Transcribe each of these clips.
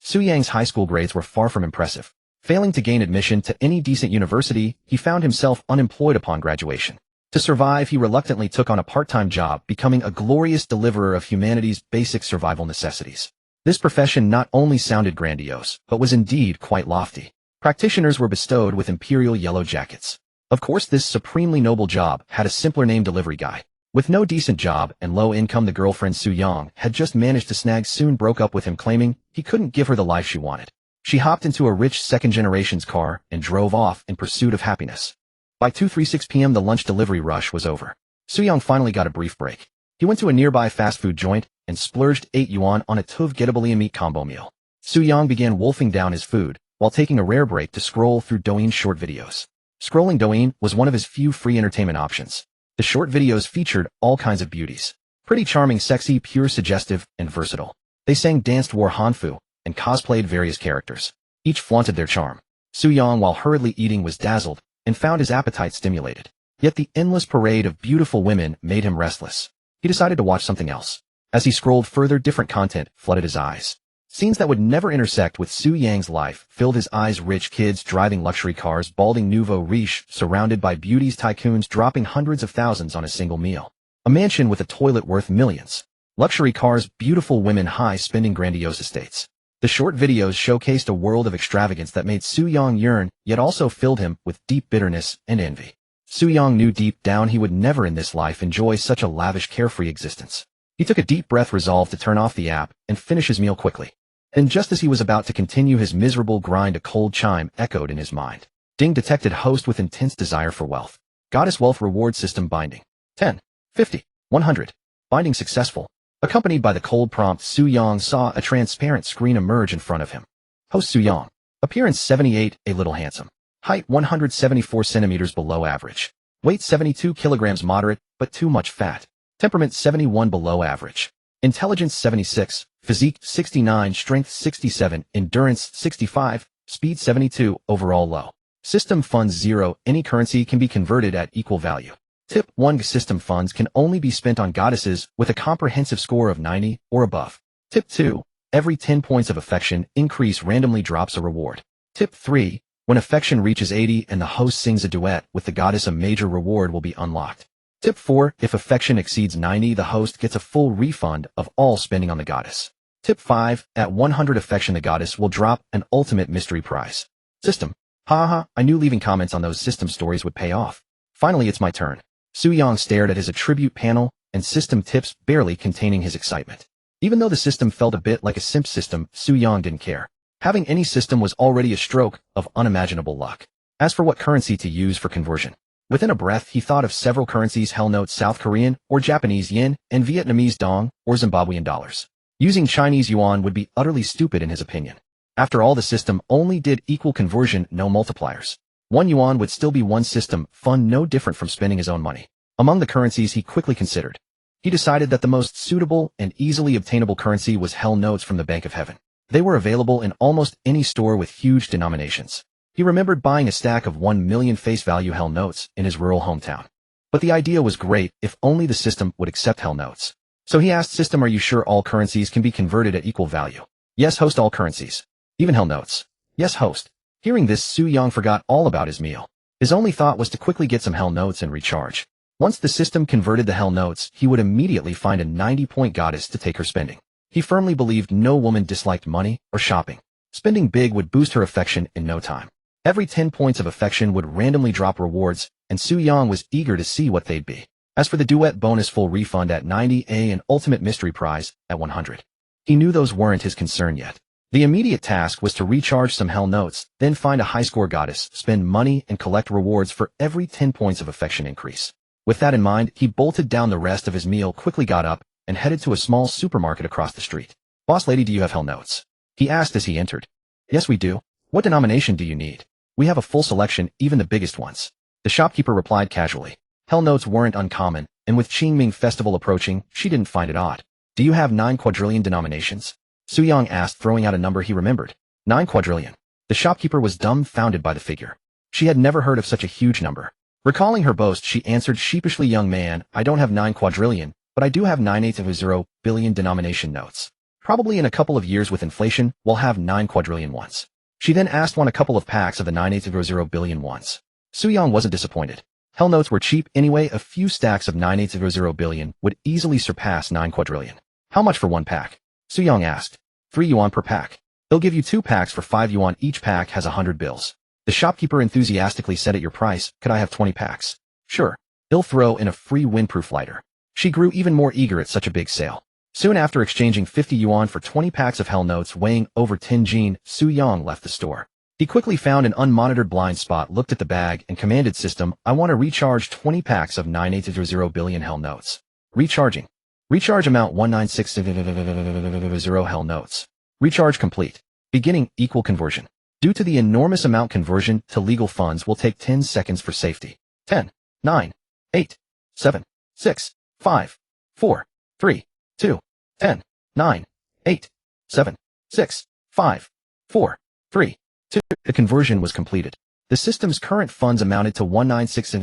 Su Yang's high school grades were far from impressive. Failing to gain admission to any decent university, he found himself unemployed upon graduation. To survive, he reluctantly took on a part-time job, becoming a glorious deliverer of humanity's basic survival necessities. This profession not only sounded grandiose, but was indeed quite lofty. Practitioners were bestowed with imperial yellow jackets. Of course, this supremely noble job had a simpler name: delivery guy. With no decent job and low income, the girlfriend Su Yang had just managed to snag soon broke up with him, claiming he couldn't give her the life she wanted. She hopped into a rich second-generation's car and drove off in pursuit of happiness. By 2:36 p.m. the lunch delivery rush was over. Su Yang finally got a brief break. He went to a nearby fast food joint and splurged 8 yuan on a tuv getabali meat combo meal. Su Yang began wolfing down his food, while taking a rare break to scroll through Douyin short videos. Scrolling Douyin was one of his few free entertainment options. The short videos featured all kinds of beauties. Pretty, charming, sexy, pure, suggestive, and versatile. They sang, danced, wore hanfu, and cosplayed various characters. Each flaunted their charm. Su Yang, while hurriedly eating, was dazzled and found his appetite stimulated. Yet the endless parade of beautiful women made him restless. He decided to watch something else. As he scrolled further, different content flooded his eyes. Scenes that would never intersect with Su Yang's life filled his eyes: rich kids driving luxury cars, balding nouveau riche surrounded by beauties, tycoons dropping hundreds of thousands on a single meal, a mansion with a toilet worth millions, luxury cars, beautiful women, high-spending, grandiose estates. The short videos showcased a world of extravagance that made Su Yang yearn, yet also filled him with deep bitterness and envy. Su Yang knew deep down he would never in this life enjoy such a lavish, carefree existence. He took a deep breath, resolved to turn off the app and finish his meal quickly. Then, just as he was about to continue his miserable grind, a cold chime echoed in his mind. Ding! Detected host with intense desire for wealth. Goddess wealth reward system binding. 10, 50, 100. Binding successful. Accompanied by the cold prompt, Su Yang saw a transparent screen emerge in front of him. Host Su Yang. Appearance 78, a little handsome. Height 174 centimeters below average. Weight 72 kilograms, moderate, but too much fat. Temperament 71, below average. Intelligence 76, physique 69, strength 67, endurance 65, speed 72, overall low. System funds 0, any currency can be converted at equal value. Tip 1, system funds can only be spent on goddesses with a comprehensive score of 90 or above. Tip 2, every 10 points of affection increase randomly drops a reward. Tip 3, when affection reaches 80 and the host sings a duet with the goddess, a major reward will be unlocked. Tip 4, if affection exceeds 90, the host gets a full refund of all spending on the goddess. Tip 5, at 100 affection, the goddess will drop an ultimate mystery prize. System. Haha, I knew leaving comments on those system stories would pay off. Finally, it's my turn. Su Yang stared at his attribute panel and system tips, barely containing his excitement. Even though the system felt a bit like a simp system, Su Yang didn't care. Having any system was already a stroke of unimaginable luck. As for what currency to use for conversion, within a breath he thought of several currencies: Hell notes, South Korean or Japanese yen, and Vietnamese dong or Zimbabwean dollars. Using Chinese yuan would be utterly stupid in his opinion. After all, the system only did equal conversion, no multipliers. 1 yuan would still be 1 system fund, no different from spending his own money. Among the currencies he quickly considered, he decided that the most suitable and easily obtainable currency was Hell notes from the Bank of Heaven. They were available in almost any store with huge denominations. He remembered buying a stack of 1 million face value Hell notes in his rural hometown. But the idea was great if only the system would accept Hell notes. So he asked system, are you sure all currencies can be converted at equal value? Yes, host, all currencies. Even Hell notes. Yes, host. Hearing this, Su Yang forgot all about his meal. His only thought was to quickly get some Hell notes and recharge. Once the system converted the Hell notes, he would immediately find a 90-point goddess to take her spending. He firmly believed no woman disliked money or shopping. Spending big would boost her affection in no time. Every 10 points of affection would randomly drop rewards, and Su Yang was eager to see what they'd be. As for the duet bonus, full refund at 90, and ultimate mystery prize at 100. He knew those weren't his concern yet. The immediate task was to recharge some Hell notes, then find a high-score goddess, spend money, and collect rewards for every 10 points of affection increase. With that in mind, he bolted down the rest of his meal, quickly got up, and headed to a small supermarket across the street. Boss lady, do you have Hell notes? He asked as he entered. Yes, we do. What denomination do you need? We have a full selection, even the biggest ones. The shopkeeper replied casually. Hell notes weren't uncommon, and with Qingming festival approaching, she didn't find it odd. Do you have 9 quadrillion denominations? Su Yang asked, throwing out a number he remembered. 9 quadrillion. The shopkeeper was dumbfounded by the figure. She had never heard of such a huge number. Recalling her boast, she answered sheepishly, young man, I don't have 9 quadrillion, but I do have 9/8 of a 0 billion denomination notes. Probably in a couple of years with inflation, we'll have 9 quadrillion once. She then asked one a couple of packs of the 9800 billion once. Su-young wasn't disappointed. Hell notes were cheap anyway. A few stacks of 9800 billion would easily surpass 9 quadrillion. How much for one pack? Su-young asked. 3 yuan per pack. They'll give you 2 packs for 5 yuan. Each pack has 100 bills. The shopkeeper enthusiastically said, at your price, could I have 20 packs? Sure. They'll throw in a free windproof lighter. She grew even more eager at such a big sale. Soon after exchanging 50 yuan for 20 packs of hell notes weighing over 10 jin, Su-young left the store. He quickly found an unmonitored blind spot, looked at the bag, and commanded system, I want to recharge 20 packs of 9800 billion hell notes. Recharging. Recharge amount 1960 hell notes. Recharge complete. Beginning equal conversion. Due to the enormous amount, conversion to legal funds will take 10 seconds for safety. 10, 9, 8, 7, 6, 5, 4, 3, 2, 10, 9, 8, 7, 6, 5, 4, 3, 2. The conversion was completed. The system's current funds amounted to 1960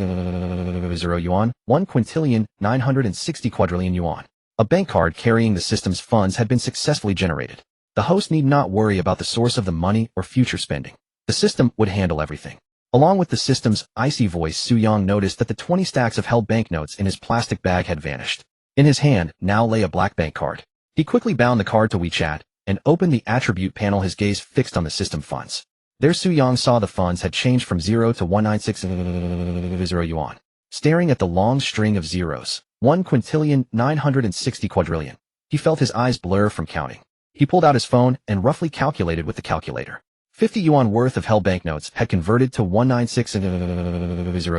yuan, 1 quintillion 960 quadrillion yuan. A bank card carrying the system's funds had been successfully generated. The host need not worry about the source of the money or future spending. The system would handle everything. Along with the system's icy voice, Su-young noticed that the 20 stacks of held banknotes in his plastic bag had vanished. In his hand now lay a black bank card. He quickly bound the card to WeChat and opened the attribute panel, his gaze fixed on the system funds. There Su-young saw the funds had changed from 0 to 1960 yuan. Staring at the long string of zeros, 1 quintillion 960 quadrillion. He felt his eyes blur from counting. He pulled out his phone and roughly calculated with the calculator. 50 yuan worth of hell banknotes had converted to 1960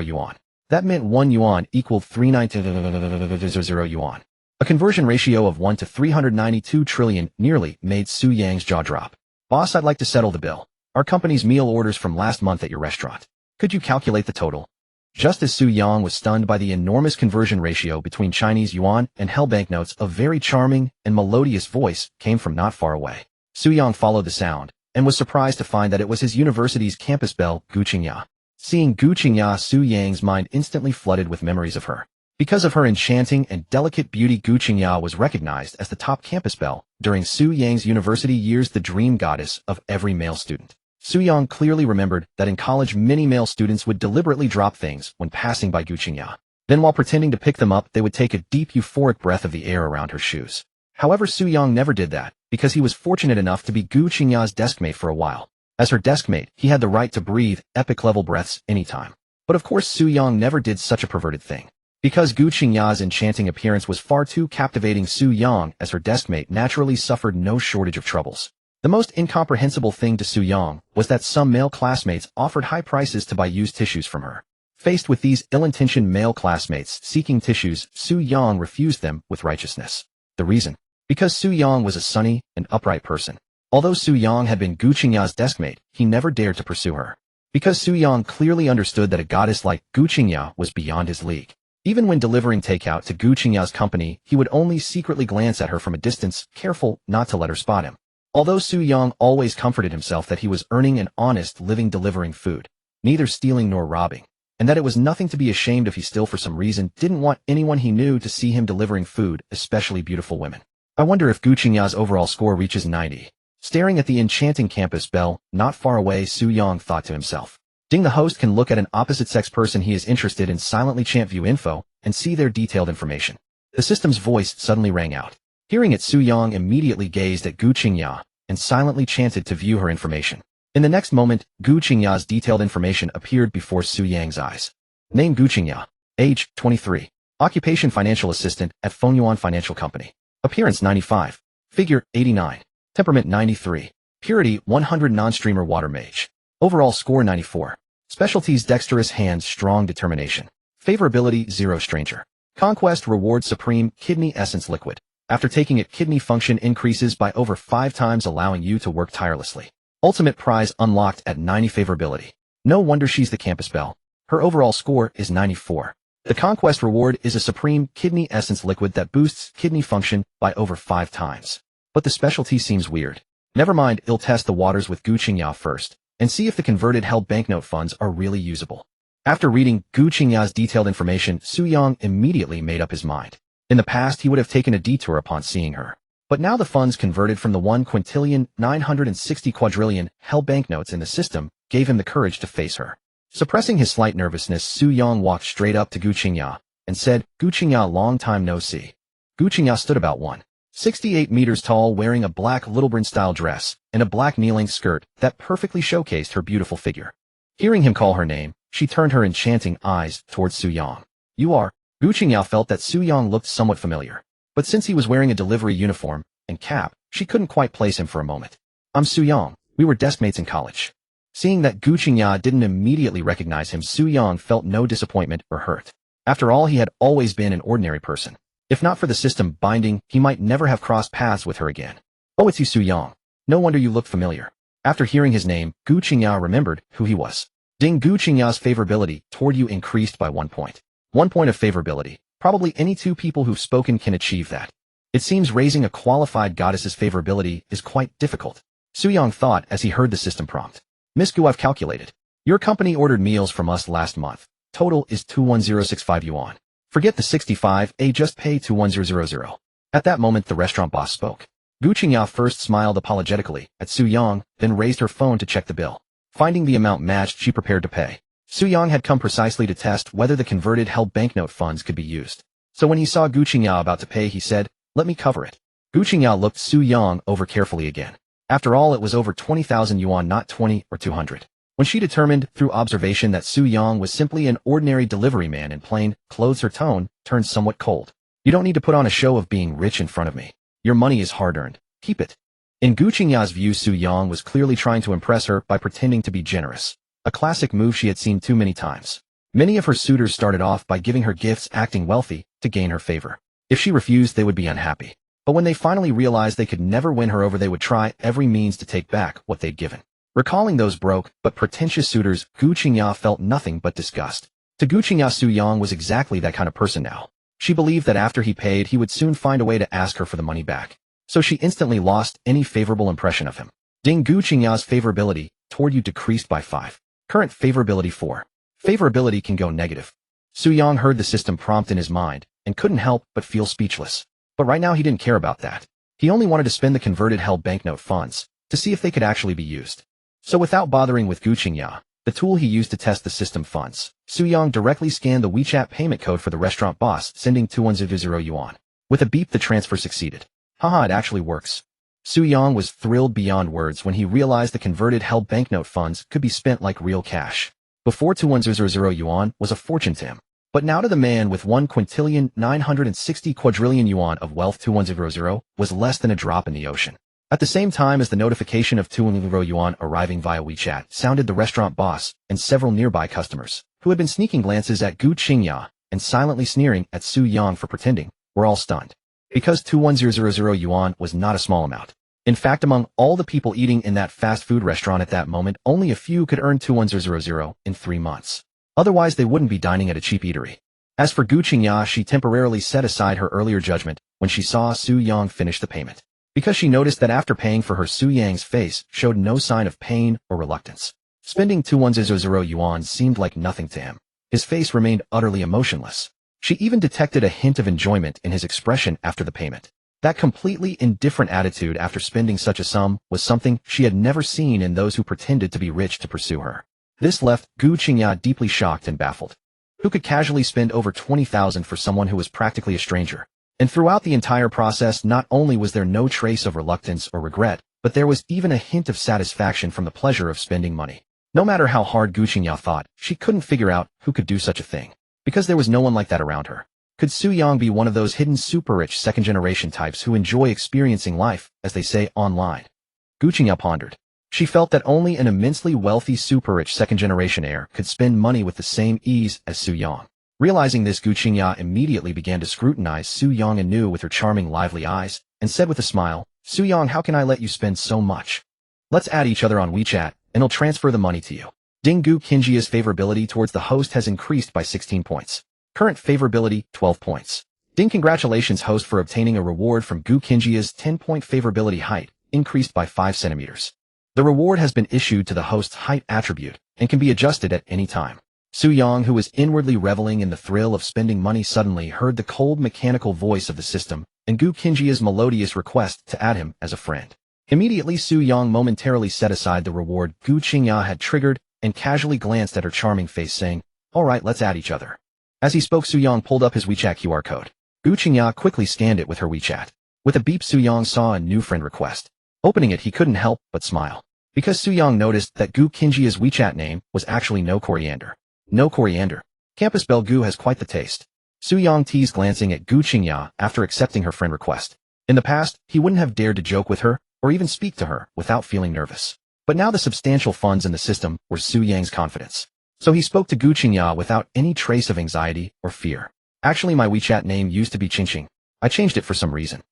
yuan. That meant 1 yuan equaled 3900 yuan. A conversion ratio of 1 to 392 trillion nearly made Su-young's jaw drop. Boss, I'd like to settle the bill. Our company's meal orders from last month at your restaurant. Could you calculate the total? Just as Su-young was stunned by the enormous conversion ratio between Chinese yuan and hell banknotes, a very charming and melodious voice came from not far away. Su-young followed the sound and was surprised to find that it was his university's campus belle, Gu Qingya. Seeing Gu Qingya, Su-young's mind instantly flooded with memories of her. Because of her enchanting and delicate beauty, Gu Qingya was recognized as the top campus belle during Su-young's university years, the dream goddess of every male student. Su-young clearly remembered that in college many male students would deliberately drop things when passing by Gu Qingya. Then while pretending to pick them up, they would take a deep euphoric breath of the air around her shoes. However, Su-young never did that, because he was fortunate enough to be Gu Qingya's deskmate for a while. As her deskmate, he had the right to breathe epic-level breaths anytime. But of course Su-young never did such a perverted thing. Because Gu Qingya's enchanting appearance was far too captivating, Su-young, as her deskmate, naturally suffered no shortage of troubles. The most incomprehensible thing to Su-young was that some male classmates offered high prices to buy used tissues from her. Faced with these ill-intentioned male classmates seeking tissues, Su-young refused them with righteousness. The reason? Because Su-young was a sunny and upright person. Although Su-young had been Gu Qingya's deskmate, he never dared to pursue her. Because Su-young clearly understood that a goddess like Gu Qingya was beyond his league. Even when delivering takeout to Gu Qingya's company, he would only secretly glance at her from a distance, careful not to let her spot him. Although Su-young always comforted himself that he was earning an honest living delivering food, neither stealing nor robbing, and that it was nothing to be ashamed if he still for some reason didn't want anyone he knew to see him delivering food, especially beautiful women. I wonder if Gu Qingya's overall score reaches 90. Staring at the enchanting campus belle, not far away, Su-young thought to himself. Ding, the host can look at an opposite-sex person he is interested in, silently chant view info, and see their detailed information. The system's voice suddenly rang out. Hearing it, Su-young immediately gazed at Gu Qingya and silently chanted to view her information. In the next moment, Gu Qingya's detailed information appeared before Su-young's eyes. Name: Gu Qingya. Age: 23. Occupation: financial assistant at Fengyuan Financial Company. Appearance: 95. Figure: 89. Temperament: 93. Purity: 100. Non-streamer water mage. Overall score: 94. Specialties: dexterous hands, strong determination. Favorability: 0. Stranger. Conquest reward: supreme kidney essence liquid. After taking it, kidney function increases by over 5 times, allowing you to work tirelessly. Ultimate prize unlocked at 90. Favorability. No wonder she's the campus belle. Her overall score is 94. The conquest reward is a supreme kidney essence liquid that boosts kidney function by over 5 times. But the specialty seems weird. Never mind, I'll test the waters with Gu Qingya first, and see if the converted held banknote funds are really usable. After reading Gu Qingya's detailed information, Su-young immediately made up his mind. In the past, he would have taken a detour upon seeing her. But now the funds converted from the 1,960 quadrillion held banknotes in the system gave him the courage to face her. Suppressing his slight nervousness, Su Yang walked straight up to Gu Qingya and said, "Gu Qingya, long time no see." Gu Qingya stood about 168 meters tall, wearing a black Littleburn-style dress and a black knee-length skirt that perfectly showcased her beautiful figure. Hearing him call her name, she turned her enchanting eyes towards Su Yang. "You are?" Gu Qingya felt that Su Yang looked somewhat familiar, but since he was wearing a delivery uniform and cap, she couldn't quite place him for a moment. "I'm Su Yang. We were deskmates in college." Seeing that Gu Qingya didn't immediately recognize him, Su Yang felt no disappointment or hurt. After all, he had always been an ordinary person. If not for the system binding, he might never have crossed paths with her again. "Oh, it's you, Su Yang. No wonder you look familiar." After hearing his name, Gu Qingya remembered who he was. Ding. Gu Qingya's favorability toward you increased by 1 point. 1 point of favorability. Probably any two people who've spoken can achieve that. It seems raising a qualified goddess's favorability is quite difficult, Su Yang thought as he heard the system prompt. "Miss Gu, I've calculated. Your company ordered meals from us last month. Total is 21065 yuan. Forget the 65, just pay 21000. At that moment, the restaurant boss spoke. Gu Qingya first smiled apologetically at Su Yang, then raised her phone to check the bill. Finding the amount matched, she prepared to pay. Su Yang had come precisely to test whether the converted held banknote funds could be used. So when he saw Gu Qingya about to pay, he said, "Let me cover it." Gu Qingya looked Su Yang over carefully again. After all, it was over 20,000 yuan, not 20 or 200. When she determined through observation that Su Yang was simply an ordinary delivery man in plain clothes, her tone turned somewhat cold. "You don't need to put on a show of being rich in front of me. Your money is hard-earned. Keep it." In Gu Qingya's view, Su Yang was clearly trying to impress her by pretending to be generous, a classic move she had seen too many times. Many of her suitors started off by giving her gifts, acting wealthy, to gain her favor. If she refused, they would be unhappy. But when they finally realized they could never win her over, they would try every means to take back what they'd given. Recalling those broke but pretentious suitors, Gu Qingya felt nothing but disgust. To Gu Qingya, Su Yang was exactly that kind of person now. She believed that after he paid, he would soon find a way to ask her for the money back. So she instantly lost any favorable impression of him. Ding. Gu Qingya's favorability toward you decreased by 5. Current favorability 4. Favorability can go negative. Su Yang heard the system prompt in his mind and couldn't help but feel speechless. But right now he didn't care about that. He only wanted to spend the converted held banknote funds to see if they could actually be used. So without bothering with Gu Qingya, the tool he used to test the system funds, Su Yang directly scanned the WeChat payment code for the restaurant boss, sending 210 yuan. With a beep, the transfer succeeded. Haha, it actually works. Su Yang was thrilled beyond words when he realized the converted held banknote funds could be spent like real cash. Before 210 yuan was a fortune to him. But now to the man with 1,960 quadrillion yuan of wealth, 210 was less than a drop in the ocean. At the same time as the notification of 210 yuan arriving via WeChat sounded, the restaurant boss and several nearby customers, who had been sneaking glances at Gu Qingya and silently sneering at Su Yang for pretending, were all stunned. Because 210 yuan was not a small amount. In fact, among all the people eating in that fast food restaurant at that moment, only a few could earn 210 in 3 months. Otherwise, they wouldn't be dining at a cheap eatery. As for Gu Qingya, she temporarily set aside her earlier judgment when she saw Su Yang finish the payment, because she noticed that after paying for her, Su Yang's face showed no sign of pain or reluctance. Spending 210 yuan seemed like nothing to him. His face remained utterly emotionless. She even detected a hint of enjoyment in his expression after the payment. That completely indifferent attitude after spending such a sum was something she had never seen in those who pretended to be rich to pursue her. This left Gu Qingya deeply shocked and baffled. Who could casually spend over 20,000 for someone who was practically a stranger? And throughout the entire process, not only was there no trace of reluctance or regret, but there was even a hint of satisfaction from the pleasure of spending money. No matter how hard Gu Qingya thought, she couldn't figure out who could do such a thing, because there was no one like that around her. Could Su Yang be one of those hidden super-rich second-generation types who enjoy experiencing life, as they say, online? Gu Qingya pondered. She felt that only an immensely wealthy super-rich second-generation heir could spend money with the same ease as Su Yang. Realizing this, Gu Qingya immediately began to scrutinize Su Yang anew with her charming, lively eyes, and said with a smile, "Su Yang, how can I let you spend so much? Let's add each other on WeChat, and I'll transfer the money to you." Ding. Gu Qingya's favorability towards the host has increased by 16 points. Current favorability, 12 points. Ding. Congratulations, host, for obtaining a reward from Gu Qingya's 10-point favorability. Height increased by 5 centimeters. The reward has been issued to the host's height attribute and can be adjusted at any time. Su Yang, who was inwardly reveling in the thrill of spending money, suddenly heard the cold mechanical voice of the system and Gu Qingjia's melodious request to add him as a friend. Immediately, Su Yang momentarily set aside the reward Gu Qingya had triggered and casually glanced at her charming face, saying, "All right, let's add each other." As he spoke, Su Yang pulled up his WeChat QR code. Gu Qingya quickly scanned it with her WeChat. With a beep, Su Yang saw a new friend request. Opening it, he couldn't help but smile, because Su Yang noticed that Gu Qingjia's WeChat name was actually No Coriander. No Coriander. Campus Belle Gu has quite the taste. Su Yang teased, glancing at Gu Qingya after accepting her friend request. In the past, he wouldn't have dared to joke with her or even speak to her without feeling nervous. But now the substantial funds in the system were Su Yang's confidence. So he spoke to Gu Qingya without any trace of anxiety or fear. "Actually, my WeChat name used to be Qingqing. I changed it for some reason.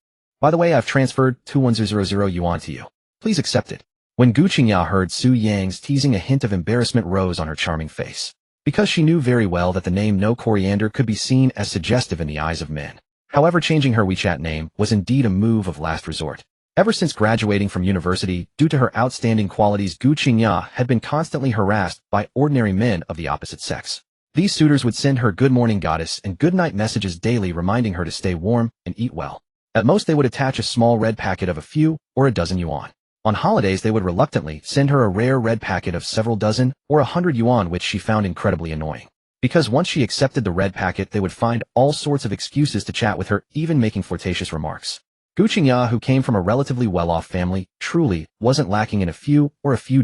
By the way, I've transferred 21000 yuan to you. Please accept it." When Gu Qingya heard Su Yang's teasing, a hint of embarrassment rose on her charming face, because she knew very well that the name No Coriander could be seen as suggestive in the eyes of men. However, changing her WeChat name was indeed a move of last resort. Ever since graduating from university, due to her outstanding qualities, Gu Qingya had been constantly harassed by ordinary men of the opposite sex. These suitors would send her good morning goddess and good night messages daily, reminding her to stay warm and eat well. At most, they would attach a small red packet of a few or a dozen yuan. On holidays, they would reluctantly send her a rare red packet of several dozen or 100 yuan, which she found incredibly annoying. Because once she accepted the red packet, they would find all sorts of excuses to chat with her, even making flirtatious remarks. Gu Qingya, who came from a relatively well-off family, truly wasn't lacking in a few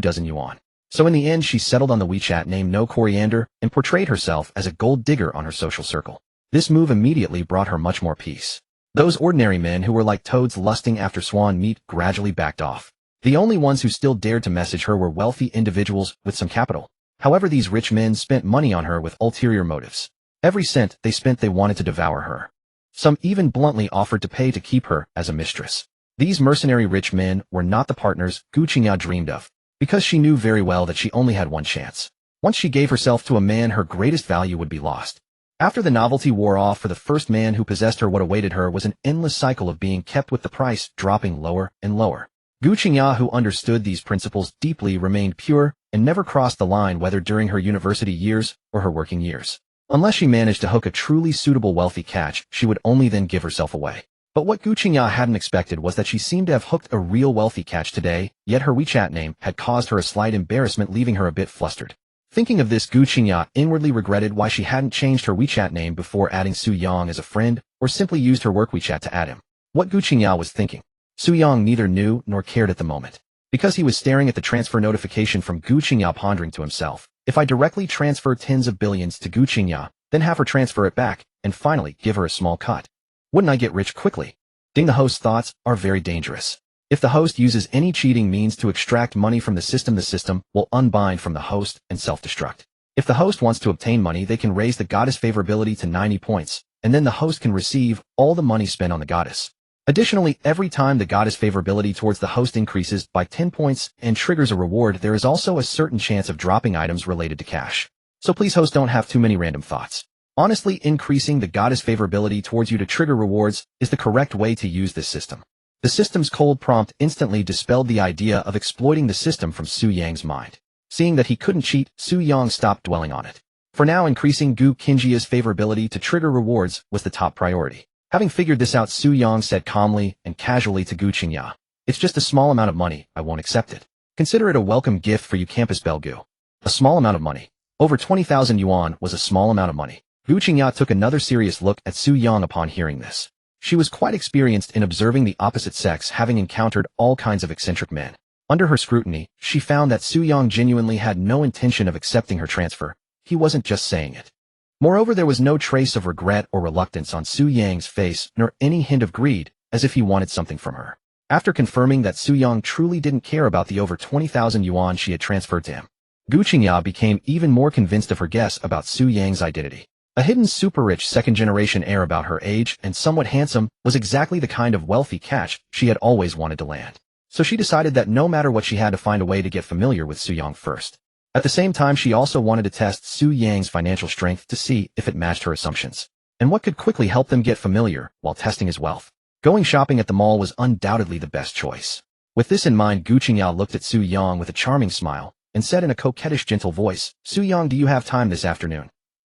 dozen yuan. So in the end, she settled on the WeChat name No Coriander and portrayed herself as a gold digger on her social circle. This move immediately brought her much more peace. Those ordinary men who were like toads lusting after swan meat gradually backed off. The only ones who still dared to message her were wealthy individuals with some capital. However, these rich men spent money on her with ulterior motives. Every cent they spent, they wanted to devour her. Some even bluntly offered to pay to keep her as a mistress. These mercenary rich men were not the partners Gu Qingya dreamed of, because she knew very well that she only had one chance. Once she gave herself to a man, her greatest value would be lost. After the novelty wore off for the first man who possessed her, what awaited her was an endless cycle of being kept, with the price dropping lower and lower. Gu Qingya, who understood these principles deeply, remained pure and never crossed the line, whether during her university years or her working years. Unless she managed to hook a truly suitable wealthy catch, she would only then give herself away. But what Gu Qingya hadn't expected was that she seemed to have hooked a real wealthy catch today, yet her WeChat name had caused her a slight embarrassment, leaving her a bit flustered. Thinking of this, Gu Qingya inwardly regretted why she hadn't changed her WeChat name before adding Su Yang as a friend, or simply used her work WeChat to add him. What Gu Qingya was thinking, Su Yang neither knew nor cared at the moment, because he was staring at the transfer notification from Gu Qingya, pondering to himself, if I directly transfer tens of billions to Gu Qingya, then have her transfer it back, and finally give her a small cut, wouldn't I get rich quickly? The host's thoughts are very dangerous. If the host uses any cheating means to extract money from the system will unbind from the host and self-destruct. If the host wants to obtain money, they can raise the goddess favorability to 90 points, and then the host can receive all the money spent on the goddess. Additionally, every time the goddess favorability towards the host increases by 10 points and triggers a reward, there is also a certain chance of dropping items related to cash. So please, host, don't have too many random thoughts. Honestly, increasing the goddess favorability towards you to trigger rewards is the correct way to use this system. The system's cold prompt instantly dispelled the idea of exploiting the system from Su Yang's mind. Seeing that he couldn't cheat, Su Yang stopped dwelling on it. For now, increasing Gu Qingjia's favorability to trigger rewards was the top priority. Having figured this out, Su Yang said calmly and casually to Gu Qingya, "It's just a small amount of money, I won't accept it. Consider it a welcome gift for you, Campus Belle Gu." A small amount of money. Over 20,000 yuan was a small amount of money. Gu Qingya took another serious look at Su Yang upon hearing this. She was quite experienced in observing the opposite sex, having encountered all kinds of eccentric men. Under her scrutiny, she found that Su Yang genuinely had no intention of accepting her transfer. He wasn't just saying it. Moreover, there was no trace of regret or reluctance on Su Yang's face, nor any hint of greed, as if he wanted something from her. After confirming that Su Yang truly didn't care about the over 20,000 yuan she had transferred to him, Gu Qingya became even more convinced of her guess about Su Yang's identity. A hidden super-rich second-generation heir about her age and somewhat handsome was exactly the kind of wealthy catch she had always wanted to land. So she decided that no matter what, she had to find a way to get familiar with Su Yang first. At the same time, she also wanted to test Su Yang's financial strength to see if it matched her assumptions, and what could quickly help them get familiar while testing his wealth. Going shopping at the mall was undoubtedly the best choice. With this in mind, Gu Qingya looked at Su Yang with a charming smile and said in a coquettish, gentle voice, "Su Yang, do you have time this afternoon?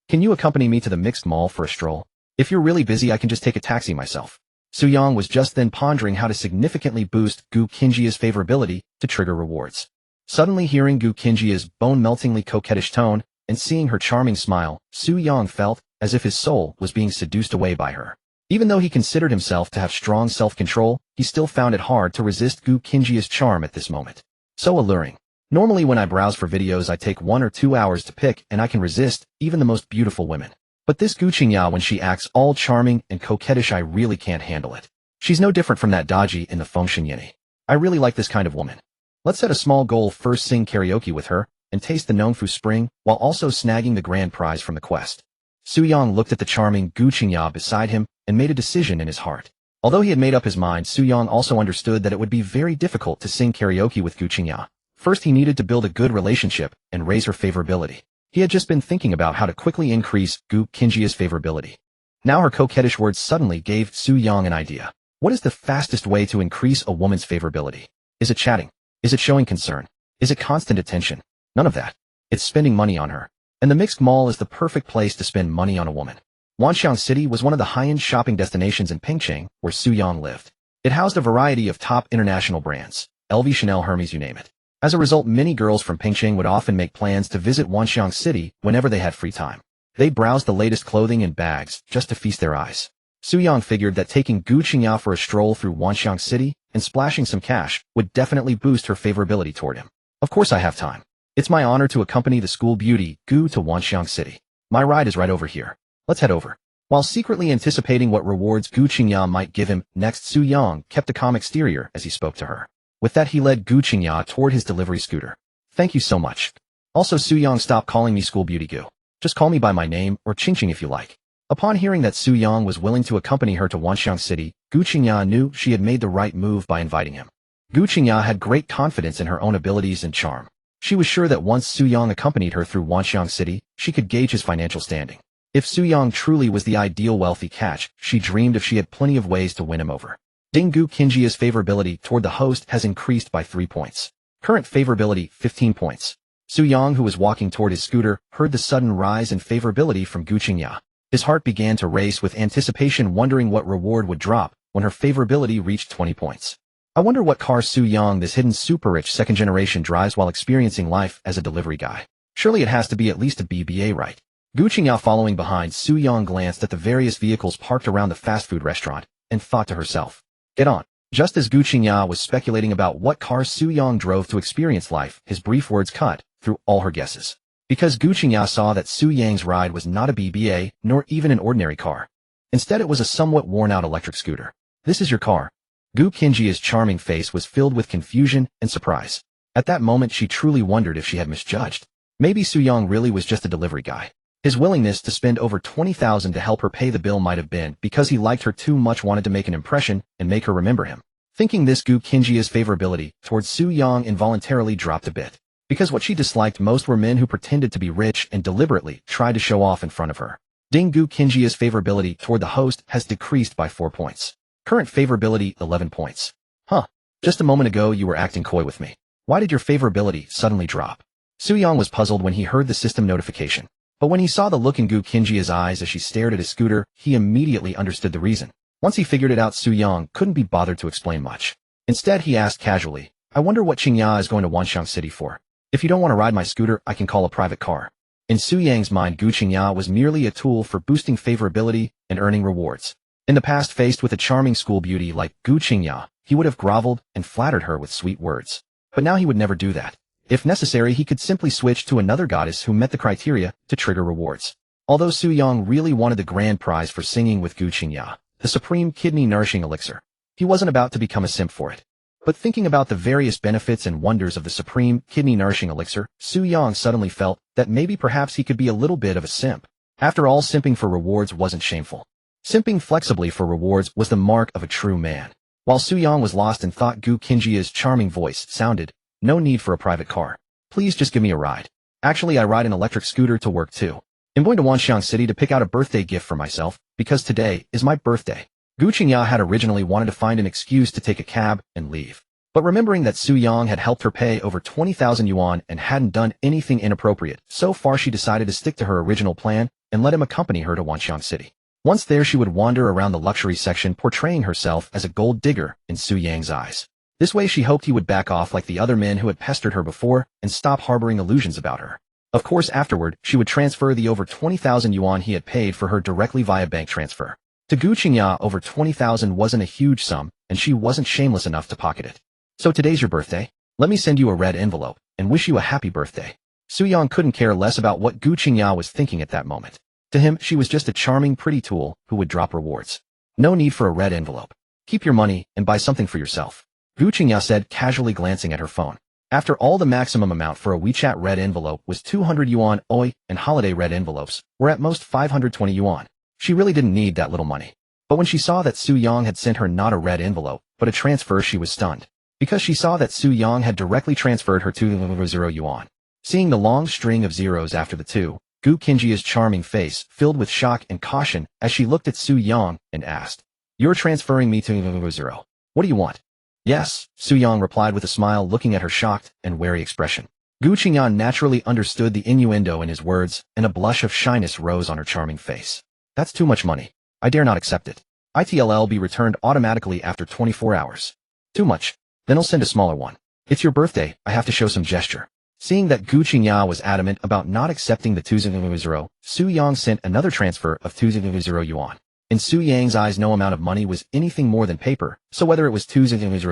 Can you accompany me to the mixed mall for a stroll? If you're really busy, I can just take a taxi myself." Su Yang was just then pondering how to significantly boost Gu Qingjia's favorability to trigger rewards. Suddenly hearing Gu Qingjia's bone-meltingly coquettish tone and seeing her charming smile, Su Yang felt as if his soul was being seduced away by her. Even though he considered himself to have strong self-control, he still found it hard to resist Gu Qingjia's charm at this moment. So alluring. Normally when I browse for videos I take 1 or 2 hours to pick and I can resist even the most beautiful women. But this Gu Qingya, when she acts all charming and coquettish, I really can't handle it. She's no different from that Daji in the Fengshen Yini. I really like this kind of woman. Let's set a small goal: first sing karaoke with her and taste the Nongfu Spring while also snagging the grand prize from the quest. Su Yang looked at the charming Gu Qingya beside him and made a decision in his heart. Although he had made up his mind, Su Yang also understood that it would be very difficult to sing karaoke with Gu Qingya. First he needed to build a good relationship and raise her favorability. He had just been thinking about how to quickly increase Gu Qingjia's favorability. Now her coquettish words suddenly gave Su Yang an idea. What is the fastest way to increase a woman's favorability? Is it chatting? Is it showing concern? Is it constant attention? None of that. It's spending money on her. And the mixed mall is the perfect place to spend money on a woman. Wanxiang City was one of the high-end shopping destinations in Pingcheng where Su Yang lived. It housed a variety of top international brands, LV, Chanel, Hermes, you name it. As a result, many girls from Pingcheng would often make plans to visit Wanxiang City whenever they had free time. They browsed the latest clothing and bags just to feast their eyes. Su Yang figured that taking Gu Qingya for a stroll through Wanxiang City and splashing some cash would definitely boost her favorability toward him. Of course I have time. It's my honor to accompany the school beauty, Gu, to Wanxiang City. My ride is right over here. Let's head over. While secretly anticipating what rewards Gu Qingya might give him next, Su Yang kept a calm exterior as he spoke to her. With that, he led Gu Qingya toward his delivery scooter. Thank you so much. Also, Su Yang, stop calling me School Beauty Gu. Just call me by my name, or Qingqing if you like. Upon hearing that Su Yang was willing to accompany her to Wanxiang City, Gu Qingya knew she had made the right move by inviting him. Gu Qingya had great confidence in her own abilities and charm. She was sure that once Su Yang accompanied her through Wanxiang City, she could gauge his financial standing. If Su Yang truly was the ideal wealthy catch, she dreamed if she had plenty of ways to win him over. Gu Qingjia's favorability toward the host has increased by 3 points. Current favorability, 15 points. Su Yang, who was walking toward his scooter, heard the sudden rise in favorability from Gu Qingya. His heart began to race with anticipation, wondering what reward would drop when her favorability reached 20 points. I wonder what car Su Yang, this hidden super-rich second generation, drives while experiencing life as a delivery guy. Surely it has to be at least a BBA, right? Gu Qingya, following behind Su Yang, glanced at the various vehicles parked around the fast food restaurant and thought to herself, get on. Just as Gu Qingya was speculating about what car Su Yang drove to experience life, his brief words cut through all her guesses. Because Gu Qingya saw that Su Yang's ride was not a BBA, nor even an ordinary car. Instead, it was a somewhat worn-out electric scooter. This is your car? Gu Qingjia's charming face was filled with confusion and surprise. At that moment, she truly wondered if she had misjudged. Maybe Su Yang really was just a delivery guy. His willingness to spend over 20,000 to help her pay the bill might have been because he liked her too much, wanted to make an impression and make her remember him. Thinking this, Gu Qingjia's favorability towards Su Yang involuntarily dropped a bit. Because what she disliked most were men who pretended to be rich and deliberately tried to show off in front of her. Gu Qingjia's favorability toward the host has decreased by 4 points. Current favorability, 11 points. Huh. Just a moment ago you were acting coy with me. Why did your favorability suddenly drop? Su Yang was puzzled when he heard the system notification. But when he saw the look in Gu Qingjia's eyes as she stared at his scooter, he immediately understood the reason. Once he figured it out, Su Yang couldn't be bothered to explain much. Instead, he asked casually, I wonder what Qingya is going to Wanxiang City for. If you don't want to ride my scooter, I can call a private car. In Su Yang's mind, Gu Qingya was merely a tool for boosting favorability and earning rewards. In the past, faced with a charming school beauty like Gu Qingya, he would have groveled and flattered her with sweet words. But now he would never do that. If necessary, he could simply switch to another goddess who met the criteria to trigger rewards. Although Su Yang really wanted the grand prize for singing with Gu Qingya, the supreme kidney-nourishing elixir, he wasn't about to become a simp for it. But thinking about the various benefits and wonders of the supreme kidney-nourishing elixir, Su Yang suddenly felt that maybe perhaps he could be a little bit of a simp. After all, simping for rewards wasn't shameful. Simping flexibly for rewards was the mark of a true man. While Su Yang was lost in thought, Gu Qingjia's charming voice sounded, no need for a private car. Please just give me a ride. Actually, I ride an electric scooter to work too. I'm going to Wanxiang City to pick out a birthday gift for myself, because today is my birthday. Gu Qingya had originally wanted to find an excuse to take a cab and leave. But remembering that Su Yang had helped her pay over 20,000 yuan and hadn't done anything inappropriate, so far she decided to stick to her original plan and let him accompany her to Wanxiang City. Once there, she would wander around the luxury section, portraying herself as a gold digger in Su Yang's eyes. This way she hoped he would back off like the other men who had pestered her before and stop harboring illusions about her. Of course, afterward, she would transfer the over 20,000 yuan he had paid for her directly via bank transfer. To Gu Qingya, over 20,000 wasn't a huge sum, and she wasn't shameless enough to pocket it. So today's your birthday? Let me send you a red envelope and wish you a happy birthday. Su Yang couldn't care less about what Gu Qingya was thinking at that moment. To him, she was just a charming, pretty tool who would drop rewards. No need for a red envelope. Keep your money and buy something for yourself, Gu Qingya said, casually glancing at her phone. After all, the maximum amount for a WeChat red envelope was 200 yuan, and holiday red envelopes were at most 520 yuan. She really didn't need that little money. But when she saw that Su Yang had sent her not a red envelope, but a transfer, she was stunned. Because she saw that Su Yang had directly transferred her 200 yuan. Seeing the long string of zeros after the two, Gu Qingya's charming face filled with shock and caution as she looked at Su Yang and asked, "You're transferring me 200. What do you want?" "Yes," Su Yang replied with a smile, looking at her shocked and wary expression. Gu Qingya naturally understood the innuendo in his words, and a blush of shyness rose on her charming face. "That's too much money. I dare not accept it. It'll be returned automatically after 24 hours. Too much. Then I'll send a smaller one. It's your birthday, I have to show some gesture." Seeing that Gu Qingya was adamant about not accepting the 200, Su Yang sent another transfer of 200 yuan. In Su Yang's eyes, no amount of money was anything more than paper, so whether it was 200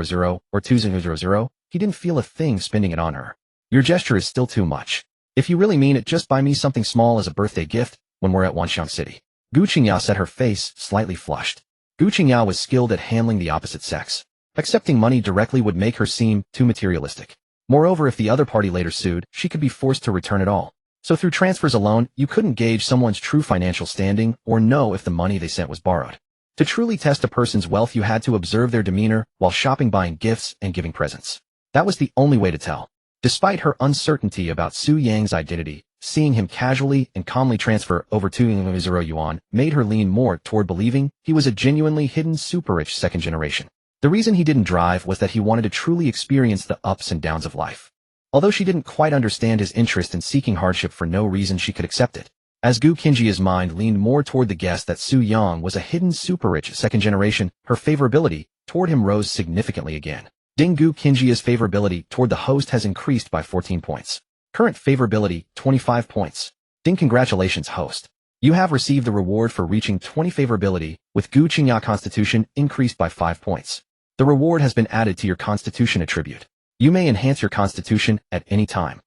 or 200, he didn't feel a thing spending it on her. "Your gesture is still too much. If you really mean it, just buy me something small as a birthday gift when we're at Wanxiang City." Gu Qingya said, her face slightly flushed. Gu Qingya was skilled at handling the opposite sex. Accepting money directly would make her seem too materialistic. Moreover, if the other party later sued, she could be forced to return it all. So through transfers alone, you couldn't gauge someone's true financial standing or know if the money they sent was borrowed. To truly test a person's wealth, you had to observe their demeanor while shopping, buying gifts, and giving presents. That was the only way to tell. Despite her uncertainty about Su Yang's identity, seeing him casually and calmly transfer over 200 yuan made her lean more toward believing he was a genuinely hidden super-rich second generation. The reason he didn't drive was that he wanted to truly experience the ups and downs of life. Although she didn't quite understand his interest in seeking hardship for no reason, she could accept it. As Gu Qingya's mind leaned more toward the guess that Su Yang was a hidden super-rich second generation, her favorability toward him rose significantly again. Ding. Gu Qingya's favorability toward the host has increased by 14 points. Current favorability, 25 points. Ding. Congratulations, host. You have received the reward for reaching 20 favorability, with Gu Qingya constitution increased by 5 points. The reward has been added to your constitution attribute. You may enhance your constitution at any time.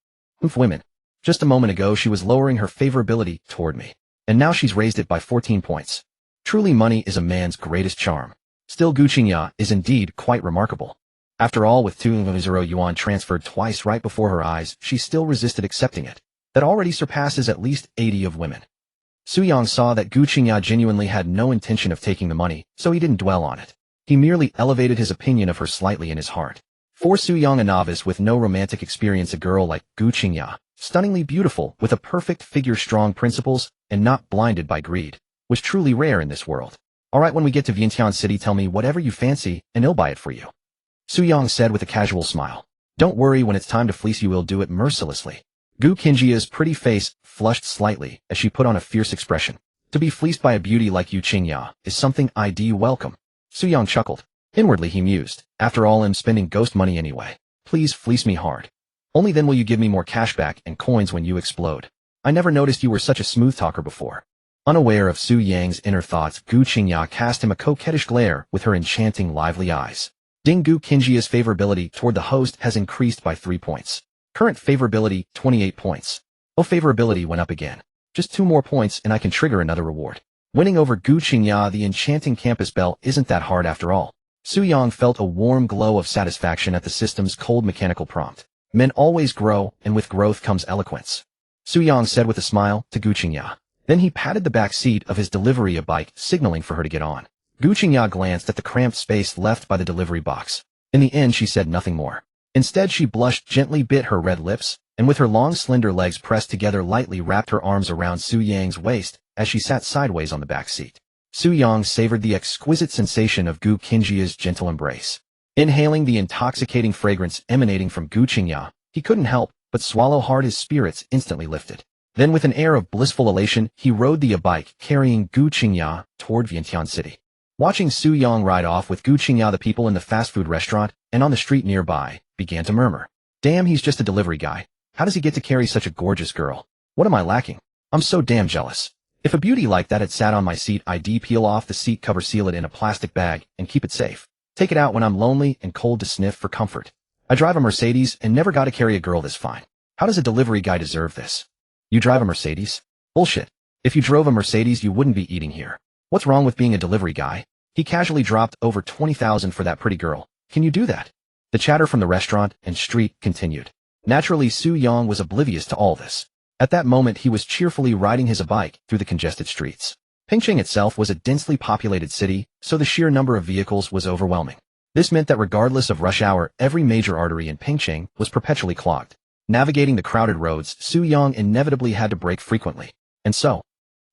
Women. Just a moment ago she was lowering her favorability toward me, and now she's raised it by 14 points. Truly, money is a man's greatest charm. Still, Gu Qingya is indeed quite remarkable. After all, with 200 yuan transferred twice right before her eyes, she still resisted accepting it. That already surpasses at least 80 of women. Su Yang saw that Gu Qingya genuinely had no intention of taking the money, so he didn't dwell on it. He merely elevated his opinion of her slightly in his heart. For Su Yang, a novice with no romantic experience, a girl like Gu Qingya, stunningly beautiful, with a perfect figure, strong principles, and not blinded by greed, was truly rare in this world. "Alright, when we get to Vientiane City, tell me whatever you fancy, and I'll buy it for you," Su Yang said with a casual smile. "Don't worry, when it's time to fleece you, we'll do it mercilessly." Gu Qingya's pretty face flushed slightly as she put on a fierce expression. "To be fleeced by a beauty like you, Qingya, is something I do welcome." Su Yang chuckled. Inwardly he mused, "After all, I'm spending ghost money anyway. Please fleece me hard. Only then will you give me more cash back and coins when you explode. I never noticed you were such a smooth talker before." Unaware of Su Yang's inner thoughts, Gu Qingya cast him a coquettish glare with her enchanting, lively eyes. Ding. Gu Qingya's favorability toward the host has increased by 3 points. Current favorability, 28 points. Oh, favorability went up again. Just 2 more points and I can trigger another reward. Winning over Gu Qingya, the enchanting campus belle, isn't that hard after all. Su Yang felt a warm glow of satisfaction at the system's cold mechanical prompt. Men always grow, and with growth comes eloquence, Su Yang said with a smile to Gu Qingya. Then he patted the back seat of his delivery bike, signaling for her to get on. Gu Qingya glanced at the cramped space left by the delivery box. In the end, she said nothing more. Instead, she blushed, gently bit her red lips, and with her long slender legs pressed together lightly wrapped her arms around Su Yang's waist as she sat sideways on the back seat. Su Yang savored the exquisite sensation of Gu Qingya's gentle embrace. Inhaling the intoxicating fragrance emanating from Gu Qingya, he couldn't help but swallow hard. His spirits instantly lifted. Then with an air of blissful elation, he rode the bike carrying Gu Qingya toward Vientiane City. Watching Su Yang ride off with Gu Qingya, the people in the fast food restaurant and on the street nearby began to murmur. Damn, he's just a delivery guy. How does he get to carry such a gorgeous girl? What am I lacking? I'm so damn jealous. If a beauty like that had sat on my seat, I'd peel off the seat cover, seal it in a plastic bag, and keep it safe. Take it out when I'm lonely and cold to sniff for comfort. I drive a Mercedes and never got to carry a girl this fine. How does a delivery guy deserve this? You drive a Mercedes? Bullshit. If you drove a Mercedes, you wouldn't be eating here. What's wrong with being a delivery guy? He casually dropped over 20,000 for that pretty girl. Can you do that? The chatter from the restaurant and street continued. Naturally, Su Yang was oblivious to all this. At that moment, he was cheerfully riding his bike through the congested streets. Pingcheng itself was a densely populated city, so the sheer number of vehicles was overwhelming. This meant that regardless of rush hour, every major artery in Pingcheng was perpetually clogged. Navigating the crowded roads, Su Yang inevitably had to brake frequently. And so,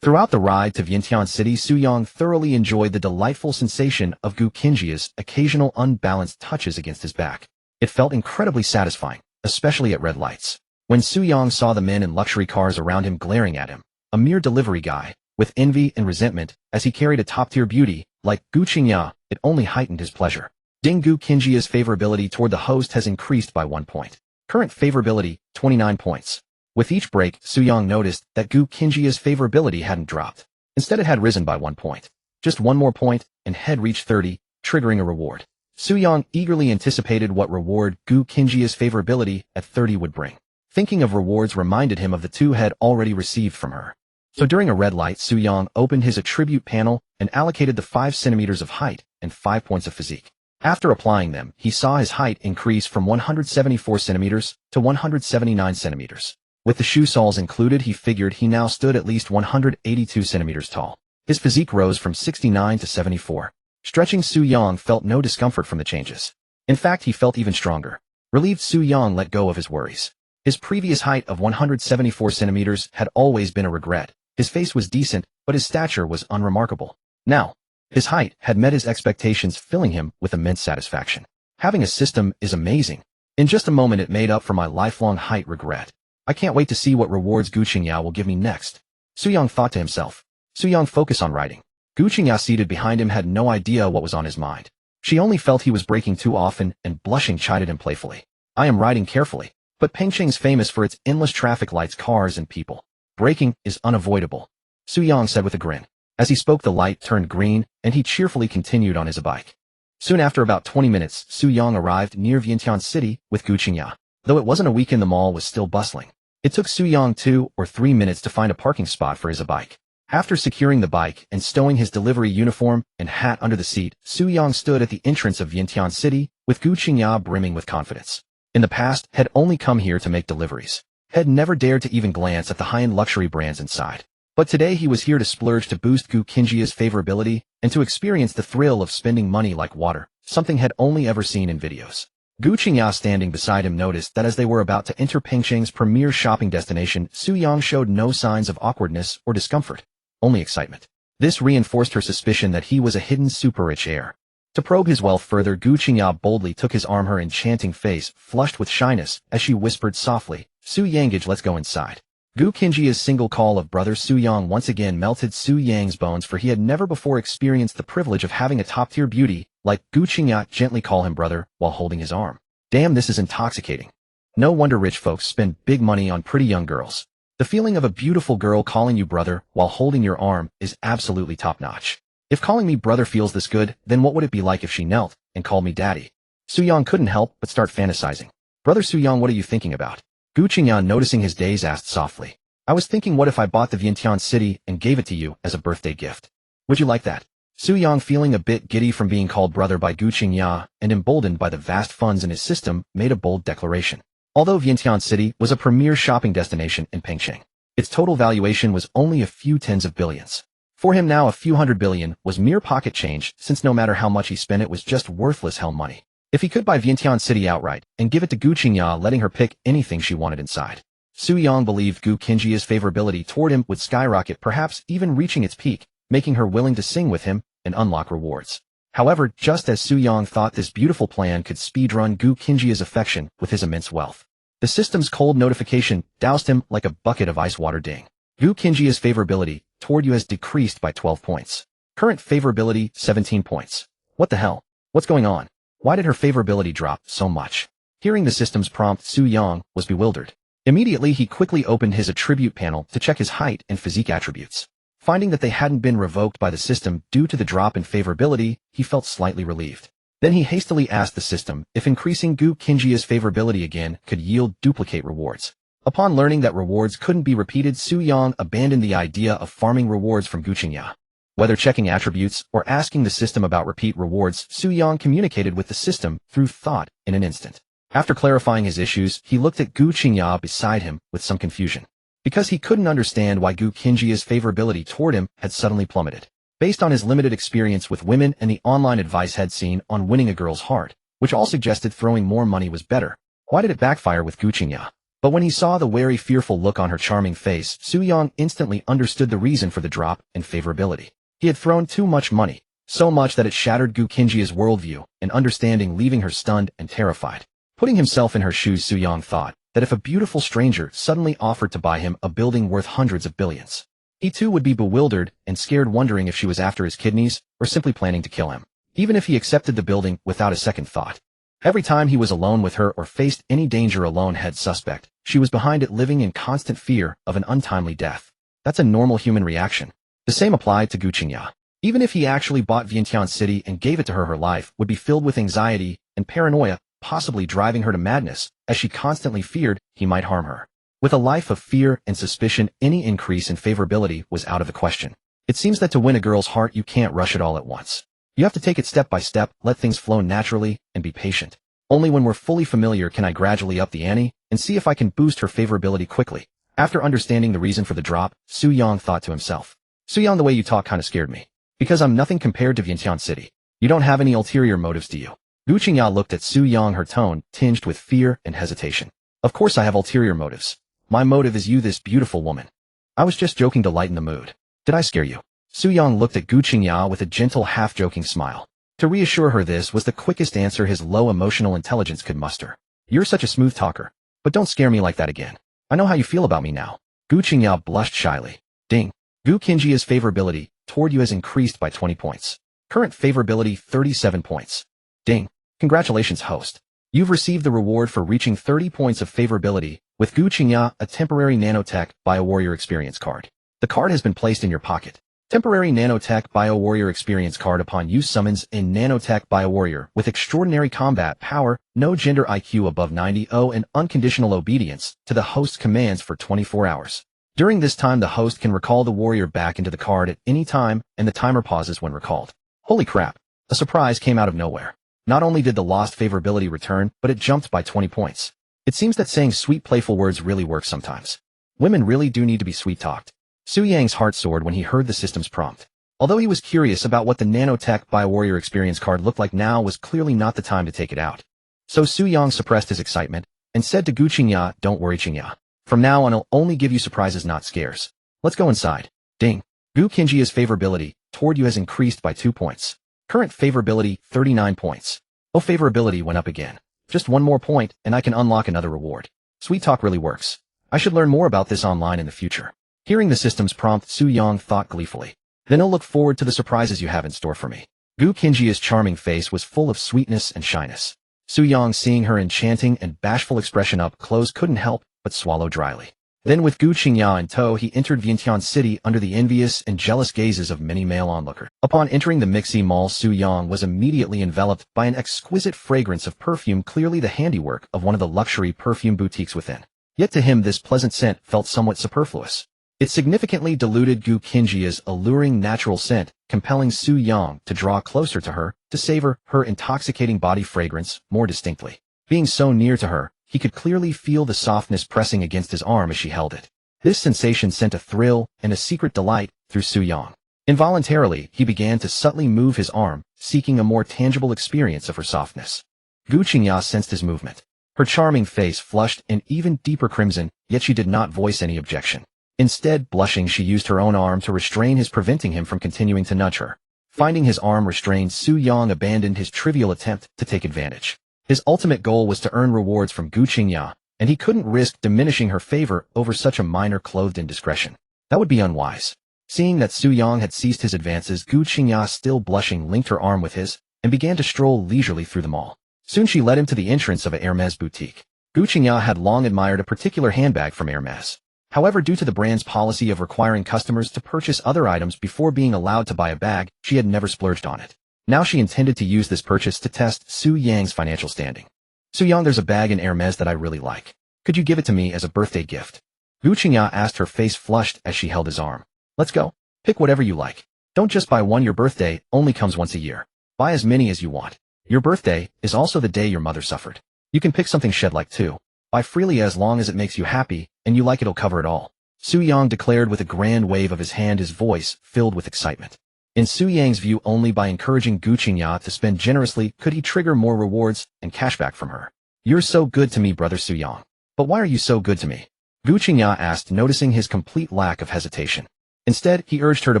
throughout the ride to Vientiane City, Su Yang thoroughly enjoyed the delightful sensation of Gu Qingya's occasional unbalanced touches against his back. It felt incredibly satisfying, especially at red lights. When Su Yang saw the men in luxury cars around him glaring at him, a mere delivery guy, with envy and resentment, as he carried a top-tier beauty like Gu Qingya, it only heightened his pleasure. Gu Qingya's favorability toward the host has increased by 1 point. Current favorability, 29 points. With each break, Su Yang noticed that Gu Qingya's favorability hadn't dropped. Instead, it had risen by 1 point. Just one more point, and had reached 30, triggering a reward. Su Yang eagerly anticipated what reward Gu Qingya's favorability at 30 would bring. Thinking of rewards reminded him of the two had already received from her. So during a red light, Su Yang opened his attribute panel and allocated the 5 centimeters of height and 5 points of physique. After applying them, he saw his height increase from 174 centimeters to 179 centimeters. With the shoe soles included, he figured he now stood at least 182 centimeters tall. His physique rose from 69 to 74. Stretching, Su Yang felt no discomfort from the changes. In fact, he felt even stronger. Relieved, Su Yang let go of his worries. His previous height of 174 centimeters had always been a regret. His face was decent, but his stature was unremarkable. Now, his height had met his expectations, filling him with immense satisfaction. Having a system is amazing. In just a moment, it made up for my lifelong height regret. I can't wait to see what rewards Gu Qingya will give me next. Su Yang thought to himself. Su Yang focused on riding. Gu Qingya, seated behind him, had no idea what was on his mind. She only felt he was braking too often and, blushing, chided him playfully. I am riding carefully. But Pingcheng's famous for its endless traffic lights, cars, and people. Braking is unavoidable, Su Yang said with a grin. As he spoke, the light turned green, and he cheerfully continued on his bike. Soon after, about 20 minutes, Su Yang arrived near Vientiane City with Gu Qingya. Though it wasn't a weekend, the mall was still bustling. It took Su Yang 2 or 3 minutes to find a parking spot for his bike. After securing the bike and stowing his delivery uniform and hat under the seat, Su Yang stood at the entrance of Vientiane City with Gu Qingya brimming with confidence. In the past, had only come here to make deliveries. Had never dared to even glance at the high-end luxury brands inside. But today he was here to splurge, to boost Gu Qingya's favorability, and to experience the thrill of spending money like water, something had only ever seen in videos. Gu Qingya, standing beside him, noticed that as they were about to enter Pingcheng's premier shopping destination, Su Yang showed no signs of awkwardness or discomfort, only excitement. This reinforced her suspicion that he was a hidden super-rich heir. To probe his wealth further, Gu Qingya boldly took his arm. Her enchanting face flushed with shyness as she whispered softly, Su Yanggage, let's go inside. Gu Qingya's single call of brother Su Yang once again melted Su Yang's bones, for he had never before experienced the privilege of having a top-tier beauty like Gu Qingya gently call him brother while holding his arm. Damn, this is intoxicating. No wonder rich folks spend big money on pretty young girls. The feeling of a beautiful girl calling you brother while holding your arm is absolutely top-notch. If calling me brother feels this good, then what would it be like if she knelt and called me daddy? Su Yang couldn't help but start fantasizing. Brother Su Yang, what are you thinking about? Gu Qingya, noticing his daze, asked softly. I was thinking, what if I bought the Vientiane City and gave it to you as a birthday gift? Would you like that? Su Yang, feeling a bit giddy from being called brother by Gu Qingya and emboldened by the vast funds in his system, made a bold declaration. Although Vientiane City was a premier shopping destination in Pingcheng, its total valuation was only a few tens of billions. For him now, a few hundred billion was mere pocket change, since no matter how much he spent, it was just worthless hell money. If he could buy Vientiane City outright and give it to Gu Qingya, letting her pick anything she wanted inside, Su Yang believed Gu Qingya's favorability toward him would skyrocket, perhaps even reaching its peak, making her willing to sing with him and unlock rewards. However, just as Su Yang thought this beautiful plan could speedrun Gu Qingya's affection with his immense wealth, The system's cold notification doused him like a bucket of ice water. Ding. Gu Qingjia's favorability toward you has decreased by 12 points. Current favorability 17 points. What the hell? What's going on? Why did her favorability drop so much? Hearing the system's prompt, Su Yang was bewildered. Immediately, he quickly opened his attribute panel to check his height and physique attributes. Finding that they hadn't been revoked by the system due to the drop in favorability, he felt slightly relieved. Then he hastily asked the system if increasing Gu Qingjia's favorability again could yield duplicate rewards. Upon learning that rewards couldn't be repeated, Su Yang abandoned the idea of farming rewards from Gu Qingjia. Whether checking attributes or asking the system about repeat rewards, Su Yang communicated with the system through thought in an instant. After clarifying his issues, he looked at Gu Qingjia beside him with some confusion, because he couldn't understand why Gu Qingjia's favorability toward him had suddenly plummeted. Based on his limited experience with women and the online advice he'd seen on winning a girl's heart, which all suggested throwing more money was better, why did it backfire with Gu Qingjia? But when he saw the wary, fearful look on her charming face, Su Yang instantly understood the reason for the drop in favorability. He had thrown too much money, so much that it shattered Gu Qingjia's worldview and understanding, leaving her stunned and terrified. Putting himself in her shoes, Su Yang thought that if a beautiful stranger suddenly offered to buy him a building worth hundreds of billions, he too would be bewildered and scared, wondering if she was after his kidneys or simply planning to kill him. Even if he accepted the building without a second thought, every time he was alone with her or faced any danger, alone head suspect, she was behind it, living in constant fear of an untimely death. That's a normal human reaction. The same applied to Gu Qingjia. Even if he actually bought Vientiane City and gave it to her, her life would be filled with anxiety and paranoia, possibly driving her to madness, as she constantly feared he might harm her. With a life of fear and suspicion, any increase in favorability was out of the question. It seems that to win a girl's heart, you can't rush it all at once. You have to take it step by step, let things flow naturally, and be patient. Only when we're fully familiar can I gradually up the ante and see if I can boost her favorability quickly. After understanding the reason for the drop, Su Yang thought to himself, Su Yang, the way you talk kinda scared me. Because I'm nothing compared to Vientiane City. You don't have any ulterior motives, do you? Gu Qingjia looked at Su Yang, her tone tinged with fear and hesitation. Of course I have ulterior motives. My motive is you, this beautiful woman. I was just joking to lighten the mood. Did I scare you? Su Yang looked at Gu Qingjia with a gentle, half-joking smile. To reassure her, this was the quickest answer his low emotional intelligence could muster. You're such a smooth talker. But don't scare me like that again. I know how you feel about me now. Gu Qingjia blushed shyly. Ding. Gu Qingjia's favorability toward you has increased by 20 points. Current favorability 37 points. Ding. Congratulations, host. You've received the reward for reaching 30 points of favorability with Gu Qingjia, a temporary nanotech bio-warrior experience card. The card has been placed in your pocket. Temporary nanotech bio-warrior experience card. Upon use, summons a nanotech bio-warrior with extraordinary combat power, no gender, IQ above 90, and unconditional obedience to the host's commands for 24 hours. During this time, the host can recall the warrior back into the card at any time, and the timer pauses when recalled. Holy crap. A surprise came out of nowhere. Not only did the lost favorability return, but it jumped by 20 points. It seems that saying sweet, playful words really works sometimes. Women really do need to be sweet-talked. Su Yang's heart soared when he heard the system's prompt. Although he was curious about what the nanotech bio-warrior experience card looked like, now was clearly not the time to take it out. So Su Yang suppressed his excitement and said to Gu Qingjia, don't worry, Qingjia. From now on, I'll only give you surprises, not scares. Let's go inside. Ding. Gu Qingjia's favorability toward you has increased by 2 points. Current favorability 39 points. Oh, favorability went up again. Just one more point and I can unlock another reward. Sweet talk really works. I should learn more about this online in the future. Hearing the system's prompt, Su Yang thought gleefully. Then I'll look forward to the surprises you have in store for me. Gu Qingjia's charming face was full of sweetness and shyness. Su Yang, seeing her enchanting and bashful expression up close, couldn't help but swallow dryly. Then with Gu Qingjia in tow, he entered Vientiane City under the envious and jealous gazes of many male onlookers. Upon entering the Mixi Mall, Su Yang was immediately enveloped by an exquisite fragrance of perfume, clearly the handiwork of one of the luxury perfume boutiques within. Yet to him this pleasant scent felt somewhat superfluous. It significantly diluted Gu Qingjia's alluring natural scent, compelling Su Yang to draw closer to her, to savor her intoxicating body fragrance more distinctly. Being so near to her, he could clearly feel the softness pressing against his arm as she held it. This sensation sent a thrill and a secret delight through Su Yang. Involuntarily, he began to subtly move his arm, seeking a more tangible experience of her softness. Gu Qingjia sensed his movement. Her charming face flushed an even deeper crimson, yet she did not voice any objection. Instead, blushing, she used her own arm to restrain his, preventing him from continuing to nudge her. Finding his arm restrained, Su Yang abandoned his trivial attempt to take advantage. His ultimate goal was to earn rewards from Gu Qingjia, and he couldn't risk diminishing her favor over such a minor clothed indiscretion. That would be unwise. Seeing that Su Yang had ceased his advances, Gu Qingya, still blushing, linked her arm with his and began to stroll leisurely through the mall. Soon she led him to the entrance of a Hermès boutique. Gu Qingya had long admired a particular handbag from Hermès. However, due to the brand's policy of requiring customers to purchase other items before being allowed to buy a bag, she had never splurged on it. Now she intended to use this purchase to test Su Yang's financial standing. Su Yang, there's a bag in Hermès that I really like. Could you give it to me as a birthday gift? Gu Qingya asked, her face flushed as she held his arm. Let's go. Pick whatever you like. Don't just buy one. Your birthday only comes once a year. Buy as many as you want. Your birthday is also the day your mother suffered. You can pick something she'd like too. Buy freely as long as it makes you happy, and you like it'll cover it all. Su Yang declared with a grand wave of his hand, his voice filled with excitement. In Su Yang's view, only by encouraging Gu Qingya to spend generously could he trigger more rewards and cashback from her. You're so good to me, brother Su Yang. But why are you so good to me? Gu Qingya asked, noticing his complete lack of hesitation. Instead, he urged her to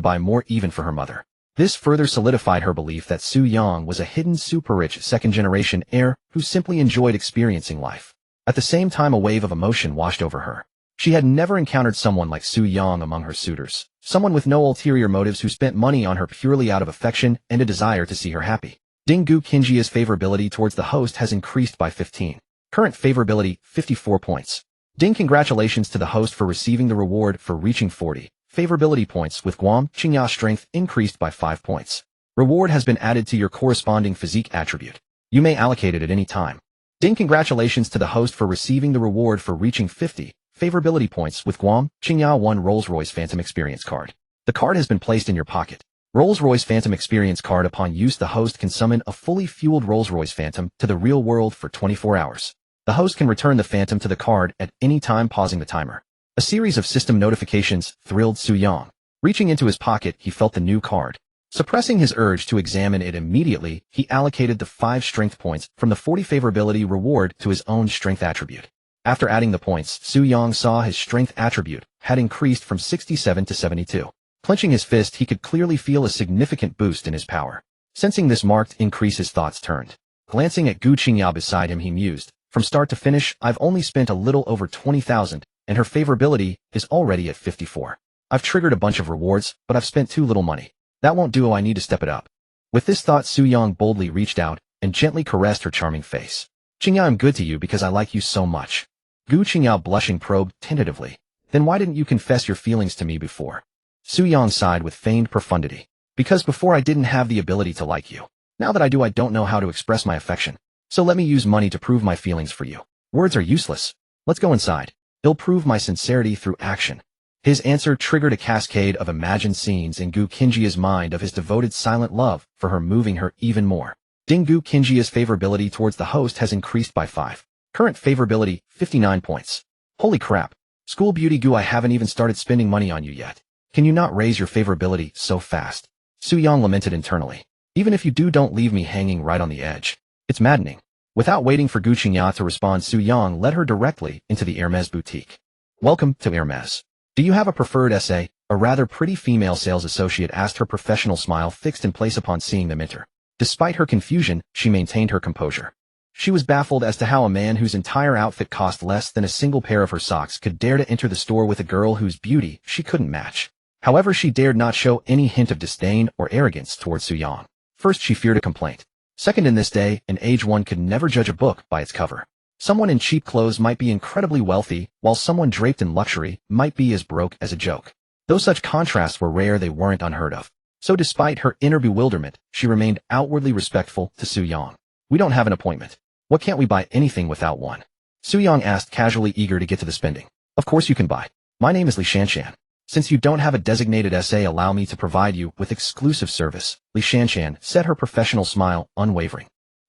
buy more, even for her mother. This further solidified her belief that Su Yang was a hidden super-rich second-generation heir who simply enjoyed experiencing life. At the same time, a wave of emotion washed over her. She had never encountered someone like Su Yang among her suitors, someone with no ulterior motives who spent money on her purely out of affection and a desire to see her happy. Ding Gu Qingya's favorability towards the host has increased by 15. Current favorability, 54 points. Ding, congratulations to the host for receiving the reward for reaching 40. Favorability points, with Guam Qingya strength increased by 5 points. Reward has been added to your corresponding physique attribute. You may allocate it at any time. Ding, congratulations to the host for receiving the reward for reaching 50. Favorability points, with Guam Qingya 1 Rolls-Royce Phantom Experience card. The card has been placed in your pocket. Rolls-Royce Phantom Experience card. Upon use, the host can summon a fully fueled Rolls-Royce Phantom to the real world for 24 hours. The host can return the Phantom to the card at any time, pausing the timer. A series of system notifications thrilled Su Yang. Reaching into his pocket, he felt the new card. Suppressing his urge to examine it immediately, he allocated the 5 strength points from the 40 favorability reward to his own strength attribute. After adding the points, Su Yang saw his strength attribute had increased from 67 to 72. Clenching his fist, he could clearly feel a significant boost in his power. Sensing this marked increase, his thoughts turned. Glancing at Gu Qingya beside him, he mused, from start to finish, I've only spent a little over 20,000, and her favorability is already at 54. I've triggered a bunch of rewards, but I've spent too little money. That won't do. I need to step it up. With this thought, Su Yang boldly reached out and gently caressed her charming face. Qingya, I'm good to you because I like you so much. Gu Qingya, blushing, probed tentatively. Then why didn't you confess your feelings to me before? Su Yang sighed with feigned profundity. Because before I didn't have the ability to like you. Now that I do, I don't know how to express my affection. So let me use money to prove my feelings for you. Words are useless. Let's go inside. I'll prove my sincerity through action. His answer triggered a cascade of imagined scenes in Gu Qingya's mind of his devoted silent love for her, moving her even more. Ding Gu Qingya's favorability towards the host has increased by 5. Current favorability, 59 points. Holy crap. School beauty Gu, I haven't even started spending money on you yet. Can you not raise your favorability so fast? Su Yang lamented internally. Even if you do, don't leave me hanging right on the edge. It's maddening. Without waiting for Gu Qingya to respond, Su Yang led her directly into the Hermès boutique. Welcome to Hermès. Do you have a preferred essay? A rather pretty female sales associate asked, her professional smile fixed in place upon seeing them enter. Despite her confusion, she maintained her composure. She was baffled as to how a man whose entire outfit cost less than a single pair of her socks could dare to enter the store with a girl whose beauty she couldn't match. However, she dared not show any hint of disdain or arrogance towards Su Yang. First, she feared a complaint. Second, in this day and age, one could never judge a book by its cover. Someone in cheap clothes might be incredibly wealthy, while someone draped in luxury might be as broke as a joke. Though such contrasts were rare, they weren't unheard of. So despite her inner bewilderment, she remained outwardly respectful to Su Yang. We don't have an appointment. What, can't we buy anything without one? Su Yang asked, casually, eager to get to the spending. Of course you can buy. My name is Li Shanshan. Since you don't have a designated SA, allow me to provide you with exclusive service. Li Shanshan said, her professional smile unwavering.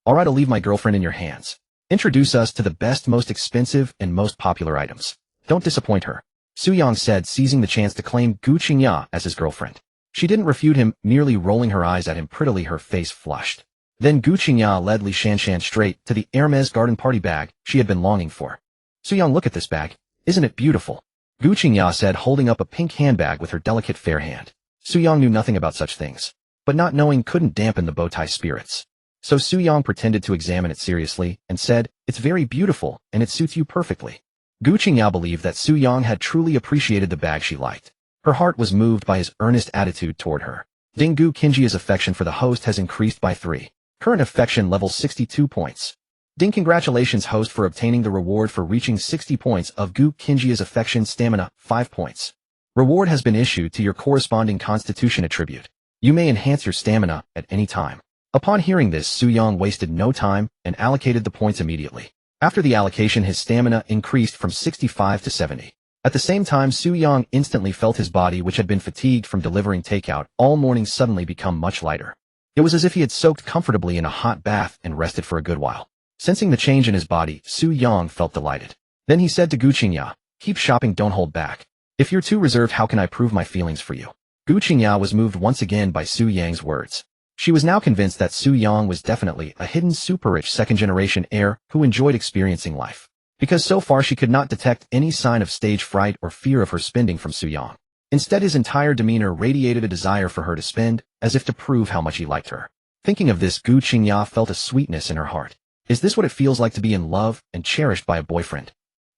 Alright, I'll leave my girlfriend in your hands. Introduce us to the best, most expensive, and most popular items. Don't disappoint her. Su Yang said, seizing the chance to claim Gu Qingya as his girlfriend. She didn't refute him, merely rolling her eyes at him prettily, her face flushed. Then Gu Qingya led Li Shanshan straight to the Hermès garden party bag she had been longing for. Su Yang, look at this bag. Isn't it beautiful? Gu Qingya said, holding up a pink handbag with her delicate fair hand. Su Yang knew nothing about such things, but not knowing couldn't dampen the bow tie spirits. So Su Yang pretended to examine it seriously and said, it's very beautiful and it suits you perfectly. Gu Qingyao believed that Su Yang had truly appreciated the bag she liked. Her heart was moved by his earnest attitude toward her. Ding Gu Qinjia's affection for the host has increased by 3. Current affection level 62 points. Ding, congratulations host for obtaining the reward for reaching 60 points of Gu Qinjia's affection stamina, 5 points. Reward has been issued to your corresponding constitution attribute. You may enhance your stamina at any time. Upon hearing this, Su Yang wasted no time and allocated the points immediately. After the allocation, his stamina increased from 65 to 70. At the same time, Su Yang instantly felt his body, which had been fatigued from delivering takeout all morning, suddenly become much lighter. It was as if he had soaked comfortably in a hot bath and rested for a good while. Sensing the change in his body, Su Yang felt delighted. Then he said to Gu Qingyao, "Keep shopping, don't hold back. If you're too reserved, how can I prove my feelings for you?" Gu Qingyao was moved once again by Su Yang's words. She was now convinced that Su Yang was definitely a hidden super-rich second-generation heir who enjoyed experiencing life. Because so far she could not detect any sign of stage fright or fear of her spending from Su Yang. Instead, his entire demeanor radiated a desire for her to spend, as if to prove how much he liked her. Thinking of this, Gu Qingyao felt a sweetness in her heart. Is this what it feels like to be in love and cherished by a boyfriend?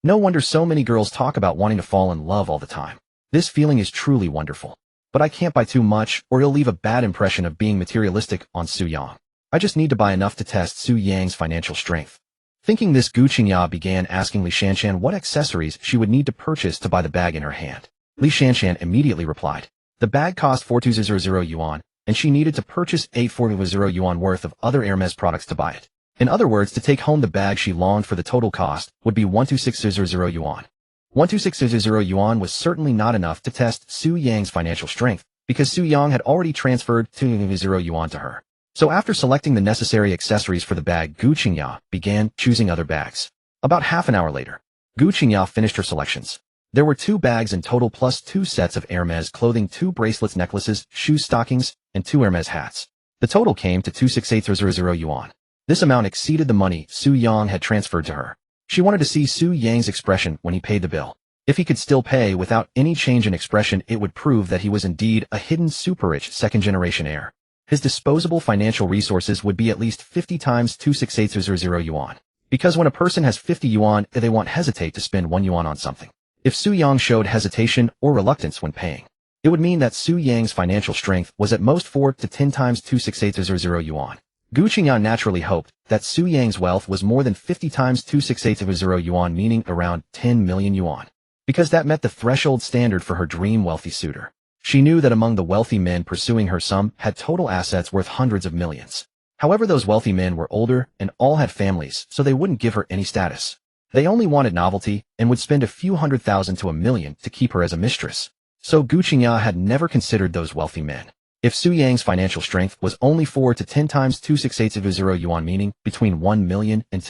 No wonder so many girls talk about wanting to fall in love all the time. This feeling is truly wonderful. But I can't buy too much, or it'll leave a bad impression of being materialistic on Su Yang. I just need to buy enough to test Su Yang's financial strength. Thinking this, Gu Qingyao began asking Li Shanshan what accessories she would need to purchase to buy the bag in her hand. Li Shanshan immediately replied. The bag cost 4200 yuan, and she needed to purchase 8400 yuan worth of other Hermes products to buy it. In other words, to take home the bag she longed for, the total cost would be 12600 yuan. 12600 yuan was certainly not enough to test Su Yang's financial strength, because Su Yang had already transferred 200 yuan to her. So after selecting the necessary accessories for the bag, Gu Qingyao began choosing other bags. About half an hour later, Gu Qingyao finished her selections. There were 2 bags in total, plus 2 sets of Hermes clothing, 2 bracelets, necklaces, shoes, stockings, and 2 Hermes hats. The total came to 26800 yuan. This amount exceeded the money Su Yang had transferred to her. She wanted to see Su Yang's expression when he paid the bill. If he could still pay without any change in expression, it would prove that he was indeed a hidden super-rich second-generation heir. His disposable financial resources would be at least 50 times 26800 yuan. Because when a person has 50 yuan, they won't hesitate to spend 1 yuan on something. If Su Yang showed hesitation or reluctance when paying, it would mean that Su Yang's financial strength was at most 4 to 10 times 26800 yuan. Gu Qingyao naturally hoped that Su Yang's wealth was more than 50 times 26800 yuan, meaning around 10 million yuan. Because that met the threshold standard for her dream wealthy suitor. She knew that among the wealthy men pursuing her, some had total assets worth hundreds of millions. However, those wealthy men were older and all had families, so they wouldn't give her any status. They only wanted novelty and would spend a few $100,000 to $1 million to keep her as a mistress. So Gu Qingyao had never considered those wealthy men. If Su Yang's financial strength was only 4 to 10 times 26800 yuan, meaning between 1 million and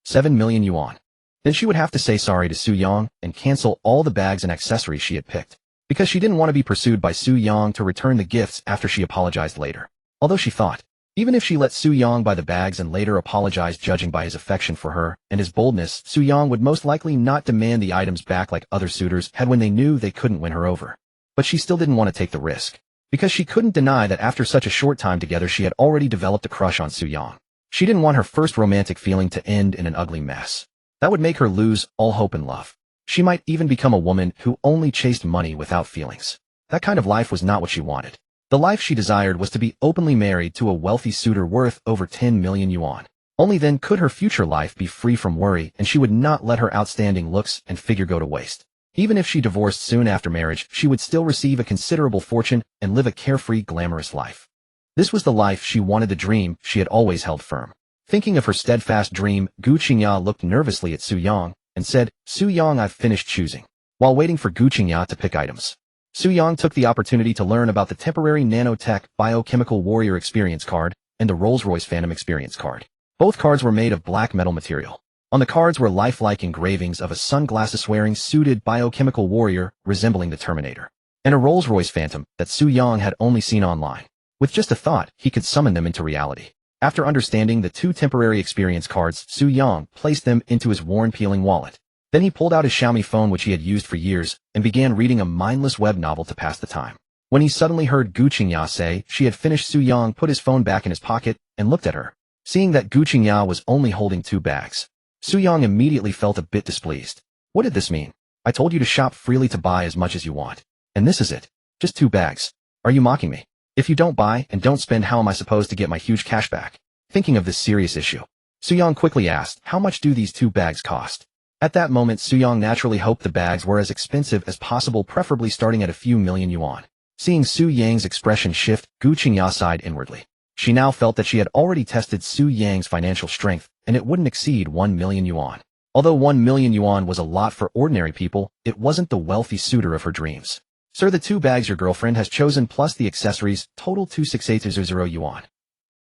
7 million yuan, then she would have to say sorry to Su Yang and cancel all the bags and accessories she had picked, because she didn't want to be pursued by Su Yang to return the gifts after she apologized later. Although she thought, even if she let Su Yang buy the bags and later apologized, judging by his affection for her and his boldness, Su Yang would most likely not demand the items back like other suitors had when they knew they couldn't win her over. But she still didn't want to take the risk, because she couldn't deny that after such a short time together she had already developed a crush on Su Yang. She didn't want her first romantic feeling to end in an ugly mess. That would make her lose all hope in love. She might even become a woman who only chased money without feelings. That kind of life was not what she wanted. The life she desired was to be openly married to a wealthy suitor worth over 10 million yuan. Only then could her future life be free from worry, and she would not let her outstanding looks and figure go to waste. Even if she divorced soon after marriage, she would still receive a considerable fortune and live a carefree, glamorous life. This was the life she wanted, the dream she had always held firm. Thinking of her steadfast dream, Gu Qingyao looked nervously at Su Yang and said, "Su Yang, I've finished choosing." While waiting for Gu Qingyao to pick items, Su Yang took the opportunity to learn about the temporary nanotech biochemical warrior experience card and the Rolls-Royce Phantom experience card. Both cards were made of black metal material. On the cards were lifelike engravings of a sunglasses-wearing suited biochemical warrior resembling the Terminator, and a Rolls-Royce Phantom that Su Yang had only seen online. With just a thought, he could summon them into reality. After understanding the 2 temporary experience cards, Su Yang placed them into his worn, peeling wallet. Then he pulled out his Xiaomi phone, which he had used for years, and began reading a mindless web novel to pass the time. When he suddenly heard Gu Qingyao say she had finished, Su Yang put his phone back in his pocket and looked at her. Seeing that Gu Qingyao was only holding 2 bags, Su Yang immediately felt a bit displeased. What did this mean? I told you to shop freely to buy as much as you want. And this is it. Just 2 bags. Are you mocking me? If you don't buy and don't spend, how am I supposed to get my huge cash back? Thinking of this serious issue, Soo-young quickly asked, how much do these 2 bags cost? At that moment, Soo-young naturally hoped the bags were as expensive as possible, preferably starting at a few million yuan. Seeing Soo-young's expression shift, Gu Qingya sighed inwardly. She now felt that she had already tested Soo-young's financial strength, and it wouldn't exceed 1 million yuan. Although 1 million yuan was a lot for ordinary people, it wasn't the wealthy suitor of her dreams. Sir, the 2 bags your girlfriend has chosen plus the accessories total 26800 yuan.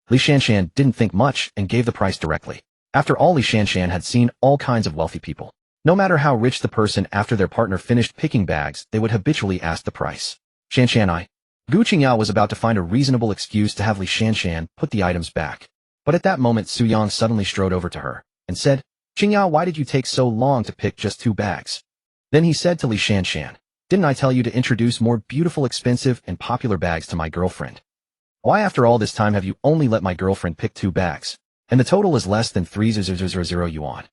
Li Shanshan didn't think much and gave the price directly. After all, Li Shanshan had seen all kinds of wealthy people. No matter how rich the person, after their partner finished picking bags, they would habitually ask the price. Shanshan, Gu Qingya was about to find a reasonable excuse to have Li Shanshan put the items back. But at that moment, Soo-young suddenly strode over to her and said, Qingya, why did you take so long to pick just 2 bags? Then he said to Li Shanshan, didn't I tell you to introduce more beautiful, expensive, and popular bags to my girlfriend? Why after all this time have you only let my girlfriend pick 2 bags? And the total is less than 3,000 yuan.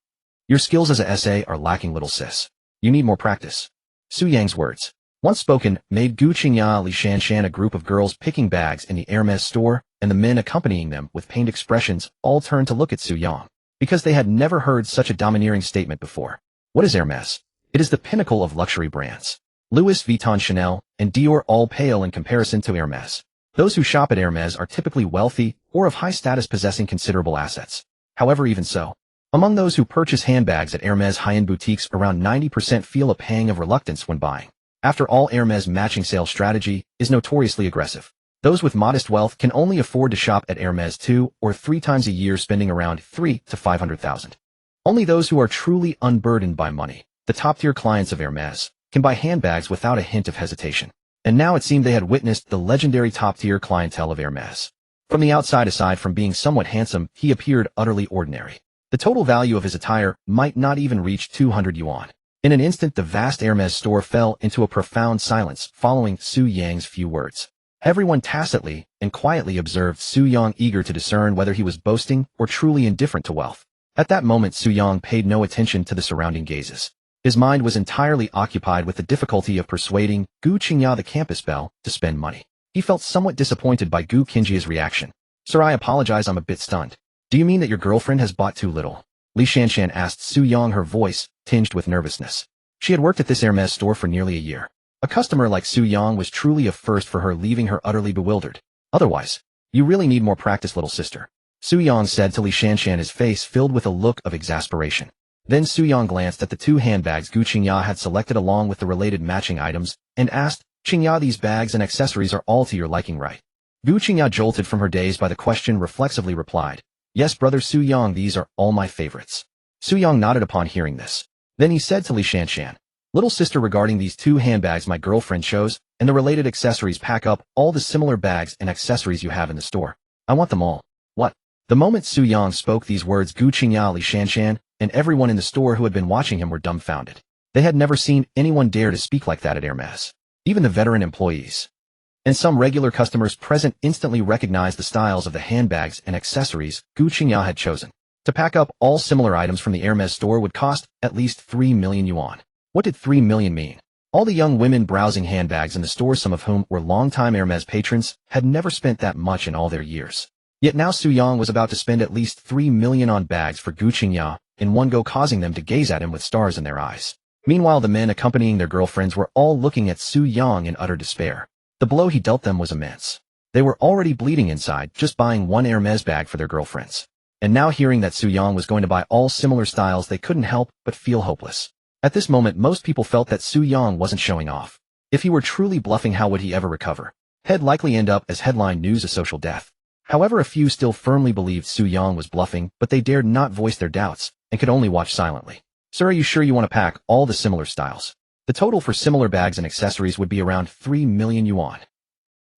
Your skills as a SA are lacking, little sis. You need more practice. Soo-young's words, once spoken, made Gu Qingya, Li Shanshan, a group of girls picking bags in the Hermes store, and the men accompanying them with pained expressions, all turned to look at Soo-young, because they had never heard such a domineering statement before. What is Hermes? It is the pinnacle of luxury brands. Louis Vuitton, Chanel, and Dior all pale in comparison to Hermes. Those who shop at Hermes are typically wealthy or of high status, possessing considerable assets. However, even so, among those who purchase handbags at Hermes high-end boutiques, around 90% feel a pang of reluctance when buying. After all, Hermes' matching sales strategy is notoriously aggressive. Those with modest wealth can only afford to shop at Hermes 2 or 3 times a year, spending around 3 to 500,000. Only those who are truly unburdened by money, the top-tier clients of Hermes, can buy handbags without a hint of hesitation. And now it seemed they had witnessed the legendary top-tier clientele of Hermes. From the outside, aside from being somewhat handsome, he appeared utterly ordinary. The total value of his attire might not even reach 200 yuan. In an instant, the vast Hermes store fell into a profound silence following Soo-young's few words. Everyone tacitly and quietly observed Soo-young, eager to discern whether he was boasting or truly indifferent to wealth. At that moment, Soo-young paid no attention to the surrounding gazes. His mind was entirely occupied with the difficulty of persuading Gu Qingya, the campus belle, to spend money. He felt somewhat disappointed by Gu Qingya's reaction. Sir, I apologize, I'm a bit stunned. Do you mean that your girlfriend has bought too little? Li Shanshan asked Soo-young, her voice tinged with nervousness. She had worked at this Hermes store for nearly a year. A customer like Soo-young was truly a first for her, leaving her utterly bewildered. Otherwise, you really need more practice, little sister. Soo-young said to Li Shanshan, his face filled with a look of exasperation. Then Soo-young glanced at the 2 handbags Gu Qingya had selected along with the related matching items, and asked, Qingya, these bags and accessories are all to your liking, right? Gu Qingya, jolted from her daze by the question, reflexively replied, Yes, brother Soo-young, these are all my favorites. Soo-young nodded upon hearing this. Then he said to Li Shanshan, Little sister, regarding these 2 handbags my girlfriend chose, and the related accessories, pack up all the similar bags and accessories you have in the store. I want them all. What? The moment Soo-young spoke these words, Gu Qingya, Li Shanshan, and everyone in the store who had been watching him were dumbfounded. They had never seen anyone dare to speak like that at Hermes. Even the veteran employees and some regular customers present instantly recognized the styles of the handbags and accessories Gu Qingya had chosen. To pack up all similar items from the Hermes store would cost at least 3 million yuan. What did 3 million mean? All the young women browsing handbags in the store, some of whom were longtime Hermes patrons, had never spent that much in all their years. Yet now Soo-young was about to spend at least 3 million on bags for Gu Qingya, in one go, causing them to gaze at him with stars in their eyes. Meanwhile, the men accompanying their girlfriends were all looking at Soo-young in utter despair. The blow he dealt them was immense. They were already bleeding inside, just buying one Hermes bag for their girlfriends. And now hearing that Soo-young was going to buy all similar styles, they couldn't help but feel hopeless. At this moment, most people felt that Soo-young wasn't showing off. If he were truly bluffing, how would he ever recover? He'd likely end up as headline news, a social death. However, a few still firmly believed Soo-young was bluffing, but they dared not voice their doubts, and could only watch silently. Sir, are you sure you want to pack all the similar styles? The total for similar bags and accessories would be around 3 million yuan.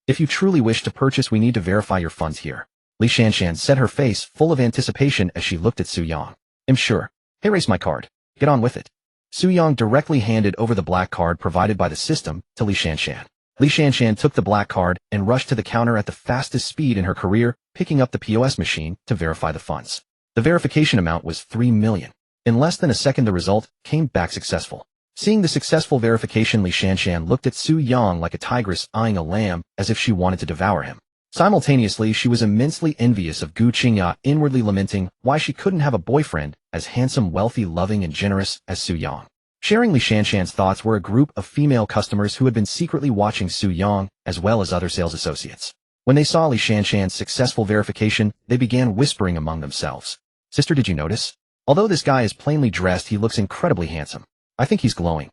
If you truly wish to purchase, we need to verify your funds here. Li Shanshan said, her face full of anticipation as she looked at Soo-young. I'm sure. Hey, race my card. Get on with it. Soo-young directly handed over the black card provided by the system to Li Shanshan. Li Shanshan took the black card and rushed to the counter at the fastest speed in her career, picking up the POS machine to verify the funds. The verification amount was 3 million. In less than a second the result came back successful. Seeing the successful verification, Li Shanshan looked at Su Yang like a tigress eyeing a lamb as if she wanted to devour him. Simultaneously, she was immensely envious of Gu Qingya, inwardly lamenting why she couldn't have a boyfriend as handsome, wealthy, loving, and generous as Su Yang. Sharing Li Shanshan's thoughts were a group of female customers who had been secretly watching Su Yang, as well as other sales associates. When they saw Li Shanshan's successful verification, they began whispering among themselves. Sister, did you notice? Although this guy is plainly dressed, he looks incredibly handsome. I think he's glowing.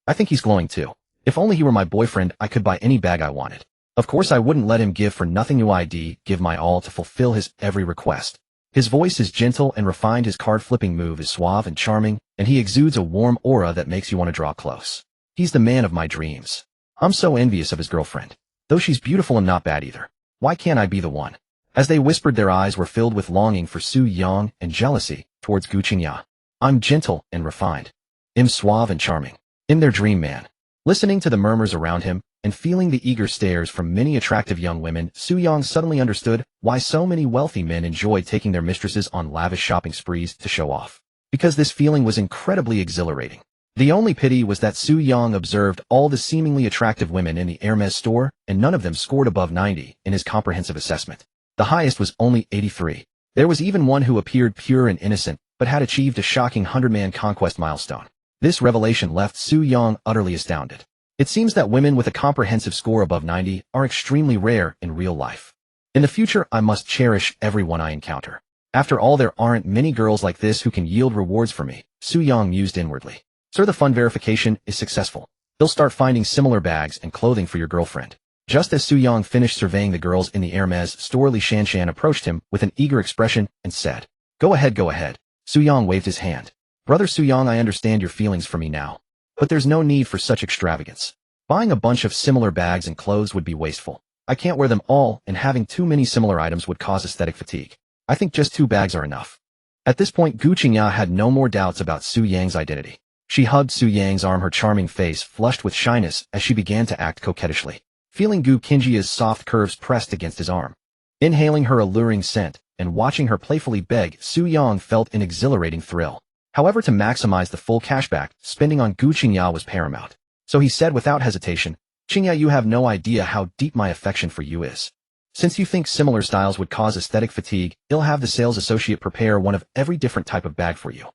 I think he's glowing too. If only he were my boyfriend, I could buy any bag I wanted. Of course I wouldn't let him give for nothing UID, give my all to fulfill his every request. His voice is gentle and refined, his card-flipping move is suave and charming, and he exudes a warm aura that makes you want to draw close. He's the man of my dreams. I'm so envious of his girlfriend. Though she's beautiful and not bad either. Why can't I be the one? As they whispered, their eyes were filled with longing for Su Yang and jealousy towards Gu Qingya. I'm gentle and refined. I'm suave and charming. I'm their dream man. Listening to the murmurs around him, and feeling the eager stares from many attractive young women, Su Yang suddenly understood why so many wealthy men enjoy taking their mistresses on lavish shopping sprees to show off. Because this feeling was incredibly exhilarating. The only pity was that Su Yang observed all the seemingly attractive women in the Hermes store, and none of them scored above 90 in his comprehensive assessment. The highest was only 83. There was even one who appeared pure and innocent, but had achieved a shocking 100-man conquest milestone. This revelation left Su Yang utterly astounded. It seems that women with a comprehensive score above 90 are extremely rare in real life. In the future, I must cherish everyone I encounter. After all, there aren't many girls like this who can yield rewards for me, Su Yang mused inwardly. Sir, the fun verification is successful. He'll start finding similar bags and clothing for your girlfriend. Just as Su Yang finished surveying the girls in the Hermes store, Li Shanshan approached him with an eager expression and said, Go ahead, go ahead. Su Yang waved his hand. Brother Su Yang, I understand your feelings for me now. But there's no need for such extravagance. Buying a bunch of similar bags and clothes would be wasteful. I can't wear them all, and having too many similar items would cause aesthetic fatigue. I think just 2 bags are enough. At this point, Gu Qingya had no more doubts about Su Yang's identity. She hugged Su Yang's arm, her charming face flushed with shyness as she began to act coquettishly. Feeling Gu Qingya's soft curves pressed against his arm. Inhaling her alluring scent and watching her playfully beg, Su Yang felt an exhilarating thrill. However, to maximize the full cashback, spending on Gu Qingya was paramount. So he said without hesitation, Qingya, you have no idea how deep my affection for you is. Since you think similar styles would cause aesthetic fatigue, I'll have the sales associate prepare one of every different type of bag for you.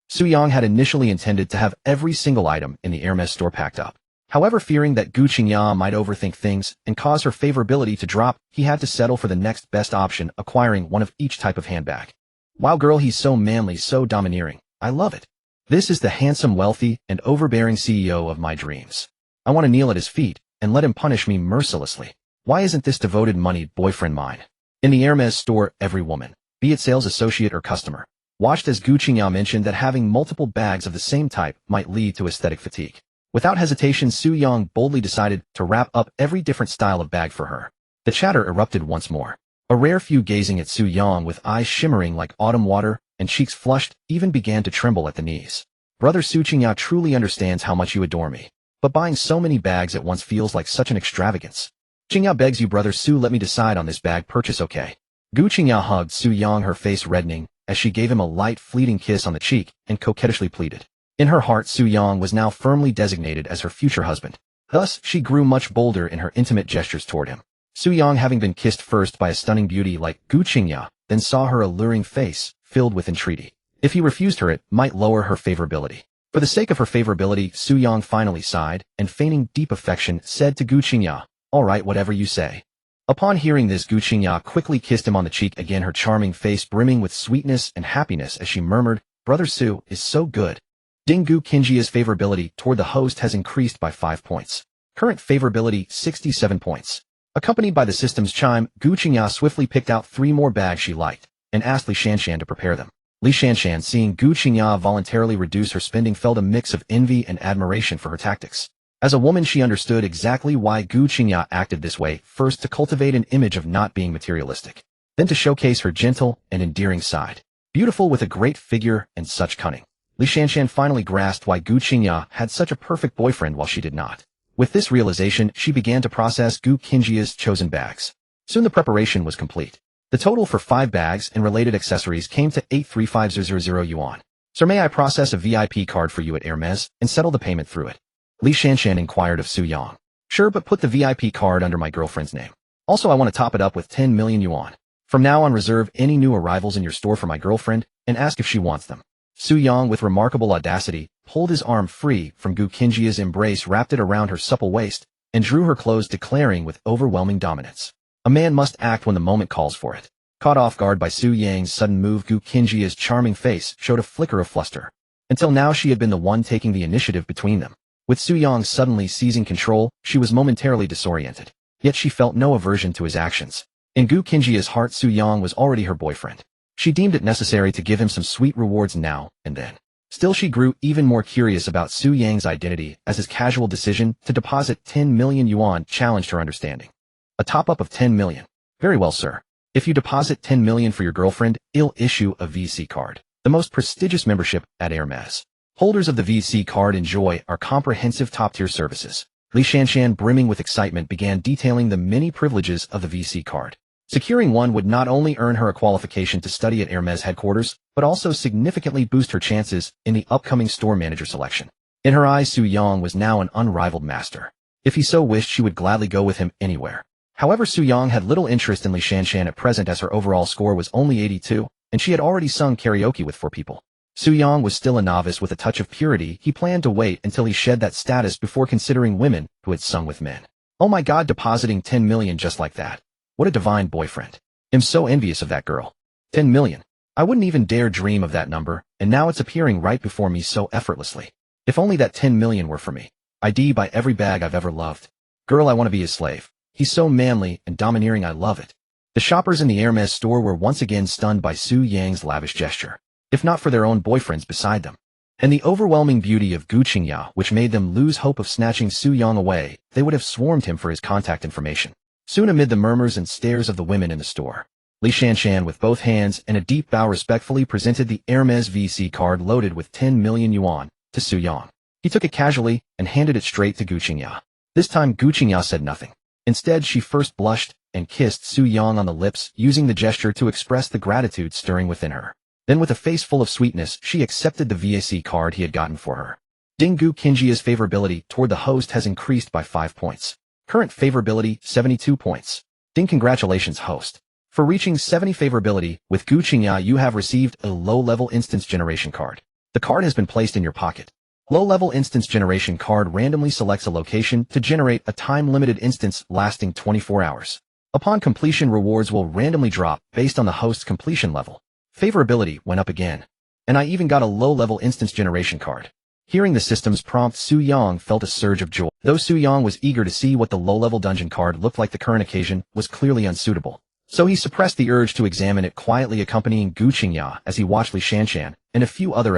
Su Yang had initially intended to have every single item in the Hermes store packed up. However, fearing that Gu Qingya might overthink things and cause her favorability to drop, he had to settle for the next best option, acquiring one of each type of handbag. Wow girl, he's so manly, so domineering. I love it. This is the handsome, wealthy, and overbearing CEO of my dreams. I want to kneel at his feet and let him punish me mercilessly. Why isn't this devoted, moneyed boyfriend mine? In the Hermes store, every woman, be it sales associate or customer, watched as Gu Qingya mentioned that having multiple bags of the same type might lead to aesthetic fatigue. Without hesitation, Su Yang boldly decided to wrap up every different style of bag for her. The chatter erupted once more. A rare few gazing at Su Yang with eyes shimmering like autumn water and cheeks flushed even began to tremble at the knees. Brother Su Qingya truly understands how much you adore me, but buying so many bags at once feels like such an extravagance. Qingya begs you, brother Su, let me decide on this bag purchase, okay? Gu Qingya hugged Su Yang, her face reddening, as she gave him a light, fleeting kiss on the cheek and coquettishly pleaded. In her heart, Su Yang was now firmly designated as her future husband. Thus, she grew much bolder in her intimate gestures toward him. Su Yang, having been kissed first by a stunning beauty like Gu Qingya, then saw her alluring face filled with entreaty. If he refused her, it might lower her favorability. For the sake of her favorability, Su Yang finally sighed, and feigning deep affection, said to Gu Qingya, All right, whatever you say. Upon hearing this, Gu Qingya quickly kissed him on the cheek again, her charming face brimming with sweetness and happiness as she murmured, Brother Su is so good. Gu Qingya's favorability toward the host has increased by 5 points. Current favorability, 67 points. Accompanied by the system's chime, Gu Qingya swiftly picked out 3 more bags she liked, and asked Li Shanshan to prepare them. Li Shanshan, seeing Gu Qingya voluntarily reduce her spending, felt a mix of envy and admiration for her tactics. As a woman, she understood exactly why Gu Qingya acted this way, first to cultivate an image of not being materialistic, then to showcase her gentle and endearing side. Beautiful with a great figure and such cunning. Li Shanshan finally grasped why Gu Qingya had such a perfect boyfriend while she did not. With this realization, she began to process Gu Qingya's chosen bags. Soon the preparation was complete. The total for 5 bags and related accessories came to 835,000 yuan. "Sir, may I process a VIP card for you at Hermes and settle the payment through it?" Li Shanshan inquired of Su Yang. "Sure, but put the VIP card under my girlfriend's name. Also, I want to top it up with 10 million yuan. From now on, reserve any new arrivals in your store for my girlfriend and ask if she wants them." Su Yang, with remarkable audacity, pulled his arm free from Gu Qingjia's embrace, wrapped it around her supple waist, and drew her close, declaring with overwhelming dominance, "A man must act when the moment calls for it." Caught off guard by Su Yang's sudden move, Gu Qingjia's charming face showed a flicker of fluster. Until now, she had been the one taking the initiative between them. With Su Yang suddenly seizing control, she was momentarily disoriented. Yet she felt no aversion to his actions. In Gu Qingjia's heart, Su Yang was already her boyfriend. She deemed it necessary to give him some sweet rewards now and then. Still, she grew even more curious about Su Yang's identity as his casual decision to deposit 10 million yuan challenged her understanding. "A top-up of 10 million. Very well, sir. If you deposit 10 million for your girlfriend, I'll issue a VC card, the most prestigious membership at Hermes. Holders of the VC card enjoy our comprehensive top-tier services." Li Shanshan, brimming with excitement, began detailing the many privileges of the VC card. Securing one would not only earn her a qualification to study at Hermes headquarters, but also significantly boost her chances in the upcoming store manager selection. In her eyes, Su Yang was now an unrivaled master. If he so wished, she would gladly go with him anywhere. However, Su Yang had little interest in Li Shanshan at present, as her overall score was only 82, and she had already sung karaoke with 4 people. Su Yang was still a novice with a touch of purity. He planned to wait until he shed that status before considering women who had sung with men. Oh my God, depositing 10 million just like that. What a divine boyfriend. I'm so envious of that girl. 10 million. I wouldn't even dare dream of that number, and now it's appearing right before me so effortlessly. If only that 10 million were for me. I'd buy every bag I've ever loved. Girl, I want to be his slave. He's so manly and domineering, I love it. The shoppers in the Hermes store were once again stunned by Su Yang's lavish gesture, if not for their own boyfriends beside them. And the overwhelming beauty of Gu Qingya, which made them lose hope of snatching Su Yang away. They would have swarmed him for his contact information. Soon, amid the murmurs and stares of the women in the store, Li Shanshan, with both hands and a deep bow, respectfully presented the Hermes VC card loaded with 10 million yuan to Su Yang. He took it casually and handed it straight to Gu Qingya. This time, Gu Qingya said nothing. Instead, she first blushed and kissed Su Yang on the lips, using the gesture to express the gratitude stirring within her. Then, with a face full of sweetness, she accepted the VC card he had gotten for her. Ding. Gu Qingjia's favorability toward the host has increased by 5 points. Current favorability, 72 points. Ding. Congratulations, host. For reaching 70 favorability, with Gu Qingya you have received a low-level instance generation card. The card has been placed in your pocket. Low-level instance generation card randomly selects a location to generate a time-limited instance lasting 24 hours. Upon completion, rewards will randomly drop based on the host's completion level. Favorability went up again. And I even got a low-level instance generation card. Hearing the system's prompt, Su Yang felt a surge of joy. Though Su Yang was eager to see what the low-level dungeon card looked like, the current occasion was clearly unsuitable. So he suppressed the urge to examine it, quietly accompanying Gu Qingya as he watched Li Shanshan and a few other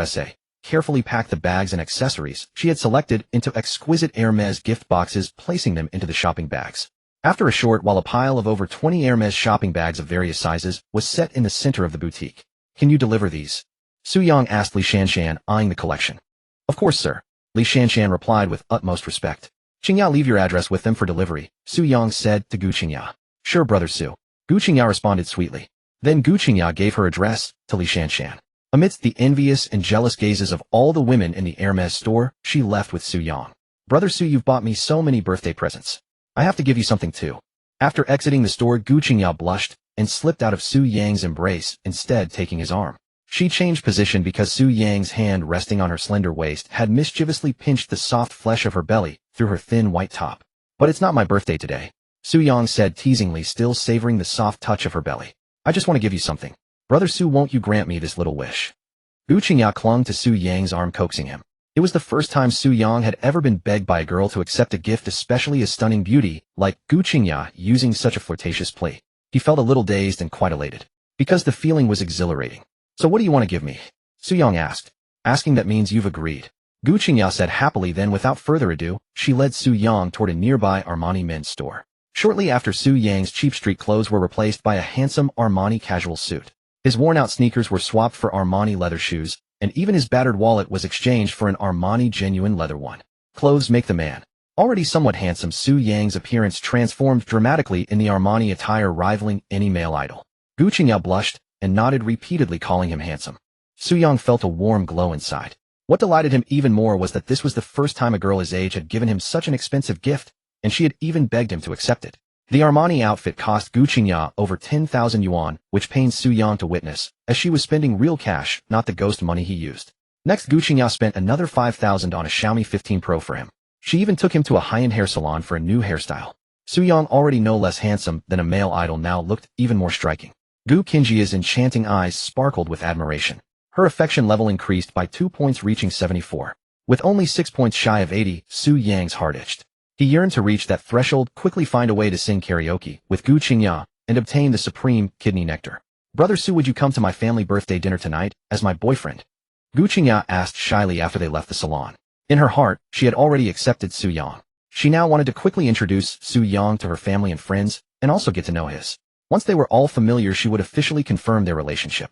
carefully packed the bags and accessories she had selected into exquisite Hermes gift boxes, placing them into the shopping bags. After a short while, a pile of over 20 Hermes shopping bags of various sizes was set in the center of the boutique. "Can you deliver these?" Su Yang asked Li Shanshan, eyeing the collection. "Of course, sir," Li Shanshan replied with utmost respect. "Qingya, leave your address with them for delivery," Su Yang said to Gu Qingya. "Sure, brother Su." Gu Qingya responded sweetly. Then Gu Qingya gave her address to Li Shanshan. Amidst the envious and jealous gazes of all the women in the Hermes store, she left with Su Yang. "Brother Su, you've bought me so many birthday presents. I have to give you something too." After exiting the store, Gu Qingya blushed and slipped out of Su Yang's embrace, instead taking his arm. She changed position because Su Yang's hand, resting on her slender waist, had mischievously pinched the soft flesh of her belly through her thin white top. "But it's not my birthday today," Su Yang said teasingly, still savoring the soft touch of her belly. "I just want to give you something. Brother Su, won't you grant me this little wish?" Gu Qingya clung to Su Yang's arm, coaxing him. It was the first time Su Yang had ever been begged by a girl to accept a gift, especially a stunning beauty like Gu Qingya, using such a flirtatious plea. He felt a little dazed and quite elated, because the feeling was exhilarating. "So what do you want to give me?" Su Yang asked. "Asking that means you've agreed," Gu Qingya said happily. Then, without further ado, she led Su Yang toward a nearby Armani men's store. Shortly after, Su Yang's cheap street clothes were replaced by a handsome Armani casual suit. His worn-out sneakers were swapped for Armani leather shoes, and even his battered wallet was exchanged for an Armani genuine leather one. Clothes make the man. Already somewhat handsome, Su Yang's appearance transformed dramatically in the Armani attire, rivaling any male idol. Gu Qingya blushed and nodded repeatedly, calling him handsome. Su Yang felt a warm glow inside. What delighted him even more was that this was the first time a girl his age had given him such an expensive gift, and she had even begged him to accept it. The Armani outfit cost Gu Qingya over 10,000 yuan, which pained Su Yang to witness, as she was spending real cash, not the ghost money he used. Next, Gu Qingya spent another 5,000 on a Xiaomi 15 Pro for him. She even took him to a high-end hair salon for a new hairstyle. Su Yang, already no less handsome than a male idol, now looked even more striking. Gu Qingya's enchanting eyes sparkled with admiration. Her affection level increased by 2 points, reaching 74. With only 6 points shy of 80, Su Yang's heart itched. He yearned to reach that threshold, quickly find a way to sing karaoke with Gu Qingya, and obtain the supreme kidney nectar. Brother Su, would you come to my family birthday dinner tonight, as my boyfriend? Gu Qingya asked shyly after they left the salon. In her heart, she had already accepted Su Yang. She now wanted to quickly introduce Su Yang to her family and friends, and also get to know his. Once they were all familiar, she would officially confirm their relationship.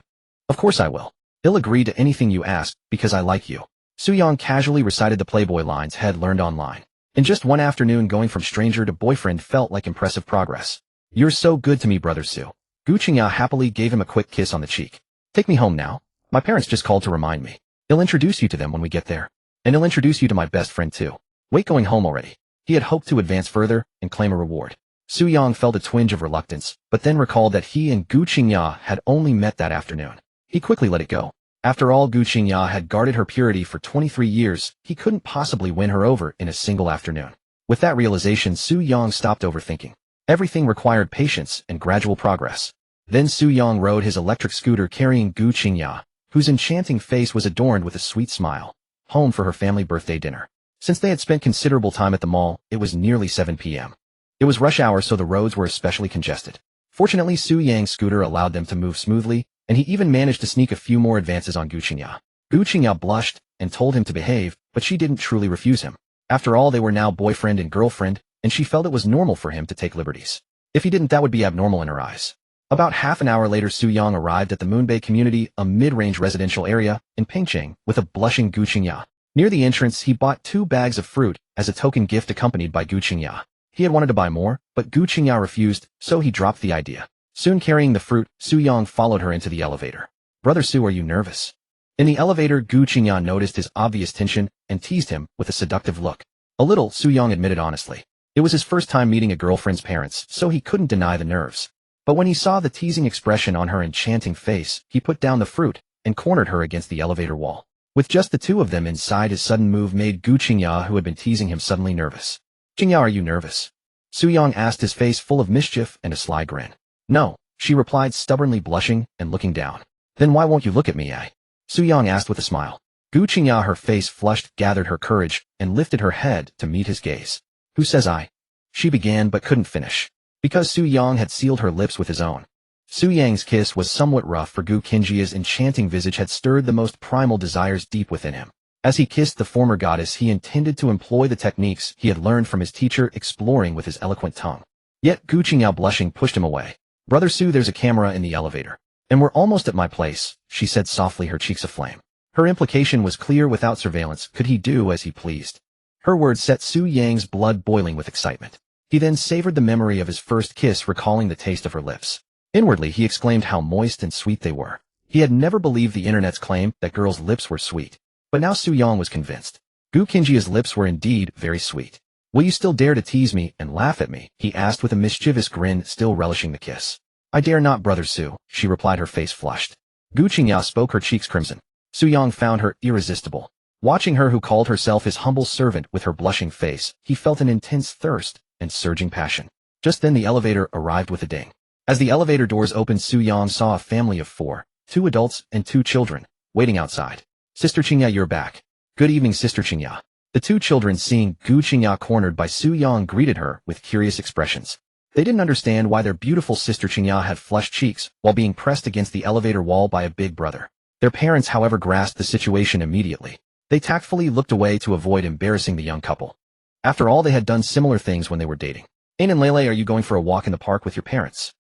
Of course I will. He'll agree to anything you ask, because I like you. Su Yang casually recited the Playboy lines had learned online. In just one afternoon, going from stranger to boyfriend felt like impressive progress. You're so good to me, Brother Su. Gu Qingya happily gave him a quick kiss on the cheek. Take me home now. My parents just called to remind me. He'll introduce you to them when we get there. And he'll introduce you to my best friend too. Wait, going home already? He had hoped to advance further and claim a reward. Su Yang felt a twinge of reluctance, but then recalled that he and Gu Qingya had only met that afternoon. He quickly let it go. After all, Gu Qingya had guarded her purity for 23 years, he couldn't possibly win her over in a single afternoon. With that realization, Su Yang stopped overthinking. Everything required patience and gradual progress. Then Su Yang rode his electric scooter carrying Gu Qingya, whose enchanting face was adorned with a sweet smile, home for her family birthday dinner. Since they had spent considerable time at the mall, it was nearly 7 p.m. It was rush hour, so the roads were especially congested. Fortunately, Su Yang's scooter allowed them to move smoothly, and he even managed to sneak a few more advances on Gu Qingya. Gu Qingya blushed and told him to behave, but she didn't truly refuse him. After all, they were now boyfriend and girlfriend, and she felt it was normal for him to take liberties. If he didn't, that would be abnormal in her eyes. About half an hour later, Su Yang arrived at the Moonbay community, a mid-range residential area, in Pengcheng, with a blushing Gu Qingya. Near the entrance, he bought 2 bags of fruit as a token gift accompanied by Gu Qingya. He had wanted to buy more, but Gu Qingya refused, so he dropped the idea. Soon carrying the fruit, Su Yang followed her into the elevator. Brother Su, are you nervous? In the elevator, Gu Qingya noticed his obvious tension and teased him with a seductive look. A little, Su Yang admitted honestly. It was his first time meeting a girlfriend's parents, so he couldn't deny the nerves. But when he saw the teasing expression on her enchanting face, he put down the fruit and cornered her against the elevator wall. With just the two of them inside, his sudden move made Gu Qingya, who had been teasing him, suddenly nervous. Qingya, are you nervous? Su Yang asked, his face full of mischief and a sly grin. No, she replied, stubbornly blushing and looking down. Then why won't you look at me, eh? Su Yang asked with a smile. Gu Qingya, her face flushed, gathered her courage, and lifted her head to meet his gaze. Who says I? She began but couldn't finish, because Su Yang had sealed her lips with his own. Su Yang's kiss was somewhat rough, for Gu Qingya's enchanting visage had stirred the most primal desires deep within him. As he kissed the former goddess, he intended to employ the techniques he had learned from his teacher, exploring with his eloquent tongue. Yet Gu Qingya, blushing, pushed him away. Brother Su, there's a camera in the elevator. And we're almost at my place, she said softly, her cheeks aflame. Her implication was clear: without surveillance, could he do as he pleased? Her words set Su Yang's blood boiling with excitement. He then savored the memory of his first kiss, recalling the taste of her lips. Inwardly, he exclaimed how moist and sweet they were. He had never believed the internet's claim that girls' lips were sweet. But now Su Yang was convinced. Gu Qingya's lips were indeed very sweet. Will you still dare to tease me and laugh at me? He asked with a mischievous grin, still relishing the kiss. I dare not, Brother Su, she replied, her face flushed. Gu Qingya spoke, her cheeks crimson. Su Yang found her irresistible. Watching her, who called herself his humble servant, with her blushing face, he felt an intense thirst and surging passion. Just then the elevator arrived with a ding. As the elevator doors opened, Su Yang saw a family of 4, 2 adults and 2 children, waiting outside. Sister Qingya, you're back. Good evening, Sister Qingya. The 2 children, seeing Gu Qingya cornered by Su Yang, greeted her with curious expressions. They didn't understand why their beautiful sister Qingya had flushed cheeks while being pressed against the elevator wall by a big brother. Their parents, however, grasped the situation immediately. They tactfully looked away to avoid embarrassing the young couple. After all, they had done similar things when they were dating. Ain and Lele, are you going for a walk in the park with your parents?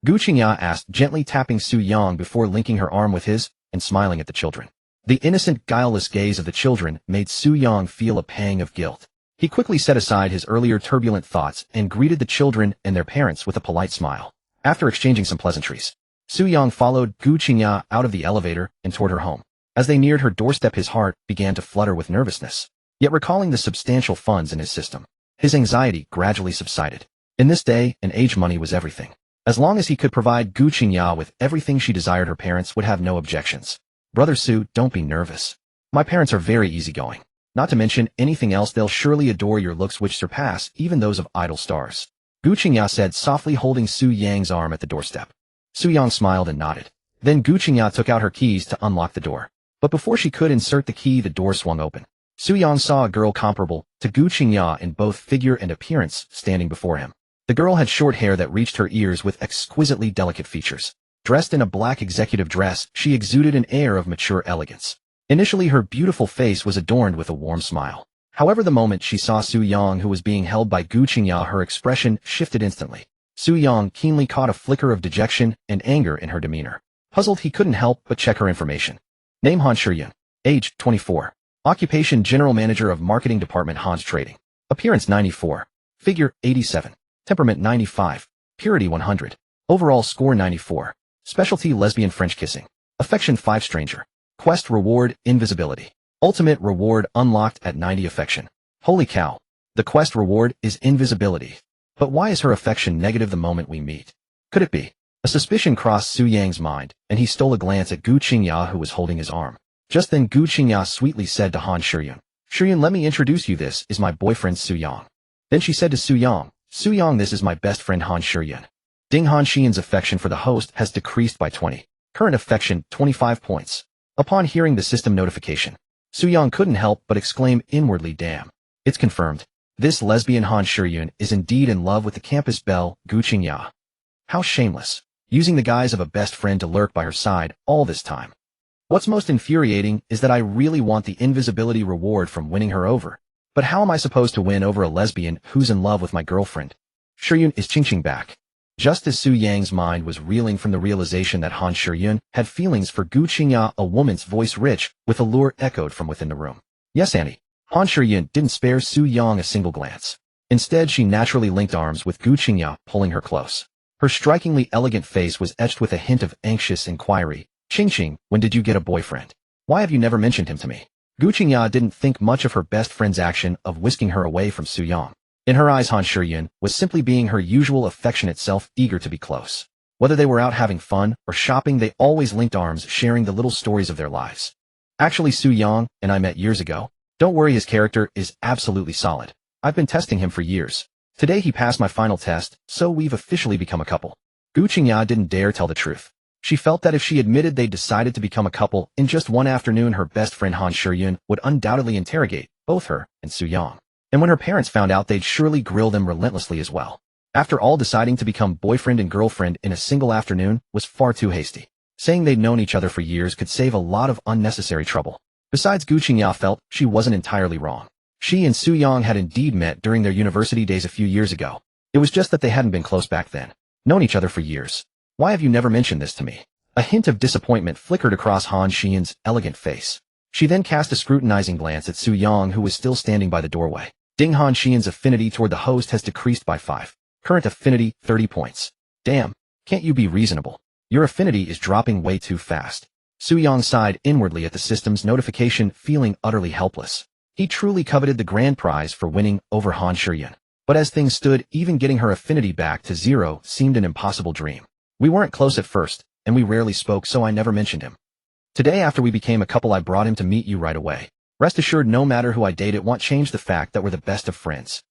Gu Qingya asked, gently tapping Su Yang before linking her arm with his and smiling at the children. The innocent, guileless gaze of the children made Su Yang feel a pang of guilt. He quickly set aside his earlier turbulent thoughts and greeted the children and their parents with a polite smile. After exchanging some pleasantries, Su Yang followed Gu Qingya out of the elevator and toward her home. As they neared her doorstep, his heart began to flutter with nervousness. Yet recalling the substantial funds in his system, his anxiety gradually subsided. In this day and age, money was everything. As long as he could provide Gu Qingya with everything she desired, her parents would have no objections. Brother Su, don't be nervous. My parents are very easygoing. Not to mention anything else, they'll surely adore your looks, which surpass even those of idol stars. Gu Qingya said softly, holding Su Yang's arm at the doorstep. Su Yang smiled and nodded. Then Gu Qingya took out her keys to unlock the door. But before she could insert the key, the door swung open. Su Yang saw a girl comparable to Gu Qingya in both figure and appearance standing before him. The girl had short hair that reached her ears with exquisitely delicate features. Dressed in a black executive dress, she exuded an air of mature elegance. Initially, her beautiful face was adorned with a warm smile. However, the moment she saw Su Yang, who was being held by Gu Qingya, her expression shifted instantly. Su Yang keenly caught a flicker of dejection and anger in her demeanor. Puzzled, he couldn't help but check her information. Name: Han Shiyun. Age: 24. Occupation: General Manager of Marketing Department, Han's Trading. Appearance: 94. Figure: 87. Temperament: 95. Purity: 100. Overall score: 94. Specialty: lesbian French kissing. Affection: 5 stranger. Quest reward: invisibility. Ultimate reward unlocked at 90 affection. Holy cow. The quest reward is invisibility. But why is her affection negative the moment we meet? Could it be? A suspicion crossed Su Yang's mind, and he stole a glance at Gu Qingya, who was holding his arm. Just then Gu Qingya sweetly said to Han Shiyun, "Shiyun, let me introduce you. This is my boyfriend Su Yang." Then she said to Su Yang, "This is my best friend Han Shiyun." Ding. Han Shiyun's affection for the host has decreased by 20. Current affection: 25 points. Upon hearing the system notification, Su Yang couldn't help but exclaim inwardly, "Damn. It's confirmed. This lesbian Han Shiyun is indeed in love with the campus belle, Gu Qingya. How shameless, using the guise of a best friend to lurk by her side all this time. What's most infuriating is that I really want the invisibility reward from winning her over. But how am I supposed to win over a lesbian who's in love with my girlfriend? Shiyun is Qingqing back." Just as Su Yang's mind was reeling from the realization that Han Shiyun had feelings for Gu Qingya, a woman's voice rich with allure echoed from within the room. "Yes, Annie." Han Shiyun didn't spare Su Yang a single glance. Instead, she naturally linked arms with Gu Qingya, pulling her close. Her strikingly elegant face was etched with a hint of anxious inquiry. "Qingqing, when did you get a boyfriend? Why have you never mentioned him to me?" Gu Qingya didn't think much of her best friend's action of whisking her away from Su Yang. In her eyes, Han Shiyun was simply being her usual affectionate self, eager to be close. Whether they were out having fun or shopping, they always linked arms, sharing the little stories of their lives. "Actually, Su Yang and I met years ago. Don't worry, his character is absolutely solid. I've been testing him for years. Today he passed my final test, so we've officially become a couple." Gu Qingya didn't dare tell the truth. She felt that if she admitted they'd decided to become a couple in just one afternoon, her best friend Han Shiyun would undoubtedly interrogate both her and Su Yang. And when her parents found out, they'd surely grill them relentlessly as well. After all, deciding to become boyfriend and girlfriend in a single afternoon was far too hasty. Saying they'd known each other for years could save a lot of unnecessary trouble. Besides, Gu Qingya felt she wasn't entirely wrong. She and Su Yang had indeed met during their university days a few years ago. It was just that they hadn't been close back then. Known each other for years. "Why have you never mentioned this to me?" A hint of disappointment flickered across Han Shiyun's elegant face. She then cast a scrutinizing glance at Su Yang, who was still standing by the doorway. Ding. Han Shiyun's affinity toward the host has decreased by 5. Current affinity: 30 points. "Damn, can't you be reasonable? Your affinity is dropping way too fast." Su Yang sighed inwardly at the system's notification, feeling utterly helpless. He truly coveted the grand prize for winning over Han Shiyun. But as things stood, even getting her affinity back to 0 seemed an impossible dream. "We weren't close at first, and we rarely spoke, so I never mentioned him. Today, after we became a couple, I brought him to meet you right away. Rest assured, no matter who I date, it won't change the fact that we're the best of friends."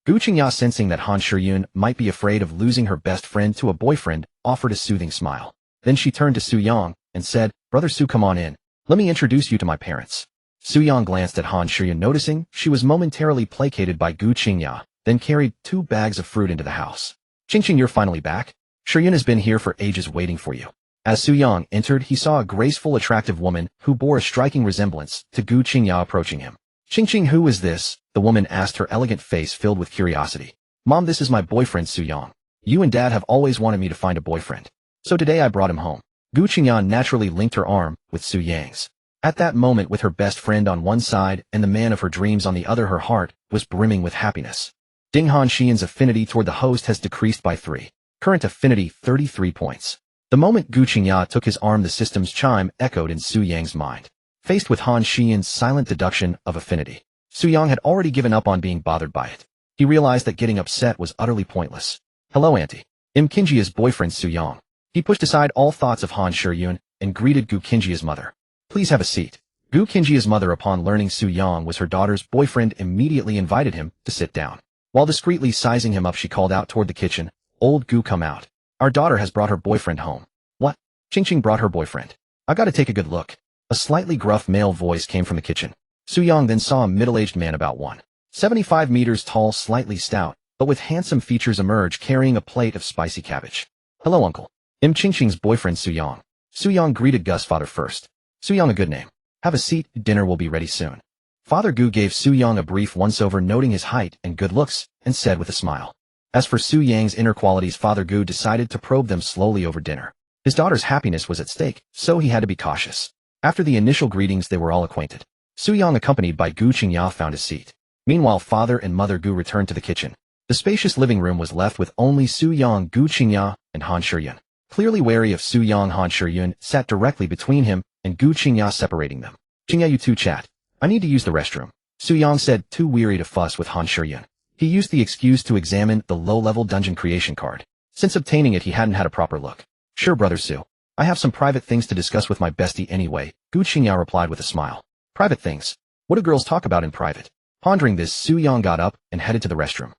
Gu Qingya, sensing that Han Shiyun might be afraid of losing her best friend to a boyfriend, offered a soothing smile. Then she turned to Su Yang and said, "Brother Su, come on in. Let me introduce you to my parents." Su Yang glanced at Han Shiyun, noticing she was momentarily placated by Gu Qingya, then carried 2 bags of fruit into the house. "Qingqing, you're finally back. Shiyun has been here for ages waiting for you." As Su Yang entered, he saw a graceful, attractive woman who bore a striking resemblance to Gu Qingya approaching him. "Qingqing, who is this?" the woman asked, her elegant face filled with curiosity. "Mom, this is my boyfriend Su Yang. You and Dad have always wanted me to find a boyfriend. So today I brought him home." Gu Qingya naturally linked her arm with Su Yang's. At that moment, with her best friend on one side and the man of her dreams on the other, her heart was brimming with happiness. Ding. Han Shiyun's affinity toward the host has decreased by 3. Current affinity: 33 points. The moment Gu Qingya took his arm, the system's chime echoed in Su Yang's mind. Faced with Han Xian's silent deduction of affinity, Su-yang had already given up on being bothered by it. He realized that getting upset was utterly pointless. Hello, Auntie. I'm Kinjia's boyfriend Su-yang. He pushed aside all thoughts of Han Shiyun and greeted Gu Kinjia's mother. Please have a seat. Gu Kinjia's mother, upon learning Su-yang was her daughter's boyfriend, immediately invited him to sit down. While discreetly sizing him up, she called out toward the kitchen, "Old Gu, come out. Our daughter has brought her boyfriend home." "What? Ching brought her boyfriend? I gotta take a good look." A slightly gruff male voice came from the kitchen. Su-yang then saw a middle-aged man about 1.75 meters tall, slightly stout, but with handsome features emerge, carrying a plate of spicy cabbage. "Hello, uncle. I'm Ching's boyfriend Su-yang." Su-yang greeted Gus' father first. "Su-yang, a good name. Have a seat, dinner will be ready soon." Father Gu gave Su-yang a brief once-over, noting his height and good looks, and said with a smile. As for Su-yang's inner qualities, Father Gu decided to probe them slowly over dinner. His daughter's happiness was at stake, so he had to be cautious. After the initial greetings, they were all acquainted. Su-yang, accompanied by Gu Qingya, found his seat. Meanwhile, Father and Mother Gu returned to the kitchen. The spacious living room was left with only Su-yang, Gu Qingya, and Han Shiyun. Clearly wary of Su-yang, Han Shiyun sat directly between him and Gu Qingya, separating them. "Qingya, you two chat. I need to use the restroom," Su-yang said, too weary to fuss with Han Shiyun. He used the excuse to examine the low-level dungeon creation card. Since obtaining it, he hadn't had a proper look. "Sure, Brother Su. I have some private things to discuss with my bestie anyway," Gu Qingya replied with a smile. "Private things? What do girls talk about in private?" Pondering this, Su-yang got up and headed to the restroom.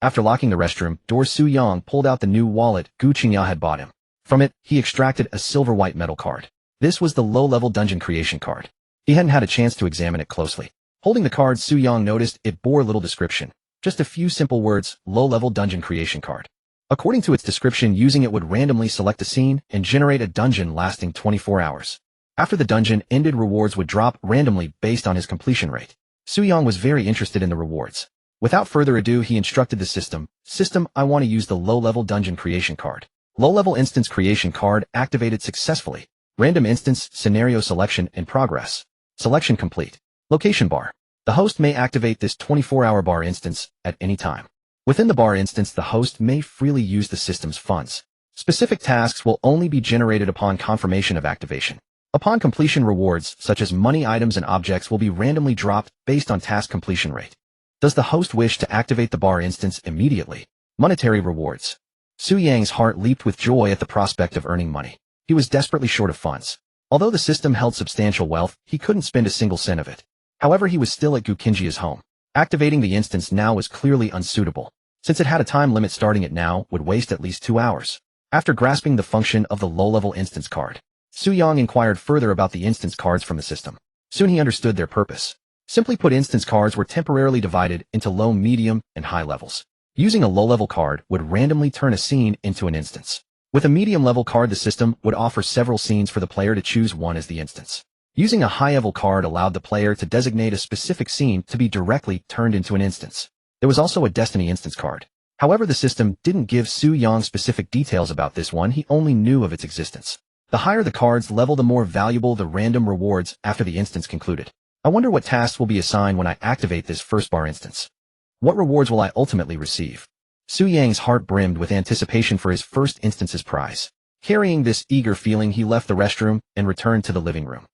After locking the restroom door, Su-yang pulled out the new wallet Gu Qingya had bought him. From it, he extracted a silver-white metal card. This was the low-level dungeon creation card. He hadn't had a chance to examine it closely. Holding the card, Su-yang noticed it bore little description. Just a few simple words, low-level dungeon creation card. According to its description, using it would randomly select a scene and generate a dungeon lasting 24 hours. After the dungeon ended, rewards would drop randomly based on his completion rate. Su-yang was very interested in the rewards. Without further ado, he instructed the system, I want to use the low-level dungeon creation card. Low-level instance creation card activated successfully. Random instance, scenario selection in progress. Selection complete. Location bar. The host may activate this 24-hour bar instance at any time. Within the bar instance, the host may freely use the system's funds. Specific tasks will only be generated upon confirmation of activation. Upon completion, rewards, such as money, items, and objects, will be randomly dropped based on task completion rate. Does the host wish to activate the bar instance immediately? Monetary rewards. Su-yang's heart leaped with joy at the prospect of earning money. He was desperately short of funds. Although the system held substantial wealth, he couldn't spend a single cent of it. However, he was still at Gu Kinjia's home. Activating the instance now was clearly unsuitable, since it had a time limit. Starting it now would waste at least 2 hours. After grasping the function of the low-level instance card, Su-yang inquired further about the instance cards from the system. Soon he understood their purpose. Simply put, instance cards were temporarily divided into low, medium, and high levels. Using a low-level card would randomly turn a scene into an instance. With a medium-level card, the system would offer several scenes for the player to choose one as the instance. Using a high-level card allowed the player to designate a specific scene to be directly turned into an instance. There was also a Destiny instance card. However, the system didn't give Su-yang specific details about this one. He only knew of its existence. The higher the card's level, the more valuable the random rewards after the instance concluded. I wonder what tasks will be assigned when I activate this first bar instance. What rewards will I ultimately receive? Su-yang's heart brimmed with anticipation for his first instance's prize. Carrying this eager feeling, he left the restroom and returned to the living room.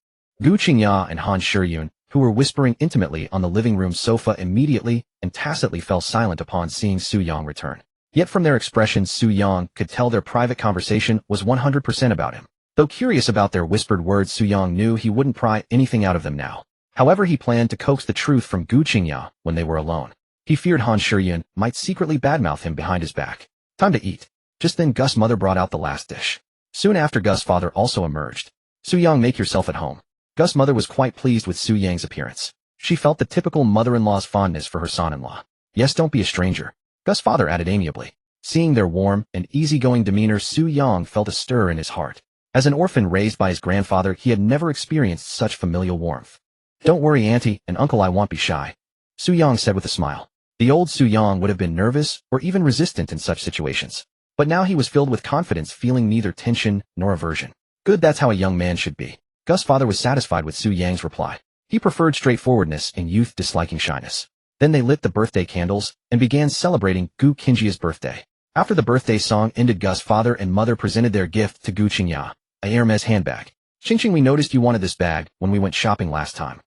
Gu Qingya and Han Shiyun, who were whispering intimately on the living room sofa, immediately and tacitly fell silent upon seeing Su-yang return. Yet from their expressions, Su-yang could tell their private conversation was 100% about him. Though curious about their whispered words, Su-yang knew he wouldn't pry anything out of them now. However, he planned to coax the truth from Gu Qingya when they were alone. He feared Han Shiyun might secretly badmouth him behind his back. Time to eat. Just then, Gus' mother brought out the last dish. Soon after, Gus' father also emerged. Su-yang, make yourself at home. Gus' mother was quite pleased with Su-yang's appearance. She felt the typical mother-in-law's fondness for her son-in-law. Yes, don't be a stranger, Gus' father added amiably. Seeing their warm and easygoing demeanor, Su-yang felt a stir in his heart. As an orphan raised by his grandfather, he had never experienced such familial warmth. Don't worry, Auntie and Uncle, I won't be shy, Su-yang said with a smile. The old Su-yang would have been nervous or even resistant in such situations. But now he was filled with confidence, feeling neither tension nor aversion. Good, that's how a young man should be. Gus' father was satisfied with Su-yang's reply. He preferred straightforwardness in youth, disliking shyness. Then they lit the birthday candles and began celebrating Gu Kinjia's birthday. After the birthday song ended, Gus' father and mother presented their gift to Gu Qingya, a Hermes handbag. Xing, we noticed you wanted this bag when we went shopping last time.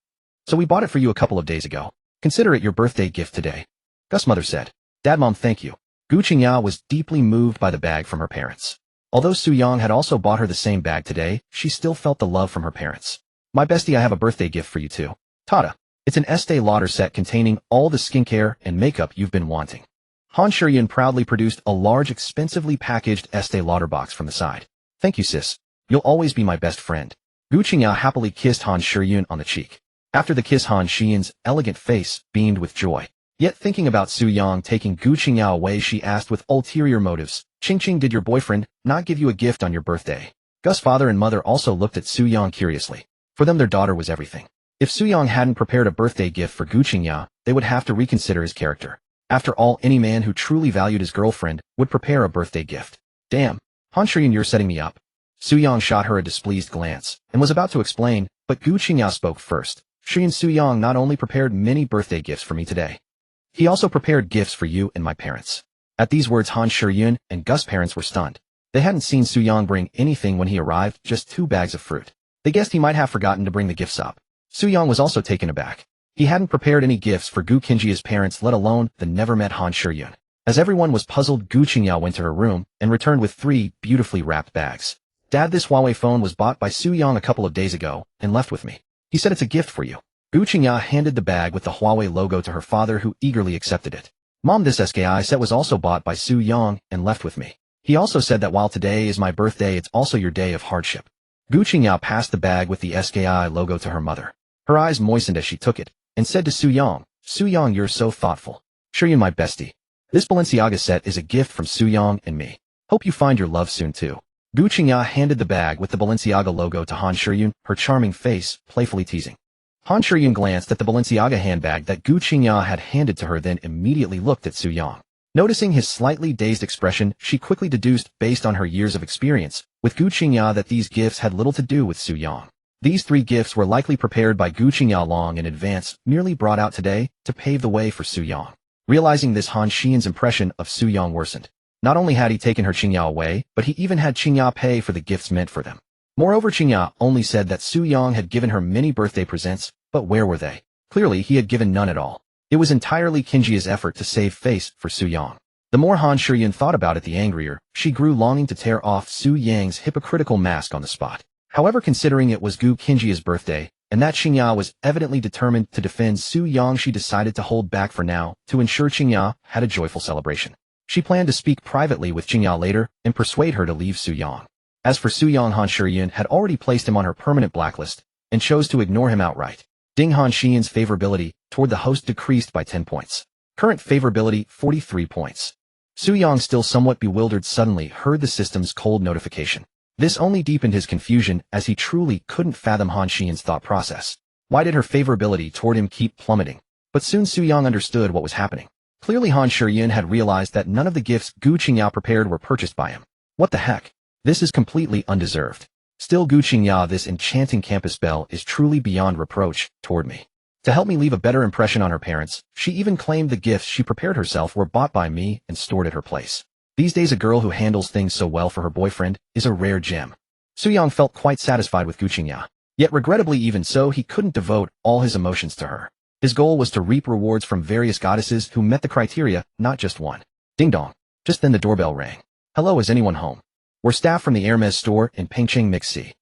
So we bought it for you a couple of days ago. Consider it your birthday gift today. Gus' mother said. Dad, Mom, thank you. Gu Qingya was deeply moved by the bag from her parents. Although Su Yang had also bought her the same bag today, she still felt the love from her parents. My bestie, I have a birthday gift for you too. Tada. It's an Estee Lauder set containing all the skincare and makeup you've been wanting. Han Shiyun proudly produced a large, expensively packaged Estee Lauder box from the side. Thank you, sis. You'll always be my best friend. Gu Qingya happily kissed Han Shiyun on the cheek. After the kiss, Han Shiyun's elegant face beamed with joy. Yet thinking about Su Yang taking Gu Qingya away, she asked with ulterior motives, Qing, did your boyfriend not give you a gift on your birthday? Gus' father and mother also looked at Su Yang curiously. For them, their daughter was everything. If Su Yang hadn't prepared a birthday gift for Gu Qingya, they would have to reconsider his character. After all, any man who truly valued his girlfriend would prepare a birthday gift. Damn. Han Shiyun, you're setting me up. Su Yang shot her a displeased glance, and was about to explain, but Gu Qingya spoke first. Shiyun, Su Yang not only prepared many birthday gifts for me today. He also prepared gifts for you and my parents. At these words, Han Shiyun and Gus' parents were stunned. They hadn't seen Su Yang bring anything when he arrived, just 2 bags of fruit. They guessed he might have forgotten to bring the gifts up. Su Yang was also taken aback. He hadn't prepared any gifts for Gu Qingya's parents, let alone the never-met Han Shiyun. As everyone was puzzled, Gu Qingya went to her room and returned with 3 beautifully wrapped bags. Dad, this Huawei phone was bought by Su Yang a couple of days ago and left with me. He said it's a gift for you. Gu Qingya handed the bag with the Huawei logo to her father, who eagerly accepted it. Mom, this SKI set was also bought by Su Yang and left with me. He also said that while today is my birthday, it's also your day of hardship. Gu Qingya passed the bag with the SKI logo to her mother. Her eyes moistened as she took it, and said to Su Yang, you're so thoughtful. Shiyun, my bestie. This Balenciaga set is a gift from Su Yang and me. Hope you find your love soon too. Gu Qingya handed the bag with the Balenciaga logo to Han Shiyun, her charming face playfully teasing. Han Shiyun glanced at the Balenciaga handbag that Gu Qingya had handed to her, then immediately looked at Su Yang. Noticing his slightly dazed expression, she quickly deduced, based on her years of experience with Gu Qingya, that these gifts had little to do with Su Yang. These 3 gifts were likely prepared by Gu Qingya long in advance, merely brought out today to pave the way for Su Yang. Realizing this, Han Shiyun's impression of Su Yang worsened. Not only had he taken her Qingya away, but he even had Qingya pay for the gifts meant for them. Moreover, Qingya only said that Su Yang had given her many birthday presents, but where were they? Clearly, he had given none at all. It was entirely Qingya's effort to save face for Su Yang. The more Han Shiyun thought about it, the angrier she grew, longing to tear off Su Yang's hypocritical mask on the spot. However, considering it was Gu Qingya's birthday, and that Qingya was evidently determined to defend Su Yang, she decided to hold back for now to ensure Qingya had a joyful celebration. She planned to speak privately with Qingya later and persuade her to leave Su Yang. As for Su Yang, Han Shiyun had already placed him on her permanent blacklist and chose to ignore him outright. Ding. Han Shiyun's favorability toward the host decreased by 10 points. Current favorability 43 points. Su Yang, still somewhat bewildered, suddenly heard the system's cold notification. This only deepened his confusion, as he truly couldn't fathom Han Shiyun's thought process. Why did her favorability toward him keep plummeting? But soon Su Yang understood what was happening. Clearly, Han Shiyun had realized that none of the gifts Gu Qingya prepared were purchased by him. What the heck? This is completely undeserved. Still, Gu Qingya, this enchanting campus belle is truly beyond reproach toward me. To help me leave a better impression on her parents, she even claimed the gifts she prepared herself were bought by me and stored at her place. These days, a girl who handles things so well for her boyfriend is a rare gem. Su Yang felt quite satisfied with Gu Qingya. Yet regrettably, even so, he couldn't devote all his emotions to her. His goal was to reap rewards from various goddesses who met the criteria, not just one. Ding dong. Just then the doorbell rang. Hello, is anyone home? We're staff from the Hermes store in Pengcheng Mixi.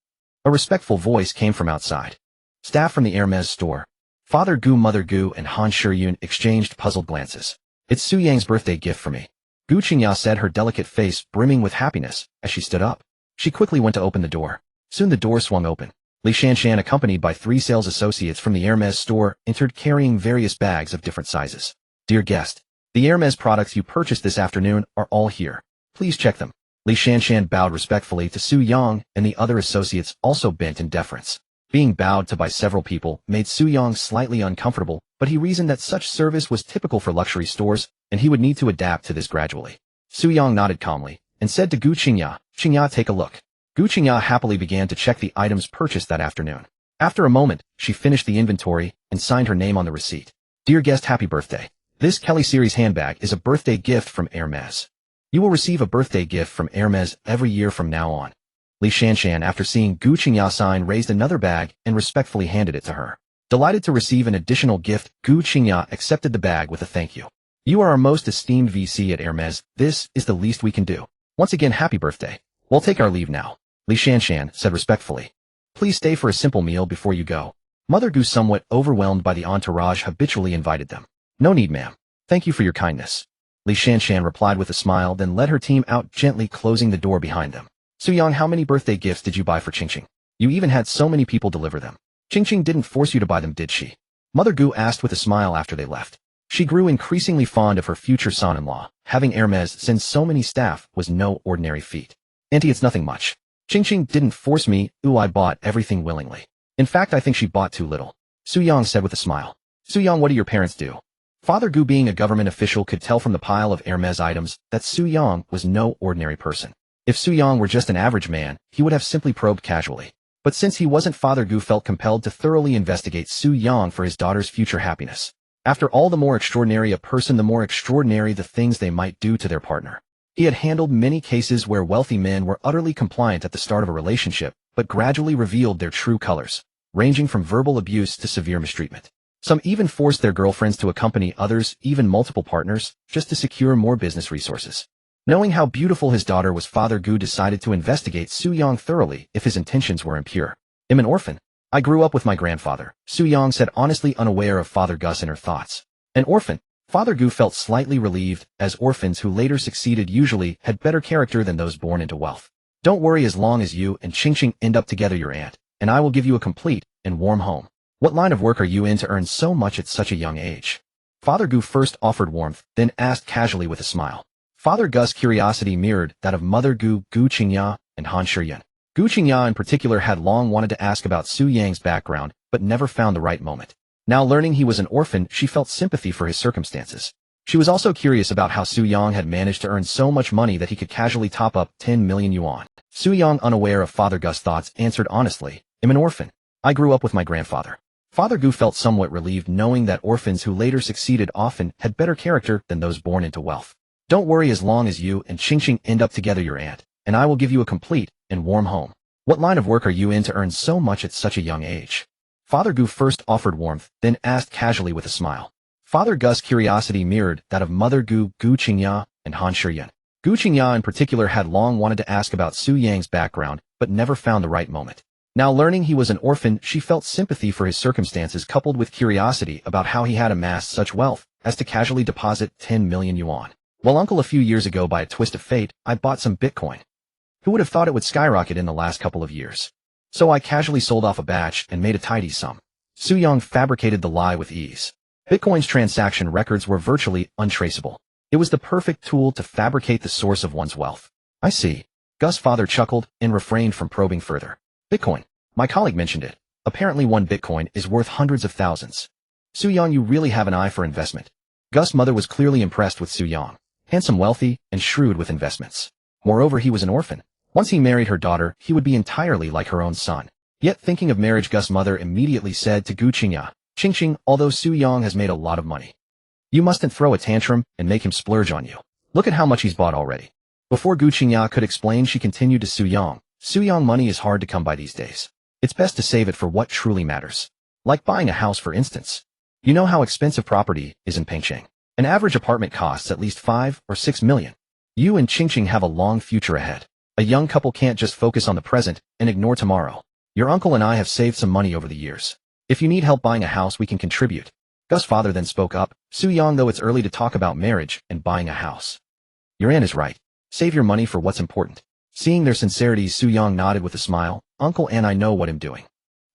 A respectful voice came from outside. Staff from the Hermes store. Father Gu, Mother Gu, and Han Shiyun exchanged puzzled glances. It's Su Yang's birthday gift for me. Gu Qingya said, her delicate face brimming with happiness as she stood up. She quickly went to open the door. Soon the door swung open. Li Shanshan, accompanied by 3 sales associates from the Hermes store, entered carrying various bags of different sizes. Dear guest, the Hermes products you purchased this afternoon are all here. Please check them. Li Shanshan bowed respectfully to Su Yang, and the other associates also bent in deference. Being bowed to by several people made Su Yang slightly uncomfortable, but he reasoned that such service was typical for luxury stores, and he would need to adapt to this gradually. Su Yang nodded calmly, and said to Gu Qingya, Qingya, take a look. Gu Qingya happily began to check the items purchased that afternoon. After a moment, she finished the inventory and signed her name on the receipt. Dear guest, happy birthday. This Kelly series handbag is a birthday gift from Hermes. You will receive a birthday gift from Hermes every year from now on. Li Shanshan, after seeing Gu Qingya sign, raised another bag and respectfully handed it to her. Delighted to receive an additional gift, Gu Qingya accepted the bag with a thank you. You are our most esteemed VC at Hermes. This is the least we can do. Once again, happy birthday. We'll take our leave now, Li Shanshan said respectfully. Please stay for a simple meal before you go. Mother Gu, somewhat overwhelmed by the entourage, habitually invited them. No need, ma'am. Thank you for your kindness. Li Shanshan replied with a smile, then led her team out, gently closing the door behind them. Suyang, how many birthday gifts did you buy for Qingqing? You even had so many people deliver them. Qingqing didn't force you to buy them, did she? Mother Gu asked with a smile after they left. She grew increasingly fond of her future son-in-law. Having Hermes send so many staff was no ordinary feat. Auntie, it's nothing much. Qingqing didn't force me. I bought everything willingly. In fact, I think she bought too little. Suyang said with a smile. Suyang, what do your parents do? Father Gu, being a government official, could tell from the pile of Hermes items that Suyang was no ordinary person. If Suyang were just an average man, he would have simply probed casually. But since he wasn't, Father Gu felt compelled to thoroughly investigate Suyang for his daughter's future happiness. After all, the more extraordinary a person, the more extraordinary the things they might do to their partner. He had handled many cases where wealthy men were utterly compliant at the start of a relationship, but gradually revealed their true colors, ranging from verbal abuse to severe mistreatment. Some even forced their girlfriends to accompany others, even multiple partners, just to secure more business resources. Knowing how beautiful his daughter was, Father Gu decided to investigate Suyang thoroughly if his intentions were impure. I'm an orphan. I grew up with my grandfather, Suyang said, honestly unaware of Father Gu's inner thoughts. An orphan? Father Gu felt slightly relieved, as orphans who later succeeded usually had better character than those born into wealth. Don't worry, as long as you and Qingqing end up together, your aunt and I will give you a complete and warm home. What line of work are you in to earn so much at such a young age? Father Gu first offered warmth, then asked casually with a smile. Father Gu's curiosity mirrored that of Mother Gu, Gu Qingya, and Han Shiyan. Gu Qingya in particular had long wanted to ask about Su Yang's background, but never found the right moment. Now learning he was an orphan, she felt sympathy for his circumstances. She was also curious about how Su Yang had managed to earn so much money that he could casually top up 10 million yuan. Su Yang, unaware of Father Gu's thoughts, answered honestly, I'm an orphan. I grew up with my grandfather. Father Gu felt somewhat relieved, knowing that orphans who later succeeded often had better character than those born into wealth. Don't worry, as long as you and Qingqing end up together, your aunt and I will give you a complete and warm home. What line of work are you in to earn so much at such a young age? Father Gu first offered warmth, then asked casually with a smile. Father Gu's curiosity mirrored that of Mother Gu, Gu Qingya, and Han Shiyan. Gu Qingya in particular had long wanted to ask about Su Yang's background, but never found the right moment. Now learning he was an orphan, she felt sympathy for his circumstances coupled with curiosity about how he had amassed such wealth as to casually deposit 10 million yuan. Well, uncle, a few years ago, by a twist of fate, I bought some Bitcoin. Who would have thought it would skyrocket in the last couple of years? So I casually sold off a batch and made a tidy sum. Su Yang fabricated the lie with ease. Bitcoin's transaction records were virtually untraceable. It was the perfect tool to fabricate the source of one's wealth. I see. Gus' father chuckled and refrained from probing further. Bitcoin. My colleague mentioned it. Apparently one Bitcoin is worth hundreds of thousands. Su Yang, you really have an eye for investment. Gus' mother was clearly impressed with Su Yang. Handsome, wealthy, and shrewd with investments. Moreover, he was an orphan. Once he married her daughter, he would be entirely like her own son. Yet thinking of marriage, Gus' mother immediately said to Gu Qingya, Qingqing, although Su Yang has made a lot of money, you mustn't throw a tantrum and make him splurge on you. Look at how much he's bought already. Before Gu Qingya could explain, she continued to Su Yang. Su Yang, money is hard to come by these days. It's best to save it for what truly matters. Like buying a house, for instance. You know how expensive property is in Pengcheng. An average apartment costs at least 5 or 6 million. You and Qingqing have a long future ahead. A young couple can't just focus on the present and ignore tomorrow. Your uncle and I have saved some money over the years. If you need help buying a house, we can contribute. Gus' father then spoke up. Su Yang, though it's early to talk about marriage and buying a house. Your aunt is right. Save your money for what's important. Seeing their sincerity, Su Yang nodded with a smile. Uncle and I know what I'm doing.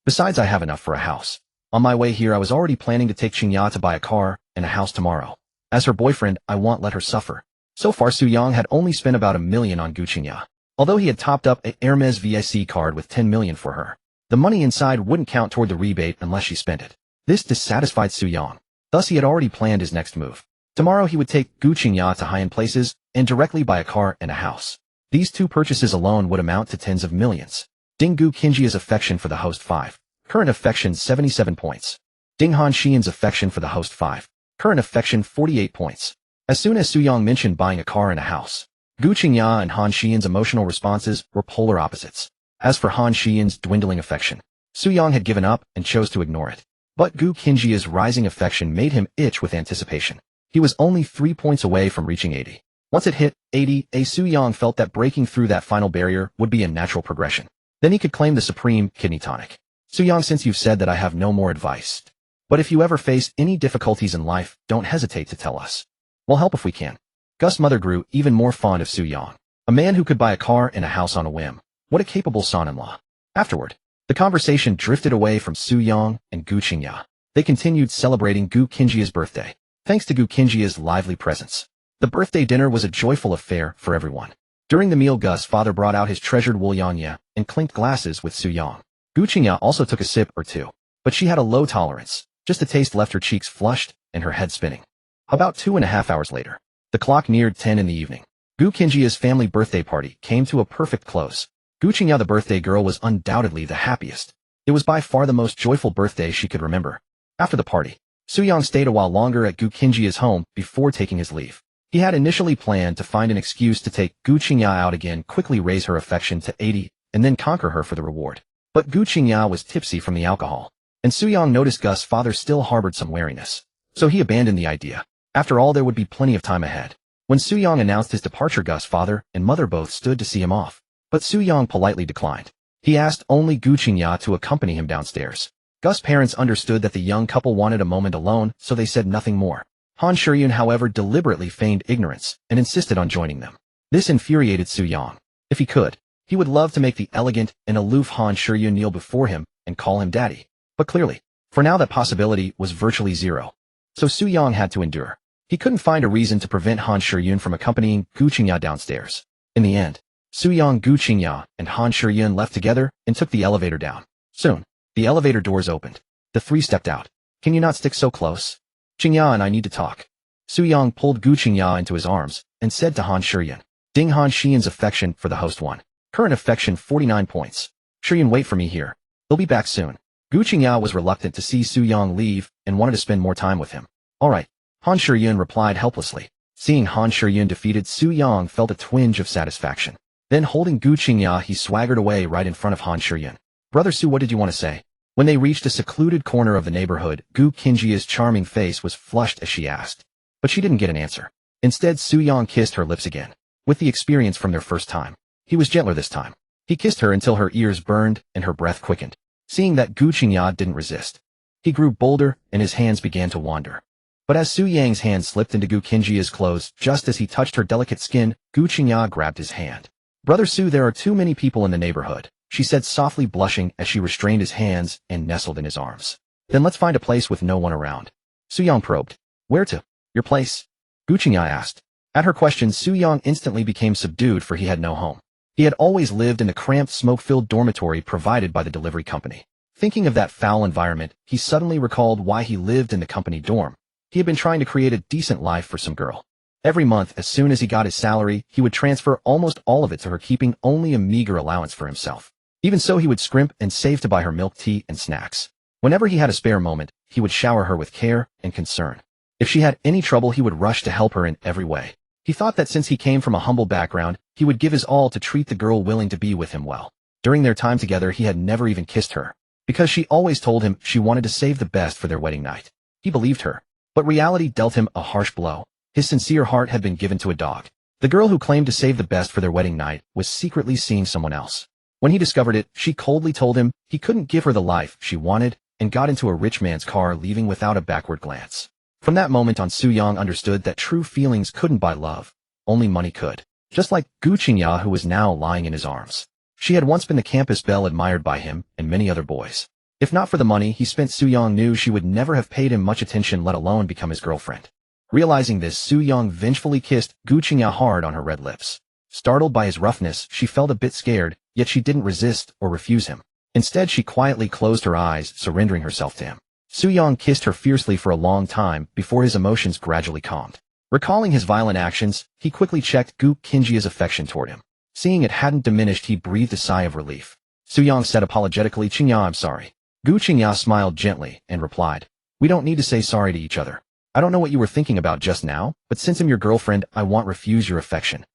Besides, I have enough for a house. On my way here, I was already planning to take Qingya to buy a car and a house tomorrow. As her boyfriend, I won't let her suffer. So far, Su Yang had only spent about 1 million on Gu Qingya. Although he had topped up a Hermes VIC card with 10 million for her, the money inside wouldn't count toward the rebate unless she spent it. This dissatisfied Su Yang. Thus, he had already planned his next move. Tomorrow, he would take Gu Qingya to high-end places and directly buy a car and a house. These two purchases alone would amount to tens of millions. Ding Gu Qingjia's affection for the host 5. Current affection 77 points. Ding Han Xian's affection for the host 5. Current affection 48 points. As soon as Su Yang mentioned buying a car and a house, Gu Qingya and Han Xian's emotional responses were polar opposites. As for Han Xian's dwindling affection, Su Yang had given up and chose to ignore it. But Gu Qingya's rising affection made him itch with anticipation. He was only 3 points away from reaching 80. Once it hit 80, Su Yang felt that breaking through that final barrier would be a natural progression. Then he could claim the supreme kidney tonic. Su Yang, since you've said that I have no more advice. But if you ever face any difficulties in life, don't hesitate to tell us. We'll help if we can. Gus' mother grew even more fond of Su Yang. A man who could buy a car and a house on a whim. What a capable son-in-law. Afterward, the conversation drifted away from Su Yang and Gu Qingya. They continued celebrating Gu Qingya's birthday. Thanks to Gu Qingya's lively presence, the birthday dinner was a joyful affair for everyone. During the meal, Gus' father brought out his treasured Wuliangya and clinked glasses with Su Yang. Gu Qingya also took a sip or two, but she had a low tolerance. Just the taste left her cheeks flushed and her head spinning. About 2.5 hours later, the clock neared 10 in the evening. Gu Qingya's family birthday party came to a perfect close. Gu Qingya, the birthday girl, was undoubtedly the happiest. It was by far the most joyful birthday she could remember. After the party, Su Yang stayed a while longer at Gu Qingya's home before taking his leave. He had initially planned to find an excuse to take Gu Qingya out again, quickly raise her affection to 80, and then conquer her for the reward. But Gu Qingya was tipsy from the alcohol, and Su Yang noticed Gus' father still harbored some wariness. So he abandoned the idea. After all, there would be plenty of time ahead. When Su Yang announced his departure, Gus' father and mother both stood to see him off. But Su Yang politely declined. He asked only Gu Qingya to accompany him downstairs. Gus' parents understood that the young couple wanted a moment alone, so they said nothing more. Han Shiyun, however, deliberately feigned ignorance and insisted on joining them. This infuriated Su Yang. If he could, he would love to make the elegant and aloof Han Shiyun kneel before him and call him daddy. But clearly, for now that possibility was virtually zero. So Su Yang had to endure. He couldn't find a reason to prevent Han Shiyun from accompanying Gu Qingya downstairs. In the end, Su Yang, Gu Qingya, and Han Shiyun left together and took the elevator down. Soon, the elevator doors opened. The three stepped out. Can you not stick so close? Qingya and I need to talk. Su Yang pulled Gu Qingya into his arms and said to Han Shiyun. Ding. Han Shiyun's affection for the host won. Current affection 49 points. Shiyun, wait for me here. He'll be back soon. Gu Qingya was reluctant to see Su Yang leave and wanted to spend more time with him. All right, Han Shiyun replied helplessly. Seeing Han Shiyun defeated, Su Yang felt a twinge of satisfaction. Then holding Gu Qingya, he swaggered away right in front of Han Shiyun. Brother Su, what did you want to say? When they reached a secluded corner of the neighborhood, Gu Qingya's charming face was flushed as she asked. But she didn't get an answer. Instead, Su Yang kissed her lips again. With the experience from their first time, he was gentler this time. He kissed her until her ears burned and her breath quickened. Seeing that Gu Qingya didn't resist, he grew bolder and his hands began to wander. But as Su Yang's hand slipped into Gu Qingya's clothes, just as he touched her delicate skin, Gu Qingya grabbed his hand. Brother Su, there are too many people in the neighborhood, she said, softly blushing as she restrained his hands and nestled in his arms. Then let's find a place with no one around. Su Yang probed. Where to? Your place? Gu Qingya asked. At her question, Su Yang instantly became subdued, for he had no home. He had always lived in the cramped, smoke-filled dormitory provided by the delivery company. Thinking of that foul environment, he suddenly recalled why he lived in the company dorm. He had been trying to create a decent life for some girl. Every month, as soon as he got his salary, he would transfer almost all of it to her, keeping only a meager allowance for himself. Even so, he would scrimp and save to buy her milk tea and snacks. Whenever he had a spare moment, he would shower her with care and concern. If she had any trouble, he would rush to help her in every way. He thought that since he came from a humble background, he would give his all to treat the girl willing to be with him well. During their time together, he had never even kissed her, because she always told him she wanted to save the best for their wedding night. He believed her, but reality dealt him a harsh blow. His sincere heart had been given to a dog. The girl who claimed to save the best for their wedding night was secretly seeing someone else. When he discovered it, she coldly told him he couldn't give her the life she wanted and got into a rich man's car, leaving without a backward glance. From that moment on, Su Yang understood that true feelings couldn't buy love. Only money could. Just like Gu Qingya, who was now lying in his arms. She had once been the campus belle, admired by him and many other boys. If not for the money he spent, Su Yang knew she would never have paid him much attention, let alone become his girlfriend. Realizing this, Su Yang vengefully kissed Gu Qingya hard on her red lips. Startled by his roughness, she felt a bit scared, yet she didn't resist or refuse him. Instead, she quietly closed her eyes, surrendering herself to him. Su Yang kissed her fiercely for a long time before his emotions gradually calmed. Recalling his violent actions, he quickly checked Gu Qingya's affection toward him. Seeing it hadn't diminished, he breathed a sigh of relief. Su Yang said apologetically, Qingya, I'm sorry. Gu Qingya smiled gently and replied, we don't need to say sorry to each other. I don't know what you were thinking about just now, but since I'm your girlfriend, I won't refuse your affection.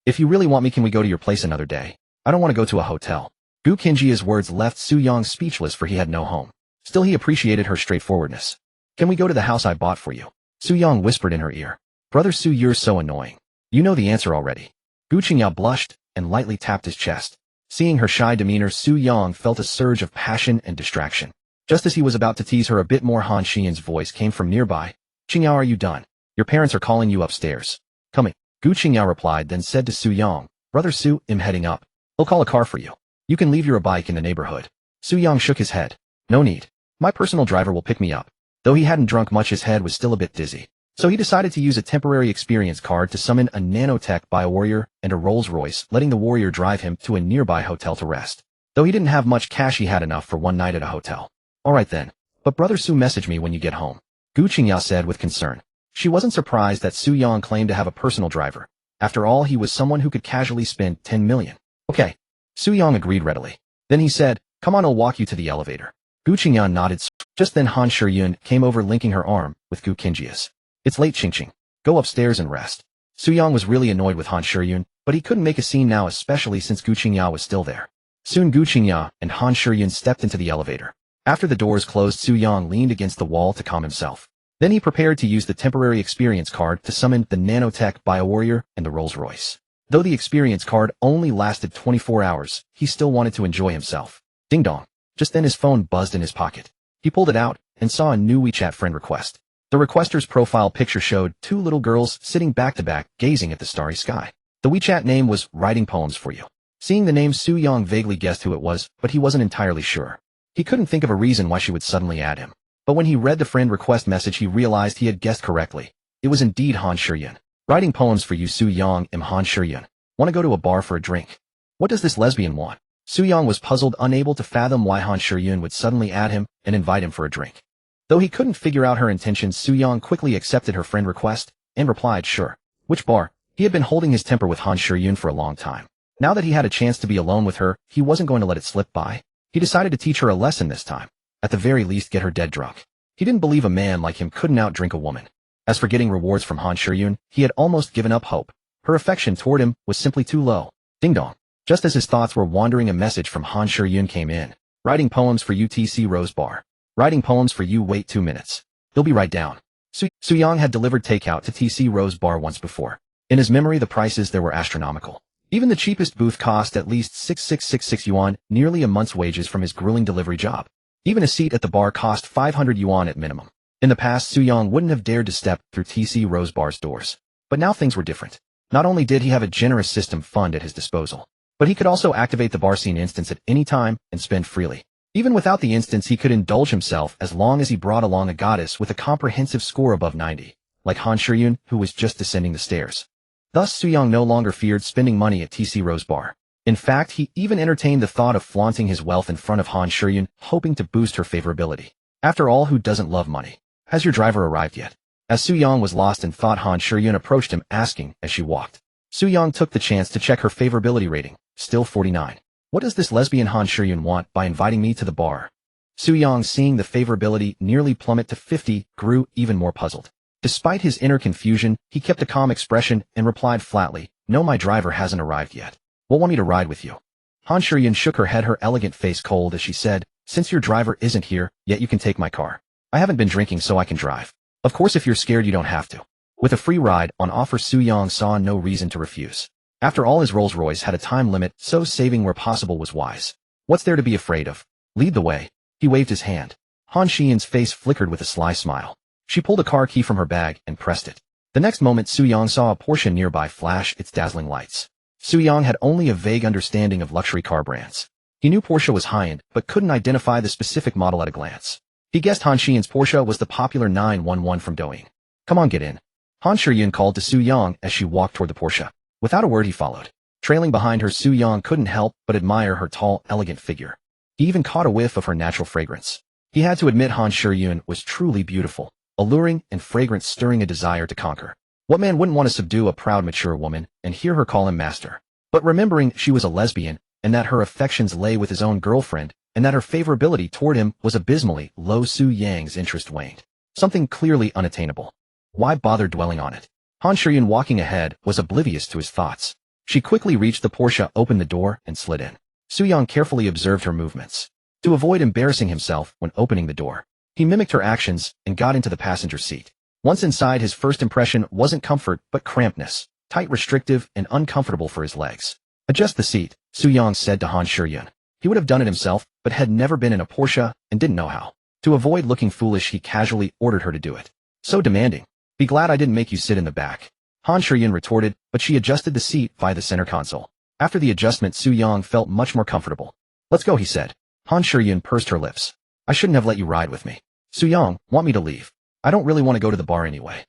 If you really want me, can we go to your place another day? I don't want to go to a hotel. Gu Qingjia's words left Su Yang speechless, for he had no home. Still, he appreciated her straightforwardness. Can we go to the house I bought for you? Su Yang whispered in her ear. Brother Su, you're so annoying. You know the answer already. Gu Qingjia blushed and lightly tapped his chest. Seeing her shy demeanor, Su Yang felt a surge of passion and distraction. Just as he was about to tease her a bit more, Han Xian's voice came from nearby. Qingjia, are you done? Your parents are calling you upstairs. Coming. Gu Qingjia replied, then said to Su Yang, Brother Su, I'm heading up. He'll call a car for you. You can leave your bike in the neighborhood. Su Yang shook his head. No need. My personal driver will pick me up. Though he hadn't drunk much, his head was still a bit dizzy. So he decided to use a temporary experience card to summon a nanotech biowarrior and a Rolls-Royce, letting the warrior drive him to a nearby hotel to rest. Though he didn't have much cash, he had enough for one night at a hotel. Alright then. But Brother Su, message me when you get home. Gu Qingjia said with concern. She wasn't surprised that Su Yang claimed to have a personal driver. After all, he was someone who could casually spend 10 million. Okay. Su Yang agreed readily. Then he said, come on, I'll walk you to the elevator. Gu Qingjia nodded. Just then Han Shiyun came over, linking her arm with Gu Qingjia's. It's late, Qingqing. Go upstairs and rest. Su Yang was really annoyed with Han Shiyun, but he couldn't make a scene now, especially since Gu Qingjia was still there. Soon Gu Qingjia and Han Shiyun stepped into the elevator. After the doors closed, Su Yang leaned against the wall to calm himself. Then he prepared to use the temporary experience card to summon the nanotech biowarrior and the Rolls-Royce. Though the experience card only lasted 24 hours, he still wanted to enjoy himself. Ding dong. Just then his phone buzzed in his pocket. He pulled it out and saw a new WeChat friend request. The requester's profile picture showed two little girls sitting back to back, gazing at the starry sky. The WeChat name was Writing Poems for You. Seeing the name, Su Yang vaguely guessed who it was, but he wasn't entirely sure. He couldn't think of a reason why she would suddenly add him. But when he read the friend request message, he realized he had guessed correctly. It was indeed Han Shiyun. Writing poems for you, Su Yang. I'm Han Shiyun. Want to go to a bar for a drink? What does this lesbian want? Su Yang was puzzled, unable to fathom why Han Shiyun would suddenly add him and invite him for a drink. Though he couldn't figure out her intentions, Su Yang quickly accepted her friend request and replied, sure. Which bar? He had been holding his temper with Han Shiyun for a long time. Now that he had a chance to be alone with her, he wasn't going to let it slip by. He decided to teach her a lesson this time. At the very least, get her dead drunk. He didn't believe a man like him couldn't outdrink a woman. As for getting rewards from Han Shiyun, he had almost given up hope. Her affection toward him was simply too low. Ding dong. Just as his thoughts were wandering, a message from Han Shiyun came in. Writing poems for you, TC Rose Bar. Writing poems for you, wait 2 minutes. He'll be right down. Su Yang had delivered takeout to TC Rose Bar once before. In his memory, the prices there were astronomical. Even the cheapest booth cost at least 6,666 yuan, nearly a month's wages from his grueling delivery job. Even a seat at the bar cost 500 yuan at minimum. In the past, Su Yang wouldn't have dared to step through TC Rose Bar's doors. But now things were different. Not only did he have a generous system fund at his disposal, but he could also activate the bar scene instance at any time and spend freely. Even without the instance, he could indulge himself as long as he brought along a goddess with a comprehensive score above 90, like Han Shiyun, who was just descending the stairs. Thus, Su Yang no longer feared spending money at TC Rose Bar. In fact, he even entertained the thought of flaunting his wealth in front of Han Shiyun, hoping to boost her favorability. After all, who doesn't love money? Has your driver arrived yet? As Su Yang was lost in thought, Han Shiyun approached him, asking as she walked. Su Yang took the chance to check her favorability rating, still 49. What does this lesbian Han Shiyun want by inviting me to the bar? Su Yang, seeing the favorability nearly plummet to 50, grew even more puzzled. Despite his inner confusion, he kept a calm expression and replied flatly, no, my driver hasn't arrived yet. We'll want me to ride with you. Han Shiyun shook her head, her elegant face cold as she said, since your driver isn't here, yet you can take my car. I haven't been drinking, so I can drive. Of course, if you're scared, you don't have to. With a free ride on offer, Su Yang saw no reason to refuse. After all, his Rolls-Royce had a time limit, so saving where possible was wise. What's there to be afraid of? Lead the way. He waved his hand. Han Shiyun's face flickered with a sly smile. She pulled a car key from her bag and pressed it. The next moment, Su Yang saw a Porsche nearby flash its dazzling lights. Su Yang had only a vague understanding of luxury car brands. He knew Porsche was high-end, but couldn't identify the specific model at a glance. He guessed Han Shiyun's Porsche was the popular 911 from Douyin. Come on, get in. Han Shiyun called to Su Yang as she walked toward the Porsche. Without a word, he followed. Trailing behind her, Su Yang couldn't help but admire her tall, elegant figure. He even caught a whiff of her natural fragrance. He had to admit Han Shiyun was truly beautiful, alluring and fragrant, stirring a desire to conquer. What man wouldn't want to subdue a proud, mature woman and hear her call him master? But remembering she was a lesbian, and that her affections lay with his own girlfriend, and that her favorability toward him was abysmally low, Su Yang's interest waned. Something clearly unattainable. Why bother dwelling on it? Han Shiyun, walking ahead, was oblivious to his thoughts. She quickly reached the Porsche, opened the door, and slid in. Soo-young carefully observed her movements. To avoid embarrassing himself when opening the door, he mimicked her actions and got into the passenger seat. Once inside, his first impression wasn't comfort but crampedness, tight, restrictive, and uncomfortable for his legs. "Adjust the seat," Soo-young said to Han Shuryun. He would have done it himself, but had never been in a Porsche and didn't know how. To avoid looking foolish, he casually ordered her to do it. "So demanding. Be glad I didn't make you sit in the back," Han Shuryun retorted, but she adjusted the seat via the center console. After the adjustment, Soo-young felt much more comfortable. "Let's go," he said. Han Shuryun pursed her lips. "I shouldn't have let you ride with me. Soo-young, want me to leave? I don't really want to go to the bar anyway."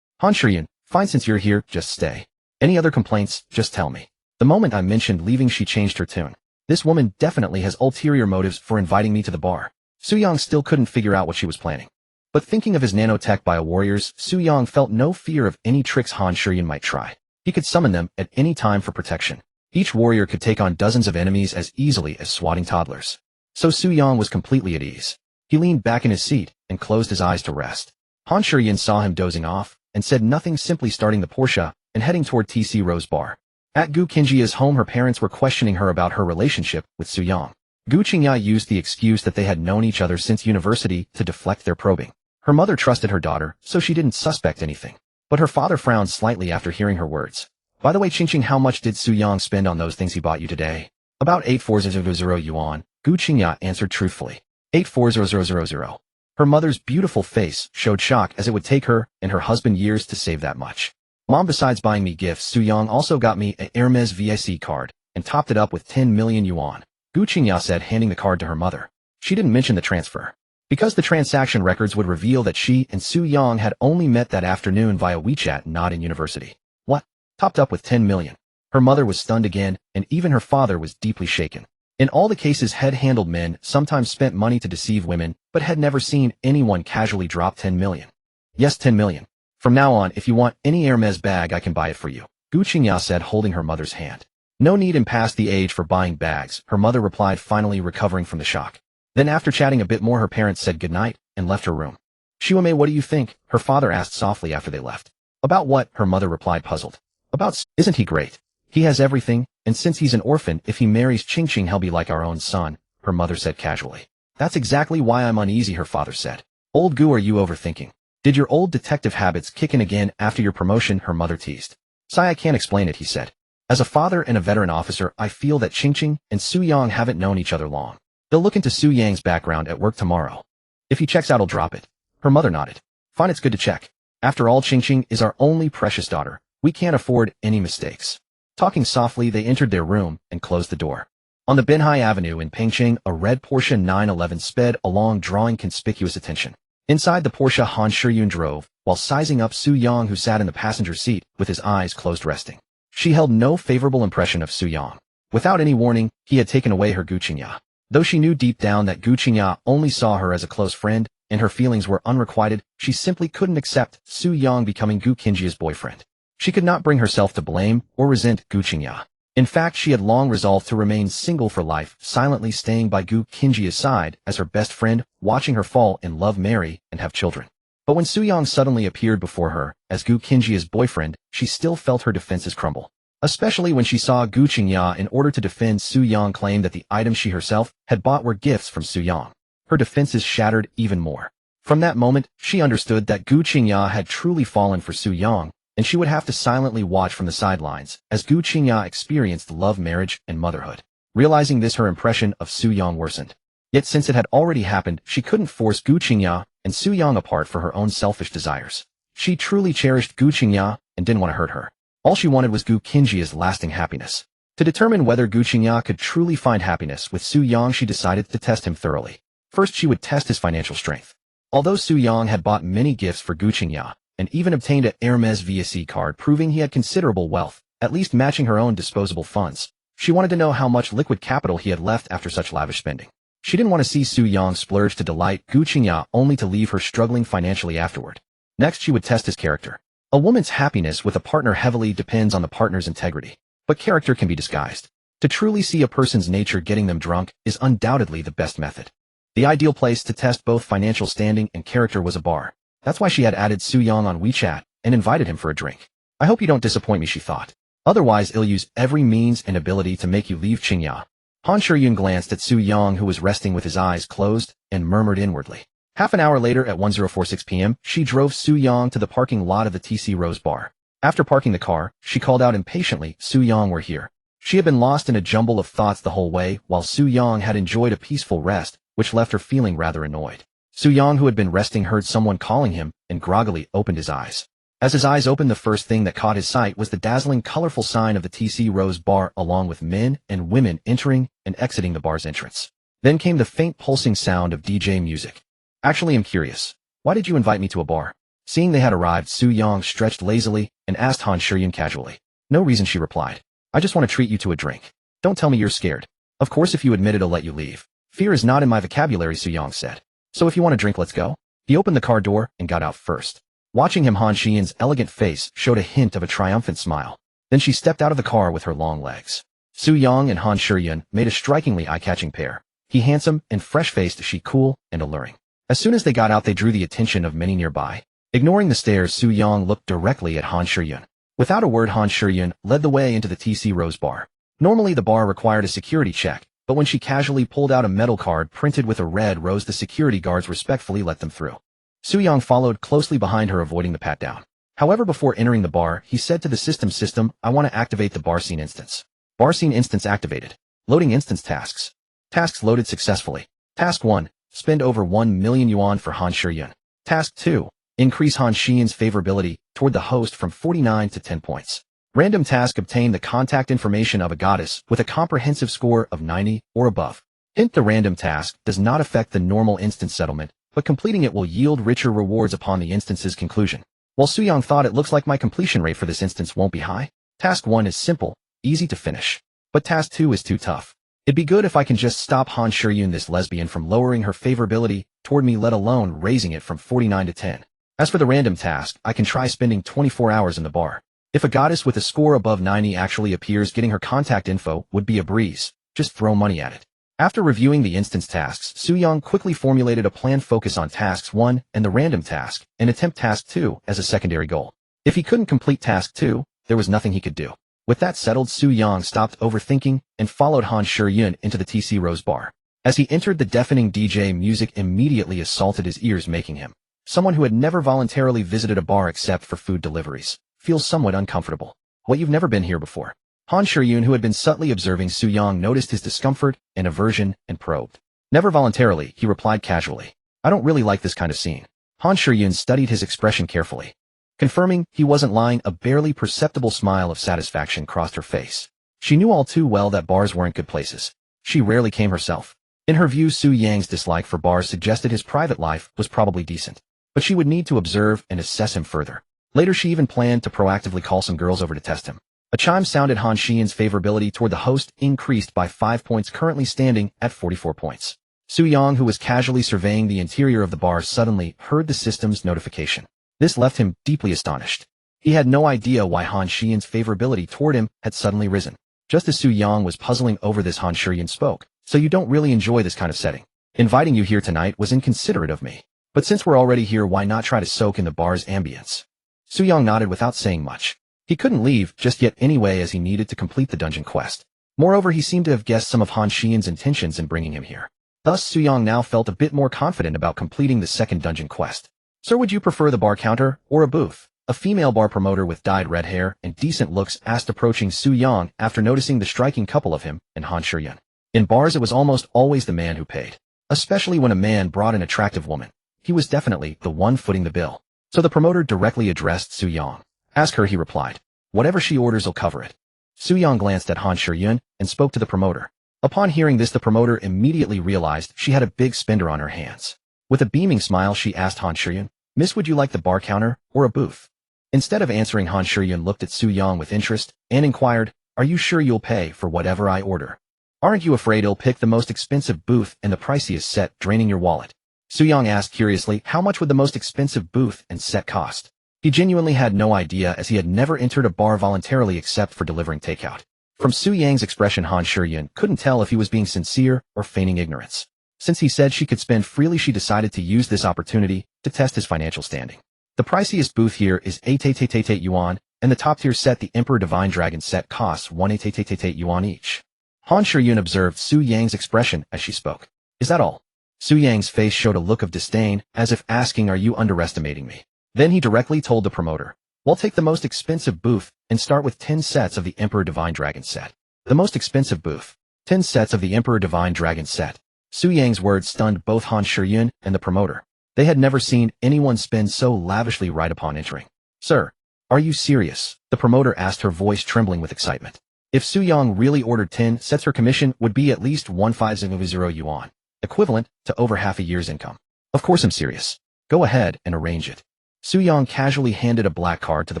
Han Shuryun, "Fine, since you're here, just stay. Any other complaints, just tell me." The moment I mentioned leaving, she changed her tune. "This woman definitely has ulterior motives for inviting me to the bar." Soo-young still couldn't figure out what she was planning. But thinking of his nanotech bio-warriors, Soo-young felt no fear of any tricks Han Shuryun might try. He could summon them at any time for protection. Each warrior could take on dozens of enemies as easily as swatting toddlers. So Soo-young was completely at ease. He leaned back in his seat and closed his eyes to rest. Han Shuryun saw him dozing off and said nothing, simply starting the Porsche and heading toward TC Rose Bar. At Gu Qingjia's home, her parents were questioning her about her relationship with Soo-young. Gu Qingya used the excuse that they had known each other since university to deflect their probing. Her mother trusted her daughter, so she didn't suspect anything. But her father frowned slightly after hearing her words. "By the way, Qingqing, how much did Soo-young spend on those things he bought you today?" "About 84,000 yuan, Gu Qingya answered truthfully. 84,000. Her mother's beautiful face showed shock, as it would take her and her husband years to save that much. "Mom, besides buying me gifts, Soo-young also got me a Hermes VIC card and topped it up with 10 million yuan, Gu Qingya said, handing the card to her mother. She didn't mention the transfer, because the transaction records would reveal that she and Soo-young had only met that afternoon via WeChat, not in university. "What? Topped up with 10 million? Her mother was stunned again, and even her father was deeply shaken. In all the cases head-handled men sometimes spent money to deceive women, but had never seen anyone casually drop 10 million. "Yes, 10 million. From now on, if you want any Hermes bag, I can buy it for you," Gu Qingya said, holding her mother's hand. "No need in past the age for buying bags," her mother replied, finally recovering from the shock. Then, after chatting a bit more, her parents said goodnight and left her room. "Xiaomei, what do you think?" her father asked softly after they left. "About what?" her mother replied, puzzled. "About isn't he great? He has everything, and since he's an orphan, if he marries Qingqing, he'll be like our own son," her mother said casually. "That's exactly why I'm uneasy," her father said. "Old Gu, are you overthinking? Did your old detective habits kick in again after your promotion?" her mother teased. "Sai, I can't explain it," he said. "As a father and a veteran officer, I feel that Qingqing and Soo-young haven't known each other long. They'll look into Soo-young's background at work tomorrow. If he checks out, I'll drop it." Her mother nodded. "Fine, it's good to check. After all, Qingqing is our only precious daughter. We can't afford any mistakes." Talking softly, they entered their room and closed the door. On the Benhai Avenue in Pengcheng, a red Porsche 911 sped along, drawing conspicuous attention. Inside the Porsche, Han Shuryun drove, while sizing up Soo-young, who sat in the passenger seat with his eyes closed, resting. She held no favorable impression of Soo-young. Without any warning, he had taken away her Gu Qingya. Though she knew deep down that Gu Qingya only saw her as a close friend, and her feelings were unrequited, she simply couldn't accept Soo-young becoming Gu Qingjia's boyfriend. She could not bring herself to blame or resent Gu Qingya. In fact, she had long resolved to remain single for life, silently staying by Gu Qingjia's side as her best friend, watching her fall in love, marry, and have children. But when Soo-young suddenly appeared before her as Gu Qingjia's boyfriend, she still felt her defenses crumble. Especially when she saw Gu Qingya, in order to defend Soo-young, claim that the items she herself had bought were gifts from Soo-young. Her defenses shattered even more. From that moment, she understood that Gu Qingya had truly fallen for Soo-young, and she would have to silently watch from the sidelines as Gu Qingya experienced love, marriage, and motherhood. Realizing this, her impression of Soo-young worsened. Yet since it had already happened, she couldn't force Gu Qingya and Soo-young apart for her own selfish desires. She truly cherished Gu Qingya and didn't want to hurt her. All she wanted was Gu Qingjia's lasting happiness. To determine whether Gu Qingya could truly find happiness with Soo-young, she decided to test him thoroughly. First, she would test his financial strength. Although Soo-young had bought many gifts for Gu Qingya, and even obtained a Hermes VIC card proving he had considerable wealth, at least matching her own disposable funds, she wanted to know how much liquid capital he had left after such lavish spending. She didn't want to see Soo-young splurge to delight Gu Qingya only to leave her struggling financially afterward. Next, she would test his character. A woman's happiness with a partner heavily depends on the partner's integrity, but character can be disguised. To truly see a person's nature, getting them drunk is undoubtedly the best method. The ideal place to test both financial standing and character was a bar. That's why she had added Soo-young on WeChat and invited him for a drink. "I hope you don't disappoint me," she thought. Otherwise, he'll use every means and ability to make you leave Qingya. Han Shiyun glanced at Su Yang, who was resting with his eyes closed, and murmured inwardly. Half an hour later at 10:46 p.m., she drove Su Yang to the parking lot of the TC Rose Bar. After parking the car, she called out impatiently, "Su Yang, we're here." She had been lost in a jumble of thoughts the whole way, while Su Yang had enjoyed a peaceful rest, which left her feeling rather annoyed. Su Yang, who had been resting, heard someone calling him, and groggily opened his eyes. As his eyes opened, the first thing that caught his sight was the dazzling, colorful sign of the TC Rose Bar, along with men and women entering and exiting the bar's entrance. Then came the faint pulsing sound of DJ music. "Actually, I'm curious. Why did you invite me to a bar?" Seeing they had arrived, Su Yang stretched lazily and asked Han Shiyun casually. "No reason," she replied. "I just want to treat you to a drink. Don't tell me you're scared. Of course, if you admit it, I'll let you leave." "Fear is not in my vocabulary," Su Yang said. "So if you want a drink, let's go." He opened the car door and got out first. Watching him, Han Shiyun's elegant face showed a hint of a triumphant smile. Then she stepped out of the car with her long legs. Su Yang and Han Shiyun made a strikingly eye-catching pair. He handsome and fresh-faced, she cool and alluring. As soon as they got out, they drew the attention of many nearby. Ignoring the stares, Su Yang looked directly at Han Shiyun. Without a word, Han Shiyun led the way into the TC Rose Bar. Normally, the bar required a security check, but when she casually pulled out a metal card printed with a red rose, the security guards respectfully let them through. Su Yang followed closely behind her, avoiding the pat-down. However, before entering the bar, he said to the system, "I want to activate the bar scene instance." Bar scene instance activated. Loading instance tasks. Tasks loaded successfully. Task 1. Spend over 1 million yuan for Han Shiyun. Task 2. Increase Han Shiyun's favorability toward the host from 49 to 10 points. Random task: obtain the contact information of a goddess with a comprehensive score of 90 or above. Hint: the random task does not affect the normal instance settlement, but completing it will yield richer rewards upon the instance's conclusion. While Su Yang thought, "It looks like my completion rate for this instance won't be high." Task 1 is simple, easy to finish. But Task 2 is too tough. "It'd be good if I can just stop Han Shiyun, this lesbian, from lowering her favorability toward me, let alone raising it from 49 to 10. As for the random task, I can try spending 24 hours in the bar. If a goddess with a score above 90 actually appears, getting her contact info would be a breeze. Just throw money at it." After reviewing the instance tasks, Su Yang quickly formulated a plan: focus on tasks 1 and the random task, and attempt task 2 as a secondary goal. If he couldn't complete task 2, there was nothing he could do. With that settled, Su Yang stopped overthinking and followed Han Shiyun into the TC Rose Bar. As he entered, the deafening DJ music immediately assaulted his ears, making him, someone who had never voluntarily visited a bar except for food deliveries, feel somewhat uncomfortable. "What, you've never been here before?" Han Shiyun, who had been subtly observing Su Yang, noticed his discomfort and aversion and probed. "Never voluntarily," he replied casually. "I don't really like this kind of scene." Han Shiyun studied his expression carefully. Confirming he wasn't lying, a barely perceptible smile of satisfaction crossed her face. She knew all too well that bars weren't good places. She rarely came herself. In her view, Su Yang's dislike for bars suggested his private life was probably decent. But she would need to observe and assess him further. Later, she even planned to proactively call some girls over to test him. A chime sounded. Han Shiyun's favorability toward the host increased by 5 points, currently standing at 44 points. Su Yang, who was casually surveying the interior of the bar, suddenly heard the system's notification. This left him deeply astonished. He had no idea why Han Shiyun's favorability toward him had suddenly risen. Just as Su Yang was puzzling over this, Han Shiyun spoke. "So you don't really enjoy this kind of setting? Inviting you here tonight was inconsiderate of me. But since we're already here, why not try to soak in the bar's ambience?" Su Yang nodded without saying much. He couldn't leave just yet anyway, as he needed to complete the dungeon quest. Moreover, he seemed to have guessed some of Han Shiyun's intentions in bringing him here. Thus, Su Yang now felt a bit more confident about completing the second dungeon quest. "Sir, would you prefer the bar counter or a booth?" A female bar promoter with dyed red hair and decent looks asked, approaching Su Yang after noticing the striking couple of him and Han Shiyun. In bars, it was almost always the man who paid. Especially when a man brought an attractive woman. He was definitely the one footing the bill. So the promoter directly addressed Su Yang. "Ask her," he replied. "Whatever she orders, I'll cover it." Su Yang glanced at Han Shiyun and spoke to the promoter. Upon hearing this, the promoter immediately realized she had a big spender on her hands. With a beaming smile, she asked Han Shiyun, "Miss, would you like the bar counter or a booth?" Instead of answering, Han Shiyun looked at Su Yang with interest and inquired, "Are you sure you'll pay for whatever I order? Aren't you afraid he'll pick the most expensive booth and the priciest set, draining your wallet?" Su Yang asked curiously, how much would the most expensive booth and set cost? He genuinely had no idea, as he had never entered a bar voluntarily except for delivering takeout. From Su Yang's expression, Han Shiyun couldn't tell if he was being sincere or feigning ignorance. Since he said she could spend freely, she decided to use this opportunity to test his financial standing. The priciest booth here is 8 yuan, and the top-tier set, the Emperor Divine Dragon set, costs 188 yuan each. Han Shiyun observed Su Yang's expression as she spoke. Is that all? Su Yang's face showed a look of disdain, as if asking, are you underestimating me? Then he directly told the promoter, we'll take the most expensive booth and start with 10 sets of the Emperor Divine Dragon set. The most expensive booth. 10 sets of the Emperor Divine Dragon set. Su Yang's words stunned both Han Shiyun and the promoter. They had never seen anyone spend so lavishly right upon entering. Sir, are you serious? The promoter asked, her voice trembling with excitement. If Su Yang really ordered 10 sets, her commission would be at least 1500 yuan, equivalent to over half a year's income. Of course I'm serious. Go ahead and arrange it. Su Yang casually handed a black card to the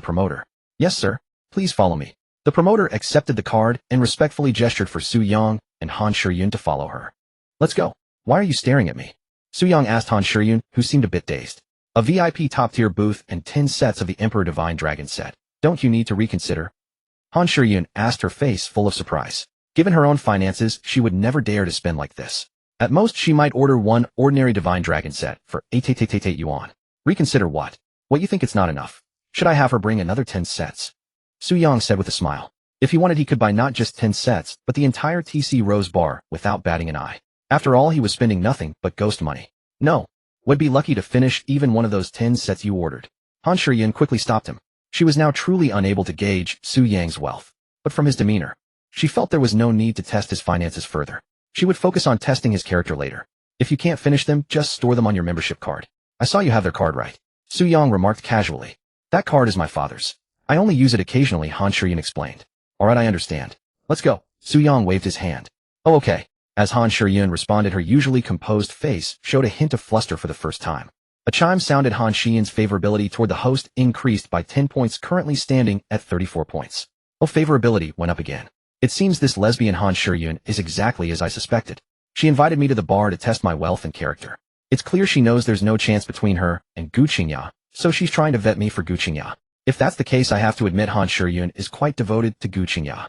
promoter. Yes, sir. Please follow me. The promoter accepted the card and respectfully gestured for Su Yang and Han Shiyun to follow her. Let's go. Why are you staring at me? Su Yang asked Han Shiyun, who seemed a bit dazed. A VIP top-tier booth and 10 sets of the Emperor Divine Dragon set. Don't you need to reconsider? Han Shiyun asked, her face full of surprise. Given her own finances, she would never dare to spend like this. At most, she might order one ordinary Divine Dragon set for 8 yuan. Reconsider what? What, you think it's not enough? Should I have her bring another 10 sets? Su Yang said with a smile. If he wanted, he could buy not just 10 sets, but the entire TC Rose bar without batting an eye. After all, he was spending nothing but ghost money. No. Would be lucky to finish even one of those 10 sets you ordered. Han Shiyun quickly stopped him. She was now truly unable to gauge Su Yang's wealth. But from his demeanor, she felt there was no need to test his finances further. She would focus on testing his character later. If you can't finish them, just store them on your membership card. I saw you have their card right. Su Yang remarked casually. That card is my father's. I only use it occasionally, Han Shiyun explained. Alright, I understand. Let's go. Su Yang waved his hand. Oh, okay. As Han Shiyun responded, her usually composed face showed a hint of fluster for the first time. A chime sounded. Han Shiyun's favorability toward the host increased by 10 points, currently standing at 34 points. Oh, favorability went up again. It seems this lesbian Han Shiyun is exactly as I suspected. She invited me to the bar to test my wealth and character. It's clear she knows there's no chance between her and Gu Qingya, so she's trying to vet me for Gu Qingya. If that's the case, I have to admit Han Shiyun is quite devoted to Gu Qingya.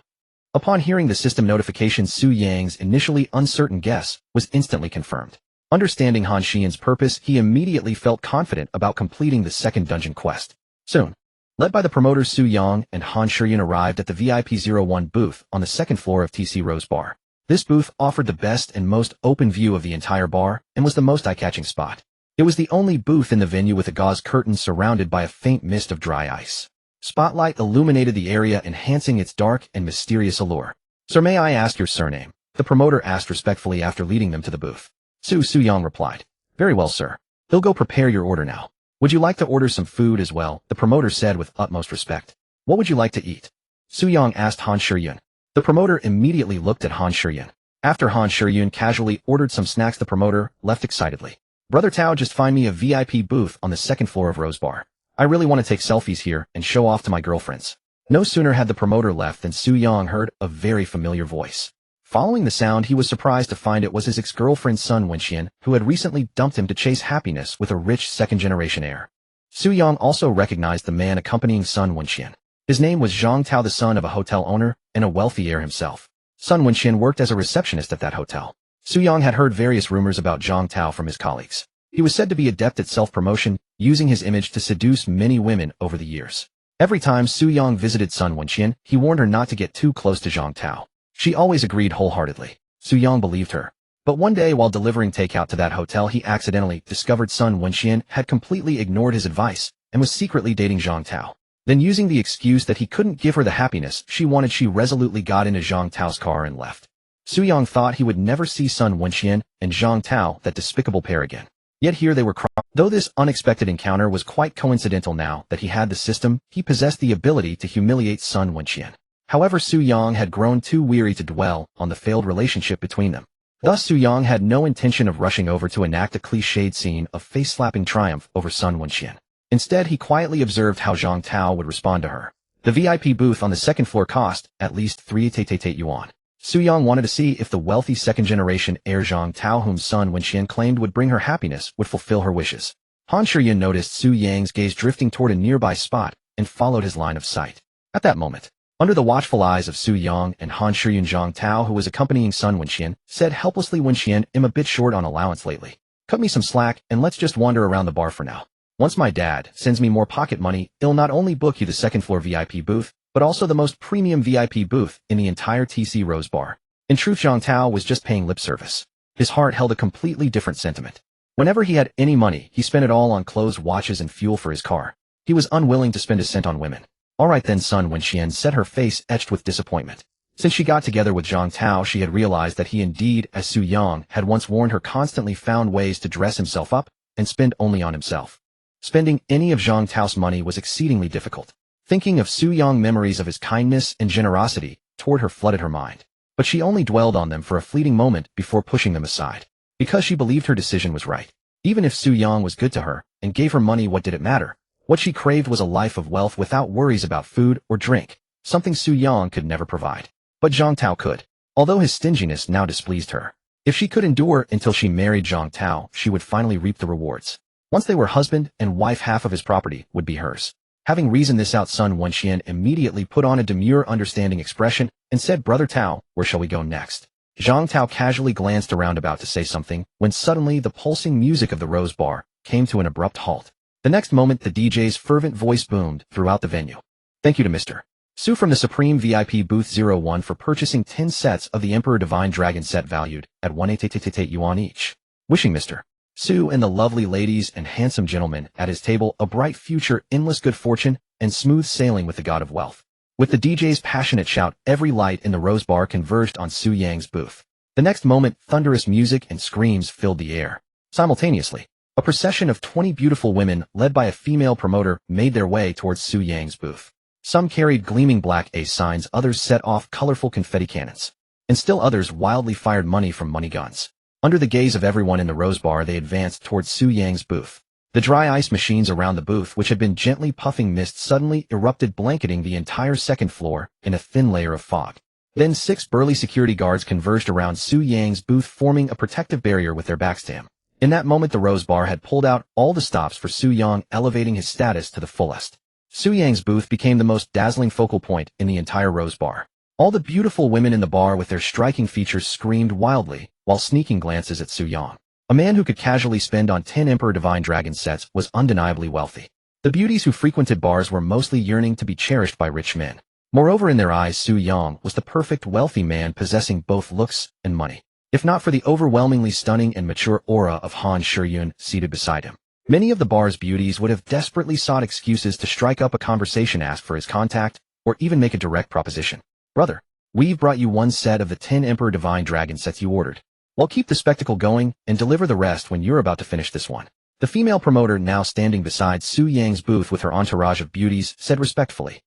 Upon hearing the system notification, Su Yang's initially uncertain guess was instantly confirmed. Understanding Han Shiyun's purpose, he immediately felt confident about completing the second dungeon quest. Soon, led by the promoters, Su Yang and Han Shiyun arrived at the VIP-01 booth on the second floor of TC Rose Bar. This booth offered the best and most open view of the entire bar and was the most eye-catching spot. It was the only booth in the venue with a gauze curtain surrounded by a faint mist of dry ice. Spotlight illuminated the area, enhancing its dark and mysterious allure. Sir, may I ask your surname? The promoter asked respectfully after leading them to the booth. Su Yang replied. Very well, sir. He'll go prepare your order now. Would you like to order some food as well? The promoter said with utmost respect. What would you like to eat? Su Yang asked Han Shiyun. The promoter immediately looked at Han Shiyun. After Han Shiyun casually ordered some snacks, the promoter left excitedly. Brother Tao, just find me a VIP booth on the second floor of Rose Bar. I really want to take selfies here and show off to my girlfriends. No sooner had the promoter left than Su Yang heard a very familiar voice. Following the sound, he was surprised to find it was his ex-girlfriend Sun Wenxian, who had recently dumped him to chase happiness with a rich second-generation heir. Su Yang also recognized the man accompanying Sun Wenxian. His name was Zhang Tao, the son of a hotel owner and a wealthy heir himself. Sun Wenxian worked as a receptionist at that hotel. Su Yang had heard various rumors about Zhang Tao from his colleagues. He was said to be adept at self-promotion, using his image to seduce many women over the years. Every time Su Yang visited Sun Wenxian, he warned her not to get too close to Zhang Tao. She always agreed wholeheartedly. Su Yang believed her. But one day, while delivering takeout to that hotel, he accidentally discovered Sun Wenxian had completely ignored his advice and was secretly dating Zhang Tao. Then, using the excuse that he couldn't give her the happiness she wanted, she resolutely got into Zhang Tao's car and left. Su Yang thought he would never see Sun Wenxian and Zhang Tao, that despicable pair, again. Yet here they were. Though this unexpected encounter was quite coincidental, now that he had the system, he possessed the ability to humiliate Sun Wenxian. However, Su Yang had grown too weary to dwell on the failed relationship between them. Thus, Su Yang had no intention of rushing over to enact a cliched scene of face-slapping triumph over Sun Wenxian. Instead, he quietly observed how Zhang Tao would respond to her. The VIP booth on the second floor cost at least 3 yuan. Su Yang wanted to see if the wealthy second-generation heir Zhang Tao, whom Sun Wenxian claimed would bring her happiness, would fulfill her wishes. Han Shiyun noticed Su Yang's gaze drifting toward a nearby spot and followed his line of sight. At that moment, under the watchful eyes of Su Yang and Han Shiyun, Zhang Tao, who was accompanying Sun Wenxian, said helplessly, Wenxian, I'm a bit short on allowance lately. Cut me some slack and let's just wander around the bar for now. Once my dad sends me more pocket money, he'll not only book you the second-floor VIP booth, but also the most premium VIP booth in the entire TC Rose Bar. In truth, Zhang Tao was just paying lip service. His heart held a completely different sentiment. Whenever he had any money, he spent it all on clothes, watches, and fuel for his car. He was unwilling to spend a cent on women. All right then, Sun Wenxian said, her face etched with disappointment. Since she got together with Zhang Tao, she had realized that he indeed, as Su Yang had once warned her, constantly found ways to dress himself up and spend only on himself. Spending any of Zhang Tao's money was exceedingly difficult. Thinking of Su Yang, memories of his kindness and generosity toward her flooded her mind. But she only dwelled on them for a fleeting moment before pushing them aside. Because she believed her decision was right. Even if Su Yang was good to her and gave her money, what did it matter? What she craved was a life of wealth without worries about food or drink, something Su Yang could never provide. But Zhang Tao could. Although his stinginess now displeased her. If she could endure until she married Zhang Tao, she would finally reap the rewards. Once they were husband and wife, half of his property would be hers. Having reasoned this out, Sun Wenxian immediately put on a demure, understanding expression and said, "Brother Tao, where shall we go next?" Zhang Tao casually glanced around, about to say something, when suddenly the pulsing music of the Rose Bar came to an abrupt halt. The next moment, the DJ's fervent voice boomed throughout the venue. "Thank you to Mr. Su from the Supreme VIP Booth 01 for purchasing 10 sets of the Emperor Divine Dragon set valued at 188 yuan each. Wishing Mr. Su and the lovely ladies and handsome gentlemen at his table a bright future, endless good fortune, and smooth sailing with the god of wealth." With the DJ's passionate shout, every light in the Rose Bar converged on Su Yang's booth. The next moment, thunderous music and screams filled the air. Simultaneously, a procession of 20 beautiful women, led by a female promoter, made their way towards Su Yang's booth. Some carried gleaming black ace signs, others set off colorful confetti cannons, and still others wildly fired money from money guns. Under the gaze of everyone in the Rose Bar, they advanced towards Su Yang's booth. The dry ice machines around the booth, which had been gently puffing mist, suddenly erupted, blanketing the entire second floor in a thin layer of fog. Then 6 burly security guards converged around Su Yang's booth, forming a protective barrier with their backs to him. In that moment, the Rose Bar had pulled out all the stops for Su Yang, elevating his status to the fullest. Su Yang's booth became the most dazzling focal point in the entire Rose Bar. All the beautiful women in the bar with their striking features screamed wildly, while sneaking glances at Su Yang. A man who could casually spend on 10 Emperor Divine Dragon sets was undeniably wealthy. The beauties who frequented bars were mostly yearning to be cherished by rich men. Moreover, in their eyes, Su Yang was the perfect wealthy man, possessing both looks and money. If not for the overwhelmingly stunning and mature aura of Han Shiyun seated beside him, many of the bar's beauties would have desperately sought excuses to strike up a conversation, ask for his contact, or even make a direct proposition. "Brother, we've brought you 1 set of the 10 Emperor Divine Dragon sets you ordered. Well, keep the spectacle going and deliver the rest when you're about to finish this one." The female promoter, now standing beside Su Yang's booth with her entourage of beauties, said respectfully.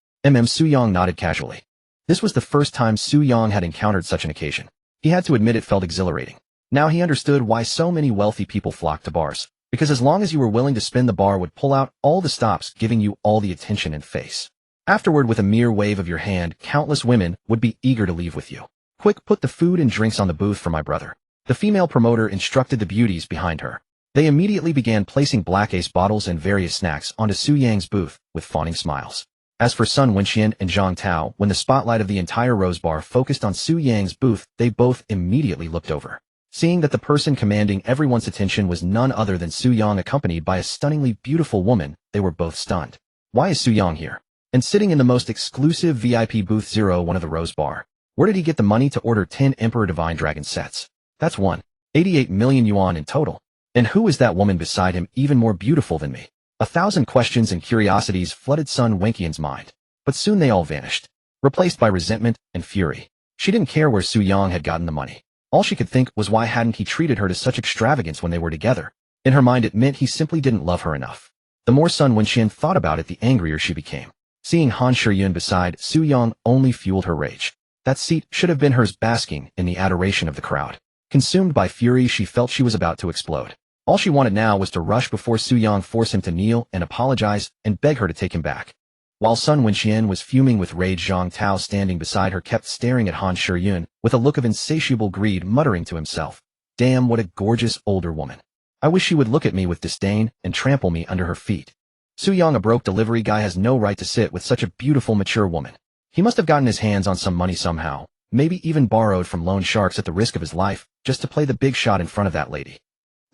Su Yang nodded casually. This was the first time Su Yang had encountered such an occasion. He had to admit it felt exhilarating. Now he understood why so many wealthy people flocked to bars. Because as long as you were willing to spend, the bar would pull out all the stops, giving you all the attention and face. Afterward, with a mere wave of your hand, countless women would be eager to leave with you. "Quick, put the food and drinks on the booth for my brother." The female promoter instructed the beauties behind her. They immediately began placing black ace bottles and various snacks onto Su Yang's booth with fawning smiles. As for Sun Wenxian and Zhang Tao, when the spotlight of the entire Rose Bar focused on Su Yang's booth, they both immediately looked over. Seeing that the person commanding everyone's attention was none other than Su Yang, accompanied by a stunningly beautiful woman, they were both stunned. Why is Su Yang here? And sitting in the most exclusive VIP booth 01 of the Rose Bar? Where did he get the money to order 10 Emperor Divine Dragon sets? That's 188 million yuan in total. And who is that woman beside him, even more beautiful than me? 1,000 questions and curiosities flooded Sun Wenxian's mind. But soon they all vanished, replaced by resentment and fury. She didn't care where Su Yang had gotten the money. All she could think was, why hadn't he treated her to such extravagance when they were together? In her mind, it meant he simply didn't love her enough. The more Sun Wenxian thought about it, the angrier she became. Seeing Han Shiyun beside Su Yang only fueled her rage. That seat should have been hers, basking in the adoration of the crowd. Consumed by fury, she felt she was about to explode. All she wanted now was to rush before Su Yang, force him to kneel and apologize, and beg her to take him back. While Sun Wenxian was fuming with rage, Zhang Tao, standing beside her, kept staring at Han Shiyun with a look of insatiable greed, muttering to himself, "Damn, what a gorgeous older woman. I wish she would look at me with disdain and trample me under her feet." Su Yang, a broke delivery guy, has no right to sit with such a beautiful, mature woman. He must have gotten his hands on some money somehow, maybe even borrowed from loan sharks at the risk of his life, just to play the big shot in front of that lady.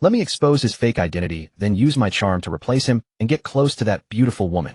Let me expose his fake identity, then use my charm to replace him and get close to that beautiful woman.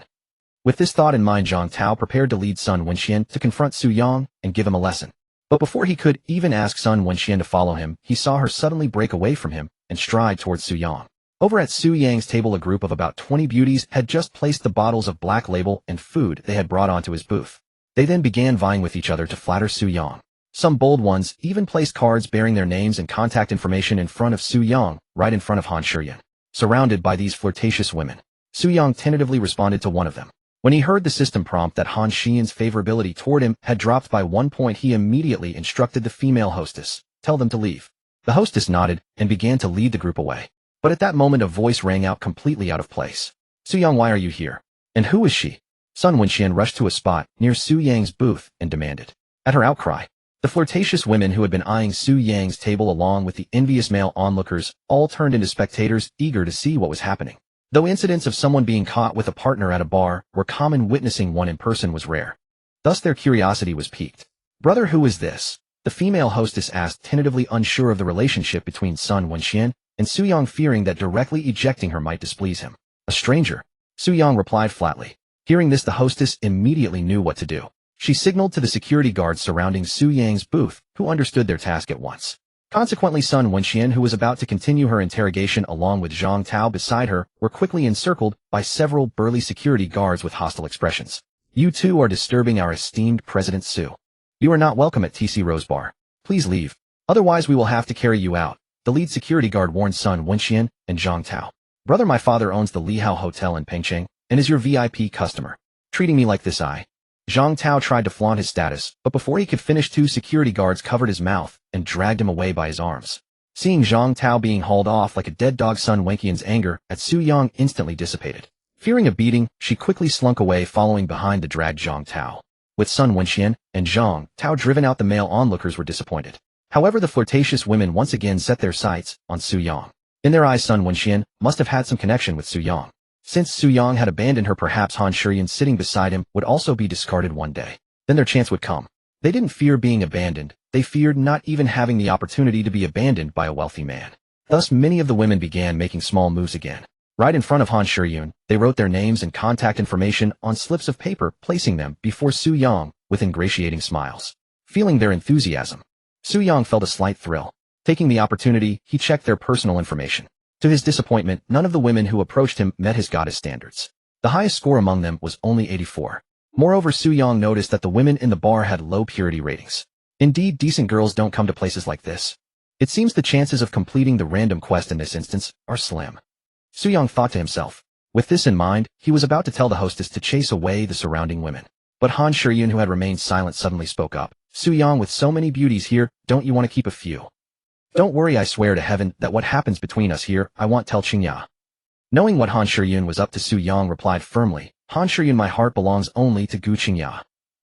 With this thought in mind, Zhang Tao prepared to lead Sun Wenxian to confront Su Yang and give him a lesson. But before he could even ask Sun Wenxian to follow him, he saw her suddenly break away from him and stride towards Su Yang. Over at Su Yang's table, a group of about 20 beauties had just placed the bottles of Black Label and food they had brought onto his booth. They then began vying with each other to flatter Su Yang. Some bold ones even placed cards bearing their names and contact information in front of Su Yang, right in front of Han Shiyan. Surrounded by these flirtatious women, Su Yang tentatively responded to one of them. When he heard the system prompt that Han Shiyan's favorability toward him had dropped by 1 point, he immediately instructed the female hostess, "Tell them to leave." The hostess nodded and began to lead the group away. But at that moment a voice rang out completely out of place. "Su Yang, why are you here? And who is she?" Sun Wenxian rushed to a spot near Su Yang's booth and demanded. At her outcry, the flirtatious women who had been eyeing Su Yang's table along with the envious male onlookers all turned into spectators, eager to see what was happening. Though incidents of someone being caught with a partner at a bar were common, witnessing one in person was rare. Thus their curiosity was piqued. "Brother, who is this?" the female hostess asked, tentatively unsure of the relationship between Sun Wenxian and Su Yang, fearing that directly ejecting her might displease him. "A stranger," Su Yang replied flatly. Hearing this, the hostess immediately knew what to do. She signaled to the security guards surrounding Su Yang's booth, who understood their task at once. Consequently, Sun Wenxian, who was about to continue her interrogation along with Zhang Tao beside her, were quickly encircled by several burly security guards with hostile expressions. "You two are disturbing our esteemed President Su. You are not welcome at TC Rose Bar. Please leave. Otherwise we will have to carry you out," the lead security guard warned Sun Wenxian and Zhang Tao. "Brother, my father owns the Lihao Hotel in Pengcheng and is your VIP customer. Treating me like this, Zhang Tao tried to flaunt his status, but before he could finish, 2 security guards covered his mouth and dragged him away by his arms. Seeing Zhang Tao being hauled off like a dead dog, Sun Wenxian's anger at Su Yang instantly dissipated. Fearing a beating, she quickly slunk away, following behind the dragged Zhang Tao. With Sun Wenxian and Zhang Tao driven out, the male onlookers were disappointed. However, the flirtatious women once again set their sights on Su Yang. In their eyes, Sun Wenxian must have had some connection with Su Yang. Since Su Yang had abandoned her, perhaps Han Shiyan sitting beside him would also be discarded one day. Then their chance would come. They didn't fear being abandoned. They feared not even having the opportunity to be abandoned by a wealthy man. Thus, many of the women began making small moves again. Right in front of Han Shiyan, they wrote their names and contact information on slips of paper, placing them before Su Yang with ingratiating smiles. Feeling their enthusiasm, Su Yang felt a slight thrill. Taking the opportunity, he checked their personal information. To his disappointment, none of the women who approached him met his goddess standards. The highest score among them was only 84. Moreover, Su Yang noticed that the women in the bar had low purity ratings. Indeed, decent girls don't come to places like this. It seems the chances of completing the random quest in this instance are slim. Su Yang thought to himself. With this in mind, he was about to tell the hostess to chase away the surrounding women. But Han Shiyan, who had remained silent, suddenly spoke up. "Su Yang, with so many beauties here, don't you want to keep a few?" "Don't worry, I swear to heaven that what happens between us here, I won't tell Qingya." Knowing what Han Shiyan was up to, Su Yang replied firmly, "Han Shiyan, my heart belongs only to Gu Qingya.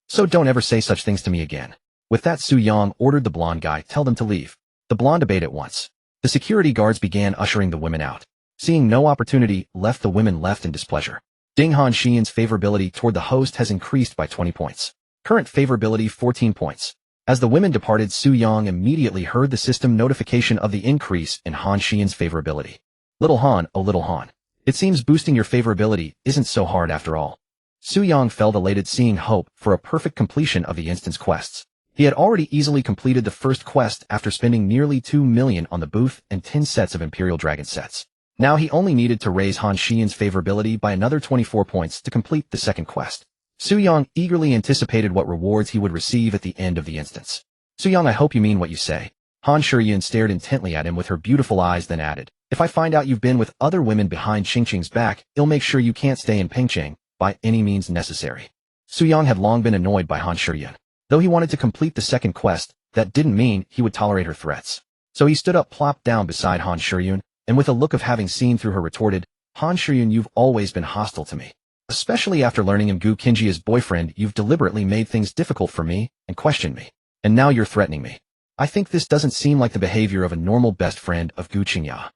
So don't ever say such things to me again." With that, Su Yang ordered the blonde guy, "Tell them to leave." The blonde obeyed at once. The security guards began ushering the women out. Seeing no opportunity left, the women left in displeasure. Ding. Han Shiyan's favorability toward the host has increased by 20 points. Current favorability 14 points. As the women departed, Su Yang immediately heard the system notification of the increase in Han Shiyan's favorability. "Little Han, oh little Han. It seems boosting your favorability isn't so hard after all." Su Yang felt elated, seeing hope for a perfect completion of the instance quests. He had already easily completed the first quest after spending nearly 2 million on the booth and 10 sets of Imperial Dragon sets. Now he only needed to raise Han Shiyan's favorability by another 24 points to complete the second quest. Su Yang eagerly anticipated what rewards he would receive at the end of the instance. "Su Yang, I hope you mean what you say." Han Shiyan stared intently at him with her beautiful eyes, then added, "If I find out you've been with other women behind Qingqing's back, I'll make sure you can't stay in Pengcheng by any means necessary." Su Yang had long been annoyed by Han Shiyan. Though he wanted to complete the second quest, that didn't mean he would tolerate her threats. So he stood up, plopped down beside Han Shiyan, and with a look of having seen through her retorted, "Han Shiyan, you've always been hostile to me. Especially after learning I'm Gu Qingjia's boyfriend, you've deliberately made things difficult for me and questioned me. And now you're threatening me. I think this doesn't seem like the behavior of a normal best friend of Gu Qingya."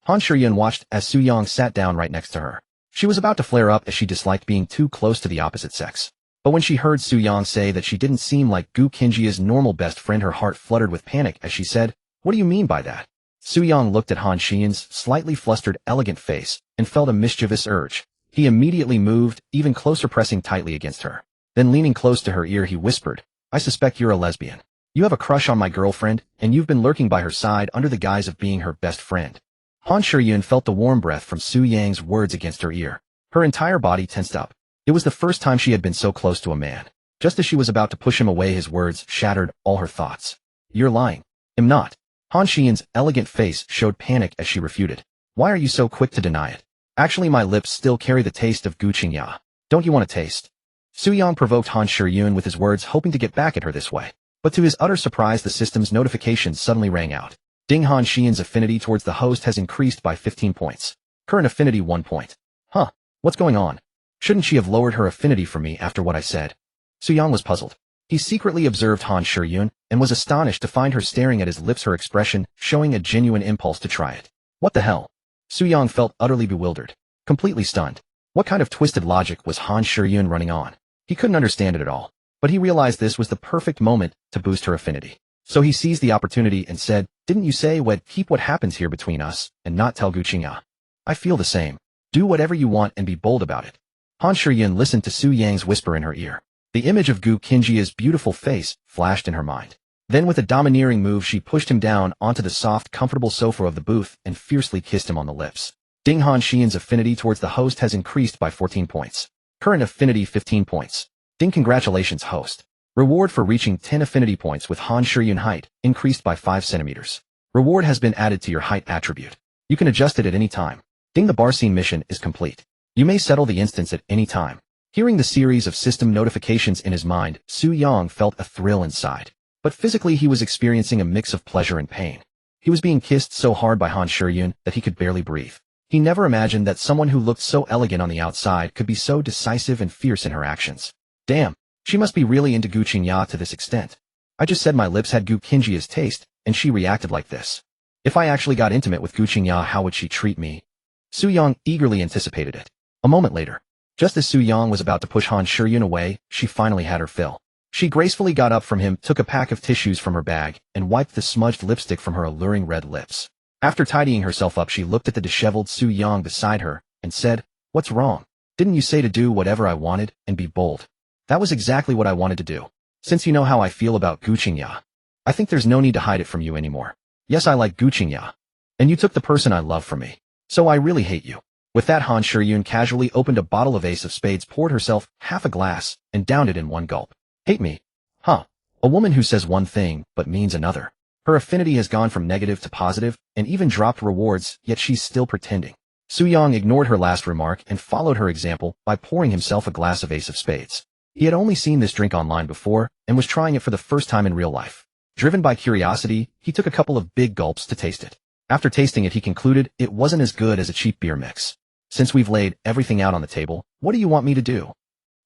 Han Shiyan watched as Su Yang sat down right next to her. She was about to flare up as she disliked being too close to the opposite sex. But when she heard Su Yang say that she didn't seem like Gu Qingjia's normal best friend, her heart fluttered with panic as she said, "What do you mean by that?" Su Yang looked at Han Xian's slightly flustered, elegant face and felt a mischievous urge. He immediately moved, even closer, pressing tightly against her. Then leaning close to her ear, he whispered, "I suspect you're a lesbian. You have a crush on my girlfriend, and you've been lurking by her side under the guise of being her best friend." Han Shiyun felt the warm breath from Su Yang's words against her ear. Her entire body tensed up. It was the first time she had been so close to a man. Just as she was about to push him away, his words shattered all her thoughts. "You're lying." "I'm not." Han Xian's elegant face showed panic as she refuted. "Why are you so quick to deny it?" "Actually, my lips still carry the taste of Gu Qingya. Don't you want to taste?" Su Yang provoked Han Shiyun with his words, hoping to get back at her this way. But to his utter surprise, the system's notification suddenly rang out. "Ding, Han Xian's affinity towards the host has increased by 15 points. Current affinity 1 point. Huh, what's going on? Shouldn't she have lowered her affinity for me after what I said?" Su Yang was puzzled. He secretly observed Han Shiyun and was astonished to find her staring at his lips, her expression showing a genuine impulse to try it. What the hell? Su Yang felt utterly bewildered, completely stunned. What kind of twisted logic was Han Shiyun running on? He couldn't understand it at all, but he realized this was the perfect moment to boost her affinity. So he seized the opportunity and said, "Didn't you say we'd keep what happens here between us and not tell Gu Qingya? I feel the same. Do whatever you want and be bold about it." Han Shiyun listened to Su Yang's whisper in her ear. The image of Gu Qingya's beautiful face flashed in her mind. Then with a domineering move, she pushed him down onto the soft, comfortable sofa of the booth and fiercely kissed him on the lips. "Ding, Han Xian's affinity towards the host has increased by 14 points. Current affinity 15 points. Ding, congratulations, host. Reward for reaching 10 affinity points with Han Shiyun. Height increased by 5 centimeters. Reward has been added to your height attribute. You can adjust it at any time. Ding, the bar scene mission is complete. You may settle the instance at any time." Hearing the series of system notifications in his mind, Su Yang felt a thrill inside. But physically he was experiencing a mix of pleasure and pain. He was being kissed so hard by Han Shiyun that he could barely breathe. He never imagined that someone who looked so elegant on the outside could be so decisive and fierce in her actions. Damn, she must be really into Gu Qingya to this extent. I just said my lips had Gu Qingya's taste, and she reacted like this. If I actually got intimate with Gu Qingya, how would she treat me? Su Yang eagerly anticipated it. A moment later, just as Su Yang was about to push Han Shiyun away, she finally had her fill. She gracefully got up from him, took a pack of tissues from her bag, and wiped the smudged lipstick from her alluring red lips. After tidying herself up, she looked at the disheveled Su Yang beside her and said, "What's wrong? Didn't you say to do whatever I wanted and be bold?" "That was exactly what I wanted to do. Since you know how I feel about Gu Qingya, I think there's no need to hide it from you anymore. Yes, I like Gu Qingya. And you took the person I love from me. So I really hate you." With that, Han Shiyun casually opened a bottle of Ace of Spades, poured herself half a glass, and downed it in one gulp. "Hate me? Huh. A woman who says one thing, but means another. Her affinity has gone from negative to positive, and even dropped rewards, yet she's still pretending." Su Yang ignored her last remark and followed her example by pouring himself a glass of Ace of Spades. He had only seen this drink online before, and was trying it for the first time in real life. Driven by curiosity, he took a couple of big gulps to taste it. After tasting it, he concluded it wasn't as good as a cheap beer mix. "Since we've laid everything out on the table, what do you want me to do?"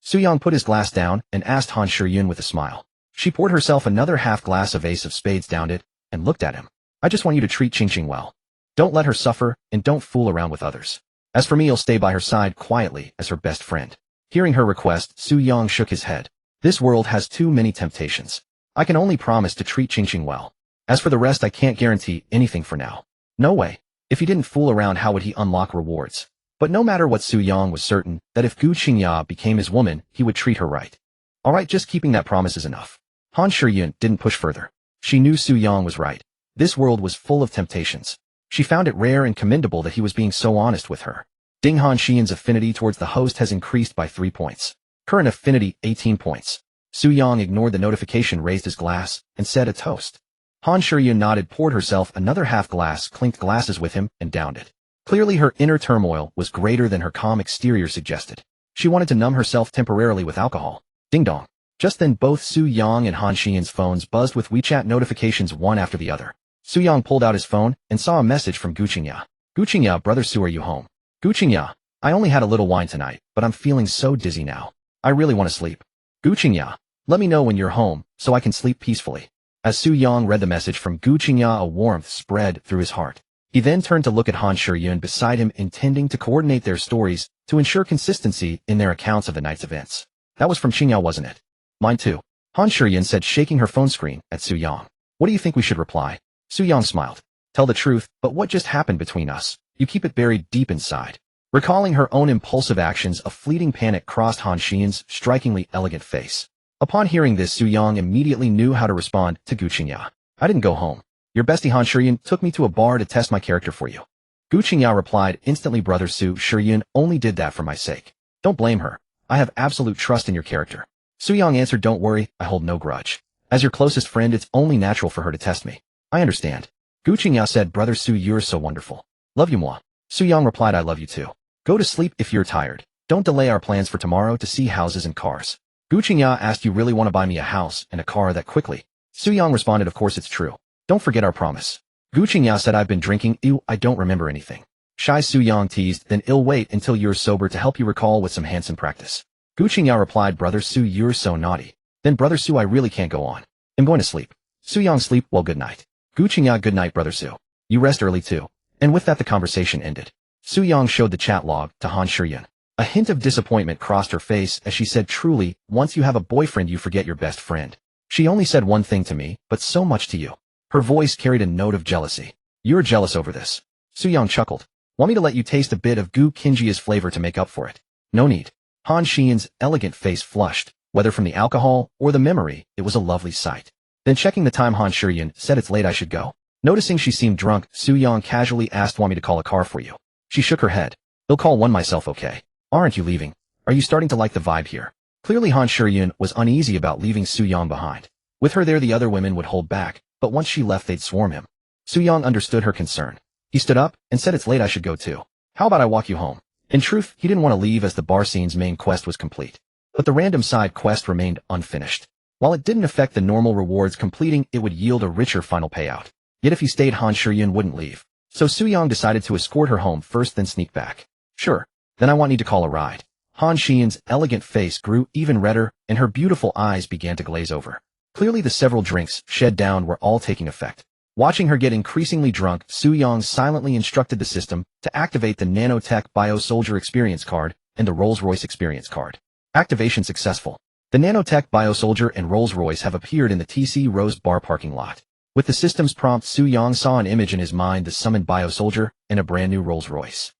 Su Yang put his glass down and asked Han Shiyun with a smile. She poured herself another half glass of Ace of Spades, downed it, and looked at him. "I just want you to treat Qingqing well. Don't let her suffer, and don't fool around with others. As for me, I'll stay by her side quietly as her best friend." Hearing her request, Su Yang shook his head. "This world has too many temptations. I can only promise to treat Qingqing well. As for the rest, I can't guarantee anything for now." No way. If he didn't fool around, how would he unlock rewards? But no matter what, Su Yang was certain that if Gu Qingya became his woman, he would treat her right. Alright, just keeping that promise is enough. Han Shiyun didn't push further. She knew Su Yang was right. This world was full of temptations. She found it rare and commendable that he was being so honest with her. Ding, Han Xian's affinity towards the host has increased by 3 points. Current affinity 18 points. Su Yang ignored the notification, raised his glass, and said a toast. Han Shiyun nodded, poured herself another half glass, clinked glasses with him, and downed it. Clearly her inner turmoil was greater than her calm exterior suggested. She wanted to numb herself temporarily with alcohol. Ding dong. Just then both Su Yang and Han Xian's phones buzzed with WeChat notifications one after the other. Su Yang pulled out his phone and saw a message from Gu Qingya. "Gu Qingya, brother Su, are you home?" "Gu Qingya, I only had a little wine tonight, but I'm feeling so dizzy now. I really want to sleep. Gu Qingya, let me know when you're home so I can sleep peacefully." As Su Yang read the message from Gu Qingya, a warmth spread through his heart. He then turned to look at Han Shiyun beside him, intending to coordinate their stories to ensure consistency in their accounts of the night's events. "That was from Qingya, wasn't it?" "Mine too," Han Shiyun said, shaking her phone screen at Su Yang. "What do you think we should reply?" Su Yang smiled. Tell the truth, but what just happened between us? You keep it buried deep inside. Recalling her own impulsive actions, a fleeting panic crossed Han Xian's strikingly elegant face. Upon hearing this, Su Yang immediately knew how to respond to Gu Qingya. I didn't go home. Your bestie Han Shiyan took me to a bar to test my character for you. Gu Qingya replied instantly, Brother Su Shiyan only did that for my sake. Don't blame her. I have absolute trust in your character. Su Yang answered, don't worry, I hold no grudge. As your closest friend, it's only natural for her to test me. I understand. Gu Qingya said, Brother Su, you're so wonderful. Love you moi. Su Yang replied, I love you too. Go to sleep if you're tired. Don't delay our plans for tomorrow to see houses and cars. Gu Qingya asked, you really want to buy me a house and a car that quickly? Su Yang responded, of course it's true. Don't forget our promise. Gu Qingya said, I've been drinking. Ew, I don't remember anything. Shy Su Yang teased, then I'll wait until you're sober to help you recall with some handsome practice. Gu Qingya replied, Brother Su, you're so naughty. Then Brother Su, I really can't go on. I'm going to sleep. Su Yang, sleep well, good night. Gu Qingya, good night, Brother Su. You rest early too. And with that the conversation ended. Su Yang showed the chat log to Han Shiyan. A hint of disappointment crossed her face as she said, truly, once you have a boyfriend you forget your best friend. She only said one thing to me, but so much to you. Her voice carried a note of jealousy. You're jealous over this. Su Yang chuckled. Want me to let you taste a bit of Gu Qingya's flavor to make up for it? No need. Han Shiyan's elegant face flushed. Whether from the alcohol or the memory, it was a lovely sight. Then checking the time, Han Shiyan said, it's late, I should go. Noticing she seemed drunk, Su Yang casually asked, want me to call a car for you? She shook her head. I'll call one myself, okay? Aren't you leaving? Are you starting to like the vibe here? Clearly Han Shiyan was uneasy about leaving Su Yang behind. With her there, the other women would hold back, but once she left they'd swarm him. Su Yang understood her concern. He stood up and said, it's late, I should go too. How about I walk you home? In truth, he didn't want to leave as the bar scene's main quest was complete. But the random side quest remained unfinished. While it didn't affect the normal rewards completing, it would yield a richer final payout. Yet if he stayed, Han Shiyan wouldn't leave. So Su Yang decided to escort her home first, then sneak back. Sure. Then I need to call a ride. Han Shiyan's elegant face grew even redder, and her beautiful eyes began to glaze over. Clearly the several drinks shed down were all taking effect. Watching her get increasingly drunk, Su Yang silently instructed the system to activate the Nanotech Bio-Soldier Experience Card and the Rolls-Royce Experience Card. Activation successful. The Nanotech Bio-Soldier and Rolls-Royce have appeared in the TC Rose Bar parking lot. With the system's prompt, Su Yang saw an image in his mind, the summoned Bio-Soldier and a brand new Rolls-Royce.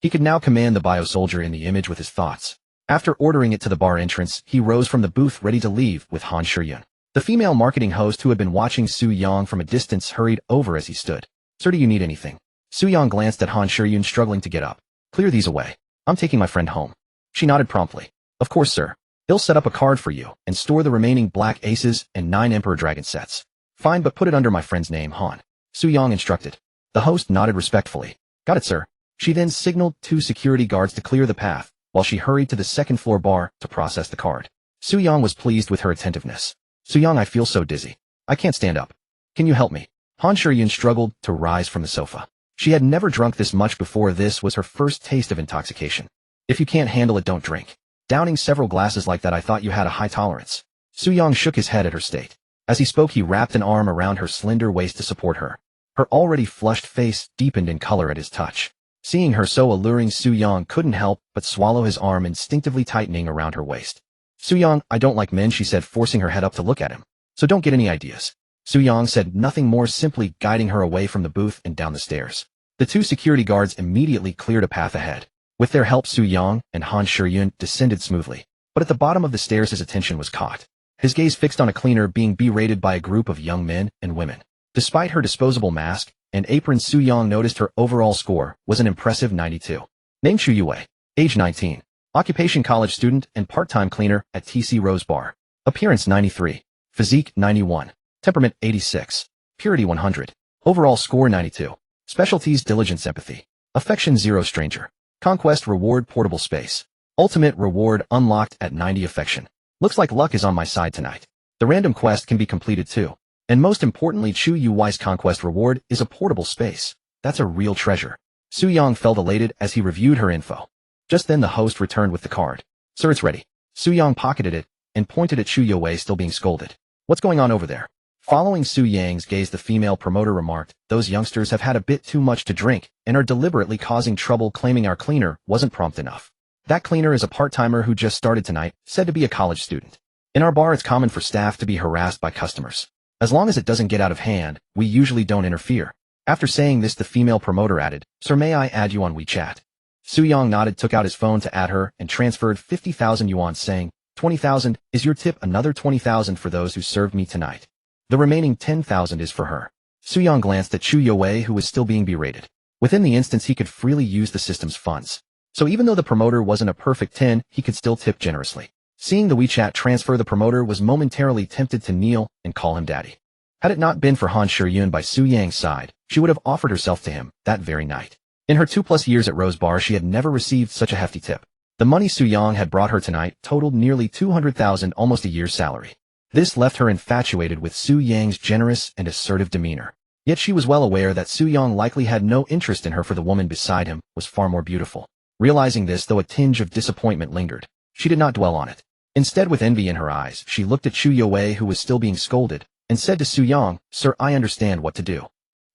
He could now command the Bio-Soldier in the image with his thoughts. After ordering it to the bar entrance, he rose from the booth ready to leave with Han Shiyan. The female marketing host who had been watching Su Yang from a distance hurried over as he stood. Sir, do you need anything? Su Yang glanced at Han Shiyan, struggling to get up. Clear these away. I'm taking my friend home. She nodded promptly. Of course, sir. He'll set up a card for you and store the remaining black aces and 9 Emperor Dragon sets. Fine, but put it under my friend's name, Han. Su Yang instructed. The host nodded respectfully. Got it, sir. She then signaled 2 security guards to clear the path, while she hurried to the second floor bar to process the card. Su Yang was pleased with her attentiveness. Su Yang, I feel so dizzy. I can't stand up. Can you help me? Han Shiyan struggled to rise from the sofa. She had never drunk this much before. This was her first taste of intoxication. If you can't handle it, don't drink. Downing several glasses like that, I thought you had a high tolerance. Su Yang shook his head at her state. As he spoke, he wrapped an arm around her slender waist to support her. Her already flushed face deepened in color at his touch. Seeing her so alluring, Su Yang couldn't help but swallow his arm, instinctively tightening around her waist. Su Yang, I don't like men, she said, forcing her head up to look at him. So don't get any ideas. Su Yang said nothing more, simply guiding her away from the booth and down the stairs. The 2 security guards immediately cleared a path ahead. With their help, Su Yang and Han Shiyan descended smoothly. But at the bottom of the stairs his attention was caught. His gaze fixed on a cleaner being berated by a group of young men and women. Despite her disposable mask and apron, Su Yang noticed her overall score was an impressive 92. Name Chu Yue. Age 19. Occupation college student and part-time cleaner at TC Rose Bar. Appearance 93. Physique 91. Temperament 86. Purity 100. Overall score 92. Specialties diligence, empathy. Affection 0, stranger. Conquest reward, portable space. Ultimate reward unlocked at 90, affection. Looks like luck is on my side tonight. The random quest can be completed too. And most importantly, Chu Yui's conquest reward is a portable space. That's a real treasure. Su Yang felt elated as he reviewed her info. Just then the host returned with the card. Sir, it's ready. Su Yang pocketed it and pointed at Chu Yue still being scolded. What's going on over there? Following Su Yang's gaze, the female promoter remarked, those youngsters have had a bit too much to drink and are deliberately causing trouble, claiming our cleaner wasn't prompt enough. That cleaner is a part-timer who just started tonight, said to be a college student. In our bar, it's common for staff to be harassed by customers. As long as it doesn't get out of hand, we usually don't interfere. After saying this, the female promoter added, "Sir, may I add you on WeChat?" Su Yang nodded, took out his phone to add her, and transferred 50,000 yuan, saying, 20,000 is your tip, another 20,000 for those who served me tonight. The remaining 10,000 is for her. Su Yang glanced at Chu Yue, who was still being berated. Within the instance, he could freely use the system's funds. So even though the promoter wasn't a perfect 10, he could still tip generously. Seeing the WeChat transfer, the promoter was momentarily tempted to kneel and call him daddy. Had it not been for Han Shiyun by Su Yang's side, she would have offered herself to him that very night. In her 2+ years at Rose Bar, she had never received such a hefty tip. The money Su Yang had brought her tonight totaled nearly 200,000, almost a year's salary. This left her infatuated with Su Yang's generous and assertive demeanor. Yet she was well aware that Su Yang likely had no interest in her, for the woman beside him was far more beautiful. Realizing this, though a tinge of disappointment lingered, she did not dwell on it. Instead, with envy in her eyes, she looked at Chu Yue, who was still being scolded, and said to Su Yang, "Sir, I understand what to do."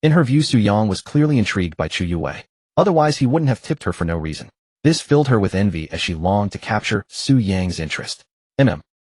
In her view, Su Yang was clearly intrigued by Chu Yue. Otherwise, he wouldn't have tipped her for no reason. This filled her with envy as she longed to capture Su Yang's interest.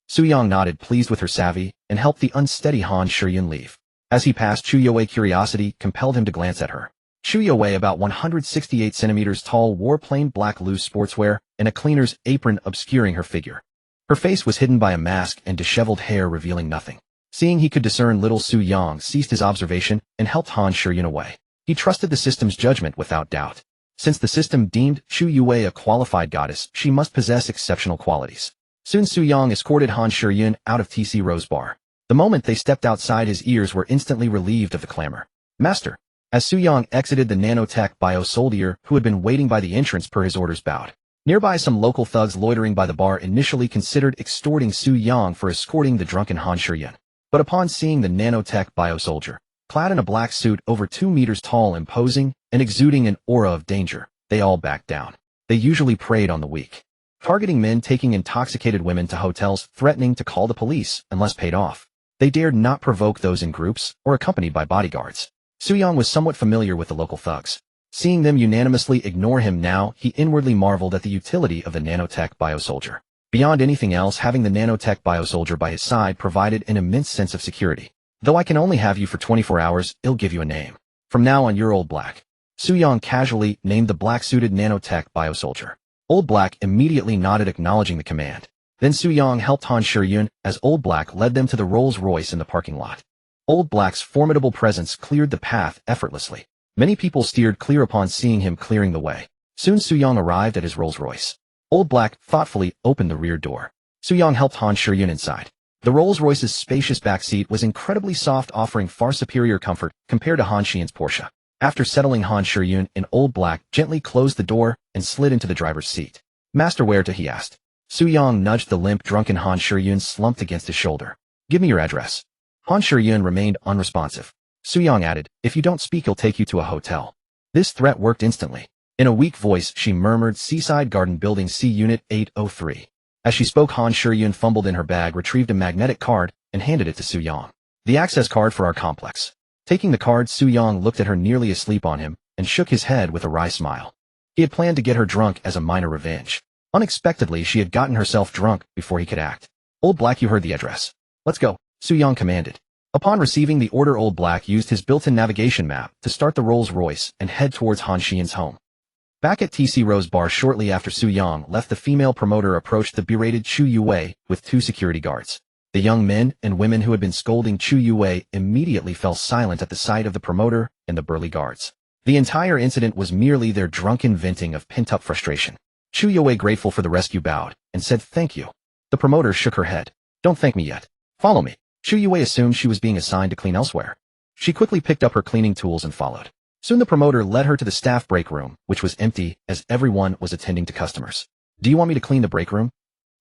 Su Yang nodded, pleased with her savvy, and helped the unsteady Han Shiyun leave. As he passed, Chu Yue, curiosity compelled him to glance at her. Chu Yue, about 168 centimeters tall, wore plain black loose sportswear and a cleaner's apron obscuring her figure. Her face was hidden by a mask and disheveled hair revealing nothing. Seeing he could discern little, Su Yang ceased his observation and helped Han Shiyun away. He trusted the system's judgment without doubt. Since the system deemed Chu Yue a qualified goddess, she must possess exceptional qualities. Soon Su Yang escorted Han Shiyun out of TC Rose Bar. The moment they stepped outside, his ears were instantly relieved of the clamor. "Master." As Su Yang exited, the nanotech bio-soldier who had been waiting by the entrance per his orders bowed. Nearby, some local thugs loitering by the bar initially considered extorting Su Yang for escorting the drunken Han Shiyun. But upon seeing the nanotech bio-soldier, clad in a black suit over 2 meters tall, imposing, and exuding an aura of danger, they all backed down. They usually preyed on the weak, targeting men taking intoxicated women to hotels, threatening to call the police unless paid off. They dared not provoke those in groups or accompanied by bodyguards. Su Yang was somewhat familiar with the local thugs. Seeing them unanimously ignore him now, he inwardly marveled at the utility of the nanotech bio-soldier. Beyond anything else, having the nanotech bio-soldier by his side provided an immense sense of security. "Though I can only have you for 24 hours, I'll give you a name. From now on, you're Old Black." Su Yang casually named the black-suited nanotech bio-soldier. Old Black immediately nodded, acknowledging the command. Then Su Yang helped Han Shiyun as Old Black led them to the Rolls-Royce in the parking lot. Old Black's formidable presence cleared the path effortlessly. Many people steered clear upon seeing him clearing the way. Soon Su Yang arrived at his Rolls-Royce. Old Black thoughtfully opened the rear door. Su Yang helped Han Shiyun inside. The Rolls-Royce's spacious back seat was incredibly soft, offering far superior comfort compared to Han Shiyun's Porsche. After settling Han Shiyun in, Old Black gently closed the door and slid into the driver's seat. "Master, where to?" he asked. Su Yang nudged the limp, drunken Han Shiyun, slumped against his shoulder. "Give me your address." Han Shiyun remained unresponsive. Su Yang added, "If you don't speak, he'll take you to a hotel." This threat worked instantly. In a weak voice, she murmured, "Seaside Garden Building C Unit 803. As she spoke, Han Shiyun fumbled in her bag, retrieved a magnetic card, and handed it to Su Yang. "The access card for our complex." Taking the card, Su Yang looked at her, nearly asleep on him, and shook his head with a wry smile. He had planned to get her drunk as a minor revenge. Unexpectedly, she had gotten herself drunk before he could act. "Old Black, you heard the address. Let's go," Su Yang commanded. Upon receiving the order, Old Black used his built-in navigation map to start the Rolls-Royce and head towards Han Shiyun's home. Back at TC Rose Bar, shortly after Su Yang left, the female promoter approached the berated Chu Yue with 2 security guards. The young men and women who had been scolding Chu Yue immediately fell silent at the sight of the promoter and the burly guards. The entire incident was merely their drunken venting of pent-up frustration. Chu Yue, grateful for the rescue, bowed and said, "Thank you." The promoter shook her head. "Don't thank me yet. Follow me." Chu Yue assumed she was being assigned to clean elsewhere. She quickly picked up her cleaning tools and followed. Soon the promoter led her to the staff break room, which was empty as everyone was attending to customers. "Do you want me to clean the break room?"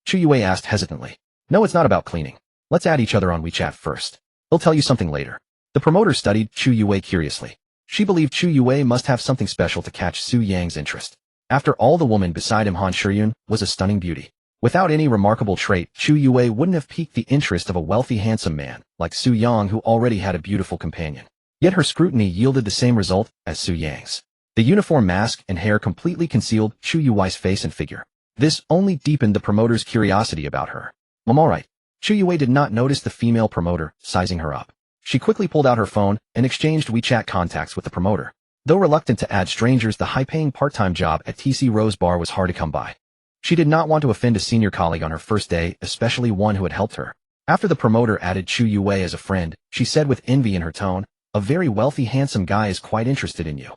Chu Yue asked hesitantly. "No, it's not about cleaning. Let's add each other on WeChat first. I'll tell you something later." The promoter studied Chu Yue curiously. She believed Chu Yue must have something special to catch Su Yang's interest. After all, the woman beside him, Han Shiyun, was a stunning beauty. Without any remarkable trait, Chu Yue wouldn't have piqued the interest of a wealthy, handsome man like Su Yang, who already had a beautiful companion. Yet her scrutiny yielded the same result as Su Yang's. The uniform, mask, and hair completely concealed Chu Yue's face and figure. This only deepened the promoter's curiosity about her. "I'm all right." Chu Yue did not notice the female promoter sizing her up. She quickly pulled out her phone and exchanged WeChat contacts with the promoter. Though reluctant to add strangers, the high-paying part-time job at TC Rose Bar was hard to come by. She did not want to offend a senior colleague on her first day, especially one who had helped her. After the promoter added Chu Yue as a friend, she said with envy in her tone, "A very wealthy, handsome guy is quite interested in you.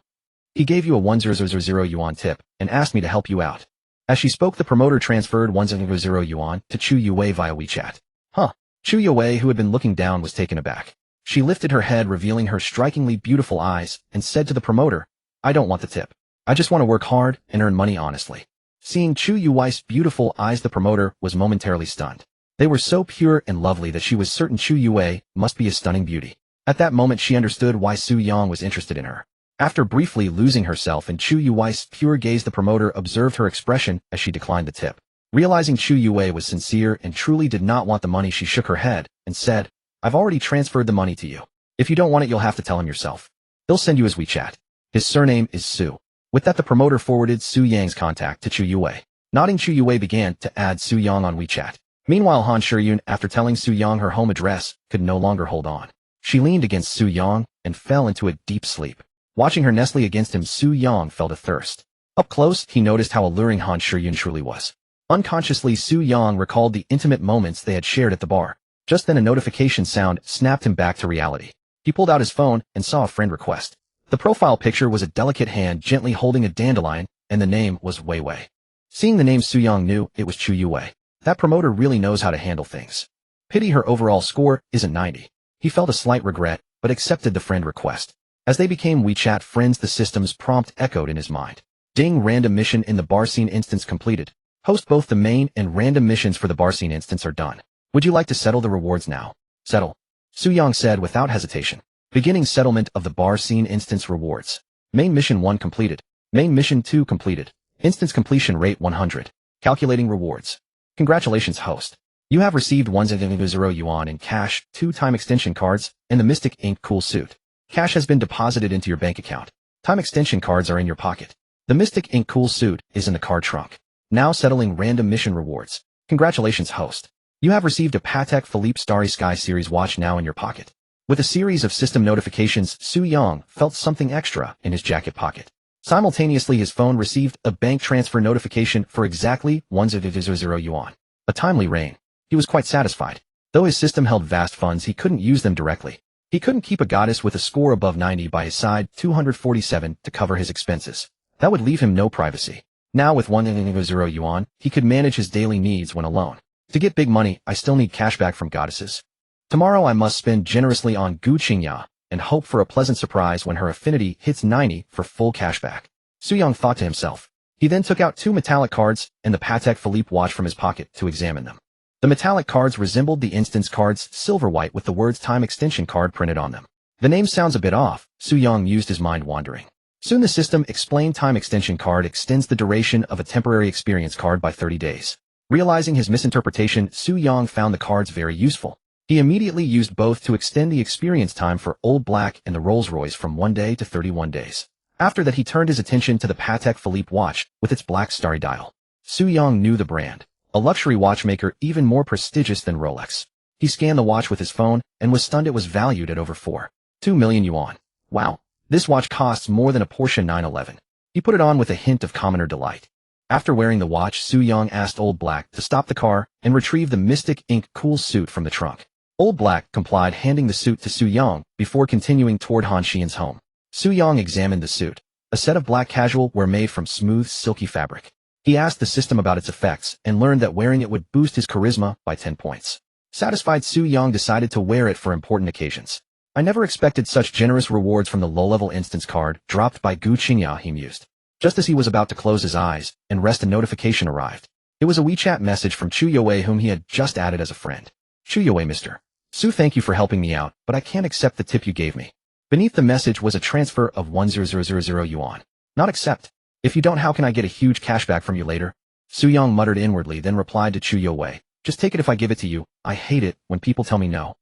He gave you a 1,000 yuan tip and asked me to help you out." As she spoke, the promoter transferred 1,000 yuan to Chu Yue via WeChat. Huh. Chu Yue, who had been looking down, was taken aback. She lifted her head, revealing her strikingly beautiful eyes, and said to the promoter, "I don't want the tip. I just want to work hard and earn money honestly." Seeing Chu Yue's beautiful eyes, the promoter was momentarily stunned. They were so pure and lovely that she was certain Chu Yue must be a stunning beauty. At that moment, she understood why Su Yang was interested in her. After briefly losing herself in Chu Yue's pure gaze, the promoter observed her expression as she declined the tip. Realizing Chu Yue was sincere and truly did not want the money, she shook her head and said, "I've already transferred the money to you. If you don't want it, you'll have to tell him yourself. He'll send you his WeChat. His surname is Su." With that, the promoter forwarded Su Yang's contact to Chu Yue. Nodding, Chu Yue began to add Su Yang on WeChat. Meanwhile, Han Shiyun, after telling Su Yang her home address, could no longer hold on. She leaned against Su Yang and fell into a deep sleep. Watching her nestling against him, Su Yang felt a thirst. Up close, he noticed how alluring Han Shiyun truly was. Unconsciously, Su Yang recalled the intimate moments they had shared at the bar. Just then, a notification sound snapped him back to reality. He pulled out his phone and saw a friend request. The profile picture was a delicate hand gently holding a dandelion, and the name was Wei Wei. Seeing the name, Su Yang knew it was Chu Yue. That promoter really knows how to handle things. Pity her overall score isn't 90. He felt a slight regret, but accepted the friend request. As they became WeChat friends, the system's prompt echoed in his mind. Ding, random mission in the bar scene instance completed. Host, both the main and random missions for the bar scene instance are done. Would you like to settle the rewards now? Settle. Su Yang said without hesitation. Beginning settlement of the bar scene instance rewards. Main mission 1 completed. Main mission 2 completed. Instance completion rate 100. Calculating rewards. Congratulations, host. You have received 1,000 yuan in cash, 2 time extension cards, and the Mystic Ink Cool Suit. Cash has been deposited into your bank account. Time extension cards are in your pocket. The Mystic Ink Cool Suit is in the card trunk. Now settling random mission rewards. Congratulations, host. You have received a Patek Philippe Starry Sky series watch now in your pocket. With a series of system notifications, Su Yang felt something extra in his jacket pocket. Simultaneously, his phone received a bank transfer notification for exactly 1,000 yuan. A timely rain. He was quite satisfied. Though his system held vast funds, he couldn't use them directly. He couldn't keep a goddess with a score above 90 by his side, 247, to cover his expenses. That would leave him no privacy. Now with 1,000 yuan, he could manage his daily needs when alone. To get big money, I still need cashback from goddesses. Tomorrow I must spend generously on Gu Qingya and hope for a pleasant surprise when her affinity hits 90 for full cashback. Su Yang thought to himself. He then took out 2 metallic cards and the Patek Philippe watch from his pocket to examine them. The metallic cards resembled the instance cards, silver white with the words time extension card printed on them. The name sounds a bit off, Su Yang mused, his mind wandering. Soon the system explained time extension card extends the duration of a temporary experience card by 30 days. Realizing his misinterpretation, Su Yang found the cards very useful. He immediately used both to extend the experience time for Old Black and the Rolls-Royce from 1 day to 31 days. After that, he turned his attention to the Patek Philippe watch with its black starry dial. Su Yang knew the brand, a luxury watchmaker even more prestigious than Rolex. He scanned the watch with his phone and was stunned it was valued at over 4.2 million yuan. Wow, this watch costs more than a Porsche 911. He put it on with a hint of commoner delight. After wearing the watch, Su Yang asked Old Black to stop the car and retrieve the Mystic Ink Cool Suit from the trunk. Old Black complied, handing the suit to Su Yang before continuing toward Han Xian's home. Su Yang examined the suit, a set of black casual wear made from smooth, silky fabric. He asked the system about its effects and learned that wearing it would boost his charisma by 10 points. Satisfied, Su Yang decided to wear it for important occasions. I never expected such generous rewards from the low-level instance card dropped by Gu Qingya, he mused. Just as he was about to close his eyes and rest, a notification arrived. It was a WeChat message from Chu Yue, whom he had just added as a friend. Chu Yue, Mr. Su, thank you for helping me out, but I can't accept the tip you gave me. Beneath the message was a transfer of 1,000 yuan. Not accept. If you don't, how can I get a huge cashback from you later? Su Yang muttered inwardly, then replied to Chu Yue. Just take it if I give it to you. I hate it when people tell me no.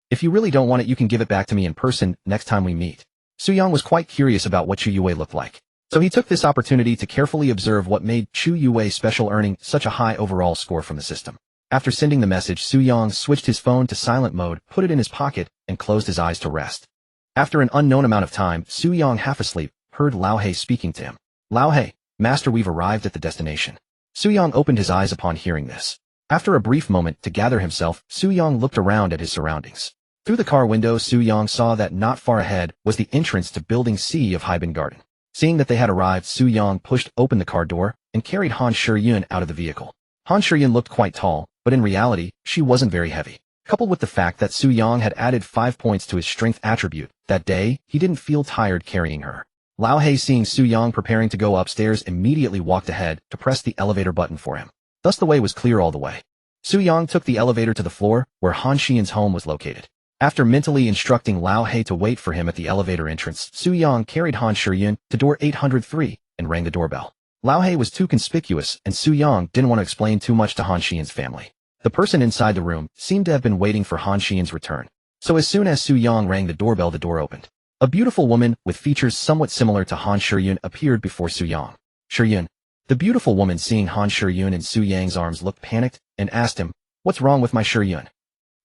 If you really don't want it, you can give it back to me in person next time we meet. Su Yang was quite curious about what Chu Yue looked like. So he took this opportunity to carefully observe what made Chu Yue special, earning such a high overall score from the system. After sending the message, Su-yong switched his phone to silent mode, put it in his pocket, and closed his eyes to rest. After an unknown amount of time, Su-yong, half asleep, heard Lao Hei speaking to him. Lao Hei, master, we've arrived at the destination. Su-yong opened his eyes upon hearing this. After a brief moment to gather himself, Su-yong looked around at his surroundings. Through the car window, Su-yong saw that not far ahead was the entrance to Building C of Hyben Garden. Seeing that they had arrived, Su-yong pushed open the car door and carried Han Shiyun out of the vehicle. Han Shiyun looked quite tall, but in reality, she wasn't very heavy. Coupled with the fact that Su-yong had added 5 points to his strength attribute, that day, he didn't feel tired carrying her. Lao Hei, seeing Su-yong preparing to go upstairs, immediately walked ahead to press the elevator button for him. Thus the way was clear all the way. Su-yong took the elevator to the floor where Han Shiyun's home was located. After mentally instructing Lao Hei to wait for him at the elevator entrance, Su-yong carried Han Shiyun to door 803 and rang the doorbell. Lao Hei was too conspicuous, and Su-yong didn't want to explain too much to Han Shiyun's family. The person inside the room seemed to have been waiting for Han Shiyun's return. So as soon as Su-yong rang the doorbell, the door opened. A beautiful woman with features somewhat similar to Han Shiyun appeared before Su-yong. Shiyun. The beautiful woman, seeing Han Shiyun in Su-yong's arms, looked panicked and asked him, "What's wrong with my Shiyun?"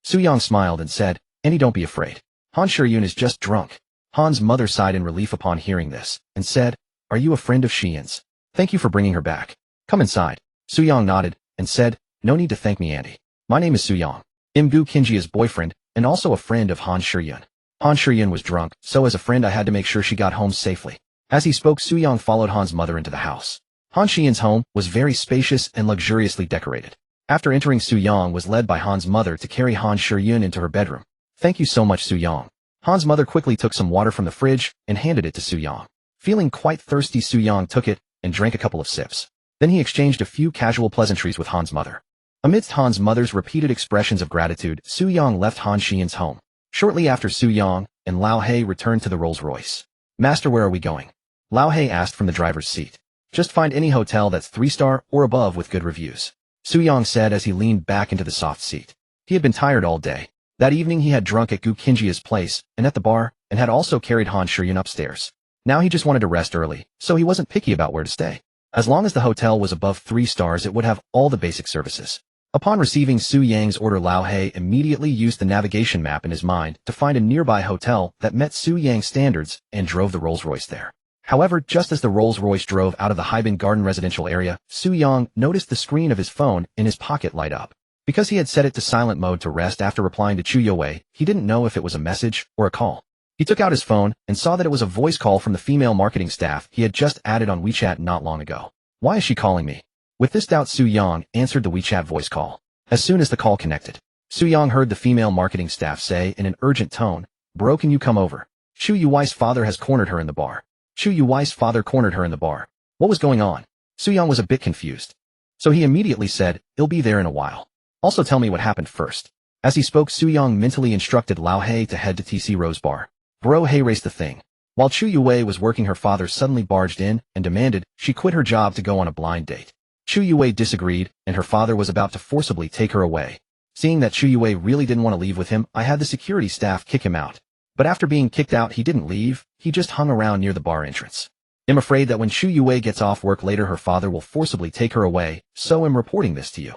Su-yong smiled and said, "Annie, don't be afraid. Han Shiyun is just drunk." Han's mother sighed in relief upon hearing this and said, "Are you a friend of Shiyun's? Thank you for bringing her back. Come inside." Su-yong nodded and said, "No need to thank me, Andy. My name is Su-yong. I'm Gu Kinjia's boyfriend and also a friend of Han Shiyun. Han Shiyun was drunk, so as a friend I had to make sure she got home safely." As he spoke, Su-yong followed Han's mother into the house. Han Shiyun's home was very spacious and luxuriously decorated. After entering, Su-yong was led by Han's mother to carry Han Shiyun into her bedroom. "Thank you so much, Su-yong." Han's mother quickly took some water from the fridge and handed it to Su-yong. Feeling quite thirsty, Su-yong took it and drank a couple of sips. Then he exchanged a few casual pleasantries with Han's mother. Amidst Han's mother's repeated expressions of gratitude, Su-yong left Han Shiyun's home. Shortly after, Su-yong and Lao Hei returned to the Rolls-Royce. "Master, where are we going?" Lao Hei asked from the driver's seat. "Just find any hotel that's 3-star or above with good reviews," Su-yong said as he leaned back into the soft seat. He had been tired all day. That evening he had drunk at Gu Kinjia's place and at the bar, and had also carried Han Shiyun upstairs. Now he just wanted to rest early, so he wasn't picky about where to stay. As long as the hotel was above 3 stars, it would have all the basic services. Upon receiving Su-yong's order, Lao Hei immediately used the navigation map in his mind to find a nearby hotel that met Su-yong's standards and drove the Rolls-Royce there. However, just as the Rolls-Royce drove out of the Hyben Garden residential area, Su-yong noticed the screen of his phone in his pocket light up. Because he had set it to silent mode to rest after replying to Chu Yue, he didn't know if it was a message or a call. He took out his phone and saw that it was a voice call from the female marketing staff he had just added on WeChat not long ago. "Why is she calling me?" With this doubt, Su-yong answered the WeChat voice call. As soon as the call connected, Su-yong heard the female marketing staff say in an urgent tone, "Bro, can you come over? Chu Yui's father has cornered her in the bar." Chu Yui's father cornered her in the bar. What was going on? Su-yong was a bit confused. So he immediately said, "I'll be there in a while. Also tell me what happened first." As he spoke, Su-yong mentally instructed Lao Hei to head to TC Rose Bar. Bro, hey, race the thing. While Chu Yue was working, her father suddenly barged in and demanded she quit her job to go on a blind date. Chu Yue disagreed, and her father was about to forcibly take her away. Seeing that Chu Yue really didn't want to leave with him, I had the security staff kick him out. But after being kicked out, he didn't leave, he just hung around near the bar entrance. I'm afraid that when Chu Yue gets off work later, her father will forcibly take her away, so I'm reporting this to you.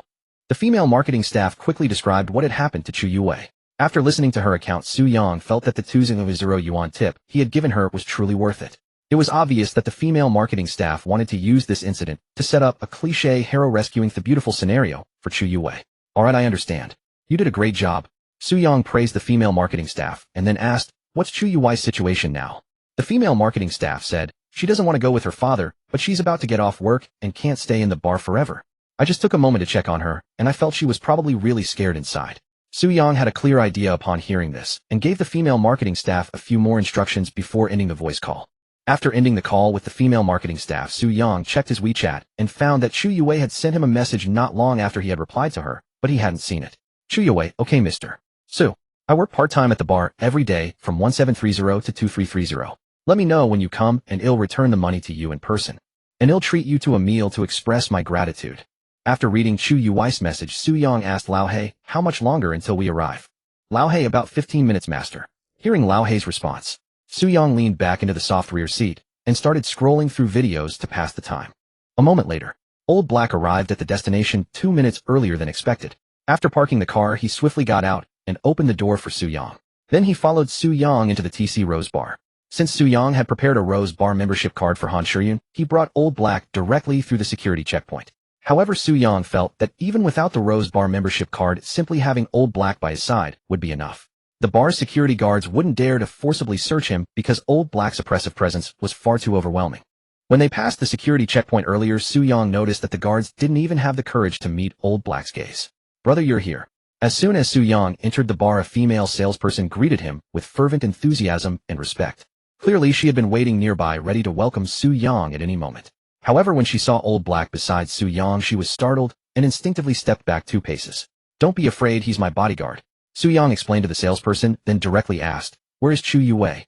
The female marketing staff quickly described what had happened to Chu Yue. After listening to her account, Su-yong felt that the 2,000 yuan tip he had given her was truly worth it. It was obvious that the female marketing staff wanted to use this incident to set up a cliché hero rescuing the beautiful scenario for Chu Yue. "Alright, I understand. You did a great job." Su-yong praised the female marketing staff and then asked, "What's Chu Yui's situation now?" The female marketing staff said, "She doesn't want to go with her father, but she's about to get off work and can't stay in the bar forever. I just took a moment to check on her, and I felt she was probably really scared inside." Su-yong had a clear idea upon hearing this, and gave the female marketing staff a few more instructions before ending the voice call. After ending the call with the female marketing staff, Su-yong checked his WeChat and found that Chu Yue had sent him a message not long after he had replied to her, but he hadn't seen it. Chu Yue, okay Mr. Su. I work part-time at the bar every day from 1730 to 2330. Let me know when you come and I'll return the money to you in person. And I'll treat you to a meal to express my gratitude. After reading Chu Yui's message, Su-yong asked Lao Hei, "How much longer until we arrive?" Lao Hei, "About 15 minutes, master." Hearing Lao Hei's response, Su-yong leaned back into the soft rear seat and started scrolling through videos to pass the time. A moment later, Old Black arrived at the destination 2 minutes earlier than expected. After parking the car, he swiftly got out and opened the door for Su-young. Then he followed Su-young into the TC Rose Bar. Since Su-young had prepared a Rose Bar membership card for Han Shiryun, he brought Old Black directly through the security checkpoint. However, Su-young felt that even without the Rose Bar membership card, simply having Old Black by his side would be enough. The bar's security guards wouldn't dare to forcibly search him because Old Black's oppressive presence was far too overwhelming. When they passed the security checkpoint earlier, Su-young noticed that the guards didn't even have the courage to meet Old Black's gaze. "Brother, you're here." As soon as Su-young entered the bar, a female salesperson greeted him with fervent enthusiasm and respect. Clearly, she had been waiting nearby, ready to welcome Su-young at any moment. However, when she saw Old Black beside Su-young, she was startled and instinctively stepped back 2 paces. "Don't be afraid, he's my bodyguard," Su-young explained to the salesperson, then directly asked, "Where is Chu Yue?"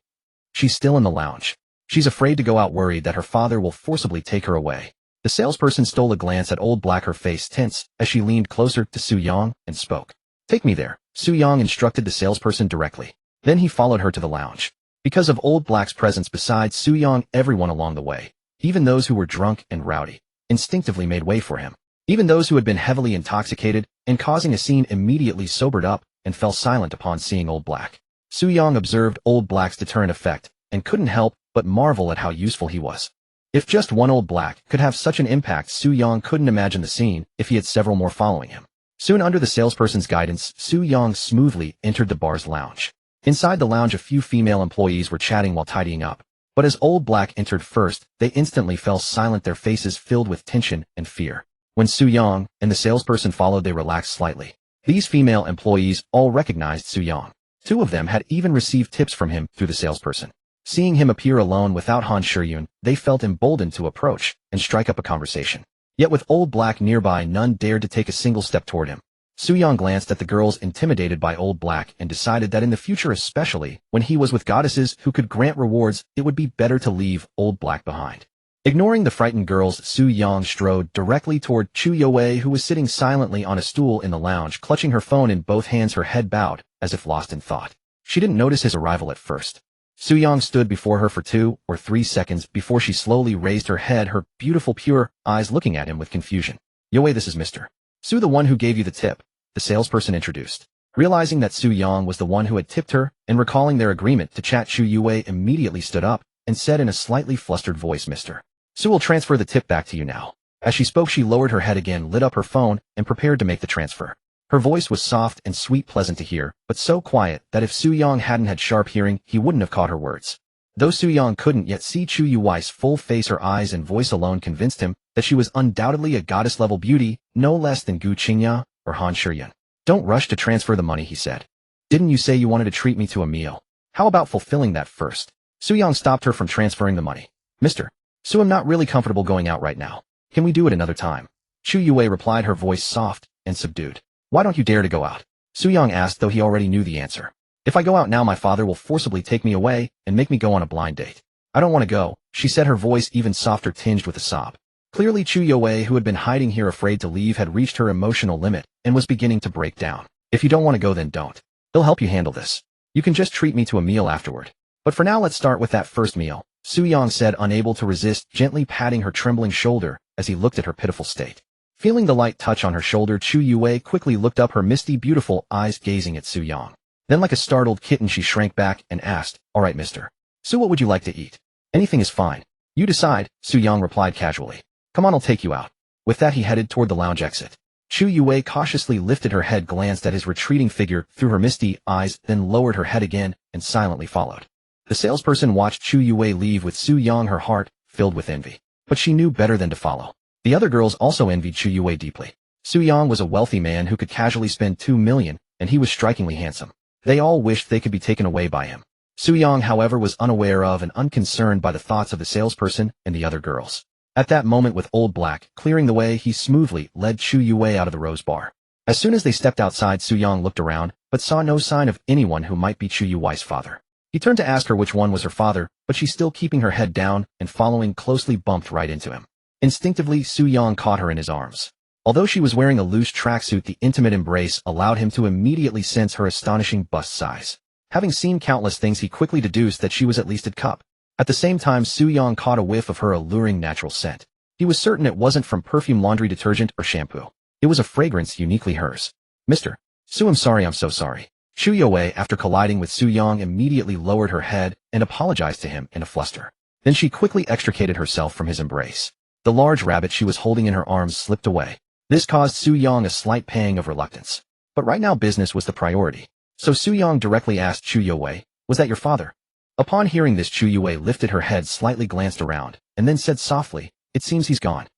"She's still in the lounge. She's afraid to go out, worried that her father will forcibly take her away." The salesperson stole a glance at Old Black, her face tense as she leaned closer to Su-young and spoke. "Take me there," Su-young instructed the salesperson directly. Then he followed her to the lounge. Because of Old Black's presence beside Su-young, everyone along the way, even those who were drunk and rowdy, instinctively made way for him. Even those who had been heavily intoxicated and causing a scene immediately sobered up and fell silent upon seeing Old Black. Su-young observed Old Black's deterrent effect and couldn't help but marvel at how useful he was. If just one Old Black could have such an impact, Su-young couldn't imagine the scene if he had several more following him. Soon, under the salesperson's guidance, Su-young smoothly entered the bar's lounge. Inside the lounge, a few female employees were chatting while tidying up. But as Old Black entered first, they instantly fell silent, their faces filled with tension and fear. When Su-young and the salesperson followed, they relaxed slightly. These female employees all recognized Su-young. 2 of them had even received tips from him through the salesperson. Seeing him appear alone without Han Shiryun, they felt emboldened to approach and strike up a conversation. Yet with Old Black nearby, none dared to take a single step toward him. Su-young glanced at the girls, intimidated by Old Black, and decided that in the future, especially when he was with goddesses who could grant rewards, it would be better to leave Old Black behind. Ignoring the frightened girls, Su-young strode directly toward Chu Yue, who was sitting silently on a stool in the lounge, clutching her phone in both hands, her head bowed, as if lost in thought. She didn't notice his arrival at first. Su-young stood before her for 2 or 3 seconds before she slowly raised her head, her beautiful pure eyes looking at him with confusion. "Yue, this is Mr. Su, the one who gave you the tip," the salesperson introduced. Realizing that Su-young was the one who had tipped her, and recalling their agreement to chat, Chu Yue immediately stood up and said in a slightly flustered voice, "Mr. Su will transfer the tip back to you now." As she spoke, she lowered her head again, lit up her phone, and prepared to make the transfer. Her voice was soft and sweet, pleasant to hear, but so quiet that if Su-young hadn't had sharp hearing, he wouldn't have caught her words. Though Su-young couldn't yet see Chu Yue's full face, her eyes and voice alone convinced him that she was undoubtedly a goddess-level beauty, no less than Gu Qingya or Han Shiryun. "Don't rush to transfer the money," he said. "Didn't you say you wanted to treat me to a meal? How about fulfilling that first?" Su-young stopped her from transferring the money. "Mr. Su, I'm not really comfortable going out right now. Can we do it another time?" Chu Yue replied, her voice soft and subdued. "Why don't you dare to go out?" Su-young asked, though he already knew the answer. "If I go out now, my father will forcibly take me away and make me go on a blind date. I don't want to go," she said, her voice even softer, tinged with a sob. Clearly, Chu Yue, who had been hiding here afraid to leave, had reached her emotional limit and was beginning to break down. "If you don't want to go, then don't. He'll help you handle this. You can just treat me to a meal afterward. But for now, let's start with that first meal," Su-young said, unable to resist, gently patting her trembling shoulder as he looked at her pitiful state. Feeling the light touch on her shoulder, Chu Yue quickly looked up, her misty, beautiful eyes gazing at Su-young. Then, like a startled kitten, she shrank back and asked, "All right, Mr. Su, what would you like to eat?" "Anything is fine. You decide," Su-young replied casually. "Come on, I'll take you out." With that, he headed toward the lounge exit. Chu Yue cautiously lifted her head, glanced at his retreating figure through her misty eyes, then lowered her head again and silently followed. The salesperson watched Chu Yue leave with Su-young, her heart filled with envy. But she knew better than to follow. The other girls also envied Chu Yue deeply. Su-young was a wealthy man who could casually spend 2 million, and he was strikingly handsome. They all wished they could be taken away by him. Su-young, however, was unaware of and unconcerned by the thoughts of the salesperson and the other girls. At that moment, with Old Black clearing the way, he smoothly led Chu Yue out of the Rose Bar. As soon as they stepped outside, Su-young looked around, but saw no sign of anyone who might be Chu Yue's father. He turned to ask her which one was her father, but she, still keeping her head down and following closely, bumped right into him. Instinctively, Su-young caught her in his arms. Although she was wearing a loose tracksuit, the intimate embrace allowed him to immediately sense her astonishing bust size. Having seen countless things, he quickly deduced that she was at least a cup. At the same time, Su-young caught a whiff of her alluring natural scent. He was certain it wasn't from perfume, laundry detergent, or shampoo. It was a fragrance uniquely hers. Mr. Su, I'm sorry, I'm so sorry. Chu Yue, after colliding with Su Yang, immediately lowered her head and apologized to him in a fluster. Then she quickly extricated herself from his embrace. The large rabbit she was holding in her arms slipped away. This caused Su Yang a slight pang of reluctance. But right now business was the priority. So Su Yang directly asked Chu Yue, "Was that your father?" Upon hearing this, Chu Yue lifted her head, slightly glanced around, and then said softly, "It seems he's gone."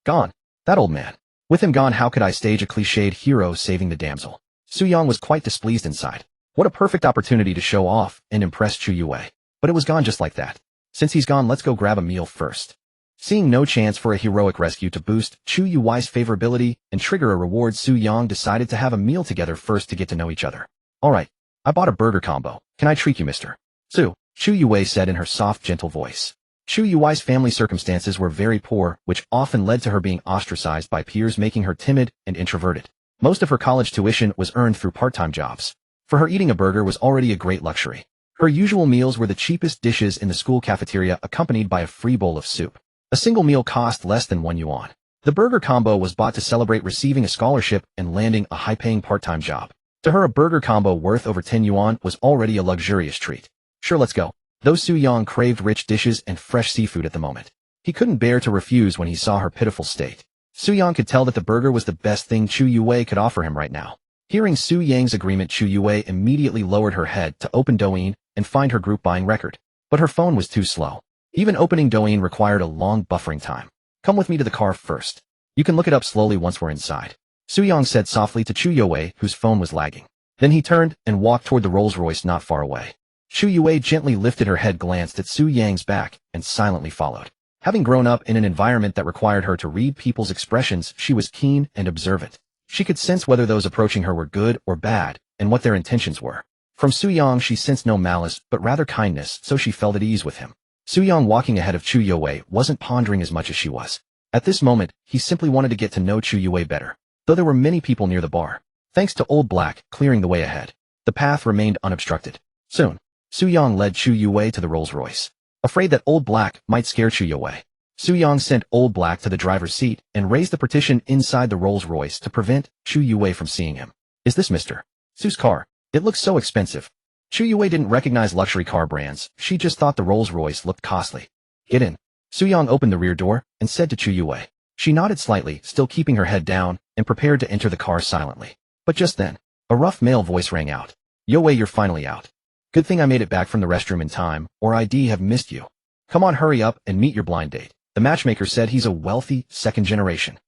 Gone? That old man. With him gone, how could I stage a cliched hero saving the damsel? Su Yang was quite displeased inside. What a perfect opportunity to show off and impress Chu Yue. But it was gone just like that. Since he's gone, let's go grab a meal first. Seeing no chance for a heroic rescue to boost Chu Yue's favorability and trigger a reward, Su Yang decided to have a meal together first to get to know each other. Alright, I bought a burger combo. Can I treat you, Mr. Su? Chu Yue said in her soft, gentle voice. Chu Yue's family circumstances were very poor, which often led to her being ostracized by peers, making her timid and introverted. Most of her college tuition was earned through part-time jobs. For her, eating a burger was already a great luxury. Her usual meals were the cheapest dishes in the school cafeteria, accompanied by a free bowl of soup. A single meal cost less than 1 yuan. The burger combo was bought to celebrate receiving a scholarship and landing a high-paying part-time job. To her, a burger combo worth over 10 yuan was already a luxurious treat. Sure, let's go. Though Su Yang craved rich dishes and fresh seafood at the moment, he couldn't bear to refuse when he saw her pitiful state. Su Yang could tell that the burger was the best thing Chu Yue could offer him right now. Hearing Su Yang's agreement, Chu Yue immediately lowered her head to open Douyin and find her group buying record. But her phone was too slow. Even opening Douyin required a long buffering time. Come with me to the car first. You can look it up slowly once we're inside. Su Yang said softly to Chu Yue, whose phone was lagging. Then he turned and walked toward the Rolls-Royce not far away. Chu Yue gently lifted her head, glanced at Su Yang's back, and silently followed. Having grown up in an environment that required her to read people's expressions, she was keen and observant. She could sense whether those approaching her were good or bad, and what their intentions were. From Su Yang she sensed no malice, but rather kindness, so she felt at ease with him. Su Yang, walking ahead of Chu Yue, wasn't pondering as much as she was. At this moment, he simply wanted to get to know Chu Yue better. Though there were many people near the bar, thanks to Old Black clearing the way ahead, the path remained unobstructed. Soon, Su Yang led Chu Yue to the Rolls-Royce. Afraid that Old Black might scare Chu Yue, Su Yang sent Old Black to the driver's seat and raised the partition inside the Rolls-Royce to prevent Chu Yue from seeing him. Is this Mr. Su's car? It looks so expensive. Chu Yue didn't recognize luxury car brands. She just thought the Rolls-Royce looked costly. Get in. Su Yang opened the rear door and said to Chu Yue. She nodded slightly, still keeping her head down, and prepared to enter the car silently. But just then, a rough male voice rang out. Yue, you're finally out. Good thing I made it back from the restroom in time, or I'd have missed you. Come on, hurry up and meet your blind date. The matchmaker said he's a wealthy, second generation.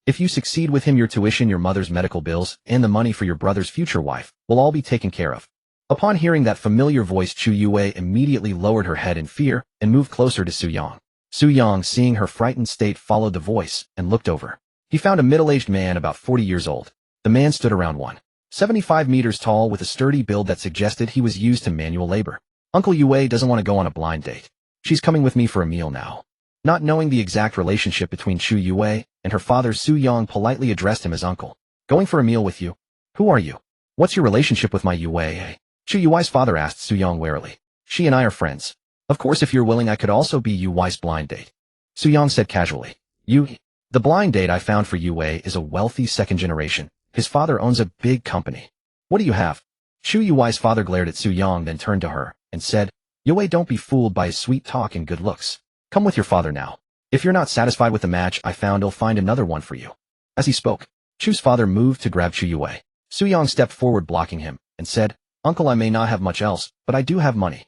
If you succeed with him, your tuition, your mother's medical bills, and the money for your brother's future wife will all be taken care of. Upon hearing that familiar voice, Chu Yue immediately lowered her head in fear and moved closer to Su Yang. Su Yang, seeing her frightened state, followed the voice and looked over. He found a middle-aged man about 40 years old. The man stood around 175 meters tall with a sturdy build that suggested he was used to manual labor. Uncle Yue doesn't want to go on a blind date. She's coming with me for a meal now. Not knowing the exact relationship between Chu Yue and her father, Su Yang politely addressed him as uncle. Going for a meal with you? Who are you? What's your relationship with my Yue? Chu Yue's father asked Su Yang warily. She and I are friends. Of course, if you're willing, I could also be Yue's blind date. Su Yang said casually. The blind date I found for Yue is a wealthy second generation. His father owns a big company. What do you have? Chu Yue's father glared at Su Yang, then turned to her and said, Yue, don't be fooled by his sweet talk and good looks. Come with your father now. If you're not satisfied with the match I found, he'll find another one for you. As he spoke, Chu's father moved to grab Chu Yue. Su Yang stepped forward, blocking him, and said, Uncle, I may not have much else, but I do have money.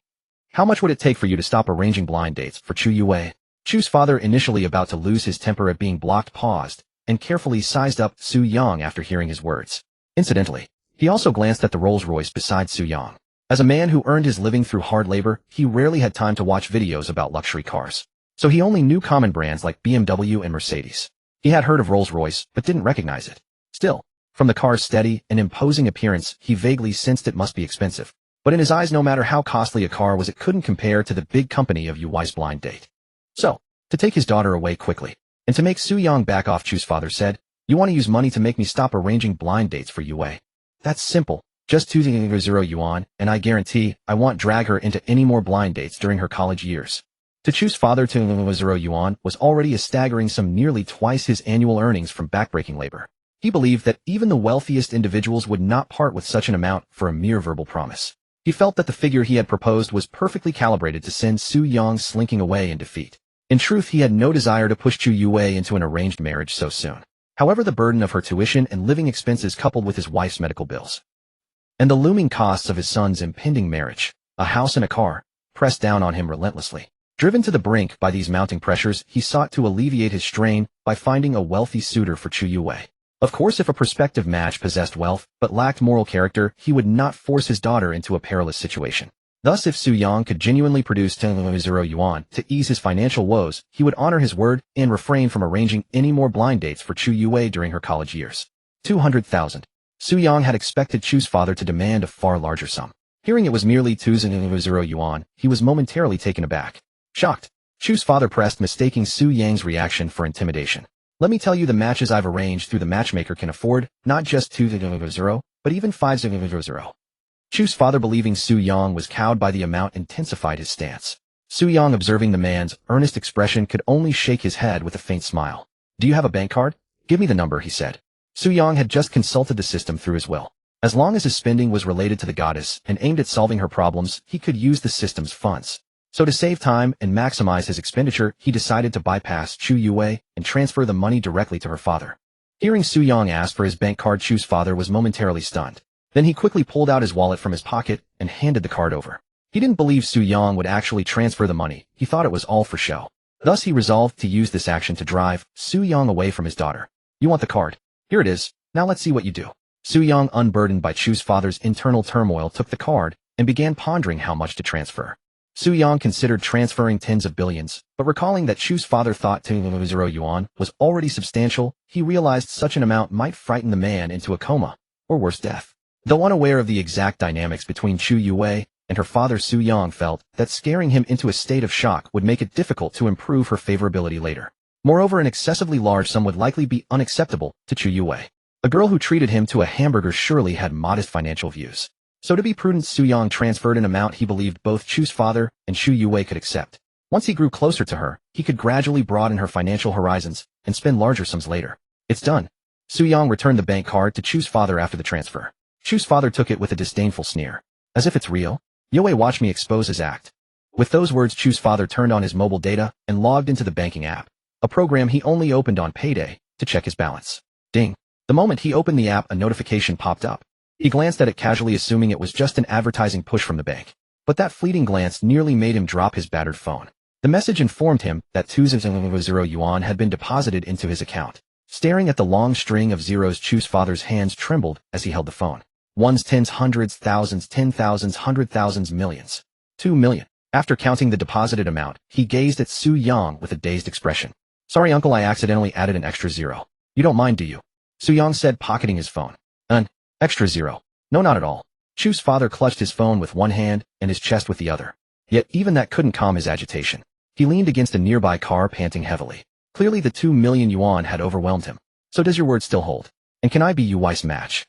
How much would it take for you to stop arranging blind dates for Chu Yue? Chu's father, initially about to lose his temper at being blocked, paused and carefully sized up Su Yang after hearing his words. Incidentally, he also glanced at the Rolls-Royce beside Su Yang. As a man who earned his living through hard labor, he rarely had time to watch videos about luxury cars. So he only knew common brands like BMW and Mercedes. He had heard of Rolls-Royce, but didn't recognize it. Still, from the car's steady and imposing appearance, he vaguely sensed it must be expensive. But in his eyes, no matter how costly a car was, it couldn't compare to the big company of Yue's blind date. So, to take his daughter away quickly, and to make Su Yang back off, Chu's father said, You want to use money to make me stop arranging blind dates for Yue? That's simple. Just 200 yuan, and I guarantee I won't drag her into any more blind dates during her college years. To Chu's father, 200 yuan was already a staggering sum, nearly twice his annual earnings from backbreaking labor. He believed that even the wealthiest individuals would not part with such an amount for a mere verbal promise. He felt that the figure he had proposed was perfectly calibrated to send Su Yang slinking away in defeat. In truth, he had no desire to push Chu Yue into an arranged marriage so soon. However, the burden of her tuition and living expenses coupled with his wife's medical bills, and the looming costs of his son's impending marriage, a house and a car, pressed down on him relentlessly. Driven to the brink by these mounting pressures, he sought to alleviate his strain by finding a wealthy suitor for Chu Yue. Of course, if a prospective match possessed wealth but lacked moral character, he would not force his daughter into a perilous situation. Thus, if Su Yang could genuinely produce 10,000 yuan to ease his financial woes, he would honor his word and refrain from arranging any more blind dates for Chu Yue during her college years. 200,000. Su Yang had expected Chu's father to demand a far larger sum. Hearing it was merely 2,000 yuan, he was momentarily taken aback. Shocked, Chu's father pressed, mistaking Su Yang's reaction for intimidation. Let me tell you, the matches I've arranged through the matchmaker can afford not just 2,000, but even 5,000. Chu's father, believing Su Yang was cowed by the amount, intensified his stance. Su Yang, observing the man's earnest expression, could only shake his head with a faint smile. Do you have a bank card? Give me the number, he said. Su Yang had just consulted the system through his will. As long as his spending was related to the goddess and aimed at solving her problems, he could use the system's funds. So to save time and maximize his expenditure, he decided to bypass Chu Yue and transfer the money directly to her father. Hearing Su Yang ask for his bank card, Chu's father was momentarily stunned. Then he quickly pulled out his wallet from his pocket and handed the card over. He didn't believe Su Yang would actually transfer the money. He thought it was all for show. Thus, he resolved to use this action to drive Su Yang away from his daughter. You want the card? Here it is. Now let's see what you do. Su Yang, unburdened by Chu's father's internal turmoil, took the card and began pondering how much to transfer. Su Yang considered transferring tens of billions, but recalling that Chu's father thought 2,000 yuan was already substantial, he realized such an amount might frighten the man into a coma, or worse, death. Though unaware of the exact dynamics between Chu Yue and her father, Su Yang felt that scaring him into a state of shock would make it difficult to improve her favorability later. Moreover, an excessively large sum would likely be unacceptable to Chu Yue. A girl who treated him to a hamburger surely had modest financial views. So to be prudent, Su Yang transferred an amount he believed both Chu's father and Chu Yue could accept. Once he grew closer to her, he could gradually broaden her financial horizons and spend larger sums later. It's done. Su Yang returned the bank card to Chu's father after the transfer. Chu's father took it with a disdainful sneer. As if it's real? Yue, watch me expose his act. With those words, Chu's father turned on his mobile data and logged into the banking app, a program he only opened on payday, to check his balance. Ding. The moment he opened the app, a notification popped up. He glanced at it casually, assuming it was just an advertising push from the bank. But that fleeting glance nearly made him drop his battered phone. The message informed him that 2,000 yuan had been deposited into his account. Staring at the long string of zeros, Chu's father's hands trembled as he held the phone. Ones, tens, hundreds, thousands, 10,000s, 100,000s, millions. 2 million. After counting the deposited amount, he gazed at Su Yang with a dazed expression. Sorry, uncle, I accidentally added an extra zero. You don't mind, do you? Su Yang said, pocketing his phone. An extra zero. No, not at all. Chu's father clutched his phone with one hand and his chest with the other. Yet even that couldn't calm his agitation. He leaned against a nearby car, panting heavily. Clearly the 2 million yuan had overwhelmed him. So does your word still hold? And can I be Yu's match?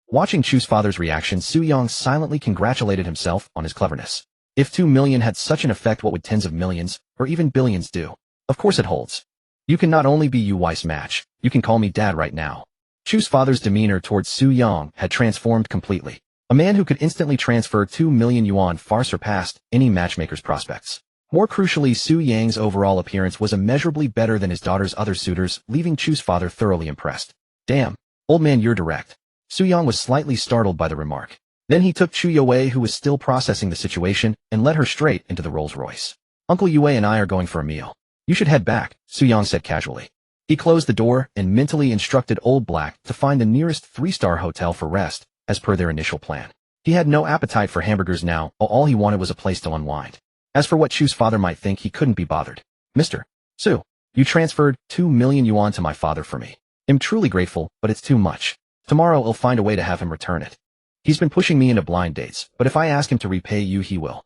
Watching Chu's father's reaction, Su Yang silently congratulated himself on his cleverness. If 2 million had such an effect, what would tens of millions, or even billions do? Of course it holds. You can not only be Yu's match, you can call me dad right now. Chu's father's demeanor towards Su Yang had transformed completely. A man who could instantly transfer 2 million yuan far surpassed any matchmaker's prospects. More crucially, Su Yang's overall appearance was immeasurably better than his daughter's other suitors, leaving Chu's father thoroughly impressed. Damn, old man, you're direct. Su Yang was slightly startled by the remark. Then he took Chu Yue, who was still processing the situation, and led her straight into the Rolls-Royce. Uncle Yue and I are going for a meal. You should head back, Su Yang said casually. He closed the door and mentally instructed Old Black to find the nearest 3-star hotel for rest, as per their initial plan. He had no appetite for hamburgers now, all he wanted was a place to unwind. As for what Chu's father might think, he couldn't be bothered. Mr. Su, you transferred 2 million yuan to my father for me. I'm truly grateful, but it's too much. Tomorrow I'll find a way to have him return it. He's been pushing me into blind dates, but if I ask him to repay you, he will.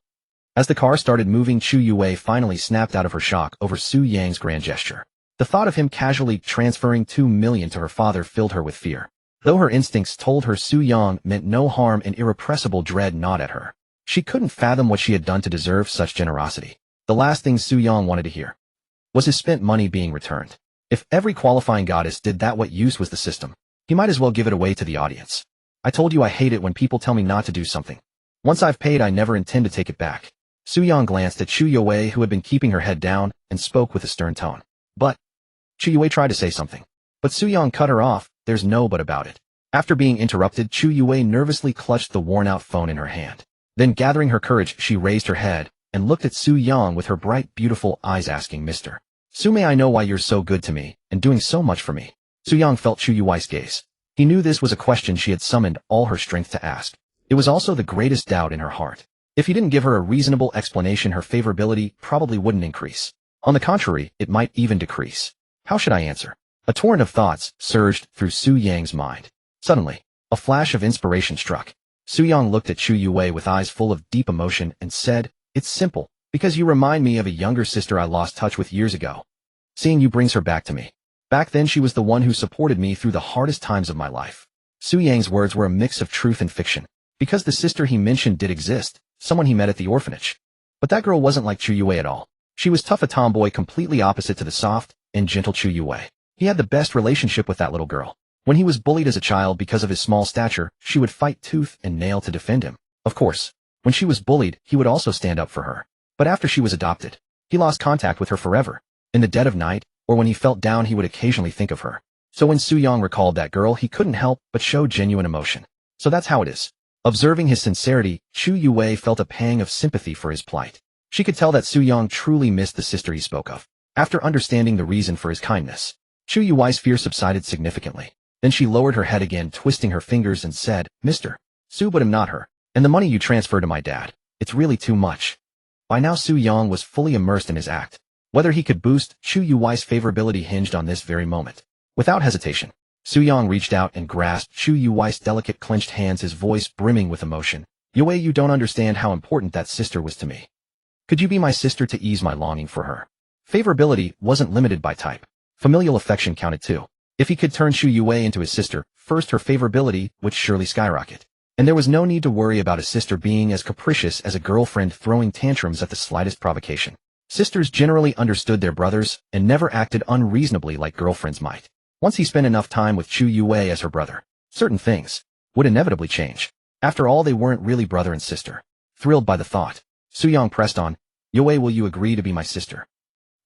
As the car started moving, Chu Yue finally snapped out of her shock over Su Yang's grand gesture. The thought of him casually transferring 2 million to her father filled her with fear. Though her instincts told her Su Yang meant no harm, an irrepressible dread gnawed at her. She couldn't fathom what she had done to deserve such generosity. The last thing Su Yang wanted to hear was his spent money being returned. If every qualifying goddess did that, what use was the system? He might as well give it away to the audience. I told you I hate it when people tell me not to do something. Once I've paid, I never intend to take it back. Su-yang glanced at Chu Yue, who had been keeping her head down, and spoke with a stern tone. But Chu Yue tried to say something. But Su-yang cut her off. There's no but about it. After being interrupted, Chu Yue nervously clutched the worn-out phone in her hand. Then, gathering her courage, she raised her head and looked at Su-yang with her bright, beautiful eyes, asking, Mr. Su, may I know why you're so good to me and doing so much for me? Su-yang felt Chu Yue's gaze. He knew this was a question she had summoned all her strength to ask. It was also the greatest doubt in her heart. If he didn't give her a reasonable explanation, her favorability probably wouldn't increase. On the contrary, it might even decrease. How should I answer? A torrent of thoughts surged through Su-yang's mind. Suddenly, a flash of inspiration struck. Su-yang looked at Chu Yue with eyes full of deep emotion and said, It's simple, because you remind me of a younger sister I lost touch with years ago. Seeing you brings her back to me. Back then she was the one who supported me through the hardest times of my life. Su-yang's words were a mix of truth and fiction, because the sister he mentioned did exist, someone he met at the orphanage. But that girl wasn't like Chu Yue at all. She was tough, a tomboy completely opposite to the soft and gentle Chu Yue. He had the best relationship with that little girl. When he was bullied as a child because of his small stature, she would fight tooth and nail to defend him. Of course, when she was bullied, he would also stand up for her. But after she was adopted, he lost contact with her forever. In the dead of night, or when he felt down, he would occasionally think of her. So when Su-yang recalled that girl, he couldn't help but show genuine emotion. So that's how it is. Observing his sincerity, Chu Yue felt a pang of sympathy for his plight. She could tell that Su-yang truly missed the sister he spoke of. After understanding the reason for his kindness, Chu Yue's fear subsided significantly. Then she lowered her head again, twisting her fingers, and said, Mr. Su, but I'm not her. And the money you transferred to my dad, it's really too much. By now Su-yang was fully immersed in his act. Whether he could boost Chu Yue's favorability hinged on this very moment. Without hesitation, Su-yang reached out and grasped Chu Yue's delicate clenched hands, his voice brimming with emotion. Yue, you don't understand how important that sister was to me. Could you be my sister to ease my longing for her? Favorability wasn't limited by type. Familial affection counted too. If he could turn Chu Yue into his sister, first her favorability would surely skyrocket. And there was no need to worry about a sister being as capricious as a girlfriend, throwing tantrums at the slightest provocation. Sisters generally understood their brothers and never acted unreasonably like girlfriends might. Once he spent enough time with Chu Yue as her brother, certain things would inevitably change. After all, they weren't really brother and sister. Thrilled by the thought, Su-yang pressed on, Yue, will you agree to be my sister?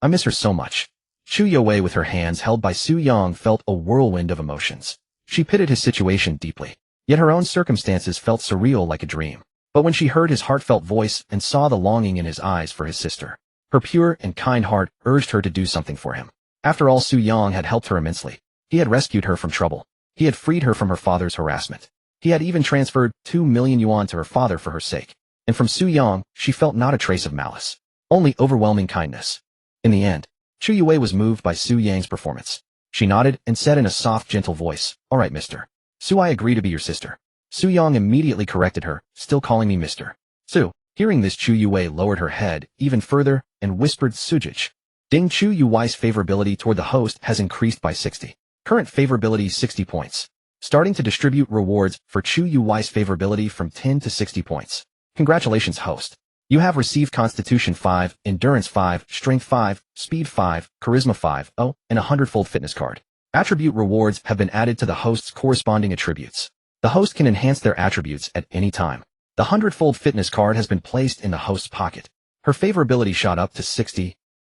I miss her so much. Chu Yue, with her hands held by Su-yang, felt a whirlwind of emotions. She pitied his situation deeply, yet her own circumstances felt surreal, like a dream. But when she heard his heartfelt voice and saw the longing in his eyes for his sister, her pure and kind heart urged her to do something for him. After all, Su-yang had helped her immensely. He had rescued her from trouble. He had freed her from her father's harassment. He had even transferred 2 million yuan to her father for her sake. And from Su-yang, she felt not a trace of malice, only overwhelming kindness. In the end, Chu Yue was moved by Su-yang's performance. She nodded and said in a soft, gentle voice, All right, Mr. Su, I agree to be your sister. Su-yang immediately corrected her, still calling me Mr. Su. Hearing this, Chu Yue lowered her head even further and whispered, Sujich. Ding. Chu Yue's favorability toward the host has increased by 60. Current favorability 60 points. Starting to distribute rewards for Chu Yue's favorability from 10 to 60 points. Congratulations, host. You have received Constitution 5, Endurance 5, Strength 5, Speed 5, Charisma 5, and a 100-fold fitness card. Attribute rewards have been added to the host's corresponding attributes. The host can enhance their attributes at any time. The 100-fold fitness card has been placed in the host's pocket. Her favorability shot up to 60.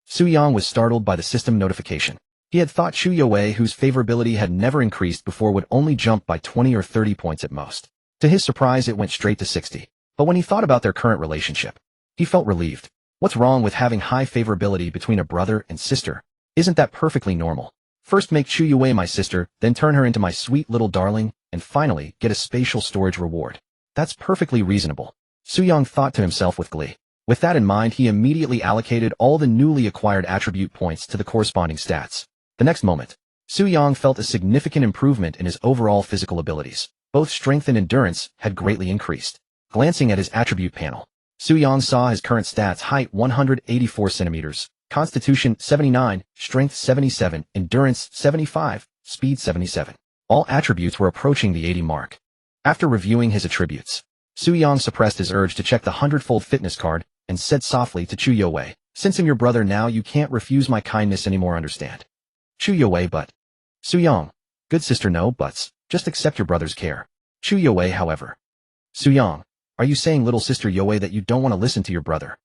Su-yang was startled by the system notification. He had thought Chu Yue, whose favorability had never increased before, would only jump by 20 or 30 points at most. To his surprise, it went straight to 60. But when he thought about their current relationship, he felt relieved. What's wrong with having high favorability between a brother and sister? Isn't that perfectly normal? First make Chu Yue my sister, then turn her into my sweet little darling, and finally get a spatial storage reward. That's perfectly reasonable. Su-yang thought to himself with glee. With that in mind, he immediately allocated all the newly acquired attribute points to the corresponding stats. The next moment, Su-yang felt a significant improvement in his overall physical abilities. Both strength and endurance had greatly increased. Glancing at his attribute panel, Su-yang saw his current stats: height 184 centimeters, constitution 79, strength 77, endurance 75, speed 77. All attributes were approaching the 80 mark. After reviewing his attributes, Su-yang suppressed his urge to check the 100-fold fitness card and said softly to Chu Yue, Since I'm your brother now, you can't refuse my kindness anymore, understand? Chu Yue, but Su-yang, good sister, no buts. Just accept your brother's care. Chu Yue, however. Su-yang, are you saying little sister Yue that you don't want to listen to your brother?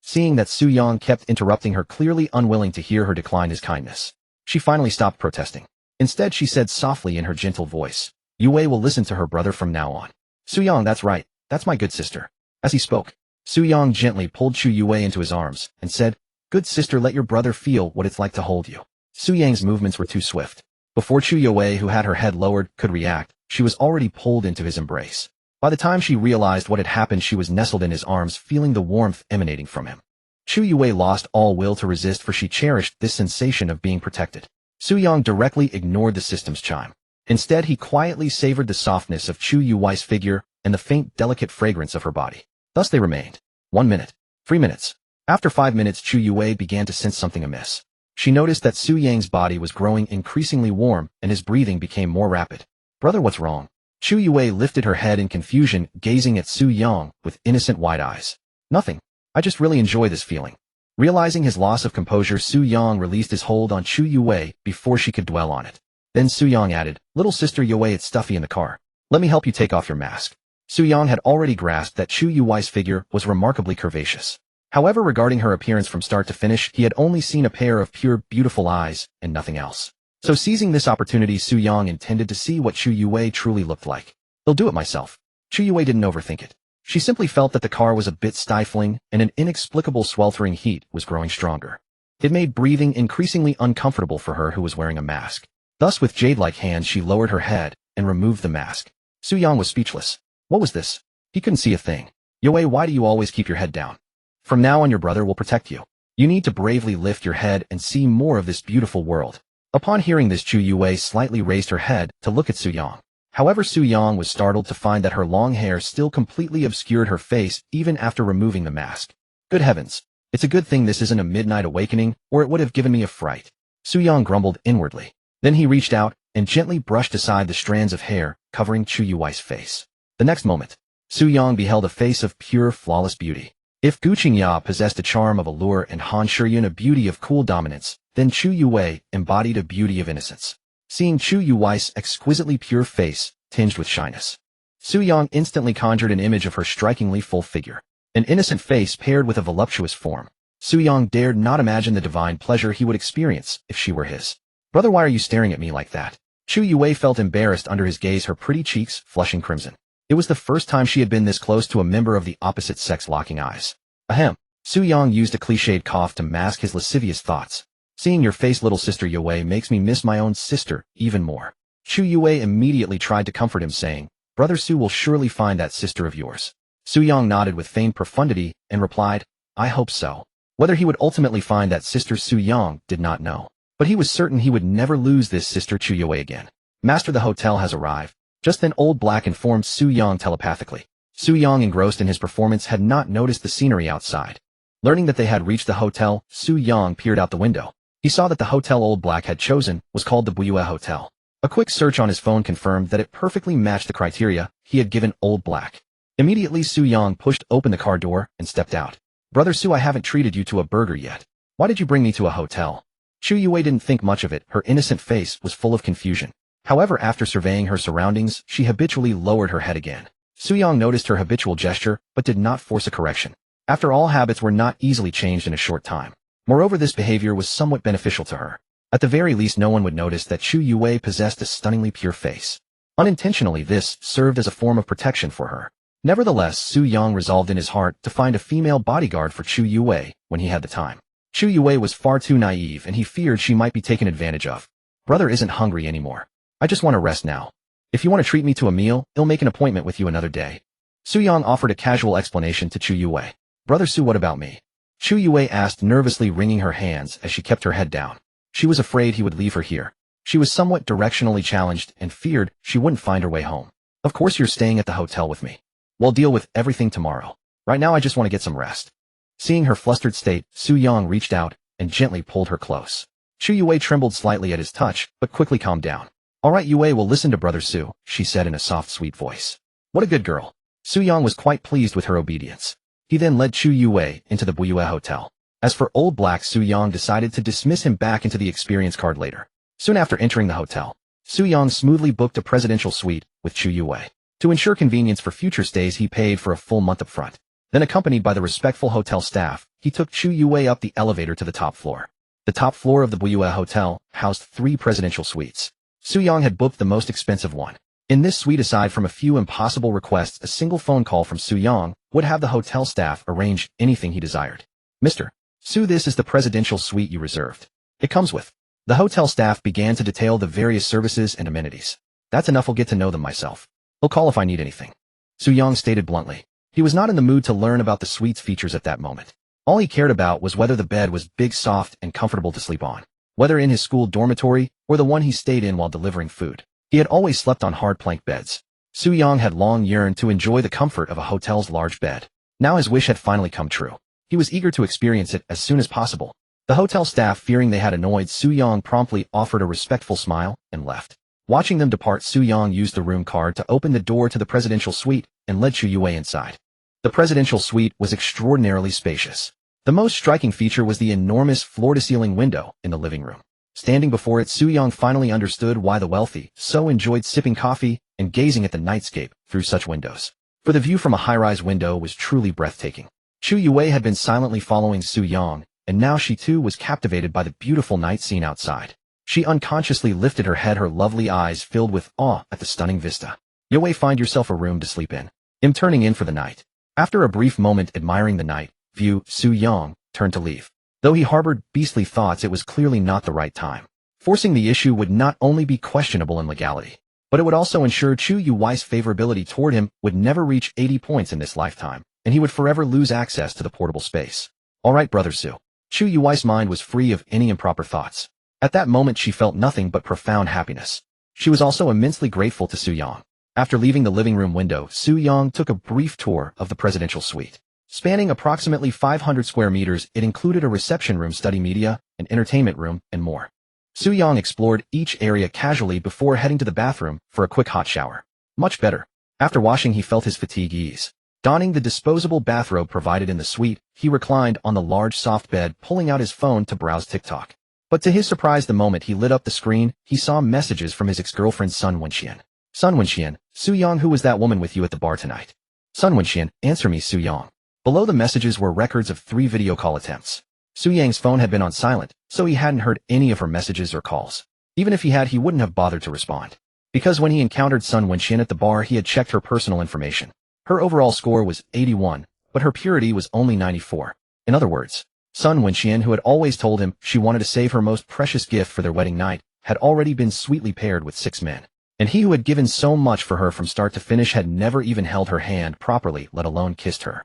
Seeing that Su-yang kept interrupting her, clearly unwilling to hear her decline his kindness, she finally stopped protesting. Instead, she said softly in her gentle voice, Yue will listen to her brother from now on. Su-yang, that's right, that's my good sister. As he spoke, Su-yang gently pulled Chu Yue into his arms and said, good sister, let your brother feel what it's like to hold you. Su-yang's movements were too swift. Before Chu Yue, who had her head lowered, could react, she was already pulled into his embrace. By the time she realized what had happened, she was nestled in his arms, feeling the warmth emanating from him. Chu Yue lost all will to resist, for she cherished this sensation of being protected. Su-yang directly ignored the system's chime. Instead, he quietly savored the softness of Chu Yue's figure and the faint, delicate fragrance of her body. Thus they remained. 1 minute. 3 minutes. After 5 minutes, Chu Yue began to sense something amiss. She noticed that Su-yang's body was growing increasingly warm and his breathing became more rapid. Brother, what's wrong? Chu Yue lifted her head in confusion, gazing at Su-yang with innocent wide eyes. Nothing. I just really enjoy this feeling. Realizing his loss of composure, Su-yang released his hold on Chu Yue before she could dwell on it. Then Su-yang added, little sister Yue, it's stuffy in the car. Let me help you take off your mask. Su-yang had already grasped that Chu Yue's figure was remarkably curvaceous. However, regarding her appearance from start to finish, he had only seen a pair of pure, beautiful eyes and nothing else. So seizing this opportunity, Su-yang intended to see what Chu Yue truly looked like. I'll do it myself. Chu Yue didn't overthink it. She simply felt that the car was a bit stifling and an inexplicable sweltering heat was growing stronger. It made breathing increasingly uncomfortable for her who was wearing a mask. Thus, with jade-like hands, she lowered her head and removed the mask. Su-yang was speechless. What was this? He couldn't see a thing. Yue, why do you always keep your head down? From now on, your brother will protect you. You need to bravely lift your head and see more of this beautiful world. Upon hearing this, Chu Yue slightly raised her head to look at Su-yang. However, Su-yang was startled to find that her long hair still completely obscured her face even after removing the mask. Good heavens. It's a good thing this isn't a midnight awakening, or it would have given me a fright. Su-yang grumbled inwardly. Then he reached out and gently brushed aside the strands of hair covering Chu Yue's face. The next moment, Su-yang beheld a face of pure, flawless beauty. If Gu Qingya possessed a charm of allure and Han Shiyun a beauty of cool dominance, then Chu Yue embodied a beauty of innocence. Seeing Chu Yue's exquisitely pure face tinged with shyness, Su-yang instantly conjured an image of her strikingly full figure. An innocent face paired with a voluptuous form. Su-yang dared not imagine the divine pleasure he would experience if she were his. Brother, why are you staring at me like that? Chu Yue felt embarrassed under his gaze, her pretty cheeks flushing crimson. It was the first time she had been this close to a member of the opposite sex locking eyes. Ahem. Su-yang used a cliched cough to mask his lascivious thoughts. Seeing your face, little sister Yue, makes me miss my own sister even more. Chu Yue immediately tried to comfort him, saying, Brother Su will surely find that sister of yours. Su-yang nodded with feigned profundity and replied, I hope so. Whether he would ultimately find that sister, Su-yang did not know. But he was certain he would never lose this sister Chu Yue again. Master, the hotel has arrived. Just then Old Black informed Su-yang telepathically. Su-yang, engrossed in his performance, had not noticed the scenery outside. Learning that they had reached the hotel, Su-yang peered out the window. He saw that the hotel Old Black had chosen was called the Billionaire Hotel. A quick search on his phone confirmed that it perfectly matched the criteria he had given Old Black. Immediately, Su-yang pushed open the car door and stepped out. Brother Su, I haven't treated you to a burger yet. Why did you bring me to a hotel? Chu Yue didn't think much of it. Her innocent face was full of confusion. However, after surveying her surroundings, she habitually lowered her head again. Su-yang noticed her habitual gesture, but did not force a correction. After all, habits were not easily changed in a short time. Moreover, this behavior was somewhat beneficial to her. At the very least, no one would notice that Chu Yue possessed a stunningly pure face. Unintentionally, this served as a form of protection for her. Nevertheless, Su-yang resolved in his heart to find a female bodyguard for Chu Yue when he had the time. Chu Yue was far too naive, and he feared she might be taken advantage of. Brother isn't hungry anymore. I just want to rest now. If you want to treat me to a meal, I'll make an appointment with you another day. Su-yang offered a casual explanation to Chu Yue. Brother Su, what about me? Chu Yue asked, nervously wringing her hands as she kept her head down. She was afraid he would leave her here. She was somewhat directionally challenged and feared she wouldn't find her way home. Of course you're staying at the hotel with me. We'll deal with everything tomorrow. Right now I just want to get some rest. Seeing her flustered state, Su-yang reached out and gently pulled her close. Chu Yue trembled slightly at his touch, but quickly calmed down. All right, Yue will listen to Brother Su, she said in a soft, sweet voice. What a good girl. Su-yang was quite pleased with her obedience. He then led Chu Yue into the Billionaire Hotel. As for Old Black, Su-yang decided to dismiss him back into the experience card later. Soon after entering the hotel, Su Yang smoothly booked a presidential suite with Chu Yue. To ensure convenience for future stays, he paid for a full month up front. Then, accompanied by the respectful hotel staff, he took Chu Yue up the elevator to the top floor. The top floor of the Billionaire hotel housed 3 presidential suites. Su Yang had booked the most expensive one. In this suite, aside from a few impossible requests, a single phone call from Su Yang would have the hotel staff arrange anything he desired. Mr. Su, this is the presidential suite you reserved. It comes with. The hotel staff began to detail the various services and amenities. That's enough, I'll get to know them myself. I'll call if I need anything. Su Yang stated bluntly. He was not in the mood to learn about the suite's features at that moment. All he cared about was whether the bed was big, soft, and comfortable to sleep on. Whether in his school dormitory or the one he stayed in while delivering food. He had always slept on hard plank beds. Su Yang had long yearned to enjoy the comfort of a hotel's large bed. Now his wish had finally come true. He was eager to experience it as soon as possible. The hotel staff, fearing they had annoyed Su Yang, promptly offered a respectful smile and left. Watching them depart, Su Yang used the room card to open the door to the presidential suite and led Chu Yue inside. The presidential suite was extraordinarily spacious. The most striking feature was the enormous floor-to-ceiling window in the living room. Standing before it, Su Yang finally understood why the wealthy so enjoyed sipping coffee and gazing at the nightscape through such windows. For the view from a high-rise window was truly breathtaking. Chu Yue had been silently following Su Yang, and now she too was captivated by the beautiful night scene outside. She unconsciously lifted her head, her lovely eyes filled with awe at the stunning vista. Yue, find yourself a room to sleep in. I'm turning in for the night. After a brief moment admiring the night view, Su Yang turned to leave. Though he harbored beastly thoughts, it was clearly not the right time. Forcing the issue would not only be questionable in legality, but it would also ensure Chu Yue's favorability toward him would never reach 80 points in this lifetime, and he would forever lose access to the portable space. All right, brother Su. Chu Yue's mind was free of any improper thoughts. At that moment she felt nothing but profound happiness. She was also immensely grateful to Su Yang. After leaving the living room window, Su Yang took a brief tour of the presidential suite. Spanning approximately 500 square meters, it included a reception room, study media, an entertainment room, and more. Su Yang explored each area casually before heading to the bathroom for a quick hot shower. Much better. After washing, he felt his fatigue ease. Donning the disposable bathrobe provided in the suite, he reclined on the large soft bed, pulling out his phone to browse TikTok. But to his surprise, the moment he lit up the screen, he saw messages from his ex-girlfriend Sun Wenxian. Sun Wenxian, Su Yang, who was that woman with you at the bar tonight? Sun Wenxian, answer me, Su Yang. Below the messages were records of 3 video call attempts. Su Yang's phone had been on silent, so he hadn't heard any of her messages or calls. Even if he had, he wouldn't have bothered to respond. Because when he encountered Sun Wenxian at the bar, he had checked her personal information. Her overall score was 81, but her purity was only 94. In other words, Sun Wenxian, who had always told him she wanted to save her most precious gift for their wedding night, had already been sweetly paired with 6 men. And he who had given so much for her from start to finish had never even held her hand properly, let alone kissed her.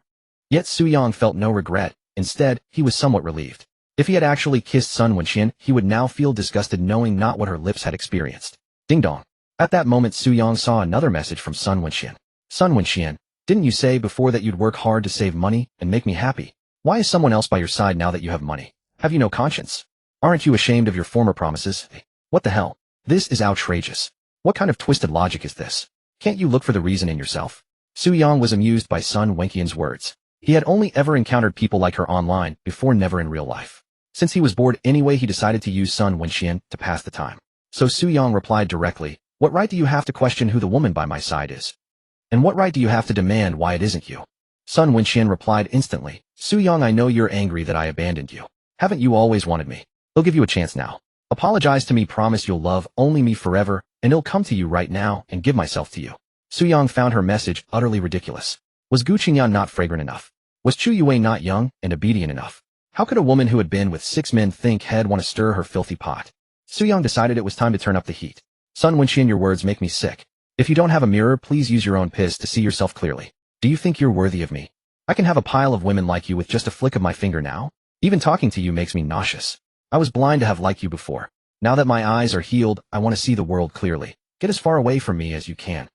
Yet Su Yang felt no regret. Instead, he was somewhat relieved. If he had actually kissed Sun Wenxian, he would now feel disgusted knowing not what her lips had experienced. Ding dong. At that moment, Su Yang saw another message from Sun Wenxian. Sun Wenxian, didn't you say before that you'd work hard to save money and make me happy? Why is someone else by your side now that you have money? Have you no conscience? Aren't you ashamed of your former promises? What the hell? This is outrageous. What kind of twisted logic is this? Can't you look for the reason in yourself? Su Yang was amused by Sun Wenxian's words. He had only ever encountered people like her online before, never in real life. Since he was bored anyway, he decided to use Sun Wenxian to pass the time. So Su Yang replied directly, what right do you have to question who the woman by my side is? And what right do you have to demand why it isn't you? Sun Wenxian replied instantly, Su Yang, I know you're angry that I abandoned you. Haven't you always wanted me? I'll give you a chance now. Apologize to me, promise you'll love only me forever, and I'll come to you right now and give myself to you. Su Yang found her message utterly ridiculous. Was Gu Qingyan not fragrant enough? Was Chu Yue not young and obedient enough? How could a woman who had been with 6 men think he'd want to stir her filthy pot? Su Yang decided it was time to turn up the heat. Sun Wenxian, your words make me sick. If you don't have a mirror, please use your own piss to see yourself clearly. Do you think you're worthy of me? I can have a pile of women like you with just a flick of my finger now? Even talking to you makes me nauseous. I was blind to have liked you before. Now that my eyes are healed, I want to see the world clearly. Get as far away from me as you can.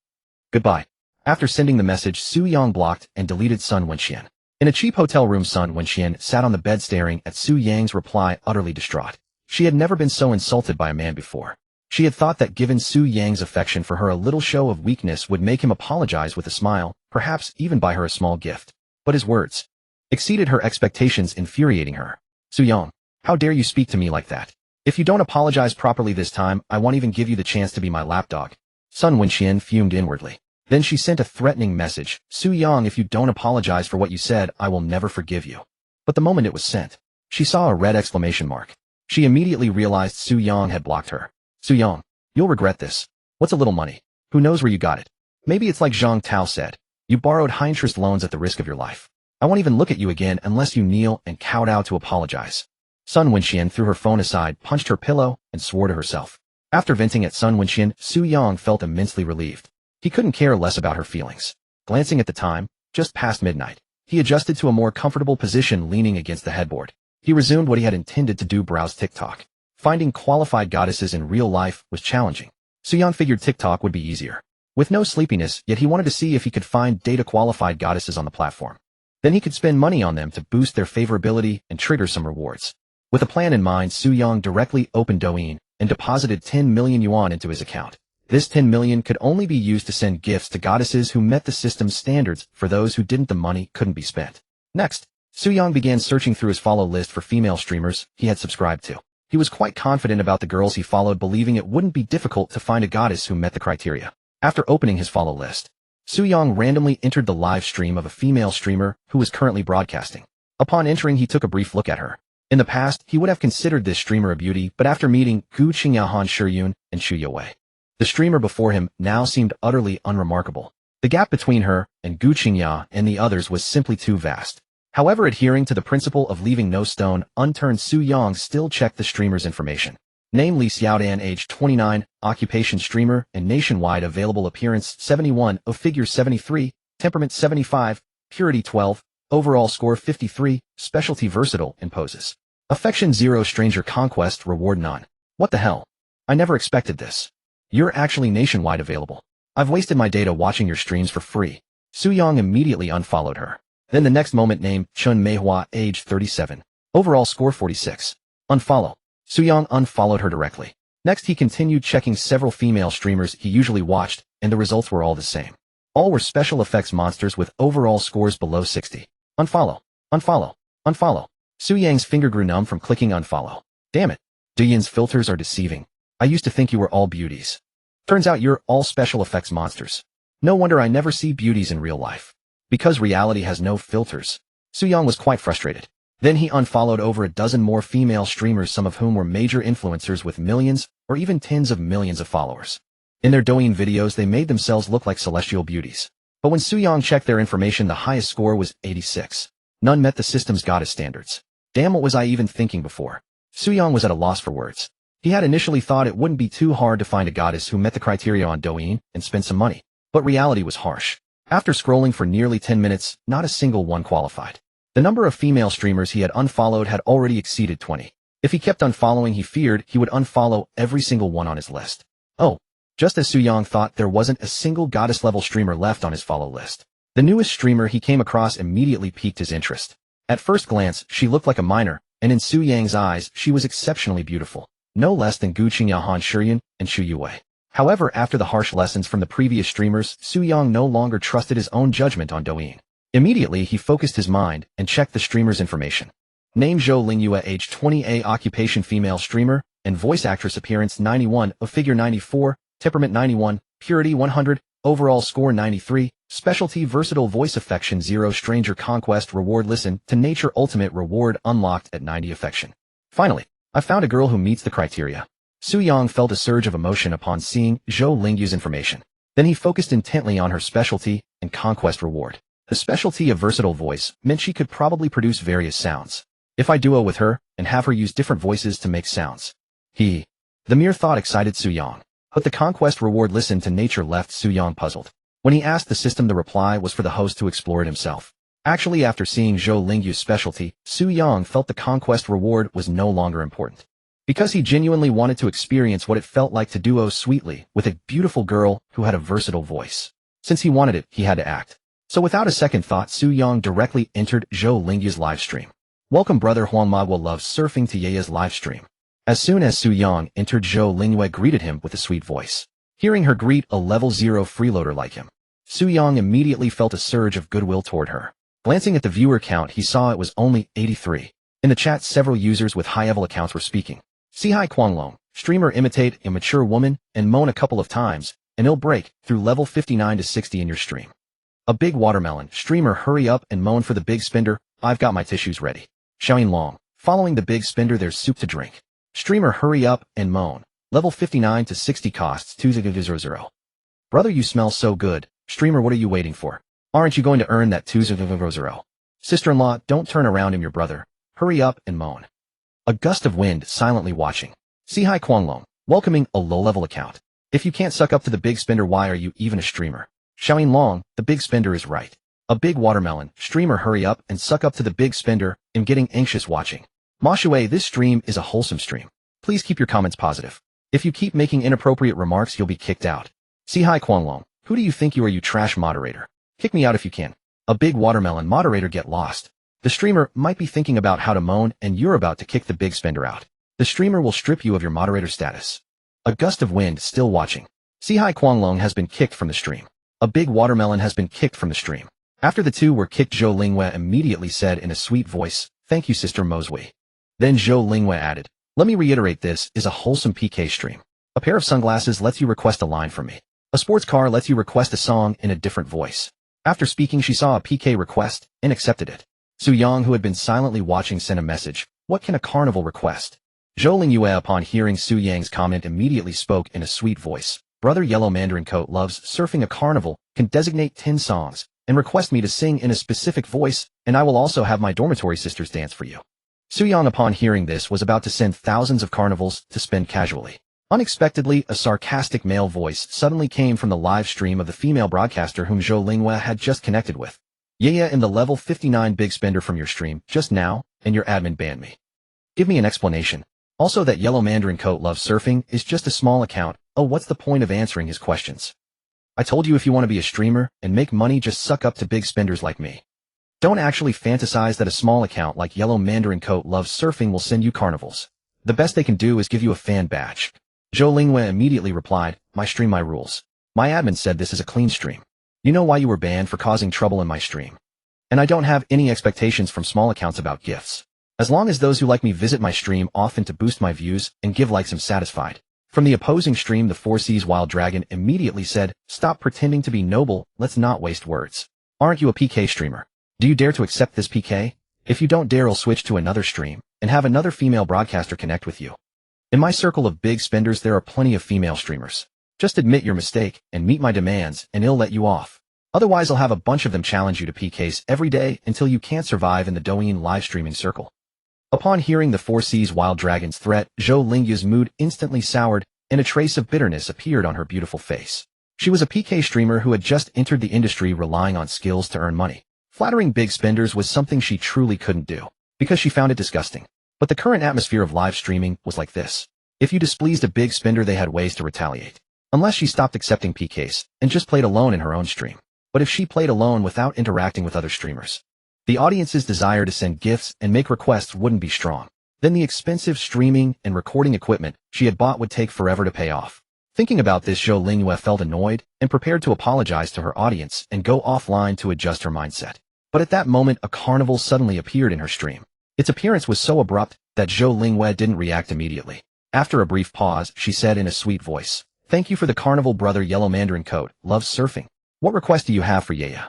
Goodbye. After sending the message, Su Yang blocked and deleted Sun Wenxian. In a cheap hotel room, Sun Wenxian sat on the bed staring at Su Yang's reply, utterly distraught. She had never been so insulted by a man before. She had thought that given Su Yang's affection for her, a little show of weakness would make him apologize with a smile, perhaps even buy her a small gift. But his words exceeded her expectations, infuriating her. Su Yang, how dare you speak to me like that? If you don't apologize properly this time, I won't even give you the chance to be my lapdog. Sun Wenxian fumed inwardly. Then she sent a threatening message. Su Yang, if you don't apologize for what you said, I will never forgive you. But the moment it was sent, she saw a red exclamation mark. She immediately realized Su Yang had blocked her. Su Yang, you'll regret this. What's a little money? Who knows where you got it? Maybe it's like Zhang Tao said. You borrowed high-interest loans at the risk of your life. I won't even look at you again unless you kneel and kowtow to apologize. Sun Wenxian threw her phone aside, punched her pillow, and swore to herself. After venting at Sun Wenxian, Su Yang felt immensely relieved. He couldn't care less about her feelings. Glancing at the time, just past midnight, he adjusted to a more comfortable position leaning against the headboard. He resumed what he had intended to do: browse TikTok. Finding qualified goddesses in real life was challenging. Su Yang figured TikTok would be easier. With no sleepiness, yet he wanted to see if he could find data-qualified goddesses on the platform. Then he could spend money on them to boost their favorability and trigger some rewards. With a plan in mind, Su Yang directly opened Douyin and deposited 10 million yuan into his account. This 10 million could only be used to send gifts to goddesses who met the system's standards. For those who didn't, the money couldn't be spent. Next, Su Yang began searching through his follow list for female streamers he had subscribed to. He was quite confident about the girls he followed, believing it wouldn't be difficult to find a goddess who met the criteria. After opening his follow list, Su Yang randomly entered the live stream of a female streamer who was currently broadcasting. Upon entering, he took a brief look at her. In the past, he would have considered this streamer a beauty, but after meeting Gu Qingya, Han Shiyun, and Xu Yue, the streamer before him now seemed utterly unremarkable. The gap between her and Gu Qingya and the others was simply too vast. However, adhering to the principle of leaving no stone unturned, Su Yang still checked the streamer's information. Name: Li Xiaodan, age 29, occupation streamer, and nationwide available appearance 71, figure 73, temperament 75, purity 12, overall score 53, specialty versatile and poses. Affection 0, stranger conquest, reward none. What the hell? I never expected this. You're actually nationwide available. I've wasted my data watching your streams for free. Su Yang immediately unfollowed her. Then the next moment, name: Chun Meihua, age 37, overall score 46. Unfollow. Su Yang unfollowed her directly. Next, he continued checking several female streamers he usually watched, and the results were all the same. All were special effects monsters with overall scores below 60. Unfollow. Unfollow. Unfollow. Su Yang's finger grew numb from clicking unfollow. Damn it. Douyin's filters are deceiving. I used to think you were all beauties. Turns out you're all special effects monsters. No wonder I never see beauties in real life. Because reality has no filters. Su Yang was quite frustrated. Then he unfollowed over a dozen more female streamers, some of whom were major influencers with millions or even tens of millions of followers. In their Douyin videos, they made themselves look like celestial beauties. But when Su Yang checked their information, the highest score was 86. None met the system's goddess standards. Damn, what was I even thinking before? Su Yang was at a loss for words. He had initially thought it wouldn't be too hard to find a goddess who met the criteria on Douyin and spend some money. But reality was harsh. After scrolling for nearly 10 minutes, not a single one qualified. The number of female streamers he had unfollowed had already exceeded 20. If he kept unfollowing, he feared he would unfollow every single one on his list. Oh, just as Su Yang thought, there wasn't a single goddess-level streamer left on his follow list. The newest streamer he came across immediately piqued his interest. At first glance, she looked like a minor, and in Su Yang's eyes, she was exceptionally beautiful. No less than Gu Qingya, Han Shiyun, and Xu Yue. However, after the harsh lessons from the previous streamers, Su Yang no longer trusted his own judgment on Douyin. Immediately, he focused his mind and checked the streamer's information. Name: Zhou Lingyue, age 20, occupation female streamer, and voice actress, appearance 91, figure 94, temperament 91, purity 100, overall score 93, specialty versatile, voice affection 0, stranger conquest, reward listen to nature, ultimate reward unlocked at 90 affection. Finally, I found a girl who meets the criteria. Su Yang felt a surge of emotion upon seeing Zhou Lingyue's information. Then he focused intently on her specialty and conquest reward. The specialty of versatile voice meant she could probably produce various sounds. If I duo with her and have her use different voices to make sounds. The mere thought excited Su Yang. But the conquest reward listen to nature left Su Yang puzzled. When he asked the system, the reply was for the host to explore it himself. Actually, after seeing Zhou Lingyue's specialty, Su Yang felt the conquest reward was no longer important. Because he genuinely wanted to experience what it felt like to duo sweetly with a beautiful girl who had a versatile voice. Since he wanted it, he had to act. So without a second thought, Su Yang directly entered Zhou Lingyue's livestream. Welcome, brother. Huang Magua loves surfing to Yeya's livestream. As soon as Su Yang entered, Zhou Lingyue greeted him with a sweet voice. Hearing her greet a level 0 freeloader like him, Su Yang immediately felt a surge of goodwill toward her. Glancing at the viewer count, he saw it was only 83. In the chat, several users with high-level accounts were speaking. See Hai Kuanglong, streamer imitate a mature woman and moan a couple of times, and it'll break through level 59 to 60 in your stream. A big watermelon, streamer hurry up and moan for the big spender, I've got my tissues ready. Xiaoyin Long, following the big spender there's soup to drink. Streamer hurry up and moan, level 59 to 60 costs 200. Brother you smell so good, streamer what are you waiting for? Aren't you going to earn that 200? Sister-in-law, don't turn around him your brother, hurry up and moan. A gust of wind silently watching. See Hai Kuanglong, welcoming a low-level account. If you can't suck up to the big spender why are you even a streamer? Xiaoyin Long, the big spender is right. A big watermelon, streamer hurry up and suck up to the big spender, I'm getting anxious watching. Ma Shui, this stream is a wholesome stream. Please keep your comments positive. If you keep making inappropriate remarks you'll be kicked out. See Hai Kuanglong, who do you think you are you trash moderator? Kick me out if you can. A big watermelon moderator get lost. The streamer might be thinking about how to moan and you're about to kick the big spender out. The streamer will strip you of your moderator status. A gust of wind still watching. See Hai Kuanglong has been kicked from the stream. A big watermelon has been kicked from the stream. After the two were kicked Zhou Lingwei immediately said in a sweet voice, thank you Sister Mosui. Then Zhou Lingwei added, let me reiterate this is a wholesome PK stream. A pair of sunglasses lets you request a line from me. A sports car lets you request a song in a different voice. After speaking she saw a PK request and accepted it. Su Yang who had been silently watching sent a message, what can a carnival request? Zhou Lingyue upon hearing Su Yang's comment immediately spoke in a sweet voice. Brother Yellow Mandarin Coat loves surfing a carnival, can designate 10 songs, and request me to sing in a specific voice, and I will also have my dormitory sisters dance for you. Su Yang upon hearing this was about to send thousands of carnivals to spend casually. Unexpectedly, a sarcastic male voice suddenly came from the live stream of the female broadcaster whom Zhou Lingyue had just connected with. Yeah, in the level 59 big spender from your stream, just now, and your admin banned me. Give me an explanation. Also that Yellow Mandarin Coat loves surfing is just a small account, oh what's the point of answering his questions? I told you if you want to be a streamer and make money just suck up to big spenders like me. Don't actually fantasize that a small account like Yellow Mandarin Coat loves surfing will send you carnivals. The best they can do is give you a fan badge. Zhou Lingyue immediately replied, my stream my rules. My admin said this is a clean stream. You know why you were banned for causing trouble in my stream. And I don't have any expectations from small accounts about gifts. As long as those who like me visit my stream often to boost my views and give likes I'm satisfied. From the opposing stream the 4C's Wild Dragon immediately said, stop pretending to be noble, let's not waste words. Aren't you a PK streamer? Do you dare to accept this PK? If you don't dare I'll switch to another stream and have another female broadcaster connect with you. In my circle of big spenders there are plenty of female streamers. Just admit your mistake and meet my demands and I'll let you off. Otherwise I'll have a bunch of them challenge you to PKs every day until you can't survive in the Douyin live streaming circle. Upon hearing the 4C's Wild Dragon's threat, Zhou Lingyue's mood instantly soured and a trace of bitterness appeared on her beautiful face. She was a PK streamer who had just entered the industry relying on skills to earn money. Flattering big spenders was something she truly couldn't do, because she found it disgusting. But the current atmosphere of live streaming was like this. If you displeased a big spender they had ways to retaliate. Unless she stopped accepting PKs and just played alone in her own stream. But if she played alone without interacting with other streamers, the audience's desire to send gifts and make requests wouldn't be strong. Then the expensive streaming and recording equipment she had bought would take forever to pay off. Thinking about this, Zhou Lingyue felt annoyed and prepared to apologize to her audience and go offline to adjust her mindset. But at that moment, a carnival suddenly appeared in her stream. Its appearance was so abrupt that Zhou Lingyue didn't react immediately. After a brief pause, she said in a sweet voice, thank you for the carnival brother Yellow Mandarin Coat, loves surfing. What request do you have for Yaya?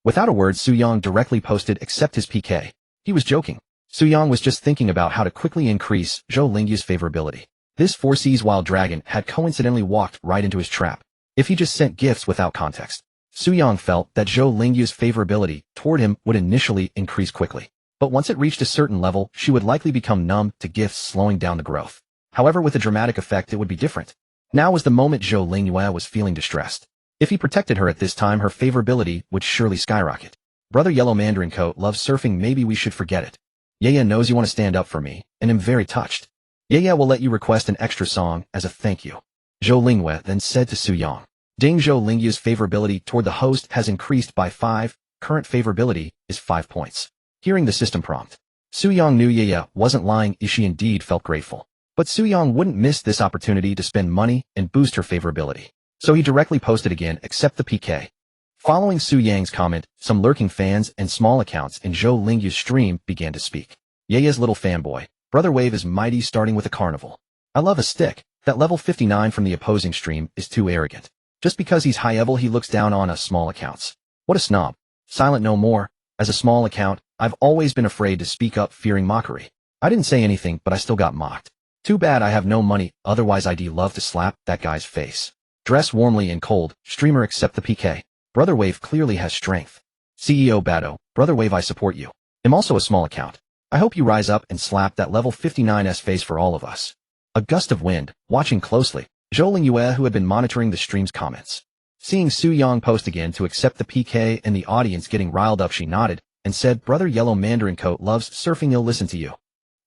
Without a word, Su Yang directly posted accept his PK. He was joking. Su Yang was just thinking about how to quickly increase Zhou Lingyue's favorability. This 4C's Wild Dragon had coincidentally walked right into his trap. If he just sent gifts without context, Su Yang felt that Zhou Lingyue's favorability toward him would initially increase quickly. But once it reached a certain level, she would likely become numb to gifts, slowing down the growth. However, with a dramatic effect, it would be different. Now was the moment Zhou Lingyue was feeling distressed. If he protected her at this time, her favorability would surely skyrocket. Brother Yellow Mandarin Coat loves surfing, maybe we should forget it. Yaya knows you want to stand up for me, and am very touched. Yaya will let you request an extra song as a thank you. Zhou Lingyue then said to Su Yang. Ding, Zhou Lingyue's favorability toward the host has increased by 5, current favorability is 5 points. Hearing the system prompt, Su Yang knew Yaya wasn't lying, she indeed felt grateful. But Su Yang wouldn't miss this opportunity to spend money and boost her favorability. So he directly posted again, accept the PK. Following Su Yang's comment, some lurking fans and small accounts in Zhou Lingyue's stream began to speak. Yaya's little fanboy, Brother Wave is mighty starting with a carnival. I love a stick. That level 59 from the opposing stream is too arrogant. Just because he's high level he looks down on us small accounts. What a snob. Silent no more. As a small account, I've always been afraid to speak up fearing mockery. I didn't say anything but I still got mocked. Too bad I have no money, otherwise I'd love to slap that guy's face. Dress warmly and cold, streamer accept the PK. Brother Wave clearly has strength. CEO Bado, Brother Wave I support you. I'm also a small account. I hope you rise up and slap that level 59's face for all of us. A gust of wind, watching closely, Zhou Lingyue who had been monitoring the stream's comments. Seeing Su Yang post again to accept the PK and the audience getting riled up she nodded and said Brother Yellow Mandarin Coat loves surfing he'll listen to you.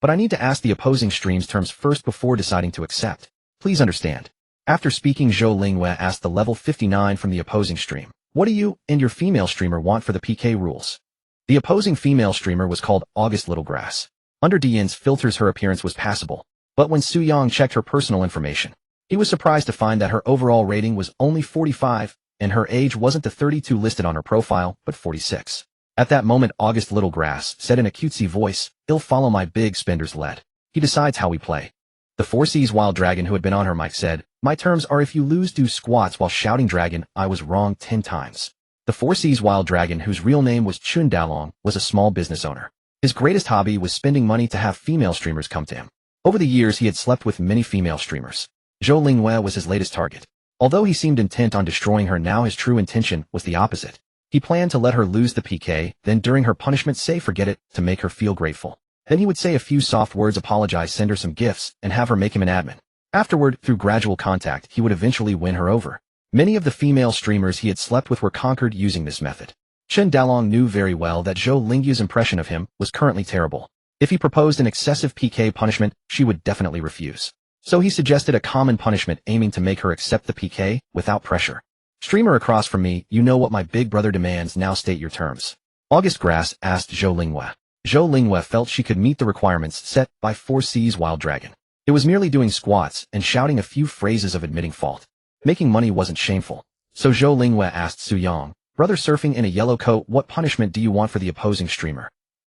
But I need to ask the opposing stream's terms first before deciding to accept. Please understand. After speaking Zhou Lingyue asked the level 59 from the opposing stream, what do you and your female streamer want for the PK rules? The opposing female streamer was called August Littlegrass. Under Dian's filters her appearance was passable, but when Su Yang checked her personal information, he was surprised to find that her overall rating was only 45, and her age wasn't the 32 listed on her profile, but 46. At that moment August Littlegrass said in a cutesy voice, "I'll follow my big spender's lead. He decides how we play." The 4C's Wild Dragon who had been on her mic said, "My terms are if you lose do squats while shouting dragon, I was wrong 10 times. The 4C's Wild Dragon, whose real name was Chun Dalong, was a small business owner. His greatest hobby was spending money to have female streamers come to him. Over the years he had slept with many female streamers. Zhou Lingyue was his latest target. Although he seemed intent on destroying her, now his true intention was the opposite. He planned to let her lose the PK, then during her punishment say forget it, to make her feel grateful. Then he would say a few soft words, apologize, send her some gifts, and have her make him an admin. Afterward, through gradual contact, he would eventually win her over. Many of the female streamers he had slept with were conquered using this method. Chen Dalong knew very well that Zhou Lingyue's impression of him was currently terrible. If he proposed an excessive PK punishment, she would definitely refuse. So he suggested a common punishment aiming to make her accept the PK without pressure. Streamer across from me, you know what my big brother demands, now state your terms. August Grass asked Zhou Lingyue. Zhou Lingyue felt she could meet the requirements set by 4C's Wild Dragon. It was merely doing squats and shouting a few phrases of admitting fault. Making money wasn't shameful. So Zhou Lingyue asked Su Yang, "Brother surfing in a yellow coat, what punishment do you want for the opposing streamer?"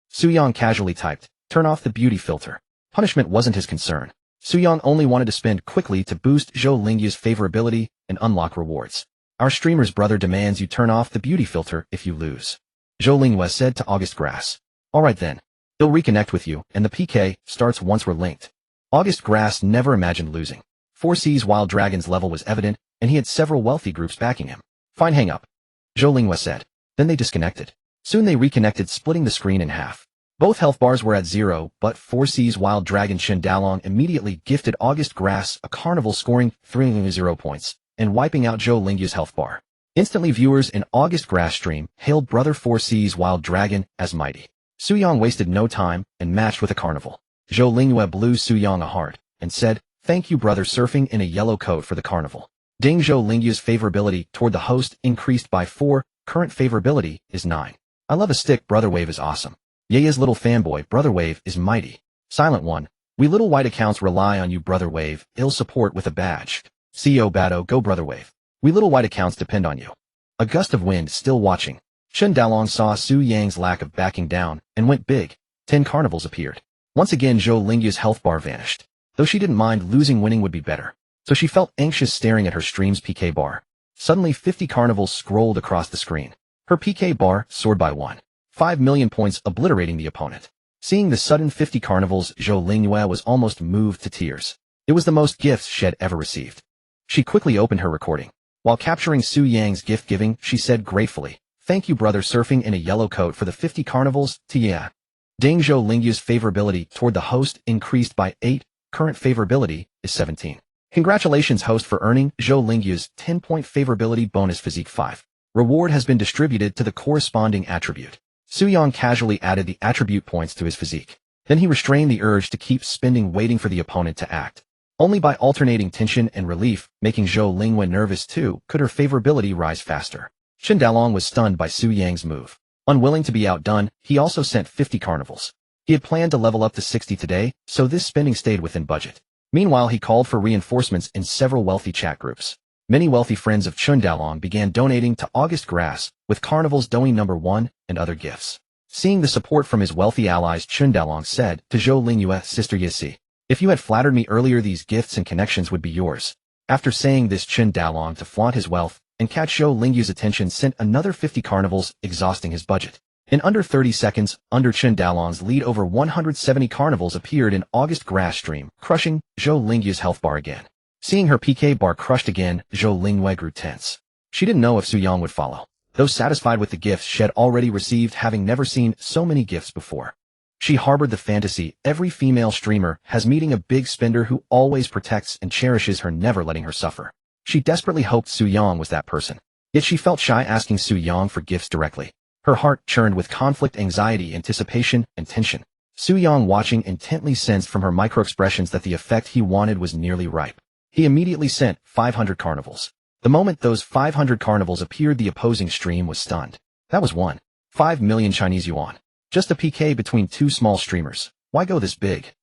Su Yang casually typed, "Turn off the beauty filter." Punishment wasn't his concern. Su Yang only wanted to spend quickly to boost Zhou Lingyue's favorability and unlock rewards. "Our streamer's brother demands you turn off the beauty filter if you lose." Zhou Lingyue said to August Grass. "Alright then. He'll reconnect with you, and the PK starts once we're linked." August Grass never imagined losing. 4C's Wild Dragon's level was evident, and he had several wealthy groups backing him. "Fine, hang up," Zhou Lingyue said. Then they disconnected. Soon they reconnected, splitting the screen in half. Both health bars were at 0, but 4C's Wild Dragon Chen Dalong immediately gifted August Grass a carnival, scoring 3-0 points, and wiping out Zhou Lingyue's health bar. Instantly viewers in August Grass stream hailed Brother 4C's Wild Dragon as mighty. Su Yang wasted no time and matched with a carnival. Zhou Lingyue blew Su Yang a heart and said, "Thank you brother surfing in a yellow coat for the carnival." Ding. Zhou Lingyue's favorability toward the host increased by 4, current favorability is 9. I love a stick, Brother Wave is awesome. Yaya's little fanboy, Brother Wave is mighty. Silent one, we little white accounts rely on you Brother Wave, ill support with a badge. CEO Bado, go Brother Wave. We little white accounts depend on you. A gust of wind still watching. Chen Dalong saw Su Yang's lack of backing down and went big. 10 carnivals appeared. Once again Zhou Lingyue's health bar vanished. Though she didn't mind, losing winning would be better. So she felt anxious staring at her stream's PK bar. Suddenly 50 carnivals scrolled across the screen. Her PK bar soared by 1. 5 million points, obliterating the opponent. Seeing the sudden 50 carnivals, Zhou Lingyue was almost moved to tears. It was the most gifts she had ever received. She quickly opened her recording. While capturing Su Yang's gift-giving, she said gratefully, "Thank you brother surfing in a yellow coat for the 50 carnivals, Tia." Ding. Zhou Lingyue's favorability toward the host increased by 8, current favorability is 17. Congratulations host for earning Zhou Lingyue's 10-point favorability bonus physique 5. Reward has been distributed to the corresponding attribute. Su Yang casually added the attribute points to his physique. Then he restrained the urge to keep spending waiting for the opponent to act. Only by alternating tension and relief, making Zhou Lingyue nervous too, could her favorability rise faster. Chen Dalong was stunned by Su Yang's move. Unwilling to be outdone, he also sent 50 carnivals. He had planned to level up to 60 today, so this spending stayed within budget. Meanwhile, he called for reinforcements in several wealthy chat groups. Many wealthy friends of Chun Dalong began donating to August Grass, with carnivals doing number 1 and other gifts. Seeing the support from his wealthy allies, Chun Dalong said to Zhou Lingyue, "Sister Yisi, if you had flattered me earlier, these gifts and connections would be yours." After saying this, Chun Dalong, to flaunt his wealth and catch Zhou Lingyue's attention, sent another 50 carnivals, exhausting his budget. In under 30 seconds, under Chun Dalong's lead, over 170 carnivals appeared in August grass stream, crushing Zhou Lingyue's health bar again. Seeing her PK bar crushed again, Zhou Lingyue grew tense. She didn't know if Su Yang would follow, though satisfied with the gifts she had already received, having never seen so many gifts before. She harbored the fantasy every female streamer has, meeting a big spender who always protects and cherishes her, never letting her suffer. She desperately hoped Su Yang was that person. Yet she felt shy asking Su Yang for gifts directly. Her heart churned with conflict, anxiety, anticipation, and tension. Su Yang, watching intently, sensed from her micro-expressions that the effect he wanted was nearly ripe. He immediately sent 500 carnivals. The moment those 500 carnivals appeared, the opposing stream was stunned. That was 1.5 million Chinese yuan. Just a PK between two small streamers. Why go this big?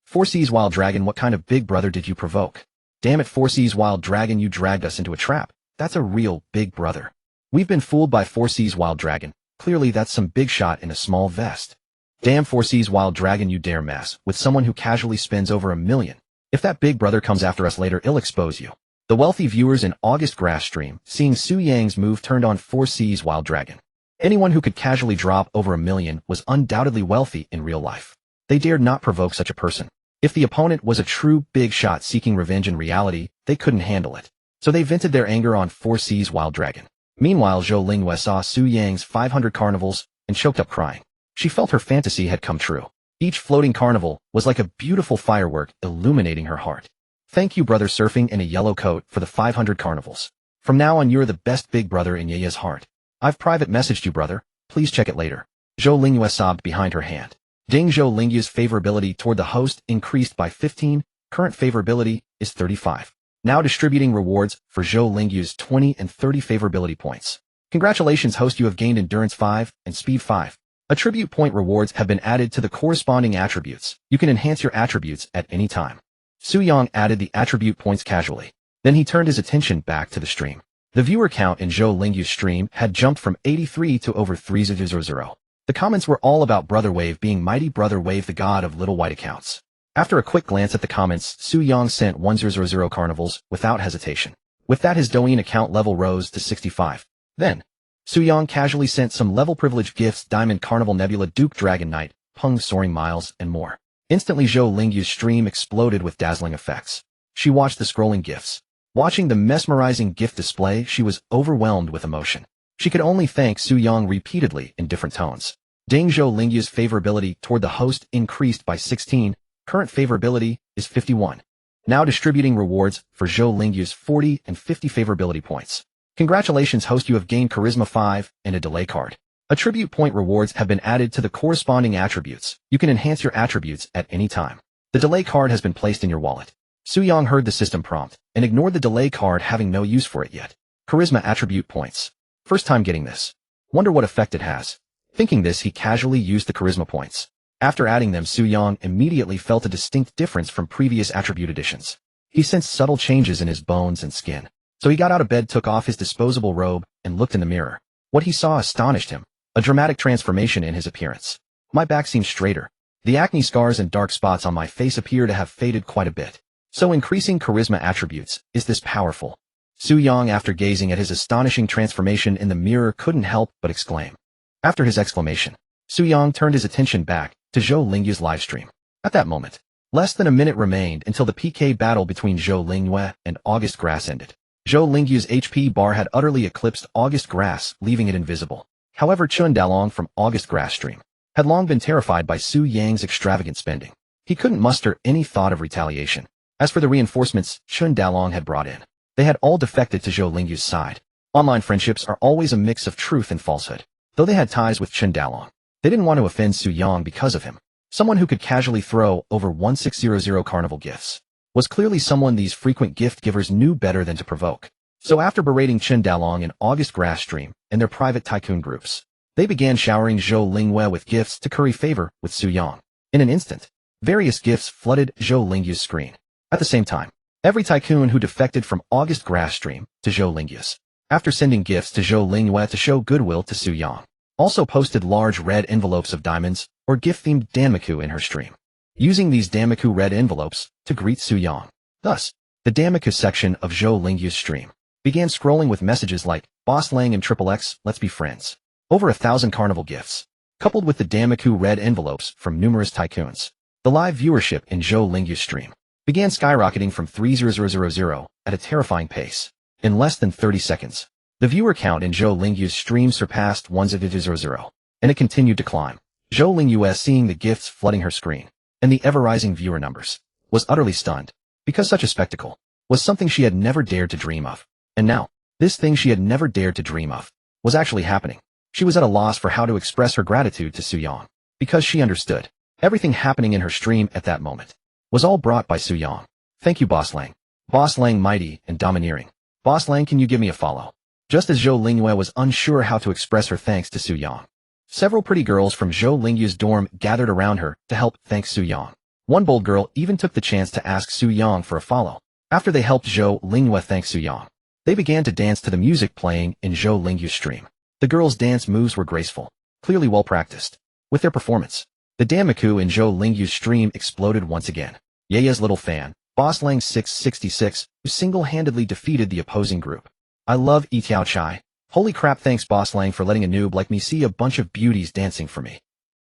4C's Wild Dragon, what kind of big brother did you provoke? Damn it, 4C's Wild Dragon, you dragged us into a trap. That's a real big brother. We've been fooled by 4C's Wild Dragon. Clearly that's some big shot in a small vest. Damn 4C's Wild Dragon, you dare mess with someone who casually spends over 1 million. If that big brother comes after us later, I'll expose you. The wealthy viewers in August grass stream, seeing Su Yang's move, turned on 4C's Wild Dragon. Anyone who could casually drop over 1 million was undoubtedly wealthy in real life. They dared not provoke such a person. If the opponent was a true big shot seeking revenge in reality, they couldn't handle it. So they vented their anger on 4C's Wild Dragon. Meanwhile, Zhou Lingyue saw Su Yang's 500 carnivals and choked up crying. She felt her fantasy had come true. Each floating carnival was like a beautiful firework illuminating her heart. Thank you, brother surfing in a yellow coat, for the 500 carnivals. From now on, you're the best big brother in Yeye's heart. I've private messaged you, brother. Please check it later. Zhou Lingyue sobbed behind her hand. Ding. Zhou Lingyue's favorability toward the host increased by 15. Current favorability is 35. Now distributing rewards for Zhou Lingyue's 20 and 30 favorability points. Congratulations, host, you have gained endurance 5 and speed 5. Attribute point rewards have been added to the corresponding attributes. You can enhance your attributes at any time. Su Yang added the attribute points casually. Then he turned his attention back to the stream. The viewer count in Zhou Lingyue's stream had jumped from 83 to over 300. The comments were all about Brother Wave being mighty. Brother Wave, the god of little white accounts. After a quick glance at the comments, Su Yang sent 100 carnivals without hesitation. With that, his Douyin account level rose to 65. Then, Su Yang casually sent some level privilege gifts: Diamond Carnival, Nebula, Duke, Dragon Knight, Peng, Soaring Miles, and more. Instantly, Zhou Lingyue's stream exploded with dazzling effects. She watched the scrolling gifts. Watching the mesmerizing gift display, she was overwhelmed with emotion. She could only thank Su Yang repeatedly in different tones. Ding. Zhou Lingyue's favorability toward the host increased by 16. Current favorability is 51. Now distributing rewards for Zhou Lingyue's 40 and 50 favorability points. Congratulations, host, you have gained Charisma 5 and a delay card. Attribute point rewards have been added to the corresponding attributes. You can enhance your attributes at any time. The delay card has been placed in your wallet. Su Yang heard the system prompt and ignored the delay card, having no use for it yet. Charisma attribute points. First time getting this. Wonder what effect it has. Thinking this, he casually used the charisma points. After adding them, Su Yang immediately felt a distinct difference from previous attribute additions. He sensed subtle changes in his bones and skin. So he got out of bed, took off his disposable robe, and looked in the mirror. What he saw astonished him. A dramatic transformation in his appearance. My back seemed straighter. The acne scars and dark spots on my face appear to have faded quite a bit. So increasing charisma attributes, is this powerful? Su Yang, after gazing at his astonishing transformation in the mirror, couldn't help but exclaim. After his exclamation, Su Yang turned his attention back to Zhou Lingyue's livestream. At that moment, less than a minute remained until the PK battle between Zhou Lingyue and August Grass ended. Zhou Lingyue's HP bar had utterly eclipsed August Grass, leaving it invisible. However, Chun Dalong from August Grass stream had long been terrified by Su Yang's extravagant spending. He couldn't muster any thought of retaliation. As for the reinforcements Chun Dalong had brought in, they had all defected to Zhou Lingyue's side. Online friendships are always a mix of truth and falsehood. Though they had ties with Chun Dalong, they didn't want to offend Su Yang because of him. Someone who could casually throw over 1600 carnival gifts was clearly someone these frequent gift givers knew better than to provoke. So after berating Chun Dalong in August Grass stream and their private tycoon groups, they began showering Zhou Lingyue with gifts to curry favor with Su Yang. In an instant, various gifts flooded Zhou Lingyue's screen. At the same time, every tycoon who defected from August Grass stream to Zhou Lingyue's. After sending gifts to Zhou Lingyue to show goodwill to Su Yang, also posted large red envelopes of diamonds or gift-themed Danmaku in her stream, using these Danmaku red envelopes to greet Su Yang. Thus, the Danmaku section of Zhou Lingyu's stream began scrolling with messages like, Boss Lang and XXX, let's be friends. Over 1,000 carnival gifts, coupled with the Danmaku red envelopes from numerous tycoons. The live viewership in Zhou Lingyu's stream began skyrocketing from 3,000 at a terrifying pace. In less than 30 seconds, the viewer count in Zhou Lingyu's stream surpassed 1,000, and it continued to climb. Zhou Lingyu, seeing the gifts flooding her screen and the ever-rising viewer numbers, was utterly stunned, because such a spectacle was something she had never dared to dream of. And now, this thing she had never dared to dream of was actually happening. She was at a loss for how to express her gratitude to Su Yang, because she understood everything happening in her stream at that moment was all brought by Su Yang. Thank you, Boss Lang. Boss Lang, mighty and domineering. Boss Lang, can you give me a follow? Just as Zhou Lingyue was unsure how to express her thanks to Su Yang, several pretty girls from Zhou Lingyu's dorm gathered around her to help thank Su Yang. One bold girl even took the chance to ask Su Yang for a follow. After they helped Zhou Lingyue thank Su Yang, they began to dance to the music playing in Zhou Lingyu's stream. The girls' dance moves were graceful, clearly well practiced. With their performance, the Danmaku in Zhou Lingyu's stream exploded once again. Yeya's little fan, Boss Lang 666, who single-handedly defeated the opposing group. I love Etiao Chai. Holy crap, thanks Boss Lang for letting a noob like me see a bunch of beauties dancing for me.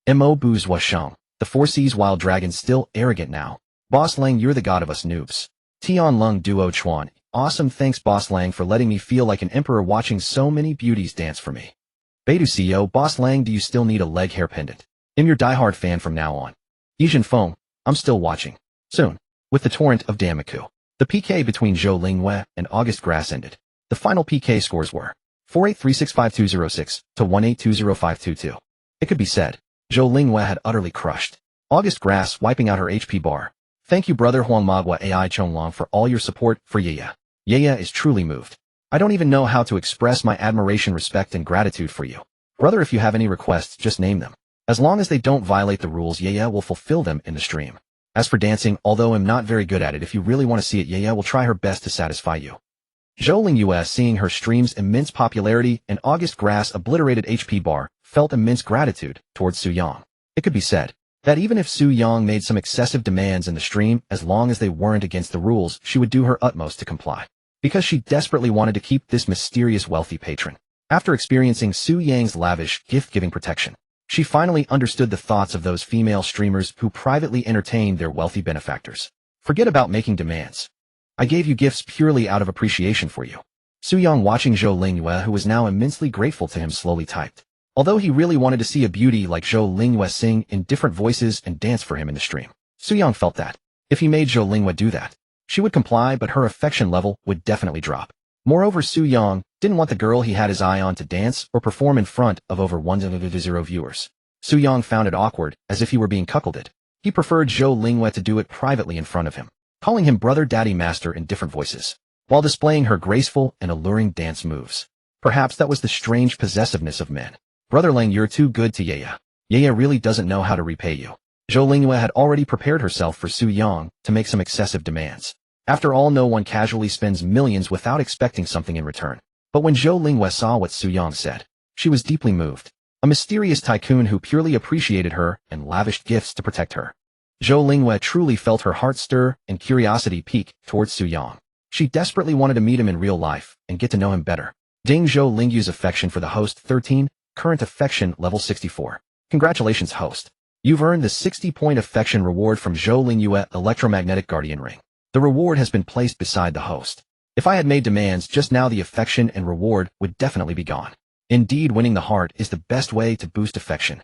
Mo Buzwa Sheng, the 4C's wild dragon still arrogant now. Boss Lang, you're the god of us noobs. Tian Lung Duo Chuan, awesome, thanks Boss Lang for letting me feel like an emperor watching so many beauties dance for me. Beidou CEO, Boss Lang, do you still need a leg hair pendant? I'm your diehard fan from now on. Yijin Feng, I'm still watching. Soon, with the torrent of Danmaku, the PK between Zhou Lingyue and August Grass ended. The final PK scores were 48365206 to 1820522. It could be said, Zhou Lingyue had utterly crushed August Grass, wiping out her HP bar. Thank you, brother Huang Magua AI Chonglong, for all your support for Yeya. Yeya is truly moved. I don't even know how to express my admiration, respect, and gratitude for you. Brother, if you have any requests, just name them. As long as they don't violate the rules, Yeya will fulfill them in the stream. As for dancing, although I'm not very good at it, if you really want to see it, Yeya will try her best to satisfy you. Zhou Lingyue, seeing her stream's immense popularity and August Grass' obliterated HP bar, felt immense gratitude towards Su Yang. It could be said that even if Su Yang made some excessive demands in the stream, as long as they weren't against the rules, she would do her utmost to comply, because she desperately wanted to keep this mysterious wealthy patron. After experiencing Su Yang's lavish, gift-giving protection, she finally understood the thoughts of those female streamers who privately entertained their wealthy benefactors. Forget about making demands. I gave you gifts purely out of appreciation for you. Su Yang, watching Zhou Lingyue, who was now immensely grateful to him, slowly typed. Although he really wanted to see a beauty like Zhou Lingyue sing in different voices and dance for him in the stream, Su Yang felt that if he made Zhou Lingyue do that, she would comply, but her affection level would definitely drop. Moreover, Su Yang didn't want the girl he had his eye on to dance or perform in front of over 1,000 viewers. Su Yang found it awkward, as if he were being cuckolded. He preferred Zhou Lingyue to do it privately in front of him, calling him brother, daddy, master in different voices, while displaying her graceful and alluring dance moves. Perhaps that was the strange possessiveness of men. Brother Lang, you're too good to Yeya. Yeya really doesn't know how to repay you. Zhou Lingyue had already prepared herself for Su Yang to make some excessive demands. After all, no one casually spends millions without expecting something in return. But when Zhou Lingyue saw what Su Yang said, she was deeply moved. A mysterious tycoon who purely appreciated her and lavished gifts to protect her. Zhou Lingyue truly felt her heart stir and curiosity peak towards Su Yang. She desperately wanted to meet him in real life and get to know him better. Ding Zhou Lingyue's affection for the host 13, current affection level 64. Congratulations, host. You've earned the 60-point affection reward from Zhou Lingyue Electromagnetic Guardian Ring. The reward has been placed beside the host. If I had made demands just now, the affection and reward would definitely be gone. Indeed, winning the heart is the best way to boost affection.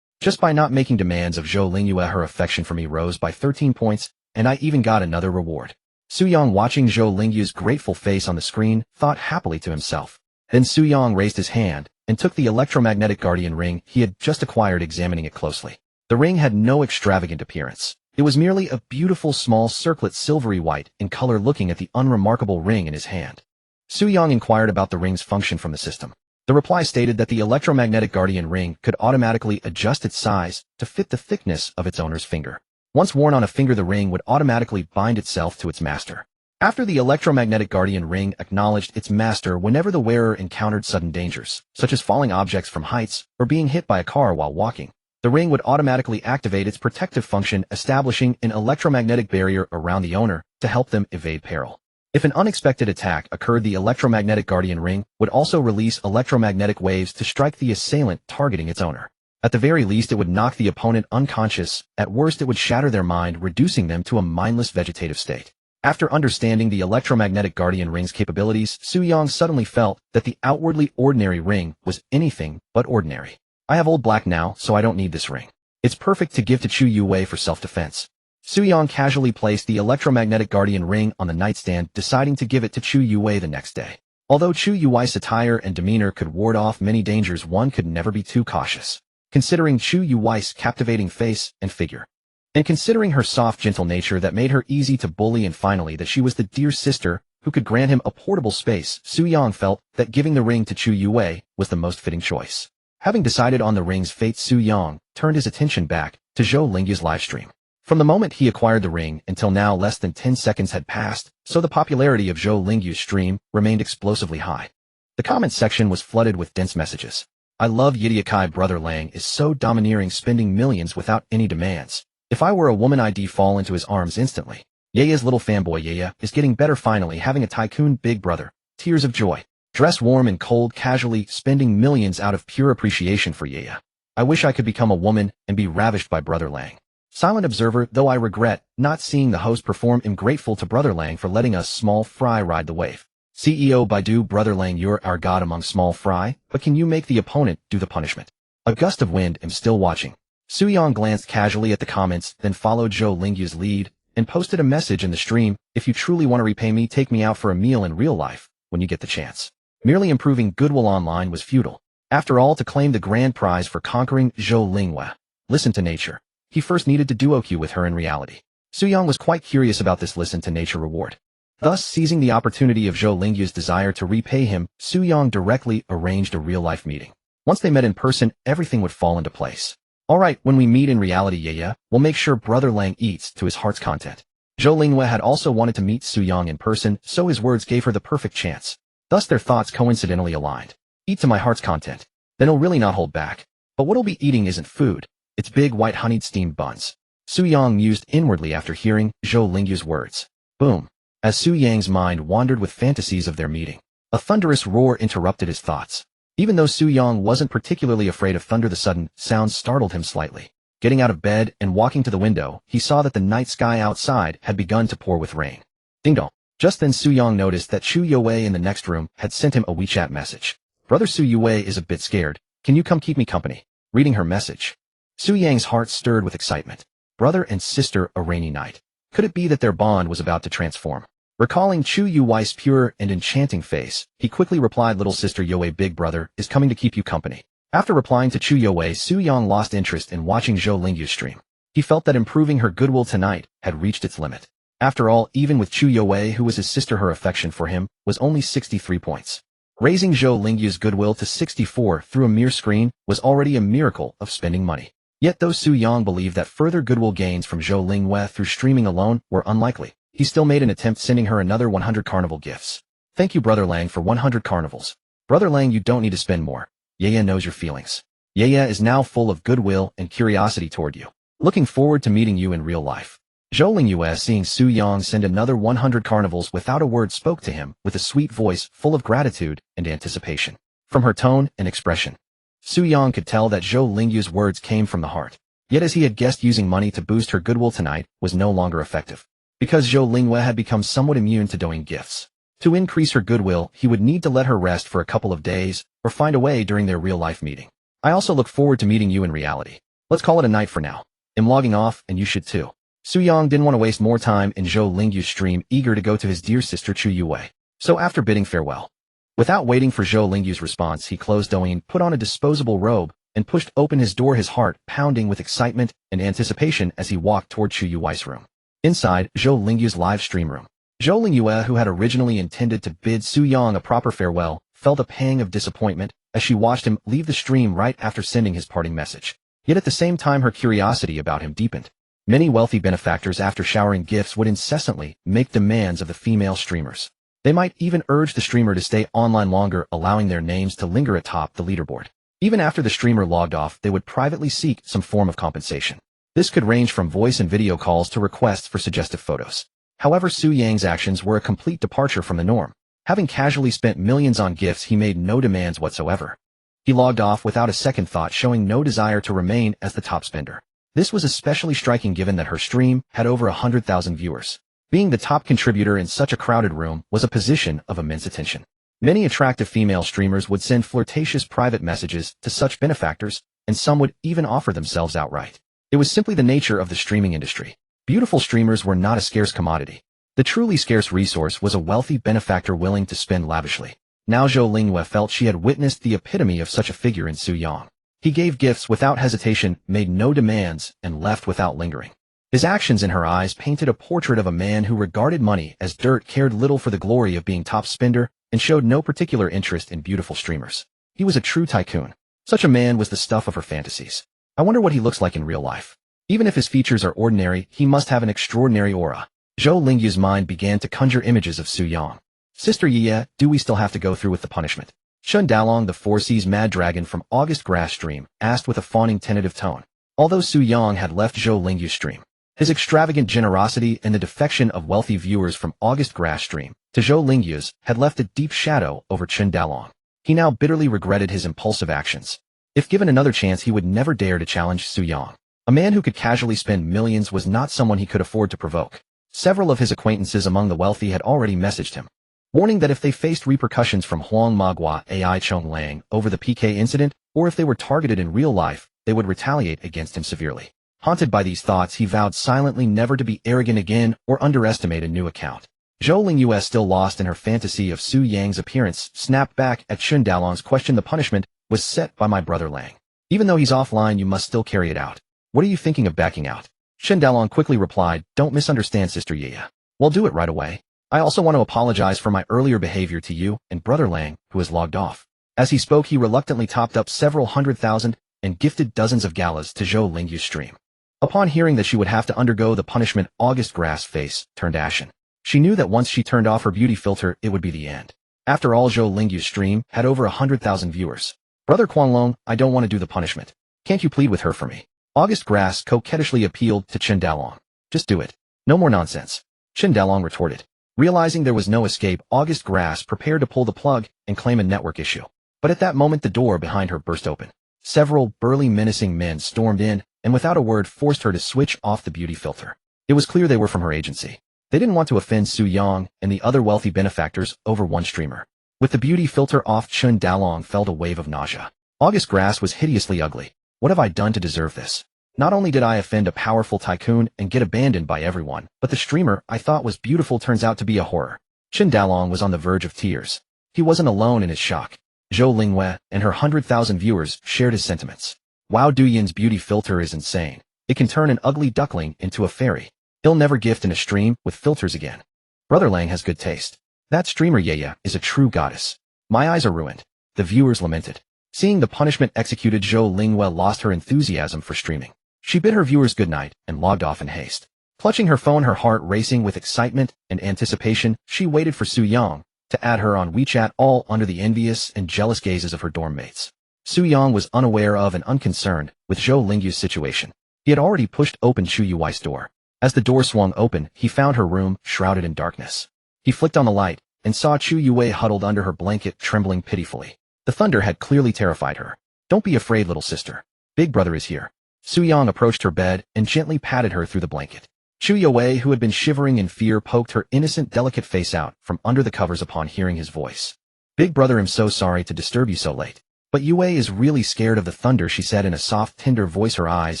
Just by not making demands of Zhou Lingyue, her affection for me rose by 13 points, and I even got another reward. Su Yang, watching Zhou Lingyue's grateful face on the screen, thought happily to himself. Then Su Yang raised his hand and took the electromagnetic guardian ring he had just acquired, examining it closely. The ring had no extravagant appearance. It was merely a beautiful small circlet, silvery white in color. Looking at the unremarkable ring in his hand, Su Yang inquired about the ring's function from the system. The reply stated that the electromagnetic guardian ring could automatically adjust its size to fit the thickness of its owner's finger. Once worn on a finger, the ring would automatically bind itself to its master. After the electromagnetic guardian ring acknowledged its master whenever the wearer encountered sudden dangers, such as falling objects from heights or being hit by a car while walking, the ring would automatically activate its protective function, establishing an electromagnetic barrier around the owner to help them evade peril. If an unexpected attack occurred, the electromagnetic guardian ring would also release electromagnetic waves to strike the assailant targeting its owner. At the very least, it would knock the opponent unconscious. At worst, it would shatter their mind, reducing them to a mindless vegetative state. After understanding the electromagnetic guardian ring's capabilities, Su-Yang suddenly felt that the outwardly ordinary ring was anything but ordinary. I have old black now, so I don't need this ring. It's perfect to give to Chu Yue for self-defense. Su-Yang casually placed the electromagnetic guardian ring on the nightstand, deciding to give it to Chu Yue the next day. Although Chu Yue's attire and demeanor could ward off many dangers, one could never be too cautious. Considering Chu Yue's captivating face and figure, and considering her soft, gentle nature that made her easy to bully, and finally that she was the dear sister who could grant him a portable space, Su-Yang felt that giving the ring to Chu Yue was the most fitting choice. Having decided on the ring's fate, Su-Yang turned his attention back to Zhou Lingyu's livestream. From the moment he acquired the ring until now, less than 10 seconds had passed, so the popularity of Zhou Lingyu's stream remained explosively high. The comment section was flooded with dense messages. I love Yidiakai, brother Lang is so domineering, spending millions without any demands. If I were a woman, I'd fall into his arms instantly. Yeya's little fanboy Yeya is getting better, finally having a tycoon big brother. Tears of joy. Dress warm and cold, casually spending millions out of pure appreciation for Yeya. I wish I could become a woman and be ravished by brother Lang. Silent observer, though I regret not seeing the host perform. Am grateful to brother Lang for letting us small fry ride the wave. CEO Baidu, brother Lang, you're our god among small fry, but can you make the opponent do the punishment? A gust of wind. Am still watching. Su-Yang glanced casually at the comments, then followed Zhou Lingyu's lead and posted a message in the stream. If you truly want to repay me, take me out for a meal in real life when you get the chance. Merely improving goodwill online was futile. After all, to claim the grand prize for conquering Zhou Lingyue, listen to nature. He first needed to duo queue with her in reality. Su-Yang was quite curious about this listen to nature reward. Thus, seizing the opportunity of Zhou Lingyu's desire to repay him, Su-Yang directly arranged a real-life meeting. Once they met in person, everything would fall into place. Alright, when we meet in reality, Yeya, we'll make sure brother Lang eats to his heart's content. Zhou Lingyue had also wanted to meet Su-Yang in person, so his words gave her the perfect chance. Thus their thoughts coincidentally aligned. Eat to my heart's content. Then he'll really not hold back. But what he'll be eating isn't food. It's big white honeyed steamed buns. Su-Yang mused inwardly after hearing Zhou Lingyu's words. Boom. As Su-Yang's mind wandered with fantasies of their meeting, a thunderous roar interrupted his thoughts. Even though Su-Yang wasn't particularly afraid of thunder, the sudden sound startled him slightly. Getting out of bed and walking to the window, he saw that the night sky outside had begun to pour with rain. Ding dong. Just then Su-Yang noticed that Chu Yue in the next room had sent him a WeChat message. Brother Su-Yue is a bit scared. Can you come keep me company? Reading her message, Su-Yang's heart stirred with excitement. Brother and sister, a rainy night. Could it be that their bond was about to transform? Recalling Chu Yue's pure and enchanting face, he quickly replied, little sister Yue, big brother is coming to keep you company. After replying to Chu Yue, Su-Yang lost interest in watching Zhou Lingyu's stream. He felt that improving her goodwill tonight had reached its limit. After all, even with Chu Yue, who was his sister, her affection for him was only 63 points. Raising Zhou Lingyu's goodwill to 64 through a mere screen was already a miracle of spending money. Yet though Su-Yang believed that further goodwill gains from Zhou Lingyue through streaming alone were unlikely, he still made an attempt, sending her another 100 carnival gifts. Thank you, brother Lang, for 100 carnivals. Brother Lang, you don't need to spend more. Yeya knows your feelings. Yeya is now full of goodwill and curiosity toward you. Looking forward to meeting you in real life. Zhou Lingyue, seeing Su-Yang send another 100 carnivals without a word, spoke to him with a sweet voice full of gratitude and anticipation. From her tone and expression, Su-Yang could tell that Zhou Lingyue's words came from the heart. Yet as he had guessed, using money to boost her goodwill tonight was no longer effective. Because Zhou Lingyue had become somewhat immune to doing gifts. To increase her goodwill, he would need to let her rest for a couple of days, or find a way during their real-life meeting. I also look forward to meeting you in reality. Let's call it a night for now. I'm logging off, and you should too. Su-Yang didn't want to waste more time in Zhou Lingyu's stream, eager to go to his dear sister Chu Yue. So after bidding farewell, without waiting for Zhou Lingyu's response, he closed Douyin, put on a disposable robe, and pushed open his door, his heart pounding with excitement and anticipation as he walked toward Chu Yue's room. Inside Zhou Lingyu's live stream room, Zhou Lingyue, who had originally intended to bid Su-Yang a proper farewell, felt a pang of disappointment as she watched him leave the stream right after sending his parting message. Yet at the same time, her curiosity about him deepened. Many wealthy benefactors after showering gifts would incessantly make demands of the female streamers. They might even urge the streamer to stay online longer, allowing their names to linger atop the leaderboard. Even after the streamer logged off, they would privately seek some form of compensation. This could range from voice and video calls to requests for suggestive photos. However, Su Yang's actions were a complete departure from the norm. Having casually spent millions on gifts, he made no demands whatsoever. He logged off without a second thought, showing no desire to remain as the top spender. This was especially striking given that her stream had over 100,000 viewers. Being the top contributor in such a crowded room was a position of immense attention. Many attractive female streamers would send flirtatious private messages to such benefactors, and some would even offer themselves outright. It was simply the nature of the streaming industry. Beautiful streamers were not a scarce commodity. The truly scarce resource was a wealthy benefactor willing to spend lavishly. Now Zhou Lingyue felt she had witnessed the epitome of such a figure in Su Yang. He gave gifts without hesitation, made no demands, and left without lingering. His actions in her eyes painted a portrait of a man who regarded money as dirt, cared little for the glory of being top spender, and showed no particular interest in beautiful streamers. He was a true tycoon. Such a man was the stuff of her fantasies. I wonder what he looks like in real life. Even if his features are ordinary, he must have an extraordinary aura. Zhou Lingyue's mind began to conjure images of Su Yang. Sister Ye, do we still have to go through with the punishment? Chun Dalong, the Four Seas Mad Dragon from August Grass Stream, asked with a fawning tentative tone. Although Su Yang had left Zhou Lingyue's stream, his extravagant generosity and the defection of wealthy viewers from August Grass Stream to Zhou Lingyue's had left a deep shadow over Chun Dalong. He now bitterly regretted his impulsive actions. If given another chance, he would never dare to challenge Su Yang. A man who could casually spend millions was not someone he could afford to provoke. Several of his acquaintances among the wealthy had already messaged him, warning that if they faced repercussions from Huang Magua Ai Chong Lang over the PK incident, or if they were targeted in real life, they would retaliate against him severely. Haunted by these thoughts, he vowed silently never to be arrogant again or underestimate a new account. Zhou Lingyue, still lost in her fantasy of Su Yang's appearance, snapped back at Chun Dalong's question. The punishment was set by my brother Lang. Even though he's offline, you must still carry it out. What are you thinking of backing out? Chun Dalong quickly replied, don't misunderstand, Sister Ye. Well, do it right away. I also want to apologize for my earlier behavior to you and Brother Lang, who has logged off. As he spoke, he reluctantly topped up several 100,000 and gifted dozens of galas to Zhou Lingyue's stream. Upon hearing that she would have to undergo the punishment, August Grass face turned ashen. She knew that once she turned off her beauty filter, it would be the end. After all, Zhou Lingyue's stream had over 100,000 viewers. Brother Quanlong, I don't want to do the punishment. Can't you plead with her for me? August Grass coquettishly appealed to Chun Dalong. Just do it. No more nonsense. Chun Dalong retorted. Realizing there was no escape, August Grass prepared to pull the plug and claim a network issue. But at that moment, the door behind her burst open. Several burly, menacing men stormed in, and without a word forced her to switch off the beauty filter. It was clear they were from her agency. They didn't want to offend Su Yang and the other wealthy benefactors over one streamer. With the beauty filter off, Chun Dalong felt a wave of nausea. August Grass was hideously ugly. What have I done to deserve this? Not only did I offend a powerful tycoon and get abandoned by everyone, but the streamer I thought was beautiful turns out to be a horror. Chun Dalong was on the verge of tears. He wasn't alone in his shock. Zhou Lingyue and her 100,000 viewers shared his sentiments. Wow, Duyan's beauty filter is insane. It can turn an ugly duckling into a fairy. He'll never gift in a stream with filters again. Brother Lang has good taste. That streamer Yaya is a true goddess. My eyes are ruined. The viewers lamented. Seeing the punishment executed, Zhou Lingyue lost her enthusiasm for streaming. She bid her viewers goodnight and logged off in haste. Clutching her phone, her heart racing with excitement and anticipation, she waited for Su Yang to add her on WeChat, all under the envious and jealous gazes of her dorm mates. Su Yang was unaware of and unconcerned with Zhou Lingyue's situation. He had already pushed open Chu Yui's door. As the door swung open, he found her room shrouded in darkness. He flicked on the light and saw Chu Yui huddled under her blanket, trembling pitifully. The thunder had clearly terrified her. Don't be afraid, little sister. Big brother is here. Su Yang approached her bed and gently patted her through the blanket. Chu Yui, who had been shivering in fear, poked her innocent, delicate face out from under the covers upon hearing his voice. Big brother, I'm so sorry to disturb you so late. But Yui is really scared of the thunder, she said in a soft, tender voice, her eyes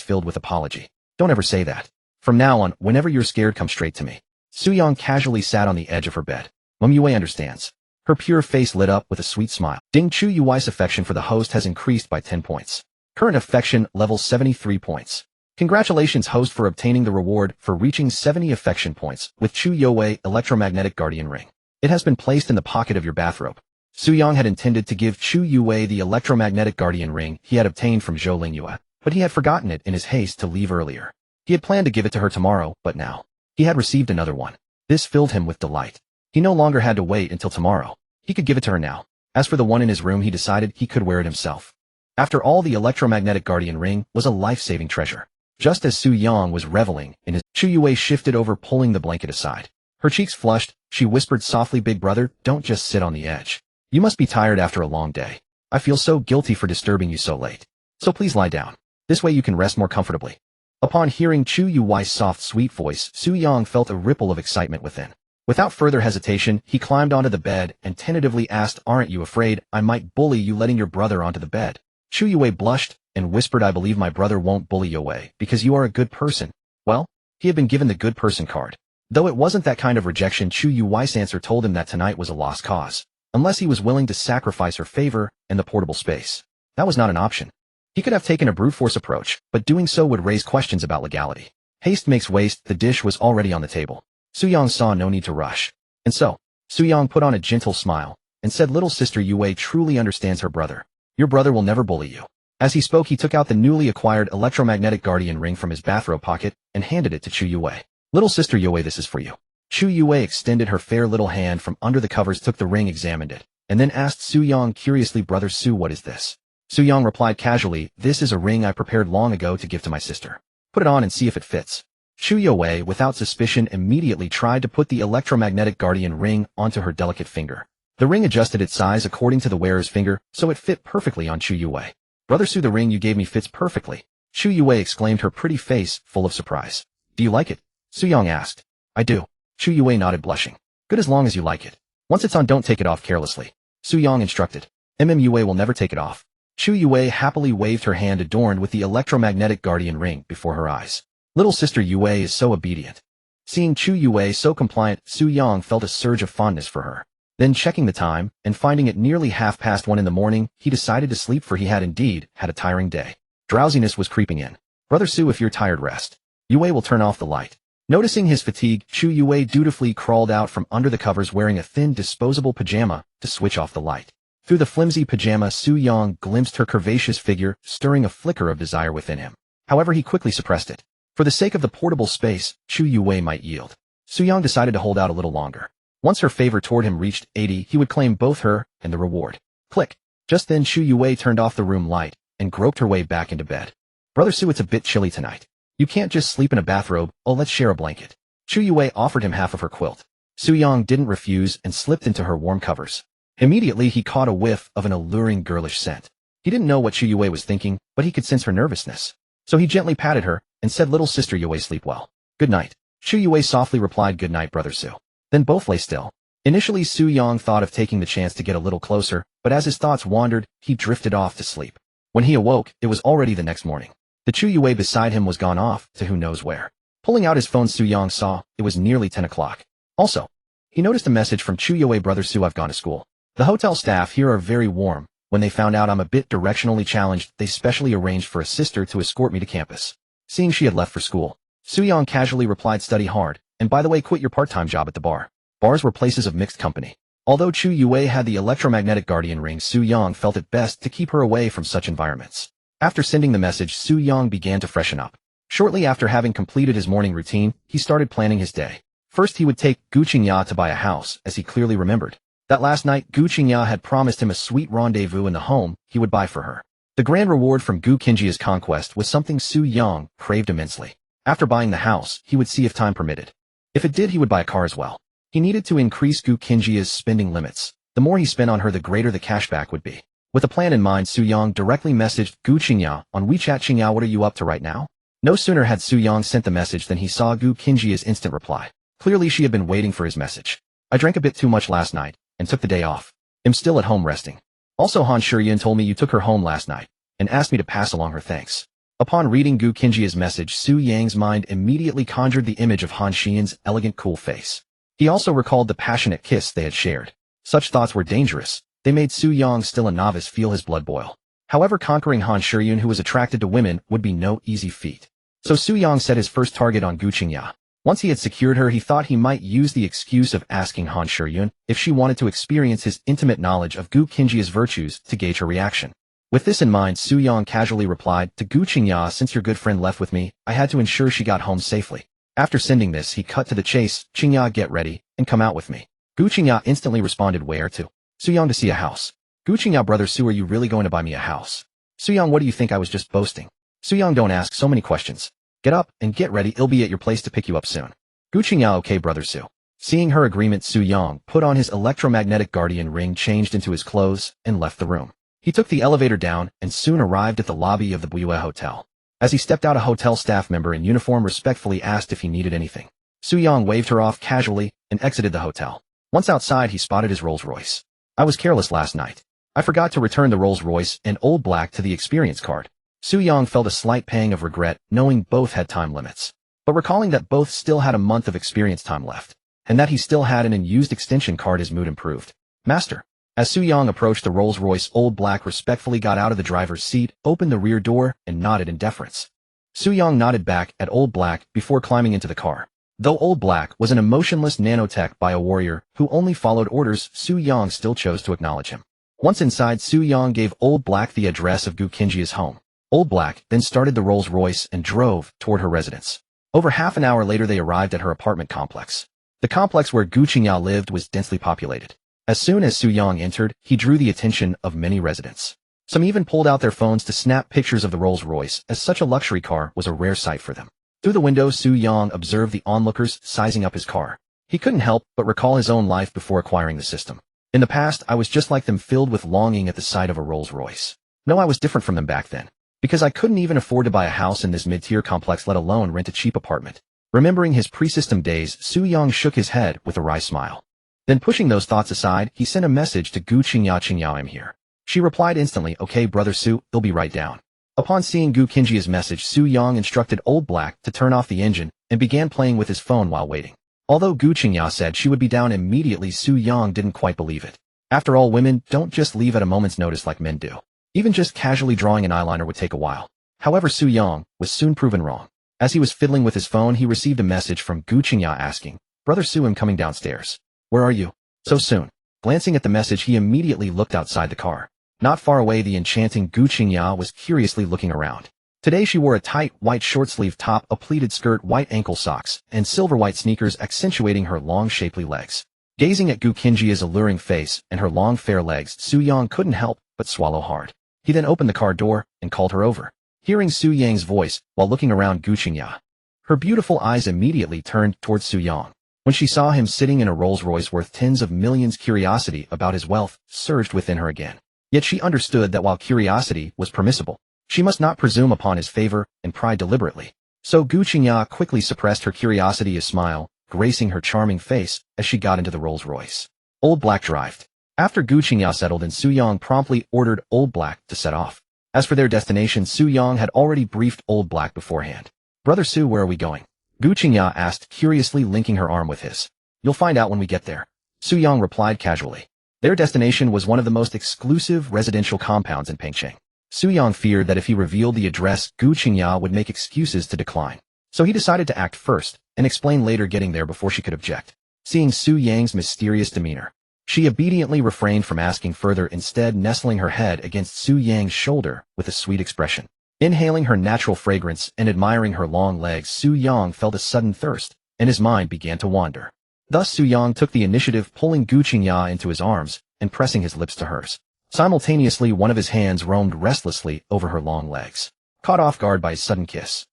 filled with apology. Don't ever say that. From now on, whenever you're scared, come straight to me. Su Yang casually sat on the edge of her bed. Yui understands. Her pure face lit up with a sweet smile. Ding. Chu Yui's affection for the host has increased by 10 points. Current affection level 73 points. Congratulations, host, for obtaining the reward for reaching 70 affection points with Chu Yui electromagnetic guardian ring. It has been placed in the pocket of your bathrobe. Su Yang had intended to give Chu Yui the electromagnetic guardian ring he had obtained from Zhou Lingyue, but he had forgotten it in his haste to leave earlier. He had planned to give it to her tomorrow, but now he had received another one. This filled him with delight. He no longer had to wait until tomorrow. He could give it to her now. As for the one in his room, he decided he could wear it himself. After all, the electromagnetic guardian ring was a life-saving treasure. Just as Su Yang was reveling in his, Chu Yue shifted over, pulling the blanket aside. Her cheeks flushed. She whispered softly, "Big brother, don't just sit on the edge. You must be tired after a long day. I feel so guilty for disturbing you so late. So please lie down. This way you can rest more comfortably." Upon hearing Chu Yue's soft, sweet voice, Su Yang felt a ripple of excitement within. Without further hesitation, he climbed onto the bed and tentatively asked, "Aren't you afraid I might bully you letting your brother onto the bed?" Chu Yue blushed and whispered, "I believe my brother won't bully Yue because you are a good person." Well, he had been given the good person card. Though it wasn't that kind of rejection, Chu Yue's answer told him that tonight was a lost cause, unless he was willing to sacrifice her favor and the portable space. That was not an option. He could have taken a brute force approach, but doing so would raise questions about legality. Haste makes waste. The dish was already on the table. Su Yang saw no need to rush. And so, Su Yang put on a gentle smile and said, "Little sister Yue truly understands her brother. Your brother will never bully you." As he spoke, he took out the newly acquired electromagnetic guardian ring from his bathrobe pocket and handed it to Chu Yue. "Little sister Yue, this is for you." Chu Yue extended her fair little hand from under the covers, took the ring, examined it, and then asked Su Yang curiously, "Brother Su, what is this?" Su Yang replied casually, "This is a ring I prepared long ago to give to my sister. Put it on and see if it fits." Chu Yue, without suspicion, immediately tried to put the electromagnetic guardian ring onto her delicate finger. The ring adjusted its size according to the wearer's finger, so it fit perfectly on Chu Yue. "Brother Su, the ring you gave me fits perfectly," Chu Yue exclaimed, her pretty face full of surprise. "Do you like it?" Su Yang asked. "I do." Chu Yue nodded, blushing. "Good, as long as you like it. Once it's on, don't take it off carelessly," Su Yang instructed. Yue will never take it off." Chu Yue happily waved her hand adorned with the electromagnetic guardian ring before her eyes. Little sister Yue is so obedient. Seeing Chu Yue so compliant, Su Yang felt a surge of fondness for her. Then, checking the time and finding it nearly 1:30 in the morning, he decided to sleep, for he had indeed had a tiring day. Drowsiness was creeping in. "Brother Su, if you're tired, rest. Yue will turn off the light." Noticing his fatigue, Chu Yue dutifully crawled out from under the covers, wearing a thin disposable pajama to switch off the light. Through the flimsy pajama, Su Yang glimpsed her curvaceous figure, stirring a flicker of desire within him. However, he quickly suppressed it. For the sake of the portable space, Chu Yue might yield. Su Yang decided to hold out a little longer. Once her favor toward him reached 80, he would claim both her and the reward. Click. Just then, Chu Yue turned off the room light and groped her way back into bed. "Brother Su, it's a bit chilly tonight. You can't just sleep in a bathrobe. Oh, let's share a blanket." Chu Yue offered him half of her quilt. Su Yang didn't refuse and slipped into her warm covers. Immediately, he caught a whiff of an alluring girlish scent. He didn't know what Chu Yue was thinking, but he could sense her nervousness. So he gently patted her and said, "Little sister Yue, sleep well. Good night." Chu Yue softly replied, "Good night, Brother Su." Then both lay still. Initially, Su Yang thought of taking the chance to get a little closer, but as his thoughts wandered, he drifted off to sleep. When he awoke, it was already the next morning. The Chu Yue beside him was gone off to who knows where. Pulling out his phone, Su Yang saw it was nearly 10 o'clock. Also, he noticed a message from Chu Yue, "Brother Su, I've gone to school. The hotel staff here are very warm. When they found out I'm a bit directionally challenged, they specially arranged for a sister to escort me to campus." Seeing she had left for school, Su Yang casually replied, "Study hard, and by the way, quit your part-time job at the bar." Bars were places of mixed company. Although Chu Yue had the electromagnetic guardian ring, Su Yang felt it best to keep her away from such environments. After sending the message, Su Yang began to freshen up. Shortly after having completed his morning routine, he started planning his day. First, he would take Gu Qingya to buy a house, as he clearly remembered that last night Gu Qingya had promised him a sweet rendezvous in the home he would buy for her. The grand reward from Gu Qingya's conquest was something Su Yang craved immensely. After buying the house, he would see if time permitted. If it did, he would buy a car as well. He needed to increase Gu Qingya's spending limits. The more he spent on her, the greater the cashback would be. With a plan in mind, Su Yang directly messaged Gu Qingya on WeChat. "Qingya, what are you up to right now?" No sooner had Su Yang sent the message than he saw Gu Qingya's instant reply. Clearly, she had been waiting for his message. "I drank a bit too much last night and took the day off. I'm still at home resting. Also, Han Shiyun told me you took her home last night and asked me to pass along her thanks." Upon reading Gu Qingya's message, Su Yang's mind immediately conjured the image of Han Shiyun's elegant, cool face. He also recalled the passionate kiss they had shared. Such thoughts were dangerous. They made Su Yang, still a novice, feel his blood boil. However, conquering Han Shiyun, who was attracted to women, would be no easy feat. So Su Yang set his first target on Gu Qingya. Once he had secured her, he thought he might use the excuse of asking Han Shiyun if she wanted to experience his intimate knowledge of Gu Qingya's virtues to gauge her reaction. With this in mind, Su Yang casually replied to Gu Qingya, since your good friend left with me, I had to ensure she got home safely. After sending this, he cut to the chase, Qingya, get ready, and come out with me. Gu Qingya instantly responded, where to? Su Yang, to see a house. Gu Qingya, brother Su, are you really going to buy me a house? Su Yang, what do you think, I was just boasting? Su Yang, don't ask so many questions. Get up and get ready, I'll be at your place to pick you up soon. Gu Qingya, okay brother Su. Seeing her agreement, Su Yang put on his electromagnetic guardian ring, changed into his clothes, and left the room. He took the elevator down and soon arrived at the lobby of the Billionaire Hotel. As he stepped out, a hotel staff member in uniform respectfully asked if he needed anything. Su Yang waved her off casually and exited the hotel. Once outside, he spotted his Rolls-Royce. I was careless last night. I forgot to return the Rolls-Royce and Old Black to the experience card. Su Yang felt a slight pang of regret, knowing both had time limits. But recalling that both still had a month of experience time left, and that he still had an unused extension card, his mood improved. Master. As Su Yang approached the Rolls-Royce, Old Black respectfully got out of the driver's seat, opened the rear door, and nodded in deference. Su Yang nodded back at Old Black before climbing into the car. Though Old Black was an emotionless nanotech by a warrior who only followed orders, Su Yang still chose to acknowledge him. Once inside, Su Yang gave Old Black the address of Gu Qingjia's home. Old Black then started the Rolls-Royce and drove toward her residence. Over half an hour later, they arrived at her apartment complex. The complex where Gu Qingya lived was densely populated. As soon as Su Yang entered, he drew the attention of many residents. Some even pulled out their phones to snap pictures of the Rolls-Royce, as such a luxury car was a rare sight for them. Through the window, Su Yang observed the onlookers sizing up his car. He couldn't help but recall his own life before acquiring the system. In the past, I was just like them, filled with longing at the sight of a Rolls-Royce. No, I was different from them back then, because I couldn't even afford to buy a house in this mid-tier complex, let alone rent a cheap apartment. Remembering his pre-system days, Su Yang shook his head with a wry smile. Then, pushing those thoughts aside, he sent a message to Gu Qingya. Qingya, I'm here. She replied instantly, okay brother Su, they'll be right down. Upon seeing Gu Qingjia's message, Su Yang instructed Old Black to turn off the engine and began playing with his phone while waiting. Although Gu Qingya said she would be down immediately, Su Yang didn't quite believe it. After all, women don't just leave at a moment's notice like men do. Even just casually drawing an eyeliner would take a while. However, Su Yang was soon proven wrong. As he was fiddling with his phone, he received a message from Gu Qingya asking, brother Su, I'm coming downstairs. Where are you? So soon. Glancing at the message, he immediately looked outside the car. Not far away, the enchanting Gu Qingya was curiously looking around. Today she wore a tight, white short-sleeve top, a pleated skirt, white ankle socks, and silver-white sneakers accentuating her long, shapely legs. Gazing at Gu Qingjia's alluring face and her long, fair legs, Su Yang couldn't help but swallow hard. He then opened the car door and called her over. Hearing Su Yang's voice while looking around Gu Qingya, her beautiful eyes immediately turned towards Su Yang. When she saw him sitting in a Rolls-Royce worth tens of millions, curiosity about his wealth surged within her again. Yet she understood that while curiosity was permissible, she must not presume upon his favor and pry deliberately. So Gu Qingya quickly suppressed her curiosity, a smile gracing her charming face as she got into the Rolls-Royce. Old Black drived. After Gu Qingya settled in, Su Yang promptly ordered Old Black to set off. As for their destination, Su Yang had already briefed Old Black beforehand. Brother Su, where are we going? Gu Qingya asked, curiously linking her arm with his. You'll find out when we get there. Su Yang replied casually. Their destination was one of the most exclusive residential compounds in Pengcheng. Su Yang feared that if he revealed the address, Gu Qingya would make excuses to decline. So he decided to act first and explain later, getting there before she could object. Seeing Su Yang's mysterious demeanor, she obediently refrained from asking further, instead nestling her head against Su Yang's shoulder with a sweet expression. Inhaling her natural fragrance and admiring her long legs, Su Yang felt a sudden thirst, and his mind began to wander. Thus Su Yang took the initiative, pulling Gu Qingya into his arms and pressing his lips to hers. Simultaneously, one of his hands roamed restlessly over her long legs. Caught off guard by his sudden kiss,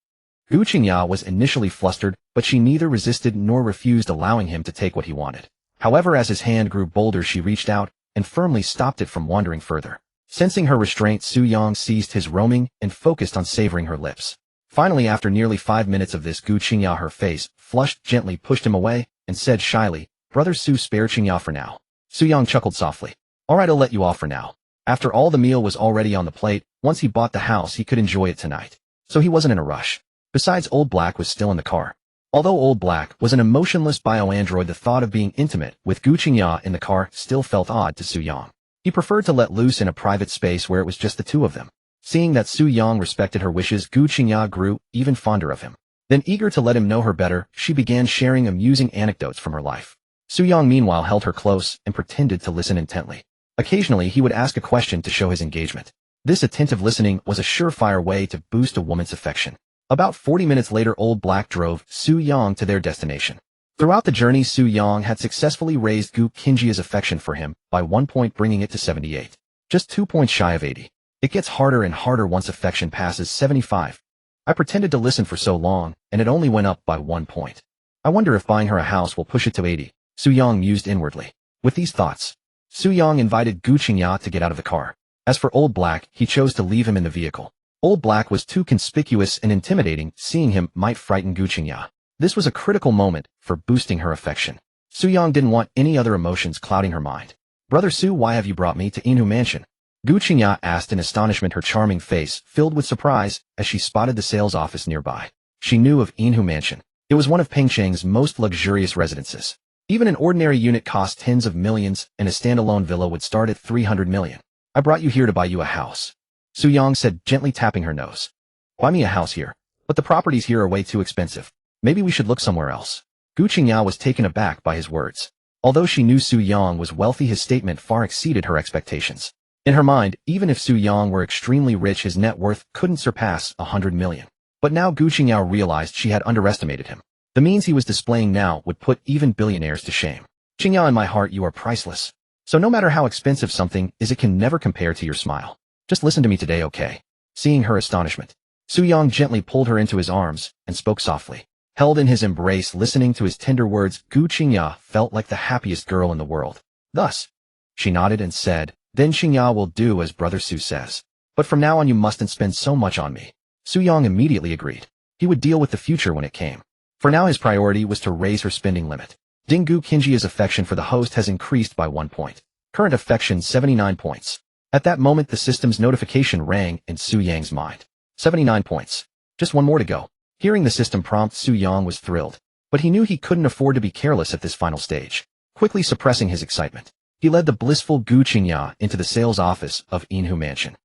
Gu Qingya was initially flustered, but she neither resisted nor refused, allowing him to take what he wanted. However, as his hand grew bolder, she reached out and firmly stopped it from wandering further. Sensing her restraint, Su Yang ceased his roaming and focused on savoring her lips. Finally, after nearly 5 minutes of this, Gu Qingya, her face flushed, gently pushed him away and said shyly, Brother Su, spare Qingya for now. Su Yang chuckled softly. Alright, I'll let you off for now. After all, the meal was already on the plate. Once he bought the house, he could enjoy it tonight. So he wasn't in a rush. Besides, Old Black was still in the car. Although Old Black was an emotionless bio-android, the thought of being intimate with Gu Qingya in the car still felt odd to Su Yang. He preferred to let loose in a private space where it was just the two of them. Seeing that Su Yang respected her wishes, Gu Qingya grew even fonder of him. Then, eager to let him know her better, she began sharing amusing anecdotes from her life. Su Yang meanwhile held her close and pretended to listen intently. Occasionally he would ask a question to show his engagement. This attentive listening was a surefire way to boost a woman's affection. About 40 minutes later, Old Black drove Su Yang to their destination. Throughout the journey, Su Yang had successfully raised Gu Qingjia's affection for him by 1 point, bringing it to 78. Just 2 points shy of 80. It gets harder and harder once affection passes 75. I pretended to listen for so long, and it only went up by 1 point. I wonder if buying her a house will push it to 80, Su Yang mused inwardly. With these thoughts, Su Yang invited Gu Qingya to get out of the car. As for Old Black, he chose to leave him in the vehicle. Old Black was too conspicuous and intimidating, seeing him might frighten Gu Qingya. This was a critical moment for boosting her affection. Su Yang didn't want any other emotions clouding her mind. Brother Su, why have you brought me to Inhu Mansion? Gu Qingya asked in astonishment, her charming face filled with surprise as she spotted the sales office nearby. She knew of Inhu Mansion. It was one of Pengcheng's most luxurious residences. Even an ordinary unit cost tens of millions, and a standalone villa would start at 300 million. I brought you here to buy you a house, Su Yang said, gently tapping her nose. Buy me a house here, but the properties here are way too expensive. Maybe we should look somewhere else. Gu Qingya was taken aback by his words. Although she knew Su Yang was wealthy, his statement far exceeded her expectations. In her mind, even if Su Yang were extremely rich, his net worth couldn't surpass 100 million. But now Gu Qingya realized she had underestimated him. The means he was displaying now would put even billionaires to shame. Qingya, in my heart, you are priceless. So no matter how expensive something is, it can never compare to your smile. Just listen to me today, okay? Seeing her astonishment, Su Yang gently pulled her into his arms and spoke softly. Held in his embrace, listening to his tender words, Gu Qingya felt like the happiest girl in the world. Thus, she nodded and said, then Qingya will do as Brother Su says. But from now on you mustn't spend so much on me. Su Yang immediately agreed. He would deal with the future when it came. For now his priority was to raise her spending limit. Gu Qingjia's affection for the host has increased by 1 point. Current affection 79 points. At that moment the system's notification rang in Su Yang's mind. 79 points. Just 1 more to go. Hearing the system prompt, Su Yang was thrilled. But he knew he couldn't afford to be careless at this final stage. Quickly suppressing his excitement, he led the blissful Gu Qingya into the sales office of Inhu Mansion.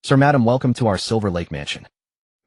Sir, madam, welcome to our Silver Lake Mansion.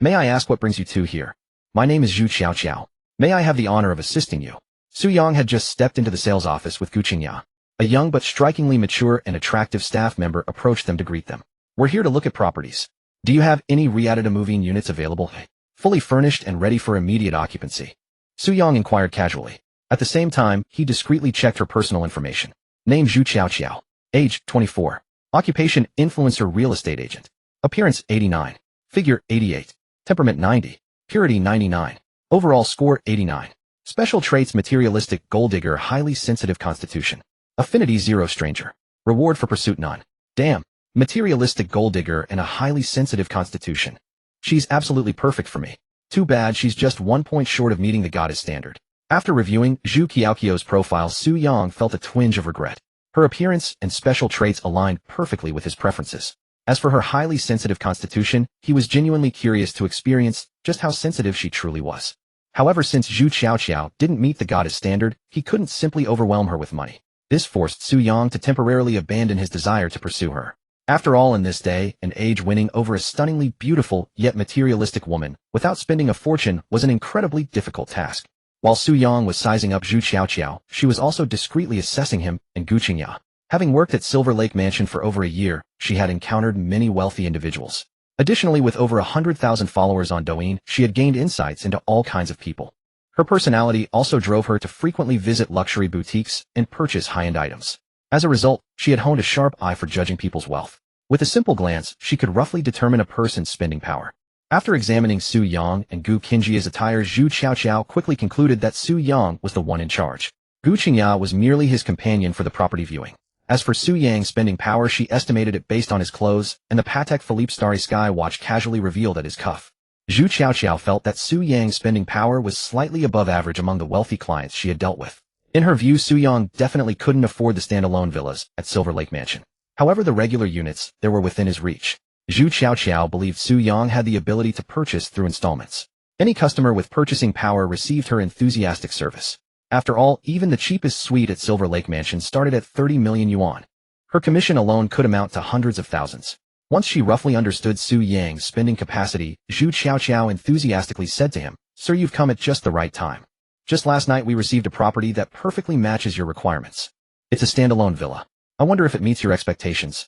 May I ask what brings you two here? My name is Zhu Qiao. May I have the honor of assisting you? Su Yang had just stepped into the sales office with Gu Qingya. A young but strikingly mature and attractive staff member approached them to greet them. We're here to look at properties. Do you have any readded moving units available? Fully furnished and ready for immediate occupancy? Su Yang inquired casually. At the same time, he discreetly checked her personal information. Name Zhu Qiao. Age 24. Occupation influencer real estate agent. Appearance 89. Figure 88. Temperament 90. Purity 99. Overall score 89. Special traits materialistic gold digger, highly sensitive constitution. Affinity 0 stranger. Reward for pursuit none. Damn. Materialistic gold digger and a highly sensitive constitution. She's absolutely perfect for me. Too bad she's just 1 point short of meeting the goddess standard. After reviewing Zhu Qiao's profile, Su Yang felt a twinge of regret. Her appearance and special traits aligned perfectly with his preferences. As for her highly sensitive constitution, he was genuinely curious to experience just how sensitive she truly was. However, since Zhu Qiao didn't meet the goddess standard, he couldn't simply overwhelm her with money. This forced Su Yang to temporarily abandon his desire to pursue her. After all, in this day and age, winning over a stunningly beautiful yet materialistic woman without spending a fortune was an incredibly difficult task. While Su Yang was sizing up Zhu Qiao, she was also discreetly assessing him and Gu Qingya. Having worked at Silver Lake Mansion for over a year, she had encountered many wealthy individuals. Additionally, with over 100,000 followers on Douyin, she had gained insights into all kinds of people. Her personality also drove her to frequently visit luxury boutiques and purchase high-end items. As a result, she had honed a sharp eye for judging people's wealth. With a simple glance, she could roughly determine a person's spending power. After examining Su Yang and Gu Qingjia's attire, Zhu Qiao quickly concluded that Su Yang was the one in charge. Gu Qingya was merely his companion for the property viewing. As for Su Yang's spending power, she estimated it based on his clothes and the Patek Philippe Starry Sky watch casually revealed at his cuff. Zhu Qiao felt that Su Yang's spending power was slightly above average among the wealthy clients she had dealt with. In her view, Su Yang definitely couldn't afford the standalone villas at Silver Lake Mansion. However, the regular units there were within his reach. Zhu Qiao believed Su Yang had the ability to purchase through installments. Any customer with purchasing power received her enthusiastic service. After all, even the cheapest suite at Silver Lake Mansion started at 30 million yuan. Her commission alone could amount to hundreds of thousands. Once she roughly understood Su Yang's spending capacity, Zhu Qiao enthusiastically said to him, "Sir, you've come at just the right time. Just last night we received a property that perfectly matches your requirements. It's a standalone villa. I wonder if it meets your expectations."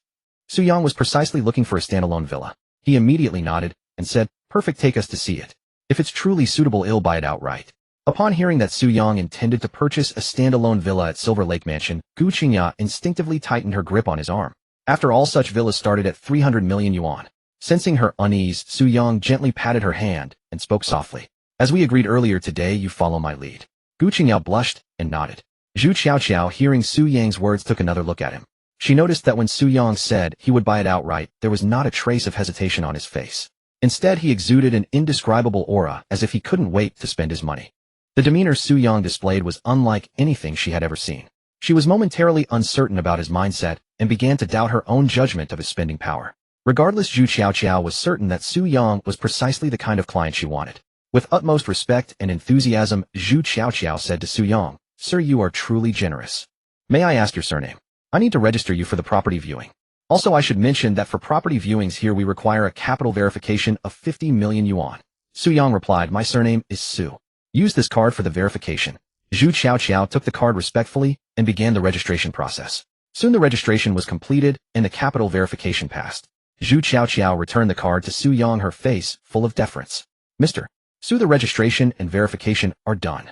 Su Yang was precisely looking for a standalone villa. He immediately nodded and said, "Perfect, take us to see it. If it's truly suitable, I'll buy it outright." Upon hearing that Su Yang intended to purchase a standalone villa at Silver Lake Mansion, Gu Qingya instinctively tightened her grip on his arm. After all, such villas started at 300 million yuan. Sensing her unease, Su Yang gently patted her hand and spoke softly. "As we agreed earlier today, you follow my lead." Gu Qingya blushed and nodded. Zhu Qiaoqiao, hearing Su Yang's words, took another look at him. She noticed that when Su Yang said he would buy it outright, there was not a trace of hesitation on his face. Instead, he exuded an indescribable aura, as if he couldn't wait to spend his money. The demeanor Su Yang displayed was unlike anything she had ever seen. She was momentarily uncertain about his mindset and began to doubt her own judgment of his spending power. Regardless, Zhu Qiaoqiao was certain that Su Yang was precisely the kind of client she wanted. With utmost respect and enthusiasm, Zhu Qiaoqiao said to Su Yang, "Sir, you are truly generous. May I ask your surname? I need to register you for the property viewing. Also, I should mention that for property viewings here we require a capital verification of 50 million yuan." Su Yang replied, "My surname is Su. Use this card for the verification." Zhu Qiaoqiao took the card respectfully and began the registration process. Soon the registration was completed and the capital verification passed. Zhu Qiaoqiao returned the card to Su Yang, her face full of deference. "Mr. Su, the registration and verification are done.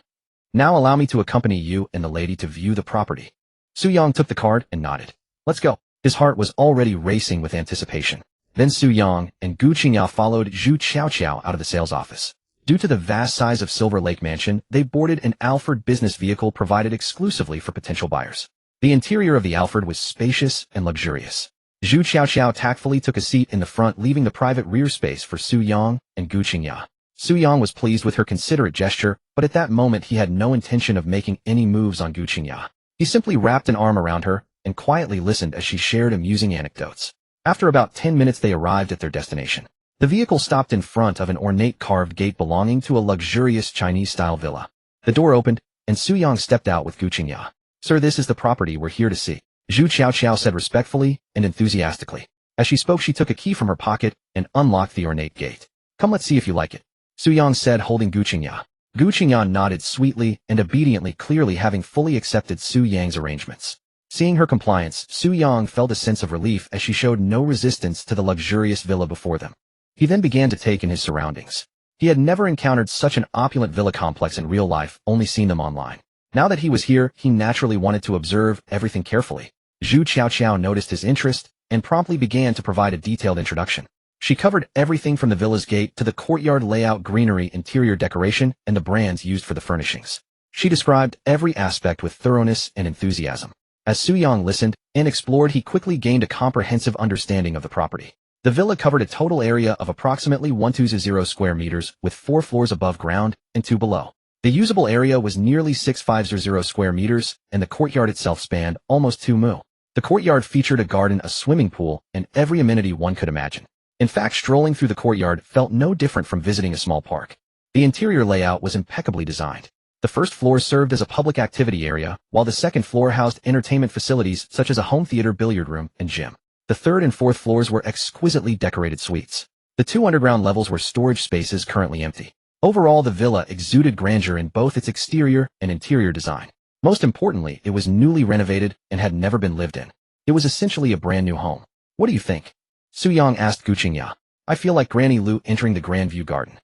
Now allow me to accompany you and the lady to view the property." Su Yang took the card and nodded. "Let's go." His heart was already racing with anticipation. Then Su Yang and Gu Qingya followed Zhu Qiaoqiao out of the sales office. Due to the vast size of Silver Lake Mansion, they boarded an Alfred business vehicle provided exclusively for potential buyers. The interior of the Alfred was spacious and luxurious. Zhu Qiaoqiao tactfully took a seat in the front, leaving the private rear space for Su Yang and Gu Qingya. Su Yang was pleased with her considerate gesture, but at that moment he had no intention of making any moves on Gu Qingya. He simply wrapped an arm around her and quietly listened as she shared amusing anecdotes. After about 10 minutes they arrived at their destination. The vehicle stopped in front of an ornate carved gate belonging to a luxurious Chinese-style villa. The door opened, and Su Yang stepped out with Gu Qingya. "Sir, this is the property we're here to see," Zhu Qiaoqiao said respectfully and enthusiastically. As she spoke, she took a key from her pocket and unlocked the ornate gate. "Come, let's see if you like it," Su Yang said, holding Gu Qingya. Gu Qingya nodded sweetly and obediently, clearly having fully accepted Su Yang's arrangements. Seeing her compliance, Su Yang felt a sense of relief as she showed no resistance to the luxurious villa before them. He then began to take in his surroundings. He had never encountered such an opulent villa complex in real life, only seen them online. Now that he was here, he naturally wanted to observe everything carefully. Zhu Qiaoqiao noticed his interest and promptly began to provide a detailed introduction. She covered everything from the villa's gate to the courtyard layout, greenery, interior decoration, and the brands used for the furnishings. She described every aspect with thoroughness and enthusiasm. As Su Yang listened and explored, he quickly gained a comprehensive understanding of the property. The villa covered a total area of approximately 120 square meters, with 4 floors above ground and 2 below. The usable area was nearly 650 square meters, and the courtyard itself spanned almost 2 mu. The courtyard featured a garden, a swimming pool, and every amenity one could imagine. In fact, strolling through the courtyard felt no different from visiting a small park. The interior layout was impeccably designed. The first floor served as a public activity area, while the second floor housed entertainment facilities such as a home theater, billiard room, and gym. The third and fourth floors were exquisitely decorated suites. The 2 underground levels were storage spaces currently empty. Overall, the villa exuded grandeur in both its exterior and interior design. Most importantly, it was newly renovated and had never been lived in. It was essentially a brand new home. "What do you think?" Su Yang asked Gu Qingya. "I feel like Granny Lu entering the Grand View Garden."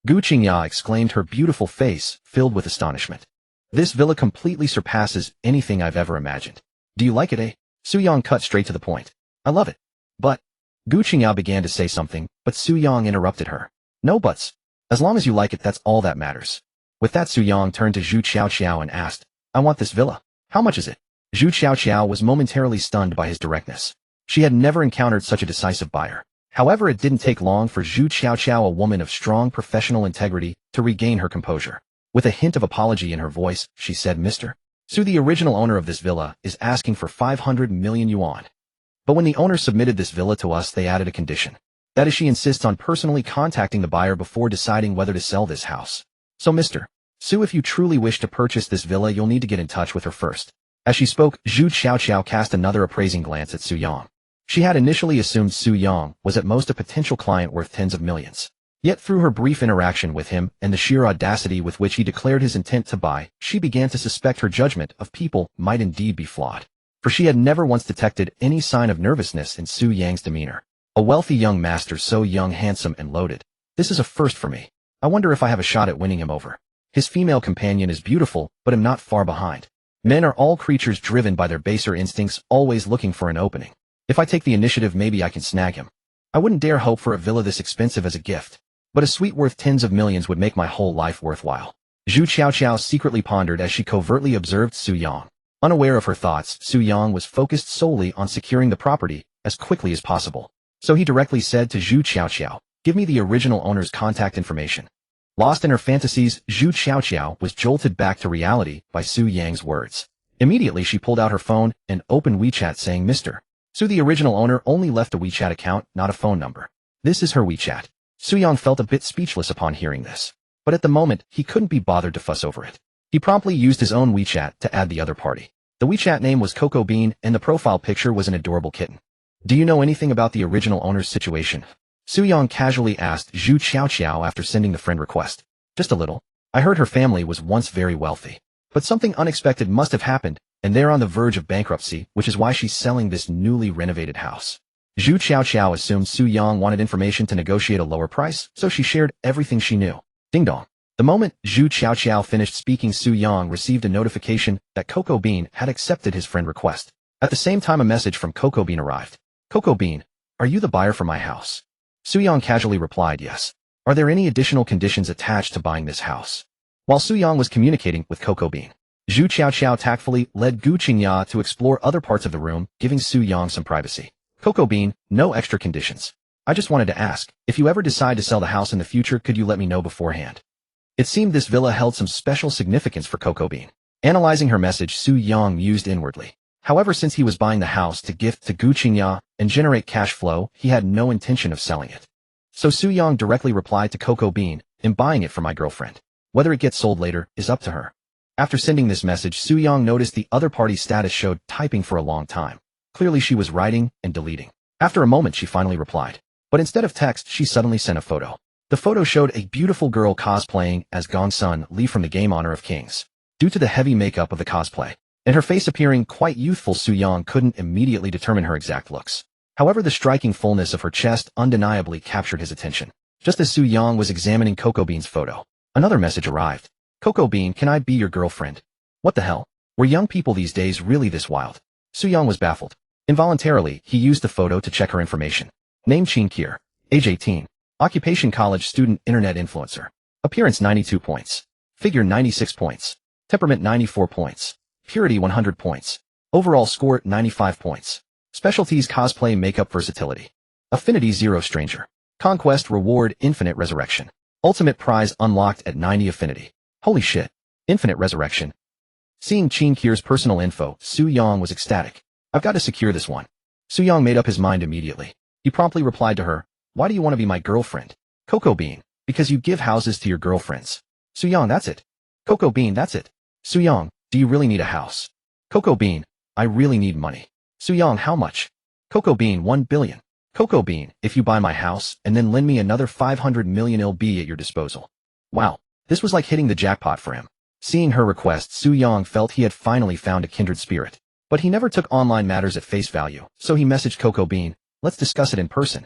Gu Qingya exclaimed, her beautiful face filled with astonishment. "This villa completely surpasses anything I've ever imagined. Do you like it, eh?" Su Yang cut straight to the point. "I love it. But..." Gu Qingya began to say something, but Su Yang interrupted her. "No buts. As long as you like it, that's all that matters." With that, Su Yang turned to Zhu Qiaoqiao and asked, "I want this villa. How much is it?" Zhu Qiaoqiao was momentarily stunned by his directness. She had never encountered such a decisive buyer. However, it didn't take long for Zhu Qiaoqiao, a woman of strong professional integrity, to regain her composure. With a hint of apology in her voice, she said, "Mr. Su, the original owner of this villa, is asking for 500 million yuan. But when the owner submitted this villa to us, they added a condition. That is, she insists on personally contacting the buyer before deciding whether to sell this house. So Mr. Su, if you truly wish to purchase this villa, you'll need to get in touch with her first." As she spoke, Zhu Qiaoqiao cast another appraising glance at Su Yang. She had initially assumed Su Yang was at most a potential client worth tens of millions. Yet through her brief interaction with him and the sheer audacity with which he declared his intent to buy, she began to suspect her judgment of people might indeed be flawed. for she had never once detected any sign of nervousness in Su Yang's demeanor. A wealthy young master so young, handsome, and loaded. This is a first for me. I wonder if I have a shot at winning him over. His female companion is beautiful, but am not far behind. Men are all creatures driven by their baser instincts, always looking for an opening. If I take the initiative, maybe I can snag him. I wouldn't dare hope for a villa this expensive as a gift, but a suite worth tens of millions would make my whole life worthwhile. Zhu Qiaoqiao secretly pondered as she covertly observed Su Yang. Unaware of her thoughts, Su Yang was focused solely on securing the property as quickly as possible. So he directly said to Zhu Qiaoqiao, "Give me the original owner's contact information." Lost in her fantasies, Zhu Qiaoqiao was jolted back to reality by Su Yang's words. Immediately she pulled out her phone and opened WeChat saying, "Mr. Su, the original owner only left a WeChat account, not a phone number. This is her WeChat." Su Yang felt a bit speechless upon hearing this, but at the moment, he couldn't be bothered to fuss over it. He promptly used his own WeChat to add the other party. The WeChat name was Coco Bean, and the profile picture was an adorable kitten. "Do you know anything about the original owner's situation?" Su Yang casually asked Zhu Qiaoqiao after sending the friend request. "Just a little. I heard her family was once very wealthy. But something unexpected must have happened, and they're on the verge of bankruptcy, which is why she's selling this newly renovated house." Zhu Qiaoqiao assumed Su Yang wanted information to negotiate a lower price, so she shared everything she knew. Ding dong. The moment Zhu Qiaoqiao finished speaking, Su Yang received a notification that Coco Bean had accepted his friend request. At the same time, a message from Coco Bean arrived. "Coco Bean, are you the buyer for my house?" Su Yang casually replied, "Yes. Are there any additional conditions attached to buying this house?" While Su Yang was communicating with Coco Bean, Zhu Qiaoqiao tactfully led Gu Qingya to explore other parts of the room, giving Su Yang some privacy. "Coco Bean, no extra conditions. I just wanted to ask, if you ever decide to sell the house in the future, could you let me know beforehand?" It seemed this villa held some special significance for Coco Bean. Analyzing her message, Su Yang mused inwardly. However, since he was buying the house to gift to Gu Qingya and generate cash flow, he had no intention of selling it. So Su Yang directly replied to Coco Bean, "I'm buying it for my girlfriend. Whether it gets sold later is up to her." After sending this message, Su Yang noticed the other party's status showed typing for a long time. Clearly she was writing and deleting. After a moment, she finally replied. But instead of text, she suddenly sent a photo. The photo showed a beautiful girl cosplaying as Gong Sun Li from the game Honor of Kings. Due to the heavy makeup of the cosplay, and her face appearing quite youthful, Su Yang couldn't immediately determine her exact looks. However, the striking fullness of her chest undeniably captured his attention. Just as Su Yang was examining Coco Bean's photo, another message arrived. "Coco Bean, can I be your girlfriend?" What the hell? Were young people these days really this wild? Su Yang was baffled. Involuntarily, he used the photo to check her information. Name Qin Kier. Age 18. Occupation college student, internet influencer. Appearance 92 points. Figure 96 points. Temperament 94 points. Purity 100 points. Overall score 95 points. Specialties cosplay, makeup, versatility. Affinity 0 stranger. Conquest reward infinite resurrection. Ultimate prize unlocked at 90 affinity. Holy shit. Infinite resurrection. Seeing Qin Kier's personal info, Su Yang was ecstatic. "I've got to secure this one." Su Yang made up his mind immediately. He promptly replied to her, "Why do you want to be my girlfriend?" Coco Bean, "Because you give houses to your girlfriends." Su Yang, "That's it." Coco Bean, "That's it." Su Yang, "Do you really need a house?" Coco Bean, "I really need money." Su Yang, "How much?" Coco Bean, 1 billion. Coco Bean, "If you buy my house and then lend me another 500 million, it'll be at your disposal." Wow, this was like hitting the jackpot for him. Seeing her request, Su Yang felt he had finally found a kindred spirit. But he never took online matters at face value, so he messaged Coco Bean, "Let's discuss it in person."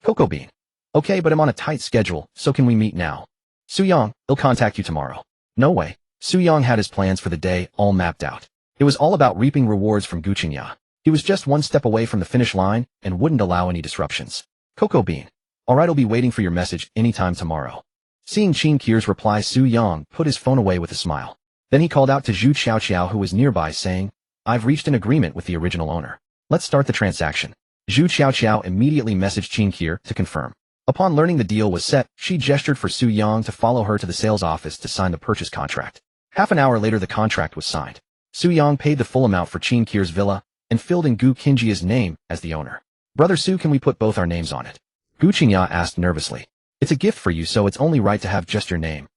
Coco Bean, "Okay, but I'm on a tight schedule, so can we meet now?" Su Yang, "I'll contact you tomorrow." No way. Su Yang had his plans for the day all mapped out. It was all about reaping rewards from Gu Qingya. He was just one step away from the finish line and wouldn't allow any disruptions. Coco Bean, "Alright, I'll be waiting for your message anytime tomorrow." Seeing Qin Kier's reply, Su Yang put his phone away with a smile. Then he called out to Zhu Qiaoqiao, who was nearby, saying, "I've reached an agreement with the original owner. Let's start the transaction." Zhu Qiaoqiao immediately messaged Qin Kier to confirm. Upon learning the deal was set, she gestured for Su Yang to follow her to the sales office to sign the purchase contract. Half an hour later, the contract was signed. Su Yang paid the full amount for Qin Kier's villa and filled in Gu Qingya's name as the owner. "Brother Su, can we put both our names on it?" Gu Qingya asked nervously. "It's a gift for you, so it's only right to have just your name."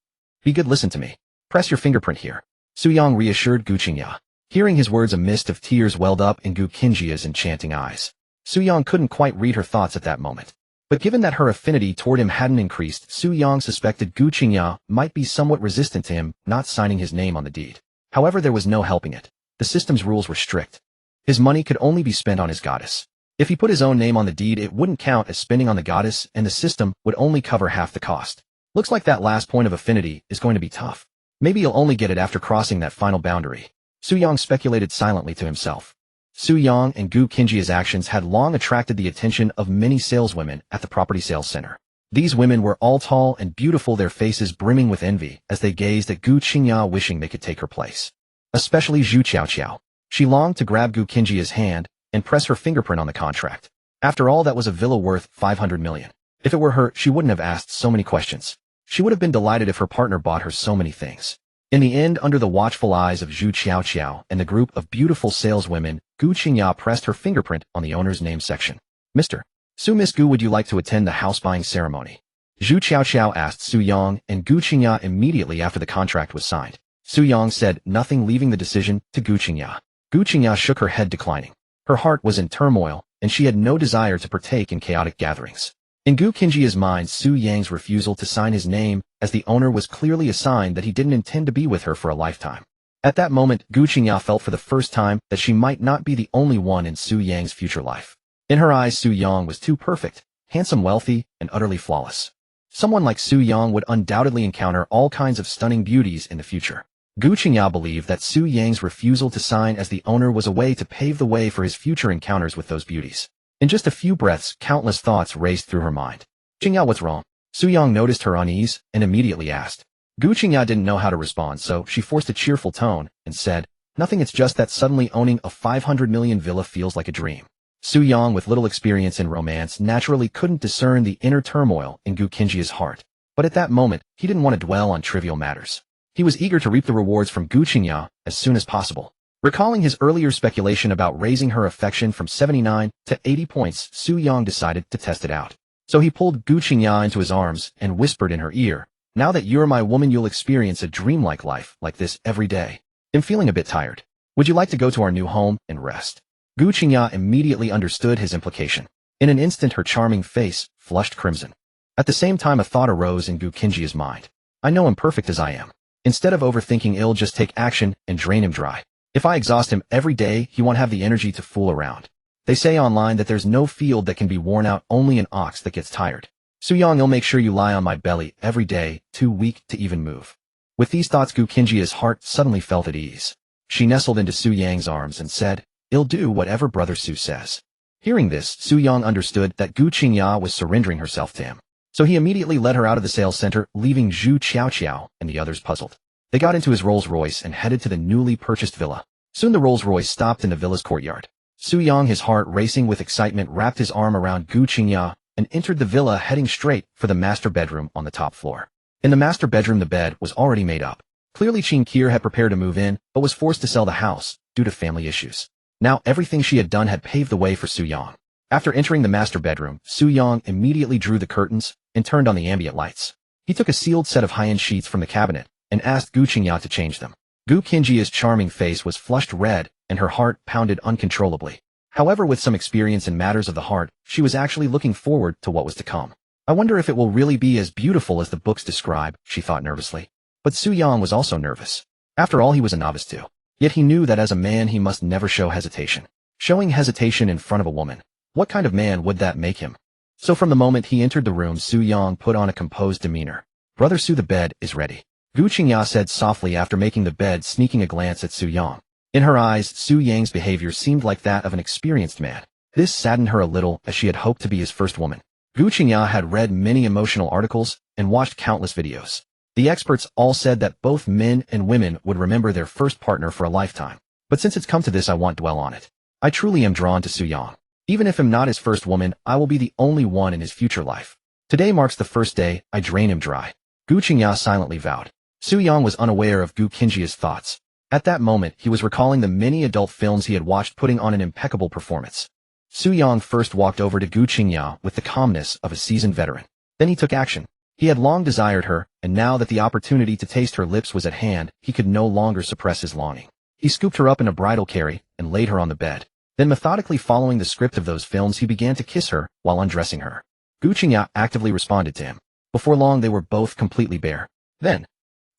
"Be good, listen to me. Press your fingerprint here." Su Yang reassured Gu Qingya. Hearing his words, a mist of tears welled up in Gu Qingya's enchanting eyes. Su Yang couldn't quite read her thoughts at that moment. But given that her affinity toward him hadn't increased, Su Yang suspected Gu Qingya might be somewhat resistant to him not signing his name on the deed. However, there was no helping it. The system's rules were strict. His money could only be spent on his goddess. If he put his own name on the deed, it wouldn't count as spending on the goddess, and the system would only cover half the cost. Looks like that last point of affinity is going to be tough. Maybe you'll only get it after crossing that final boundary. Su Yang speculated silently to himself. Su Yang and Gu Qingjia's actions had long attracted the attention of many saleswomen at the property sales center. These women were all tall and beautiful, their faces brimming with envy as they gazed at Gu Qingya, wishing they could take her place. Especially Zhu Qiaoqiao. She longed to grab Gu Qingjia's hand and press her fingerprint on the contract. After all, that was a villa worth 500 million. If it were her, she wouldn't have asked so many questions. She would have been delighted if her partner bought her so many things. In the end, under the watchful eyes of Zhu Qiaoqiao and the group of beautiful saleswomen, Gu Qingya pressed her fingerprint on the owner's name section. Mr. Su, Miss Gu, would you like to attend the house-buying ceremony? Zhu Qiaoqiao asked Su Yang and Gu Qingya immediately after the contract was signed. Su Yang said nothing, leaving the decision to Gu Qingya. Gu Qingya shook her head, declining. Her heart was in turmoil, and she had no desire to partake in chaotic gatherings. In Gu Qingjia's mind, Su Yang's refusal to sign his name as the owner was clearly a sign that he didn't intend to be with her for a lifetime. At that moment, Gu Qingya felt for the first time that she might not be the only one in Su Yang's future life. In her eyes, Su Yang was too perfect, handsome, wealthy, and utterly flawless. Someone like Su Yang would undoubtedly encounter all kinds of stunning beauties in the future. Gu Qingya believed that Su Yang's refusal to sign as the owner was a way to pave the way for his future encounters with those beauties. In just a few breaths, countless thoughts raced through her mind. Qingya, what's wrong? Su Yang noticed her unease and immediately asked. Gu Qingya didn't know how to respond, so she forced a cheerful tone and said, nothing, it's just that suddenly owning a 500 million villa feels like a dream. Su Yang, with little experience in romance, naturally couldn't discern the inner turmoil in Gu Qingjia's heart. But at that moment, he didn't want to dwell on trivial matters. He was eager to reap the rewards from Gu Qingya as soon as possible. Recalling his earlier speculation about raising her affection from 79 to 80 points, Su Yang decided to test it out. So he pulled Gu Qingya into his arms and whispered in her ear, now that you're my woman, you'll experience a dreamlike life like this every day. I'm feeling a bit tired. Would you like to go to our new home and rest? Gu Qingya immediately understood his implication. In an instant, her charming face flushed crimson. At the same time, a thought arose in Gu Qingjia's mind. I know I'm perfect as I am. Instead of overthinking, I'll just take action and drain him dry. If I exhaust him every day, he won't have the energy to fool around. They say online that there's no field that can be worn out, only an ox that gets tired. Su Yang, I'll make sure you lie on my belly every day, too weak to even move. With these thoughts, Gu Qingjia's heart suddenly felt at ease. She nestled into Su Yang's arms and said, I'll do whatever Brother Su says. Hearing this, Su Yang understood that Gu Qingya was surrendering herself to him. So he immediately led her out of the sales center, leaving Zhu Qiaoqiao and the others puzzled. They got into his Rolls-Royce and headed to the newly purchased villa. Soon the Rolls-Royce stopped in the villa's courtyard. Su Yang, his heart racing with excitement, wrapped his arm around Gu Qingya and entered the villa, heading straight for the master bedroom on the top floor. In the master bedroom, the bed was already made up. Clearly Qin Kier had prepared to move in, but was forced to sell the house due to family issues. Now everything she had done had paved the way for Su Yang. After entering the master bedroom, Su Yang immediately drew the curtains and turned on the ambient lights. He took a sealed set of high-end sheets from the cabinet and asked Gu Qingya to change them. Gu Qingjia's charming face was flushed red and her heart pounded uncontrollably. However, with some experience in matters of the heart, she was actually looking forward to what was to come. I wonder if it will really be as beautiful as the books describe, she thought nervously. But Su Yang was also nervous. After all, he was a novice too. Yet he knew that as a man he must never show hesitation. Showing hesitation in front of a woman, what kind of man would that make him? So from the moment he entered the room, Su Yang put on a composed demeanor. Brother Su, the bed is ready. Gu Qingya said softly after making the bed, sneaking a glance at Su Yang. In her eyes, Su Yang's behavior seemed like that of an experienced man. This saddened her a little, as she had hoped to be his first woman. Gu Qingya had read many emotional articles and watched countless videos. The experts all said that both men and women would remember their first partner for a lifetime. But since it's come to this, I won't dwell on it. I truly am drawn to Su Yang. Even if I'm not his first woman, I will be the only one in his future life. Today marks the first day I drain him dry. Gu Qingya silently vowed. Su Yang was unaware of Gu Qingjia's thoughts. At that moment, he was recalling the many adult films he had watched, putting on an impeccable performance. Su Yang first walked over to Gu Qingya with the calmness of a seasoned veteran. Then he took action. He had long desired her, and now that the opportunity to taste her lips was at hand, he could no longer suppress his longing. He scooped her up in a bridal carry and laid her on the bed. Then, methodically following the script of those films, he began to kiss her while undressing her. Gu Qingya actively responded to him. Before long, they were both completely bare. Then,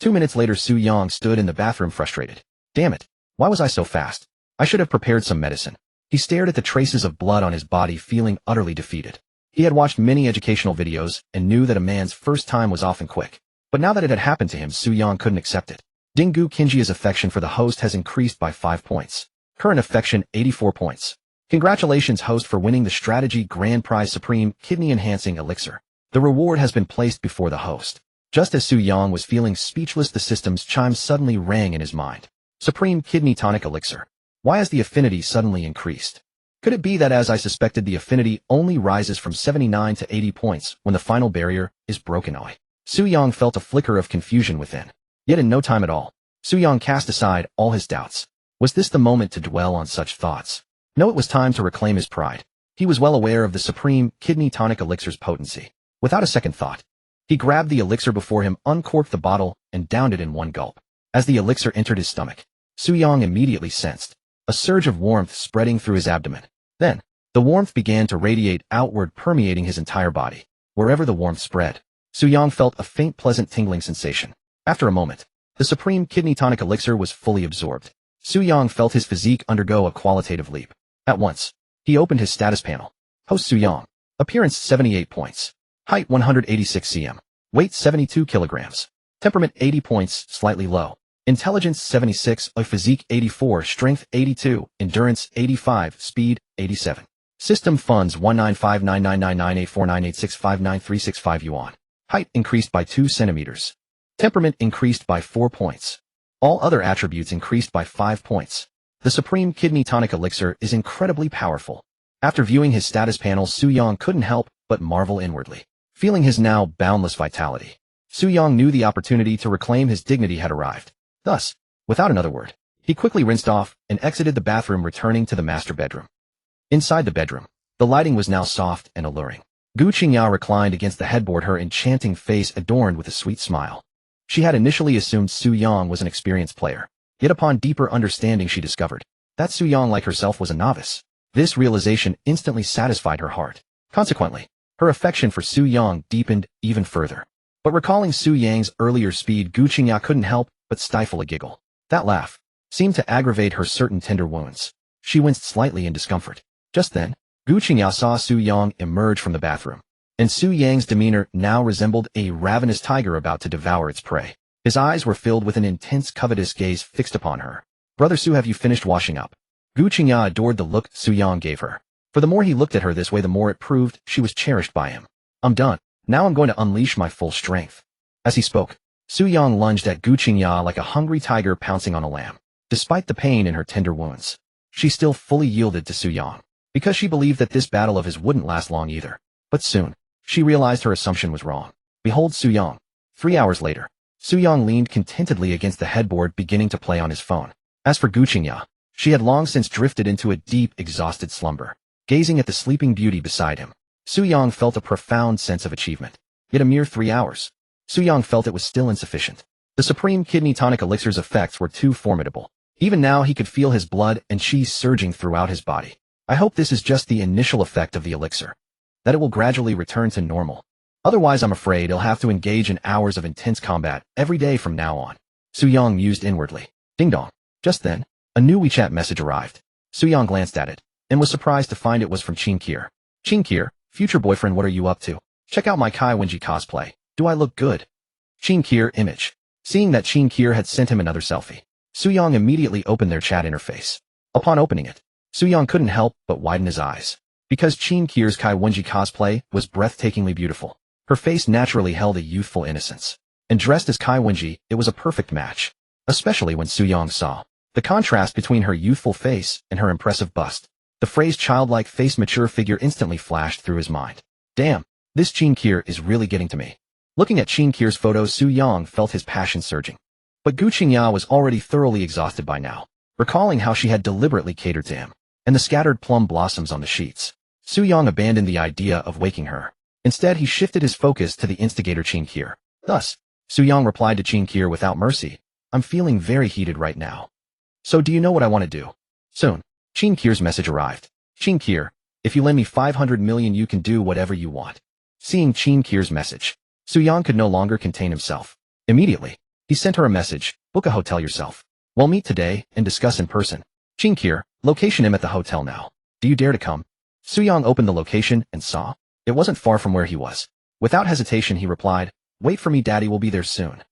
2 minutes later, Su Yang stood in the bathroom frustrated. Damn it. Why was I so fast? I should have prepared some medicine. He stared at the traces of blood on his body, feeling utterly defeated. He had watched many educational videos and knew that a man's first time was often quick. But now that it had happened to him, Su-young couldn't accept it. Dingu Kinji's affection for the host has increased by 5 points. Current affection, 84 points. Congratulations, host, for winning the Strategy Grand Prize Supreme Kidney Enhancing Elixir. The reward has been placed before the host. Just as Su-young was feeling speechless, the system's chime suddenly rang in his mind. Supreme Kidney Tonic Elixir. Why has the affinity suddenly increased? Could it be that, as I suspected, the affinity only rises from 79 to 80 points when the final barrier is broken? Su-young felt a flicker of confusion within. Yet in no time at all, Su-young cast aside all his doubts. Was this the moment to dwell on such thoughts? No, it was time to reclaim his pride. He was well aware of the Supreme Kidney Tonic Elixir's potency. Without a second thought, he grabbed the elixir before him, uncorked the bottle, and downed it in one gulp. As the elixir entered his stomach, Su-young immediately sensed a surge of warmth spreading through his abdomen. Then, the warmth began to radiate outward, permeating his entire body. Wherever the warmth spread, Su-young felt a faint, pleasant tingling sensation. After a moment, the Supreme Kidney Tonic Elixir was fully absorbed. Su-young felt his physique undergo a qualitative leap. At once, he opened his status panel. Host Su-young. Appearance 78 points. Height 186 cm. Weight 72 kilograms. Temperament 80 points, slightly low. Intelligence 76, physique 84, strength 82, endurance 85, speed 87. System funds 195999849865936 yuan. Height increased by 2 centimeters. Temperament increased by 4 points. All other attributes increased by 5 points. The Supreme Kidney Tonic Elixir is incredibly powerful. After viewing his status panel, Su-young couldn't help but marvel inwardly. Feeling his now boundless vitality, Su-young knew the opportunity to reclaim his dignity had arrived. Thus, without another word, he quickly rinsed off and exited the bathroom, returning to the master bedroom. Inside the bedroom, the lighting was now soft and alluring. Gu Qingya reclined against the headboard, her enchanting face adorned with a sweet smile. She had initially assumed Su-young was an experienced player, yet upon deeper understanding she discovered that Su-young, like herself, was a novice. This realization instantly satisfied her heart. Consequently, her affection for Su-young deepened even further. But recalling Su-young's earlier speed, Gu Qingya couldn't help but stifle a giggle. That laugh seemed to aggravate her certain tender wounds. She winced slightly in discomfort. Just then, Gu Qingya saw Su-young emerge from the bathroom, and Su-young's demeanor now resembled a ravenous tiger about to devour its prey. His eyes were filled with an intense, covetous gaze fixed upon her. Brother Su, have you finished washing up? Gu Qingya adored the look Su-young gave her. For the more he looked at her this way, the more it proved she was cherished by him. I'm done. Now I'm going to unleash my full strength. As he spoke, Su-young lunged at Gu Qingya like a hungry tiger pouncing on a lamb. Despite the pain in her tender wounds, she still fully yielded to Su-young, because she believed that this battle of his wouldn't last long either. But soon, she realized her assumption was wrong. Behold Su-young. 3 hours later, Su-young leaned contentedly against the headboard, beginning to play on his phone. As for Gu Qingya, she had long since drifted into a deep, exhausted slumber. Gazing at the sleeping beauty beside him, Su-young felt a profound sense of achievement. Yet a mere 3 hours. Su-young felt it was still insufficient. The Supreme Kidney Tonic Elixir's effects were too formidable. Even now he could feel his blood and chi surging throughout his body. I hope this is just the initial effect of the elixir, that it will gradually return to normal. Otherwise, I'm afraid he'll have to engage in hours of intense combat every day from now on. Su-young mused inwardly. Ding dong. Just then, a new WeChat message arrived. Su-young glanced at it, and was surprised to find it was from Qin Kier. Qin Kier, future boyfriend, what are you up to? Check out my Kai Wenji cosplay. Do I look good? Qin Kier image. Seeing that Qin Kier had sent him another selfie, Su-young immediately opened their chat interface. Upon opening it, Su-young couldn't help but widen his eyes, because Qin Kier's Kai Wenji cosplay was breathtakingly beautiful. Her face naturally held a youthful innocence, and dressed as Kai Wenji, it was a perfect match, especially when Su-young saw the contrast between her youthful face and her impressive bust. The phrase childlike face, mature figure instantly flashed through his mind. Damn, this Qin Kier is really getting to me. Looking at Qin Kier's photos, Su-young felt his passion surging. But Gu Qingya was already thoroughly exhausted by now, recalling how she had deliberately catered to him, and the scattered plum blossoms on the sheets. Su-young abandoned the idea of waking her. Instead, he shifted his focus to the instigator Qin Kier. Thus, Su-young replied to Qin Kier without mercy. I'm feeling very heated right now. So do you know what I want to do? Soon, Qin Kier's message arrived. Qin Kier, if you lend me 500 million, you can do whatever you want. Seeing Qin Kier's message, Su-young could no longer contain himself. Immediately, he sent her a message. Book a hotel yourself. We'll meet today and discuss in person. Chinkir, location I'm at the hotel now. Do you dare to come? Soo-young opened the location and saw. It wasn't far from where he was. Without hesitation he replied, "Wait for me, daddy will be there soon."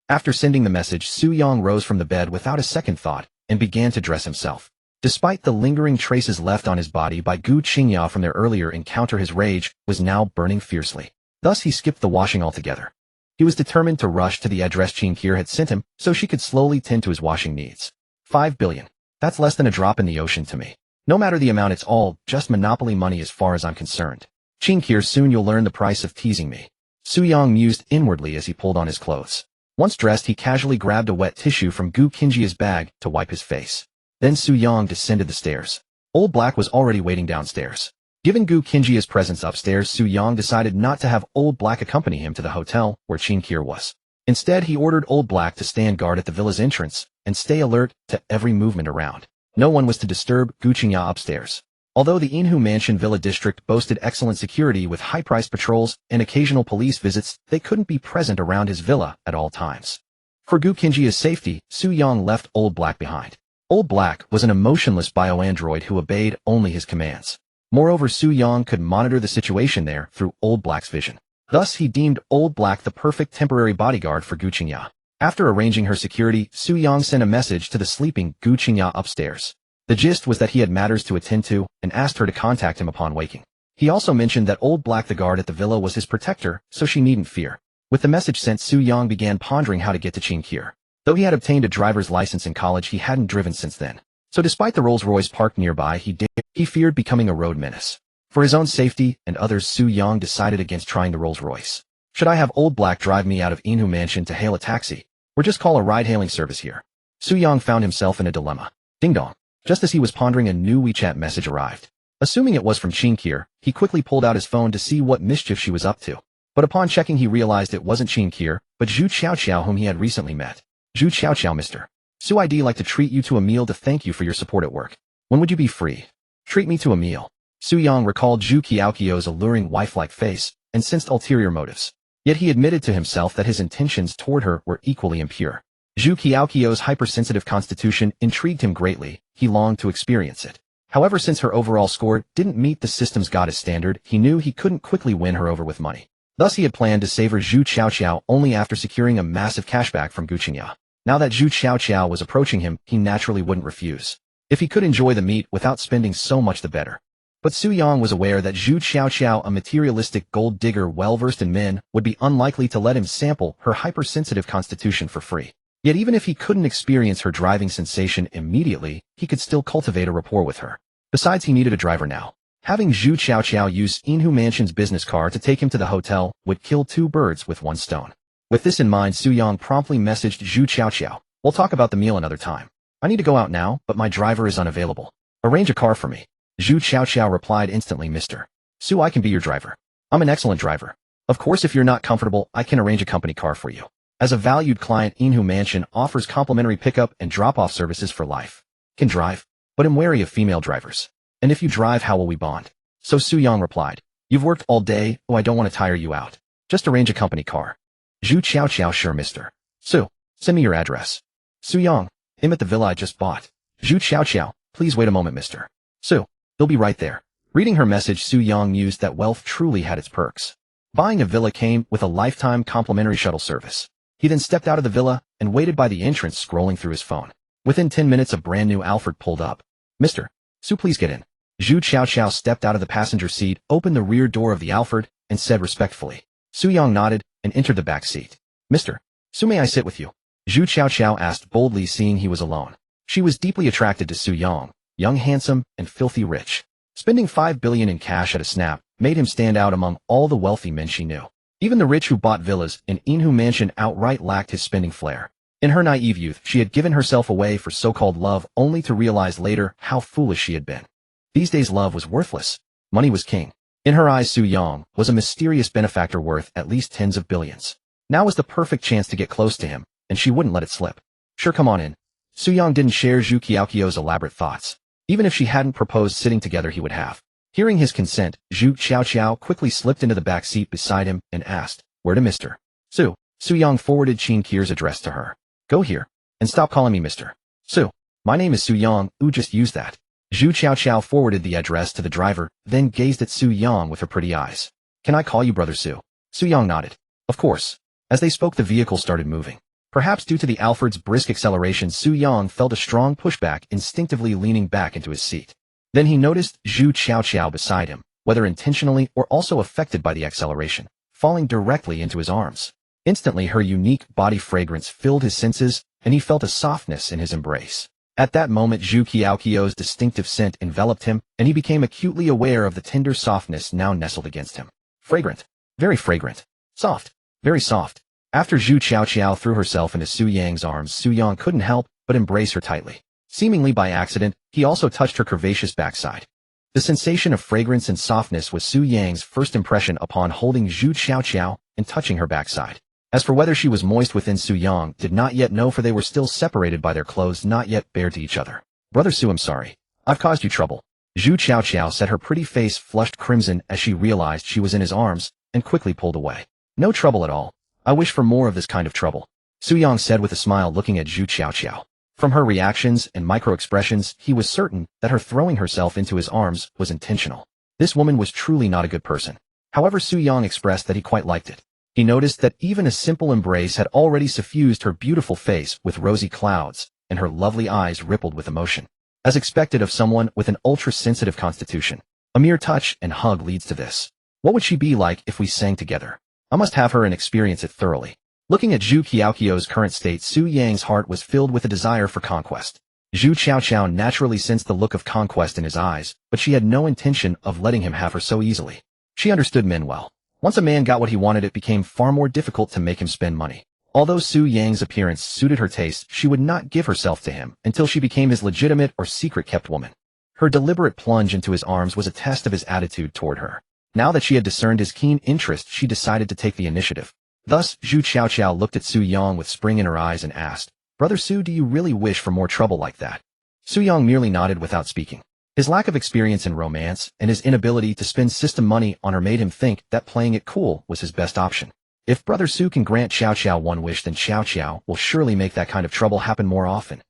After sending the message, Soo-young rose from the bed without a second thought and began to dress himself. Despite the lingering traces left on his body by Gu Qingya from their earlier encounter, his rage was now burning fiercely. Thus he skipped the washing altogether. He was determined to rush to the address Chinkir had sent him so she could slowly tend to his washing needs. 5 billion. That's less than a drop in the ocean to me. No matter the amount, it's all just monopoly money as far as I'm concerned. Chinkir, soon you'll learn the price of teasing me. Soo-young mused inwardly as he pulled on his clothes. Once dressed, he casually grabbed a wet tissue from Gu Qingya's bag to wipe his face. Then Soo-young descended the stairs. Old Black was already waiting downstairs. Given Gu Qingya's presence upstairs, Soo-young decided not to have Old Black accompany him to the hotel where Chinkir was. Instead, he ordered Old Black to stand guard at the villa's entrance and stay alert to every movement around. No one was to disturb Gu Qingya upstairs. Although the Inhu Mansion Villa District boasted excellent security with high-priced patrols and occasional police visits, they couldn't be present around his villa at all times. For Gu Qingya's safety, Soo-young left Old Black behind. Old Black was an emotionless bioandroid who obeyed only his commands. Moreover, Soo-young could monitor the situation there through Old Black's vision. Thus, he deemed Old Black the perfect temporary bodyguard for Gu Qingya. After arranging her security, Soo-young sent a message to the sleeping Gu Qingya upstairs. The gist was that he had matters to attend to and asked her to contact him upon waking. He also mentioned that Old Black, the guard at the villa, was his protector, so she needn't fear. With the message sent, Soo-young began pondering how to get to Chinkir. Though he had obtained a driver's license in college, he hadn't driven since then. So despite the Rolls-Royce parked nearby, he feared becoming a road menace. For his own safety and others, Soo-young decided against trying the Rolls-Royce. Should I have Old Black drive me out of Inhu Mansion to hail a taxi, or just call a ride-hailing service here? Soo-young found himself in a dilemma. Ding-dong. Just as he was pondering, a new WeChat message arrived. Assuming it was from Chinkir, he quickly pulled out his phone to see what mischief she was up to. But upon checking, he realized it wasn't Chinkir, but Zhu Qiaoqiao, whom he had recently met. Zhu Qiaoqiao, Mr. Soo, I'd like to treat you to a meal to thank you for your support at work. When would you be free? Treat me to a meal. Soo-young recalled Zhu Qiaoqiao's alluring wife-like face and sensed ulterior motives. Yet he admitted to himself that his intentions toward her were equally impure. Zhu Qiaoqiao's hypersensitive constitution intrigued him greatly. He longed to experience it. However, since her overall score didn't meet the system's goddess standard, he knew he couldn't quickly win her over with money. Thus he had planned to savor Zhu Qiaoqiao only after securing a massive cashback from Gu Qingya. Now that Zhu Qiaoqiao was approaching him, he naturally wouldn't refuse. If he could enjoy the meat without spending so much, the better. But Soo-young was aware that Zhu Qiaoqiao, a materialistic gold digger well-versed in men, would be unlikely to let him sample her hypersensitive constitution for free. Yet even if he couldn't experience her driving sensation immediately, he could still cultivate a rapport with her. Besides, he needed a driver now. Having Zhu Qiaoqiao use Inhu Mansion's business car to take him to the hotel would kill two birds with one stone. With this in mind, Soo-young promptly messaged Zhu Qiaoqiao. We'll talk about the meal another time. I need to go out now, but my driver is unavailable. Arrange a car for me. Zhu Qiaoqiao replied instantly, Mr. Soo, I can be your driver. I'm an excellent driver. Of course, if you're not comfortable, I can arrange a company car for you. As a valued client, Inhu Mansion offers complimentary pickup and drop-off services for life. Can drive, but am wary of female drivers. And if you drive, how will we bond? So Soo-young replied, You've worked all day, I don't want to tire you out. Just arrange a company car. Zhu Qiaoqiao, sure, Mr. Soo, send me your address. Soo-young, I'm at the villa I just bought. Zhu Qiaoqiao, please wait a moment, Mr. Soo, he'll be right there. Reading her message, Soo-young mused that wealth truly had its perks. Buying a villa came with a lifetime complimentary shuttle service. He then stepped out of the villa and waited by the entrance, scrolling through his phone. Within 10 minutes, a brand new Alphard pulled up. Mr. Soo, please get in. Zhu Qiaoqiao stepped out of the passenger seat, opened the rear door of the Alphard, and said respectfully. Soo-young nodded and entered the back seat. Mr. Soo, may I sit with you? Zhu Qiaoqiao asked boldly, seeing he was alone. She was deeply attracted to Soo-young, young, handsome, and filthy rich. Spending 5 billion in cash at a snap made him stand out among all the wealthy men she knew. Even the rich who bought villas in Inhu Mansion outright lacked his spending flair. In her naive youth, she had given herself away for so-called love, only to realize later how foolish she had been. These days, love was worthless. Money was king. In her eyes, Soo-young was a mysterious benefactor worth at least tens of billions. Now was the perfect chance to get close to him, and she wouldn't let it slip. Sure, come on in. Soo-young didn't share Zhu Qiaoqiao's elaborate thoughts. Even if she hadn't proposed sitting together, he would have. Hearing his consent, Zhu Qiaoqiao quickly slipped into the back seat beside him and asked, Where to, Mr. Soo? Soo-young forwarded Chinkir's address to her. Go here, and stop calling me Mr. Soo. My name is Su Yang, just use that. Zhu Qiao forwarded the address to the driver, then gazed at Su Yang with her pretty eyes. Can I call you Brother Su? Su Yang nodded. Of course. As they spoke, the vehicle started moving. Perhaps due to the Alfred's brisk acceleration, Su Yang felt a strong pushback, instinctively leaning back into his seat. Then he noticed Zhu Qiao beside him, whether intentionally or also affected by the acceleration, falling directly into his arms. Instantly, her unique body fragrance filled his senses, and he felt a softness in his embrace. At that moment, Zhu Qiao's distinctive scent enveloped him, and he became acutely aware of the tender softness now nestled against him. Fragrant. Very fragrant. Soft. Very soft. After Zhu Qiao threw herself into Su Yang's arms, Su Yang couldn't help but embrace her tightly. Seemingly by accident, he also touched her curvaceous backside. The sensation of fragrance and softness was Su Yang's first impression upon holding Zhu Qiao and touching her backside. As for whether she was moist within, Su Yang did not yet know, for they were still separated by their clothes not yet bared to each other. Brother Su, I'm sorry. I've caused you trouble. Zhu Qiao said, her pretty face flushed crimson as she realized she was in his arms, and quickly pulled away. No trouble at all. I wish for more of this kind of trouble. Su Yang said with a smile, looking at Zhu Qiao. From her reactions and micro-expressions, he was certain that her throwing herself into his arms was intentional. This woman was truly not a good person. However, Su Yang expressed that he quite liked it. He noticed that even a simple embrace had already suffused her beautiful face with rosy clouds, and her lovely eyes rippled with emotion. As expected of someone with an ultra-sensitive constitution, a mere touch and hug leads to this. What would she be like if we sang together? I must have her and experience it thoroughly. Looking at Zhu Qiao's current state, Su Yang's heart was filled with a desire for conquest. Zhu Qiao naturally sensed the look of conquest in his eyes, but she had no intention of letting him have her so easily. She understood men well. Once a man got what he wanted, it became far more difficult to make him spend money. Although Su Yang's appearance suited her taste, she would not give herself to him until she became his legitimate or secret-kept woman. Her deliberate plunge into his arms was a test of his attitude toward her. Now that she had discerned his keen interest, she decided to take the initiative. Thus, Zhu Qiao looked at Su Yang with spring in her eyes and asked, Brother Su, do you really wish for more trouble like that? Su Yang merely nodded without speaking. His lack of experience in romance and his inability to spend system money on her made him think that playing it cool was his best option. If Brother Su can grant Qiao one wish, then Qiao will surely make that kind of trouble happen more often.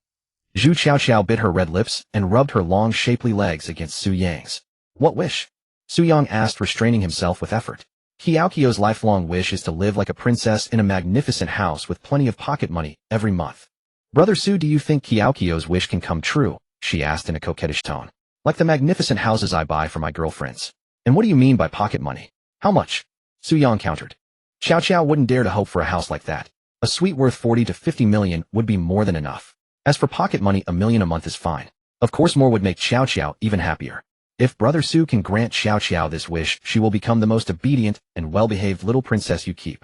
Zhu Qiao bit her red lips and rubbed her long, shapely legs against Su Yang's. What wish? Su Yang asked, restraining himself with effort. Qiao's lifelong wish is to live like a princess in a magnificent house with plenty of pocket money every month. Brother Su, do you think Qiao's wish can come true? She asked in a coquettish tone. Like the magnificent houses I buy for my girlfriends. And what do you mean by pocket money? How much? Su Yang countered. Qiao wouldn't dare to hope for a house like that. A suite worth 40 to 50 million would be more than enough. As for pocket money, $1 million a month is fine. Of course, more would make Qiao even happier. If Brother Su can grant Qiao this wish, she will become the most obedient and well-behaved little princess you keep.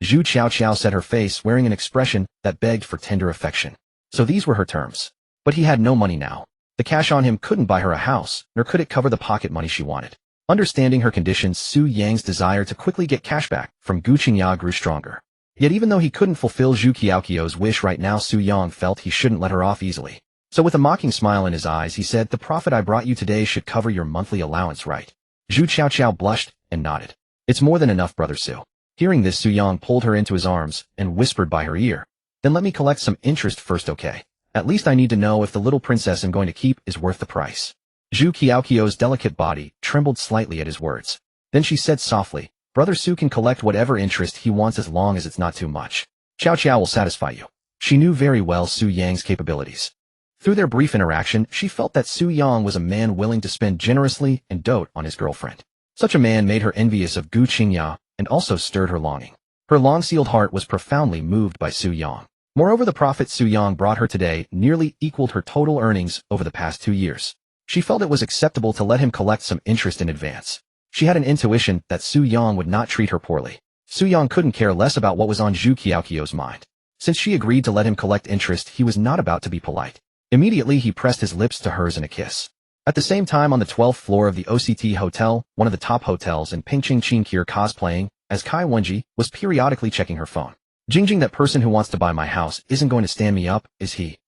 Zhu Qiao said, her face wearing an expression that begged for tender affection. So these were her terms. But he had no money now. The cash on him couldn't buy her a house, nor could it cover the pocket money she wanted. Understanding her conditions, Su Yang's desire to quickly get cash back from Gu Qingya grew stronger. Yet even though he couldn't fulfill Zhu Qiao's wish right now, Su Yang felt he shouldn't let her off easily. So with a mocking smile in his eyes, he said, the profit I brought you today should cover your monthly allowance, right? Zhu Qiao blushed and nodded. It's more than enough, Brother Su. Hearing this, Su Yang pulled her into his arms and whispered by her ear. Then let me collect some interest first, okay? At least I need to know if the little princess I'm going to keep is worth the price. Zhu Qiao's delicate body trembled slightly at his words. Then she said softly, Brother Su can collect whatever interest he wants as long as it's not too much. Qiao will satisfy you. She knew very well Su Yang's capabilities. Through their brief interaction, she felt that Su Yang was a man willing to spend generously and dote on his girlfriend. Such a man made her envious of Gu Qingya and also stirred her longing. Her long-sealed heart was profoundly moved by Su Yang. Moreover, the profit Su Yang brought her today nearly equaled her total earnings over the past 2 years. She felt it was acceptable to let him collect some interest in advance. She had an intuition that Su Yang would not treat her poorly. Su Yang couldn't care less about what was on Zhu Qiao's mind. Since she agreed to let him collect interest, he was not about to be polite. Immediately, he pressed his lips to hers in a kiss. At the same time, on the 12th floor of the OCT Hotel, one of the top hotels in Pingqing, Qingqiu cosplaying as Kai Wenji was periodically checking her phone. Jingjing, that person who wants to buy my house isn't going to stand me up, is he?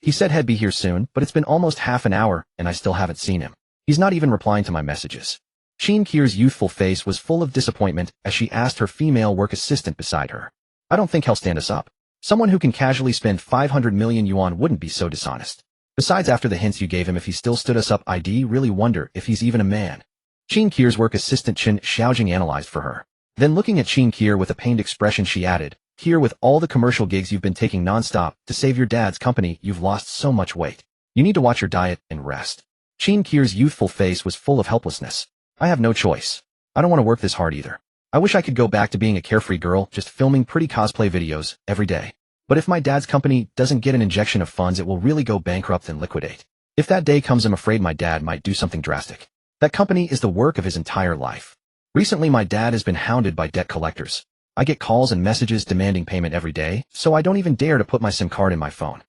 He said he'd be here soon, but it's been almost half an hour and I still haven't seen him. He's not even replying to my messages. Qingqiu's youthful face was full of disappointment as she asked her female work assistant beside her. I don't think he'll stand us up. Someone who can casually spend 500 million yuan wouldn't be so dishonest. Besides, after the hints you gave him, if he still stood us up, I'd really wonder if he's even a man. Qin Qir's work assistant Chen Xiaojing analyzed for her. Then looking at Qin Qir with a pained expression, she added, "Here, with all the commercial gigs you've been taking nonstop to save your dad's company, you've lost so much weight. You need to watch your diet and rest." Qin Qir's youthful face was full of helplessness. "I have no choice. I don't want to work this hard either. I wish I could go back to being a carefree girl, just filming pretty cosplay videos every day. But if my dad's company doesn't get an injection of funds, it will really go bankrupt and liquidate. If that day comes, I'm afraid my dad might do something drastic. That company is the work of his entire life. Recently, my dad has been hounded by debt collectors. I get calls and messages demanding payment every day, so I don't even dare to put my SIM card in my phone."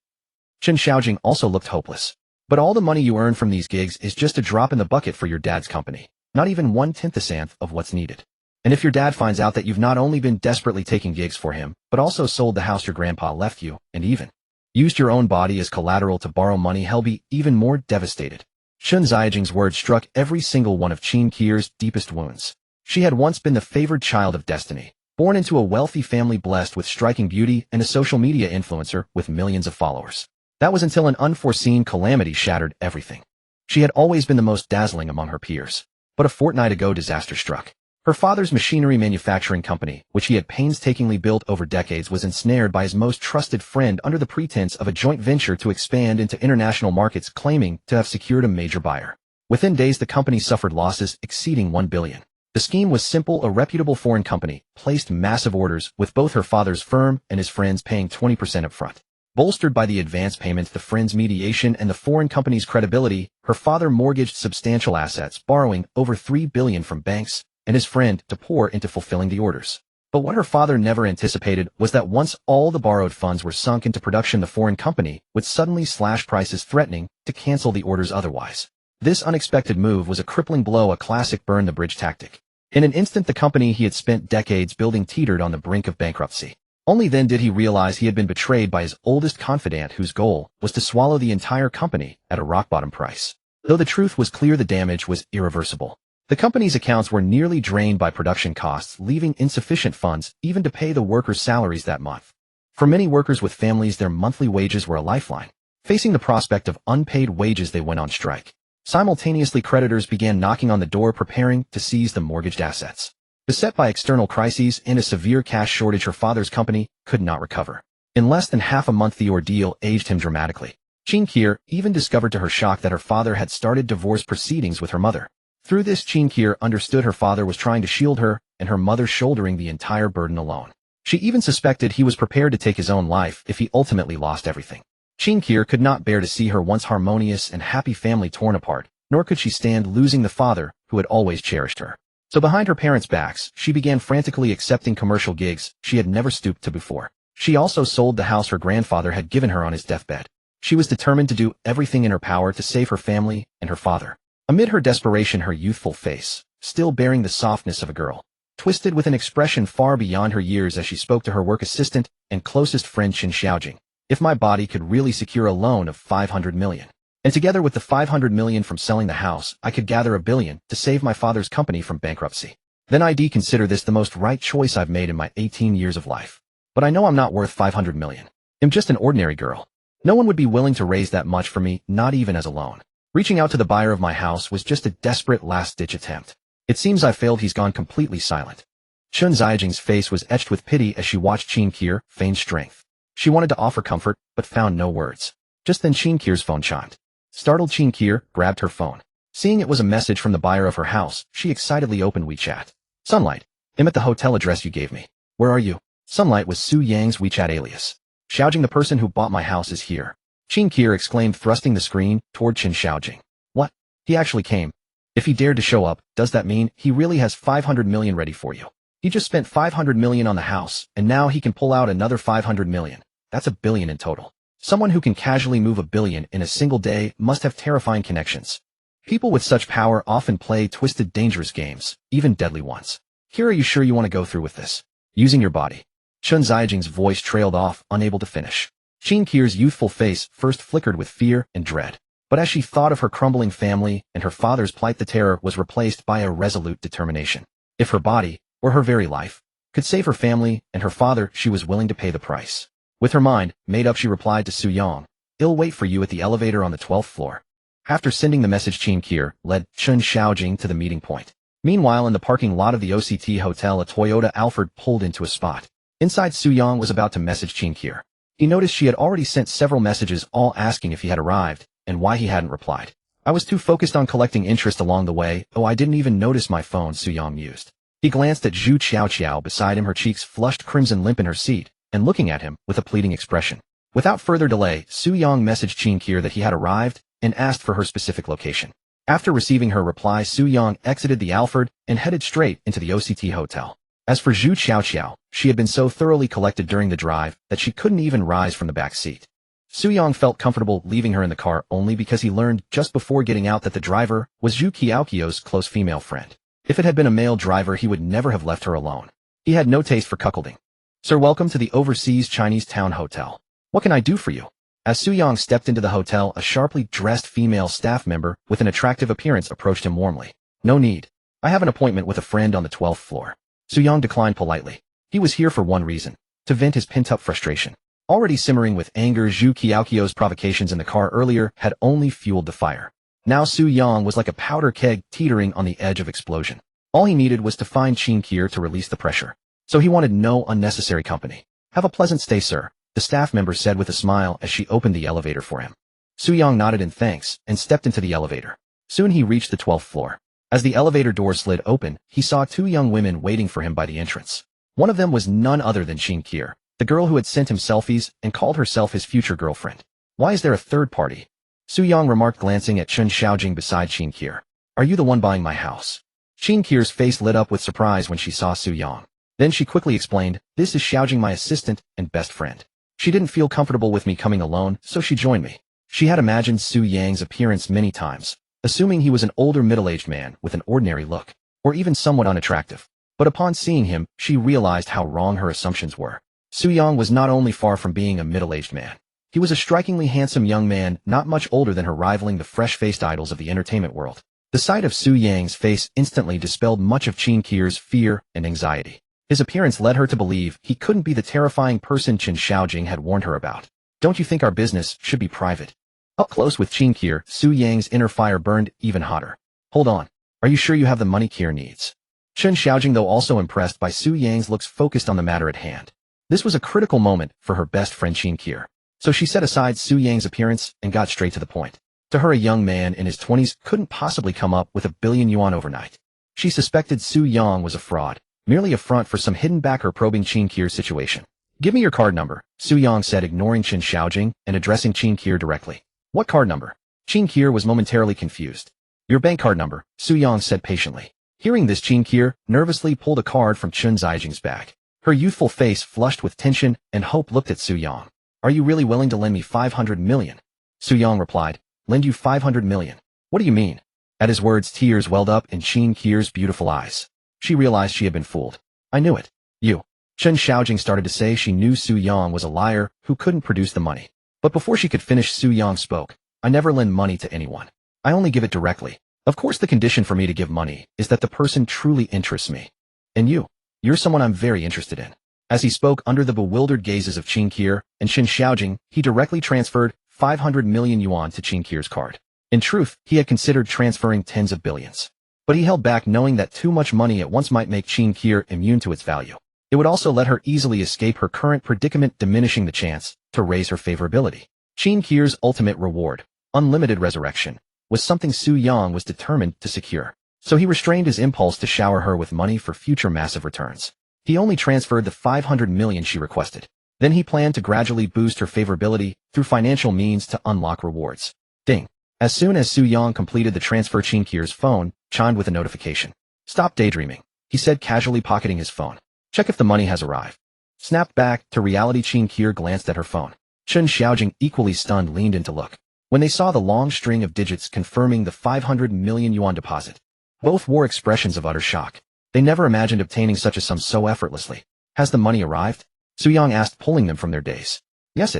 Chen Xiaojing also looked hopeless. "But all the money you earn from these gigs is just a drop in the bucket for your dad's company. Not even 1/10th of what's needed. And if your dad finds out that you've not only been desperately taking gigs for him, but also sold the house your grandpa left you, and even used your own body as collateral to borrow money, he'll be even more devastated." Chen Xiaojing's words struck every single one of Qin Qir's deepest wounds. She had once been the favored child of destiny, born into a wealthy family blessed with striking beauty and a social media influencer with millions of followers. That was until an unforeseen calamity shattered everything. She had always been the most dazzling among her peers. But a fortnight ago, disaster struck. Her father's machinery manufacturing company, which he had painstakingly built over decades, was ensnared by his most trusted friend under the pretense of a joint venture to expand into international markets, claiming to have secured a major buyer. Within days, the company suffered losses exceeding $1 billion. The scheme was simple. A reputable foreign company placed massive orders, with both her father's firm and his friends paying 20% upfront. Bolstered by the advance payments, the friend's mediation, and the foreign company's credibility, her father mortgaged substantial assets, borrowing over $3 billion from banks and his friend to pour into fulfilling the orders. But what her father never anticipated was that once all the borrowed funds were sunk into production, the foreign company would suddenly slash prices, threatening to cancel the orders otherwise. This unexpected move was a crippling blow, a classic burn-the-bridge tactic. In an instant, the company he had spent decades building teetered on the brink of bankruptcy. Only then did he realize he had been betrayed by his oldest confidant, whose goal was to swallow the entire company at a rock-bottom price. Though the truth was clear, the damage was irreversible. The company's accounts were nearly drained by production costs, leaving insufficient funds even to pay the workers' salaries that month. For many workers with families, their monthly wages were a lifeline. Facing the prospect of unpaid wages, they went on strike. Simultaneously, creditors began knocking on the door, preparing to seize the mortgaged assets. Beset by external crises and a severe cash shortage, her father's company could not recover. In less than half a month, the ordeal aged him dramatically. Qin Qir even discovered to her shock that her father had started divorce proceedings with her mother. Through this, Qin Qir understood her father was trying to shield her, and her mother shouldering the entire burden alone. She even suspected he was prepared to take his own life if he ultimately lost everything. Qin Qir could not bear to see her once harmonious and happy family torn apart, nor could she stand losing the father who had always cherished her. So behind her parents' backs, she began frantically accepting commercial gigs she had never stooped to before. She also sold the house her grandfather had given her on his deathbed. She was determined to do everything in her power to save her family and her father. Amid her desperation, her youthful face, still bearing the softness of a girl, twisted with an expression far beyond her years as she spoke to her work assistant and closest friend Chen Xiaojing. "If my body could really secure a loan of $500 million, and together with the $500 million from selling the house, I could gather $1 billion to save my father's company from bankruptcy, then I'd consider this the most right choice I've made in my 18 years of life. But I know I'm not worth $500 million. I'm just an ordinary girl. No one would be willing to raise that much for me, not even as a loan. Reaching out to the buyer of my house was just a desperate last-ditch attempt. It seems I failed." He's gone completely silent. Chen Xiaojing's face was etched with pity as she watched Qin Qir feign strength. She wanted to offer comfort, but found no words. Just then Qin Qir's phone chimed. Startled, Qin Qir grabbed her phone. Seeing it was a message from the buyer of her house, she excitedly opened WeChat. "Sunlight, I'm at the hotel address you gave me. Where are you?" Sunlight was Su Yang's WeChat alias. "Xiaojing, the person who bought my house, is here," Qin Qir exclaimed, thrusting the screen toward Chen Xiaojing. "What? He actually came? If he dared to show up, does that mean he really has $500 million ready for you? He just spent $500 million on the house, and now he can pull out another $500 million. That's $1 billion in total. Someone who can casually move $1 billion in a single day must have terrifying connections. People with such power often play twisted, dangerous games, even deadly ones. Here, are you sure you want to go through with this? Using your body?" Chen Xiaojing's voice trailed off, unable to finish. Qin Qir's youthful face first flickered with fear and dread. But as she thought of her crumbling family and her father's plight, the terror was replaced by a resolute determination. If her body, or her very life, could save her family and her father, she was willing to pay the price. With her mind made up, she replied to Su Yang. I'll wait for you at the elevator on the 12th floor. After sending the message, Qin Kier led Chen Xiaojing to the meeting point. Meanwhile, in the parking lot of the OCT hotel, a Toyota Alphard pulled into a spot. Inside, Su Yang was about to message Qin Kier. He noticed she had already sent several messages, all asking if he had arrived and why he hadn't replied. I was too focused on collecting interest along the way. Oh, I didn't even notice my phone, Su Yang mused. He glanced at Zhu Qiaoqiao beside him, her cheeks flushed crimson, limp in her seat, and looking at him with a pleading expression. Without further delay, Su Yang messaged Qin Kier that he had arrived and asked for her specific location. After receiving her reply, Su Yang exited the Alphard and headed straight into the OCT hotel. As for Zhu Qiaoqiao, she had been so thoroughly collected during the drive that she couldn't even rise from the back seat. Su Yang felt comfortable leaving her in the car only because he learned just before getting out that the driver was Zhu Qiaoqiao's close female friend. If it had been a male driver, he would never have left her alone. He had no taste for cuckolding. Sir, welcome to the Overseas Chinese Town Hotel. What can I do for you? As Su Yang stepped into the hotel, a sharply dressed female staff member with an attractive appearance approached him warmly. No need. I have an appointment with a friend on the 12th floor. Su Yang declined politely. He was here for one reason: to vent his pent-up frustration. Already simmering with anger, Zhu Qiaoqiao's provocations in the car earlier had only fueled the fire. Now Su Yang was like a powder keg teetering on the edge of explosion. All he needed was to find Qin Kier to release the pressure. So he wanted no unnecessary company. Have a pleasant stay, sir, the staff member said with a smile as she opened the elevator for him. Su Yang nodded in thanks and stepped into the elevator. Soon he reached the 12th floor. As the elevator door slid open, he saw two young women waiting for him by the entrance. One of them was none other than Qin Kier, the girl who had sent him selfies and called herself his future girlfriend. Why is there a third party? Su Yang remarked, glancing at Chen Xiaojing beside Qin Kier. Are you the one buying my house? Qin Kier's face lit up with surprise when she saw Su Yang. Then she quickly explained, this is Xiaojing, my assistant and best friend. She didn't feel comfortable with me coming alone, so she joined me. She had imagined Su Yang's appearance many times, assuming he was an older middle-aged man with an ordinary look, or even somewhat unattractive. But upon seeing him, she realized how wrong her assumptions were. Su Yang was not only far from being a middle-aged man. He was a strikingly handsome young man, not much older than her, rivaling the fresh-faced idols of the entertainment world. The sight of Su Yang's face instantly dispelled much of Qin Kier's fear and anxiety. His appearance led her to believe he couldn't be the terrifying person Chen Xiaojing had warned her about. Don't you think our business should be private? Up close with Qin Kier, Su Yang's inner fire burned even hotter. Hold on. Are you sure you have the money Kier needs? Chen Xiaojing, though also impressed by Su Yang's looks, focused on the matter at hand. This was a critical moment for her best friend Qin Kier. So she set aside Su Yang's appearance and got straight to the point. To her, a young man in his 20s couldn't possibly come up with $1 billion overnight. She suspected Su Yang was a fraud, merely a front for some hidden backer probing Qin Kier's situation. Give me your card number, Su Yang said, ignoring Chen Xiaojing and addressing Qin Kier directly. What card number? Qin Kier was momentarily confused. Your bank card number, Su Yang said patiently. Hearing this, Qin Kier nervously pulled a card from Chen Xiaojing's bag. Her youthful face flushed with tension and hope looked at Su Yang. Are you really willing to lend me 500 million? Su Yang replied. Lend you 500 million? What do you mean? At his words, tears welled up in Qin Kier's beautiful eyes. She realized she had been fooled. I knew it. You. Chen Xiaojing started to say she knew Su Yang was a liar who couldn't produce the money. But before she could finish, Su Yang spoke. I never lend money to anyone. I only give it directly. Of course, the condition for me to give money is that the person truly interests me. And you're someone I'm very interested in. As he spoke, under the bewildered gazes of Qin Kier and Chen Xiaojing, he directly transferred 500 million yuan to Qin Kier's card. In truth, he had considered transferring tens of billions. But he held back, knowing that too much money at once might make Qin Kier immune to its value. It would also let her easily escape her current predicament, diminishing the chance to raise her favorability. Qin Kier's ultimate reward, unlimited resurrection, was something Su Yang was determined to secure. So he restrained his impulse to shower her with money for future massive returns. He only transferred the 500 million she requested. Then he planned to gradually boost her favorability through financial means to unlock rewards. Ding. As soon as Su Yang completed the transfer, Qin Kier's phone chimed with a notification. Stop daydreaming, he said, casually pocketing his phone. Check if the money has arrived. Snapped back to reality, Qin Kier glanced at her phone. Chen Xiaojing, equally stunned, leaned in to look. When they saw the long string of digits confirming the 500 million yuan deposit, both wore expressions of utter shock. They never imagined obtaining such a sum so effortlessly. Has the money arrived? Su Yang asked, pulling them from their daze. Yes,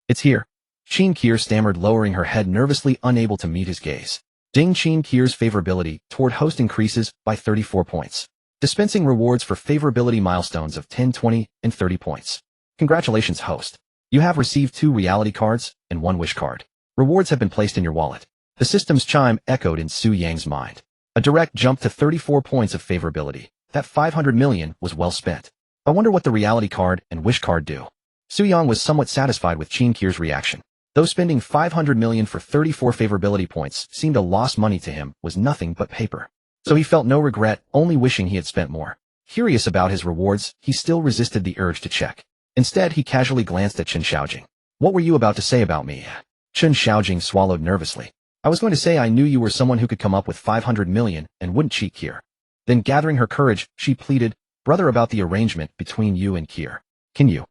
it's here. Qin Kier stammered, lowering her head nervously, unable to meet his gaze. Ding. Qin Kier's favorability toward host increases by 34 points. Dispensing rewards for favorability milestones of 10, 20, and 30 points. Congratulations, host. You have received 2 reality cards and 1 wish card. Rewards have been placed in your wallet. The system's chime echoed in Su Yang's mind. A direct jump to 34 points of favorability. That 500 million was well spent. I wonder what the reality card and wish card do. Su Yang was somewhat satisfied with Qin Kier's reaction. Though spending 500 million for 34 favorability points seemed a lost money to him was nothing but paper. So he felt no regret, only wishing he had spent more. Curious about his rewards, he still resisted the urge to check. Instead, he casually glanced at Chen Xiaojing. What were you about to say about me? Chen Xiaojing swallowed nervously. I was going to say I knew you were someone who could come up with 500 million and wouldn't cheat Kier. Then gathering her courage, she pleaded, brother, about the arrangement between you and Kier. Can you?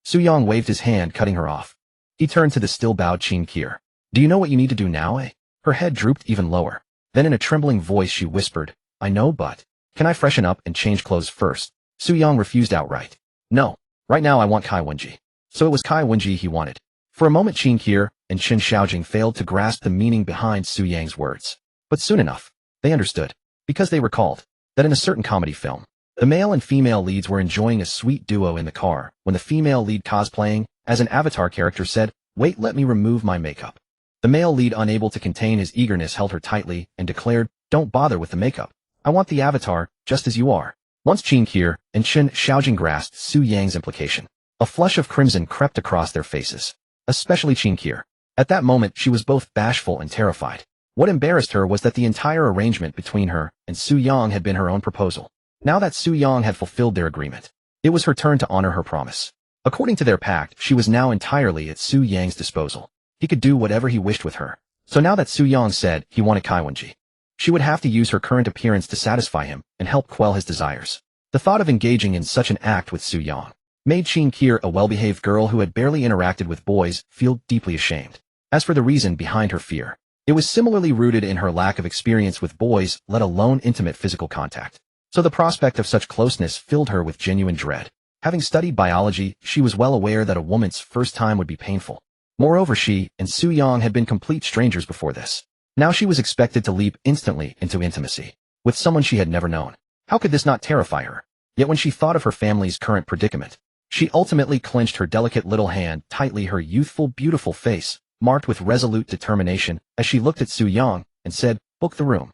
Su Yang waved his hand, cutting her off. He turned to the still bowed Qin Kier. Do you know what you need to do now, eh? Her head drooped even lower. Then in a trembling voice she whispered, I know, but can I freshen up and change clothes first? Su Yang refused outright. No. Right now I want Kai Wenji. So it was Kai Wenji he wanted. For a moment Qin Kier and Chen Xiaojing failed to grasp the meaning behind Su Yang's words. But soon enough, they understood. Because they recalled that in a certain comedy film, the male and female leads were enjoying a sweet duo in the car when the female lead cosplaying as an avatar character said, wait, let me remove my makeup. The male lead, unable to contain his eagerness, held her tightly and declared, don't bother with the makeup. I want the avatar, just as you are. Once Qin Kier and Chen Xiaojing grasped Su Yang's implication, a flush of crimson crept across their faces. Especially Qin Kier. At that moment, she was both bashful and terrified. What embarrassed her was that the entire arrangement between her and Su Yang had been her own proposal. Now that Su Yang had fulfilled their agreement, it was her turn to honor her promise. According to their pact, she was now entirely at Su Yang's disposal. He could do whatever he wished with her. So now that Su Yang said he wanted Kai Wenji, she would have to use her current appearance to satisfy him and help quell his desires. The thought of engaging in such an act with Su Yang made Qin Kier, a well-behaved girl who had barely interacted with boys, feel deeply ashamed. As for the reason behind her fear, it was similarly rooted in her lack of experience with boys, let alone intimate physical contact. So the prospect of such closeness filled her with genuine dread. Having studied biology, she was well aware that a woman's first time would be painful. Moreover, she and Su Yang had been complete strangers before this. Now she was expected to leap instantly into intimacy with someone she had never known. How could this not terrify her? Yet when she thought of her family's current predicament, she ultimately clenched her delicate little hand tightly, her youthful, beautiful face marked with resolute determination as she looked at Su Yang and said, book the room.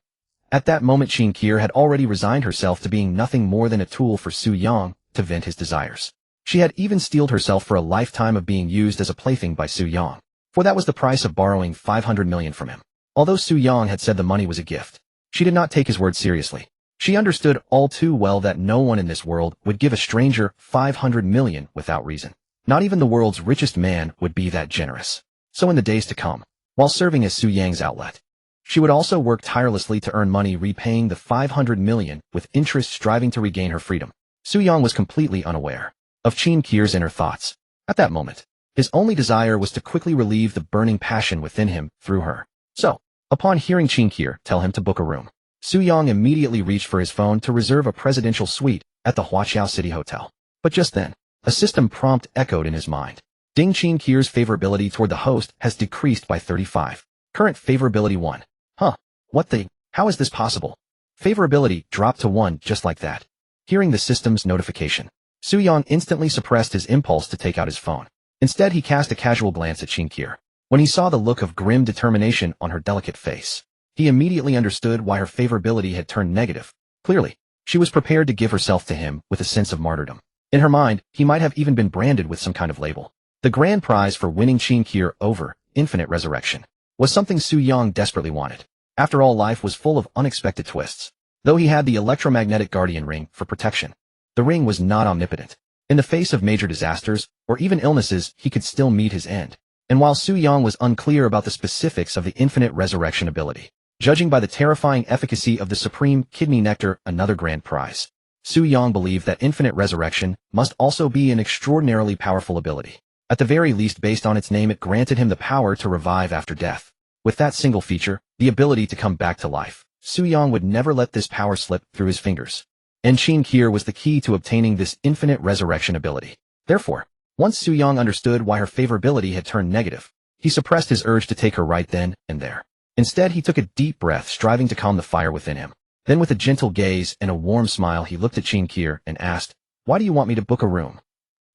At that moment Qin Kier had already resigned herself to being nothing more than a tool for Su Yang to vent his desires. She had even steeled herself for a lifetime of being used as a plaything by Su Yang, for that was the price of borrowing 500 million from him. Although Su Yang had said the money was a gift, she did not take his word seriously. She understood all too well that no one in this world would give a stranger 500 million without reason. Not even the world's richest man would be that generous. So in the days to come, while serving as Su Yang's outlet, she would also work tirelessly to earn money, repaying the 500 million with interest, striving to regain her freedom. Su Yang was completely unaware of Qin Kier's inner thoughts. At that moment, his only desire was to quickly relieve the burning passion within him through her. So, upon hearing Qin Kier tell him to book a room, Su Yang immediately reached for his phone to reserve a presidential suite at the Huaqiao City Hotel. But just then, a system prompt echoed in his mind. Ding, Qin Kier's favorability toward the host has decreased by 35. Current favorability 1. Huh. What the? How is this possible? Favorability dropped to 1 just like that. Hearing the system's notification, Su Yang instantly suppressed his impulse to take out his phone. Instead, he cast a casual glance at Qin Kier. When he saw the look of grim determination on her delicate face, he immediately understood why her favorability had turned negative. Clearly, she was prepared to give herself to him with a sense of martyrdom. In her mind, he might have even been branded with some kind of label. The grand prize for winning Qin Kier over, infinite resurrection, was something Su Yang desperately wanted. After all, life was full of unexpected twists. Though he had the electromagnetic guardian ring for protection, the ring was not omnipotent. In the face of major disasters, or even illnesses, he could still meet his end. And while Su Yang was unclear about the specifics of the infinite resurrection ability, judging by the terrifying efficacy of the supreme kidney nectar, another grand prize, Su Yang believed that infinite resurrection must also be an extraordinarily powerful ability. At the very least, based on its name, it granted him the power to revive after death. With that single feature, the ability to come back to life, Su Yang would never let this power slip through his fingers. And Qin Kier was the key to obtaining this infinite resurrection ability. Therefore, once Su Yang understood why her favorability had turned negative, he suppressed his urge to take her right then and there. Instead, he took a deep breath, striving to calm the fire within him. Then with a gentle gaze and a warm smile, he looked at Qin Kier and asked, "Why do you want me to book a room?"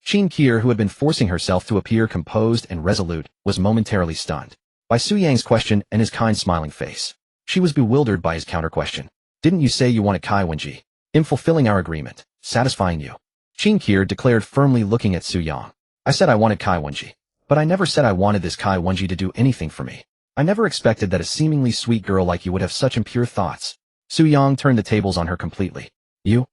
Qin Kier, who had been forcing herself to appear composed and resolute, was momentarily stunned by Su Yang's question and his kind smiling face. She was bewildered by his counter-question. Didn't you say you wanted Kai Wenji? In fulfilling our agreement, satisfying you? Qin Kier declared firmly, looking at Su Yang. I said I wanted Kai Wenji. But I never said I wanted this Kai Wenji to do anything for me. I never expected that a seemingly sweet girl like you would have such impure thoughts. Su Yang turned the tables on her completely. You?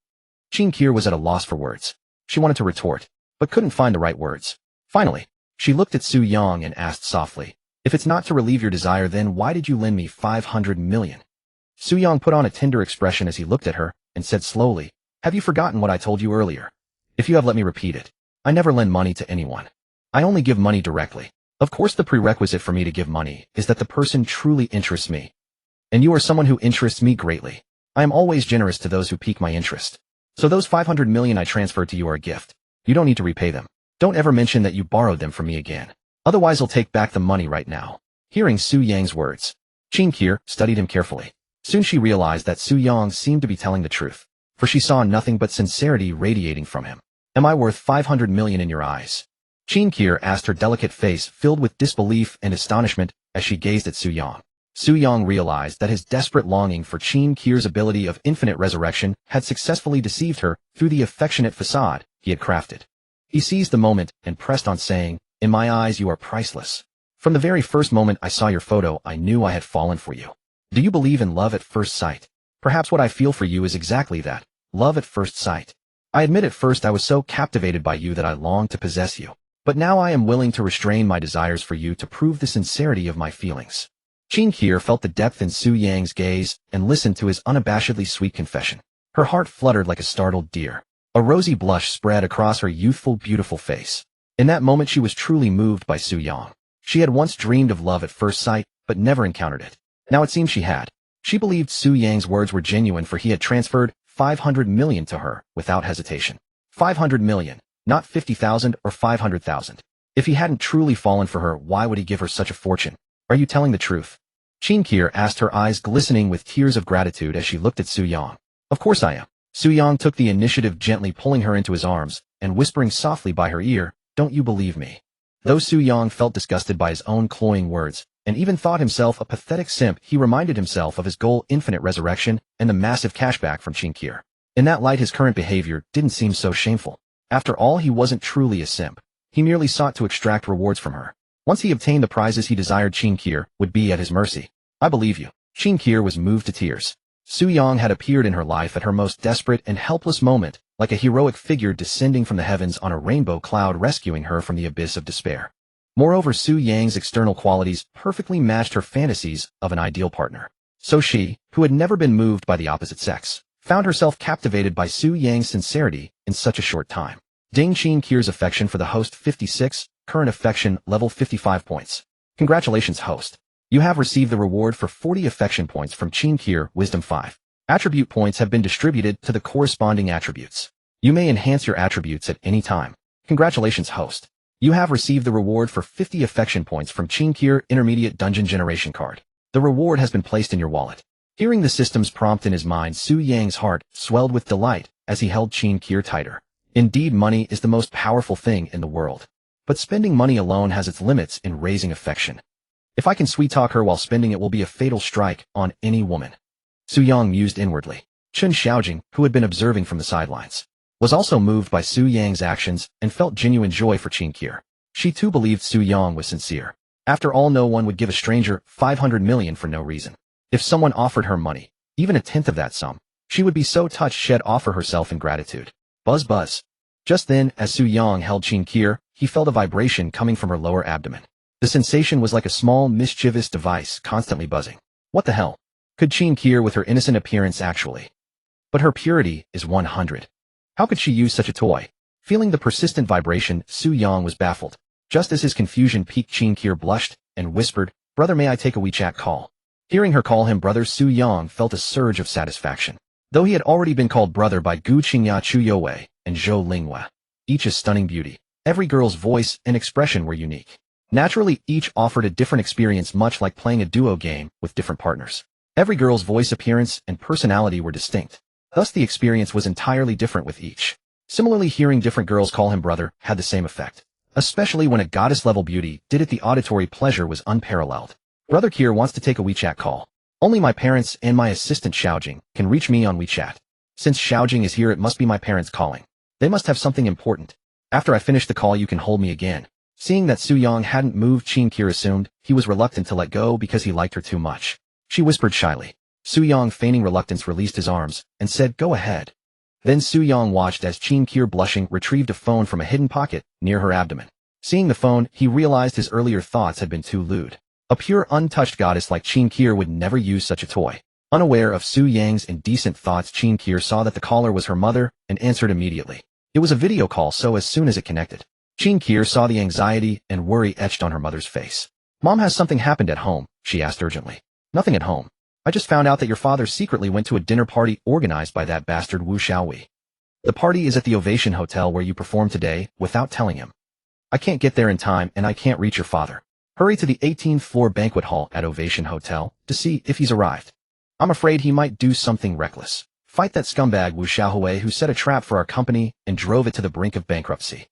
Qin Kier was at a loss for words. She wanted to retort, but couldn't find the right words. Finally, she looked at Su Yang and asked softly, if it's not to relieve your desire, then why did you lend me 500 million? Su Yang put on a tender expression as he looked at her, and said slowly, have you forgotten what I told you earlier? If you have, let me repeat it. I never lend money to anyone. I only give money directly. Of course, the prerequisite for me to give money is that the person truly interests me. And you are someone who interests me greatly. I am always generous to those who pique my interest. So those 500 million I transferred to you are a gift. You don't need to repay them. Don't ever mention that you borrowed them from me again. Otherwise I'll take back the money right now. Hearing Su Yang's words, Qin Kier studied him carefully. Soon she realized that Su Yang seemed to be telling the truth, for she saw nothing but sincerity radiating from him. Am I worth 500 million in your eyes? Qin Kier asked, her delicate face filled with disbelief and astonishment as she gazed at Su Yang. Su Yang realized that his desperate longing for Qin Kier's ability of infinite resurrection had successfully deceived her through the affectionate facade he had crafted. He seized the moment and pressed on, saying, in my eyes you are priceless. From the very first moment I saw your photo, I knew I had fallen for you. Do you believe in love at first sight? Perhaps what I feel for you is exactly that, love at first sight. I admit at first I was so captivated by you that I longed to possess you. But now I am willing to restrain my desires for you to prove the sincerity of my feelings. Qin Kier felt the depth in Su Yang's gaze and listened to his unabashedly sweet confession. Her heart fluttered like a startled deer. A rosy blush spread across her youthful, beautiful face. In that moment she was truly moved by Su Yang. She had once dreamed of love at first sight, but never encountered it. Now it seemed she had. She believed Su Yang's words were genuine, for he had transferred 500 million to her without hesitation. 500 million. Not 50,000 or 500,000. If he hadn't truly fallen for her, why would he give her such a fortune? Are you telling the truth? Qin Kier asked, her eyes glistening with tears of gratitude as she looked at Su Yang. Of course I am. Su Yang took the initiative, gently pulling her into his arms and whispering softly by her ear, don't you believe me? Though Su Yang felt disgusted by his own cloying words, and even thought himself a pathetic simp, he reminded himself of his goal, infinite resurrection, and the massive cashback from Qin Kier. In that light his current behavior didn't seem so shameful. After all, he wasn't truly a simp. He merely sought to extract rewards from her. Once he obtained the prizes he desired, Qin Kier would be at his mercy. I believe you. Qin Kier was moved to tears. Su Yang had appeared in her life at her most desperate and helpless moment, like a heroic figure descending from the heavens on a rainbow cloud, rescuing her from the abyss of despair. Moreover, Su Yang's external qualities perfectly matched her fantasies of an ideal partner. So she, who had never been moved by the opposite sex, found herself captivated by Su Yang's sincerity in such a short time. Ding. Qin Kier's affection for the host 56, current affection level 55 points. Congratulations, host. You have received the reward for 40 affection points from Qin Kier, wisdom 5. Attribute points have been distributed to the corresponding attributes. You may enhance your attributes at any time. Congratulations, host. You have received the reward for 50 affection points from Qin Kier, intermediate dungeon generation card. The reward has been placed in your wallet. Hearing the system's prompt in his mind, Su Yang's heart swelled with delight as he held Qin Kier tighter. Indeed, money is the most powerful thing in the world. But spending money alone has its limits in raising affection. If I can sweet-talk her while spending it will be a fatal strike on any woman. Su Yang mused inwardly. Chen Xiaojing, who had been observing from the sidelines, was also moved by Su Yang's actions and felt genuine joy for Qin Kier. She too believed Su Yang was sincere. After all, no one would give a stranger 500 million for no reason. If someone offered her money, even a tenth of that sum, she would be so touched she'd offer herself in gratitude. Buzz buzz. Just then, as Su Yang held Qin Kier, he felt a vibration coming from her lower abdomen. The sensation was like a small, mischievous device constantly buzzing. What the hell? Could Qin Kier with her innocent appearance actually? But her purity is 100. How could she use such a toy? Feeling the persistent vibration, Su Yang was baffled. Just as his confusion peaked, Qin Kier blushed and whispered, brother, may I take a WeChat call? Hearing her call him brother, Su Yang felt a surge of satisfaction. Though he had already been called brother by Gu Qingya Chu Youwei and Zhou Linghua, each a stunning beauty. Every girl's voice and expression were unique. Naturally, each offered a different experience, much like playing a duo game with different partners. Every girl's voice, appearance, and personality were distinct. Thus the experience was entirely different with each. Similarly, hearing different girls call him brother had the same effect. Especially when a goddess-level beauty did it, the auditory pleasure was unparalleled. Brother Kier wants to take a WeChat call. Only my parents and my assistant Xiaojing can reach me on WeChat. Since Xiaojing is here, it must be my parents calling. They must have something important. After I finish the call, you can hold me again. Seeing that Su Yang hadn't moved, Qin Kier assumed he was reluctant to let go because he liked her too much. She whispered shyly. Su Yang, feigning reluctance, released his arms and said, "Go ahead." Then Su Yang watched as Qin Kier, blushing, retrieved a phone from a hidden pocket near her abdomen. Seeing the phone, he realized his earlier thoughts had been too lewd. A pure, untouched goddess like Qin Kier would never use such a toy. Unaware of Su Yang's indecent thoughts, Qin Kier saw that the caller was her mother and answered immediately. It was a video call, so as soon as it connected, Qin Kier saw the anxiety and worry etched on her mother's face. "Mom, has something happened at home?" she asked urgently. "Nothing at home. I just found out that your father secretly went to a dinner party organized by that bastard Wu Xiaohui. The party is at the Ovation Hotel where you performed today without telling him. I can't get there in time and I can't reach your father. Hurry to the 18th floor banquet hall at Ovation Hotel to see if he's arrived. I'm afraid he might do something reckless. Fight that scumbag Wu Xiaohui who set a trap for our company and drove it to the brink of bankruptcy.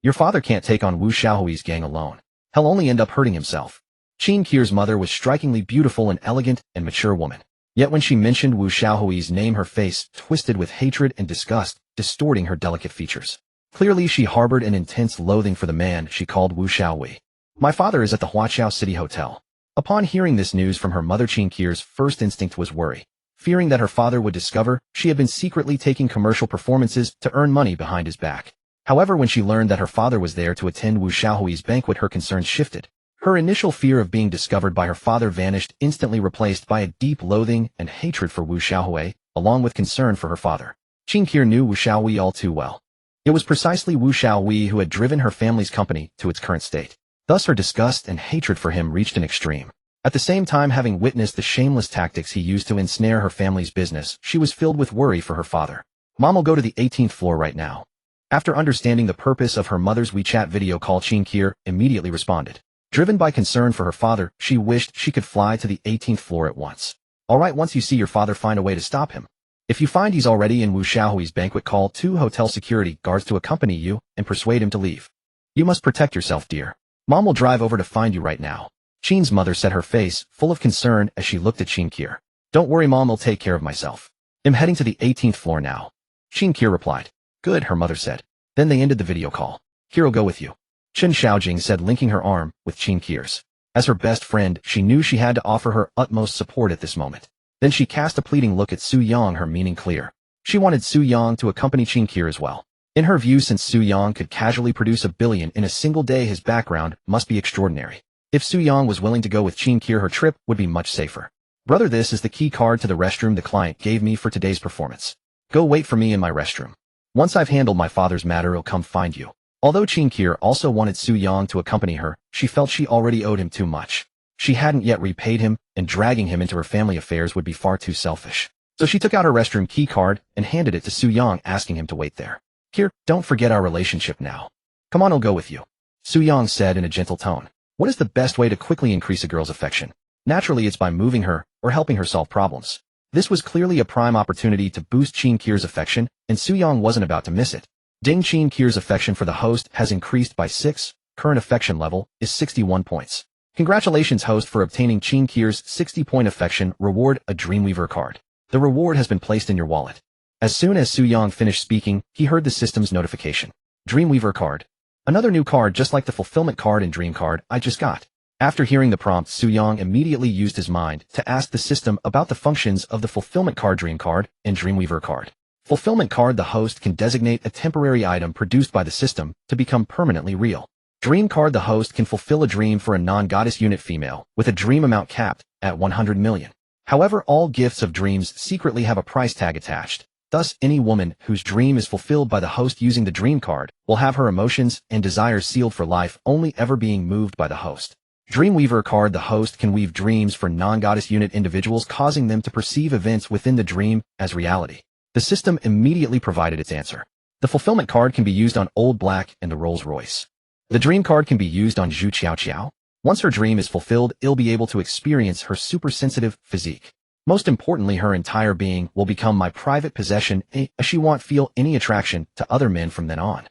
Your father can't take on Wu Xiaohui's gang alone. He'll only end up hurting himself." Qin Kier's mother was strikingly beautiful, and elegant and mature woman. Yet when she mentioned Wu Xiaohui's name, her face twisted with hatred and disgust, distorting her delicate features. Clearly she harbored an intense loathing for the man she called Wu Xiaohui. "My father is at the Huaqiao City Hotel." Upon hearing this news from her mother, Qin Kier's first instinct was worry. Fearing that her father would discover she had been secretly taking commercial performances to earn money behind his back. However, when she learned that her father was there to attend Wu Xiaohui's banquet, her concerns shifted. Her initial fear of being discovered by her father vanished, instantly replaced by a deep loathing and hatred for Wu Xiaohui, along with concern for her father. Qin Kier knew Wu Xiaohui all too well. It was precisely Wu Xiaohui who had driven her family's company to its current state. Thus her disgust and hatred for him reached an extreme. At the same time, having witnessed the shameless tactics he used to ensnare her family's business, she was filled with worry for her father. "Mom will go to the 18th floor right now." After understanding the purpose of her mother's WeChat video call, Qin Kier immediately responded. Driven by concern for her father, she wished she could fly to the 18th floor at once. "All right, once you see your father, find a way to stop him. If you find he's already in Wu Xiaohui's banquet, call 2 hotel security guards to accompany you and persuade him to leave. You must protect yourself, dear. Mom will drive over to find you right now." Qin's mother set her face full of concern as she looked at Qin Kier. "Don't worry, Mom will take care of myself. I'm heading to the 18th floor now." Qin Kier replied. "Good," her mother said. Then they ended the video call. "Kier'll go with you," Chen Xiaojing said, linking her arm with Qin Kier's. As her best friend, she knew she had to offer her utmost support at this moment. Then she cast a pleading look at Su Yang, her meaning clear. She wanted Su Yang to accompany Qin Kier as well. In her view, since Su Yang could casually produce $1 billion in a single day, his background must be extraordinary. If Su Yang was willing to go with Qin Kier, her trip would be much safer. "Brother, this is the key card to the restroom the client gave me for today's performance. Go wait for me in my restroom. Once I've handled my father's matter, I'll come find you." Although Qin Kier also wanted Su Yang to accompany her, she felt she already owed him too much. She hadn't yet repaid him, and dragging him into her family affairs would be far too selfish. So she took out her restroom key card and handed it to Su Yang, asking him to wait there. "Kier, don't forget our relationship now. Come on, I'll go with you," Su Yang said in a gentle tone. What is the best way to quickly increase a girl's affection? Naturally, it's by moving her or helping her solve problems. This was clearly a prime opportunity to boost Qin Kier's affection, and Su Yang wasn't about to miss it. Ding, Qin Kier's affection for the host has increased by 6. Current affection level is 61 points. Congratulations, host, for obtaining Qin Kier's 60-point affection reward, a Dreamweaver card. The reward has been placed in your wallet. As soon as Su Yang finished speaking, he heard the system's notification. Dreamweaver card. Another new card just like the fulfillment card and dream card I just got. After hearing the prompt, Su Yang immediately used his mind to ask the system about the functions of the fulfillment card, dream card, and Dreamweaver card. Fulfillment card: the host can designate a temporary item produced by the system to become permanently real. Dream card: the host can fulfill a dream for a non-goddess unit female, with a dream amount capped at 100 million. However, all gifts of dreams secretly have a price tag attached. Thus, any woman whose dream is fulfilled by the host using the dream card will have her emotions and desires sealed for life, only ever being moved by the host. Dreamweaver card: the host can weave dreams for non-goddess unit individuals, causing them to perceive events within the dream as reality. The system immediately provided its answer. The fulfillment card can be used on Old Black and the Rolls-Royce. The dream card can be used on Zhu Qiao Qiao. Once her dream is fulfilled, it'll be able to experience her super sensitive physique. Most importantly, her entire being will become my private possession, as she won't feel any attraction to other men from then on.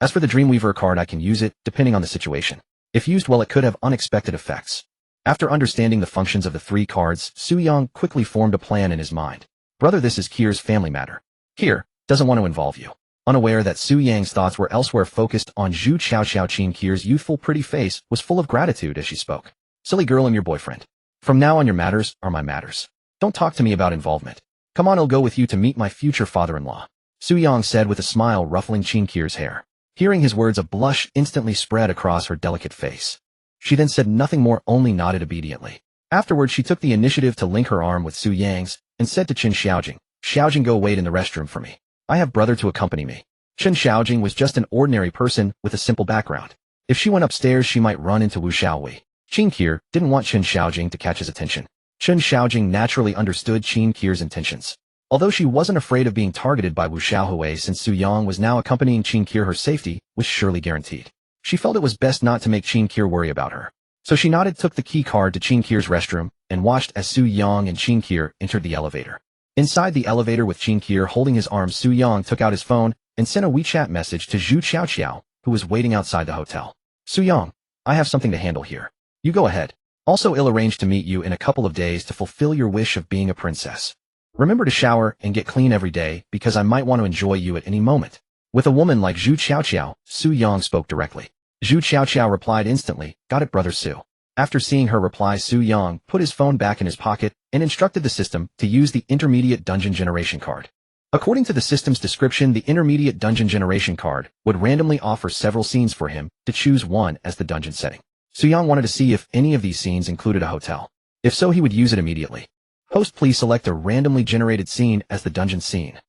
As for the Dreamweaver card, I can use it, depending on the situation. If used well, it could have unexpected effects. After understanding the functions of the 3 cards, Su-young quickly formed a plan in his mind. Brother, this is Kier's family matter. Kier doesn't want to involve you. Unaware that Su-young's thoughts were elsewhere, focused on Zhu Xiaoxiao, Qin Kier's youthful pretty face was full of gratitude as she spoke. Silly girl, I'm your boyfriend. From now on, your matters are my matters. Don't talk to me about involvement. Come on, I'll go with you to meet my future father-in-law, Su-young said with a smile ruffling Qin Kier's hair. Hearing his words, a blush instantly spread across her delicate face. She then said nothing more, only nodded obediently. Afterwards, she took the initiative to link her arm with Su-young's and said to Qin Xiaojing, Xiaojing, go wait in the restroom for me. I have brother to accompany me. Qin Xiaojing was just an ordinary person with a simple background. If she went upstairs, she might run into Wu Xiaohui. Qin Kier didn't want Qin Xiaojing to catch his attention. Qin Xiaojing naturally understood Qin Kier's intentions. Although she wasn't afraid of being targeted by Wu Xiaohui, since Su-young was now accompanying Qin Kier, her safety was surely guaranteed. She felt it was best not to make Qin Kier worry about her. So she nodded, took the key card to Qin Kier's restroom, and watched as Su-young and Qin Kier entered the elevator. Inside the elevator with Qin Kier holding his arm, Su-young took out his phone and sent a WeChat message to Zhu Xiaoxiao, who was waiting outside the hotel. Su-young, I have something to handle here. You go ahead. Also, I'll arrange to meet you in a couple of days to fulfill your wish of being a princess. Remember to shower and get clean every day, because I might want to enjoy you at any moment. With a woman like Zhu Xiaoxiao, Su-young spoke directly. Zhu Xiaoxiao replied instantly, got it, brother Su. After seeing her reply, Su-young put his phone back in his pocket and instructed the system to use the intermediate dungeon generation card. According to the system's description, the intermediate dungeon generation card would randomly offer several scenes for him to choose one as the dungeon setting. Su-young wanted to see if any of these scenes included a hotel. If so, he would use it immediately. Host, please select a randomly generated scene as the dungeon scene.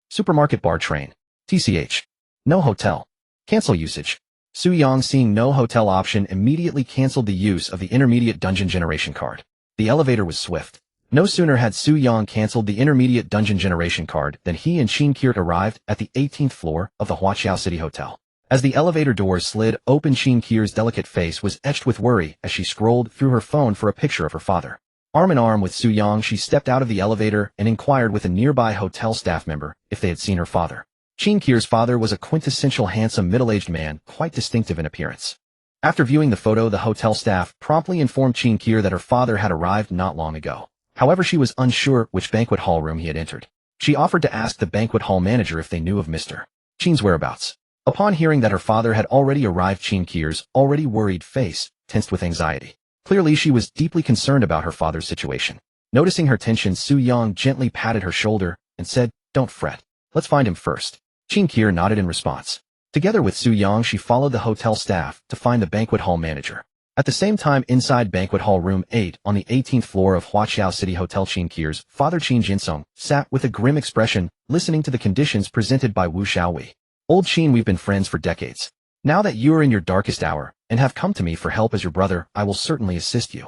Supermarket bar train. TCH. No hotel. Cancel usage. Su-young, seeing no hotel option, immediately canceled the use of the intermediate dungeon generation card. The elevator was swift. No sooner had Su-young canceled the intermediate dungeon generation card than he and Qin Kier arrived at the 18th floor of the Huaqiao City Hotel. As the elevator doors slid open, Qin Kier's delicate face was etched with worry as she scrolled through her phone for a picture of her father. Arm in arm with Su-young, she stepped out of the elevator and inquired with a nearby hotel staff member if they had seen her father. Qin Kier's father was a quintessential handsome middle-aged man, quite distinctive in appearance. After viewing the photo, the hotel staff promptly informed Qin Kier that her father had arrived not long ago. However, she was unsure which banquet hall room he had entered. She offered to ask the banquet hall manager if they knew of Mr. Qin's whereabouts. Upon hearing that her father had already arrived, Qin Kier's already worried face tensed with anxiety. Clearly, she was deeply concerned about her father's situation. Noticing her tension, Su-young gently patted her shoulder and said, don't fret. Let's find him first. Qin Kier nodded in response. Together with Su-young, she followed the hotel staff to find the banquet hall manager. At the same time, inside banquet hall room 8 on the 18th floor of Huaqiao City Hotel, Qin Kier's father Qin Jinsong sat with a grim expression, listening to the conditions presented by Wu Xiaohui. Old Qin, we've been friends for decades. Now that you are in your darkest hour and have come to me for help as your brother, I will certainly assist you.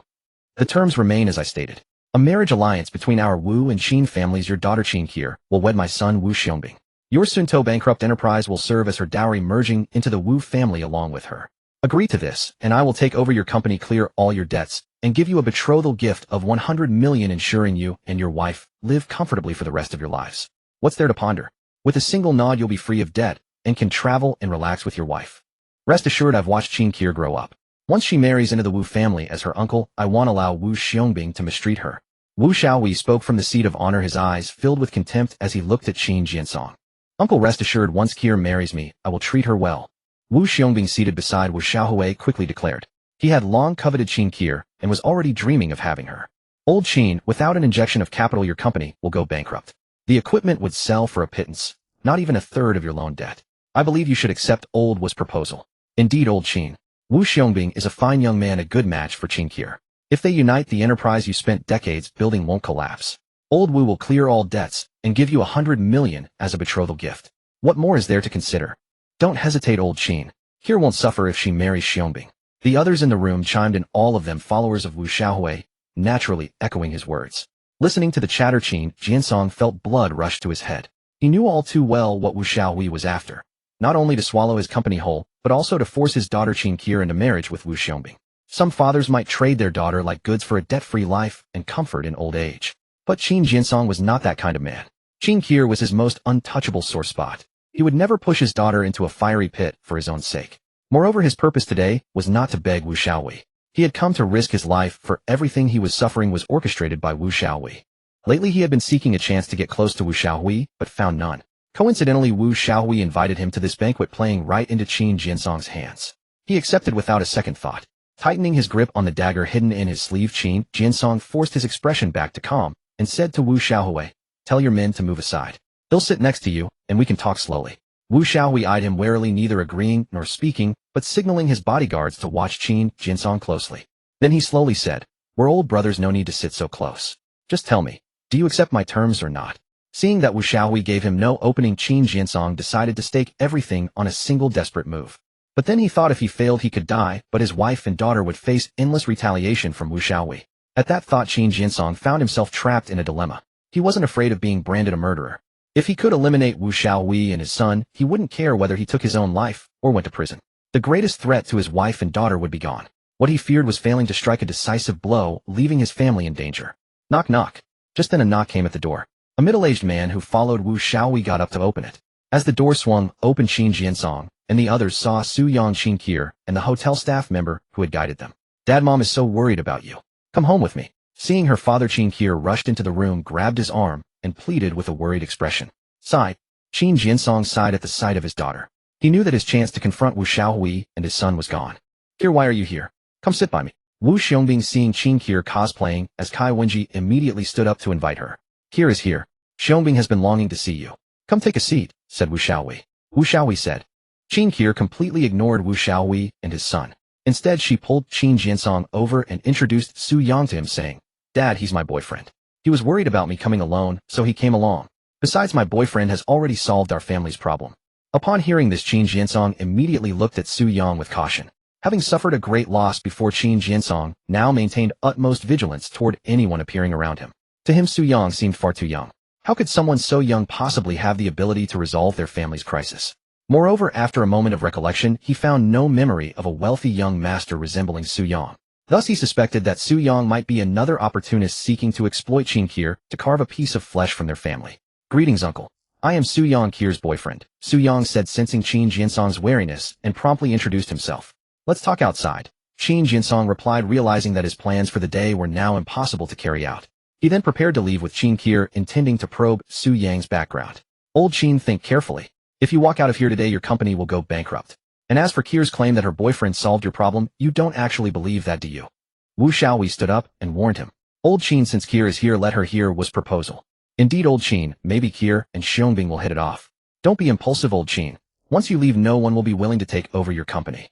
The terms remain as I stated. A marriage alliance between our Wu and Qin families. Your daughter Qin Kier will wed my son Wu Xiaobing. Your Sunto bankrupt enterprise will serve as her dowry, merging into the Wu family along with her. Agree to this, and I will take over your company, clear all your debts, and give you a betrothal gift of 100 million, ensuring you and your wife live comfortably for the rest of your lives. What's there to ponder? With a single nod, you'll be free of debt and can travel and relax with your wife. Rest assured, I've watched Qin Kier grow up. Once she marries into the Wu family as her uncle, I won't allow Wu Xiaobing to mistreat her. Wu Xiaohui spoke from the seat of honor, his eyes filled with contempt as he looked at Qin Jinsong. Uncle, rest assured, once Kier marries me, I will treat her well. Wu Xiaobing, seated beside Wu Xiaohui, quickly declared. He had long coveted Qin Kier and was already dreaming of having her. Old Qin, without an injection of capital, your company will go bankrupt. The equipment would sell for a pittance, not even a third of your loan debt. I believe you should accept old Wu's proposal. Indeed, old Qin. Wu Xiaobing is a fine young man, a good match for Qin Kier. If they unite, the enterprise you spent decades building won't collapse. Old Wu will clear all debts and give you 100 million as a betrothal gift. What more is there to consider? Don't hesitate, old Qin. Kier won't suffer if she marries Xiaobing. The others in the room chimed in, all of them followers of Wu Xiaohui, naturally echoing his words. Listening to the chatter, Qin Jinsong felt blood rush to his head. He knew all too well what Wu Xiaohui was after. Not only to swallow his company whole, but also to force his daughter Qin Kier into marriage with Wu Xiaobing. Some fathers might trade their daughter like goods for a debt-free life and comfort in old age. But Qin Jinsong was not that kind of man. Qin Kier was his most untouchable sore spot. He would never push his daughter into a fiery pit for his own sake. Moreover, his purpose today was not to beg Wu Xiaowei. He had come to risk his life, for everything he was suffering was orchestrated by Wu Xiaowei. Lately he had been seeking a chance to get close to Wu Xiaowei, but found none. Coincidentally, Wu Xiaowei invited him to this banquet, playing right into Qin Jinsong's hands. He accepted without a second thought. Tightening his grip on the dagger hidden in his sleeve, Qin Jinsong forced his expression back to calm, and said to Wu Xiaowei, "Tell your men to move aside. They'll sit next to you, and we can talk slowly." Wu Xiaowei eyed him warily, neither agreeing nor speaking, but signaling his bodyguards to watch Qin Jinsong closely. Then he slowly said, "We're old brothers, no need to sit so close. Just tell me, do you accept my terms or not?" Seeing that Wu Xiaowei gave him no opening, Qin Jinsong decided to stake everything on a single desperate move. But then he thought if he failed he could die, but his wife and daughter would face endless retaliation from Wu Xiaowei. At that thought, Qin Jinsong found himself trapped in a dilemma. He wasn't afraid of being branded a murderer. If he could eliminate Wu Xiaowei and his son, he wouldn't care whether he took his own life or went to prison. The greatest threat to his wife and daughter would be gone. What he feared was failing to strike a decisive blow, leaving his family in danger. Knock knock. Just then a knock came at the door. A middle-aged man who followed Wu Xiaowei got up to open it. As the door swung open, Qin Jinsong and the others saw Su Yang, Qin Kier, and the hotel staff member who had guided them. "Dad, Mom is so worried about you. Come home with me." Seeing her father, Qin Kier rushed into the room, grabbed his arm, and pleaded with a worried expression. Sighed. Qin Jinsong sighed at the sight of his daughter. He knew that his chance to confront Wu Xiaowei and his son was gone. "Kier, why are you here? Come sit by me." Wu Xiaobing, seeing Qin Kier cosplaying as Kai Wenji, immediately stood up to invite her. "Kier is here. Xiaobing has been longing to see you. Come take a seat," said Wu Xiaowei. Wu Xiaowei said. Qin Kier completely ignored Wu Xiaowei and his son. Instead, she pulled Qin Jinsong over and introduced Su Yang to him, saying, "Dad, he's my boyfriend. He was worried about me coming alone, so he came along. Besides, my boyfriend has already solved our family's problem." Upon hearing this, Qin Jinsong immediately looked at Su Yang with caution. Having suffered a great loss before, Qin Jinsong now maintained utmost vigilance toward anyone appearing around him. To him, Su Yang seemed far too young. How could someone so young possibly have the ability to resolve their family's crisis? Moreover, after a moment of recollection, he found no memory of a wealthy young master resembling Su Yang. Thus he suspected that Su Yang might be another opportunist seeking to exploit Qin Kier to carve a piece of flesh from their family. "Greetings, uncle. I am Su Yang, Kier's boyfriend," Su Yang said, sensing Qin Jinsong's wariness, and promptly introduced himself. "Let's talk outside," Qin Jinsong replied, realizing that his plans for the day were now impossible to carry out. He then prepared to leave with Qin Kier, intending to probe Su Yang's background. "Old Qin, think carefully. If you walk out of here today, your company will go bankrupt. And as for Kier's claim that her boyfriend solved your problem, you don't actually believe that, do you?" Wu Xiaowei stood up and warned him. "Old Qin, since Kier is here, let her hear was proposal." "Indeed, Old Qin, maybe Kier and Xiaobing will hit it off. Don't be impulsive, Old Qin. Once you leave, no one will be willing to take over your company."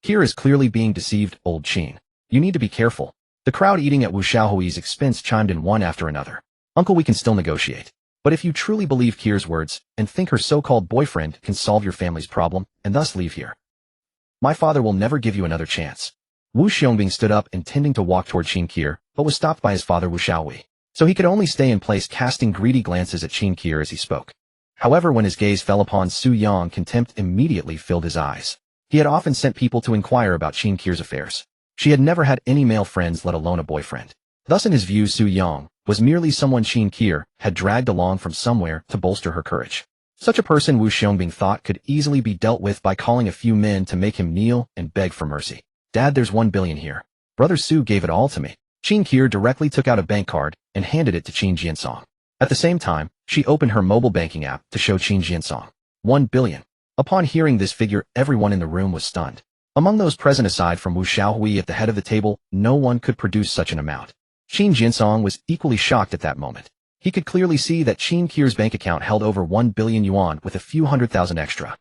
"Kier is clearly being deceived, Old Qin. You need to be careful." The crowd eating at Wu Xiaowei's expense chimed in one after another. "Uncle, we can still negotiate. But if you truly believe Kier's words, and think her so-called boyfriend can solve your family's problem, and thus leave here, my father will never give you another chance." Wu Xiaobing stood up, intending to walk toward Qin Kier, but was stopped by his father, Wu Xiaowei. So he could only stay in place, casting greedy glances at Qin Kier as he spoke. However, when his gaze fell upon Su Yang, contempt immediately filled his eyes. He had often sent people to inquire about Qin Kier's affairs. She had never had any male friends, let alone a boyfriend. Thus in his view, Su Yang was merely someone Qin Kier had dragged along from somewhere to bolster her courage. Such a person, Wu Xiaobing thought, could easily be dealt with by calling a few men to make him kneel and beg for mercy. "Dad, there's 1 billion here. Brother Su gave it all to me." Qin Kier directly took out a bank card and handed it to Qin Jinsong. At the same time, she opened her mobile banking app to show Qin Jinsong 1 billion. Upon hearing this figure, everyone in the room was stunned. Among those present, aside from Wu Xiaowei at the head of the table, no one could produce such an amount. Qin Jinsong was equally shocked at that moment. He could clearly see that Qin Kier's bank account held over 1 billion yuan with a few 100,000 extra.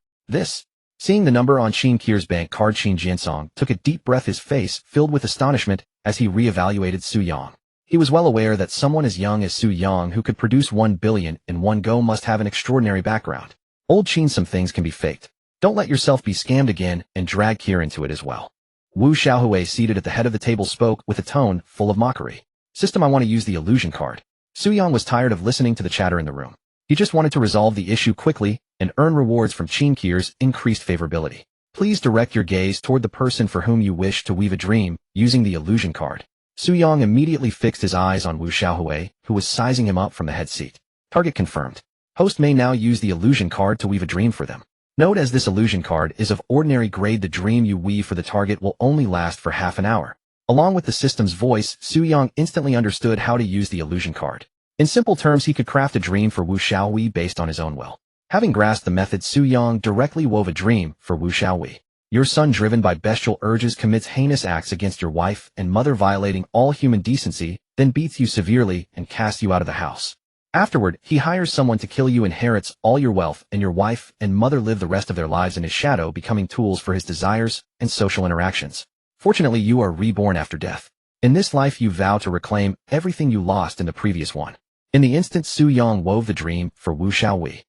Seeing the number on Qin Kier's bank card, Qin Jinsong took a deep breath, his face filled with astonishment as he re-evaluated Su Yang. He was well aware that someone as young as Su Yang who could produce 1 billion in one go must have an extraordinary background. "Old Qin, some things can be faked. Don't let yourself be scammed again and drag Kier into it as well." Wu Xiaowei, seated at the head of the table, spoke with a tone full of mockery. "System, I want to use the illusion card." Su Yang was tired of listening to the chatter in the room. He just wanted to resolve the issue quickly and earn rewards from Qin Kier's increased favorability. "Please direct your gaze toward the person for whom you wish to weave a dream using the illusion card." Su Yang immediately fixed his eyes on Wu Xiaohui, who was sizing him up from the head seat. Target confirmed. Host may now use the illusion card to weave a dream for them. Note, as this illusion card is of ordinary grade, the dream you weave for the target will only last for half an hour. Along with the system's voice, Su Yang instantly understood how to use the illusion card. In simple terms, he could craft a dream for Wu Xiaohui based on his own will. Having grasped the method, Su Yang directly wove a dream for Wu Xiaohui. Your son, driven by bestial urges, commits heinous acts against your wife and mother, violating all human decency, then beats you severely and casts you out of the house. Afterward, he hires someone to kill you, inherits all your wealth, and your wife and mother live the rest of their lives in his shadow, becoming tools for his desires and social interactions. Fortunately, you are reborn after death. In this life, you vow to reclaim everything you lost in the previous one. In the instant Su Yang wove the dream for Wu Xiaohui.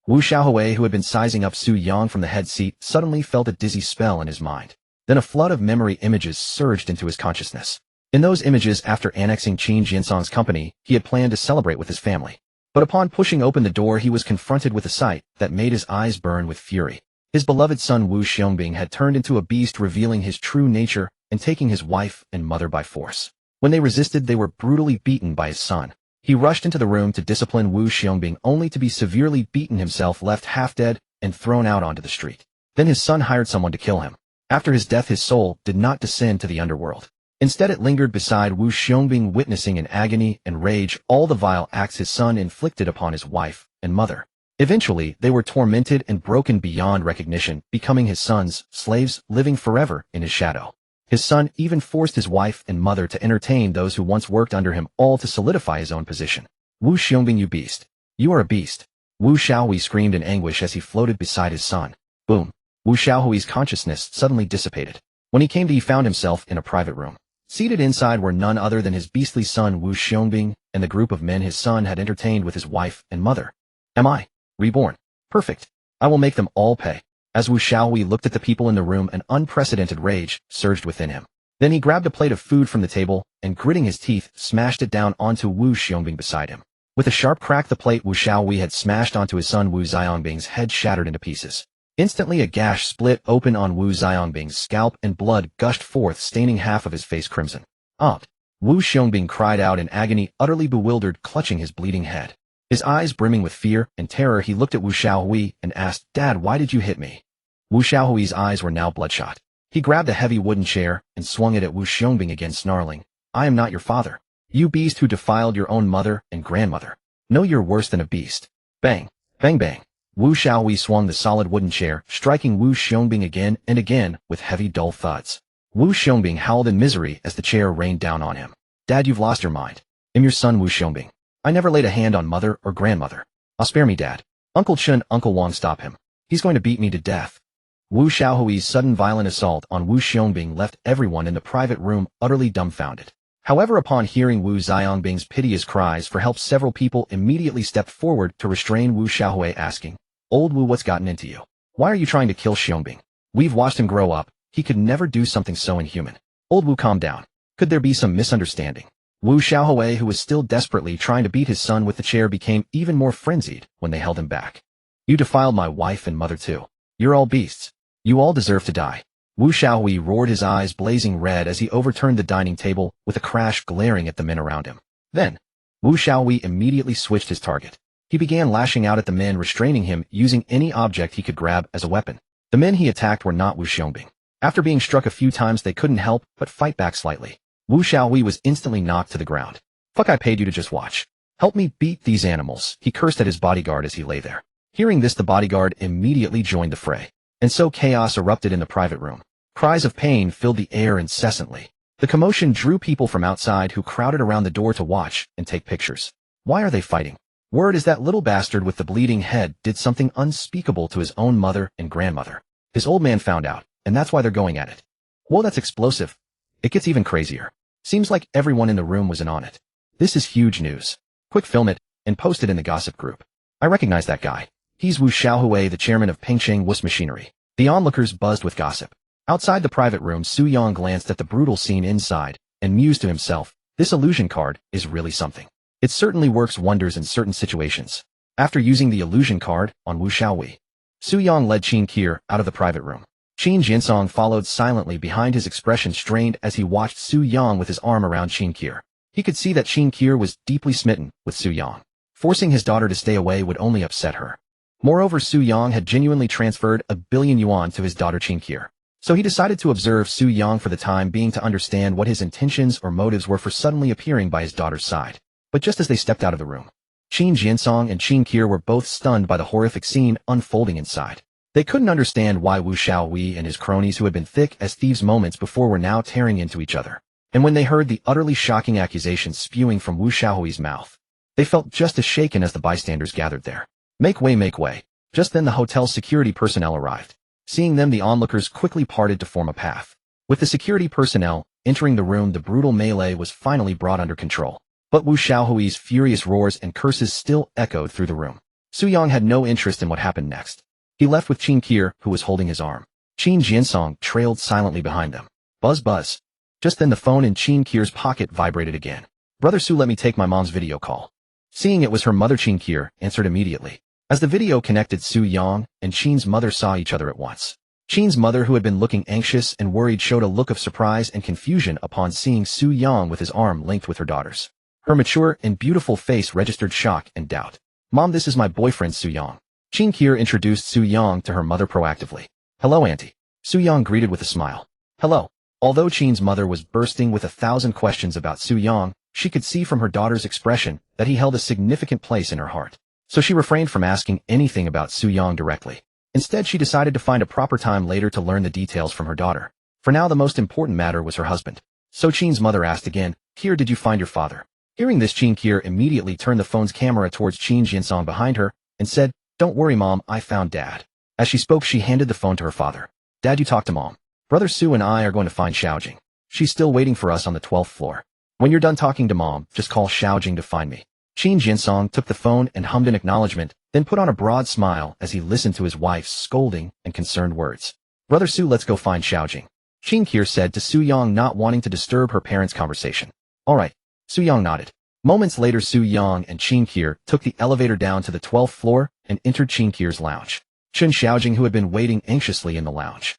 Wu Xiaohui, who had been sizing up Su Yang from the head seat, suddenly felt a dizzy spell in his mind. Then a flood of memory images surged into his consciousness. In those images, after annexing Qin Jinsong's company, he had planned to celebrate with his family. But upon pushing open the door, he was confronted with a sight that made his eyes burn with fury. His beloved son Wu Xiongбing had turned into a beast, revealing his true nature and taking his wife and mother by force. When they resisted, they were brutally beaten by his son. He rushed into the room to discipline Wu Xiongбing, only to be severely beaten himself, left half dead, and thrown out onto the street. Then his son hired someone to kill him. After his death, his soul did not descend to the underworld. Instead, it lingered beside Wu Xiongбing, witnessing in agony and rage all the vile acts his son inflicted upon his wife and mother. Eventually, they were tormented and broken beyond recognition, becoming his son's slaves, living forever in his shadow. His son even forced his wife and mother to entertain those who once worked under him, all to solidify his own position. Wu Xiongбing, you beast. You are a beast. Wu Xiaohui screamed in anguish as he floated beside his son. Boom. Wu Xiaohui's consciousness suddenly dissipated. When he came to, he found himself in a private room. Seated inside were none other than his beastly son Wu Xiongбing and the group of men his son had entertained with his wife and mother. Am I reborn? Perfect. I will make them all pay. As Wu Xiaohui looked at the people in the room, an unprecedented rage surged within him. Then he grabbed a plate of food from the table and, gritting his teeth, smashed it down onto Wu Xiongбing beside him. With a sharp crack, the plate Wu Xiaohui had smashed onto his son Wu Xiongбing's head shattered into pieces. Instantly, a gash split open on Wu Xiongбing's scalp and blood gushed forth, staining half of his face crimson. Wu Xiongбing cried out in agony, utterly bewildered, clutching his bleeding head. His eyes brimming with fear and terror, he looked at Wu Xiaohui and asked, "Dad, why did you hit me?" Wu Xiaohui's eyes were now bloodshot. He grabbed a heavy wooden chair and swung it at Wu Xiongбing again, snarling, "I am not your father. You beast who defiled your own mother and grandmother. No, you're worse than a beast." Bang! Bang bang! Wu Xiaohui swung the solid wooden chair, striking Wu Xiongбing again and again with heavy, dull thuds. Wu Xiongбing howled in misery as the chair rained down on him. "Dad, you've lost your mind. I'm your son Wu Xiongбing. I never laid a hand on mother or grandmother. Spare me, Dad. Uncle Chen, Uncle Wang, stop him. He's going to beat me to death." Wu Xiaohui's sudden violent assault on Wu Xiongбing left everyone in the private room utterly dumbfounded. However, upon hearing Wu Xiongбing's piteous cries for help, several people immediately stepped forward to restrain Wu Xiaohui, asking, "Old Wu, what's gotten into you? Why are you trying to kill Xiongбing? We've watched him grow up. He could never do something so inhuman. Old Wu, calm down. Could there be some misunderstanding?" Wu Xiaohui, who was still desperately trying to beat his son with the chair, became even more frenzied when they held him back. "You defiled my wife and mother too. You're all beasts. You all deserve to die." Wu Xiaohui roared, his eyes blazing red as he overturned the dining table with a crash, glaring at the men around him. Then, Wu Xiaohui immediately switched his target. He began lashing out at the men, restraining him, using any object he could grab as a weapon. The men he attacked were not Wu Xiongбing. After being struck a few times, they couldn't help but fight back slightly. Wu Xiaohui was instantly knocked to the ground. "Fuck, I paid you to just watch. Help me beat these animals," he cursed at his bodyguard as he lay there. Hearing this, the bodyguard immediately joined the fray. And so chaos erupted in the private room. Cries of pain filled the air incessantly. The commotion drew people from outside who crowded around the door to watch and take pictures. Why are they fighting? Word is that little bastard with the bleeding head did something unspeakable to his own mother and grandmother. His old man found out, and that's why they're going at it. Whoa, that's explosive. It gets even crazier. Seems like everyone in the room was in on it. This is huge news. Quick, film it and post it in the gossip group. I recognize that guy. He's Wu Xiaohui, the chairman of Pengcheng Wu's Machinery. The onlookers buzzed with gossip. Outside the private room, Su Yang glanced at the brutal scene inside and mused to himself, "This illusion card is really something. It certainly works wonders in certain situations." After using the illusion card on Wu Xiaohui, Su Yang led Qin Kier out of the private room. Qin Jinsong followed silently behind, his expression strained as he watched Su Yang with his arm around Qin Kier. He could see that Qin Kier was deeply smitten with Su Yang. Forcing his daughter to stay away would only upset her. Moreover, Su Yang had genuinely transferred 1 billion yuan to his daughter Qin Kier. So he decided to observe Su Yang for the time being to understand what his intentions or motives were for suddenly appearing by his daughter's side. But just as they stepped out of the room, Qin Jinsong and Qin Kier were both stunned by the horrific scene unfolding inside. They couldn't understand why Wu Xiaohui and his cronies, who had been thick as thieves moments before, were now tearing into each other. And when they heard the utterly shocking accusations spewing from Wu Xiaohui's mouth, they felt just as shaken as the bystanders gathered there. Make way, make way. Just then the hotel's security personnel arrived. Seeing them, the onlookers quickly parted to form a path. With the security personnel entering the room, the brutal melee was finally brought under control. But Wu Xiaohui's furious roars and curses still echoed through the room. Su Yang had no interest in what happened next. He left with Qin Kier, who was holding his arm. Qin Jinsong trailed silently behind them. Buzz buzz. Just then the phone in Qin Kier's pocket vibrated again. Brother Su, let me take my mom's video call. Seeing it was her mother, Qin Kier answered immediately. As the video connected, Su Yang and Qin's mother saw each other at once. Qin's mother, who had been looking anxious and worried, showed a look of surprise and confusion upon seeing Su Yang with his arm linked with her daughter's. Her mature and beautiful face registered shock and doubt. Mom, this is my boyfriend Su Yang. Qin Kier introduced Su Yang to her mother proactively. Hello, Auntie. Su Yang greeted with a smile. Hello. Although Qin's mother was bursting with 1,000 questions about Su Yang, she could see from her daughter's expression that he held a significant place in her heart. So she refrained from asking anything about Su Yang directly. Instead, she decided to find a proper time later to learn the details from her daughter. For now, the most important matter was her husband. So Qin's mother asked again, Kier, did you find your father? Hearing this, Qin Kier immediately turned the phone's camera towards Qin Jinsong behind her and said, Don't worry, Mom, I found Dad. As she spoke, she handed the phone to her father. Dad, you talk to Mom. Brother Su and I are going to find Xiaojing. She's still waiting for us on the 12th floor. When you're done talking to Mom, just call Xiaojing to find me. Qin Jinsong took the phone and hummed an acknowledgement, then put on a broad smile as he listened to his wife's scolding and concerned words. Brother Su, let's go find Xiaojing. Qin Kier said to Su Yang, not wanting to disturb her parents' conversation. All right. Su Yang nodded. Moments later, Su Yang and Qin Kier took the elevator down to the 12th floor and entered Qin Kier's lounge. Chen Xiaojing, who had been waiting anxiously in the lounge,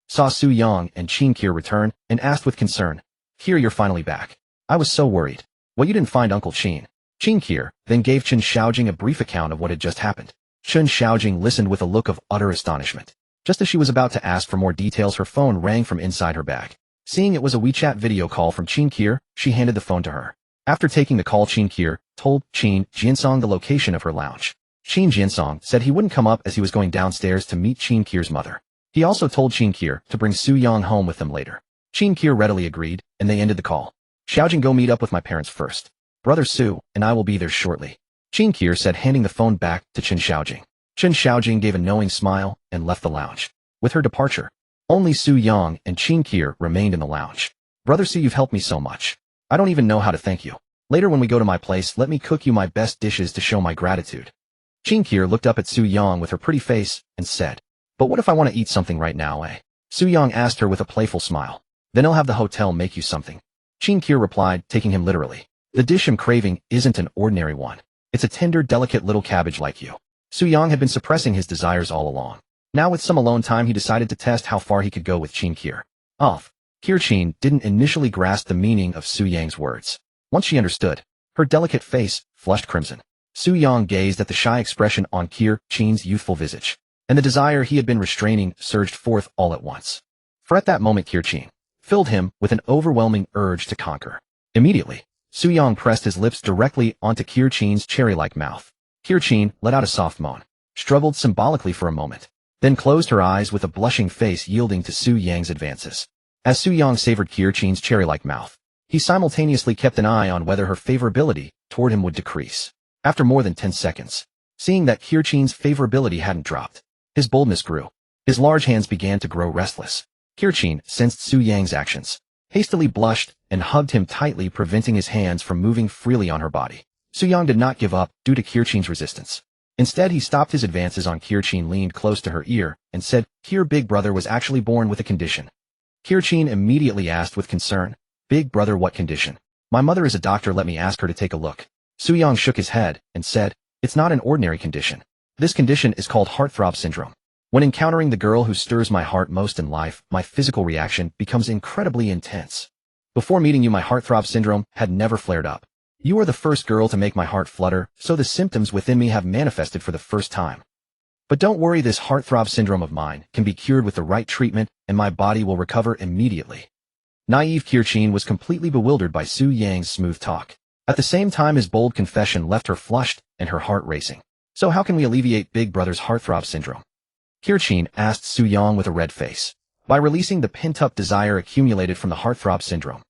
saw Su Yang and Qin Kier return and asked with concern, Kier, you're finally back. I was so worried. Well, you didn't find Uncle Qin. Qin Kier then gave Chen Xiaojing a brief account of what had just happened. Chen Xiaojing listened with a look of utter astonishment. Just as she was about to ask for more details, her phone rang from inside her bag. Seeing it was a WeChat video call from Qin Kier, she handed the phone to her. After taking the call, Qin Kier told Qin Jinsong the location of her lounge. Qin Jinsong said he wouldn't come up as he was going downstairs to meet Qin Kier's mother. He also told Qin Kier to bring Su Yang home with them later. Qin Kier readily agreed, and they ended the call. Xiaojing, go meet up with my parents first. Brother Su and I will be there shortly. Qin Kier said, handing the phone back to Chen Xiaojing. Chen Xiaojing gave a knowing smile and left the lounge. With her departure, only Su Yang and Qin Kier remained in the lounge. Brother Su, you've helped me so much. I don't even know how to thank you. Later when we go to my place, let me cook you my best dishes to show my gratitude. Qin Kier looked up at Su Yang with her pretty face and said, But what if I want to eat something right now, eh? Su Yang asked her with a playful smile. Then I'll have the hotel make you something. Qin Kier replied, taking him literally. The dish I'm craving isn't an ordinary one. It's a tender, delicate little cabbage like you. Su Yang had been suppressing his desires all along. Now with some alone time, he decided to test how far he could go with Qin Kier. Kier Qin didn't initially grasp the meaning of Su Yang's words. Once she understood, her delicate face flushed crimson. Su Yang gazed at the shy expression on Kier Qin's youthful visage, and the desire he had been restraining surged forth all at once. For at that moment, Kier Qin filled him with an overwhelming urge to conquer. Immediately, Su Yang pressed his lips directly onto Kier Qin's cherry-like mouth. Kier Qin let out a soft moan, struggled symbolically for a moment, then closed her eyes with a blushing face, yielding to Su Yang's advances. As Su Yang savored Kier Qin's cherry-like mouth, he simultaneously kept an eye on whether her favorability toward him would decrease. After more than 10 seconds, seeing that Kier Qin's favorability hadn't dropped, his boldness grew. His large hands began to grow restless. Kier Qin sensed Su Yang's actions, hastily blushed, and hugged him tightly, preventing his hands from moving freely on her body. Su Yang did not give up due to Kier Qin's resistance. Instead, he stopped his advances on Kier Qin, leaned close to her ear, and said, Kier, big brother was actually born with a condition. Kier Qin immediately asked with concern, Big brother, what condition? My mother is a doctor, let me ask her to take a look. Su Yang shook his head and said, It's not an ordinary condition. This condition is called heartthrob syndrome. When encountering the girl who stirs my heart most in life, my physical reaction becomes incredibly intense. Before meeting you, my heartthrob syndrome had never flared up. You are the first girl to make my heart flutter, so the symptoms within me have manifested for the first time. But don't worry, this heartthrob syndrome of mine can be cured with the right treatment, and my body will recover immediately. Naive Kirchin was completely bewildered by Su Yang's smooth talk. At the same time, his bold confession left her flushed and her heart racing. So how can we alleviate Big Brother's heartthrob syndrome? Kirchin asked Su Yang with a red face. By releasing the pent-up desire accumulated from the heartthrob syndrome.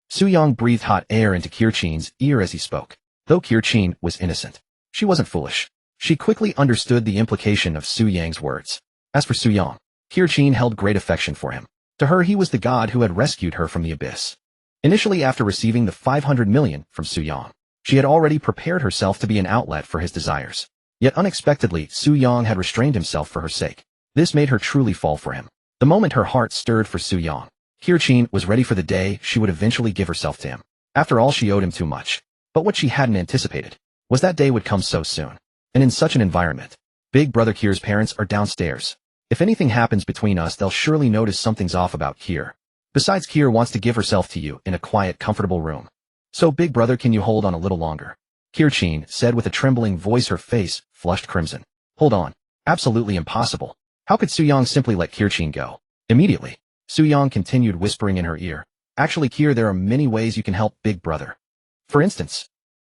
Su Yang breathed hot air into Kirchin's ear as he spoke. Though Kirchin was innocent, she wasn't foolish. She quickly understood the implication of Su Yang's words. As for Su Yang, Kirchin held great affection for him. To her, he was the god who had rescued her from the abyss. Initially, after receiving the 500 million from Su Yang, she had already prepared herself to be an outlet for his desires. Yet unexpectedly, Su Yang had restrained himself for her sake. This made her truly fall for him. The moment her heart stirred for Su Yang, Kirchin was ready for the day she would eventually give herself to him. After all, she owed him too much. But what she hadn't anticipated was that day would come so soon. And in such an environment, Big Brother Kier's parents are downstairs. If anything happens between us, they'll surely notice something's off about Kier. Besides, Kier wants to give herself to you in a quiet, comfortable room. So Big Brother, can you hold on a little longer? Kirchin said with a trembling voice, her face flushed crimson. Hold on. Absolutely impossible. How could Su Yang simply let Kirchin go? Immediately, Su Yang continued whispering in her ear. Actually, Kier, there are many ways you can help Big Brother. For instance.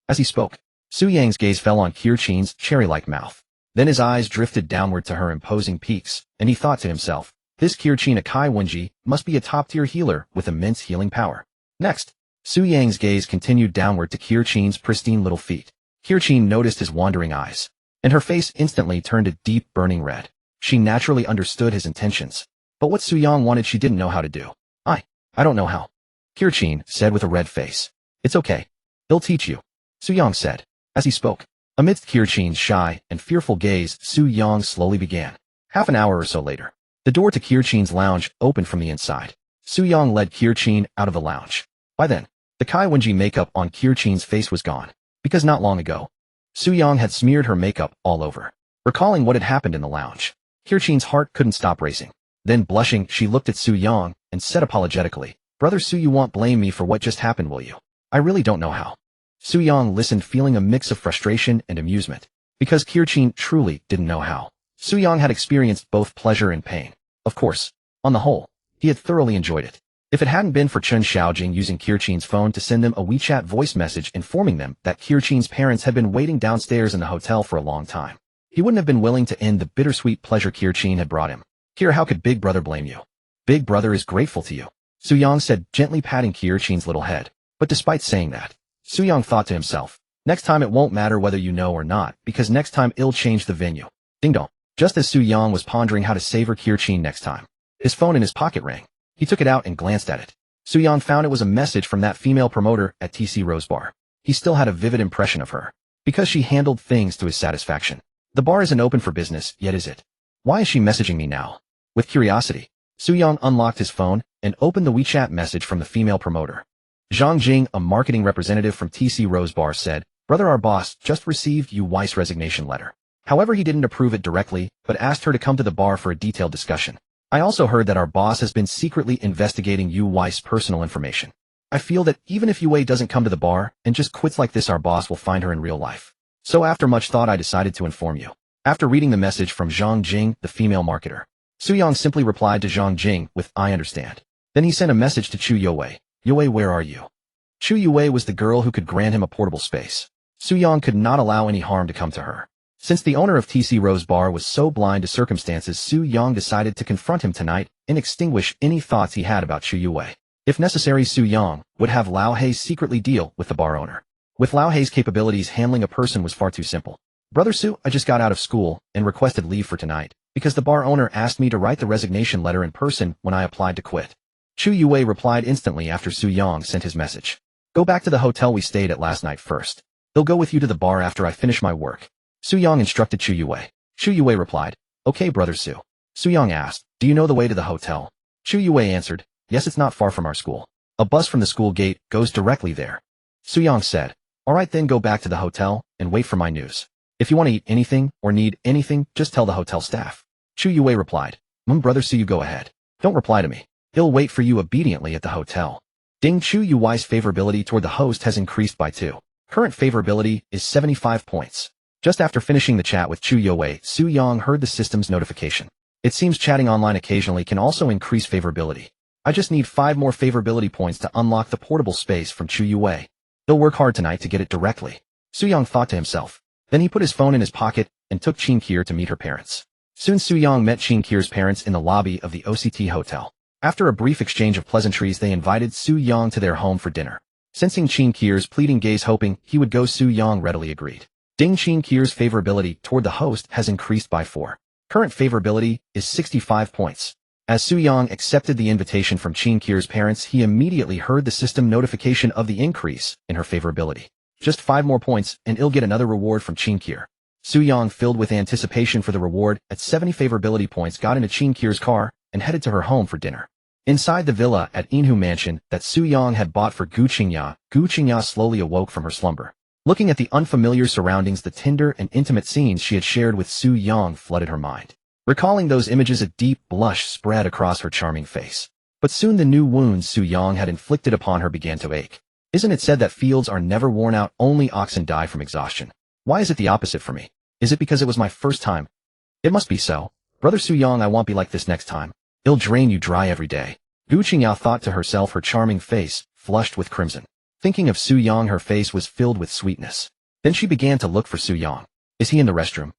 As he spoke, Su Yang's gaze fell on Kirchin's cherry-like mouth. Then his eyes drifted downward to her imposing peaks, and he thought to himself, this Kirchin Akai Wenji must be a top-tier healer with immense healing power. Next, Su Yang's gaze continued downward to Kirchin's pristine little feet. Kirchin noticed his wandering eyes, and her face instantly turned a deep, burning red. She naturally understood his intentions, but what Su Yang wanted she didn't know how to do. I don't know how. Kirchin said with a red face. It's okay. He'll teach you, Su Yang said. As he spoke, amidst Kirchin's shy and fearful gaze, Su Yang slowly began. Half an hour or so later, the door to Kirchin's lounge opened from the inside. Su Yang led Kirchin out of the lounge. By then, the Kai Wenji makeup on Kirchin's face was gone, because not long ago, Su Yang had smeared her makeup all over. Recalling what had happened in the lounge, Kirchin's heart couldn't stop racing. Then blushing, she looked at Su Yang and said apologetically, Brother Su, you won't blame me for what just happened, will you? I really don't know how. Su Yang listened, feeling a mix of frustration and amusement, because Kirchin truly didn't know how. Su Yang had experienced both pleasure and pain. Of course, on the whole, he had thoroughly enjoyed it. If it hadn't been for Chen Xiaojing using Kirchin's phone to send them a WeChat voice message informing them that Kirchin's parents had been waiting downstairs in the hotel for a long time, he wouldn't have been willing to end the bittersweet pleasure Kirchin had brought him. Kier, how could Big Brother blame you? Big Brother is grateful to you, Su Yang said, gently patting Kirchin's little head. But despite saying that, Su Yang thought to himself, next time it won't matter whether you know or not, because next time it'll change the venue. Ding dong. Just as Su Yang was pondering how to savor Kirchin next time, his phone in his pocket rang. He took it out and glanced at it. Su Yang found it was a message from that female promoter at TC Rose Bar. He still had a vivid impression of her, because she handled things to his satisfaction. The bar isn't open for business, yet is it? Why is she messaging me now? With curiosity, Su Yang unlocked his phone and opened the WeChat message from the female promoter. Zhang Jing, a marketing representative from TC Rose Bar, said, Brother, our boss just received Yu Weiss' resignation letter. However, he didn't approve it directly, but asked her to come to the bar for a detailed discussion. I also heard that our boss has been secretly investigating Yu Weiss' personal information. I feel that even if Yu Wei doesn't come to the bar and just quits like this, our boss will find her in real life. So after much thought, I decided to inform you. After reading the message from Zhang Jing, the female marketer, Su Yang simply replied to Zhang Jing with, I understand. Then he sent a message to Chu Yue. Yue, where are you? Chu Yue was the girl who could grant him a portable space. Su Yang could not allow any harm to come to her. Since the owner of TC Rose Bar was so blind to circumstances, Su Yang decided to confront him tonight and extinguish any thoughts he had about Chu Yue. If necessary, Su Yang would have Lao Hei secretly deal with the bar owner. With Lao Hei's capabilities, handling a person was far too simple. Brother Su, I just got out of school and requested leave for tonight, because the bar owner asked me to write the resignation letter in person when I applied to quit. Chu Yue replied instantly after Su Yang sent his message. Go back to the hotel we stayed at last night first. They'll go with you to the bar after I finish my work. Su Yang instructed Chu Yue. Chu Yue replied, Okay, Brother Su. Su Yang asked, Do you know the way to the hotel? Chu Yue answered, Yes, it's not far from our school. A bus from the school gate goes directly there. Su Yang said, Alright, then go back to the hotel and wait for my news. If you want to eat anything or need anything, just tell the hotel staff. Chu Yue replied. Brother Su, you go ahead. Don't reply to me. He'll wait for you obediently at the hotel. Ding. Chu Yui's favorability toward the host has increased by 2. Current favorability is 75 points. Just after finishing the chat with Chu Yue, Su Yang heard the system's notification. It seems chatting online occasionally can also increase favorability. I just need 5 more favorability points to unlock the portable space from Chu Yue. He'll work hard tonight to get it directly. Su Yang thought to himself. Then he put his phone in his pocket and took Qin Kier to meet her parents. Soon Su Yang met Qin Kier's parents in the lobby of the OCT hotel. After a brief exchange of pleasantries, they invited Su Yang to their home for dinner. Sensing Qin Kier's pleading gaze, hoping he would go, Su Yang readily agreed. Ding. Qin Kier's favorability toward the host has increased by 4. Current favorability is 65 points. As Su Yang accepted the invitation from Qin Kier's parents, he immediately heard the system notification of the increase in her favorability. Just 5 more points and he'll get another reward from Qin Kier. Su Yang, filled with anticipation for the reward, at 70 favorability points got into Qin Kier's car and headed to her home for dinner. Inside the villa at Inhu Mansion that Su Yang had bought for Gu Qingya slowly awoke from her slumber. Looking at the unfamiliar surroundings, the tender and intimate scenes she had shared with Su Yang flooded her mind. Recalling those images, a deep blush spread across her charming face. But soon the new wounds Su Yang had inflicted upon her began to ache. Isn't it said that fields are never worn out, only oxen die from exhaustion? Why is it the opposite for me? Is it because it was my first time? It must be so. Brother Su Yang, I won't be like this next time. It'll drain you dry every day. Gu Qingya thought to herself, her charming face flushed with crimson. Thinking of Su Yang, her face was filled with sweetness. Then she began to look for Su Yang. Is he in the restroom?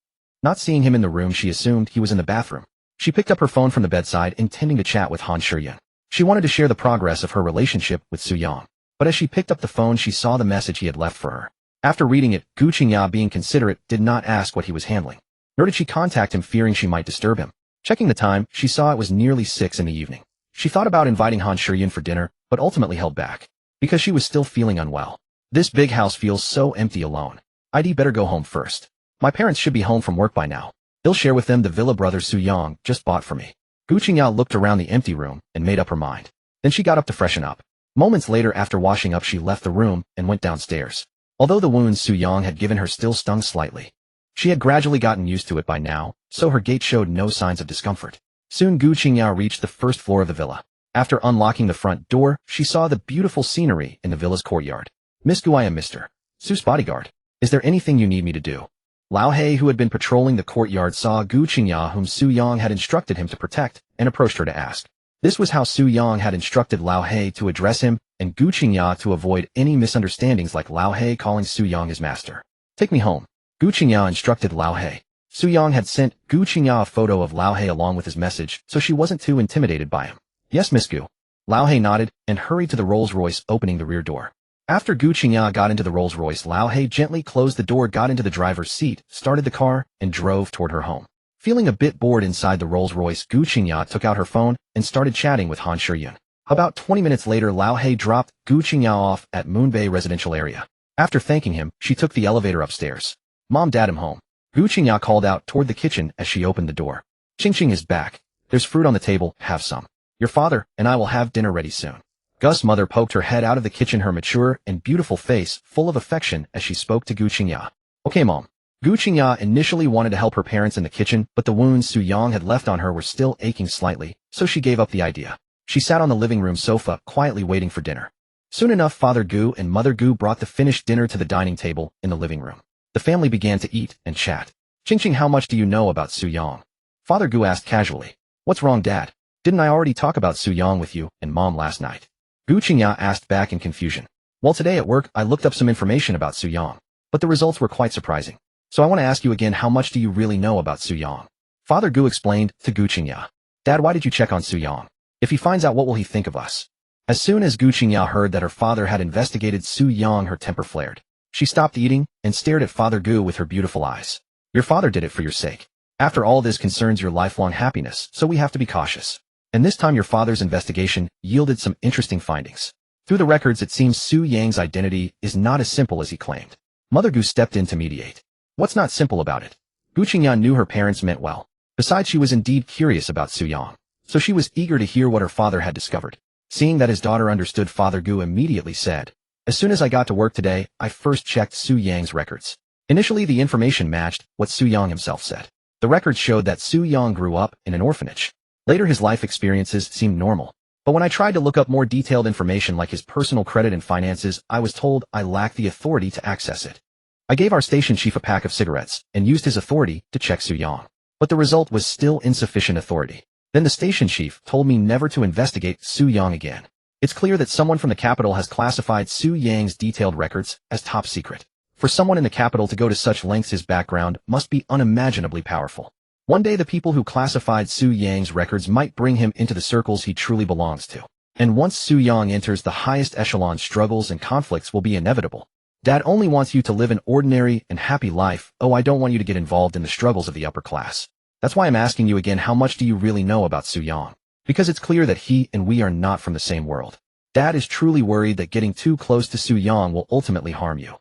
Not seeing him in the room, she assumed he was in the bathroom. She picked up her phone from the bedside, intending to chat with Han Shiyun. She wanted to share the progress of her relationship with Su Yang. But as she picked up the phone, she saw the message he had left for her. After reading it, Gu Qingya, being considerate, did not ask what he was handling. Nor did she contact him, fearing she might disturb him. Checking the time, she saw it was nearly 6 in the evening. She thought about inviting Han Shiyun for dinner, but ultimately held back. Because she was still feeling unwell. This big house feels so empty alone. I'd better go home first. My parents should be home from work by now. They'll share with them the villa brother Su Yang just bought for me. Gu Qingya looked around the empty room and made up her mind. Then she got up to freshen up. Moments later, after washing up, she left the room and went downstairs. Although the wounds Su Yang had given her still stung slightly, she had gradually gotten used to it by now, so her gait showed no signs of discomfort. Soon Gu Qingya reached the first floor of the villa. After unlocking the front door, she saw the beautiful scenery in the villa's courtyard. Miss Gu, I am Mr. Su's bodyguard. Is there anything you need me to do? Lao He, who had been patrolling the courtyard, saw Gu Qingya, whom Su Yang had instructed him to protect, and approached her to ask. This was how Su Yang had instructed Lao He to address him, and Gu Qingya to avoid any misunderstandings, like Lao He calling Su Yang his master. Take me home. Gu Qingya instructed Lao He. Su Yang had sent Gu Qingya a photo of Lao He along with his message, so she wasn't too intimidated by him. Yes, Miss Gu. Lao He nodded and hurried to the Rolls-Royce, opening the rear door. After Gu Qingya got into the Rolls-Royce, Lao He gently closed the door, got into the driver's seat, started the car, and drove toward her home. Feeling a bit bored inside the Rolls-Royce, Gu Qingya took out her phone and started chatting with Han Shiyun. About 20 minutes later, Lao He dropped Gu Qingya off at Moonbay residential area. After thanking him, she took the elevator upstairs. Mom, Dad, I'm home. Gu Qingya called out toward the kitchen as she opened the door. Qing is back. There's fruit on the table, have some. Your father and I will have dinner ready soon. Gus' mother poked her head out of the kitchen, her mature and beautiful face full of affection as she spoke to Gu Qingya. Okay, Mom. Gu Qingya initially wanted to help her parents in the kitchen, but the wounds Su Yang had left on her were still aching slightly, so she gave up the idea. She sat on the living room sofa, quietly waiting for dinner. Soon enough, Father Gu and Mother Gu brought the finished dinner to the dining table in the living room. The family began to eat and chat. Qing, how much do you know about Su Yang? Father Gu asked casually. What's wrong, Dad? Didn't I already talk about Su Yang with you and Mom last night? Gu Qingya asked back in confusion. Well, today at work, I looked up some information about Su Yang, but the results were quite surprising. So I want to ask you again, how much do you really know about Su Yang? Father Gu explained to Gu Qingya. Dad, why did you check on Su Yang? If he finds out, what will he think of us? As soon as Gu Qingya heard that her father had investigated Su Yang, her temper flared. She stopped eating and stared at Father Gu with her beautiful eyes. Your father did it for your sake. After all, this concerns your lifelong happiness, so we have to be cautious. And this time your father's investigation yielded some interesting findings. Through the records, it seems Su Yang's identity is not as simple as he claimed. Mother Gu stepped in to mediate. What's not simple about it? Gu Qingya knew her parents meant well. Besides, she was indeed curious about Su Yang, so she was eager to hear what her father had discovered. Seeing that his daughter understood, Father Gu immediately said, as soon as I got to work today, I first checked Su Yang's records. Initially, the information matched what Su Yang himself said. The records showed that Su Yang grew up in an orphanage. Later his life experiences seemed normal. But when I tried to look up more detailed information like his personal credit and finances, I was told I lacked the authority to access it. I gave our station chief a pack of cigarettes and used his authority to check Su Yang. But the result was still insufficient authority. Then the station chief told me never to investigate Su Yang again. It's clear that someone from the capital has classified Su Yang's detailed records as top secret. For someone in the capital to go to such lengths, his background must be unimaginably powerful. One day the people who classified Su Yang's records might bring him into the circles he truly belongs to. And once Su Yang enters the highest echelon, struggles and conflicts will be inevitable. Dad only wants you to live an ordinary and happy life. Oh, I don't want you to get involved in the struggles of the upper class. That's why I'm asking you again, how much do you really know about Su Yang? Because it's clear that he and we are not from the same world. Dad is truly worried that getting too close to Su Yang will ultimately harm you.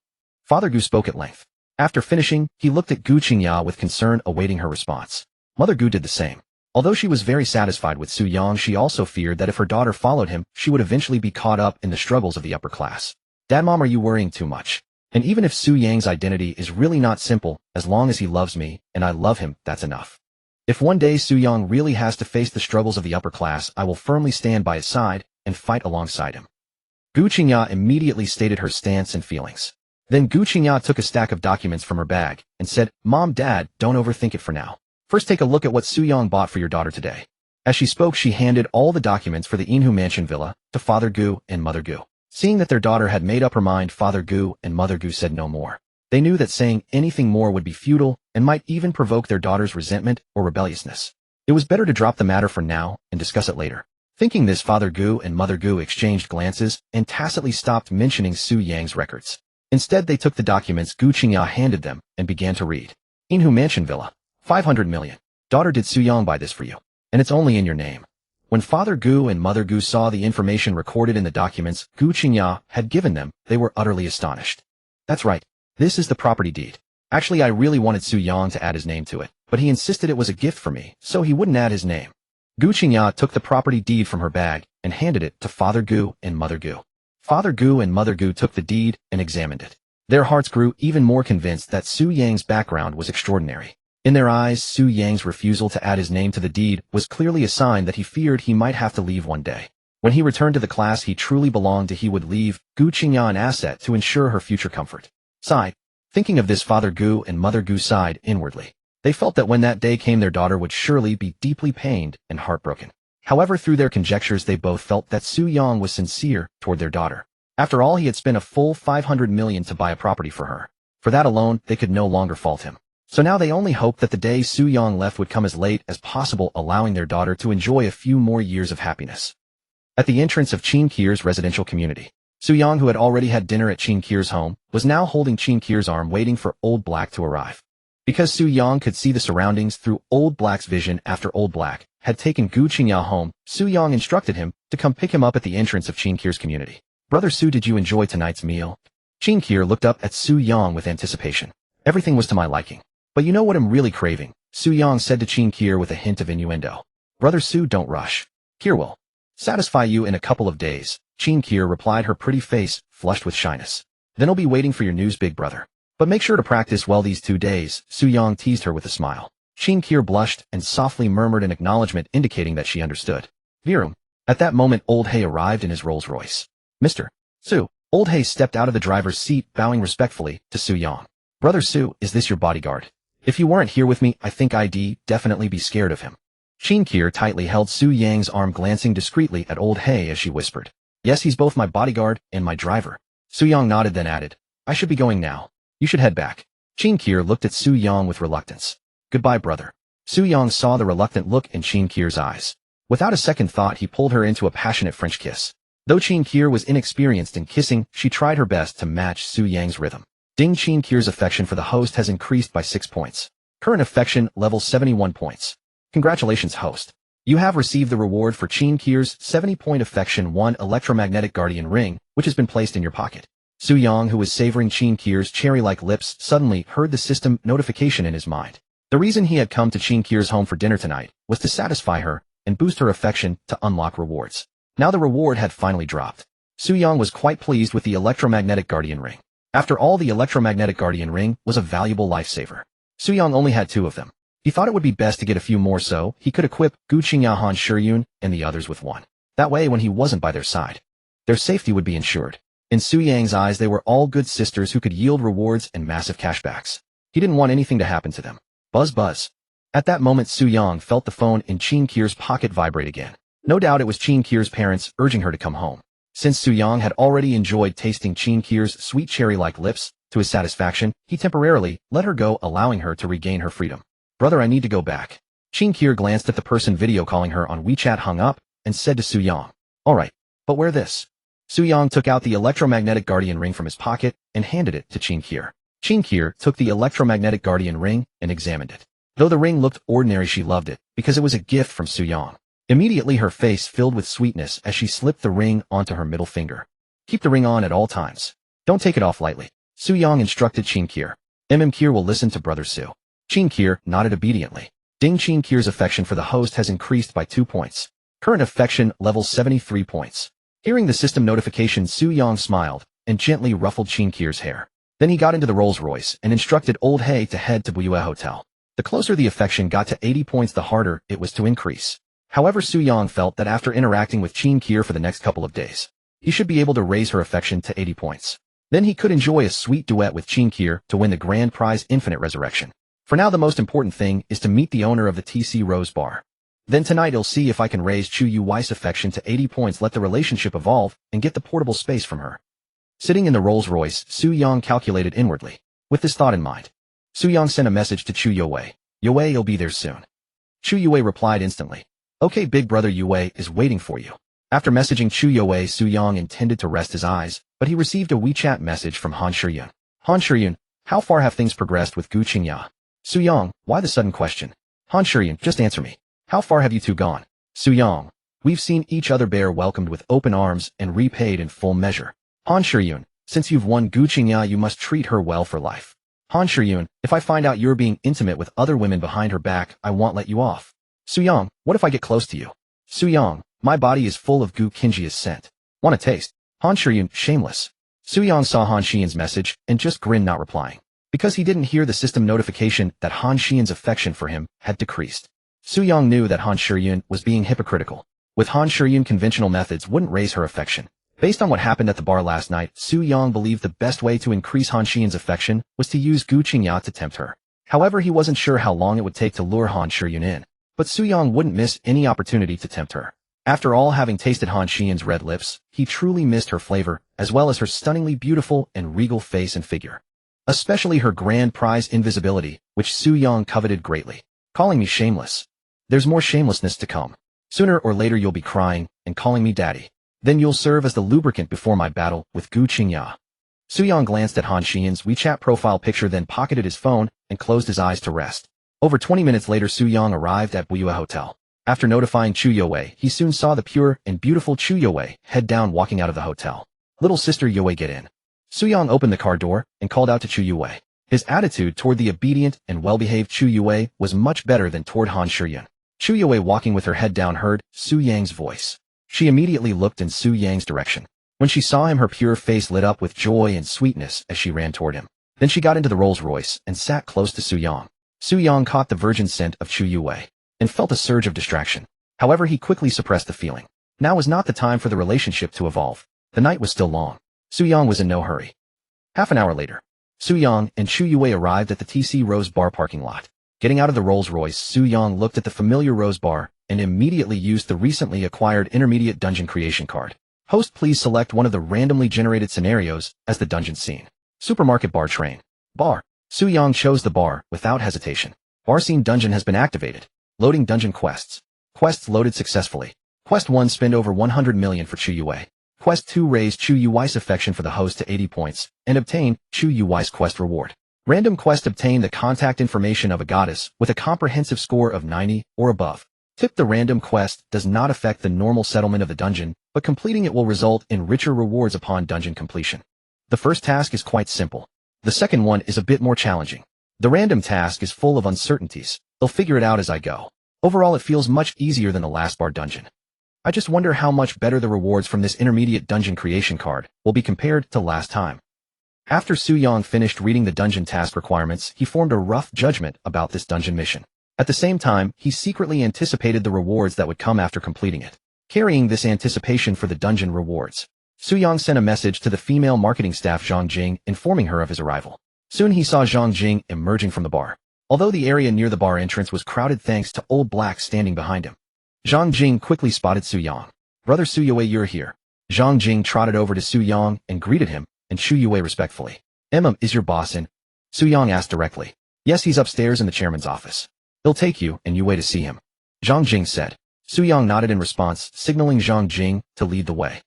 Father Gu spoke at length. After finishing, he looked at Gu Qingya with concern, awaiting her response. Mother Gu did the same. Although she was very satisfied with Su Yang, she also feared that if her daughter followed him, she would eventually be caught up in the struggles of the upper class. Dad, Mom, are you worrying too much? And even if Su Yang's identity is really not simple, as long as he loves me, and I love him, that's enough. If one day Su Yang really has to face the struggles of the upper class, I will firmly stand by his side and fight alongside him. Gu Qingya immediately stated her stance and feelings. Then Gu Qingya took a stack of documents from her bag and said, Mom, Dad, don't overthink it for now. First take a look at what Su Yang bought for your daughter today. As she spoke, she handed all the documents for the Inhu Mansion villa to Father Gu and Mother Gu. Seeing that their daughter had made up her mind, Father Gu and Mother Gu said no more. They knew that saying anything more would be futile and might even provoke their daughter's resentment or rebelliousness. It was better to drop the matter for now and discuss it later. Thinking this, Father Gu and Mother Gu exchanged glances and tacitly stopped mentioning Su Yang's records. Instead, they took the documents Gu Qingya handed them and began to read. Inhu Mansion Villa. 500 million. Daughter, did Su Yang buy this for you? And it's only in your name. When Father Gu and Mother Gu saw the information recorded in the documents Gu Qingya had given them, they were utterly astonished. That's right. This is the property deed. Actually, I really wanted Su Yang to add his name to it, but he insisted it was a gift for me, so he wouldn't add his name. Gu Qingya took the property deed from her bag and handed it to Father Gu and Mother Gu. Father Gu and Mother Gu took the deed and examined it. Their hearts grew even more convinced that Su Yang's background was extraordinary. In their eyes, Su Yang's refusal to add his name to the deed was clearly a sign that he feared he might have to leave one day. When he returned to the class he truly belonged to, he would leave Gu Qingya an asset to ensure her future comfort. Sighed. Thinking of this, Father Gu and Mother Gu sighed inwardly. They felt that when that day came, their daughter would surely be deeply pained and heartbroken. However, through their conjectures, they both felt that Su Yang was sincere toward their daughter. After all, he had spent a full 500 million to buy a property for her. For that alone, they could no longer fault him. So now they only hoped that the day Su Yang left would come as late as possible, allowing their daughter to enjoy a few more years of happiness. At the entrance of Qin Kir's residential community, Su Yang, who had already had dinner at Qin Kir's home, was now holding Qin Kir's arm, waiting for Old Black to arrive. Because Su Yang could see the surroundings through Old Black's vision after Old Black had taken Gu Qingya home, Su Yang instructed him to come pick him up at the entrance of Qin Kir's community. Brother Su, did you enjoy tonight's meal? Qin Kir looked up at Su Yang with anticipation. Everything was to my liking. But you know what I'm really craving? Su Yang said to Qin Kir with a hint of innuendo. Brother Su, don't rush. Kir will satisfy you in a couple of days, Qin Kir replied, her pretty face flushed with shyness. Then I'll be waiting for your news, big brother. But make sure to practice well these 2 days, Su Yang teased her with a smile. Qin Kir blushed and softly murmured an acknowledgement, indicating that she understood. Virum. At that moment, Old Hay arrived in his Rolls Royce. Mr. Su. Old Hay stepped out of the driver's seat, bowing respectfully to Su Yang. Brother Su, is this your bodyguard? If you weren't here with me, I think I'd definitely be scared of him. Qin Kir tightly held Su Yang's arm, glancing discreetly at Old Hay as she whispered. Yes, he's both my bodyguard and my driver. Su Yang nodded, then added, I should be going now. You should head back. Qin Kir looked at Su Yang with reluctance. Goodbye, brother. Su Yang saw the reluctant look in Qin Kir's eyes. Without a second thought, he pulled her into a passionate French kiss. Though Qin Kir was inexperienced in kissing, she tried her best to match Su Yang's rhythm. Ding. Qin Kir's affection for the host has increased by 6 points. Current affection level 71 points. Congratulations, host. You have received the reward for Qin Kir's 70-point affection, 1 electromagnetic guardian ring, which has been placed in your pocket. Su Yang, who was savoring Qin Kir's cherry-like lips, suddenly heard the system notification in his mind. The reason he had come to Qin Kir's home for dinner tonight was to satisfy her and boost her affection to unlock rewards. Now the reward had finally dropped. Su Yang was quite pleased with the electromagnetic guardian ring. After all, the electromagnetic guardian ring was a valuable lifesaver. Su Yang only had 2 of them. He thought it would be best to get a few more so he could equip Gu Qingya Han Shiyun and the others with one. That way when he wasn't by their side, their safety would be ensured. In Su Yang's eyes, they were all good sisters who could yield rewards and massive cashbacks. He didn't want anything to happen to them. Buzz buzz. At that moment, Su Yang felt the phone in Qin Kier's pocket vibrate again. No doubt it was Qin Kier's parents urging her to come home. Since Su Yang had already enjoyed tasting Qin Kier's sweet cherry-like lips to his satisfaction, he temporarily let her go, allowing her to regain her freedom. Brother, I need to go back. Qin Kier glanced at the person video calling her on WeChat, hung up, and said to Su Yang, "Alright, but wear this." Su Yang took out the electromagnetic guardian ring from his pocket and handed it to Qin Kier. Qin Kier took the electromagnetic guardian ring and examined it. Though the ring looked ordinary, she loved it because it was a gift from Su Yang. Immediately her face filled with sweetness as she slipped the ring onto her middle finger. Keep the ring on at all times. Don't take it off lightly, Su Yang instructed Qin Kier. Kier will listen to Brother Su. Qin Kier nodded obediently. Ding. Qin Kier's affection for the host has increased by 2 points. Current affection level 73 points. Hearing the system notification, Su Yang smiled and gently ruffled Qin Kier's hair. Then he got into the Rolls-Royce and instructed Old Hay to head to Billionaire Hotel. The closer the affection got to 80 points, the harder it was to increase. However, Su Yang felt that after interacting with Qin Kier for the next couple of days, he should be able to raise her affection to 80 points. Then he could enjoy a sweet duet with Qin Kier to win the grand prize, Infinite Resurrection. For now, the most important thing is to meet the owner of the TC Rose Bar. Then tonight he'll see if I can raise Chu Yui's affection to 80 points, let the relationship evolve, and get the portable space from her. Sitting in the Rolls-Royce, Su Yang calculated inwardly. With this thought in mind, Su Yang sent a message to Chu Yue. Yue, you'll be there soon. Chu Yue replied instantly. Okay, big brother, Yue is waiting for you. After messaging Chu Yue, Su Yang intended to rest his eyes, but he received a WeChat message from Han Shiyun. Han Shiyun, how far have things progressed with Gu Qingya? Su Yang, why the sudden question? Han Shiyun, just answer me. How far have you two gone? Su Yang, we've seen each other bear welcomed with open arms and repaid in full measure. Han Shiyun, since you've won Gu Qingya, you must treat her well for life. Han Shiyun, if I find out you're being intimate with other women behind her back, I won't let you off. Su Yang, what if I get close to you? Su Yang, my body is full of Gu Qingya's scent. Want a taste? Han Shiyun, shameless. Su Yang saw Han Shiyun's message and just grinned, not replying, because he didn't hear the system notification that Han Shiyun's affection for him had decreased. Su Yang knew that Han Shiyun was being hypocritical. With Han Shiyun, conventional methods wouldn't raise her affection. Based on what happened at the bar last night, Su Yang believed the best way to increase Han Shiyun's affection was to use Gu Qingya to tempt her. However, he wasn't sure how long it would take to lure Han Shiyun in, but Su Yang wouldn't miss any opportunity to tempt her. After all, having tasted Han Shiyun's red lips, he truly missed her flavor, as well as her stunningly beautiful and regal face and figure. Especially her grand prize, invisibility, which Su Yang coveted greatly. Calling me shameless. There's more shamelessness to come. Sooner or later you'll be crying and calling me daddy. Then you'll serve as the lubricant before my battle with Gu Qingya. Su Yang glanced at Han Shiyun's WeChat profile picture, then pocketed his phone and closed his eyes to rest. Over 20 minutes later, Su Yang arrived at Buyue Hotel. After notifying Chu Yue, he soon saw the pure and beautiful Chu Yue head down, walking out of the hotel. Little sister Yue, get in. Su Yang opened the car door and called out to Chu Yue. His attitude toward the obedient and well-behaved Chu Yue was much better than toward Han Shiyun. Chu Yue, walking with her head down, heard Su Yang's voice. She immediately looked in Su Yang's direction. When she saw him, her pure face lit up with joy and sweetness as she ran toward him. Then she got into the Rolls-Royce and sat close to Su Yang. Su Yang caught the virgin scent of Chu Yue and felt a surge of distraction. However, he quickly suppressed the feeling. Now was not the time for the relationship to evolve. The night was still long. Su Yang was in no hurry. Half an hour later, Su Yang and Chu Yue arrived at the TC Rose Bar parking lot. Getting out of the Rolls-Royce, Su Yang looked at the familiar Rose Bar and immediately used the recently acquired intermediate dungeon creation card. Host, please select one of the randomly generated scenarios as the dungeon scene. Supermarket, bar, train. Bar. Su Yang chose the bar without hesitation. Bar scene, dungeon has been activated. Loading dungeon quests. Quests loaded successfully. Quest 1, spend over 100 million for Chu Yue. Quest 2, raise Chu Yui's affection for the host to 80 points and obtain Chu Yui's quest reward. Random quest, obtain the contact information of a goddess with a comprehensive score of 90 or above. Tip: the random quest does not affect the normal settlement of the dungeon, but completing it will result in richer rewards upon dungeon completion. The first task is quite simple. The second one is a bit more challenging. The random task is full of uncertainties. I'll figure it out as I go. Overall, it feels much easier than the last bar dungeon. I just wonder how much better the rewards from this intermediate dungeon creation card will be compared to last time. After Su Yang finished reading the dungeon task requirements, he formed a rough judgment about this dungeon mission. At the same time, he secretly anticipated the rewards that would come after completing it. Carrying this anticipation for the dungeon rewards, Su-yang sent a message to the female marketing staff Zhang Jing informing her of his arrival. Soon he saw Zhang Jing emerging from the bar. Although the area near the bar entrance was crowded thanks to Old Black standing behind him, Zhang Jing quickly spotted Su-yang. "Brother Su-yue, you're here." Zhang Jing trotted over to Su-yang and greeted him, and Su-yue respectfully. "Is your boss in?" Su-yang asked directly. "Yes, he's upstairs in the chairman's office. He'll take you and Yue to see him," Zhang Jing said. Su-yang nodded in response, signaling Zhang Jing to lead the way.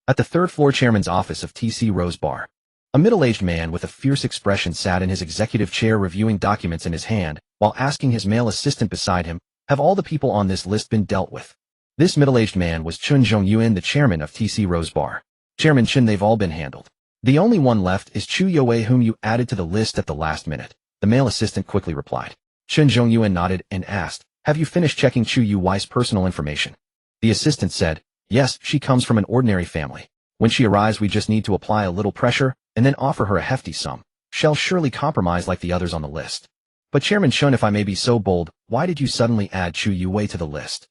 At the third-floor chairman's office of TC Rose Bar, a middle-aged man with a fierce expression sat in his executive chair reviewing documents in his hand, while asking his male assistant beside him, "Have all the people on this list been dealt with?" This middle-aged man was Chun Zhongyuan, the chairman of TC Rose Bar. "Chairman Chun, they've all been handled. The only one left is Chu Yue, whom you added to the list at the last minute," the male assistant quickly replied. Chun Zhongyuan nodded and asked, "Have you finished checking Chu Yue's personal information?" The assistant said, "Yes, she comes from an ordinary family. When she arrives, we just need to apply a little pressure and then offer her a hefty sum. She'll surely compromise like the others on the list." "But Chairman Chun, if I may be so bold, why did you suddenly add Chu Yue to the list?"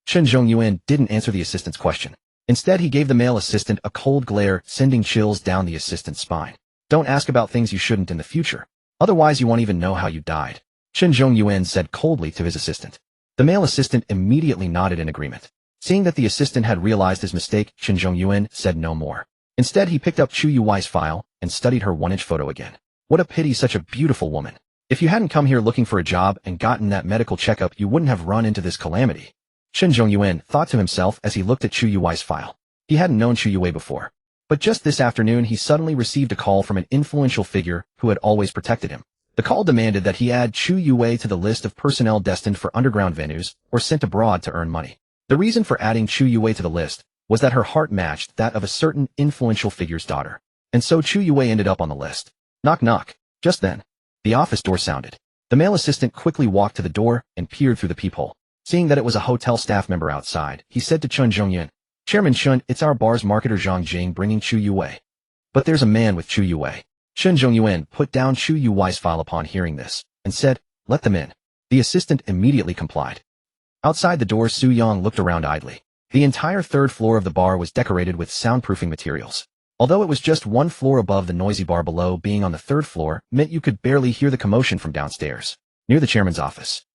Chun Zhongyuan didn't answer the assistant's question. Instead, he gave the male assistant a cold glare, sending chills down the assistant's spine. "Don't ask about things you shouldn't in the future. Otherwise, you won't even know how you died," Chun Zhongyuan said coldly to his assistant. The male assistant immediately nodded in agreement. Seeing that the assistant had realized his mistake, Chun Zhongyuan said no more. Instead, he picked up Chu Yue's file and studied her one-inch photo again. What a pity, such a beautiful woman. If you hadn't come here looking for a job and gotten that medical checkup, you wouldn't have run into this calamity, Chun Zhongyuan thought to himself as he looked at Chu Yue's file. He hadn't known Chu Yue before. But just this afternoon, he suddenly received a call from an influential figure who had always protected him. The call demanded that he add Chu Yue to the list of personnel destined for underground venues or sent abroad to earn money. The reason for adding Chu Yue to the list was that her heart matched that of a certain influential figure's daughter. And so Chu Yue ended up on the list. Knock knock. Just then, the office door sounded. The male assistant quickly walked to the door and peered through the peephole. Seeing that it was a hotel staff member outside, he said to Chun Zhongyuan, "Chairman Chun, it's our bar's marketer Zhang Jing bringing Chu Yue." "But there's a man with Chu Yue." Chun Zhongyuan put down Chu Yue's file upon hearing this, and said, "Let them in." The assistant immediately complied. Outside the door, Su-yang looked around idly. The entire third floor of the bar was decorated with soundproofing materials. Although it was just one floor above, the noisy bar below, being on the third floor, meant you could barely hear the commotion from downstairs. Near the chairman's office,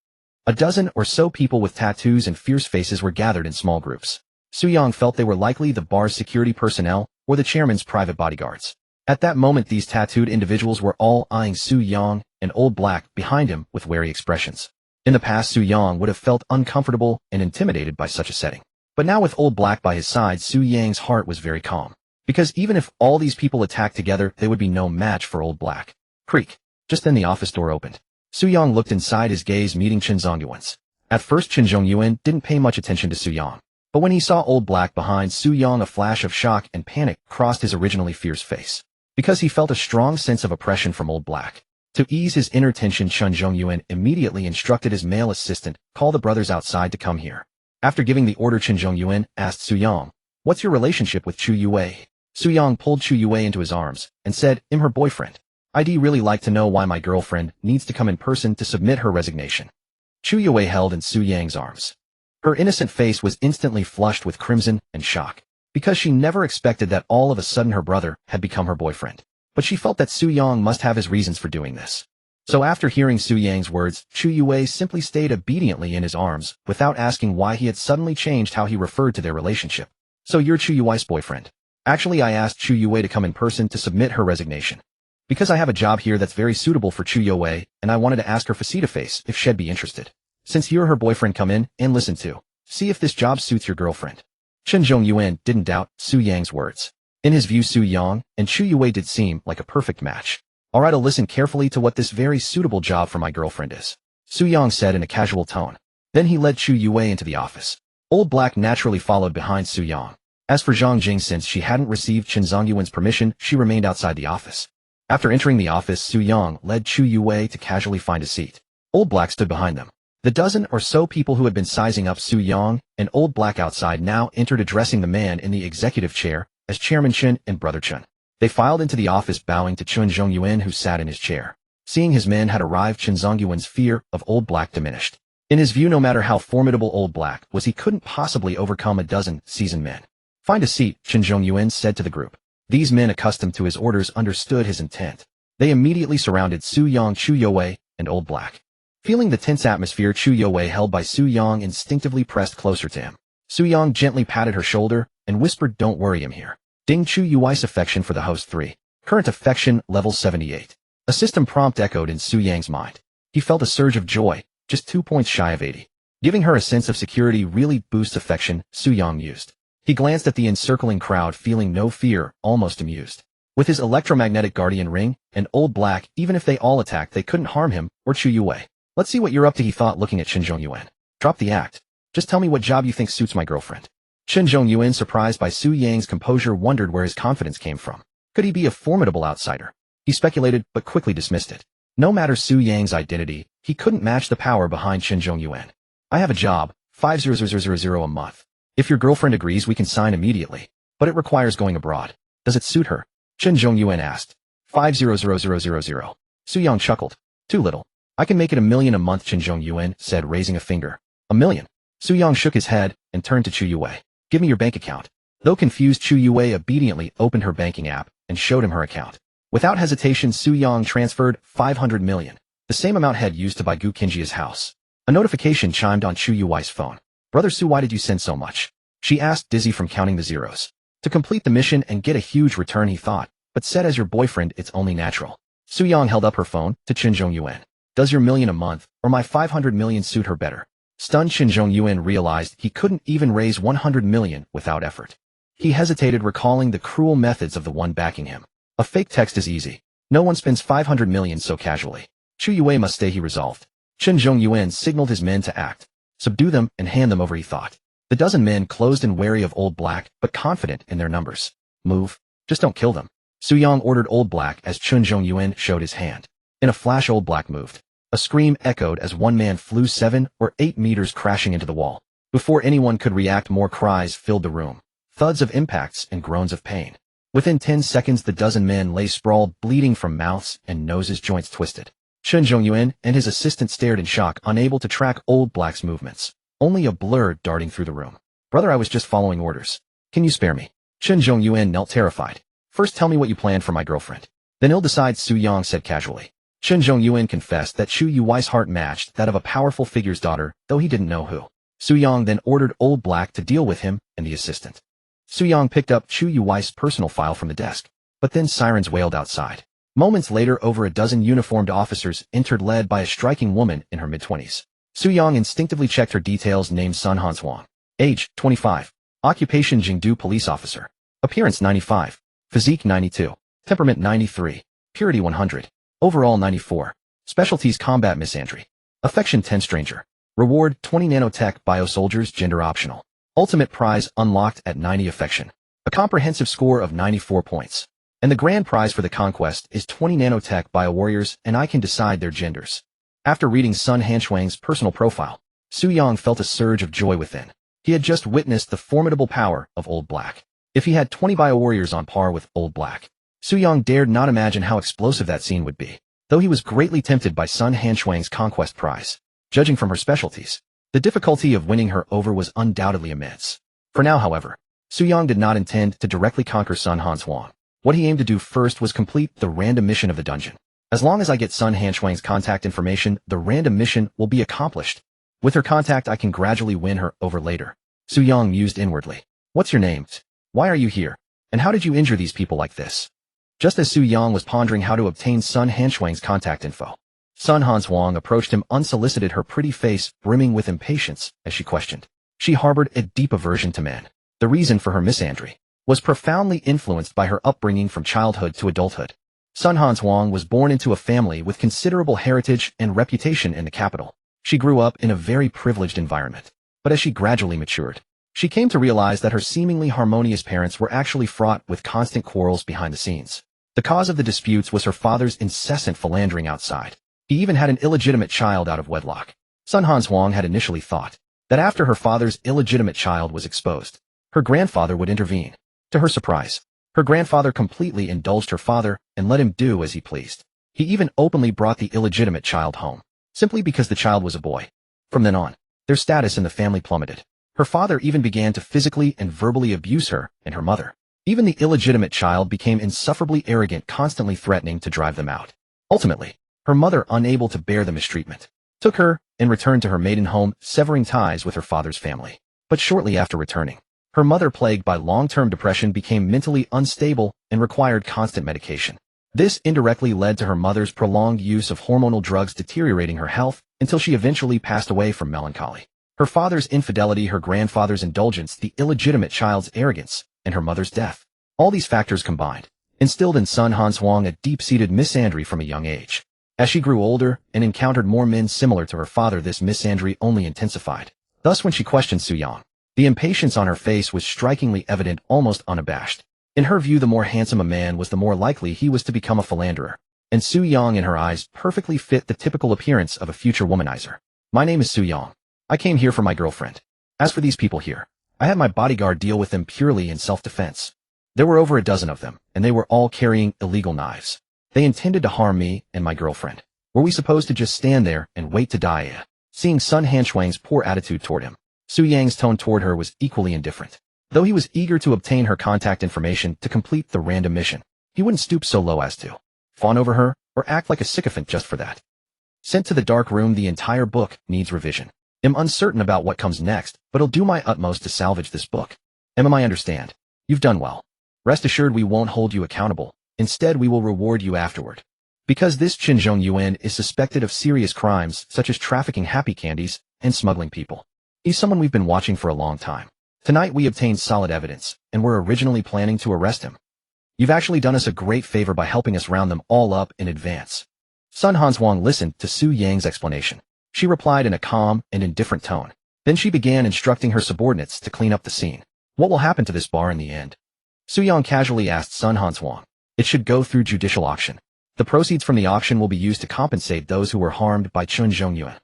a dozen or so people with tattoos and fierce faces were gathered in small groups. Su-yang felt they were likely the bar's security personnel or the chairman's private bodyguards. At that moment, these tattooed individuals were all eyeing Su-yang and Old Black behind him with wary expressions. In the past, Su-yang would have felt uncomfortable and intimidated by such a setting. But now with Old Black by his side, Su-yang's heart was very calm. Because even if all these people attacked together, they would be no match for Old Black. Creak. Just then the office door opened. Su-yang looked inside, his gaze meeting Chun Zhongyuan's. At first, Chun Zhongyuan didn't pay much attention to Su-yang. But when he saw Old Black behind Su-yang, a flash of shock and panic crossed his originally fierce face. Because he felt a strong sense of oppression from Old Black. To ease his inner tension, Chun Zhongyuan immediately instructed his male assistant, "Call the brothers outside to come here." After giving the order, Chun Zhongyuan asked Su-yang, "What's your relationship with Chu Yue?" Su-yang pulled Chu Yue into his arms and said, "I'm her boyfriend. I'd really like to know why my girlfriend needs to come in person to submit her resignation." Chu Yue held in Su-yang's arms. Her innocent face was instantly flushed with crimson and shock, because she never expected that all of a sudden her brother had become her boyfriend. But she felt that Su-yang must have his reasons for doing this. So after hearing Su-yang's words, Chu Yue simply stayed obediently in his arms, without asking why he had suddenly changed how he referred to their relationship. "So you're Chu Yue's boyfriend?" "Actually, I asked Chu Yue to come in person to submit her resignation. Because I have a job here that's very suitable for Chu Yue, and I wanted to ask her face-to-face if she'd be interested. Since you're her boyfriend, come in and listen to. See if this job suits your girlfriend." Chun Zhongyuan didn't doubt Su-yang's words. In his view, Su-yang and Chu Yue did seem like a perfect match. "Alright, I'll listen carefully to what this very suitable job for my girlfriend is," Su-yang said in a casual tone. Then he led Chu Yue into the office. Old Black naturally followed behind Su-yang. As for Zhang Jing, since she hadn't received Chun Zhongyuan's permission, she remained outside the office. After entering the office, Su-yang led Chu Yue to casually find a seat. Old Black stood behind them. The dozen or so people who had been sizing up Su-yang and Old Black outside now entered, addressing the man in the executive chair as Chairman Chun and Brother Chun. They filed into the office, bowing to Chun Zhongyuan, who sat in his chair. Seeing his men had arrived, Chun Zhongyuan's fear of Old Black diminished. In his view, no matter how formidable Old Black was, he couldn't possibly overcome a dozen seasoned men. "Find a seat," Chen Zhongyuan said to the group. These men, accustomed to his orders, understood his intent. They immediately surrounded Su Yang, Chu Youwei, and Old Black. Feeling the tense atmosphere, Chu Youwei, held by Su Yang, instinctively pressed closer to him. Su Yang gently patted her shoulder and whispered, "Don't worry, I'm here." Ding. Chu Youwei's affection for the host 3. Current affection, level 78. A system prompt echoed in Su Yang's mind. He felt a surge of joy, just 2 points shy of 80. Giving her a sense of security really boosts affection, Su Yang mused. He glanced at the encircling crowd, feeling no fear, almost amused. With his electromagnetic guardian ring and Old Black, even if they all attacked, they couldn't harm him or Chu Youwei. "Let's see what you're up to," he thought, looking at Chen Zhongyuan. "Drop the act. Just tell me what job you think suits my girlfriend." Chen Zhongyuan, surprised by Su Yang's composure, wondered where his confidence came from. Could he be a formidable outsider? He speculated, but quickly dismissed it. No matter Su Yang's identity, he couldn't match the power behind Chen Zhongyuan. "I have a job, 5,000 a month. If your girlfriend agrees, we can sign immediately. But it requires going abroad. Does it suit her?" Chen Zhongyuan asked. 5,000. Su Yang chuckled. "Too little. I can make it 1,000,000 a month," Chen Zhongyuan said, raising a finger. 1,000,000. Su Yang shook his head and turned to Chu Youwei. "Give me your bank account." Though confused, Chu Youwei obediently opened her banking app and showed him her account. Without hesitation, Su Yang transferred 500 million, the same amount had used to buy Gu Qinjia's house. A notification chimed on Chu Youwei's phone. "Brother Su, why did you send so much?" she asked, dizzy from counting the zeros. "To complete the mission and get a huge return," he thought, but said, "As your boyfriend, it's only natural." Su Yang held up her phone to Chen Zhongyuan. "Does your 1,000,000 a month or my 500 million suit her better?" Stunned, Chen Zhongyuan realized he couldn't even raise 100 million without effort. He hesitated, recalling the cruel methods of the one backing him. A fake text is easy. No one spends 500 million so casually. Chu Youwei must stay, he resolved. Chen Zhongyuan signaled his men to act. Subdue them and hand them over, he thought. The dozen men closed and wary of Old Black, but confident in their numbers. "Move. Just don't kill them." Su Yang ordered Old Black as Chen Zhongyuan showed his hand. In a flash, Old Black moved. A scream echoed as one man flew 7 or 8 meters, crashing into the wall. Before anyone could react, more cries filled the room. Thuds of impacts and groans of pain. Within 10 seconds, the dozen men lay sprawled, bleeding from mouths and noses, joints twisted. Chen Zhongyuan and his assistant stared in shock, unable to track Old Black's movements. Only a blur darting through the room. "Brother, I was just following orders. Can you spare me?" Chen Zhongyuan knelt, terrified. "First tell me what you planned for my girlfriend. Then he'll decide," Su Yang said casually. Chen Zhongyuan confessed that Chu Youwei's heart matched that of a powerful figure's daughter, though he didn't know who. Su Yang then ordered Old Black to deal with him and the assistant. Su Yang picked up Chu Youwei's personal file from the desk. But then sirens wailed outside. Moments later, over a dozen uniformed officers entered, led by a striking woman in her mid-20s. Su Yang instinctively checked her details, named Sun Han Huang. Age, 25. Occupation, Jingdu police officer. Appearance, 95. Physique, 92. Temperament, 93. Purity, 100. Overall, 94. Specialties, combat misandry. Affection, 10 stranger. Reward, 20 nanotech biosoldiers, gender optional. Ultimate prize unlocked at 90 affection. A comprehensive score of 94 points. And the grand prize for the conquest is 20 nanotech biowarriors, and I can decide their genders. After reading Sun Hanshuang's personal profile, Su Yang felt a surge of joy within. He had just witnessed the formidable power of Old Black. If he had 20 biowarriors on par with Old Black, Su Yang dared not imagine how explosive that scene would be, though he was greatly tempted by Sun Hanshuang's conquest prize. Judging from her specialties, the difficulty of winning her over was undoubtedly immense. For now, however, Su Yang did not intend to directly conquer Sun Hanshuang. What he aimed to do first was complete the random mission of the dungeon. As long as I get Sun Hanshuang's contact information, the random mission will be accomplished. With her contact, I can gradually win her over later. Su Yang mused inwardly. What's your name? Why are you here? And how did you injure these people like this? Just as Su Yang was pondering how to obtain Sun Hanshuang's contact info, Sun Hanshuang approached him unsolicited, her pretty face brimming with impatience as she questioned. She harbored a deep aversion to men. The reason for her misandry was profoundly influenced by her upbringing from childhood to adulthood. Sun Hanshuang was born into a family with considerable heritage and reputation in the capital. She grew up in a very privileged environment. But as she gradually matured, she came to realize that her seemingly harmonious parents were actually fraught with constant quarrels behind the scenes. The cause of the disputes was her father's incessant philandering outside. He even had an illegitimate child out of wedlock. Sun Hanshuang had initially thought that after her father's illegitimate child was exposed, her grandfather would intervene. To her surprise, her grandfather completely indulged her father and let him do as he pleased. He even openly brought the illegitimate child home, simply because the child was a boy. From then on, their status in the family plummeted. Her father even began to physically and verbally abuse her and her mother. Even the illegitimate child became insufferably arrogant, constantly threatening to drive them out. Ultimately, her mother, unable to bear the mistreatment, took her and returned to her maiden home, severing ties with her father's family. But shortly after returning, her mother, plagued by long-term depression, became mentally unstable and required constant medication. This indirectly led to her mother's prolonged use of hormonal drugs, deteriorating her health until she eventually passed away from melancholy. Her father's infidelity, her grandfather's indulgence, the illegitimate child's arrogance, and her mother's death. All these factors combined instilled in Sun Hanswang a deep-seated misandry from a young age. As she grew older and encountered more men similar to her father, this misandry only intensified. Thus, when she questioned Su Yang, the impatience on her face was strikingly evident, almost unabashed. In her view, the more handsome a man was, the more likely he was to become a philanderer. And Su Yang, in her eyes, perfectly fit the typical appearance of a future womanizer. My name is Su Yang. I came here for my girlfriend. As for these people here, I had my bodyguard deal with them purely in self-defense. There were over a dozen of them, and they were all carrying illegal knives. They intended to harm me and my girlfriend. Were we supposed to just stand there and wait to die? Seeing Sun Hanshuang's poor attitude toward him, Su Yang's tone toward her was equally indifferent. Though he was eager to obtain her contact information to complete the random mission, he wouldn't stoop so low as to fawn over her or act like a sycophant just for that. Sent to the dark room, the entire book needs revision. Am uncertain about what comes next, but I'll do my utmost to salvage this book. I understand. You've done well. Rest assured we won't hold you accountable. Instead, we will reward you afterward. Because this Chen Zhongyuan is suspected of serious crimes such as trafficking happy candies and smuggling people. He's someone we've been watching for a long time. Tonight we obtained solid evidence, and we're originally planning to arrest him. You've actually done us a great favor by helping us round them all up in advance. Sun Hanswang listened to Su Yang's explanation. She replied in a calm and indifferent tone. Then she began instructing her subordinates to clean up the scene. What will happen to this bar in the end? Su Yang casually asked Sun Hanswang. It should go through judicial auction. The proceeds from the auction will be used to compensate those who were harmed by Chen Zhongyuan.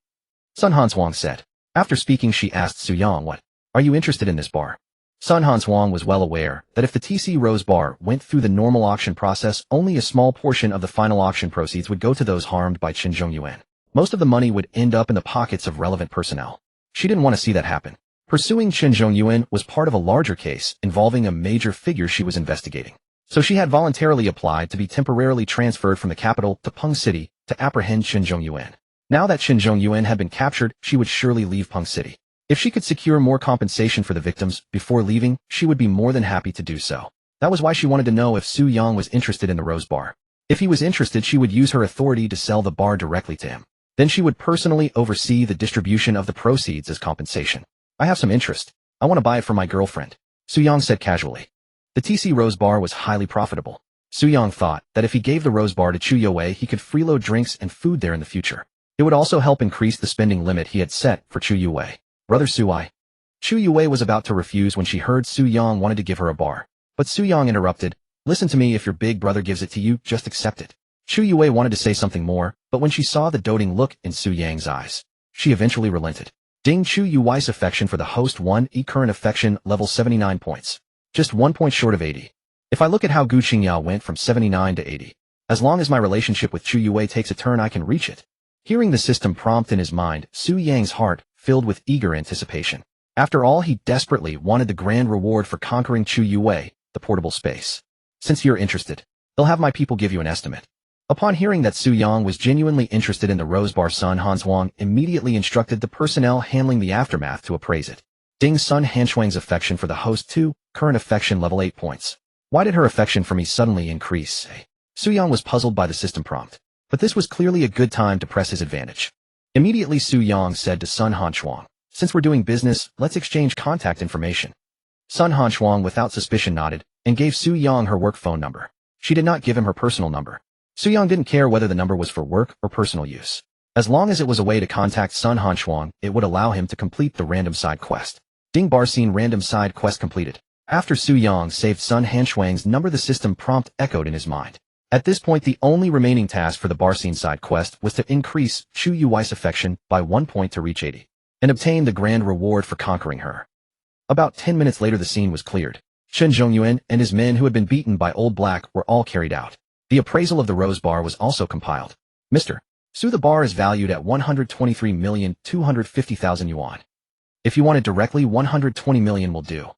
Sun Hanswang said. After speaking, she asked Su Yang, what? Are you interested in this bar? Sun Hanswang was well aware that if the TC Rose bar went through the normal auction process, only a small portion of the final auction proceeds would go to those harmed by Chen Zhongyuan. Most of the money would end up in the pockets of relevant personnel. She didn't want to see that happen. Pursuing Chen Zhongyuan was part of a larger case involving a major figure she was investigating. So she had voluntarily applied to be temporarily transferred from the capital to Peng City to apprehend Chen Zhongyuan. Now that Chen Zhongyuan had been captured, she would surely leave Peng City. If she could secure more compensation for the victims before leaving, she would be more than happy to do so. That was why she wanted to know if Su Yang was interested in the Rose Bar. If he was interested, she would use her authority to sell the bar directly to him. Then she would personally oversee the distribution of the proceeds as compensation. I have some interest. I want to buy it for my girlfriend, Su Yang said casually. The TC Rose Bar was highly profitable. Su Yang thought that if he gave the Rose Bar to Chu Yue, he could freeload drinks and food there in the future. It would also help increase the spending limit he had set for Chu Yue. Brother Su-I. Chu Yue was about to refuse when she heard Su Yang wanted to give her a bar. But Su Yang interrupted. Listen to me, if your big brother gives it to you, just accept it. Chu Yue wanted to say something more, but when she saw the doting look in Su Yang's eyes, she eventually relented. Ding. Chu Yue's affection for the host 1E current affection level 79 points. Just 1 point short of 80. If I look at how Gu Qingyao went from 79 to 80, as long as my relationship with Chu Yue takes a turn, I can reach it. Hearing the system prompt in his mind, Su Yang's heart filled with eager anticipation. After all, he desperately wanted the grand reward for conquering Chu Yue, the portable space. Since you're interested, they'll have my people give you an estimate. Upon hearing that Su Yang was genuinely interested in the Rose Bar, Sun Hanswang immediately instructed the personnel handling the aftermath to appraise it. Ding. Sun Hanshuang's affection for the host 2, current affection level 8 points. Why did her affection for me suddenly increase? Su Yang was puzzled by the system prompt, but this was clearly a good time to press his advantage. Immediately Su Yang said to Sun Hanshuang, since we're doing business, let's exchange contact information. Sun Hanshuang without suspicion nodded and gave Su Yang her work phone number. She did not give him her personal number. Su Yang didn't care whether the number was for work or personal use. As long as it was a way to contact Sun Hanshuang, it would allow him to complete the random side quest. Ding. Bar scene random side quest completed. After Su Yang saved Sun Hanshuang's number, the system prompt echoed in his mind. At this point, the only remaining task for the bar scene side quest was to increase Chu Yue's affection by 1 point to reach 80, and obtain the grand reward for conquering her. About 10 minutes later, the scene was cleared. Chen Zhongyuan and his men who had been beaten by Old Black were all carried out. The appraisal of the Rose Bar was also compiled. Mr. Su, the bar is valued at 123,250,000 yuan. If you want it directly, 120 million will do.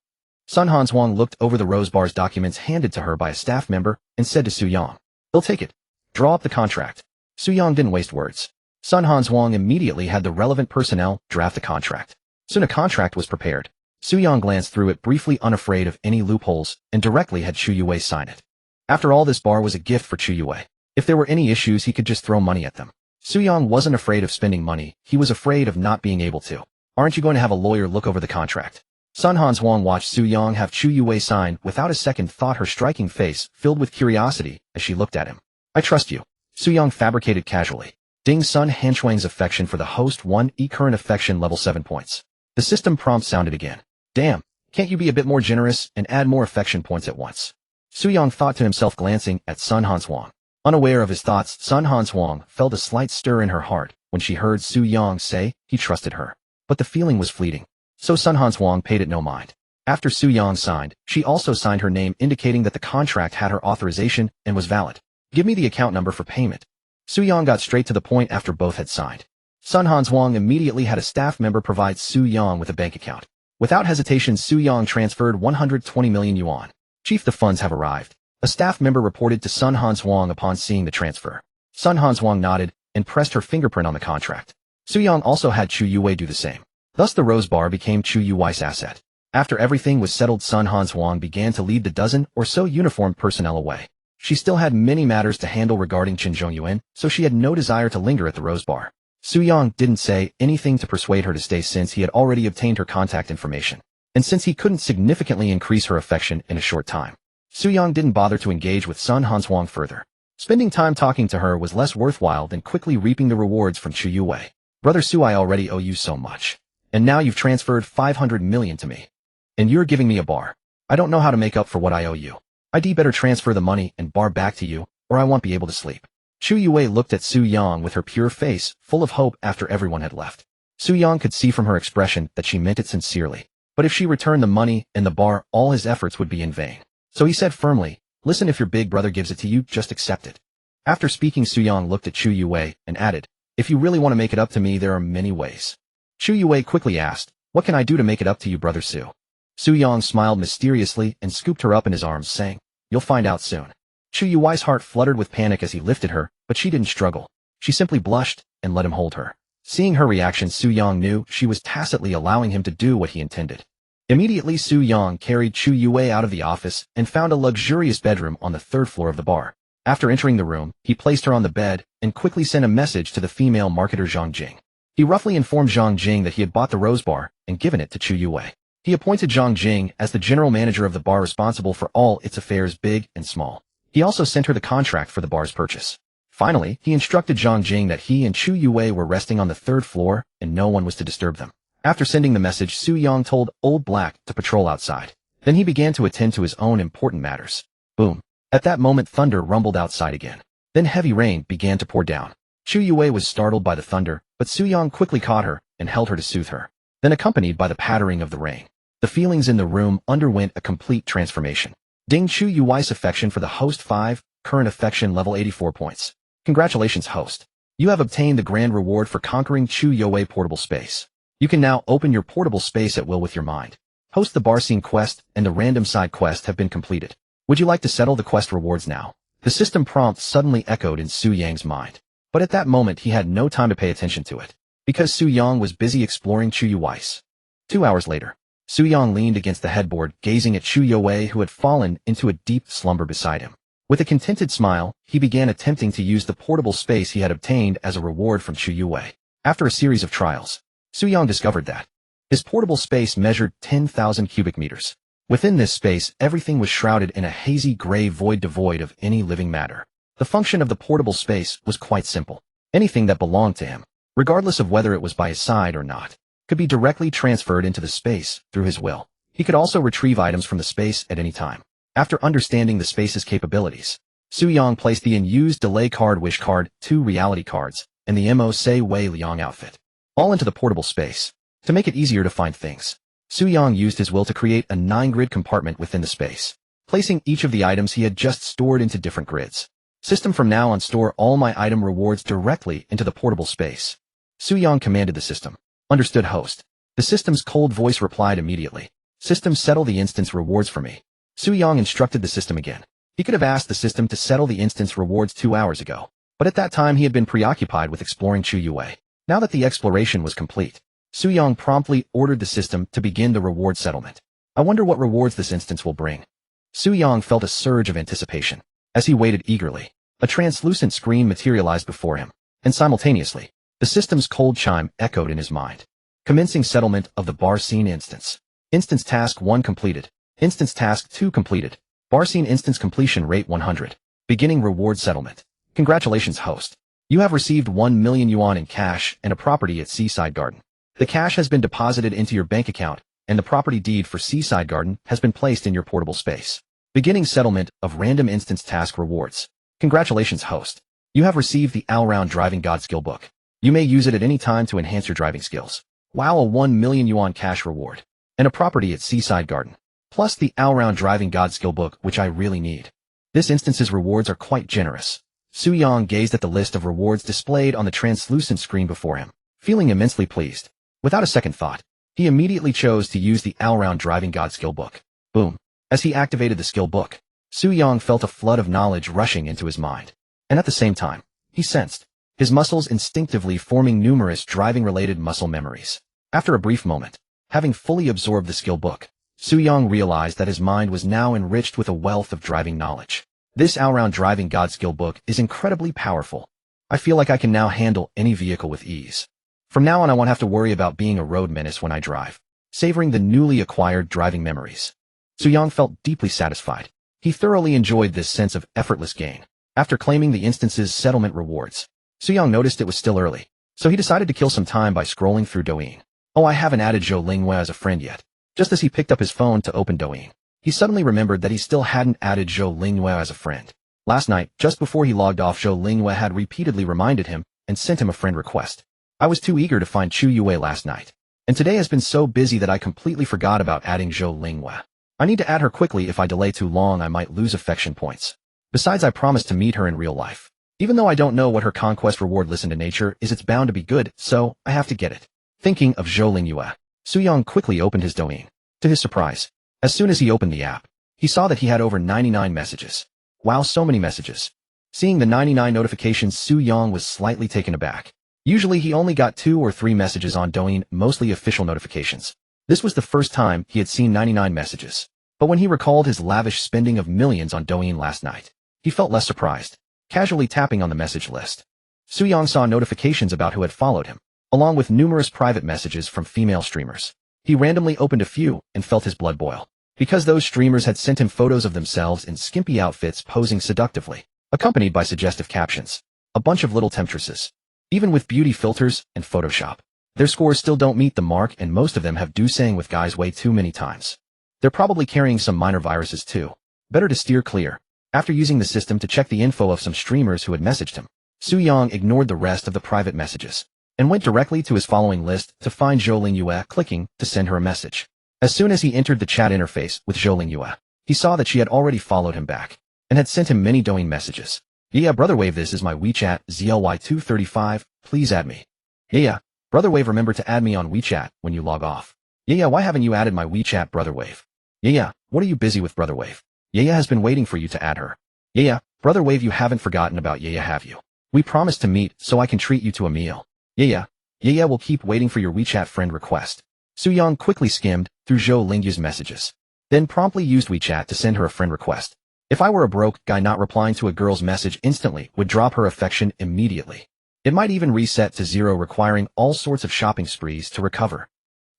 Sun Hanzhuang looked over the Rose Bar's documents handed to her by a staff member and said to Su Yang, "He'll take it. Draw up the contract." Su Yang didn't waste words. Sun Hanzhuang immediately had the relevant personnel draft the contract. Soon a contract was prepared. Su Yang glanced through it briefly, unafraid of any loopholes, and directly had Chu Yue sign it. After all, this bar was a gift for Chu Yue. If there were any issues, he could just throw money at them. Su Yang wasn't afraid of spending money, he was afraid of not being able to. "Aren't you going to have a lawyer look over the contract?" Sun Hanzhuang watched Su Yang have Chu Yue sign without a second thought, her striking face filled with curiosity as she looked at him. "I trust you," Su Yang fabricated casually. Ding. Sun Hanzhuang's affection for the host 1E current affection level 7 points. The system prompt sounded again. "Damn, can't you be a bit more generous and add more affection points at once?" Su Yang thought to himself, glancing at Sun Hanzhuang. Unaware of his thoughts, Sun Hanzhuang felt a slight stir in her heart when she heard Su Yang say he trusted her. But the feeling was fleeting. So Sun Hanzhuang paid it no mind. After Su Yang signed, she also signed her name, indicating that the contract had her authorization and was valid. "Give me the account number for payment." Su Yang got straight to the point after both had signed. Sun Hanzhuang immediately had a staff member provide Su Yang with a bank account. Without hesitation, Su Yang transferred 120 million yuan. "Chief, the funds have arrived," a staff member reported to Sun Hanzhuang upon seeing the transfer. Sun Hanzhuang nodded and pressed her fingerprint on the contract. Su Yang also had Chu Yue do the same. Thus the Rose Bar became Chu Yue's asset. After everything was settled, Sun Hanzhuang began to lead the dozen or so uniformed personnel away. She still had many matters to handle regarding Qin Zhongyuan, so she had no desire to linger at the Rose Bar. Su Yang didn't say anything to persuade her to stay, since he had already obtained her contact information, and since he couldn't significantly increase her affection in a short time. Su Yang didn't bother to engage with Sun Hanzhuang further. Spending time talking to her was less worthwhile than quickly reaping the rewards from Chu Yue. "Brother Su, I already owe you so much. And now you've transferred 500 million to me. And you're giving me a bar. I don't know how to make up for what I owe you. I'd better transfer the money and bar back to you, or I won't be able to sleep." Chu Yue looked at Su Yang with her pure face, full of hope after everyone had left. Su Yang could see from her expression that she meant it sincerely. But if she returned the money and the bar, all his efforts would be in vain. So he said firmly, "Listen, if your big brother gives it to you, just accept it." After speaking, Su Yang looked at Chu Yue and added, "If you really want to make it up to me, there are many ways." Chu Yue quickly asked, "What can I do to make it up to you, brother Su?" Su Yang smiled mysteriously and scooped her up in his arms, saying, "You'll find out soon." Chu Yue's heart fluttered with panic as he lifted her, but she didn't struggle. She simply blushed and let him hold her. Seeing her reaction, Su Yang knew she was tacitly allowing him to do what he intended. Immediately, Su Yang carried Chu Yue out of the office and found a luxurious bedroom on the 3rd floor of the bar. After entering the room, he placed her on the bed and quickly sent a message to the female marketer Zhang Jing. He roughly informed Zhang Jing that he had bought the Rose Bar and given it to Chu Yue. He appointed Zhang Jing as the general manager of the bar, responsible for all its affairs, big and small. He also sent her the contract for the bar's purchase. Finally, he instructed Zhang Jing that he and Chu Yue were resting on the 3rd floor and no one was to disturb them. After sending the message, Su Yang told Old Black to patrol outside. Then he began to attend to his own important matters. Boom. At that moment, thunder rumbled outside again. Then heavy rain began to pour down. Chu Yue was startled by the thunder, but Su Yang quickly caught her and held her to soothe her. Then, accompanied by the pattering of the rain, the feelings in the room underwent a complete transformation. Ding. Chu Yue's affection for the host 5, current affection level 84 points. Congratulations, host. You have obtained the grand reward for conquering Chu Yue portable space. You can now open your portable space at will with your mind. Host, the bar scene quest and the random side quest have been completed. Would you like to settle the quest rewards now? The system prompt suddenly echoed in Su Yang's mind. But at that moment he had no time to pay attention to it, because Su Yang was busy exploring Chu Yue's. 2 hours later, Su Yang leaned against the headboard, gazing at Chu Yue, who had fallen into a deep slumber beside him. With a contented smile, he began attempting to use the portable space he had obtained as a reward from Chu Yue. After a series of trials, Su Yang discovered that his portable space measured 10,000 cubic meters. Within this space, everything was shrouded in a hazy gray void devoid of any living matter. The function of the portable space was quite simple. Anything that belonged to him, regardless of whether it was by his side or not, could be directly transferred into the space through his will. He could also retrieve items from the space at any time. After understanding the space's capabilities, Su Yang placed the unused delay card, wish card, 2 reality cards, and the Mo Se Wei Liang outfit all into the portable space. To make it easier to find things, Su Yang used his will to create a 9-grid compartment within the space, placing each of the items he had just stored into different grids. System from now on store all my item rewards directly into the portable space. Su-Yang commanded the system. Understood, host. The system's cold voice replied immediately. System, settle the instance rewards for me. Su-Yang instructed the system again. He could have asked the system to settle the instance rewards 2 hours ago, but at that time he had been preoccupied with exploring Chu Yue. Now that the exploration was complete, Su-Yang promptly ordered the system to begin the reward settlement. I wonder what rewards this instance will bring. Su-Yang felt a surge of anticipation. As he waited eagerly, a translucent screen materialized before him, and simultaneously, the system's cold chime echoed in his mind. Commencing settlement of the bar scene instance. Instance task 1 completed. Instance task 2 completed. Bar scene instance completion rate 100. Beginning reward settlement. Congratulations, host. You have received 1 million yuan in cash and a property at Seaside Garden. The cash has been deposited into your bank account, and the property deed for Seaside Garden has been placed in your portable space. Beginning settlement of random instance task rewards. Congratulations, host. You have received the all-round driving god skill book. You may use it at any time to enhance your driving skills. Wow, a 1 million yuan cash reward. And a property at Seaside Garden. Plus the all-round driving god skill book, which I really need. This instance's rewards are quite generous. Su-Yang gazed at the list of rewards displayed on the translucent screen before him, feeling immensely pleased. Without a second thought, he immediately chose to use the all-round driving god skill book. Boom. As he activated the skill book, Su-Yang felt a flood of knowledge rushing into his mind. And at the same time, he sensed his muscles instinctively forming numerous driving-related muscle memories. After a brief moment, having fully absorbed the skill book, Su-Yang realized that his mind was now enriched with a wealth of driving knowledge. This all-round driving god skill book is incredibly powerful. I feel like I can now handle any vehicle with ease. From now on, I won't have to worry about being a road menace when I drive, savoring the newly acquired driving memories. Su-Yang felt deeply satisfied. He thoroughly enjoyed this sense of effortless gain. After claiming the instance's settlement rewards, Su-Yang noticed it was still early, so he decided to kill some time by scrolling through Douyin. Oh, I haven't added Zhou Lingyue as a friend yet. Just as he picked up his phone to open Douyin, he suddenly remembered that he still hadn't added Zhou Lingyue as a friend. Last night, just before he logged off, Zhou Lingyue had repeatedly reminded him and sent him a friend request. I was too eager to find Chu Yue last night, and today has been so busy that I completely forgot about adding Zhou Lingyue. I need to add her quickly. If I delay too long, I might lose affection points. Besides, I promised to meet her in real life. Even though I don't know what her conquest reward listen to nature is, it's bound to be good, so I have to get it. Thinking of Zhou Lingyue, Su-Yang quickly opened his Douyin. To his surprise, as soon as he opened the app, he saw that he had over 99 messages. Wow, so many messages. Seeing the 99 notifications, Su-Yang was slightly taken aback. Usually he only got 2 or 3 messages on Douyin, mostly official notifications. This was the first time he had seen 99 messages. But when he recalled his lavish spending of millions on Douyin last night, he felt less surprised, casually tapping on the message list. Su-Yang saw notifications about who had followed him, along with numerous private messages from female streamers. He randomly opened a few and felt his blood boil, because those streamers had sent him photos of themselves in skimpy outfits posing seductively, accompanied by suggestive captions. A bunch of little temptresses. Even with beauty filters and Photoshop, their scores still don't meet the mark, and most of them have saying with guys way too many times. They're probably carrying some minor viruses too. Better to steer clear. After using the system to check the info of some streamers who had messaged him, Su-Yang ignored the rest of the private messages and went directly to his following list to find Zhou Lingyue, clicking to send her a message. As soon as he entered the chat interface with Zhou Lingyue, he saw that she had already followed him back and had sent him many Douyin messages. Yeah, Brother Wave, this is my WeChat, ZLY235, please add me. Yeah, Brother Wave, remember to add me on WeChat when you log off. Yeah, why haven't you added my WeChat, Brother Wave? Yeah, what are you busy with, Brother Wave? Yeah has been waiting for you to add her. Yeah, Brother Wave, you haven't forgotten about Yeah, have you? We promised to meet so I can treat you to a meal. Yeah, we'll keep waiting for your WeChat friend request. Su-Yang quickly skimmed through Zhou Lingyue's messages, then promptly used WeChat to send her a friend request. If I were a broke guy, not replying to a girl's message instantly would drop her affection immediately. It might even reset to 0, requiring all sorts of shopping sprees to recover.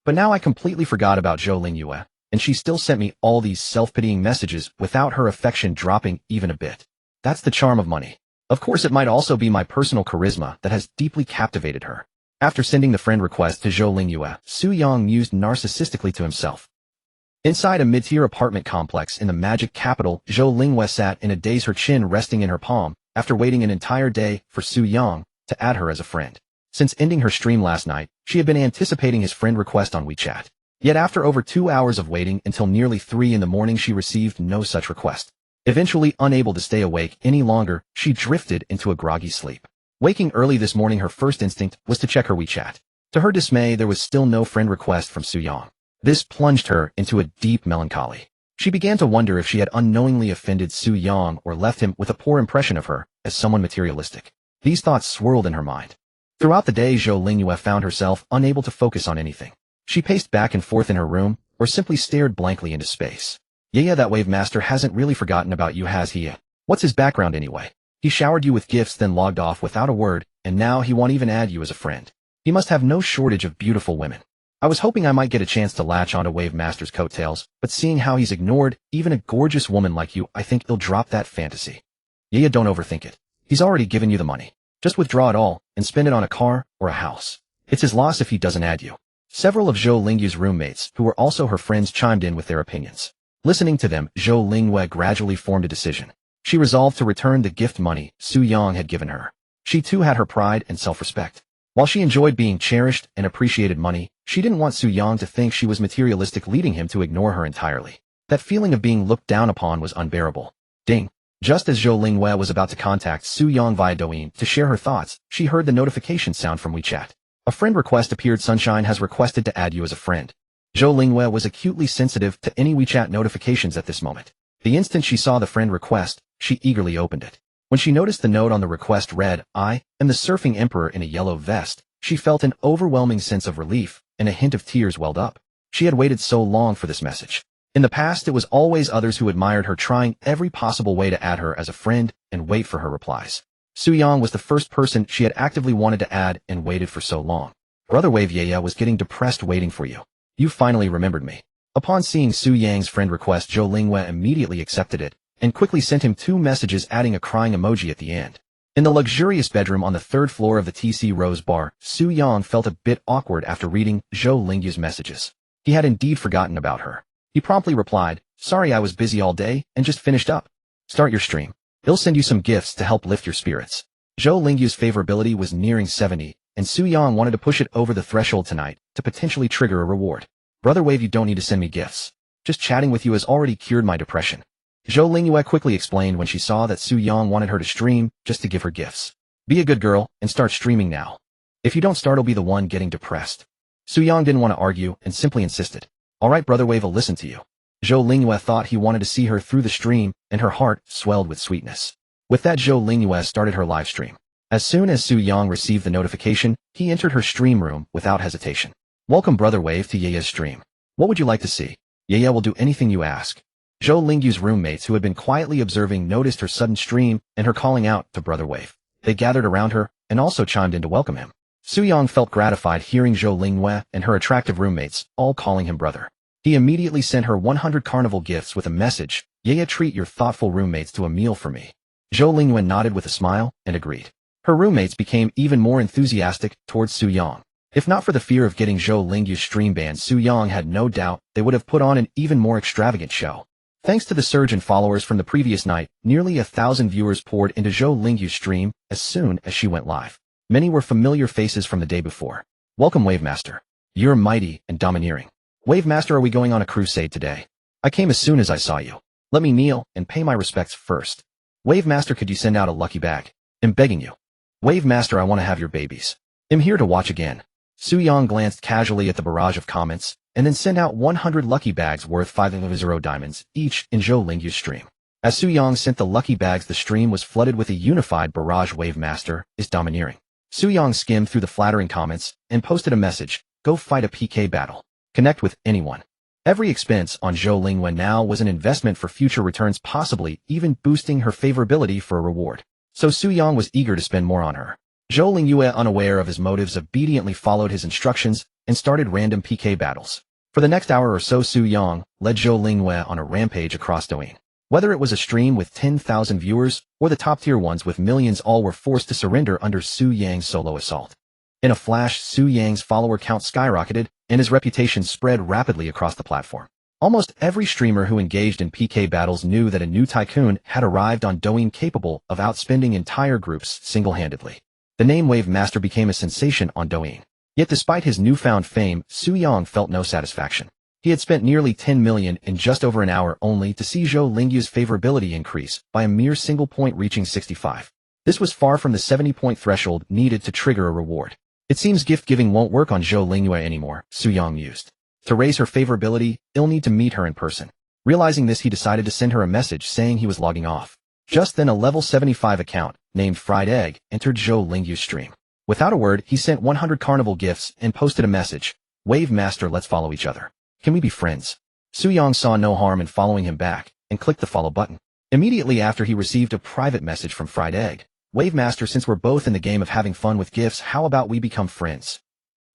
But now I completely forgot about Zhou Lingyue, and she still sent me all these self-pitying messages without her affection dropping even a bit. That's the charm of money. Of course, it might also be my personal charisma that has deeply captivated her. After sending the friend request to Zhou Lingyue, Su-Yang mused narcissistically to himself. Inside a mid-tier apartment complex in the magic capital, Zhou Lingyue sat in a daze, her chin resting in her palm, after waiting an entire day for Su-Yang to add her as a friend. Since ending her stream last night, she had been anticipating his friend request on WeChat. Yet after over 2 hours of waiting until nearly 3 in the morning, she received no such request. Eventually unable to stay awake any longer, she drifted into a groggy sleep. Waking early this morning, her first instinct was to check her WeChat. To her dismay, there was still no friend request from Su-young. This plunged her into a deep melancholy. She began to wonder if she had unknowingly offended Su-young or left him with a poor impression of her as someone materialistic. These thoughts swirled in her mind. Throughout the day, Zhou Lingyue found herself unable to focus on anything. She paced back and forth in her room, or simply stared blankly into space. Yeah, that wave master hasn't really forgotten about you, has he? What's his background anyway? He showered you with gifts, then logged off without a word, and now he won't even add you as a friend. He must have no shortage of beautiful women. I was hoping I might get a chance to latch onto Wave Master's coattails, but seeing how he's ignored even a gorgeous woman like you, I think he'll drop that fantasy. Yeah, don't overthink it. He's already given you the money. Just withdraw it all and spend it on a car or a house. It's his loss if he doesn't add you. Several of Zhou Lingyue's roommates, who were also her friends, chimed in with their opinions. Listening to them, Zhou Lingyue gradually formed a decision. She resolved to return the gift money Su-young had given her. She too had her pride and self-respect. While she enjoyed being cherished and appreciated money, she didn't want Su-young to think she was materialistic, leading him to ignore her entirely. That feeling of being looked down upon was unbearable. Ding! Just as Zhou Lingyue was about to contact Su-young via Douyin to share her thoughts, she heard the notification sound from WeChat. A friend request appeared. Sunshine has requested to add you as a friend. Zhou Lingyue was acutely sensitive to any WeChat notifications at this moment. The instant she saw the friend request, she eagerly opened it. When she noticed the note on the request read, "I am the surfing emperor in a yellow vest," she felt an overwhelming sense of relief, and a hint of tears welled up. She had waited so long for this message. In the past, it was always others who admired her, trying every possible way to add her as a friend and wait for her replies. Su-young was the first person she had actively wanted to add and waited for so long. Brother Wave Yaya was getting depressed waiting for you. You finally remembered me. Upon seeing Su-young's friend request, Zhou Lingyue immediately accepted it and quickly sent him 2 messages, adding a crying emoji at the end. In the luxurious bedroom on the 3rd floor of the TC Rose Bar, Su-young felt a bit awkward after reading Zhou Lingyue's messages. He had indeed forgotten about her. He promptly replied, "Sorry, I was busy all day and just finished up. Start your stream. He'll send you some gifts to help lift your spirits." Zhou Lingyue's favorability was nearing 70, and Su-young wanted to push it over the threshold tonight to potentially trigger a reward. "Brother Wave, you don't need to send me gifts. Just chatting with you has already cured my depression." Zhou Lingyue quickly explained when she saw that Su-young wanted her to stream just to give her gifts. "Be a good girl and start streaming now. If you don't start, I'll be the one getting depressed." Su-young didn't want to argue and simply insisted. "All right, Brother Wave, will listen to you." Zhou Lingyue thought he wanted to see her through the stream, and her heart swelled with sweetness. With that, Zhou Lingyue started her live stream. As soon as Su-young received the notification, he entered her stream room without hesitation. "Welcome, Brother Wave, to Yaya's stream. What would you like to see?" "Yaya will do anything you ask." Zhou Lingyue's roommates, who had been quietly observing, noticed her sudden stream and her calling out to Brother Wave. They gathered around her and also chimed in to welcome him. Su-young felt gratified hearing Zhou Lingyue and her attractive roommates all calling him brother. He immediately sent her 100 carnival gifts with a message, "Yaya, treat your thoughtful roommates to a meal for me." Zhou Lingyue nodded with a smile and agreed. Her roommates became even more enthusiastic towards Su-young. If not for the fear of getting Zhou Lingyue's stream banned, Su-young had no doubt they would have put on an even more extravagant show. Thanks to the surge in followers from the previous night, nearly 1,000 viewers poured into Zhou Lingyue's stream as soon as she went live. Many were familiar faces from the day before. "Welcome, Wave Master. You're mighty and domineering. Wave Master, are we going on a crusade today? I came as soon as I saw you. Let me kneel and pay my respects first. Wave Master, could you send out a lucky bag? I'm begging you. Wave Master, I want to have your babies. I'm here to watch again." Su-young glanced casually at the barrage of comments, and then sent out 100 lucky bags worth 500 diamonds each in Zhou Lingyue's stream. As Su-young sent the lucky bags, the stream was flooded with a unified barrage. "Wave Master is domineering." Su-young skimmed through the flattering comments and posted a message, "Go fight a PK battle. Connect with anyone." Every expense on Zhou Lingyue now was an investment for future returns, possibly even boosting her favorability for a reward. So Su-young was eager to spend more on her. Zhou Lingyue, unaware of his motives, obediently followed his instructions and started random PK battles. For the next hour or so, Su-young led Zhou Lingyue on a rampage across Douyin. Whether it was a stream with 10,000 viewers or the top-tier ones with millions, all were forced to surrender under Su-young's solo assault. In a flash, Su-young's follower count skyrocketed, and his reputation spread rapidly across the platform. Almost every streamer who engaged in PK battles knew that a new tycoon had arrived on Douyin capable of outspending entire groups single-handedly. The name Wave Master became a sensation on Douyin. Yet despite his newfound fame, Su-young felt no satisfaction. He had spent nearly 10 million in just over an hour only to see Zhou Lingyu's favorability increase by a mere single point, reaching 65. This was far from the 70-point threshold needed to trigger a reward. It seems gift-giving won't work on Zhou Lingyu anymore, Su Yang mused. To raise her favorability, he'll need to meet her in person. Realizing this, he decided to send her a message saying he was logging off. Just then a level 75 account, named Fried Egg, entered Zhou Lingyu's stream. Without a word, he sent 100 carnival gifts and posted a message. Wave Master, let's follow each other. Can we be friends? Su Yang saw no harm in following him back, and clicked the follow button. Immediately after, he received a private message from Fried Egg. Wave Master, since we're both in the game of having fun with gifts, how about we become friends?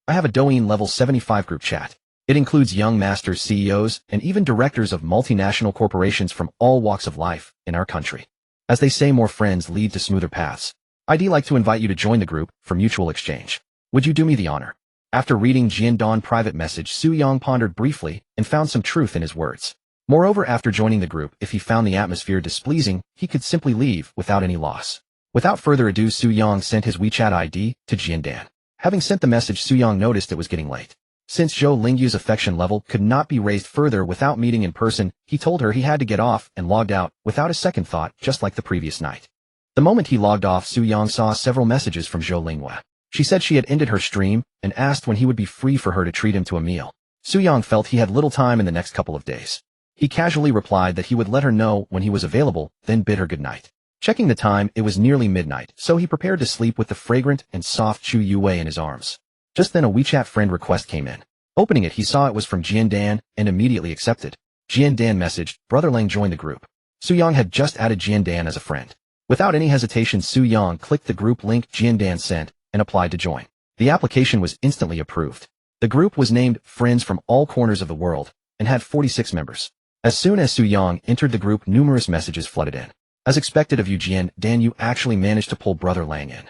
I have a Douyin level 75 group chat. It includes young masters, CEOs, and even directors of multinational corporations from all walks of life in our country. As they say, more friends lead to smoother paths. I'd like to invite you to join the group for mutual exchange. Would you do me the honor? After reading Jian Don's private message, Su Yang pondered briefly and found some truth in his words. Moreover, after joining the group, if he found the atmosphere displeasing, he could simply leave without any loss. Without further ado, Su Yang sent his WeChat ID to Jian Dan. Having sent the message, Su Yang noticed it was getting late. Since Zhou Lingyu's affection level could not be raised further without meeting in person, he told her he had to get off and logged out without a second thought, just like the previous night. The moment he logged off, Su Yang saw several messages from Zhou Lingyu. She said she had ended her stream and asked when he would be free for her to treat him to a meal. Su Yang felt he had little time in the next couple of days. He casually replied that he would let her know when he was available, then bid her good night. Checking the time, it was nearly midnight, so he prepared to sleep with the fragrant and soft Chu Yue in his arms. Just then a WeChat friend request came in. Opening it, he saw it was from Jian Dan and immediately accepted. Jian Dan messaged, Brother Lang joined the group. Su Yang had just added Jian Dan as a friend. Without any hesitation, Su Yang clicked the group link Jian Dan sent and applied to join. The application was instantly approved. The group was named Friends from All Corners of the World and had 46 members. As soon as Su Yang entered the group, numerous messages flooded in. As expected of you, Jian Dan, you actually managed to pull Brother Lang in.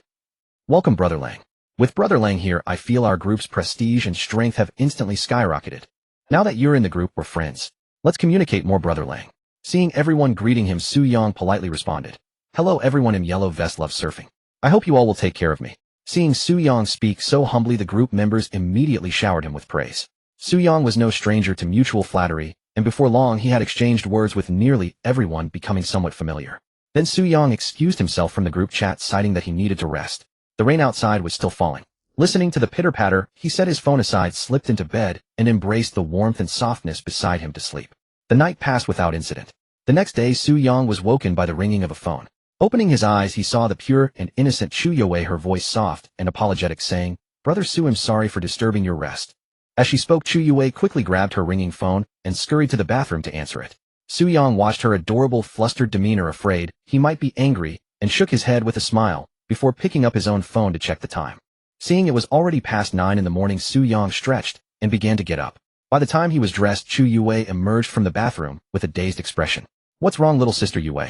Welcome, Brother Lang. With Brother Lang here, I feel our group's prestige and strength have instantly skyrocketed. Now that you're in the group, we're friends. Let's communicate more, Brother Lang. Seeing everyone greeting him, Su Yang politely responded. Hello everyone in yellow vest, love surfing. I hope you all will take care of me. Seeing Su Yang speak so humbly, the group members immediately showered him with praise. Su Yang was no stranger to mutual flattery, and before long he had exchanged words with nearly everyone, becoming somewhat familiar. Then Su Yang excused himself from the group chat, citing that he needed to rest. The rain outside was still falling. Listening to the pitter-patter, he set his phone aside, slipped into bed, and embraced the warmth and softness beside him to sleep. The night passed without incident. The next day, Su Yang was woken by the ringing of a phone. Opening his eyes, he saw the pure and innocent Chu Yue, her voice soft and apologetic, saying, Brother Su, I'm sorry for disturbing your rest. As she spoke, Chu Yue quickly grabbed her ringing phone and scurried to the bathroom to answer it. Su Yang watched her adorable, flustered demeanor, afraid he might be angry, and shook his head with a smile, before picking up his own phone to check the time. Seeing it was already past 9 in the morning, Su Yang stretched and began to get up. By the time he was dressed, Chu Yue emerged from the bathroom with a dazed expression. What's wrong, little sister Yue?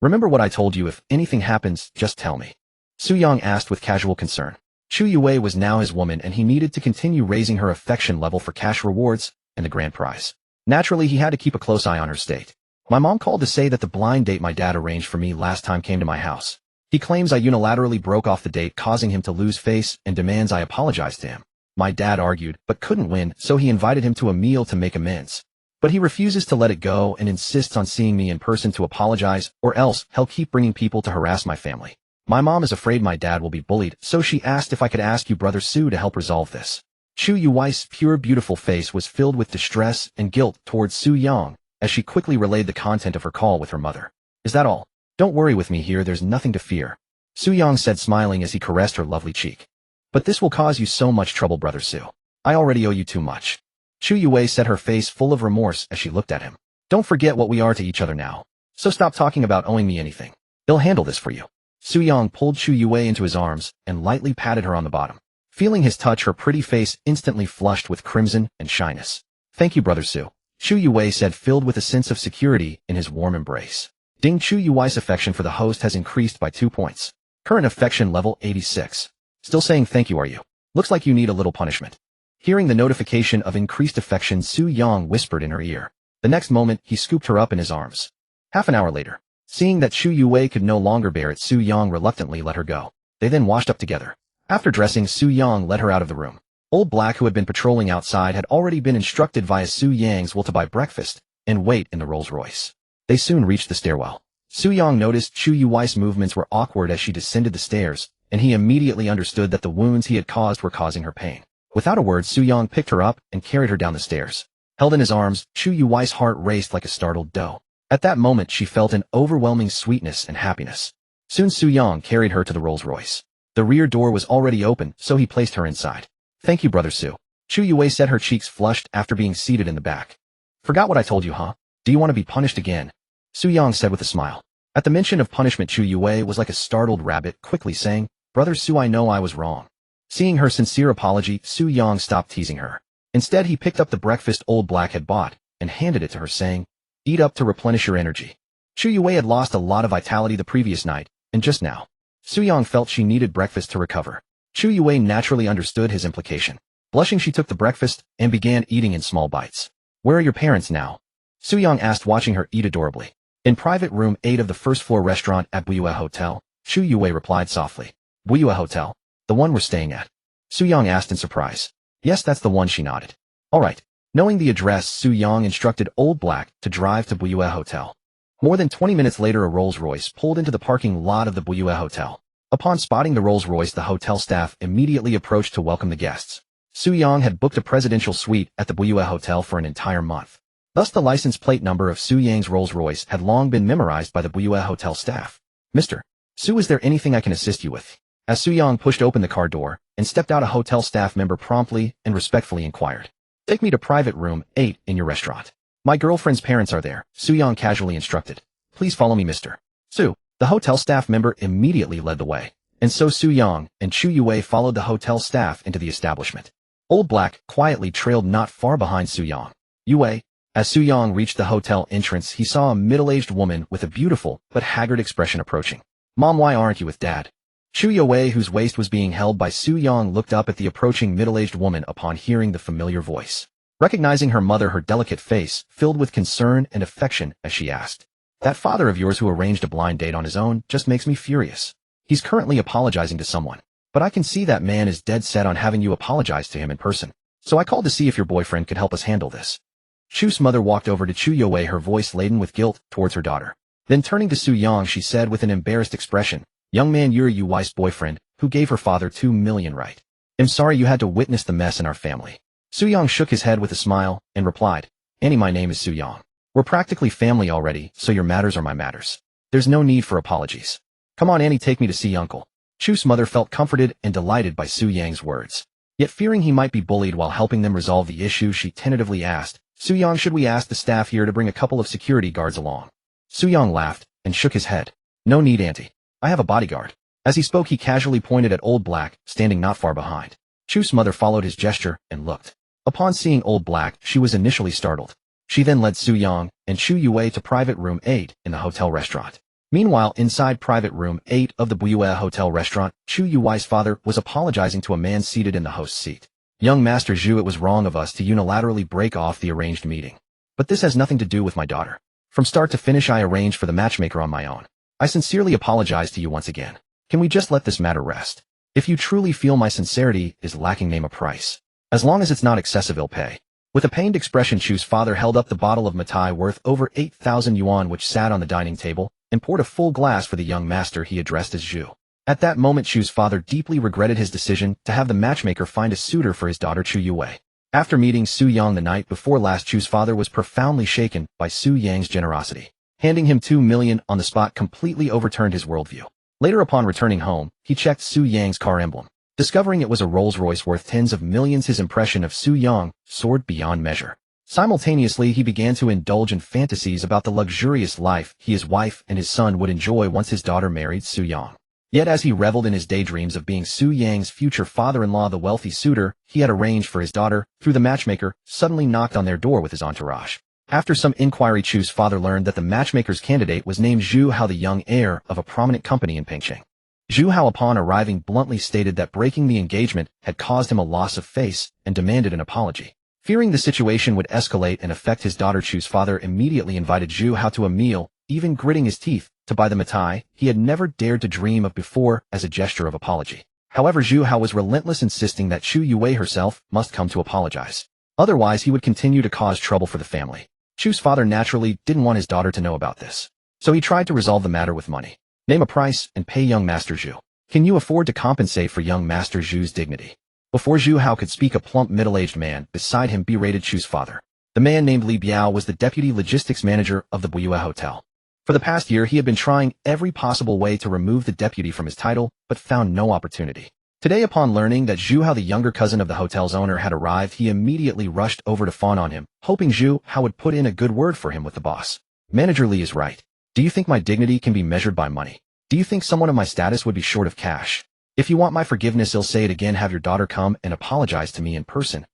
Remember what I told you, if anything happens, just tell me. Su Yang asked with casual concern. Chu Yue was now his woman, and he needed to continue raising her affection level for cash rewards and the grand prize. Naturally, he had to keep a close eye on her state. My mom called to say that the blind date my dad arranged for me last time came to my house. He claims I unilaterally broke off the date, causing him to lose face, and demands I apologize to him. My dad argued, but couldn't win, so he invited him to a meal to make amends. But he refuses to let it go and insists on seeing me in person to apologize, or else he'll keep bringing people to harass my family. My mom is afraid my dad will be bullied, so she asked if I could ask you, Brother Su, to help resolve this. Chu Yue's pure, beautiful face was filled with distress and guilt towards Su Yang, as she quickly relayed the content of her call with her mother. Is that all? Don't worry with me here, there's nothing to fear. Su Yang said, smiling as he caressed her lovely cheek. But this will cause you so much trouble, Brother Su. I already owe you too much. Chu Yue said, her face full of remorse as she looked at him. Don't forget what we are to each other now. So stop talking about owing me anything. He'll handle this for you. Su Yang pulled Chu Yue into his arms and lightly patted her on the bottom. Feeling his touch, her pretty face instantly flushed with crimson and shyness. Thank you, Brother Su. Chu Yue said, filled with a sense of security in his warm embrace. Ding. Chu Yue's affection for the host has increased by 2 points. Current affection level 86. Still saying thank you, are you? Looks like you need a little punishment. Hearing the notification of increased affection, Su Yang whispered in her ear. The next moment, he scooped her up in his arms. Half an hour later, seeing that Chu Yue could no longer bear it, Su Yang reluctantly let her go. They then washed up together. After dressing, Su Yang led her out of the room. Old Black, who had been patrolling outside, had already been instructed via Su Yang's will to buy breakfast and wait in the Rolls-Royce. They soon reached the stairwell. Su Yang noticed Chu Yui's movements were awkward as she descended the stairs, and he immediately understood that the wounds he had caused were causing her pain. Without a word, Su Yang picked her up and carried her down the stairs. Held in his arms, Chu Yui's heart raced like a startled doe. At that moment, she felt an overwhelming sweetness and happiness. Soon Su Yang carried her to the Rolls-Royce. The rear door was already open, so he placed her inside. "Thank you, Brother Su." Chu Yui said, her cheeks flushed after being seated in the back. "Forgot what I told you, huh? Do you want to be punished again?" Su Yang said with a smile. At the mention of punishment, Chu Yui was like a startled rabbit, quickly saying, "Brother Su, I know I was wrong." Seeing her sincere apology, Su Yang stopped teasing her. Instead, he picked up the breakfast Old Black had bought and handed it to her, saying, "Eat up to replenish your energy." Chu Yui had lost a lot of vitality the previous night, and just now, Su Yang felt she needed breakfast to recover. Chu Yui naturally understood his implication. Blushing, she took the breakfast and began eating in small bites. "Where are your parents now?" Su Yang asked, watching her eat adorably. "In private room 8 of the first-floor restaurant at Billionaire Hotel," Chu Yui replied softly. "Billionaire Hotel? The one we're staying at?" Su Yang asked in surprise. "Yes, that's the one," she nodded. "All right." Knowing the address, Su Yang instructed Old Black to drive to Billionaire Hotel. More than 20 minutes later, a Rolls-Royce pulled into the parking lot of the Billionaire Hotel. Upon spotting the Rolls-Royce, the hotel staff immediately approached to welcome the guests. Su Yang had booked a presidential suite at the Billionaire Hotel for an entire month. Thus, the license plate number of Su Yang's Rolls-Royce had long been memorized by the Billionaire Hotel staff. "Mr. Su, is there anything I can assist you with?" As Su Yang pushed open the car door and stepped out, a hotel staff member promptly and respectfully inquired, "Take me to private room 8 in your restaurant. My girlfriend's parents are there," Su Yang casually instructed. "Please follow me, Mr. Su." The hotel staff member immediately led the way, and so Su Yang and Chu Yui followed the hotel staff into the establishment. Old Black quietly trailed not far behind Su Yang. "Yui." As Su Yang reached the hotel entrance, he saw a middle-aged woman with a beautiful but haggard expression approaching. "Mom, why aren't you with Dad?" Chu Yui, whose waist was being held by Su Yang, looked up at the approaching middle-aged woman upon hearing the familiar voice. Recognizing her mother, her delicate face filled with concern and affection as she asked, "That father of yours who arranged a blind date on his own just makes me furious. He's currently apologizing to someone, but I can see that man is dead set on having you apologize to him in person. So I called to see if your boyfriend could help us handle this." Chu's mother walked over to Chu Yui, her voice laden with guilt towards her daughter. Then turning to Su Yang, she said with an embarrassed expression, "Young man, you're Yui's boyfriend, who gave her father 2 million, right? I'm sorry you had to witness the mess in our family." Su Yang shook his head with a smile and replied, "Annie, my name is Su Yang. We're practically family already, so your matters are my matters. There's no need for apologies. Come on, Annie, take me to see Uncle." Chu's mother felt comforted and delighted by Su Yang's words. Yet fearing he might be bullied while helping them resolve the issue, she tentatively asked, "Su Yang, should we ask the staff here to bring a couple of security guards along?" Su Yang laughed and shook his head. "No need, Auntie. I have a bodyguard." As he spoke, he casually pointed at Old Black, standing not far behind. Chu's mother followed his gesture and looked. Upon seeing Old Black, she was initially startled. She then led Su Yang and Chu Yui to private room 8 in the hotel restaurant. Meanwhile, inside private room 8 of the Billionaire Hotel restaurant, Chu Yui's father was apologizing to a man seated in the host's seat. "Young Master Zhu, it was wrong of us to unilaterally break off the arranged meeting. But this has nothing to do with my daughter. From start to finish, I arranged for the matchmaker on my own. I sincerely apologize to you once again. Can we just let this matter rest? If you truly feel my sincerity is lacking, name a price. As long as it's not excessive, I'll pay." With a pained expression, Chu's father held up the bottle of Matai worth over 8,000 yuan which sat on the dining table, and poured a full glass for the young master he addressed as Zhu. At that moment, Chu's father deeply regretted his decision to have the matchmaker find a suitor for his daughter Chu Yui. After meeting Su Yang the night before last, Chu's father was profoundly shaken by Su Yang's generosity. Handing him 2 million on the spot completely overturned his worldview. Later, upon returning home, he checked Su Yang's car emblem. Discovering it was a Rolls-Royce worth tens of millions, his impression of Su Yang soared beyond measure. Simultaneously, he began to indulge in fantasies about the luxurious life he, his wife, and his son would enjoy once his daughter married Su Yang. Yet as he reveled in his daydreams of being Su Yang's future father-in-law, the wealthy suitor he had arranged for his daughter through the matchmaker suddenly knocked on their door with his entourage. After some inquiry, Chu's father learned that the matchmaker's candidate was named Zhu Hao, the young heir of a prominent company in Pengcheng. Zhu Hao, upon arriving, bluntly stated that breaking the engagement had caused him a loss of face and demanded an apology. Fearing the situation would escalate and affect his daughter, Chu's father immediately invited Zhu Hao to a meal, even gritting his teeth to buy the Matai he had never dared to dream of before as a gesture of apology. However, Zhu Hao was relentless, insisting that Chu Yue herself must come to apologize. Otherwise, he would continue to cause trouble for the family. Chu's father naturally didn't want his daughter to know about this, so he tried to resolve the matter with money. Name a price and pay young Master Zhu. Can you afford to compensate for young Master Zhu's dignity? Before Zhu Hao could speak, a plump middle-aged man beside him berated Chu's father. The man named Li Biao was the deputy logistics manager of the Billionaire Hotel. For the past year, he had been trying every possible way to remove the deputy from his title, but found no opportunity. Today, upon learning that Zhu Hao, the younger cousin of the hotel's owner, had arrived, he immediately rushed over to fawn on him, hoping Zhu Hao would put in a good word for him with the boss. Manager Li is right. Do you think my dignity can be measured by money? Do you think someone of my status would be short of cash? If you want my forgiveness, I'll say it again, have your daughter come and apologize to me in person.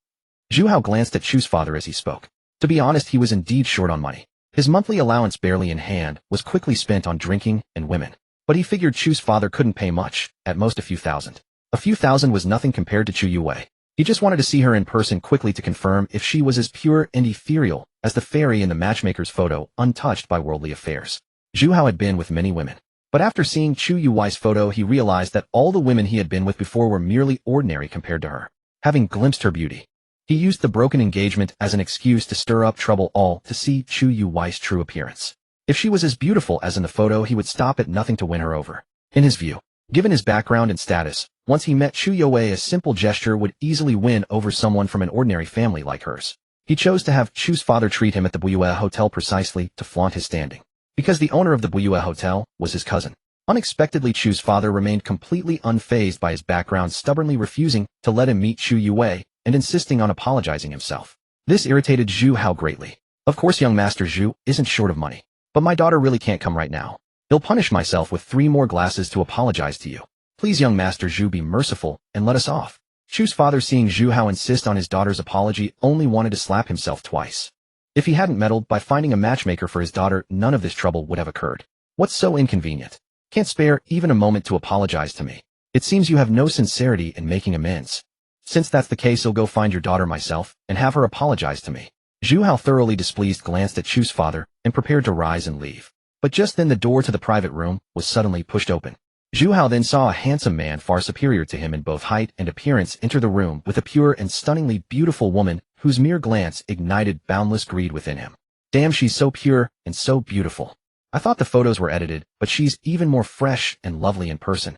Zhu Hao glanced at Chu's father as he spoke. To be honest, he was indeed short on money. His monthly allowance, barely in hand, was quickly spent on drinking and women. But he figured Chu's father couldn't pay much, at most a few thousand. A few thousand was nothing compared to Chu Yue. He just wanted to see her in person quickly to confirm if she was as pure and ethereal as the fairy in the matchmaker's photo, untouched by worldly affairs. Zhu Hao had been with many women. But after seeing Chu Yue's photo, he realized that all the women he had been with before were merely ordinary compared to her. Having glimpsed her beauty, he used the broken engagement as an excuse to stir up trouble, all to see Chu Yue's true appearance. If she was as beautiful as in the photo, he would stop at nothing to win her over. In his view, given his background and status, once he met Chu Yue, a simple gesture would easily win over someone from an ordinary family like hers. He chose to have Chu's father treat him at the Billionaire Hotel precisely to flaunt his standing. Because the owner of the Billionaire Hotel was his cousin. Unexpectedly, Chu's father remained completely unfazed by his background, stubbornly refusing to let him meet Chu Yue and insisting on apologizing himself. This irritated Zhu Hao greatly. Of course, young Master Zhu isn't short of money. But my daughter really can't come right now. I'll punish myself with 3 more glasses to apologize to you. Please, young Master Zhu, be merciful and let us off. Chu's father, seeing Zhu Hao insist on his daughter's apology, only wanted to slap himself twice. If he hadn't meddled by finding a matchmaker for his daughter, none of this trouble would have occurred. What's so inconvenient? Can't spare even a moment to apologize to me. It seems you have no sincerity in making amends. Since that's the case, I'll go find your daughter myself and have her apologize to me. Zhu Hao, thoroughly displeased, glanced at Chu's father and prepared to rise and leave. But just then the door to the private room was suddenly pushed open. Zhu Hao then saw a handsome man far superior to him in both height and appearance enter the room with a pure and stunningly beautiful woman whose mere glance ignited boundless greed within him. Damn, she's so pure and so beautiful. I thought the photos were edited, but she's even more fresh and lovely in person.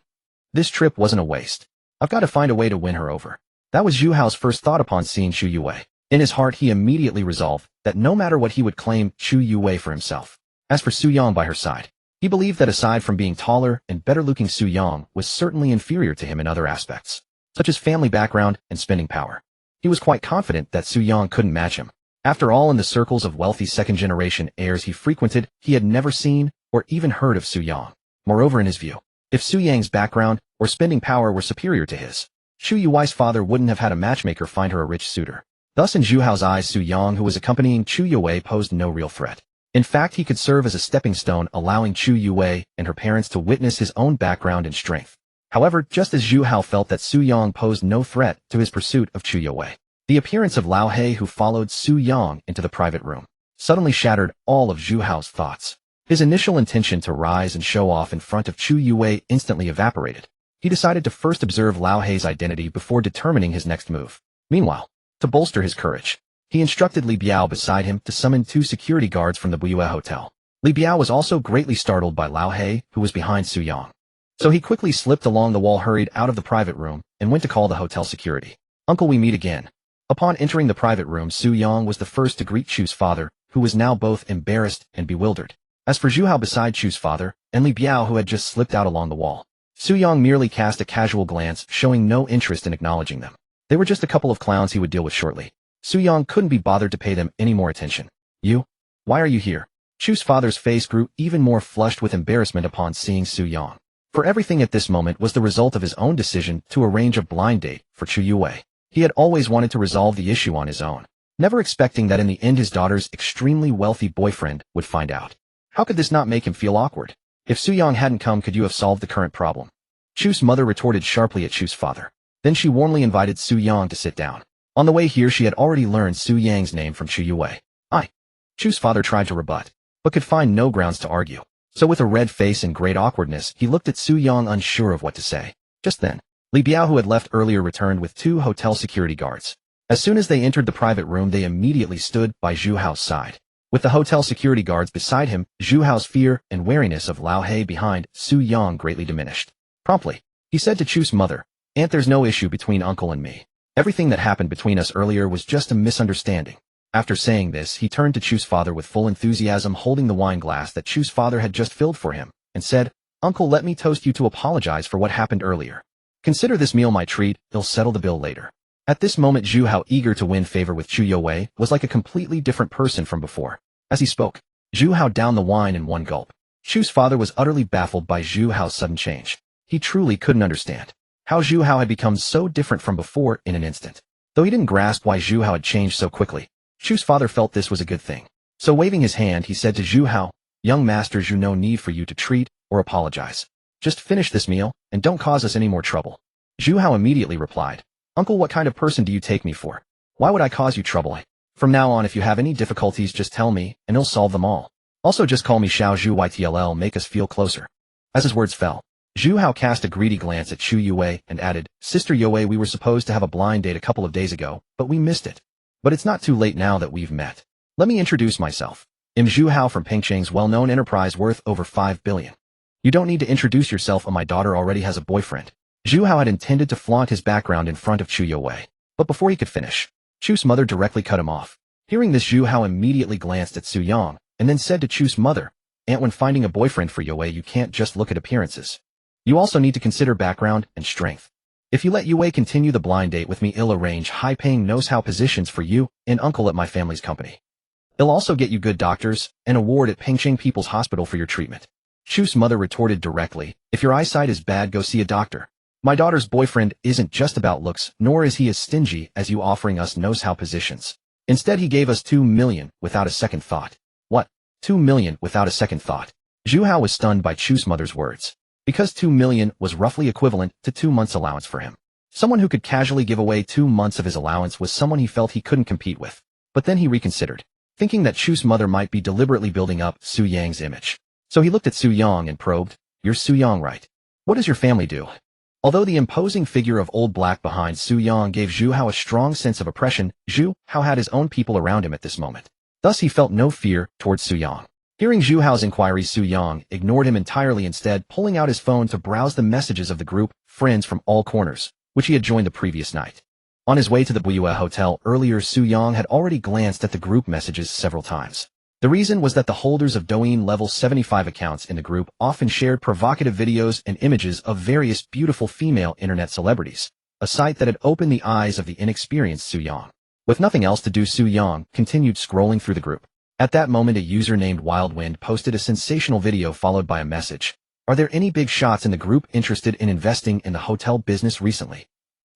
This trip wasn't a waste. I've got to find a way to win her over. That was Zhu Hao's first thought upon seeing Chu Yue. In his heart, he immediately resolved that no matter what, he would claim Chu Yue for himself. As for Su Yang by her side, he believed that aside from being taller and better-looking, Su Yang was certainly inferior to him in other aspects, such as family background and spending power. He was quite confident that Su Yang couldn't match him. After all, in the circles of wealthy second-generation heirs he frequented, he had never seen or even heard of Su Yang. Moreover, in his view, if Su Yang's background or spending power were superior to his, Chu Yue's father wouldn't have had a matchmaker find her a rich suitor. Thus, in Zhu Hao's eyes, Su Yang, who was accompanying Chu Yue, posed no real threat. In fact, he could serve as a stepping stone, allowing Chu Yue and her parents to witness his own background and strength. However, just as Zhu Hao felt that Su Yang posed no threat to his pursuit of Chu Yue, the appearance of Lao He, who followed Su Yang into the private room, suddenly shattered all of Zhu Hao's thoughts. His initial intention to rise and show off in front of Chu Yue instantly evaporated. He decided to first observe Lao He's identity before determining his next move. Meanwhile, to bolster his courage, he instructed Li Biao beside him to summon 2 security guards from the Billionaire Hotel. Li Biao was also greatly startled by Lao He, who was behind Su Yang. So he quickly slipped along the wall, hurried out of the private room, and went to call the hotel security. Uncle, we meet again. Upon entering the private room, Su Yang was the first to greet Chu's father, who was now both embarrassed and bewildered. As for Zhu Hao beside Chu's father, and Li Biao, who had just slipped out along the wall, Su Yang merely cast a casual glance, showing no interest in acknowledging them. They were just a couple of clowns he would deal with shortly. Su Yang couldn't be bothered to pay them any more attention. You? Why are you here? Chu's father's face grew even more flushed with embarrassment upon seeing Su Yang. For everything at this moment was the result of his own decision to arrange a blind date for Chu Yue. He had always wanted to resolve the issue on his own, never expecting that in the end his daughter's extremely wealthy boyfriend would find out. How could this not make him feel awkward? If Su Yang hadn't come, could you have solved the current problem? Chu's mother retorted sharply at Chu's father. Then she warmly invited Su Yang to sit down. On the way here, she had already learned Su Yang's name from Chu Yue. Chu's father tried to rebut, but could find no grounds to argue. So with a red face and great awkwardness, he looked at Su Yang, unsure of what to say. Just then, Li Biao, who had left earlier, returned with 2 hotel security guards. As soon as they entered the private room, they immediately stood by Zhu Hao's side. With the hotel security guards beside him, Zhu Hao's fear and wariness of Lao He behind Su Yang greatly diminished. Promptly, he said to Chu's mother, "Aunt, there's no issue between uncle and me. Everything that happened between us earlier was just a misunderstanding." After saying this, he turned to Chu's father with full enthusiasm, holding the wine glass that Chu's father had just filled for him, and said, "Uncle, let me toast you to apologize for what happened earlier. Consider this meal my treat, he'll settle the bill later." At this moment, Zhu Hao, eager to win favor with Chu Youwei, was like a completely different person from before. As he spoke, Zhu Hao downed the wine in one gulp. Chu's father was utterly baffled by Zhu Hao's sudden change. He truly couldn't understand how Zhu Hao had become so different from before in an instant. Though he didn't grasp why Zhu Hao had changed so quickly, Chu's father felt this was a good thing. So waving his hand, he said to Zhu Hao, "Young master Zhu, no need for you to treat or apologize. Just finish this meal and don't cause us any more trouble." Zhu Hao immediately replied, "Uncle, what kind of person do you take me for? Why would I cause you trouble? From now on, if you have any difficulties, just tell me, and I'll solve them all. Also, just call me Xiao Zhu Ytll, make us feel closer." As his words fell, Zhu Hao cast a greedy glance at Chu Youwei and added, "Sister Youwei, we were supposed to have a blind date a couple of days ago, but we missed it. But it's not too late now that we've met. Let me introduce myself. I'm Zhu Hao from Pingcheng's well-known enterprise worth over 5 billion. You don't need to introduce yourself, my daughter already has a boyfriend." Zhu Hao had intended to flaunt his background in front of Chu Youwei, but before he could finish, Chu's mother directly cut him off. Hearing this, Zhu Hao immediately glanced at Su Yang, and then said to Chu's mother, "Aunt, when finding a boyfriend for Youwei, you can't just look at appearances. You also need to consider background and strength. If you let Youwei continue the blind date with me, I'll arrange high-paying knows-how positions for you and uncle at my family's company. I'll also get you good doctors, an award at Pingcheng People's Hospital for your treatment." Chu's mother retorted directly, "If your eyesight is bad, go see a doctor. My daughter's boyfriend isn't just about looks, nor is he as stingy as you offering us knows-how positions. Instead, he gave us 2 million without a second thought." "What? 2 million without a second thought?" Zhu Hao was stunned by Chu's mother's words, because 2 million was roughly equivalent to 2 months' allowance for him. Someone who could casually give away 2 months of his allowance was someone he felt he couldn't compete with. But then he reconsidered, thinking that Chu's mother might be deliberately building up Su Yang's image. So he looked at Su Yang and probed, "You're Su Yang, right? What does your family do?" Although the imposing figure of old black behind Su Yang gave Zhu Hao a strong sense of oppression, Zhu Hao had his own people around him at this moment. Thus he felt no fear towards Su Yang. Hearing Zhu Hao's inquiries, Su Yang ignored him entirely, instead pulling out his phone to browse the messages of the group friends from all corners, which he had joined the previous night. On his way to the Billionaire hotel earlier, Su Yang had already glanced at the group messages several times. The reason was that the holders of Douyin level 75 accounts in the group often shared provocative videos and images of various beautiful female internet celebrities, a sight that had opened the eyes of the inexperienced Su Yang. With nothing else to do, Su Yang continued scrolling through the group. At that moment, a user named Wildwind posted a sensational video followed by a message. "Are there any big shots in the group interested in investing in the hotel business recently?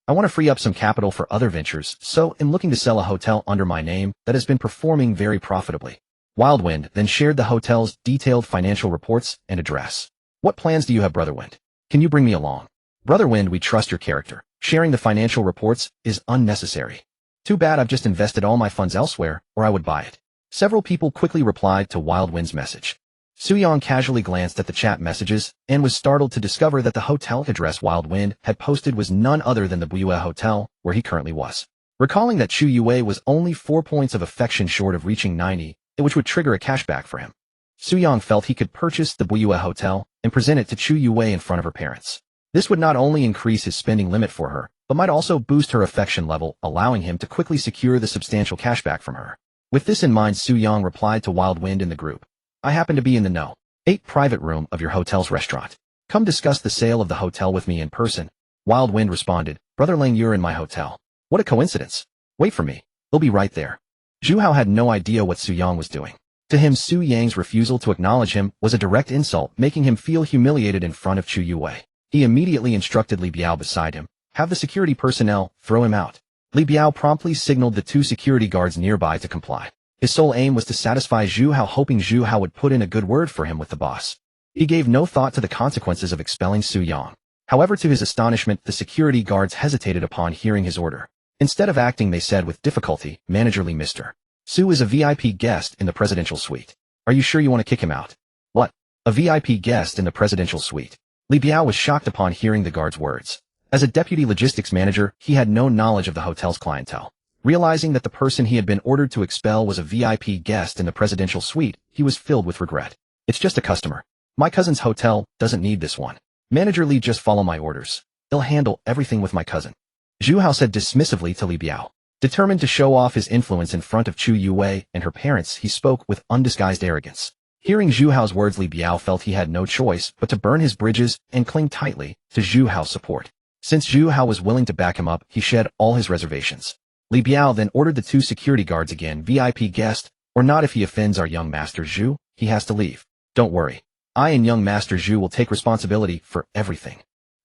I want to free up some capital for other ventures, so I'm looking to sell a hotel under my name that has been performing very profitably." Wildwind then shared the hotel's detailed financial reports and address. "What plans do you have, Brother Wind? Can you bring me along?" "Brother Wind, we trust your character. Sharing the financial reports is unnecessary. Too bad I've just invested all my funds elsewhere, or I would buy it." Several people quickly replied to Wildwind's message. Su Yang casually glanced at the chat messages and was startled to discover that the hotel address Wildwind had posted was none other than the Billionaire hotel where he currently was. Recalling that Chu Youwei was only 4 points of affection short of reaching 90, which would trigger a cashback for him, Su Yang felt he could purchase the Billionaire hotel and present it to Chu Youwei in front of her parents. This would not only increase his spending limit for her, but might also boost her affection level, allowing him to quickly secure the substantial cashback from her. With this in mind, Su Yang replied to Wildwind in the group, "I happen to be in the know. 8 private room of your hotel's restaurant. Come discuss the sale of the hotel with me in person." Wildwind responded, "Brother Lang, you're in my hotel. What a coincidence. Wait for me. I'll be right there." Zhu Hao had no idea what Su Yang was doing. To him, Su Yang's refusal to acknowledge him was a direct insult, making him feel humiliated in front of Chu Youwei. He immediately instructed Li Biao beside him, "Have the security personnel throw him out." Li Biao promptly signaled the 2 security guards nearby to comply. His sole aim was to satisfy Zhu Hao, hoping Zhu Hao would put in a good word for him with the boss. He gave no thought to the consequences of expelling Su Yang. However, to his astonishment, the security guards hesitated upon hearing his order. Instead of acting, they said with difficulty, "Managerly Mr. Su is a VIP guest in the presidential suite. Are you sure you want to kick him out?" "What? A VIP guest in the presidential suite?" Li Biao was shocked upon hearing the guard's words. As a deputy logistics manager, he had no knowledge of the hotel's clientele. Realizing that the person he had been ordered to expel was a VIP guest in the presidential suite, he was filled with regret. It's just a customer. My cousin's hotel doesn't need this one. Manager Li, just follow my orders. He'll handle everything with my cousin. Zhu Hao said dismissively to Li Biao. Determined to show off his influence in front of Chu Yuwei and her parents, he spoke with undisguised arrogance. Hearing Zhu Hao's words, Li Biao felt he had no choice but to burn his bridges and cling tightly to Zhu Hao's support. Since Zhu Hao was willing to back him up, he shed all his reservations. Li Biao then ordered the 2 security guards again. VIP guest, or not, if he offends our young master Zhu, he has to leave. Don't worry. I and young master Zhu will take responsibility for everything.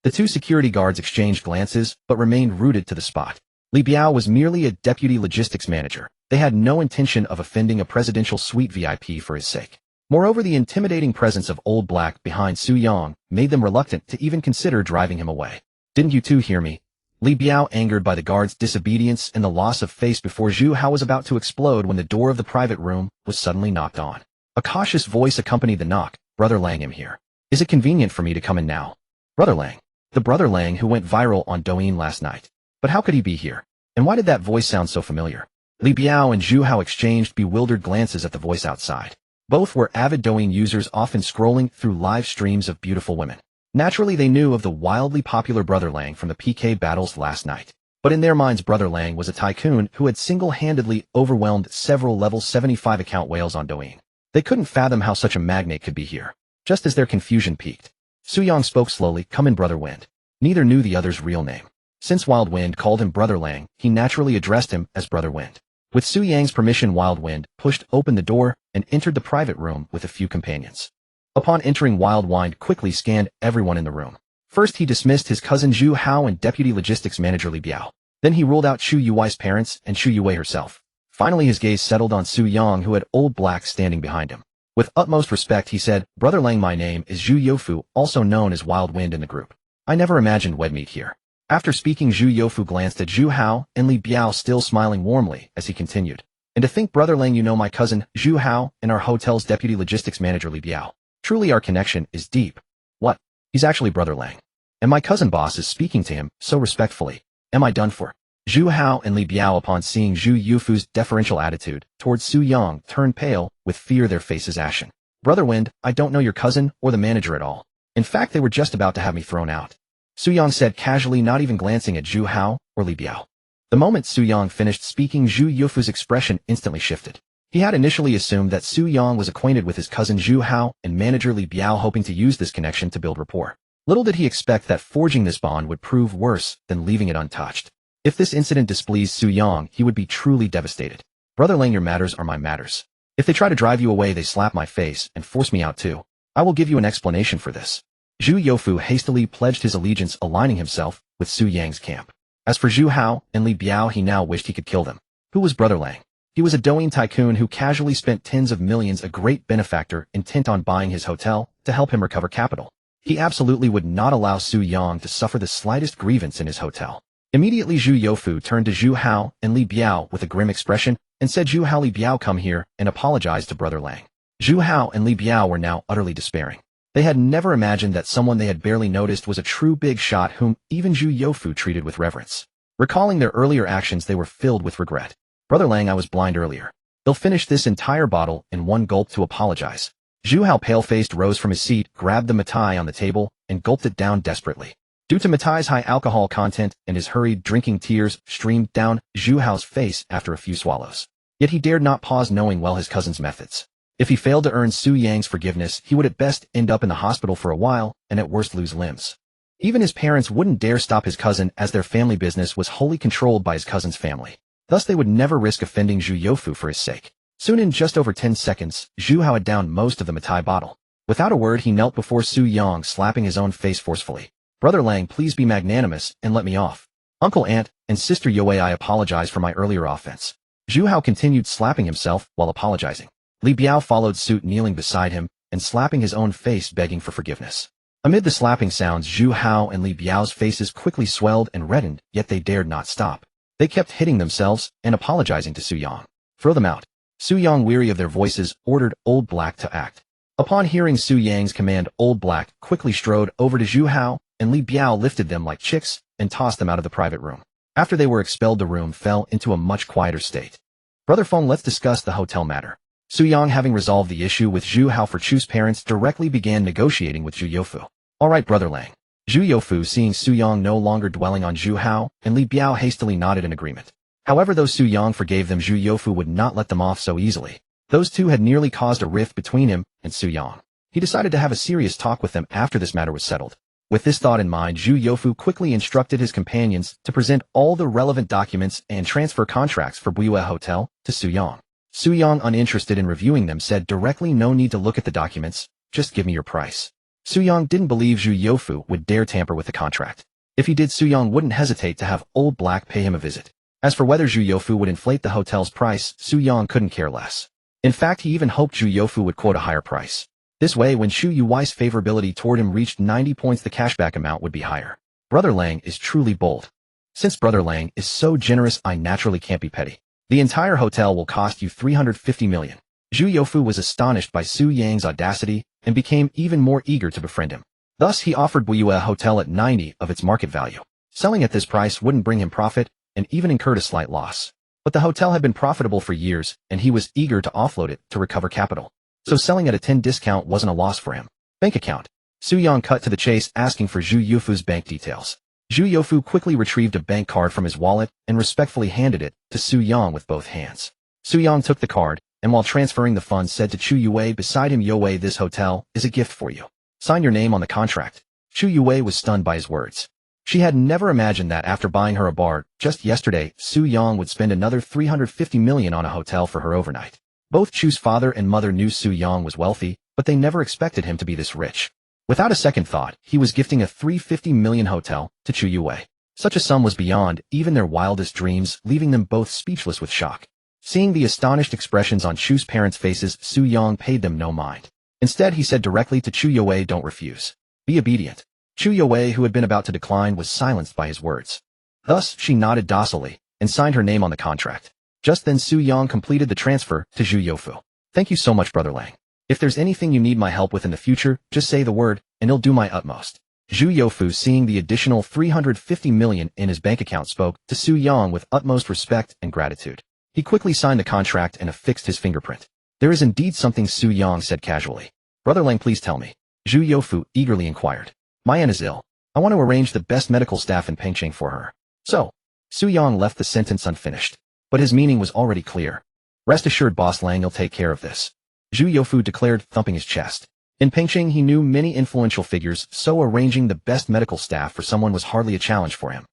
The 2 security guards exchanged glances, but remained rooted to the spot. Li Biao was merely a deputy logistics manager. They had no intention of offending a presidential suite VIP for his sake. Moreover, the intimidating presence of Old Black behind Su Yang made them reluctant to even consider driving him away. Didn't you two hear me? Li Biao, angered by the guards' disobedience and the loss of face before Zhu Hao was about to explode when the door of the private room was suddenly knocked on. A cautious voice accompanied the knock. Brother Lang, am here. Is it convenient for me to come in now? Brother Lang. The Brother Lang who went viral on Douyin last night. But how could he be here? And why did that voice sound so familiar? Li Biao and Zhu Hao exchanged bewildered glances at the voice outside. Both were avid Douyin users, often scrolling through live streams of beautiful women. Naturally, they knew of the wildly popular Brother Lang from the PK battles last night. But in their minds, Brother Lang was a tycoon who had single-handedly overwhelmed several level 75 account whales on Douyin. They couldn't fathom how such a magnate could be here. Just as their confusion peaked, Su Yang spoke slowly. Come in, Brother Wind. Neither knew the other's real name. Since Wild Wind called him Brother Lang, he naturally addressed him as Brother Wind. With Su Yang's permission, Wild Wind pushed open the door and entered the private room with a few companions. Upon entering, Wild Wind quickly scanned everyone in the room. First, he dismissed his cousin Zhu Hao and deputy logistics manager Li Biao. Then he ruled out Chu Yuwei's parents and Chu Yuwei herself. Finally, his gaze settled on Su Yang, who had Old Black standing behind him. With utmost respect, he said, Brother Lang, my name is Zhu Youfu, also known as Wild Wind in the group. I never imagined we'd meet here. After speaking, Zhu Youfu glanced at Zhu Hao and Li Biao, still smiling warmly as he continued. And to think, Brother Lang, you know my cousin Zhu Hao and our hotel's deputy logistics manager Li Biao. Truly, our connection is deep. What? He's actually Brother Lang. And my cousin boss is speaking to him so respectfully. Am I done for? Zhu Hao and Li Biao, upon seeing Zhu Youfu's deferential attitude towards Su Yang, turned pale, with fear their faces ashen. Brother Wind, I don't know your cousin or the manager at all. In fact, they were just about to have me thrown out. Su Yang said casually, not even glancing at Zhu Hao or Li Biao. The moment Su Yang finished speaking, Zhu Youfu's expression instantly shifted. He had initially assumed that Su Yang was acquainted with his cousin Zhu Hao and manager Li Biao, hoping to use this connection to build rapport. Little did he expect that forging this bond would prove worse than leaving it untouched. If this incident displeased Su Yang, he would be truly devastated. Brother Lang, your matters are my matters. If they try to drive you away, they slap my face and force me out too. I will give you an explanation for this. Zhu Youfu hastily pledged his allegiance, aligning himself with Su Yang's camp. As for Zhu Hao and Li Biao, he now wished he could kill them. Who was Brother Lang? He was a Douyin tycoon who casually spent tens of millions, a great benefactor intent on buying his hotel to help him recover capital. He absolutely would not allow Su Yang to suffer the slightest grievance in his hotel. Immediately, Zhu Youfu turned to Zhu Hao and Li Biao with a grim expression and said, Zhu Hao, Li Biao, come here, and apologized to Brother Lang. Zhu Hao and Li Biao were now utterly despairing. They had never imagined that someone they had barely noticed was a true big shot whom even Zhu Youfu treated with reverence. Recalling their earlier actions, they were filled with regret. Brother Lang, I was blind earlier. They'll finish this entire bottle in one gulp to apologize. Zhu Hao, pale-faced, rose from his seat, grabbed the Matai on the table, and gulped it down desperately. Due to Matai's high alcohol content and his hurried drinking, tears streamed down Zhu Hao's face after a few swallows. Yet he dared not pause, knowing well his cousin's methods. If he failed to earn Su Yang's forgiveness, he would at best end up in the hospital for a while, and at worst lose limbs. Even his parents wouldn't dare stop his cousin, as their family business was wholly controlled by his cousin's family. Thus they would never risk offending Zhu Youfu for his sake. Soon, in just over 10 seconds, Zhu Hao had downed most of the Matai bottle. Without a word, he knelt before Su Yang, slapping his own face forcefully. Brother Lang, please be magnanimous and let me off. Uncle, aunt, and sister Yue, I apologize for my earlier offense. Zhu Hao continued slapping himself while apologizing. Li Biao followed suit, kneeling beside him and slapping his own face, begging for forgiveness. Amid the slapping sounds, Zhu Hao and Li Biao's faces quickly swelled and reddened, yet they dared not stop. They kept hitting themselves and apologizing to Su Yang. Throw them out. Su Yang, weary of their voices, ordered Old Black to act. Upon hearing Su Yang's command, Old Black quickly strode over to Zhu Hao, and Li Biao lifted them like chicks and tossed them out of the private room. After they were expelled, the room fell into a much quieter state. Brother Feng, let's discuss the hotel matter. Su Yang, having resolved the issue with Zhu Hao for Chu's parents, directly began negotiating with Zhu Youfu. Alright, Brother Lang. Zhu Youfu, seeing Su Yang no longer dwelling on Zhu Hao, and Li Biao hastily nodded in agreement. However, though Su Yang forgave them, Zhu Youfu would not let them off so easily. Those two had nearly caused a rift between him and Su Yang. He decided to have a serious talk with them after this matter was settled. With this thought in mind, Zhu Youfu quickly instructed his companions to present all the relevant documents and transfer contracts for Billionaire Hotel to Su Yang. Su Yang, uninterested in reviewing them, said directly, "No need to look at the documents, just give me your price." Su Yang didn't believe Zhu Youfu would dare tamper with the contract. If he did, Su Yang wouldn't hesitate to have Old Black pay him a visit. As for whether Zhu Youfu would inflate the hotel's price, Su Yang couldn't care less. In fact, he even hoped Zhu Youfu would quote a higher price. This way, when Zhu Yui's favorability toward him reached 90 points, the cashback amount would be higher. Brother Lang is truly bold. Since Brother Lang is so generous, I naturally can't be petty. The entire hotel will cost you 350 million. Zhu Youfu was astonished by Su Yang's audacity and became even more eager to befriend him. Thus, he offered Billionaire Hotel at 90 of its market value. Selling at this price wouldn't bring him profit and even incurred a slight loss. But the hotel had been profitable for years, and he was eager to offload it to recover capital. So selling at a 10 discount wasn't a loss for him. Bank account. Su Yang cut to the chase, asking for Zhu Youfu's bank details. Zhu Youfu quickly retrieved a bank card from his wallet and respectfully handed it to Su Yang with both hands. Su Yang took the card, and while transferring the funds, said to Chu Yue beside him, "Yue, this hotel is a gift for you. Sign your name on the contract." Chu Yue was stunned by his words. She had never imagined that after buying her a bar just yesterday, Su Yang would spend another 350 million on a hotel for her overnight. Both Chu's father and mother knew Su Yang was wealthy, but they never expected him to be this rich. Without a second thought, he was gifting a 350 million hotel to Chu Yue. Such a sum was beyond even their wildest dreams, leaving them both speechless with shock. Seeing the astonished expressions on Chu's parents' faces, Su Yang paid them no mind. Instead, he said directly to Chu Yue, "Don't refuse. Be obedient." Chu Yue, who had been about to decline, was silenced by his words. Thus, she nodded docilely and signed her name on the contract. Just then, Su Yang completed the transfer to Zhu Youfu. "Thank you so much, Brother Lang. If there's anything you need my help with in the future, just say the word, and I'll do my utmost." Zhu Youfu, seeing the additional 350 million in his bank account, spoke to Su Yang with utmost respect and gratitude. He quickly signed the contract and affixed his fingerprint. "There is indeed something," Su Yang said casually. "Brother Lang, please tell me." Zhu Youfu eagerly inquired. "My aunt is ill. I want to arrange the best medical staff in Pengcheng for her." So, Su Yang left the sentence unfinished. But his meaning was already clear. "Rest assured, Boss Lang, will take care of this," Zhu Youfu declared, thumping his chest. In Pengcheng, he knew many influential figures, so arranging the best medical staff for someone was hardly a challenge for him.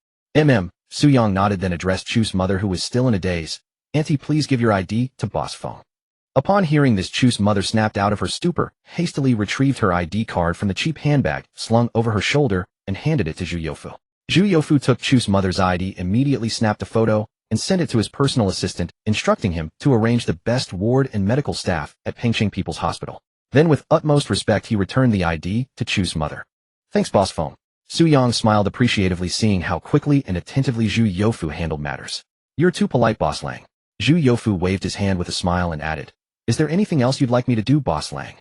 Su Yang nodded, then addressed Chu's mother, who was still in a daze. "Auntie, please give your ID to Boss Feng." Upon hearing this, Chu's mother snapped out of her stupor, hastily retrieved her ID card from the cheap handbag slung over her shoulder, and handed it to Zhu Youfu. Zhu Youfu took Chu's mother's ID, immediately snapped a photo, and sent it to his personal assistant, instructing him to arrange the best ward and medical staff at Pengcheng People's Hospital. Then, with utmost respect, he returned the ID to Chu's mother. "Thanks, Boss Feng." Su Yang smiled appreciatively, seeing how quickly and attentively Zhu Youfu handled matters. "You're too polite, Boss Lang." Zhu Youfu waved his hand with a smile and added, "Is there anything else you'd like me to do, Boss Lang?"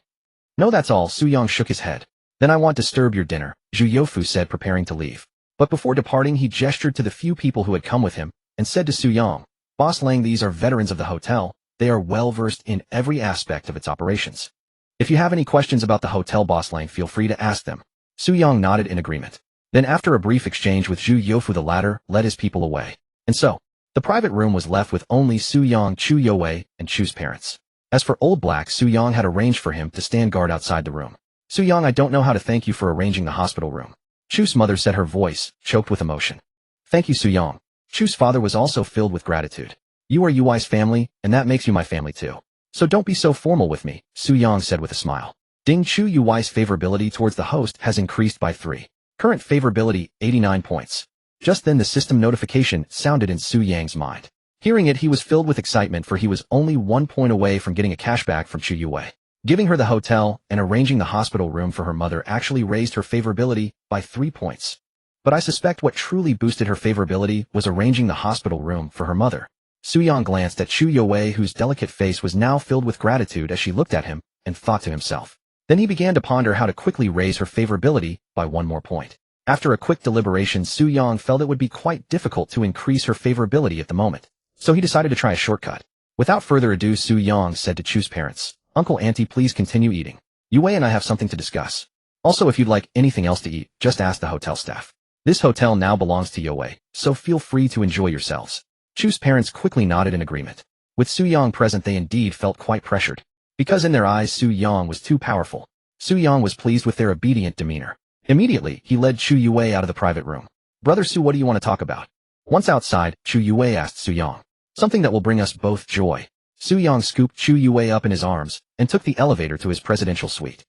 "No, that's all." Su Yang shook his head. "Then I won't disturb your dinner," Zhu Youfu said, preparing to leave. But before departing, he gestured to the few people who had come with him, and said to Su Yang, "Boss Lang, these are veterans of the hotel. They are well versed in every aspect of its operations. If you have any questions about the hotel, Boss Lang, feel free to ask them." Su Yang nodded in agreement. Then, after a brief exchange with Zhu Youfu, the latter led his people away. And so, the private room was left with only Su Yang, Chu Yue, and Chu's parents. As for Old Black, Su Yang had arranged for him to stand guard outside the room. "Su Yang, I don't know how to thank you for arranging the hospital room," Chu's mother said, her voice choked with emotion. "Thank you, Su Yang." Chu's father was also filled with gratitude. "You are Yui's family, and that makes you my family too. So don't be so formal with me," Su Yang said with a smile. Ding. Chu Yui's favorability towards the host has increased by 3. Current favorability, 89 points. Just then the system notification sounded in Su Yang's mind. Hearing it, he was filled with excitement, for he was only 1 point away from getting a cashback from Chu Yue. Giving her the hotel and arranging the hospital room for her mother actually raised her favorability by 3 points. But I suspect what truly boosted her favorability was arranging the hospital room for her mother. Su Yang glanced at Chu Yue, whose delicate face was now filled with gratitude as she looked at him, and thought to himself. Then he began to ponder how to quickly raise her favorability by 1 more point. After a quick deliberation, Su Yang felt it would be quite difficult to increase her favorability at the moment, so he decided to try a shortcut. Without further ado, Su Yang said to Chu's parents, "Uncle, Auntie, please continue eating. Yue and I have something to discuss. Also, if you'd like anything else to eat, just ask the hotel staff. This hotel now belongs to Yue, so feel free to enjoy yourselves." Chu's parents quickly nodded in agreement. With Su Yang present, they indeed felt quite pressured, because in their eyes Su Yang was too powerful. Su Yang was pleased with their obedient demeanor. Immediately, he led Chu Yue out of the private room. "Brother Su, what do you want to talk about?" Once outside, Chu Yue asked Su Yang, "Something that will bring us both joy." Su Yang scooped Chu Yue up in his arms and took the elevator to his presidential suite.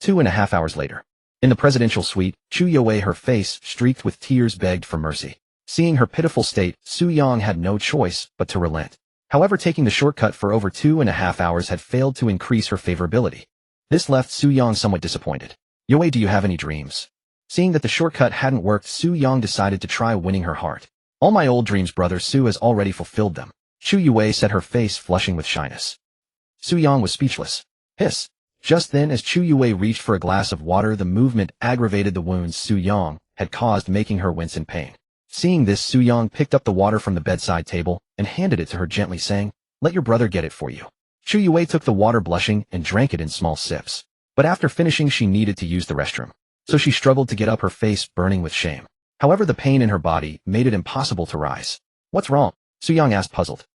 2.5 hours later. In the presidential suite, Chu Yue, her face streaked with tears, begged for mercy. Seeing her pitiful state, Su Yang had no choice but to relent. However, taking the shortcut for over 2.5 hours had failed to increase her favorability. This left Su Yang somewhat disappointed. "Yue, do you have any dreams?" Seeing that the shortcut hadn't worked, Su Yang decided to try winning her heart. "All my old dreams, brother Su, has already fulfilled them." Chu Yue said, her face flushing with shyness. Su Yang was speechless. Hiss. Just then, as Chu Yue reached for a glass of water, the movement aggravated the wounds Su Yang had caused, making her wince in pain. Seeing this, Su Yang picked up the water from the bedside table and handed it to her, gently saying, "Let your brother get it for you." Chu Yue took the water, blushing, and drank it in small sips. But after finishing, she needed to use the restroom, so she struggled to get up, her face burning with shame. However, the pain in her body made it impossible to rise. "What's wrong?" Su Yang asked, puzzled.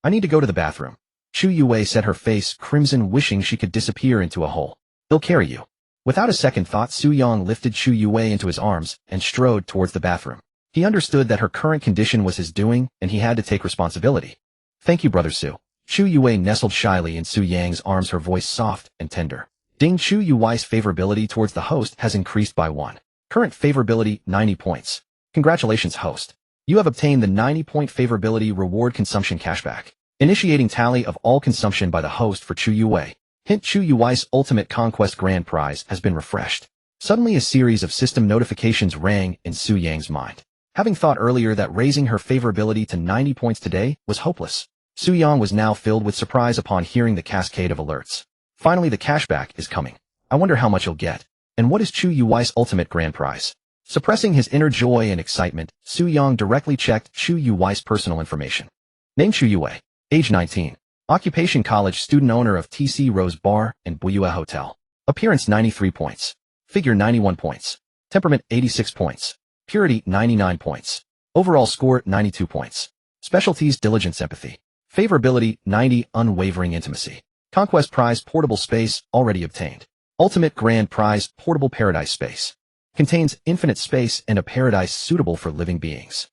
I need to go to the bathroom." Chu Yue said, her face crimson, wishing she could disappear into a hole. "They'll carry you." Without a second thought, Su Yang lifted Chu Yue into his arms and strode towards the bathroom. He understood that her current condition was his doing, and he had to take responsibility. "Thank you, brother Su." Chu Yue nestled shyly in Su Yang's arms, her voice soft and tender. Ding. Chu Yue's favorability towards the host has increased by 1. Current favorability, 90 points. Congratulations, host. You have obtained the 90-point favorability reward consumption cashback. Initiating tally of all consumption by the host for Chu Yue. Hint: Chu Yue's ultimate conquest grand prize has been refreshed. Suddenly, a series of system notifications rang in Su Yang's mind. Having thought earlier that raising her favorability to 90 points today was hopeless, Su Yang was now filled with surprise upon hearing the cascade of alerts. Finally, the cashback is coming. I wonder how much you'll get. And what is Chu Yue's ultimate grand prize? Suppressing his inner joy and excitement, Su Yang directly checked Chu Yue's personal information. Name: Chu Yue. Age: 19. Occupation: college student, owner of TC Rose Bar and Buyue Hotel. Appearance: 93 points. Figure: 91 points. Temperament: 86 points. Purity: 99 points. Overall score: 92 points. Specialties: diligence, empathy. Favorability: 90. Unwavering intimacy. Conquest prize: portable space, already obtained. Ultimate grand prize: portable paradise space. Contains infinite space and a paradise suitable for living beings.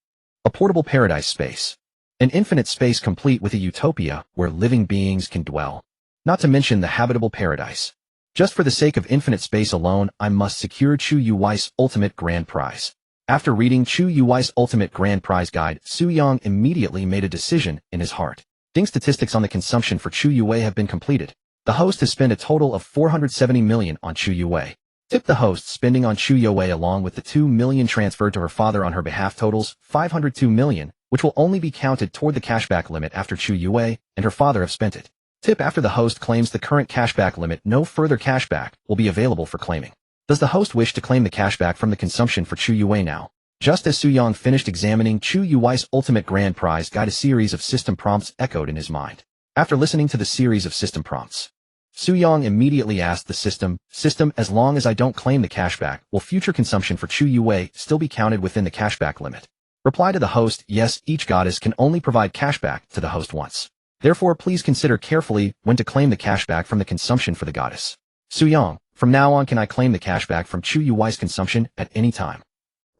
A portable paradise space. An infinite space complete with a utopia where living beings can dwell. Not to mention the habitable paradise. Just for the sake of infinite space alone, I must secure Chu Yue's ultimate grand prize. After reading Chu Yue's ultimate grand prize guide, Su Yang immediately made a decision in his heart. Ding. Statistics on the consumption for Chu Yue have been completed. The host has spent a total of 470 million on Chu Yue. Tip: the host spending on Chu Yue along with the 2 million transferred to her father on her behalf totals 502 million, which will only be counted toward the cashback limit after Chu Yue and her father have spent it. Tip: after the host claims the current cashback limit, no further cashback will be available for claiming. Does the host wish to claim the cashback from the consumption for Chu Yue now? Just as Su Yang finished examining Chu Yue's ultimate grand prize guide, a series of system prompts echoed in his mind. After listening to the series of system prompts, Su Yang immediately asked the system, as long as I don't claim the cashback, will future consumption for Chu Yue still be counted within the cashback limit? Reply to the host: yes, each goddess can only provide cashback to the host once. Therefore, please consider carefully when to claim the cashback from the consumption for the goddess. Su Yang: from now on, can I claim the cashback from Chu Yue's consumption at any time?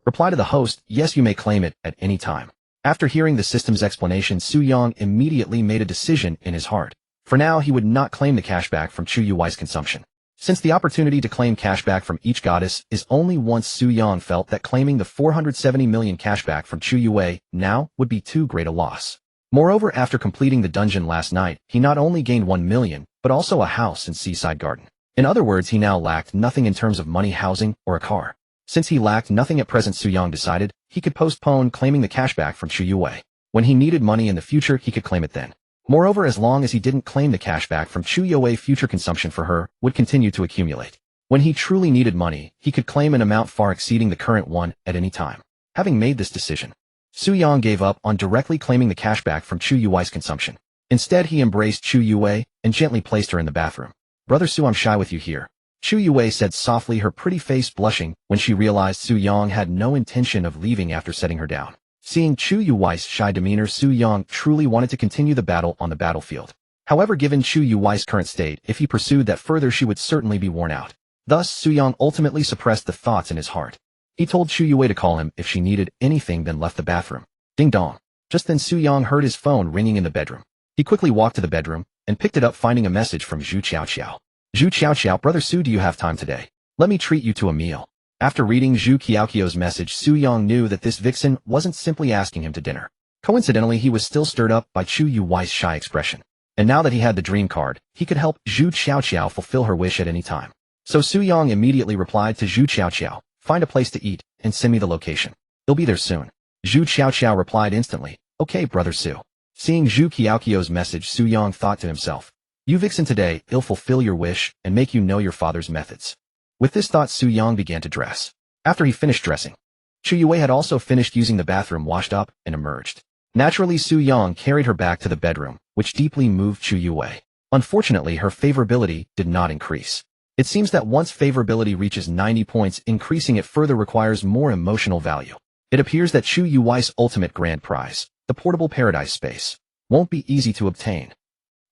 Reply to the host: yes, you may claim it at any time. After hearing the system's explanation, Su Yang immediately made a decision in his heart. For now, he would not claim the cashback from Chu Yue's consumption. Since the opportunity to claim cashback from each goddess is only once, Su Yang felt that claiming the 470 million cashback from Chu Yue now would be too great a loss. Moreover, after completing the dungeon last night, he not only gained 1 million, but also a house in Seaside Garden. In other words, he now lacked nothing in terms of money, housing, or a car. Since he lacked nothing at present, Su Yang decided he could postpone claiming the cashback from Chu Yue. When he needed money in the future, he could claim it then. Moreover, as long as he didn't claim the cashback from Chu Yue, future consumption for her would continue to accumulate. When he truly needed money, he could claim an amount far exceeding the current one at any time. Having made this decision, Su Yang gave up on directly claiming the cash back from Chu Yui's consumption. Instead, he embraced Chu Yue and gently placed her in the bathroom. "Brother Su, I'm shy with you here," Chu Yue said softly, her pretty face blushing when she realized Su Yang had no intention of leaving after setting her down. Seeing Chu Yui's shy demeanor, Su Yang truly wanted to continue the battle on the battlefield. However, given Chu Yui's current state, if he pursued that further, she would certainly be worn out. Thus, Su Yang ultimately suppressed the thoughts in his heart. He told Chu Yue to call him if she needed anything, then left the bathroom. Ding dong. Just then Su Yang heard his phone ringing in the bedroom. He quickly walked to the bedroom and picked it up, finding a message from Zhu Qiaoqiao. "Zhu Qiaoqiao, Brother Su, do you have time today? Let me treat you to a meal." After reading Zhu Qiaoqiao's message, Su Yang knew that this vixen wasn't simply asking him to dinner. Coincidentally, he was still stirred up by Chu Yui's shy expression. And now that he had the dream card, he could help Zhu Qiaoqiao fulfill her wish at any time. So Su Yang immediately replied to Zhu Qiaoqiao, "Find a place to eat and send me the location. He'll be there soon." Zhu Qiaoqiao replied instantly, "Okay, Brother Su." Seeing Zhu Qiaoqiao's message, Su Yang thought to himself, "You vixen, today, he'll fulfill your wish and make you know your father's methods." With this thought, Su Yang began to dress. After he finished dressing, Chu Yue had also finished using the bathroom, washed up, and emerged. Naturally, Su Yang carried her back to the bedroom, which deeply moved Chu Yue. Unfortunately, her favorability did not increase. It seems that once favorability reaches 90 points, increasing it further requires more emotional value. It appears that Chu Yui's ultimate grand prize, the portable paradise space, won't be easy to obtain.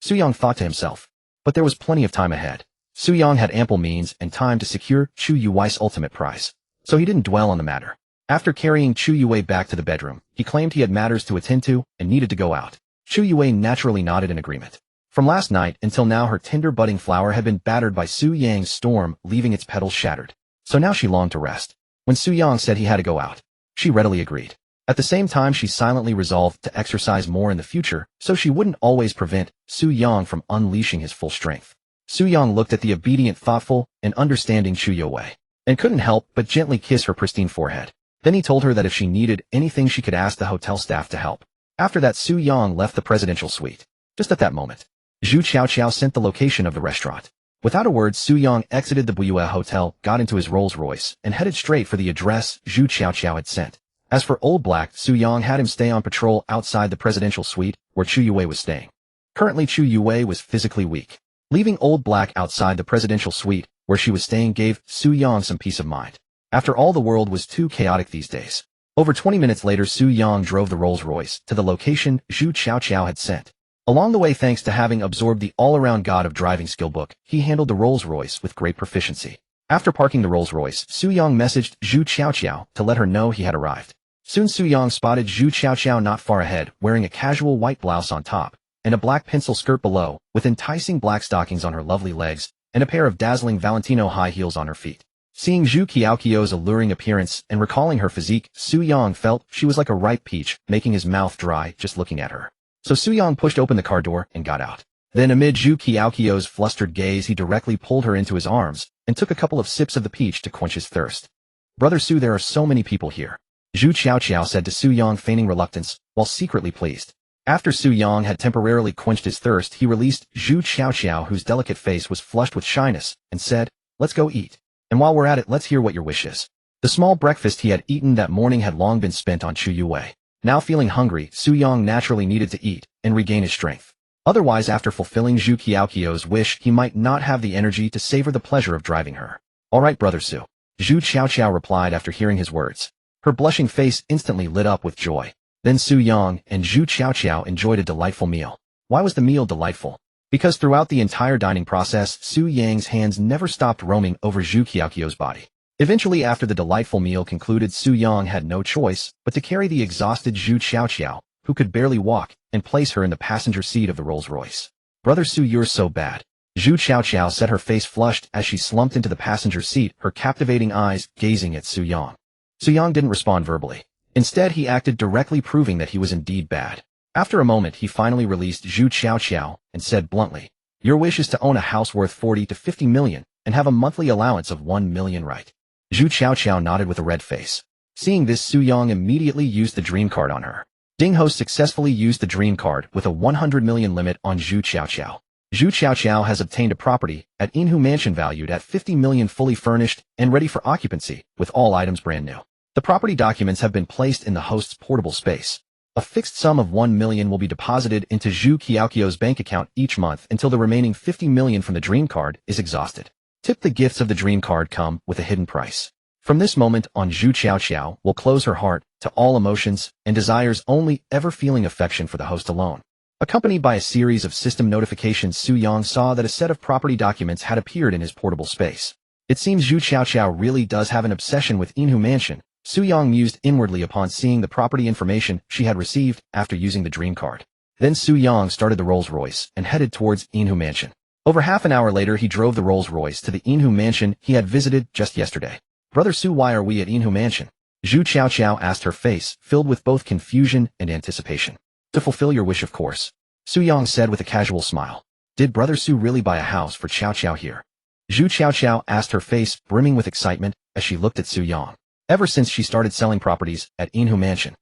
Su Yang thought to himself, but there was plenty of time ahead. Su Yang had ample means and time to secure Chu Yui's ultimate prize, so he didn't dwell on the matter. After carrying Chu Yue back to the bedroom, he claimed he had matters to attend to and needed to go out. Chu Yue naturally nodded in agreement. From last night until now, her tender budding flower had been battered by Su Yang's storm, leaving its petals shattered. So now she longed to rest. When Su Yang said he had to go out, she readily agreed. At the same time, she silently resolved to exercise more in the future, so she wouldn't always prevent Su Yang from unleashing his full strength. Su Yang looked at the obedient, thoughtful, and understanding Chu Yue, and couldn't help but gently kiss her pristine forehead. Then he told her that if she needed anything, she could ask the hotel staff to help. After that, Su Yang left the presidential suite. Just at that moment, Zhu Qiaoqiao sent the location of the restaurant. Without a word, Su Yang exited the Billionaire hotel, got into his Rolls-Royce, and headed straight for the address Zhu Qiaoqiao had sent. As for Old Black, Su Yang had him stay on patrol outside the presidential suite where Chu Yue was staying. Currently, Chu Yue was physically weak. Leaving Old Black outside the presidential suite where she was staying gave Su Yang some peace of mind. After all, the world was too chaotic these days. Over 20 minutes later, Su Yang drove the Rolls-Royce to the location Zhu Qiaoqiao had sent. Along the way, thanks to having absorbed the all-around God of Driving skill book, he handled the Rolls-Royce with great proficiency. After parking the Rolls-Royce, Su Yang messaged Zhu Qiaoqiao to let her know he had arrived. Soon Su Yang spotted Zhu Qiaoqiao not far ahead, wearing a casual white blouse on top and a black pencil skirt below, with enticing black stockings on her lovely legs and a pair of dazzling Valentino high heels on her feet. Seeing Zhu Qiaoqiao's alluring appearance and recalling her physique, Su Yang felt she was like a ripe peach, making his mouth dry just looking at her. So Su Yang pushed open the car door and got out. Then amid Zhu Qiaoqiao's flustered gaze, he directly pulled her into his arms and took a couple of sips of the peach to quench his thirst. "Brother Su, there are so many people here," Zhu Qiaoqiao said to Su Yang, feigning reluctance, while secretly pleased. After Su Yang had temporarily quenched his thirst, he released Zhu Qiaoqiao, whose delicate face was flushed with shyness, and said, "Let's go eat. And while we're at it, let's hear what your wish is." The small breakfast he had eaten that morning had long been spent on Chu Yue. Now feeling hungry, Su Yang naturally needed to eat and regain his strength. Otherwise, after fulfilling Zhu Qiaoqiao's wish, he might not have the energy to savor the pleasure of driving her. "All right, Brother Su," Zhu Qiaoqiao replied after hearing his words. Her blushing face instantly lit up with joy. Then Su Yang and Zhu Qiaoqiao enjoyed a delightful meal. Why was the meal delightful? Because throughout the entire dining process, Su Yang's hands never stopped roaming over Zhu Qiaoqiao's body. Eventually, after the delightful meal concluded, Su Yang had no choice but to carry the exhausted Zhu Qiaoqiao, who could barely walk, and place her in the passenger seat of the Rolls-Royce. "Brother Su, you're so bad," Zhu Qiaoqiao said, her face flushed as she slumped into the passenger seat, her captivating eyes gazing at Su Yang. Su Yang didn't respond verbally. Instead, he acted directly, proving that he was indeed bad. After a moment, he finally released Zhu Qiaoqiao and said bluntly, "Your wish is to own a house worth 40 to 50 million and have a monthly allowance of 1 million, right?" Zhu Qiaoqiao nodded with a red face. Seeing this, Su Yang immediately used the dream card on her. Ding Ho successfully used the dream card with a 100 million limit on Zhu Qiaoqiao. Zhu Qiaoqiao has obtained a property at Inhu Mansion valued at 50 million fully furnished and ready for occupancy, with all items brand new. The property documents have been placed in the host's portable space. A fixed sum of 1 million will be deposited into Zhu Qiaoqiao's bank account each month until the remaining 50 million from the dream card is exhausted. Tip: the gifts of the dream card come with a hidden price. From this moment on, Zhu Qiaoqiao will close her heart to all emotions and desires, only ever feeling affection for the host alone. Accompanied by a series of system notifications, Su Yang saw that a set of property documents had appeared in his portable space. It seems Zhu Qiaoqiao really does have an obsession with Inhu Mansion, Su Yang mused inwardly upon seeing the property information she had received after using the dream card. Then Su Yang started the Rolls-Royce and headed towards Inhu Mansion. Over half an hour later, he drove the Rolls-Royce to the Inhu Mansion he had visited just yesterday. "Brother Su, why are we at Inhu Mansion?" Zhu Qiaoqiao asked, her face filled with both confusion and anticipation. "To fulfill your wish, of course," Su Yang said with a casual smile. "Did Brother Su really buy a house for Qiaoqiao here?" Zhu Qiaoqiao asked, her face brimming with excitement as she looked at Su Yang. Ever since she started selling properties at Inhu Mansion,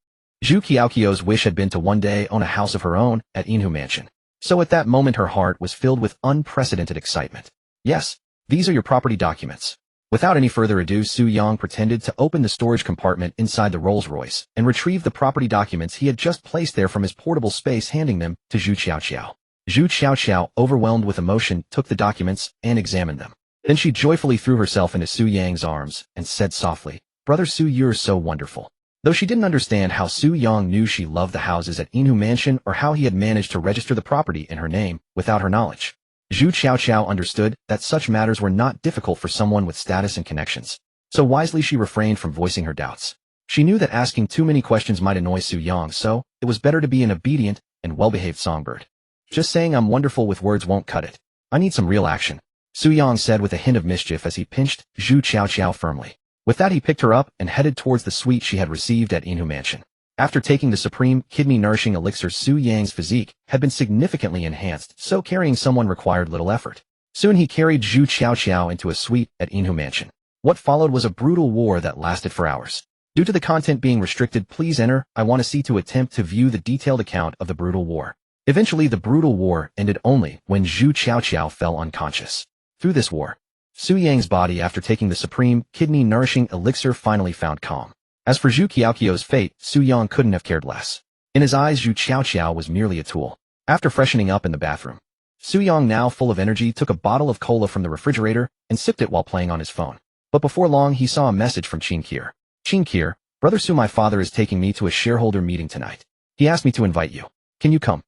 Zhu Qiaoqiao's wish had been to one day own a house of her own at Inhu Mansion. So at that moment her heart was filled with unprecedented excitement. "Yes, these are your property documents." Without any further ado, Su Yang pretended to open the storage compartment inside the Rolls-Royce and retrieve the property documents he had just placed there from his portable space, handing them to Zhu Qiaoqiao. Zhu Qiaoqiao, overwhelmed with emotion, took the documents and examined them. Then she joyfully threw herself into Su Yang's arms and said softly, "Brother Su, you're so wonderful." Though she didn't understand how Su Yang knew she loved the houses at Inhu Mansion or how he had managed to register the property in her name without her knowledge, Zhu Qiaoqiao understood that such matters were not difficult for someone with status and connections. So wisely she refrained from voicing her doubts. She knew that asking too many questions might annoy Su Yang, so it was better to be an obedient and well-behaved songbird. "Just saying I'm wonderful with words won't cut it. I need some real action," Su Yang said with a hint of mischief as he pinched Zhu Qiaoqiao firmly. With that, he picked her up and headed towards the suite she had received at Inhu Mansion. After taking the supreme kidney-nourishing elixir, Su Yang's physique had been significantly enhanced, so carrying someone required little effort. Soon he carried Zhu Qiaoqiao into a suite at Inhu Mansion. What followed was a brutal war that lasted for hours. Due to the content being restricted, please enter I want to see to attempt to view the detailed account of the brutal war. Eventually, the brutal war ended only when Zhu Qiaoqiao fell unconscious. Through this war, Su Yang's body, after taking the supreme kidney-nourishing elixir, finally found calm. As for Zhu Qiaoqiao's fate, Su Yang couldn't have cared less. In his eyes, Zhu Qiaoqiao was merely a tool. After freshening up in the bathroom, Su Yang, now full of energy, took a bottle of cola from the refrigerator and sipped it while playing on his phone. But before long, he saw a message from Qin Kier. "Qin Kier, Brother Su, my father is taking me to a shareholder meeting tonight. He asked me to invite you. Can you come?"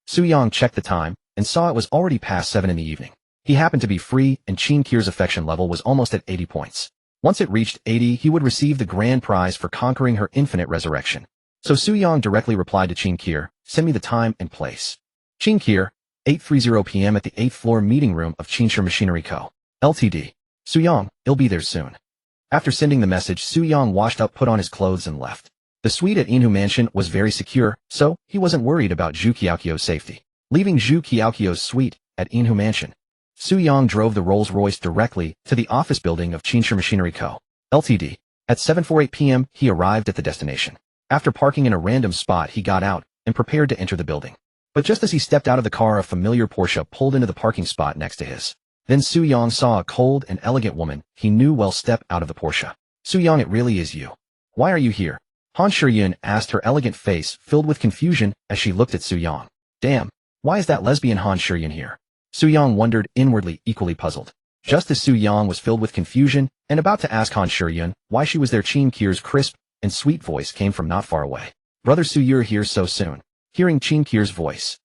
Su Yang checked the time and saw it was already past 7 in the evening. He happened to be free, and Qin Kier's affection level was almost at 80 points. Once it reached 80, he would receive the grand prize for conquering her infinite resurrection. So Su Yang directly replied to Qin Kier, "Send me the time and place." Qin Kier, 8:30 p.m. at the 8th floor meeting room of Qinsher Machinery Co. Ltd. Su Yang, he'll be there soon. After sending the message, Su Yang washed up, put on his clothes, and left. The suite at Inhu Mansion was very secure, so he wasn't worried about Zhu Qiaoqiao's safety. Leaving Zhu Qiaoqiao's suite at Inhu Mansion, Su Yang drove the Rolls-Royce directly to the office building of Qinsher Machinery Co. Ltd. At 7:48 p.m., he arrived at the destination. After parking in a random spot, he got out and prepared to enter the building. But just as he stepped out of the car, a familiar Porsche pulled into the parking spot next to his. Then Su Yang saw a cold and elegant woman he knew well step out of the Porsche. "Su Yang, it really is you. Why are you here?" Han Shiyun asked, her elegant face filled with confusion as she looked at Su Yang. "Damn, why is that lesbian Han Shiyun here?" Su Yang wondered inwardly, equally puzzled. Just as Su Yang was filled with confusion and about to ask Han Shiyun why she was there, Qin Kier's crisp and sweet voice came from not far away. "Brother Su, you're here so soon." Hearing Qin Kier's voice,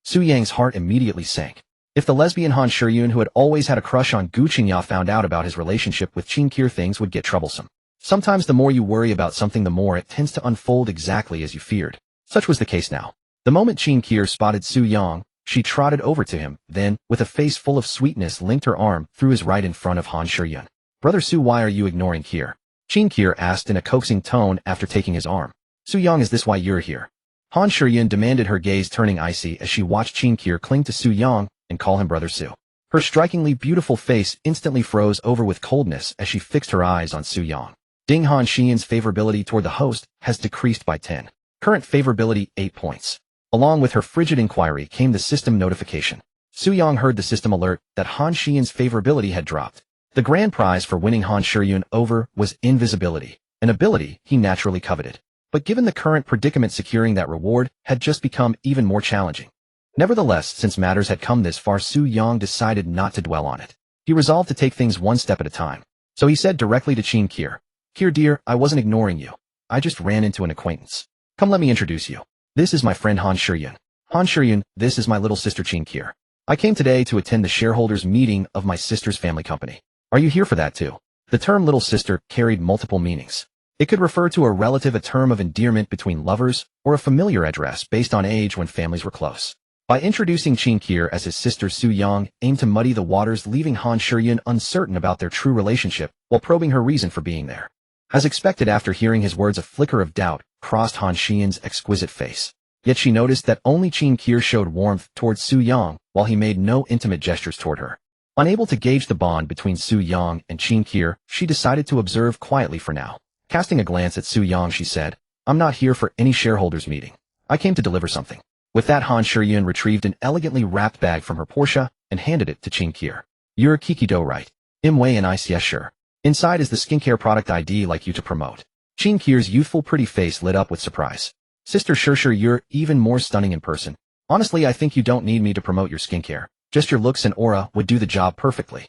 Su Yang's heart immediately sank. If the lesbian Han Shiyun, who had always had a crush on Gu Qingya, found out about his relationship with Qin Kier, things would get troublesome. Sometimes the more you worry about something, the more it tends to unfold exactly as you feared. Such was the case now. The moment Qin Kier spotted Su Yang, she trotted over to him, then, with a face full of sweetness, linked her arm through his right in front of Han Shiyun. "Brother Su, why are you ignoring Kier?" Qin Kier asked in a coaxing tone after taking his arm. "Su Yang, is this why you're here?" Han Shiyun demanded, her gaze turning icy as she watched Qin Kier cling to Su Yang and call him Brother Su. Her strikingly beautiful face instantly froze over with coldness as she fixed her eyes on Su Yang. Ding. Han Shiyun's favorability toward the host has decreased by 10. Current favorability 8 points. Along with her frigid inquiry came the system notification. Su Yang heard the system alert that Han Xian's favorability had dropped. The grand prize for winning Han Shiyun over was invisibility, an ability he naturally coveted. But given the current predicament, securing that reward had just become even more challenging. Nevertheless, since matters had come this far, Su Yang decided not to dwell on it. He resolved to take things one step at a time. So he said directly to Qin Kier, "Kier dear, I wasn't ignoring you. I just ran into an acquaintance. Come, let me introduce you. This is my friend Han Shiyun. Han Shiyun, this is my little sister Qin Kier. I came today to attend the shareholders meeting of my sister's family company. Are you here for that too?" The term little sister carried multiple meanings. It could refer to a relative, a term of endearment between lovers, or a familiar address based on age when families were close. By introducing Qin Kier as his sister, Su Yang aimed to muddy the waters, leaving Han Shiyun uncertain about their true relationship while probing her reason for being there. As expected, after hearing his words, a flicker of doubt crossed Han Xiyun's exquisite face. Yet she noticed that only Qin Kier showed warmth towards Su Yang, while he made no intimate gestures toward her. Unable to gauge the bond between Su Yang and Qin Kier, she decided to observe quietly for now. Casting a glance at Su Yang, she said, "I'm not here for any shareholders meeting. I came to deliver something." With that, Han Shiyun retrieved an elegantly wrapped bag from her Porsche and handed it to Qin Kier. "You're Kikido, right? Imway and Ice, yes sure. Inside is the skincare product I'd like you to promote." Qin Kier's youthful pretty face lit up with surprise. "Sister, sure, you're even more stunning in person. Honestly, I think you don't need me to promote your skincare. Just your looks and aura would do the job perfectly.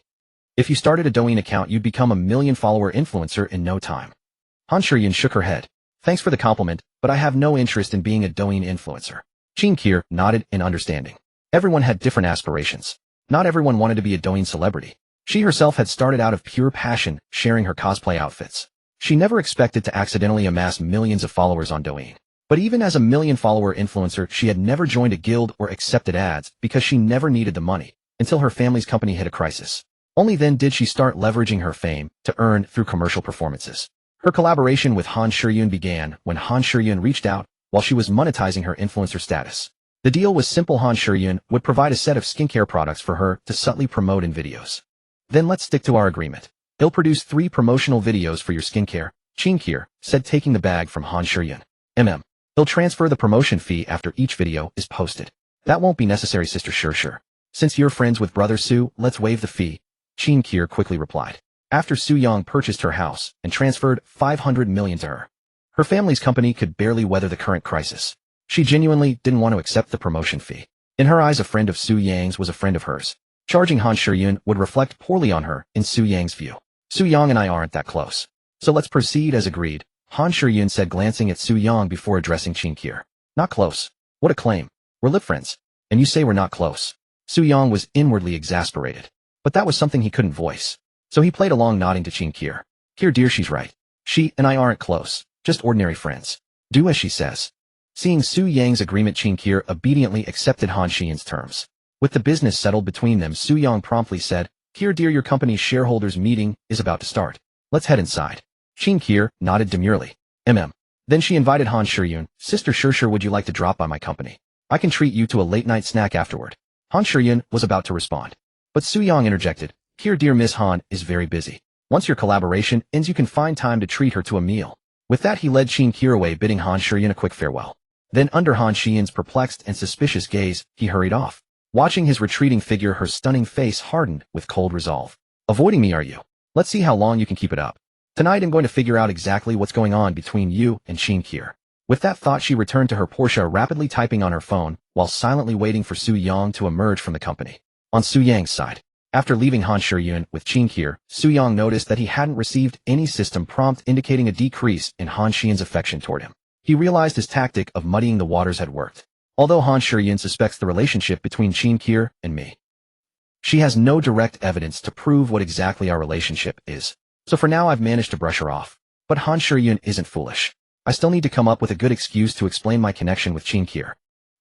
If you started a Douyin account, you'd become a million-follower influencer in no time." Han Shiyun shook her head. "Thanks for the compliment, but I have no interest in being a Douyin influencer." Qin Kier nodded in understanding. Everyone had different aspirations. Not everyone wanted to be a Douyin celebrity. She herself had started out of pure passion, sharing her cosplay outfits. She never expected to accidentally amass millions of followers on Douyin. But even as a million-follower influencer, she had never joined a guild or accepted ads because she never needed the money, until her family's company hit a crisis. Only then did she start leveraging her fame to earn through commercial performances. Her collaboration with Han Shiyun began when Han Shiyun reached out while she was monetizing her influencer status. The deal was simple. Han Shiyun would provide a set of skincare products for her to subtly promote in videos. "Then let's stick to our agreement. He'll produce 3 promotional videos for your skincare," Qin Kier said, taking the bag from Han Shiyun. He'll transfer the promotion fee after each video is posted." "That won't be necessary, sister, sure. Since you're friends with brother Su, let's waive the fee," Qin Kier quickly replied. After Su Yang purchased her house and transferred 500 million to her, her family's company could barely weather the current crisis. She genuinely didn't want to accept the promotion fee. In her eyes, a friend of Su Yang's was a friend of hers. Charging Han Shiyun would reflect poorly on her in Su Yang's view. "Su Yang and I aren't that close. So let's proceed as agreed," Han Shiyun said, glancing at Su Yang before addressing Qin Kier. "Not close? What a claim. We're lip friends. And you say we're not close?" Su Yang was inwardly exasperated. But that was something he couldn't voice. So he played along, nodding to Qin Kier. "Kier dear, she's right. She and I aren't close, just ordinary friends. Do as she says." Seeing Su Yang's agreement, Qin Kier obediently accepted Han Shiyun's terms. With the business settled between them, Su Yang promptly said, "Kier dear, your company's shareholders meeting is about to start. Let's head inside." Qin Kier nodded demurely. Then she invited Han Shiyun. "Sister, sure, would you like to drop by my company? I can treat you to a late-night snack afterward." Han Shiyun was about to respond. But Su Yang interjected. "Kier dear, Miss Han is very busy. Once your collaboration ends, you can find time to treat her to a meal." With that, he led Qin Kier away, bidding Han Shiyun a quick farewell. Then, under Han Shiyun's perplexed and suspicious gaze, he hurried off. Watching his retreating figure, her stunning face hardened with cold resolve. "Avoiding me, are you? Let's see how long you can keep it up. Tonight I'm going to figure out exactly what's going on between you and Qin Kier." With that thought, she returned to her Porsche, rapidly typing on her phone, while silently waiting for Su Yang to emerge from the company. On Su Yang's side, after leaving Han Shiyun with Qin Kier, Su Yang noticed that he hadn't received any system prompt indicating a decrease in Han Shiyun's affection toward him. He realized his tactic of muddying the waters had worked. Although Han Shiyun suspects the relationship between Qin Kier and me, she has no direct evidence to prove what exactly our relationship is. So for now, I've managed to brush her off. But Han Shiyun isn't foolish. I still need to come up with a good excuse to explain my connection with Qin Kier.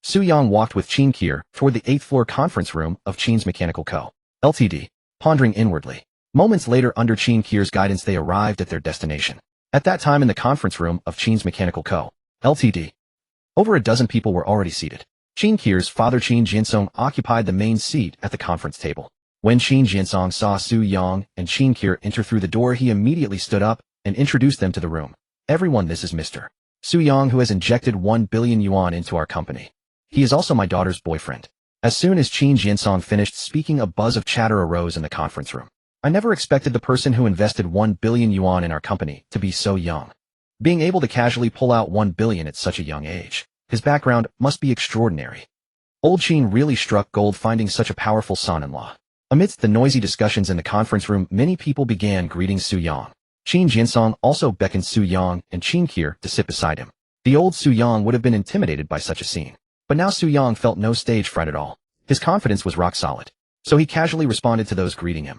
Su Yang walked with Qin Kier toward the 8th floor conference room of Qin's Mechanical Co. Ltd., pondering inwardly. Moments later, under Qin Kier's guidance, they arrived at their destination. At that time, in the conference room of Qin's Mechanical Co. Ltd., over a dozen people were already seated. Qin Kier's father, Qin Jinsong, occupied the main seat at the conference table. When Qin Jinsong saw Su Yang and Qin Kier enter through the door, he immediately stood up and introduced them to the room. "Everyone, this is Mr. Su Yang, who has injected 1 billion yuan into our company. He is also my daughter's boyfriend." As soon as Qin Jinsong finished speaking, a buzz of chatter arose in the conference room. I never expected the person who invested 1 billion yuan in our company to be so young. Being able to casually pull out 1 billion at such a young age. His background must be extraordinary. Old Qin really struck gold finding such a powerful son-in-law. Amidst the noisy discussions in the conference room, many people began greeting Su Yang. Qin Jinsong also beckoned Su Yang and Qin Qier to sit beside him. The old Su Yang would have been intimidated by such a scene. But now Su Yang felt no stage fright at all. His confidence was rock solid. So he casually responded to those greeting him.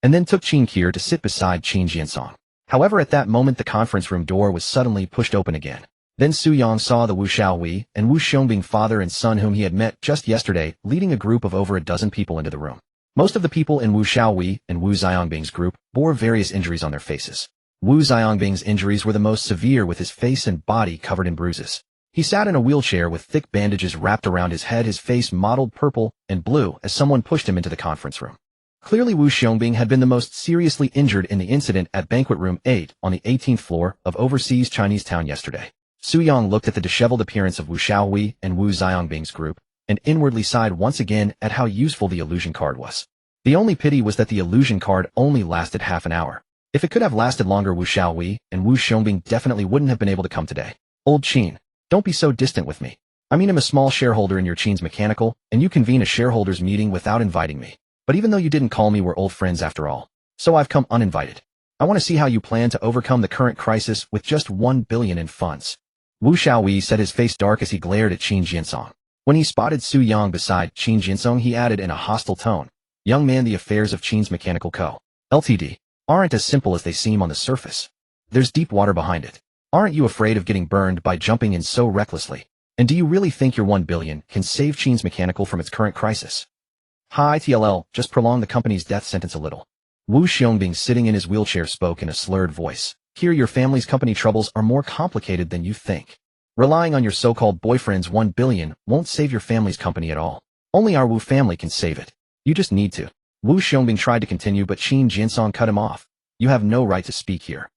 And then took Qin Qier to sit beside Qin Jinsong. However, at that moment the conference room door was suddenly pushed open again. Then Su Yang saw the Wu Xiaowei and Wu Xiongбing father and son whom he had met just yesterday leading a group of over a dozen people into the room. Most of the people in Wu Xiaowei and Wu Ziongbing's group bore various injuries on their faces. Wu Ziongbing's injuries were the most severe, with his face and body covered in bruises. He sat in a wheelchair with thick bandages wrapped around his head, his face mottled purple and blue as someone pushed him into the conference room. Clearly Wu Xiongбing had been the most seriously injured in the incident at Banquet Room 8 on the 18th floor of overseas Chinese town yesterday. Su Yang looked at the disheveled appearance of Wu Xiaowei and Wu Ziongbing's group, and inwardly sighed once again at how useful the illusion card was. The only pity was that the illusion card only lasted half an hour. If it could have lasted longer, Wu Xiaowei and Wu Xiongбing definitely wouldn't have been able to come today. Old Qin, don't be so distant with me. I mean, I'm a small shareholder in your Qin's Mechanical, and you convene a shareholders meeting without inviting me. But even though you didn't call me, we're old friends after all. So I've come uninvited. I want to see how you plan to overcome the current crisis with just 1 billion in funds. Wu Xiaowei set his face dark as he glared at Qin Jinsong. When he spotted Su Yang beside Qin Jinsong, he added in a hostile tone, "Young man, the affairs of Qin's Mechanical Co. Ltd. aren't as simple as they seem on the surface. There's deep water behind it. Aren't you afraid of getting burned by jumping in so recklessly? And do you really think your 1 billion can save Qin's Mechanical from its current crisis? Hi TLL, just prolong the company's death sentence a little." Wu Xiongбing, sitting in his wheelchair, spoke in a slurred voice. "Here, your family's company troubles are more complicated than you think. Relying on your so-called boyfriend's 1 billion won't save your family's company at all. Only our Wu family can save it. You just need to." Wu Xiongбing tried to continue, but Qin Jinsong cut him off. "You have no right to speak here."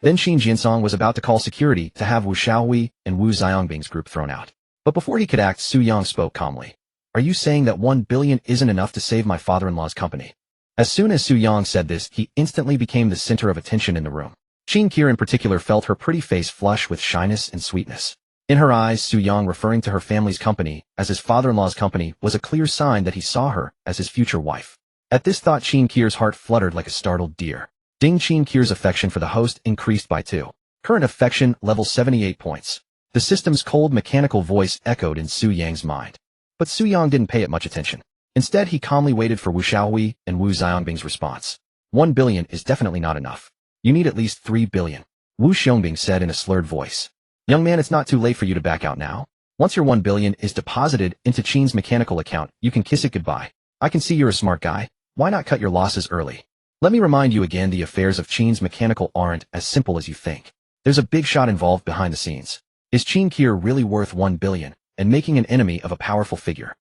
Then Qin Jinsong was about to call security to have Wu Xiaowei and Wu Ziongbing's group thrown out. But before he could act, Su Yang spoke calmly. "Are you saying that 1 billion isn't enough to save my father-in-law's company?" As soon as Su Yang said this, he instantly became the center of attention in the room. Qin Qier in particular felt her pretty face flush with shyness and sweetness. In her eyes, Su Yang referring to her family's company as his father-in-law's company was a clear sign that he saw her as his future wife. At this thought, Qin Qier's heart fluttered like a startled deer. Ding! Qin Qier's affection for the host increased by 2. Current affection level 78 points. The system's cold mechanical voice echoed in Su Yang's mind. But Su Yang didn't pay it much attention. Instead, he calmly waited for Wu Xiaowei and Wu Ziongbing's response. 1 billion is definitely not enough. You need at least 3 billion. Wu Xiongбing said in a slurred voice. "Young man, it's not too late for you to back out now. Once your 1 billion is deposited into Qin's Mechanical account, you can kiss it goodbye. I can see you're a smart guy. Why not cut your losses early? Let me remind you again, the affairs of Qin's Mechanical aren't as simple as you think. There's a big shot involved behind the scenes. Is Qin Qier really worth 1 billion and making an enemy of a powerful figure?"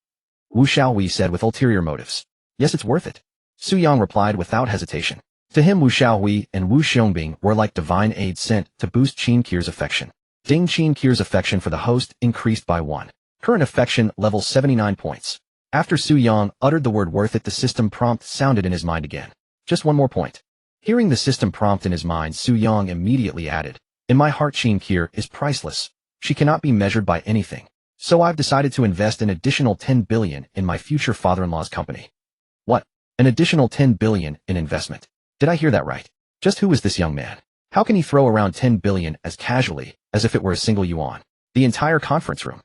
Wu Xiaowei said with ulterior motives. "Yes, it's worth it." Su Yang replied without hesitation. To him, Wu Xiaowei and Wu Xiongбing were like divine aid sent to boost Qin Qier's affection. Ding! Qin Qier's affection for the host increased by 1. Current affection level 79 points. After Su Yang uttered the word worth it, the system prompt sounded in his mind again. Just 1 more point. Hearing the system prompt in his mind, Su Yang immediately added, "In my heart, Qin Qier is priceless. She cannot be measured by anything. So I've decided to invest an additional 10 billion in my future father-in-law's company." What? An additional 10 billion in investment? Did I hear that right? Just who is this young man? How can he throw around 10 billion as casually as if it were a single yuan? The entire conference room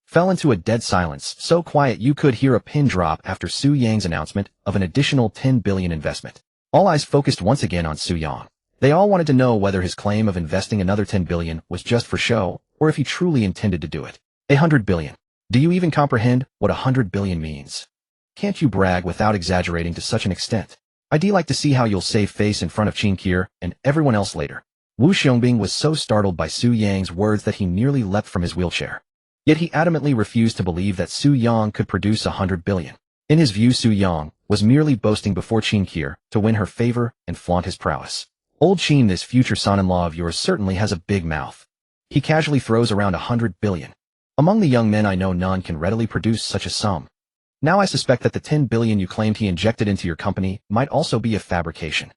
fell into a dead silence, so quiet you could hear a pin drop after Su Yang's announcement of an additional 10 billion investment. All eyes focused once again on Su Yang. They all wanted to know whether his claim of investing another 10 billion was just for show, or if he truly intended to do it. 100 billion. Do you even comprehend what 100 billion means? Can't you brag without exaggerating to such an extent? I'd like to see how you'll save face in front of Qin Qier and everyone else later. Wu Xiongбing was so startled by Su Yang's words that he nearly leapt from his wheelchair. Yet he adamantly refused to believe that Su Yang could produce 100 billion. In his view, Su Yang was merely boasting before Qin Qier to win her favor and flaunt his prowess. Old Qin, this future son-in-law of yours certainly has a big mouth. He casually throws around 100 billion. Among the young men I know, none can readily produce such a sum. Now I suspect that the 10 billion you claimed he injected into your company might also be a fabrication.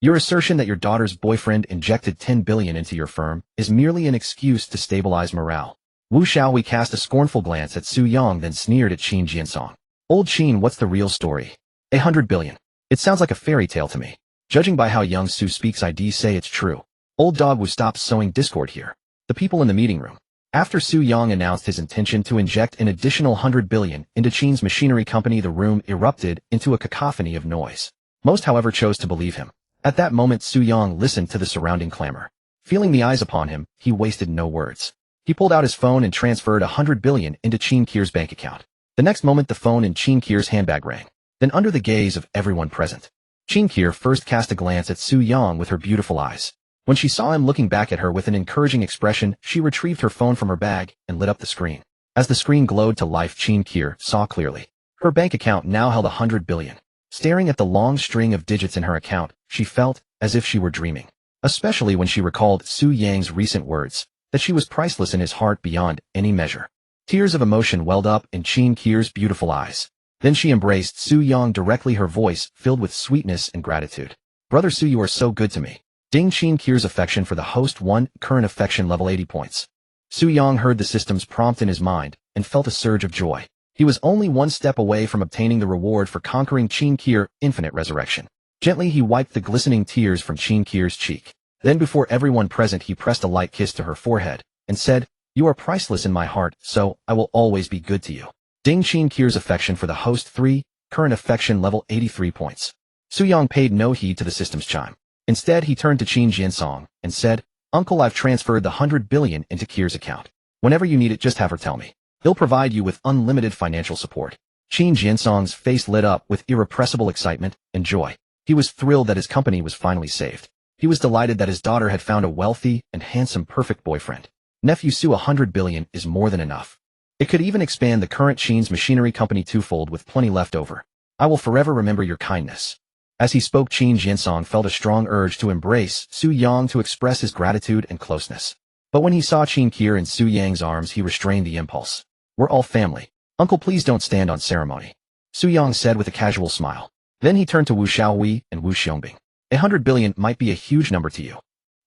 Your assertion that your daughter's boyfriend injected 10 billion into your firm is merely an excuse to stabilize morale. Wu Xiaohui cast a scornful glance at Su Yang, then sneered at Qin Jiansong. Old Qin, what's the real story? 100 billion. It sounds like a fairy tale to me. Judging by how young Su speaks, I'd say it's true. Old dog Wu, stop sowing discord here. The people in the meeting room. After Su Yang announced his intention to inject an additional 100 billion into Qin's machinery company, the room erupted into a cacophony of noise. Most, however, chose to believe him. At that moment, Su Yang listened to the surrounding clamor. Feeling the eyes upon him, he wasted no words. He pulled out his phone and transferred 100 billion into Qin Kier's bank account. The next moment, the phone in Qin Kier's handbag rang. Then, under the gaze of everyone present, Qin Kier first cast a glance at Su Yang with her beautiful eyes. When she saw him looking back at her with an encouraging expression, she retrieved her phone from her bag and lit up the screen. As the screen glowed to life, Qin Kier saw clearly. Her bank account now held 100 billion. Staring at the long string of digits in her account, she felt as if she were dreaming. Especially when she recalled Su Yang's recent words, that she was priceless in his heart beyond any measure. Tears of emotion welled up in Qin Kier's beautiful eyes. Then she embraced Su Yang directly, her voice filled with sweetness and gratitude. Brother Su, you are so good to me. Ding. Qin Kier's affection for the host 1, current affection level 80 points. Su Yang heard the system's prompt in his mind and felt a surge of joy. He was only one step away from obtaining the reward for conquering Qin Kier, infinite resurrection. Gently he wiped the glistening tears from Qin Kier's cheek. Then before everyone present he pressed a light kiss to her forehead and said, "You are priceless in my heart, so I will always be good to you." Ding. Qin Kier's affection for the host 3, current affection level 83 points. Su Yang paid no heed to the system's chime. Instead, he turned to Qin Jiansong and said, "Uncle, I've transferred the 100 billion into Kier's account. Whenever you need it, just have her tell me. He'll provide you with unlimited financial support." Qin Jiansong's face lit up with irrepressible excitement and joy. He was thrilled that his company was finally saved. He was delighted that his daughter had found a wealthy and handsome perfect boyfriend. Nephew Su, 100 billion is more than enough. It could even expand the current Qin's machinery company twofold with plenty left over. I will forever remember your kindness. As he spoke, Qin Jiansong felt a strong urge to embrace Su Yang to express his gratitude and closeness. But when he saw Qin Kier in Su Yang's arms, he restrained the impulse. "We're all family. Uncle, please don't stand on ceremony," Su Yang said with a casual smile. Then he turned to Wu Xiaohui and Wu Xiongbing. 100 billion might be a huge number to you,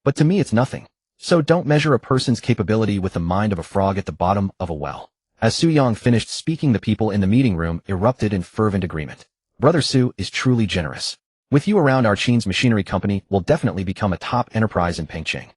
but to me it's nothing. So don't measure a person's capability with the mind of a frog at the bottom of a well. As Su Yang finished speaking, the people in the meeting room erupted in fervent agreement. Brother Su is truly generous. With you around, our Qin's machinery company will definitely become a top enterprise in Pengcheng.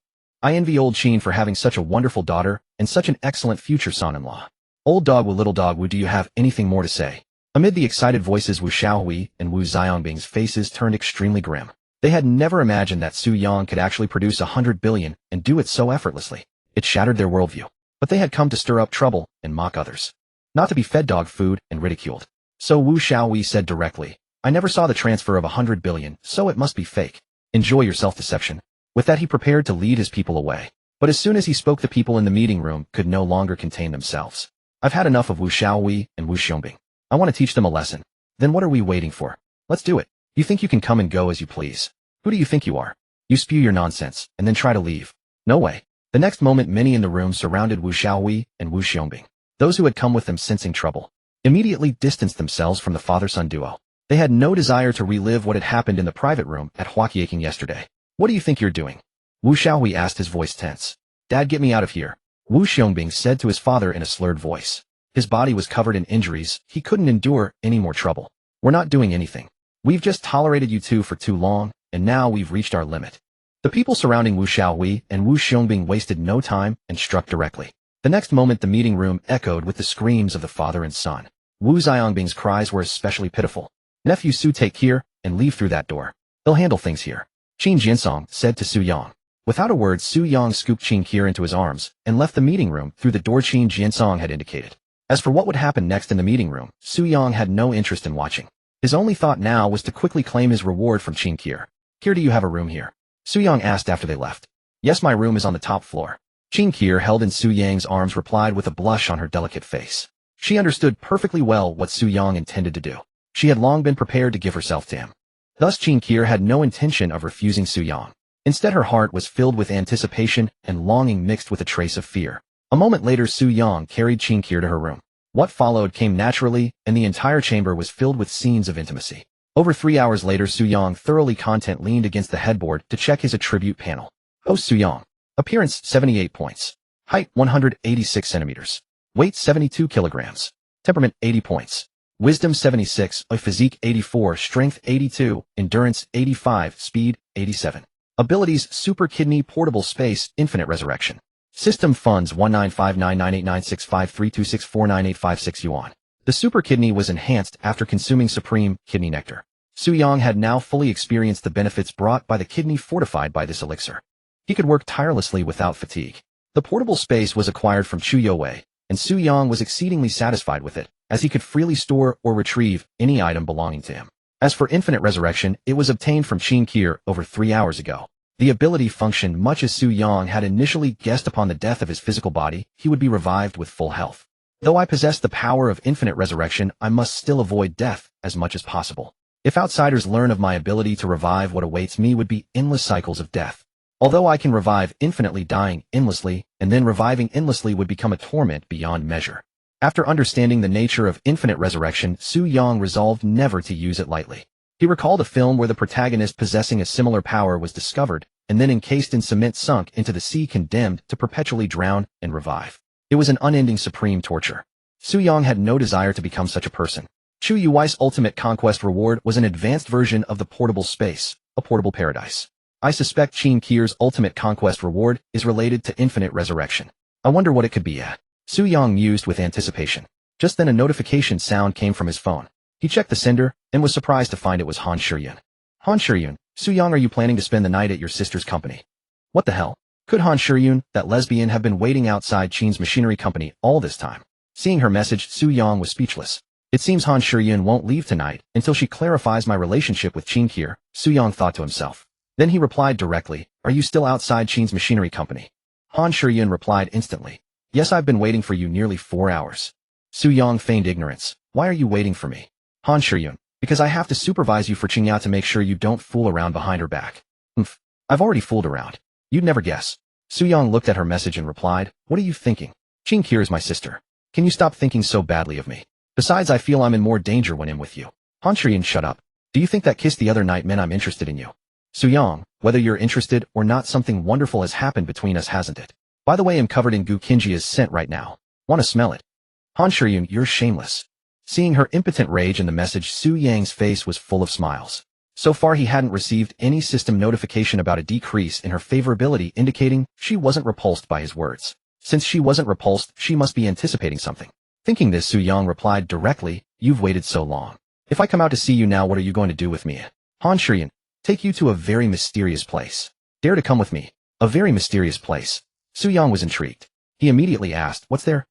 I envy old Qin for having such a wonderful daughter and such an excellent future son-in-law. Old dog Wu, little dog Wu, do you have anything more to say? Amid the excited voices, Wu Xiaohui and Wu Ziongbing's faces turned extremely grim. They had never imagined that Su Yang could actually produce 100 billion and do it so effortlessly. It shattered their worldview. But they had come to stir up trouble and mock others, not to be fed dog food and ridiculed. So Wu Xiaohui said directly, "I never saw the transfer of 100 billion, so it must be fake. Enjoy your self-deception." With that, he prepared to lead his people away. But as soon as he spoke, the people in the meeting room could no longer contain themselves. "I've had enough of Wu Xiaohui and Wu Xiongbing. I want to teach them a lesson." "Then what are we waiting for? Let's do it. You think you can come and go as you please? Who do you think you are? You spew your nonsense and then try to leave. No way." The next moment, many in the room surrounded Wu Xiaohui and Wu Xiongbing. Those who had come with them, sensing trouble, immediately distanced themselves from the father-son duo. They had no desire to relive what had happened in the private room at Huaqiaking yesterday. "What do you think you're doing?" Wu Xiaohui asked, his voice tense. "Dad, get me out of here," Wu Xiongbing said to his father in a slurred voice. His body was covered in injuries. He couldn't endure any more trouble. "We're not doing anything. We've just tolerated you two for too long, and now we've reached our limit." The people surrounding Wu Xiaohui and Wu Xiongbing wasted no time and struck directly. The next moment, the meeting room echoed with the screams of the father and son. Wu Ziongbing's cries were especially pitiful. "Nephew Su, take care and leave through that door. They'll handle things here," Qin Jiansong said to Su Yang. Without a word, Su Yang scooped Qin Kier into his arms and left the meeting room through the door Qin Jiansong had indicated. As for what would happen next in the meeting room, Su Yang had no interest in watching. His only thought now was to quickly claim his reward from Qin Kier. "Kier, do you have a room here?" Su Yang asked after they left. "Yes, my room is on the top floor." Qin Kier, held in Su Yang's arms, replied with a blush on her delicate face. She understood perfectly well what Su Yang intended to do. She had long been prepared to give herself to him. Thus Qin Kier had no intention of refusing Su Yang. Instead, her heart was filled with anticipation and longing mixed with a trace of fear. A moment later, Su Yang carried Qin Kier to her room. What followed came naturally, and the entire chamber was filled with scenes of intimacy. Over 3 hours later, Soo-young, thoroughly content, leaned against the headboard to check his attribute panel. Host Soo-young. Appearance 78 points. Height 186 centimeters. Weight 72 kilograms. Temperament 80 points. Wisdom 76, physique 84, strength 82, endurance 85, speed 87. Abilities: super kidney, portable space, infinite resurrection. System funds 19599896532649856 yuan. The super kidney was enhanced after consuming supreme kidney nectar. Soo-young had now fully experienced the benefits brought by the kidney fortified by this elixir. He could work tirelessly without fatigue. The portable space was acquired from Chu Yo-wei, and Soo-young was exceedingly satisfied with it, as he could freely store or retrieve any item belonging to him. As for infinite resurrection, it was obtained from Qin Kier over 3 hours ago. The ability functioned much as Soo-young had initially guessed. Upon the death of his physical body, he would be revived with full health. Though I possess the power of infinite resurrection, I must still avoid death as much as possible. If outsiders learn of my ability to revive, what awaits me would be endless cycles of death. Although I can revive infinitely, dying endlessly, and then reviving endlessly would become a torment beyond measure. After understanding the nature of infinite resurrection, Soo-young resolved never to use it lightly. He recalled a film where the protagonist possessing a similar power was discovered, and then encased in cement sunk into the sea, condemned to perpetually drown and revive. It was an unending supreme torture. Soo-young had no desire to become such a person. Chu Yuwei's ultimate conquest reward was an advanced version of the portable space, a portable paradise. I suspect Qin Kier's ultimate conquest reward is related to infinite resurrection. I wonder what it could be at. Soo-young mused with anticipation. Just then a notification sound came from his phone. He checked the sender, and was surprised to find it was Han Shiyun. Han Shiyun, Soo-young, are you planning to spend the night at your sister's company? What the hell? Could Han Shiyun, that lesbian, have been waiting outside Qin's machinery company all this time? Seeing her message, Soo-young was speechless. It seems Han Shiyun won't leave tonight until she clarifies my relationship with Qin Kier, Soo-young thought to himself. Then he replied directly, are you still outside Qin's machinery company? Han Shiyun replied instantly. Yes, I've been waiting for you nearly 4 hours. Soo-young feigned ignorance. Why are you waiting for me? Han Shiyun, because I have to supervise you for Qingya to make sure you don't fool around behind her back. I've already fooled around. You'd never guess. Soo-young looked at her message and replied, what are you thinking? Qin Kier is my sister. Can you stop thinking so badly of me? Besides, I feel I'm in more danger when I'm with you. Han Shiyun, shut up. Do you think that kiss the other night meant I'm interested in you? Soo-young, whether you're interested or not, something wonderful has happened between us, hasn't it? By the way, I'm covered in Gu Kinjia's scent right now. Want to smell it? Han Shiyun, you're shameless. Seeing her impotent rage in the message, Soo-young's face was full of smiles. So far he hadn't received any system notification about a decrease in her favorability, indicating she wasn't repulsed by his words. Since she wasn't repulsed, she must be anticipating something. Thinking this, Soo-young replied directly, you've waited so long. If I come out to see you now, what are you going to do with me? Han Shiyun, take you to a very mysterious place. Dare to come with me. A very mysterious place. Soo-young was intrigued. He immediately asked, what's there?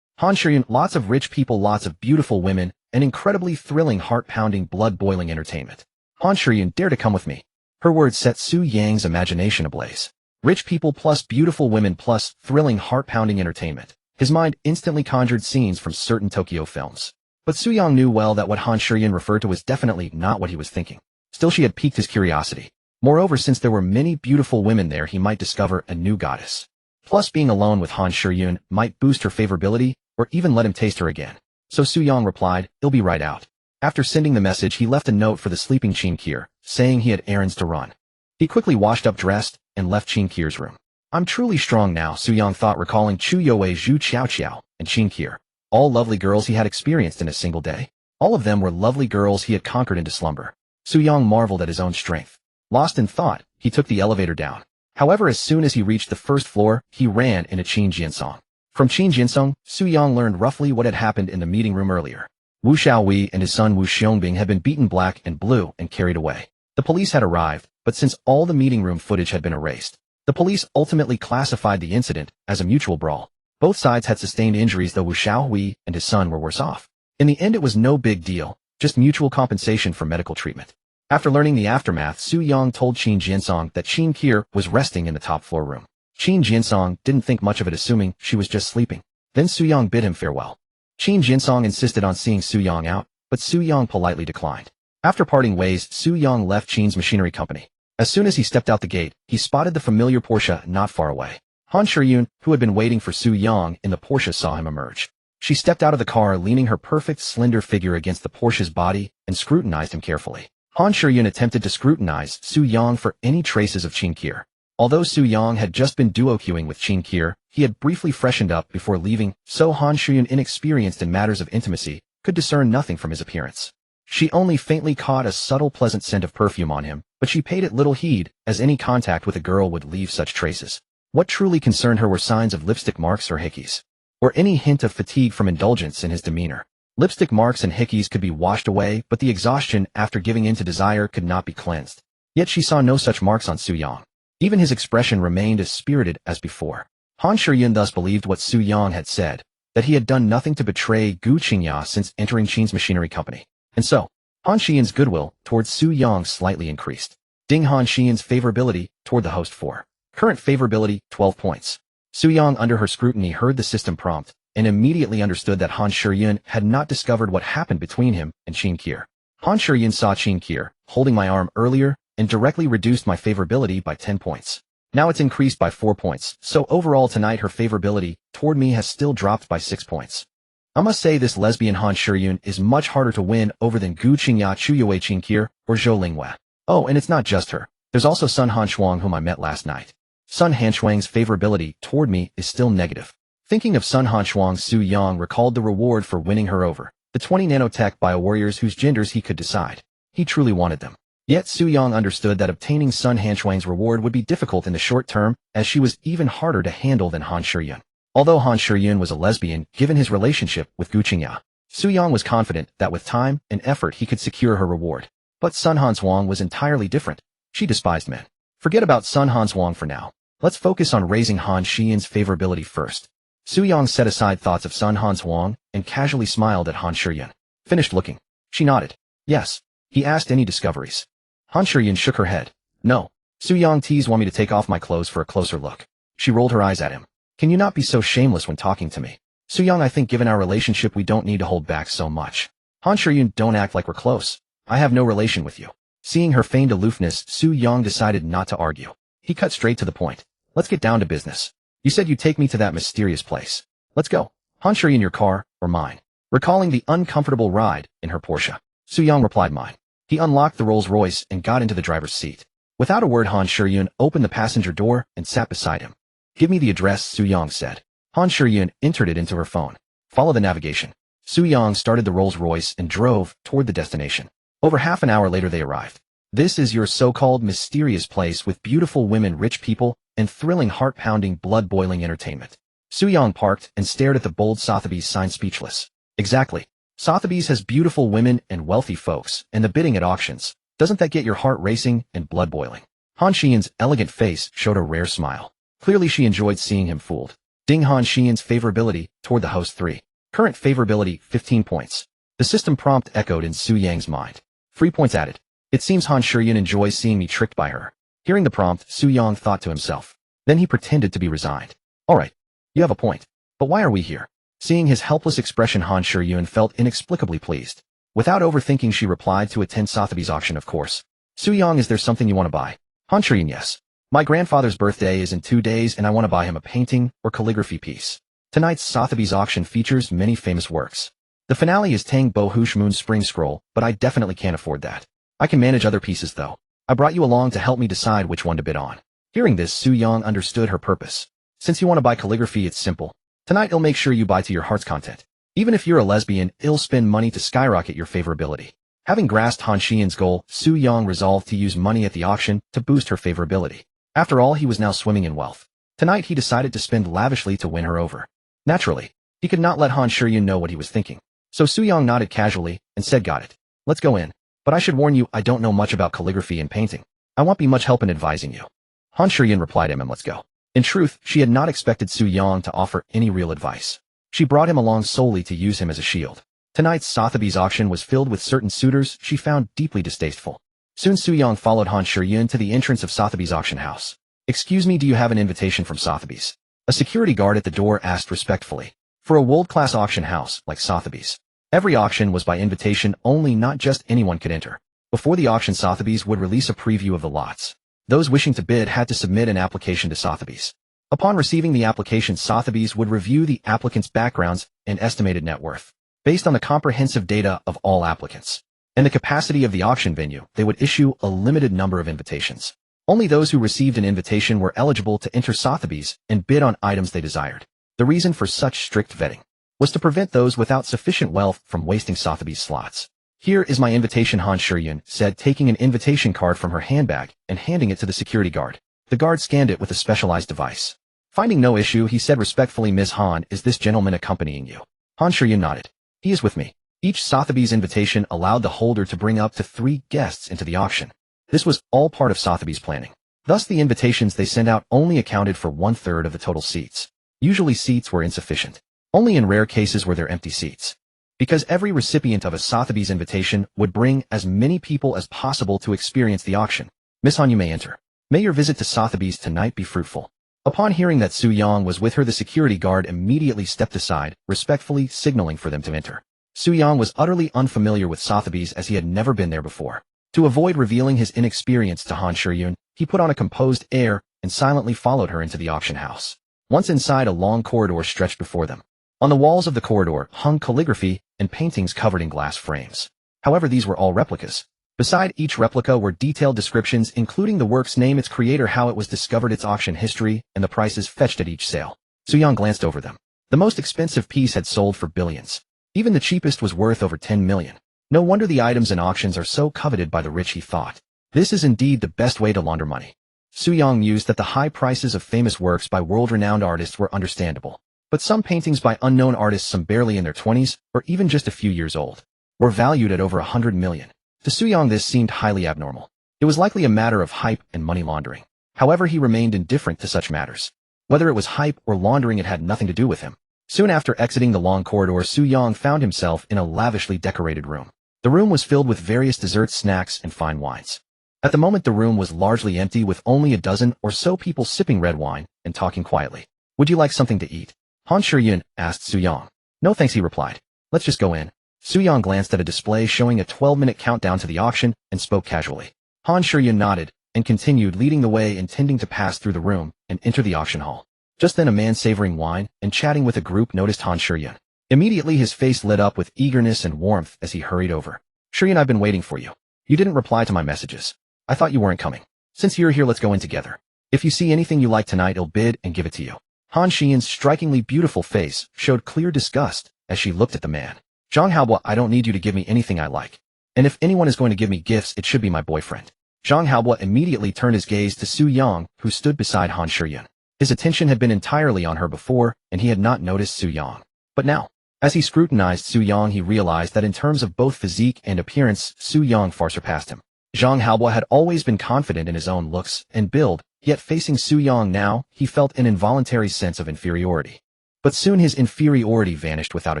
Han Shiyun, lots of rich people, lots of beautiful women, and incredibly thrilling, heart-pounding, blood-boiling entertainment. Han Shiyun, dare to come with me. Her words set Soo-young's imagination ablaze. Rich people plus beautiful women plus thrilling, heart-pounding entertainment. His mind instantly conjured scenes from certain Tokyo films. But Soo-young knew well that what Han Shiyun referred to was definitely not what he was thinking. Still, she had piqued his curiosity. Moreover, since there were many beautiful women there, he might discover a new goddess. Plus, being alone with Han Shiyun might boost her favorability, or even let him taste her again. So Soo-young replied, he'll be right out. After sending the message, he left a note for the sleeping Qin Kier, saying he had errands to run. He quickly washed up, dressed, and left Qin Kier's room. I'm truly strong now, Soo-young thought, recalling Chu Yo-wei, Zhu Qiao and Qin Kier. All lovely girls he had experienced in a single day. All of them were lovely girls he had conquered into slumber. Soo-young marveled at his own strength. Lost in thought, he took the elevator down. However, as soon as he reached the first floor, he ran into Qin Jinsong. From Qin Jinsong, Soo-young learned roughly what had happened in the meeting room earlier. Wu Xiaowei and his son Wu Xiongbing had been beaten black and blue and carried away. The police had arrived, but since all the meeting room footage had been erased, the police ultimately classified the incident as a mutual brawl. Both sides had sustained injuries, though Wu Xiaowei and his son were worse off. In the end, it was no big deal, just mutual compensation for medical treatment. After learning the aftermath, Soo-young told Qin Jinsong that Qin Kier was resting in the top floor room. Qin Jinsong didn't think much of it, assuming she was just sleeping. Then Soo-young bid him farewell. Qin Jinsong insisted on seeing Soo-young out, but Soo-young politely declined. After parting ways, Soo-young left Qin's machinery company. As soon as he stepped out the gate, he spotted the familiar Porsche not far away. Han Shiyun, who had been waiting for Soo-young in the Porsche, saw him emerge. She stepped out of the car leaning her perfect slender figure against the Porsche's body and scrutinized him carefully. Han Shiyun attempted to scrutinize Su Yang for any traces of Qin Kier. Although Su Yang had just been duo-queuing with Qin Kier, he had briefly freshened up before leaving, so Han Shiyun, inexperienced in matters of intimacy, could discern nothing from his appearance. She only faintly caught a subtle pleasant scent of perfume on him, but she paid it little heed, as any contact with a girl would leave such traces. What truly concerned her were signs of lipstick marks or hickeys, or any hint of fatigue from indulgence in his demeanor. Lipstick marks and hickeys could be washed away, but the exhaustion after giving in to desire could not be cleansed. Yet she saw no such marks on Su Yang. Even his expression remained as spirited as before. Han Shiyun thus believed what Su Yang had said, that he had done nothing to betray Gu Qingya since entering Qin's machinery company. And so, Han Shiyun's goodwill towards Su Yang slightly increased. Ding. Han Shiyun's favorability toward the host 4. Current favorability, 12 points. Su Yang, under her scrutiny, heard the system prompt, and immediately understood that Han Shiyun had not discovered what happened between him and Qin Kier. Han Shiyun saw Qin Kier holding my arm earlier and directly reduced my favorability by 10 points. Now it's increased by 4 points, so overall tonight her favorability toward me has still dropped by 6 points. I must say this lesbian Han Shiyun is much harder to win over than Gu Qingya, Chuyue Qin Kier, or Zhou Linghua. Oh, and it's not just her. There's also Sun Hanshuang, whom I met last night. Sun Hanshuang's favorability toward me is still negative. Thinking of Sun Hanshuang, Su Yang recalled the reward for winning her over, the 20 nanotech bio-warriors whose genders he could decide. He truly wanted them. Yet Su Yang understood that obtaining Sun Hanshuang's reward would be difficult in the short term, as she was even harder to handle than Han Shiyun. Although Han Shiyun was a lesbian, given his relationship with Gu Qingya, Su Yang was confident that with time and effort he could secure her reward. But Sun Hanshuang was entirely different. She despised men. Forget about Sun Hanshuang for now. Let's focus on raising Han Shiyun's favorability first. Su Yang set aside thoughts of Sun Hanshuang and casually smiled at Han Shiyun. Finished looking. She nodded. Yes. He asked any discoveries. Han Shiyun shook her head. No. Su Yang teased, want me to take off my clothes for a closer look. She rolled her eyes at him. Can you not be so shameless when talking to me? Su Yang, I think given our relationship we don't need to hold back so much. Han Shiyun, don't act like we're close. I have no relation with you. Seeing her feigned aloofness, Su Yang decided not to argue. He cut straight to the point. Let's get down to business. You said you'd take me to that mysterious place. Let's go. Han Shiyun, your car, or mine? Recalling the uncomfortable ride in her Porsche, Su Yang replied, mine. He unlocked the Rolls-Royce and got into the driver's seat. Without a word, Han Shiyun opened the passenger door and sat beside him. Give me the address, Su Yang said. Han Shiyun entered it into her phone. Follow the navigation. Su Yang started the Rolls-Royce and drove toward the destination. Over half an hour later they arrived. This is your so-called mysterious place with beautiful women, rich people, and thrilling heart-pounding, blood-boiling entertainment. Su Yang parked and stared at the bold Sotheby's sign, speechless. Exactly. Sotheby's has beautiful women and wealthy folks, and the bidding at auctions. Doesn't that get your heart racing and blood boiling? Han Shiyun's elegant face showed a rare smile. Clearly she enjoyed seeing him fooled. Ding. Han Shiyun's favorability toward the host 3. Current favorability, 15 points. The system prompt echoed in Su Yang's mind. 3 points added. It seems Han Shiyun enjoys seeing me tricked by her. Hearing the prompt, Su Yang thought to himself. Then he pretended to be resigned. Alright. You have a point. But why are we here? Seeing his helpless expression, Han Shiyun felt inexplicably pleased. Without overthinking, she replied, to attend Sotheby's auction, of course. Su Yang, is there something you want to buy? Han Shiyun, yes. My grandfather's birthday is in 2 days and I want to buy him a painting or calligraphy piece. Tonight's Sotheby's auction features many famous works. The finale is Tang Bo Hush Moon Spring Scroll, but I definitely can't afford that. I can manage other pieces though. I brought you along to help me decide which one to bid on. Hearing this, Su Yang understood her purpose. Since you want to buy calligraphy, it's simple. Tonight it'll make sure you buy to your heart's content. Even if you're a lesbian, it'll spend money to skyrocket your favorability. Having grasped Han Shiyun's goal, Su Yang resolved to use money at the auction to boost her favorability. After all, he was now swimming in wealth. Tonight he decided to spend lavishly to win her over. Naturally, he could not let Han Shiyun know what he was thinking. So Su Yang nodded casually and said, got it. Let's go in. But I should warn you, I don't know much about calligraphy and painting. I won't be much help in advising you. Han Shiyun replied, let's go. In truth, she had not expected Su Yang to offer any real advice. She brought him along solely to use him as a shield. Tonight's Sotheby's auction was filled with certain suitors she found deeply distasteful. Soon Su Yang followed Han Shiyun to the entrance of Sotheby's auction house. Excuse me, do you have an invitation from Sotheby's? A security guard at the door asked respectfully. For a world-class auction house like Sotheby's, every auction was by invitation only, not just anyone could enter. Before the auction, Sotheby's would release a preview of the lots. Those wishing to bid had to submit an application to Sotheby's. Upon receiving the application, Sotheby's would review the applicants' backgrounds and estimated net worth. Based on the comprehensive data of all applicants and the capacity of the auction venue, they would issue a limited number of invitations. Only those who received an invitation were eligible to enter Sotheby's and bid on items they desired. The reason for such strict vetting was to prevent those without sufficient wealth from wasting Sotheby's slots. "Here is my invitation," Han Shiyun said, taking an invitation card from her handbag and handing it to the security guard. The guard scanned it with a specialized device. Finding no issue, he said respectfully, "Ms. Han, is this gentleman accompanying you?" Han Shiyun nodded. "He is with me." Each Sotheby's invitation allowed the holder to bring up to 3 guests into the auction. This was all part of Sotheby's planning. Thus, the invitations they sent out only accounted for 1/3 of the total seats. Usually seats were insufficient. Only in rare cases were there empty seats. Because every recipient of a Sotheby's invitation would bring as many people as possible to experience the auction. "Miss Han, you may enter. May your visit to Sotheby's tonight be fruitful." Upon hearing that Su Yang was with her, the security guard immediately stepped aside, respectfully signaling for them to enter. Su Yang was utterly unfamiliar with Sotheby's as he had never been there before. To avoid revealing his inexperience to Han Shiyun, he put on a composed air and silently followed her into the auction house. Once inside, a long corridor stretched before them. On the walls of the corridor hung calligraphy and paintings covered in glass frames. However, these were all replicas. Beside each replica were detailed descriptions including the work's name, its creator, how it was discovered, its auction history, and the prices fetched at each sale. Su Yang glanced over them. The most expensive piece had sold for billions. Even the cheapest was worth over 10 million. No wonder the items in auctions are so coveted by the rich, he thought. This is indeed the best way to launder money. Su Yang mused that the high prices of famous works by world-renowned artists were understandable. But some paintings by unknown artists, some barely in their 20s, or even just a few years old, were valued at over 100 million. To Su Yang, this seemed highly abnormal. It was likely a matter of hype and money laundering. However, he remained indifferent to such matters. Whether it was hype or laundering, it had nothing to do with him. Soon after exiting the long corridor, Su Yang found himself in a lavishly decorated room. The room was filled with various desserts, snacks, and fine wines. At the moment, the room was largely empty, with only a dozen or so people sipping red wine and talking quietly. "Would you like something to eat?" Han Shiyun asked Su Yang. "No thanks," he replied. "Let's just go in." Su Yang glanced at a display showing a 12-minute countdown to the auction and spoke casually. Han Shiyun nodded and continued, leading the way, intending to pass through the room and enter the auction hall. Just then, a man savoring wine and chatting with a group noticed Han Shiyun. Immediately, his face lit up with eagerness and warmth as he hurried over. "Shiyun, I've been waiting for you. You didn't reply to my messages. I thought you weren't coming. Since you're here, let's go in together. If you see anything you like tonight, I'll bid and give it to you." Han Shiyun's strikingly beautiful face showed clear disgust as she looked at the man. "Zhang Haobo, I don't need you to give me anything I like. And if anyone is going to give me gifts, it should be my boyfriend." Zhang Haobo immediately turned his gaze to Su Yang, who stood beside Han Shiyun. His attention had been entirely on her before, and he had not noticed Su Yang. But now, as he scrutinized Su Yang, he realized that in terms of both physique and appearance, Su Yang far surpassed him. Zhang Haobo had always been confident in his own looks and build, yet facing Su Yang now, he felt an involuntary sense of inferiority. But soon his inferiority vanished without a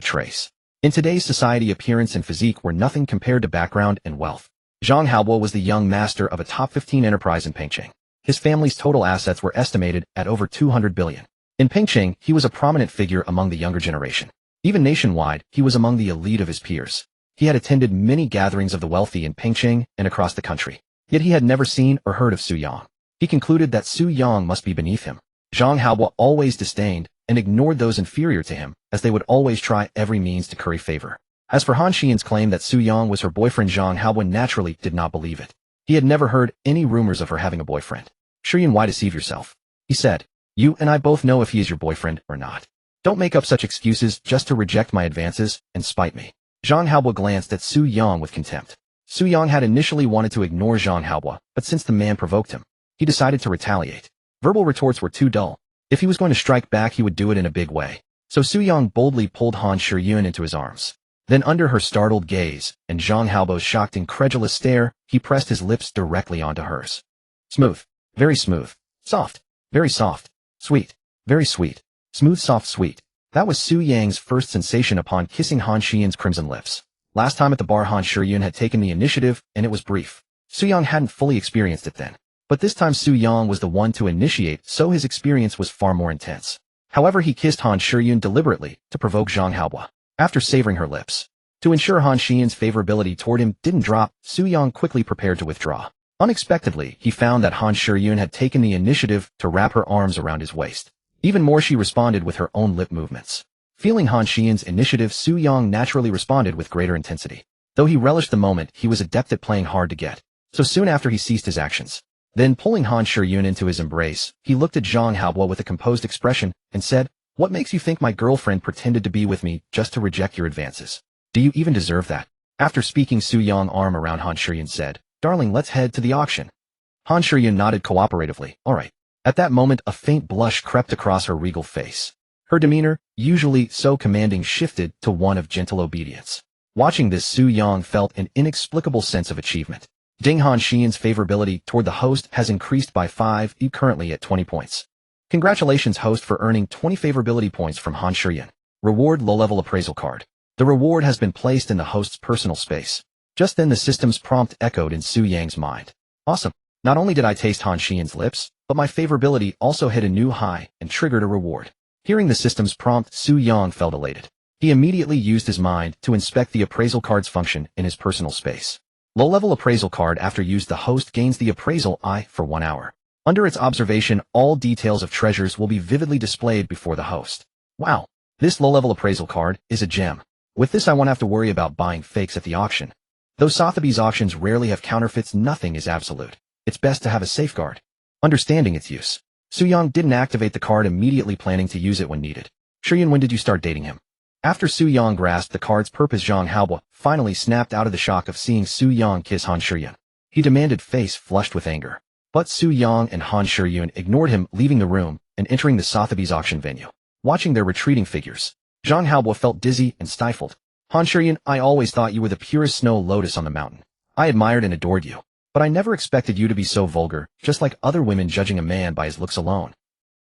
trace. In today's society, appearance and physique were nothing compared to background and wealth. Zhang Haobo was the young master of a top 15 enterprise in Pengcheng. His family's total assets were estimated at over 200 billion. In Pengcheng, he was a prominent figure among the younger generation. Even nationwide, he was among the elite of his peers. He had attended many gatherings of the wealthy in Pengcheng and across the country. Yet he had never seen or heard of Su Yang. He concluded that Su Yang must be beneath him. Zhang Haobo always disdained and ignored those inferior to him, as they would always try every means to curry favor. As for Han Shiyun's claim that Su Yang was her boyfriend, Zhang Haobo naturally did not believe it. He had never heard any rumors of her having a boyfriend. "Shiyun, why deceive yourself?" he said. "You and I both know if he is your boyfriend or not. Don't make up such excuses just to reject my advances and spite me." Zhang Haobo glanced at Su Yang with contempt. Su Yang had initially wanted to ignore Zhang Haobo, but since the man provoked him, he decided to retaliate. Verbal retorts were too dull. If he was going to strike back, he would do it in a big way. So Su Yang boldly pulled Han Shiyun into his arms. Then, under her startled gaze and Zhang Haobo's shocked, incredulous stare, he pressed his lips directly onto hers. Smooth, very smooth, soft, very soft, sweet, very sweet, smooth, soft, sweet. That was Su Yang's first sensation upon kissing Han Shiyun's crimson lips. Last time at the bar, Han Shiyun had taken the initiative, and it was brief. Su Yang hadn't fully experienced it then. But this time Su Yang was the one to initiate, so his experience was far more intense. However, he kissed Han Shiyun deliberately to provoke Zhang Haobo. After savoring her lips, to ensure Han Shiyun's favorability toward him didn't drop, Su Yang quickly prepared to withdraw. Unexpectedly, he found that Han Shiyun had taken the initiative to wrap her arms around his waist. Even more, she responded with her own lip movements. Feeling Han Xian's initiative, Su Yang naturally responded with greater intensity. Though he relished the moment, he was adept at playing hard to get. So soon after he ceased his actions. Then, pulling Han Shiyun into his embrace, he looked at Zhang Haobo with a composed expression and said, "What makes you think my girlfriend pretended to be with me just to reject your advances? Do you even deserve that?" After speaking, Su Yang arm around Han Shiyun said, "Darling, let's head to the auction." Han Shiyun nodded cooperatively. "All right." At that moment, a faint blush crept across her regal face. Her demeanor, usually so commanding, shifted to one of gentle obedience. Watching this, Su Yang felt an inexplicable sense of achievement. Ding Han Xian's favorability toward the host has increased by 5, currently at 20 points. Congratulations, host, for earning 20 favorability points from Han Xian. Reward low-level appraisal card. The reward has been placed in the host's personal space. Just then the system's prompt echoed in Su Yang's mind. Awesome. Not only did I taste Han Xian's lips, but my favorability also hit a new high and triggered a reward. Hearing the system's prompt, Su Yang felt elated. He immediately used his mind to inspect the appraisal card's function in his personal space. Low-level appraisal card. After use, the host gains the appraisal eye for 1 hour. Under its observation, all details of treasures will be vividly displayed before the host. Wow, this low-level appraisal card is a gem. With this, I won't have to worry about buying fakes at the auction. Though Sotheby's auctions rarely have counterfeits, nothing is absolute. It's best to have a safeguard. Understanding its use, Su Yang didn't activate the card immediately, planning to use it when needed. "Shiyun, when did you start dating him?" After Su Yang grasped the card's purpose, Zhang Haobo finally snapped out of the shock of seeing Su Yang kiss Han Shiyun. He demanded, face flushed with anger. But Su Yang and Han Shiyun ignored him, leaving the room and entering the Sotheby's auction venue. Watching their retreating figures, Zhang Haobo felt dizzy and stifled. "Han Shiyun, I always thought you were the purest snow lotus on the mountain. I admired and adored you. But I never expected you to be so vulgar, just like other women judging a man by his looks alone.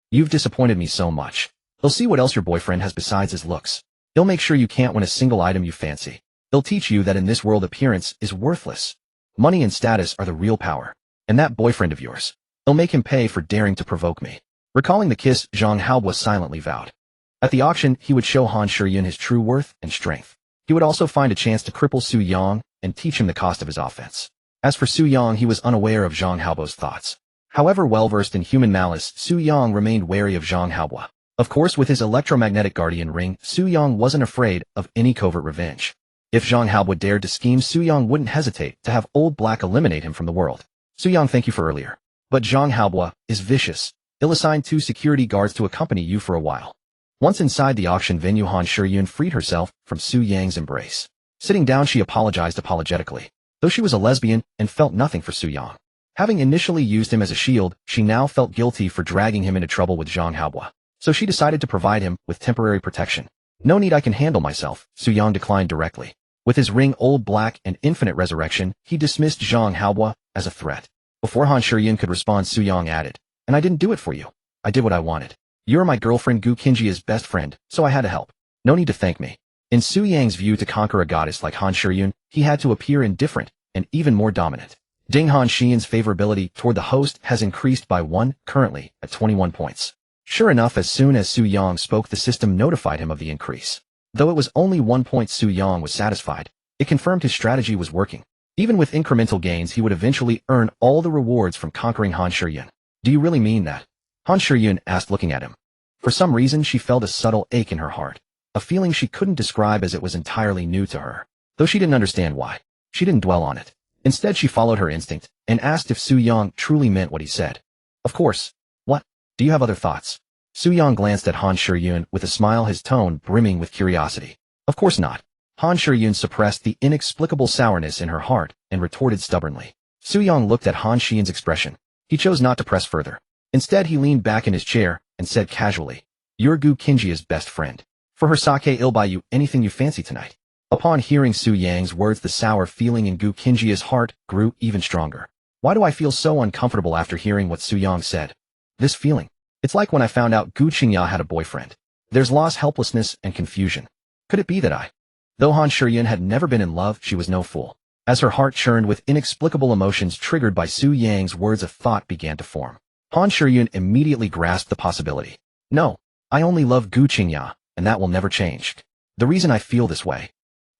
You've disappointed me so much. They'll see what else your boyfriend has besides his looks. They'll make sure you can't win a single item you fancy. They'll teach you that in this world appearance is worthless. Money and status are the real power. And that boyfriend of yours, they'll make him pay for daring to provoke me." Recalling the kiss, Zhang Haobo silently vowed. At the auction, he would show Han Shiyun his true worth and strength. He would also find a chance to cripple Su Yang and teach him the cost of his offense. As for Su Yang, he was unaware of Zhang Haobo's thoughts. However well-versed in human malice, Su Yang remained wary of Zhang Haobo. Of course, with his electromagnetic guardian ring, Su Yang wasn't afraid of any covert revenge. If Zhang Haobo dared to scheme, Su Yang wouldn't hesitate to have Old Black eliminate him from the world. "Su Yang, thank you for earlier. But Zhang Haobo is vicious. He'll assign 2 security guards to accompany you for a while." Once inside the auction venue, Han Shiyun freed herself from Su Yang's embrace. Sitting down, she apologized apologetically. Though she was a lesbian and felt nothing for Su Yang. Having initially used him as a shield, she now felt guilty for dragging him into trouble with Zhang Haobo. So she decided to provide him with temporary protection. "No need, I can handle myself," Su Yang declined directly. With his ring, Old Black, and infinite resurrection, he dismissed Zhang Haobo as a threat. Before Han Shiyun could respond, Su Yang added, "And I didn't do it for you. I did what I wanted. You're my girlfriend, Gu Qingjia's best friend, so I had to help. No need to thank me." In Su Yang's view, to conquer a goddess like Han Shiyun, he had to appear indifferent and even more dominant. Ding Han Xian's favorability toward the host has increased by 1, currently at 21 points. Sure enough, as soon as Su Yang spoke, the system notified him of the increase. Though it was only 1 point, Su Yang was satisfied. It confirmed his strategy was working. Even with incremental gains, he would eventually earn all the rewards from conquering Han Shiyun. "Do you really mean that?" Han Shiyun asked, looking at him. For some reason, she felt a subtle ache in her heart. A feeling she couldn't describe, as it was entirely new to her. Though she didn't understand why, she didn't dwell on it. Instead, she followed her instinct and asked if Su Yang truly meant what he said. "Of course. What? Do you have other thoughts?" Su Yang glanced at Han Shiyun with a smile, his tone brimming with curiosity. "Of course not." Han Shiyun suppressed the inexplicable sourness in her heart and retorted stubbornly. Su Yang looked at Han Shiyun's expression. He chose not to press further. Instead, he leaned back in his chair and said casually, "You're Gu Qingjia's best friend. For her sake, I'll buy you anything you fancy tonight." Upon hearing Su Yang's words, the sour feeling in Gu Qingjia's heart grew even stronger. "Why do I feel so uncomfortable after hearing what Su Yang said? This feeling. It's like when I found out Gu Qingya had a boyfriend. There's loss, helplessness, and confusion. Could it be that I..." Though Han Shiyun had never been in love, she was no fool. As her heart churned with inexplicable emotions triggered by Su Yang's words, a thought began to form. Han Shiyun immediately grasped the possibility. "No, I only love Gu Qingya, and that will never change. The reason I feel this way,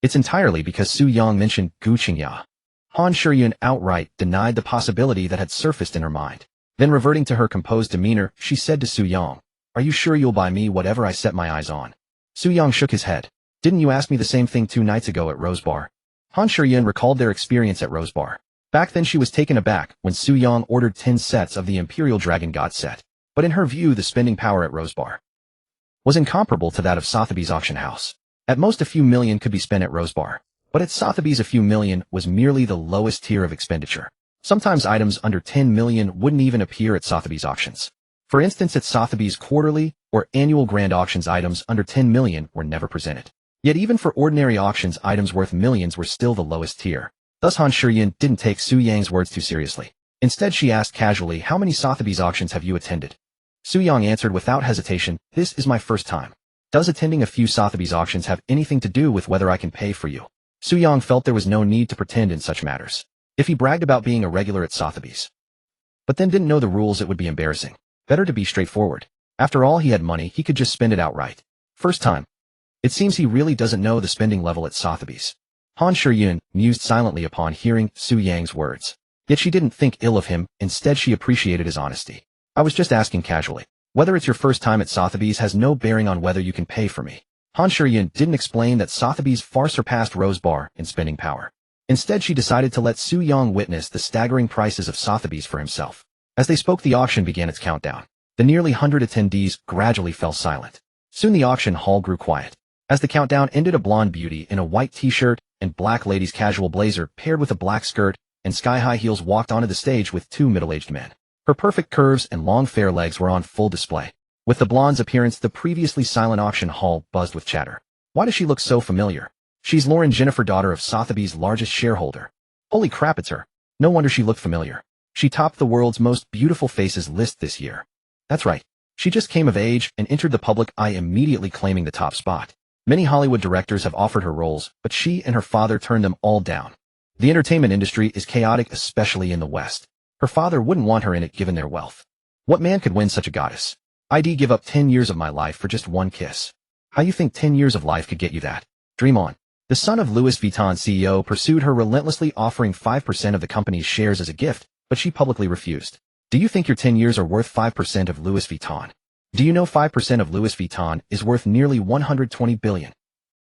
it's entirely because Su Yang mentioned Gu Qingya." Han Shiyun outright denied the possibility that had surfaced in her mind. Then, reverting to her composed demeanor, she said to Su Yang, Are you sure you'll buy me whatever I set my eyes on? Su Yang shook his head. Didn't you ask me the same thing 2 nights ago at Rose Bar? Han Shiyun recalled their experience at Rose Bar. Back then she was taken aback when Su Yang ordered 10 sets of the Imperial Dragon God set. But in her view the spending power at Rose Bar was incomparable to that of Sotheby's auction house. At most a few million could be spent at Rose Bar, but at Sotheby's a few million was merely the lowest tier of expenditure. Sometimes items under 10 million wouldn't even appear at Sotheby's auctions. For instance, at Sotheby's quarterly or annual grand auctions items under 10 million were never presented. Yet even for ordinary auctions items worth millions were still the lowest tier. Thus Han Shiyun didn't take Su Yang's words too seriously. Instead she asked casually, how many Sotheby's auctions have you attended? Su Yang answered without hesitation, this is my first time. Does attending a few Sotheby's auctions have anything to do with whether I can pay for you? Su Yang felt there was no need to pretend in such matters. If he bragged about being a regular at Sotheby's, but then didn't know the rules, it would be embarrassing. Better to be straightforward. After all, he had money, he could just spend it outright. First time. It seems he really doesn't know the spending level at Sotheby's. Han Shiyun mused silently upon hearing Su Yang's words. Yet she didn't think ill of him, instead she appreciated his honesty. I was just asking casually. Whether it's your first time at Sotheby's has no bearing on whether you can pay for me. Han Shiyun didn't explain that Sotheby's far surpassed Rose Bar in spending power. Instead she decided to let Su Yang witness the staggering prices of Sotheby's for himself. As they spoke, the auction began its countdown. The nearly 100 attendees gradually fell silent. Soon the auction hall grew quiet. As the countdown ended, a blonde beauty in a white t-shirt and black ladies' casual blazer paired with a black skirt and sky-high heels walked onto the stage with 2 middle-aged men. Her perfect curves and long fair legs were on full display. With the blonde's appearance, the previously silent auction hall buzzed with chatter. Why does she look so familiar? She's Lauren Jennifer, daughter of Sotheby's largest shareholder. Holy crap, it's her. No wonder she looked familiar. She topped the world's most beautiful faces list this year. That's right. She just came of age and entered the public eye, immediately claiming the top spot. Many Hollywood directors have offered her roles, but she and her father turned them all down. The entertainment industry is chaotic, especially in the West. Her father wouldn't want her in it given their wealth. What man could win such a goddess? I'd give up 10 years of my life for just one kiss. How you think 10 years of life could get you that? Dream on. The son of Louis Vuitton CEO pursued her relentlessly, offering 5% of the company's shares as a gift, but she publicly refused. Do you think your 10 years are worth 5% of Louis Vuitton? Do you know 5% of Louis Vuitton is worth nearly 120 billion?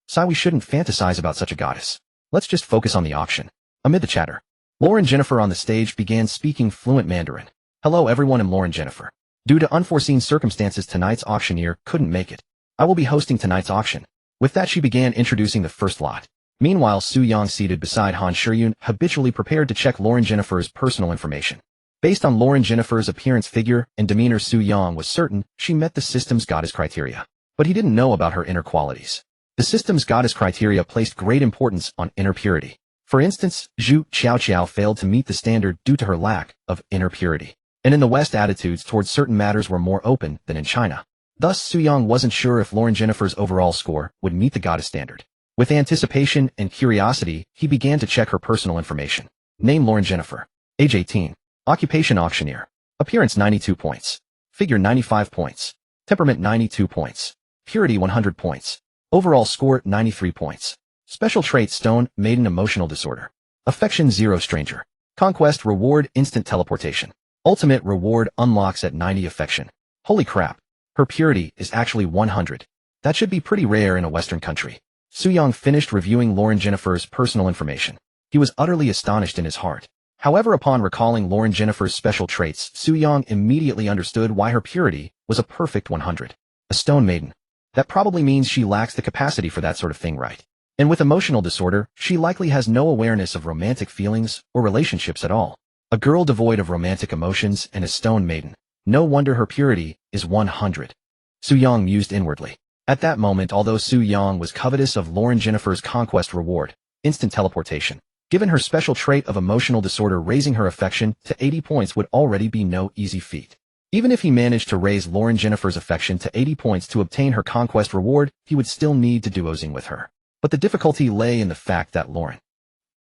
So we shouldn't fantasize about such a goddess. Let's just focus on the auction. Amid the chatter, Lauren Jennifer on the stage began speaking fluent Mandarin. Hello everyone, I'm Lauren Jennifer. Due to unforeseen circumstances, tonight's auctioneer couldn't make it. I will be hosting tonight's auction. With that, she began introducing the first lot. Meanwhile, Su Yang, seated beside Han Shiyun, habitually prepared to check Lauren Jennifer's personal information. Based on Lauren Jennifer's appearance, figure, and demeanor, Su Yang was certain she met the system's goddess criteria. But he didn't know about her inner qualities. The system's goddess criteria placed great importance on inner purity. For instance, Zhu Qiaoqiao failed to meet the standard due to her lack of inner purity. And in the West, attitudes towards certain matters were more open than in China. Thus, Su Yang wasn't sure if Lauren Jennifer's overall score would meet the goddess standard. With anticipation and curiosity, he began to check her personal information. Name Lauren Jennifer. Age 18. Occupation auctioneer. Appearance 92 points. Figure 95 points. Temperament 92 points. Purity 100 points. Overall score 93 points. Special trait: stone, maiden, emotional disorder. Affection 0, stranger. Conquest reward: instant teleportation. Ultimate reward unlocks at 90 affection. Holy crap. Her purity is actually 100. That should be pretty rare in a Western country. Su Yang finished reviewing Lauren Jennifer's personal information. He was utterly astonished in his heart. However, upon recalling Lauren Jennifer's special traits, Su Yang immediately understood why her purity was a perfect 100. A stone maiden. That probably means she lacks the capacity for that sort of thing, right? And with emotional disorder, she likely has no awareness of romantic feelings or relationships at all. A girl devoid of romantic emotions and a stone maiden. No wonder her purity is 100. Su Yang mused inwardly. At that moment, although Su Yang was covetous of Lauren Jennifer's conquest reward, instant teleportation, given her special trait of emotional disorder, raising her affection to 80 points would already be no easy feat. Even if he managed to raise Lauren Jennifer's affection to 80 points to obtain her conquest reward, he would still need to duosing with her. But the difficulty lay in the fact that Lauren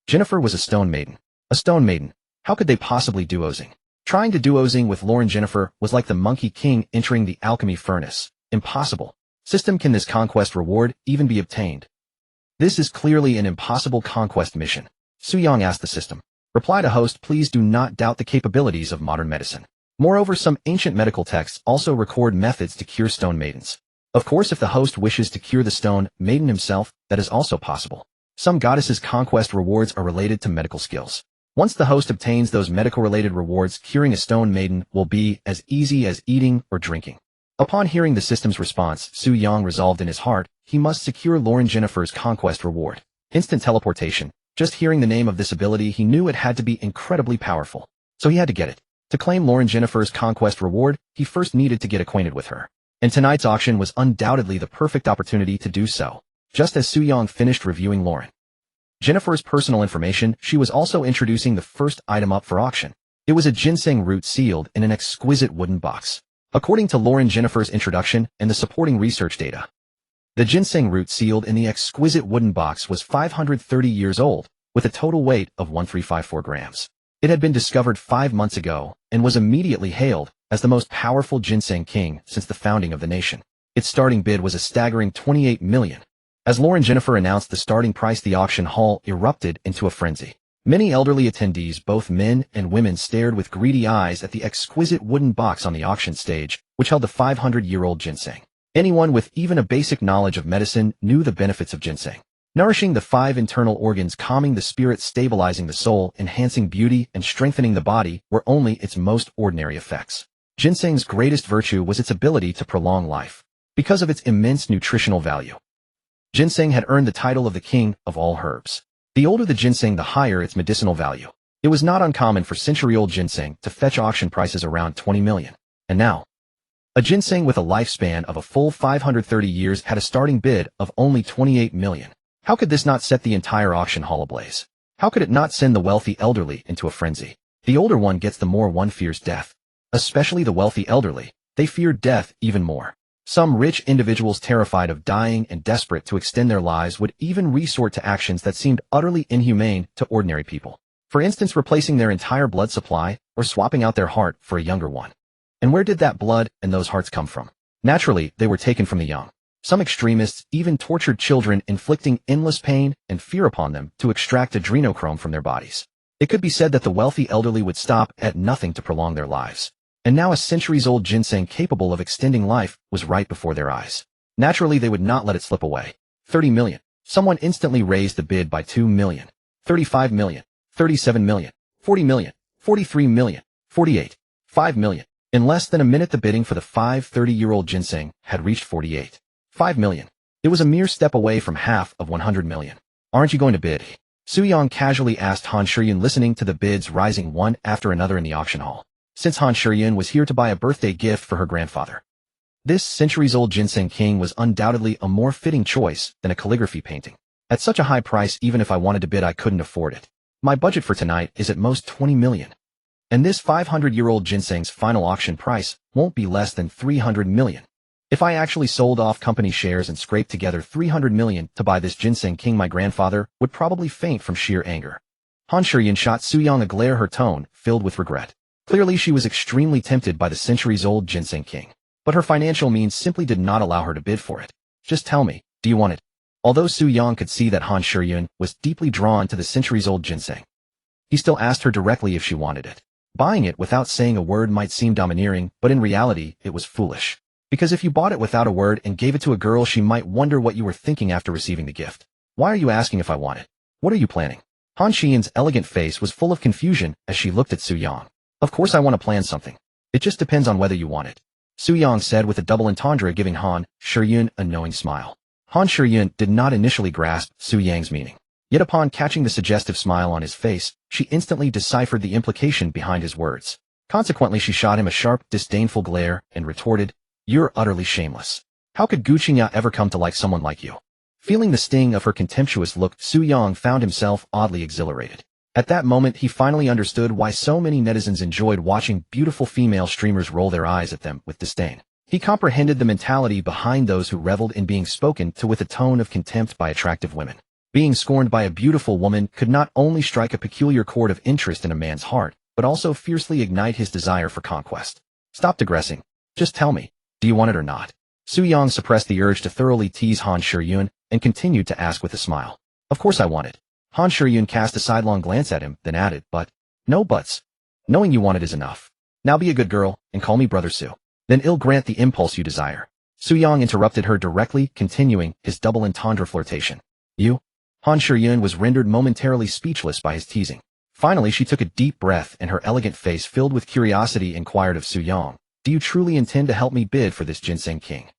Jennifer was a stone maiden. A stone maiden. How could they possibly duosing? Trying to duosing with Lauren Jennifer was like the Monkey King entering the alchemy furnace. Impossible. System, can this conquest reward even be obtained? This is clearly an impossible conquest mission. Su Yang asked the system. Reply to host: please do not doubt the capabilities of modern medicine. Moreover, some ancient medical texts also record methods to cure stone maidens. Of course, if the host wishes to cure the stone maiden himself, that is also possible. Some goddesses' conquest rewards are related to medical skills. Once the host obtains those medical-related rewards, curing a stone maiden will be as easy as eating or drinking. Upon hearing the system's response, Su Yang resolved in his heart he must secure Lauren Jennifer's conquest reward. Instant teleportation. Just hearing the name of this ability, he knew it had to be incredibly powerful. So he had to get it. To claim Lauren Jennifer's conquest reward, he first needed to get acquainted with her. And tonight's auction was undoubtedly the perfect opportunity to do so. Just as Su Yang finished reviewing Lauren Jennifer's personal information, she was also introducing the first item up for auction. It was a ginseng root sealed in an exquisite wooden box. According to Lauren Jennifer's introduction and the supporting research data, the ginseng root sealed in the exquisite wooden box was 530 years old, with a total weight of 1354 grams. It had been discovered 5 months ago and was immediately hailed as the most powerful ginseng king since the founding of the nation. Its starting bid was a staggering $28 million. As Lauren Jennifer announced the starting price, the auction hall erupted into a frenzy. Many elderly attendees, both men and women, stared with greedy eyes at the exquisite wooden box on the auction stage, which held the 500-year-old ginseng. Anyone with even a basic knowledge of medicine knew the benefits of ginseng. Nourishing the 5 internal organs, calming the spirit, stabilizing the soul, enhancing beauty, and strengthening the body were only its most ordinary effects. Ginseng's greatest virtue was its ability to prolong life. Because of its immense nutritional value, ginseng had earned the title of the king of all herbs. The older the ginseng, the higher its medicinal value. It was not uncommon for century-old ginseng to fetch auction prices around $20 million. And now, a ginseng with a lifespan of a full 530 years had a starting bid of only $28 million. How could this not set the entire auction hall ablaze? How could it not send the wealthy elderly into a frenzy? The older one gets, the more one fears death. Especially the wealthy elderly. They fear death even more. Some rich individuals, terrified of dying and desperate to extend their lives, would even resort to actions that seemed utterly inhumane to ordinary people. For instance, replacing their entire blood supply or swapping out their heart for a younger one. And where did that blood and those hearts come from? Naturally, they were taken from the young. Some extremists even tortured children, inflicting endless pain and fear upon them to extract adrenochrome from their bodies. It could be said that the wealthy elderly would stop at nothing to prolong their lives. And now a centuries-old ginseng capable of extending life was right before their eyes. Naturally, they would not let it slip away. $30 million. Someone instantly raised the bid by $2 million. $35 million. $37 million. $40 million. $43 million. $48. $5 million. In less than a minute, the bidding for the 530-year-old ginseng had reached $48.5 million. It was a mere step away from half of $100 million. Aren't you going to bid? Su Yang casually asked Han Shiyun, listening to the bids rising one after another in the auction hall. Since Han Shiyun was here to buy a birthday gift for her grandfather, this centuries-old ginseng king was undoubtedly a more fitting choice than a calligraphy painting. At such a high price, even if I wanted to bid, I couldn't afford it. My budget for tonight is at most $20 million. And this 500-year-old ginseng's final auction price won't be less than $300 million. If I actually sold off company shares and scraped together $300 million to buy this ginseng king, my grandfather would probably faint from sheer anger. Han Shiyun shot Su Yang a glare, her tone filled with regret. Clearly, she was extremely tempted by the centuries-old ginseng king. But her financial means simply did not allow her to bid for it. Just tell me, do you want it? Although Su Yang could see that Han Shiyun was deeply drawn to the centuries-old ginseng, he still asked her directly if she wanted it. Buying it without saying a word might seem domineering, but in reality, it was foolish. Because if you bought it without a word and gave it to a girl, she might wonder what you were thinking after receiving the gift. Why are you asking if I want it? What are you planning? Han Shiyun's elegant face was full of confusion as she looked at Su Yang. Of course I want to plan something. It just depends on whether you want it, Su Yang said with a double entendre, giving Han Shiyun a knowing smile. Han Shiyun did not initially grasp Su Yang's meaning. Yet upon catching the suggestive smile on his face, she instantly deciphered the implication behind his words. Consequently, she shot him a sharp, disdainful glare and retorted, "You're utterly shameless. How could Gu Qingya ever come to like someone like you?" Feeling the sting of her contemptuous look, Su Yang found himself oddly exhilarated. At that moment, he finally understood why so many netizens enjoyed watching beautiful female streamers roll their eyes at them with disdain. He comprehended the mentality behind those who reveled in being spoken to with a tone of contempt by attractive women. Being scorned by a beautiful woman could not only strike a peculiar chord of interest in a man's heart, but also fiercely ignite his desire for conquest. Stop digressing. Just tell me, do you want it or not? Su Yang suppressed the urge to thoroughly tease Han Shiyun and continued to ask with a smile. Of course I want it. Han Shiyun cast a sidelong glance at him, then added, but, no buts. Knowing you want it is enough. Now be a good girl, and call me Brother Su. Then I'll grant the impulse you desire. Su Yang interrupted her directly, continuing his double entendre flirtation. You? Han Shiyun was rendered momentarily speechless by his teasing. Finally she took a deep breath and her elegant face filled with curiosity inquired of Su Yang, do you truly intend to help me bid for this Ginseng King?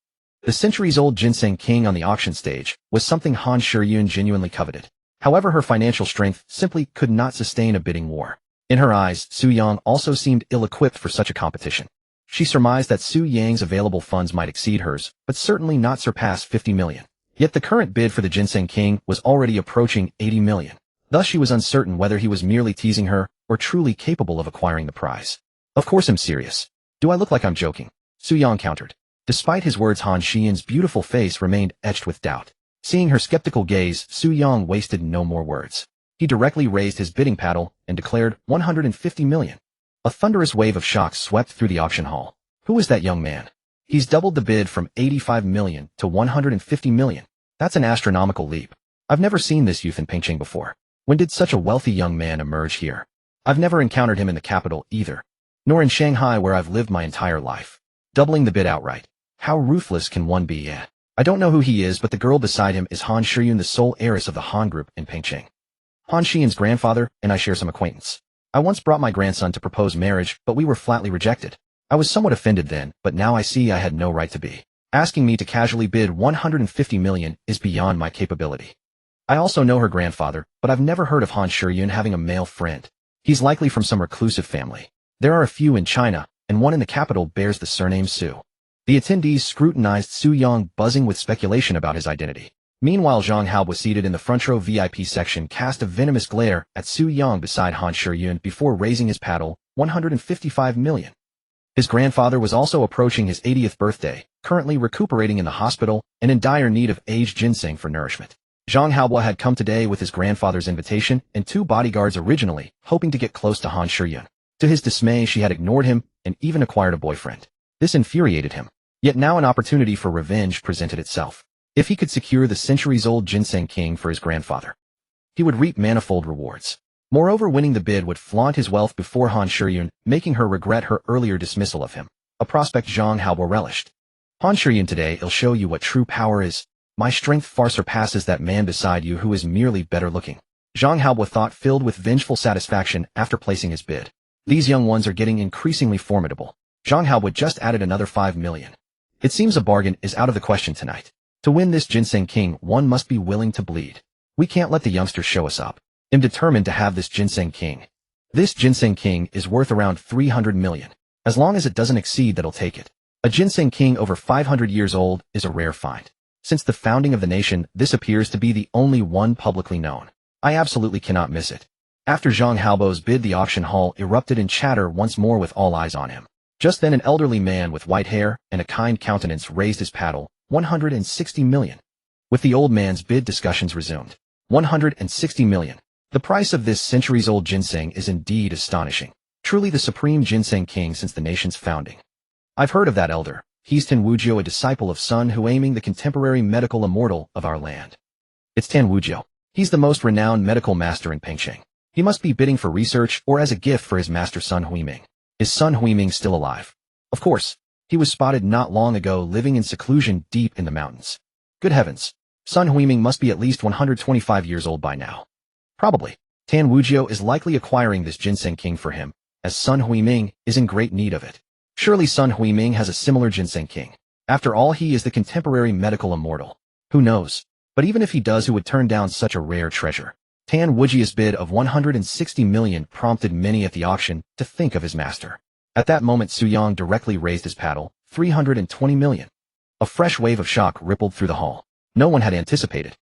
The centuries-old Ginseng King on the auction stage was something Han Shiyun genuinely coveted. However, her financial strength simply could not sustain a bidding war. In her eyes, Su Yang also seemed ill-equipped for such a competition. She surmised that Su Yang's available funds might exceed hers, but certainly not surpass 50 million. Yet the current bid for the Ginseng King was already approaching 80 million. Thus she was uncertain whether he was merely teasing her or truly capable of acquiring the prize. Of course I'm serious. Do I look like I'm joking? Su Yang countered. Despite his words, Han Shiyun's beautiful face remained etched with doubt. Seeing her skeptical gaze, Su Yang wasted no more words. He directly raised his bidding paddle and declared 150 million. A thunderous wave of shock swept through the auction hall. Who is that young man? He's doubled the bid from 85 million to 150 million. That's an astronomical leap. I've never seen this youth in Pengcheng before. When did such a wealthy young man emerge here? I've never encountered him in the capital either. Nor in Shanghai where I've lived my entire life. Doubling the bid outright. How ruthless can one be? I don't know who he is, but the girl beside him is Han Shiyun, the sole heiress of the Han Group in Pengcheng. Han Shiyun's grandfather and I share some acquaintance. I once brought my grandson to propose marriage, but we were flatly rejected. I was somewhat offended then, but now I see I had no right to be. Asking me to casually bid 150 million is beyond my capability. I also know her grandfather, but I've never heard of Han Shiyun having a male friend. He's likely from some reclusive family. There are a few in China, and one in the capital bears the surname Su. The attendees scrutinized Su Yang, buzzing with speculation about his identity. Meanwhile, Zhang Hao was seated in the front row VIP section, cast a venomous glare at Su Yang beside Han Shiyun before raising his paddle, 155 million. His grandfather was also approaching his 80th birthday, currently recuperating in the hospital and in dire need of aged ginseng for nourishment. Zhang Hao had come today with his grandfather's invitation and 2 bodyguards originally, hoping to get close to Han Shiyun. To his dismay, she had ignored him and even acquired a boyfriend. This infuriated him. Yet now an opportunity for revenge presented itself. If he could secure the centuries-old Ginseng King for his grandfather, he would reap manifold rewards. Moreover, winning the bid would flaunt his wealth before Han Shiyun, making her regret her earlier dismissal of him, a prospect Zhang Hao relished. Han Shiyun, today I'll show you what true power is. My strength far surpasses that man beside you who is merely better looking. Zhang Hao thought, filled with vengeful satisfaction after placing his bid. These young ones are getting increasingly formidable. Zhang Hao just added another 5 million. It seems a bargain is out of the question tonight. To win this Ginseng King, one must be willing to bleed. We can't let the youngsters show us up. I'm determined to have this Ginseng King. This Ginseng King is worth around 300 million. As long as it doesn't exceed that, I'll take it. A Ginseng King over 500 years old is a rare find. Since the founding of the nation, this appears to be the only one publicly known. I absolutely cannot miss it. After Zhang Hao's bid, the auction hall erupted in chatter once more with all eyes on him. Just then an elderly man with white hair and a kind countenance raised his paddle, 160 million. With the old man's bid, discussions resumed. 160 million. The price of this centuries-old ginseng is indeed astonishing. Truly the supreme Ginseng King since the nation's founding. I've heard of that elder. He's Tan Wujiu, a disciple of Sun Huiming, the contemporary medical immortal of our land. It's Tan Wujiu. He's the most renowned medical master in Pengcheng. He must be bidding for research or as a gift for his master Sun Huiming. Is Sun Huiming still alive? Of course. He was spotted not long ago living in seclusion deep in the mountains. Good heavens. Sun Huiming must be at least 125 years old by now. Probably. Tan Wujiu is likely acquiring this Ginseng King for him, as Sun Huiming is in great need of it. Surely Sun Huiming has a similar Ginseng King. After all, he is the contemporary medical immortal. Who knows? But even if he does, who would turn down such a rare treasure? Tan Wujiu's bid of 160 million prompted many at the auction to think of his master. At that moment, Su Yang directly raised his paddle, 320 million. A fresh wave of shock rippled through the hall. No one had anticipated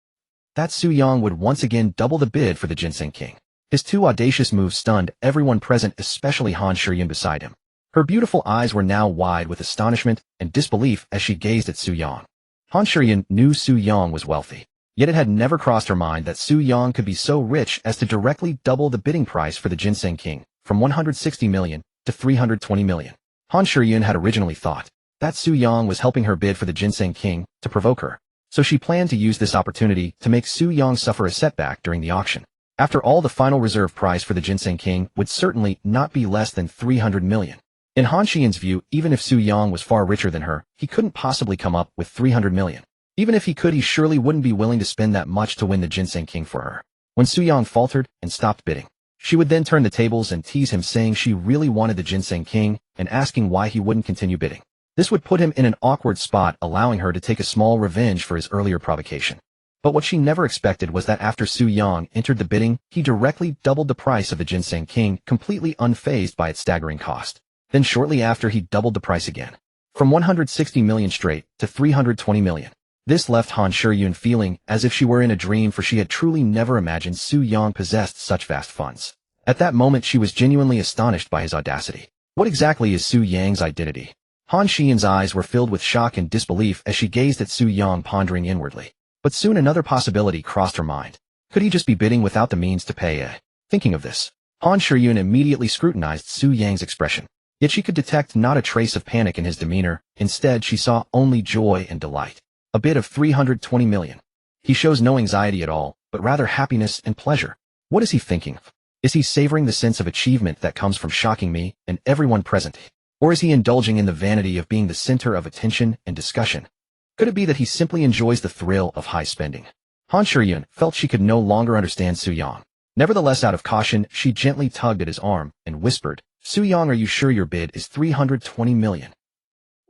that Su Yang would once again double the bid for the Ginseng King. His 2 audacious moves stunned everyone present, especially Han Shiyun beside him. Her beautiful eyes were now wide with astonishment and disbelief as she gazed at Su Yang. Han Shiyun knew Su Yang was wealthy, yet it had never crossed her mind that Su Yang could be so rich as to directly double the bidding price for the Ginseng King, from 160 million to 320 million. Han Shiyun had originally thought that Su Yang was helping her bid for the Ginseng King to provoke her, so she planned to use this opportunity to make Su Yang suffer a setback during the auction. After all, the final reserve price for the Ginseng King would certainly not be less than 300 million. In Han Xian's view, even if Su Yang was far richer than her, he couldn't possibly come up with 300 million. Even if he could, he surely wouldn't be willing to spend that much to win the Ginseng King for her. When Su Yang faltered and stopped bidding, she would then turn the tables and tease him, saying she really wanted the Ginseng King and asking why he wouldn't continue bidding. This would put him in an awkward spot, allowing her to take a small revenge for his earlier provocation. But what she never expected was that after Su Yang entered the bidding, he directly doubled the price of the Ginseng King, completely unfazed by its staggering cost. Then shortly after, he doubled the price again, from 160 million straight to 320 million. This left Han Shiyun feeling as if she were in a dream, for she had truly never imagined Su Yang possessed such vast funds. At that moment, she was genuinely astonished by his audacity. What exactly is Su Yang's identity? Han Shiyun's eyes were filled with shock and disbelief as she gazed at Su Yang, pondering inwardly. But soon another possibility crossed her mind. Could he just be bidding without the means to pay? Thinking of this, Han Shiyun immediately scrutinized Su Yang's expression. Yet she could detect not a trace of panic in his demeanor. Instead, she saw only joy and delight. A bid of 320 million. He shows no anxiety at all, but rather happiness and pleasure. What is he thinking? Is he savoring the sense of achievement that comes from shocking me and everyone present? Or is he indulging in the vanity of being the center of attention and discussion? Could it be that he simply enjoys the thrill of high spending? Han Shiyun felt she could no longer understand Su Yang. Nevertheless, out of caution, she gently tugged at his arm and whispered, "Su Yang, are you sure your bid is 320 million?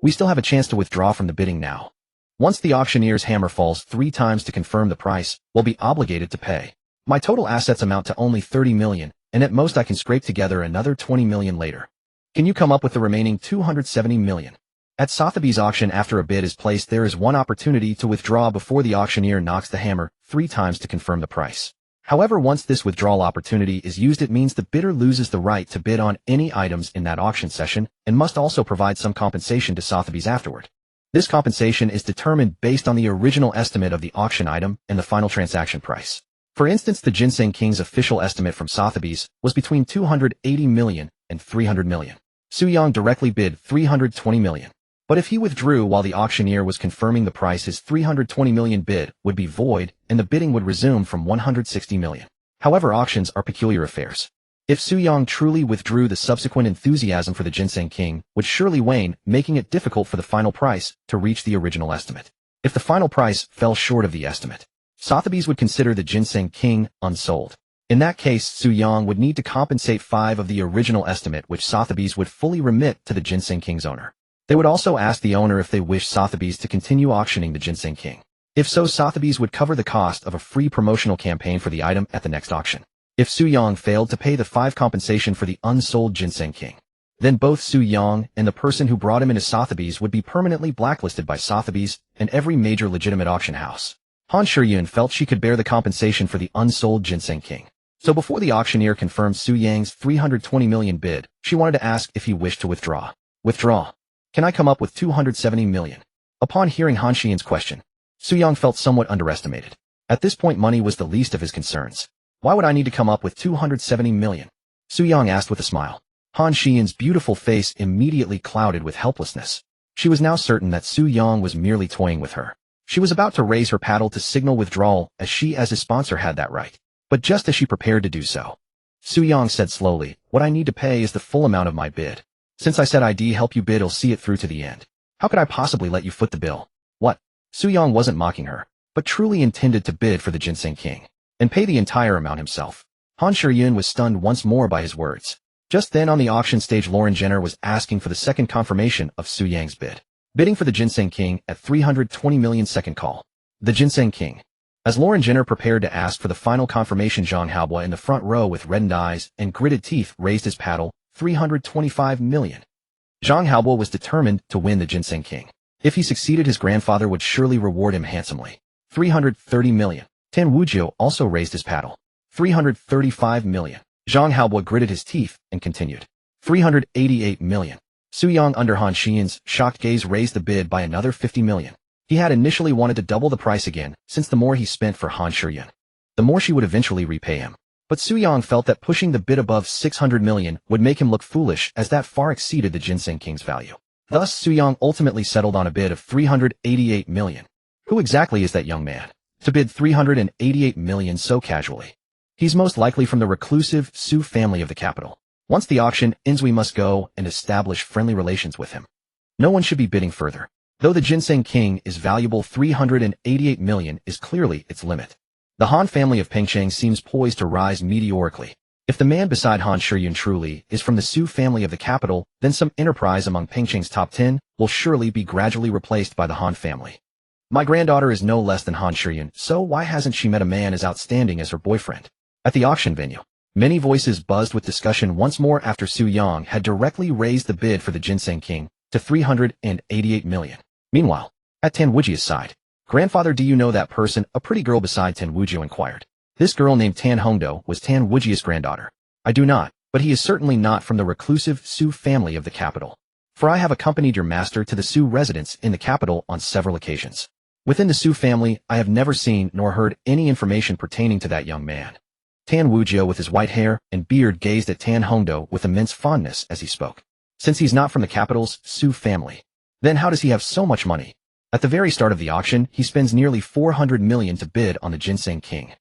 We still have a chance to withdraw from the bidding now. Once the auctioneer's hammer falls 3 times to confirm the price, we'll be obligated to pay. My total assets amount to only 30 million, and at most I can scrape together another 20 million later. Can you come up with the remaining 270 million? At Sotheby's auction, after a bid is placed, there is one opportunity to withdraw before the auctioneer knocks the hammer 3 times to confirm the price. However, once this withdrawal opportunity is used, it means the bidder loses the right to bid on any items in that auction session and must also provide some compensation to Sotheby's afterward. This compensation is determined based on the original estimate of the auction item and the final transaction price. For instance, the Ginseng King's official estimate from Sotheby's was between 280 million and 300 million. Su Yang directly bid 320 million. But if he withdrew while the auctioneer was confirming the price, his 320 million bid would be void and the bidding would resume from 160 million. However, auctions are peculiar affairs. If Su Yang truly withdrew, the subsequent enthusiasm for the Ginseng King would surely wane, making it difficult for the final price to reach the original estimate. If the final price fell short of the estimate, Sotheby's would consider the Ginseng King unsold. In that case, Su Yang would need to compensate 5 of the original estimate, which Sotheby's would fully remit to the Ginseng King's owner. They would also ask the owner if they wish Sotheby's to continue auctioning the Ginseng King. If so, Sotheby's would cover the cost of a free promotional campaign for the item at the next auction. If Su Yang failed to pay the 5 compensation for the unsold Ginseng King, then both Su Yang and the person who brought him into Sotheby's would be permanently blacklisted by Sotheby's and every major legitimate auction house. Han Shiyun felt she could bear the compensation for the unsold Ginseng King. So before the auctioneer confirmed Su Yang's 320 million bid, she wanted to ask if he wished to withdraw. Withdraw? Can I come up with 270 million? Upon hearing Han Shiyun's question, Su Yang felt somewhat underestimated. At this point, money was the least of his concerns. Why would I need to come up with 270 million? Su Yang asked with a smile. Han Shiyun's beautiful face immediately clouded with helplessness. She was now certain that Su Yang was merely toying with her. She was about to raise her paddle to signal withdrawal, as she as his sponsor had that right. But just as she prepared to do so, Su Yang said slowly, "What I need to pay is the full amount of my bid. Since I said I'd help you bid, I'll see it through to the end. How could I possibly let you foot the bill?" What? Su Yang wasn't mocking her, but truly intended to bid for the Ginseng King and pay the entire amount himself. Han Shiyun was stunned once more by his words. Just then on the auction stage, Lauren Jenner was asking for the second confirmation of Su Yang's bid, bidding for the Ginseng King at 320 million. Second call. The Ginseng King. As Lauren Jenner prepared to ask for the final confirmation, Zhang Haobo in the front row with reddened eyes and gritted teeth raised his paddle. 325 million. Zhang Haobo was determined to win the Ginseng King. If he succeeded, his grandfather would surely reward him handsomely. 330 million. Tan Wujiu also raised his paddle. 335 million. Zhang Haobo gritted his teeth and continued. 388 million. Su Yang, under Han Shiyun's shocked gaze, raised the bid by another 50 million. He had initially wanted to double the price again, since the more he spent for Han Shiyun, the more she would eventually repay him. But Su Yang felt that pushing the bid above 600 million would make him look foolish, as that far exceeded the Ginseng King's value. Thus, Su Yang ultimately settled on a bid of 388 million. Who exactly is that young man to bid 388 million so casually? He's most likely from the reclusive Su family of the capital. Once the auction ends we must go and establish friendly relations with him. No one should be bidding further. Though the Ginseng King is valuable 388 million is clearly its limit. The Han family of Pengcheng seems poised to rise meteorically. If the man beside Han Shiyun truly is from the Su family of the capital, then some enterprise among Pengcheng's top 10 will surely be gradually replaced by the Han family. My granddaughter is no less than Han Shiyun, so why hasn't she met a man as outstanding as her boyfriend? At the auction venue, many voices buzzed with discussion once more after Su Yang had directly raised the bid for the Ginseng King to 388 million. Meanwhile, at Tan Wujia's side, "Grandfather, do you know that person?" a pretty girl beside Tan Wujia inquired. This girl named Tan Hongdo was Tan Wujia's granddaughter. "I do not, but he is certainly not from the reclusive Su family of the capital. For I have accompanied your master to the Su residence in the capital on several occasions. Within the Su family, I have never seen nor heard any information pertaining to that young man." Tan Wujia with his white hair and beard gazed at Tan Hongdo with immense fondness as he spoke. Since he's not from the capital's Su family, then how does he have so much money? At the very start of the auction, he spends nearly 400 million to bid on the Ginseng King.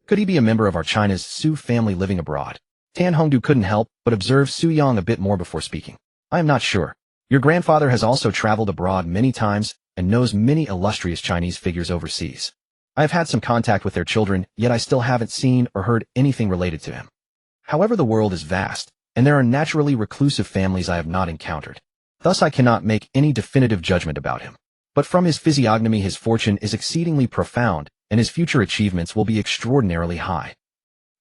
Could he be a member of our China's Su family living abroad? Tan Hongdu couldn't help but observe Su Yang a bit more before speaking. "I am not sure. Your grandfather has also traveled abroad many times and knows many illustrious Chinese figures overseas. I have had some contact with their children, yet I still haven't seen or heard anything related to him. However, the world is vast, and there are naturally reclusive families I have not encountered. Thus I cannot make any definitive judgment about him. But from his physiognomy his fortune is exceedingly profound, and his future achievements will be extraordinarily high.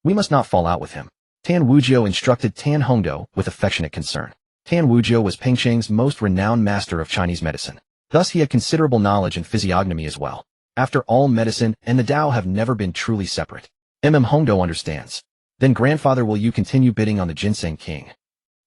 We must not fall out with him." Tan Wuzhou instructed Tan Hongdo with affectionate concern. Tan Wuzhou was Pengcheng's most renowned master of Chinese medicine. Thus he had considerable knowledge in physiognomy as well. After all, medicine and the Tao have never been truly separate. Hongdo understands. "Then grandfather, will you continue bidding on the Ginseng King?"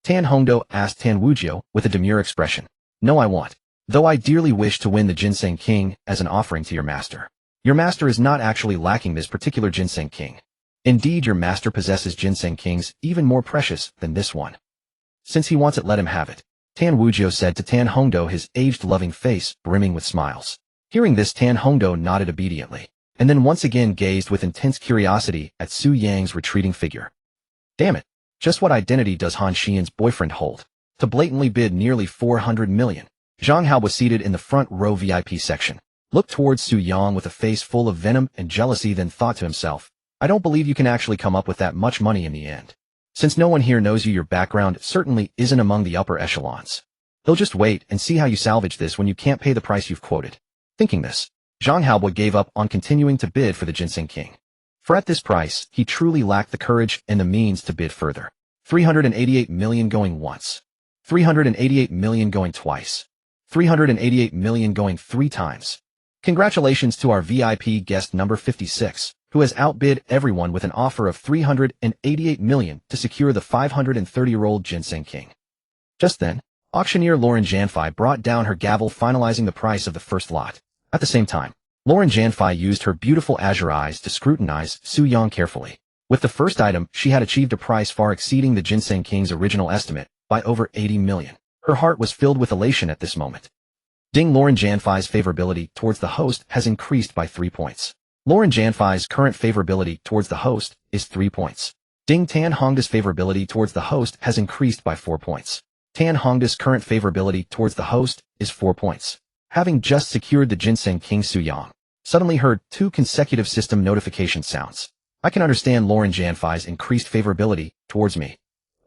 Tan Hongdo asked Tan Wuzhou with a demure expression. "No, I won't. Though I dearly wish to win the Ginseng King as an offering to your master. Your master is not actually lacking this particular Ginseng King. Indeed, your master possesses Ginseng Kings even more precious than this one. Since he wants it, let him have it," Tan Wuzhou said to Tan Hongdo, his aged loving face brimming with smiles. Hearing this, Tan Hongdo nodded obediently, and then once again gazed with intense curiosity at Su Yang's retreating figure. Damn it, just what identity does Han Xian's boyfriend hold to blatantly bid nearly 400 million? Zhang Hao was seated in the front row VIP section, looked towards Su Yang with a face full of venom and jealousy, then thought to himself, "I don't believe you can actually come up with that much money in the end. Since no one here knows you, your background certainly isn't among the upper echelons. They'll just wait and see how you salvage this when you can't pay the price you've quoted." Thinking this, Zhang Hao gave up on continuing to bid for the Ginseng King. For at this price, he truly lacked the courage and the means to bid further. 388 million going once. 388 million going twice. 388 million going 3 times. Congratulations to our VIP guest number 56, who has outbid everyone with an offer of 388 million to secure the 530-year-old Ginseng King. Just then, auctioneer Lauren Janfei brought down her gavel, finalizing the price of the first lot. At the same time, Lauren Janfei used her beautiful azure eyes to scrutinize Su Yang carefully. With the first item, she had achieved a price far exceeding the Ginseng King's original estimate by over 80 million. Her heart was filled with elation at this moment. Ding! Lauren Janfei's favorability towards the host has increased by 3 points. Lauren Janfei's current favorability towards the host is 3 points. Ding! Tan Hongda's favorability towards the host has increased by 4 points. Tan Hongda's current favorability towards the host is 4 points. Having just secured the Ginseng King, Su Yang suddenly heard 2 consecutive system notification sounds. I can understand Lauren Janfei's increased favorability towards me.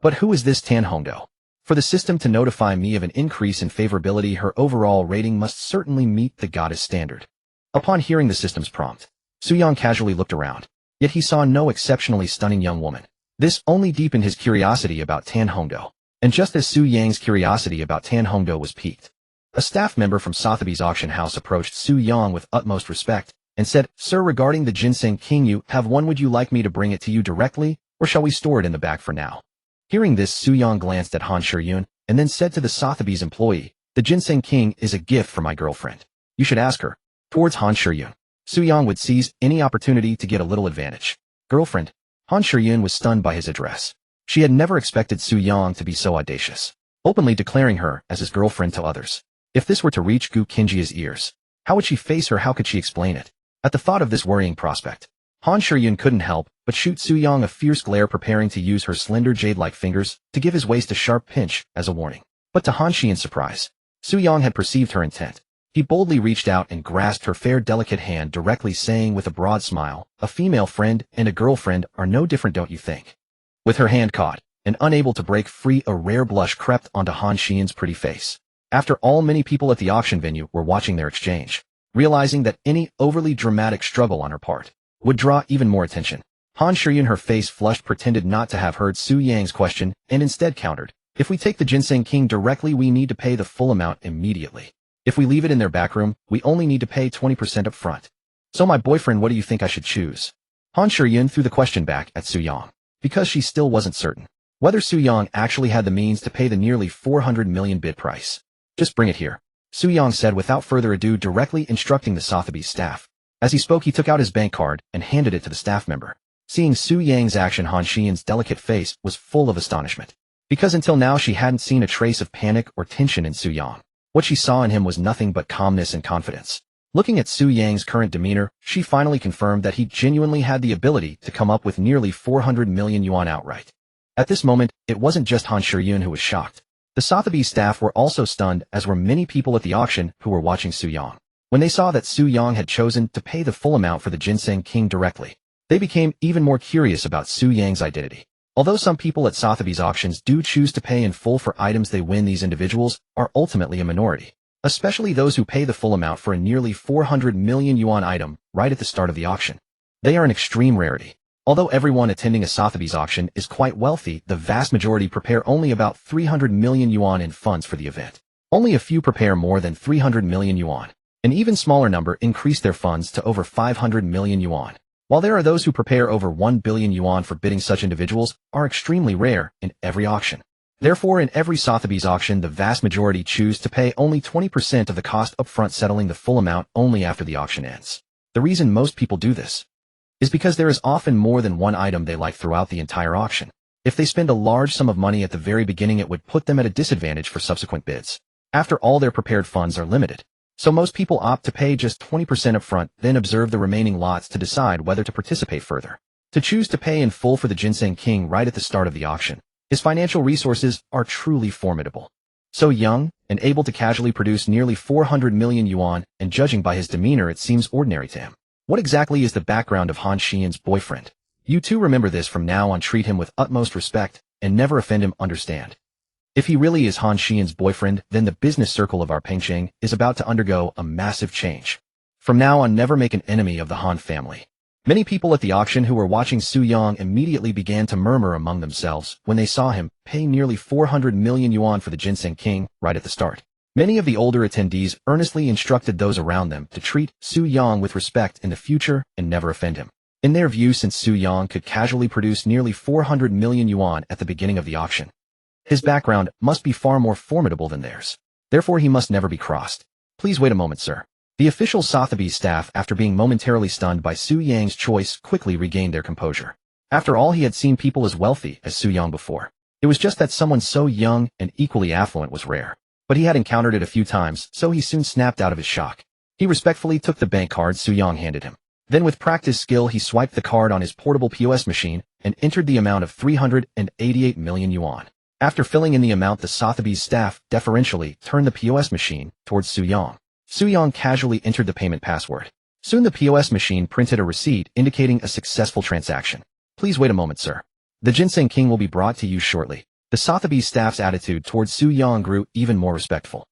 But who is this Tan Hongdo? For the system to notify me of an increase in favorability, her overall rating must certainly meet the goddess standard. Upon hearing the system's prompt, Su Yang casually looked around, yet he saw no exceptionally stunning young woman. This only deepened his curiosity about Tan Hongdo. And just as Su Yang's curiosity about Tan Hongdo was piqued, a staff member from Sotheby's auction house approached Su Yang with utmost respect and said, "Sir, regarding the Ginseng King, you have one. Would you like me to bring it to you directly, or shall we store it in the back for now?" Hearing this, Su Yang glanced at Han Shiyun and then said to the Sotheby's employee, "The Ginseng King is a gift for my girlfriend. You should ask her." Towards Han Shiyun, Su Yang would seize any opportunity to get a little advantage. Girlfriend? Han Shiyun was stunned by his address. She had never expected Su Yang to be so audacious, openly declaring her as his girlfriend to others. If this were to reach Gu Qinjia's ears, how would she face her? How could she explain it? At the thought of this worrying prospect, Han Shiryun couldn't help but shoot Su-yang a fierce glare, preparing to use her slender jade-like fingers to give his waist a sharp pinch as a warning. But to Han Xian's surprise, Su-yang had perceived her intent. He boldly reached out and grasped her fair, delicate hand directly, saying with a broad smile, "A female friend and a girlfriend are no different, don't you think?" With her hand caught, and unable to break free, a rare blush crept onto Han Xian's pretty face. After all, many people at the auction venue were watching their exchange. Realizing that any overly dramatic struggle on her part would draw even more attention, Han Shiryun, her face flushed, pretended not to have heard Su Yang's question and instead countered, "If we take the Ginseng King directly, we need to pay the full amount immediately. If we leave it in their back room, we only need to pay 20% up front. So my boyfriend, what do you think I should choose?" Han Shiryun threw the question back at Su Yang, because she still wasn't certain whether Su Yang actually had the means to pay the nearly 400 million bid price. "Just bring it here," Su Yang said without further ado, directly instructing the Sotheby's staff. As he spoke, he took out his bank card and handed it to the staff member. Seeing Su Yang's action, Han Xian's delicate face was full of astonishment, because until now she hadn't seen a trace of panic or tension in Su Yang. What she saw in him was nothing but calmness and confidence. Looking at Su Yang's current demeanor, she finally confirmed that he genuinely had the ability to come up with nearly 400 million yuan outright. At this moment, it wasn't just Han Shiryun who was shocked. The Sotheby's staff were also stunned, as were many people at the auction who were watching Su Yang. When they saw that Su Yang had chosen to pay the full amount for the Ginseng King directly, they became even more curious about Su Yang's identity. Although some people at Sotheby's auctions do choose to pay in full for items they win, these individuals are ultimately a minority, especially those who pay the full amount for a nearly 400 million yuan item right at the start of the auction. They are an extreme rarity. Although everyone attending a Sotheby's auction is quite wealthy, the vast majority prepare only about 300 million yuan in funds for the event. Only a few prepare more than 300 million yuan. An even smaller number increase their funds to over 500 million yuan. While there are those who prepare over 1 billion yuan for bidding, such individuals are extremely rare in every auction. Therefore, in every Sotheby's auction, the vast majority choose to pay only 20% of the cost upfront, settling the full amount only after the auction ends. The reason most people do this is because there is often more than one item they like throughout the entire auction. If they spend a large sum of money at the very beginning, it would put them at a disadvantage for subsequent bids. After all, their prepared funds are limited. So most people opt to pay just 20% upfront, then observe the remaining lots to decide whether to participate further. To choose to pay in full for the Ginseng King right at the start of the auction, his financial resources are truly formidable. So young and able to casually produce nearly 400 million yuan, and judging by his demeanor, it seems ordinary to him. What exactly is the background of Han Xian's boyfriend? You too remember this. From now on, treat him with utmost respect and never offend him, understand? If he really is Han Xian's boyfriend, then the business circle of our Pengcheng is about to undergo a massive change. From now on, never make an enemy of the Han family. Many people at the auction who were watching Su Yang immediately began to murmur among themselves when they saw him pay nearly 400 million yuan for the Ginseng King right at the start. Many of the older attendees earnestly instructed those around them to treat Su Yang with respect in the future and never offend him. In their view, since Su Yang could casually produce nearly 400 million yuan at the beginning of the auction, his background must be far more formidable than theirs. Therefore, he must never be crossed. Please wait a moment, sir. The official Sotheby's staff, after being momentarily stunned by Su Yang's choice, quickly regained their composure. After all, he had seen people as wealthy as Su Yang before. It was just that someone so young and equally affluent was rare. But he had encountered it a few times, so he soon snapped out of his shock. He respectfully took the bank card Su Yang handed him. Then with practiced skill, he swiped the card on his portable POS machine and entered the amount of 388 million yuan. After filling in the amount, the Sotheby's staff deferentially turned the POS machine towards Su Yang. Su Yang casually entered the payment password. Soon the POS machine printed a receipt indicating a successful transaction. Please wait a moment, sir. The Ginseng King will be brought to you shortly. The Sotheby's staff's attitude towards Su Yang grew even more respectful.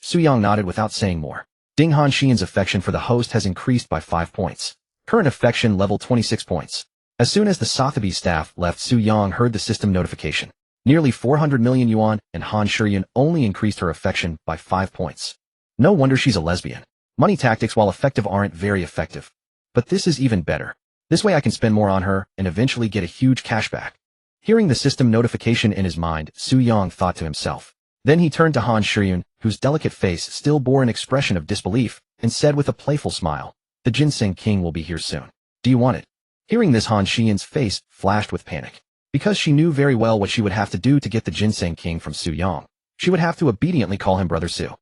Su Yang nodded without saying more. Ding. Han Xian's affection for the host has increased by 5 points. Current affection level 26 points. As soon as the Sotheby's staff left, Su Yang heard the system notification. Nearly 400 million yuan, and Han Shiryun only increased her affection by 5 points. No wonder she's a lesbian. Money tactics, while effective, aren't very effective. But this is even better. This way I can spend more on her and eventually get a huge cashback. Hearing the system notification in his mind, Su Yang thought to himself. Then he turned to Han Shiryun, whose delicate face still bore an expression of disbelief, and said with a playful smile, "The Ginseng King will be here soon. Do you want it?" Hearing this, Han Xian's face flashed with panic. Because she knew very well what she would have to do to get the Ginseng King from Su Yang. She would have to obediently call him Brother Su.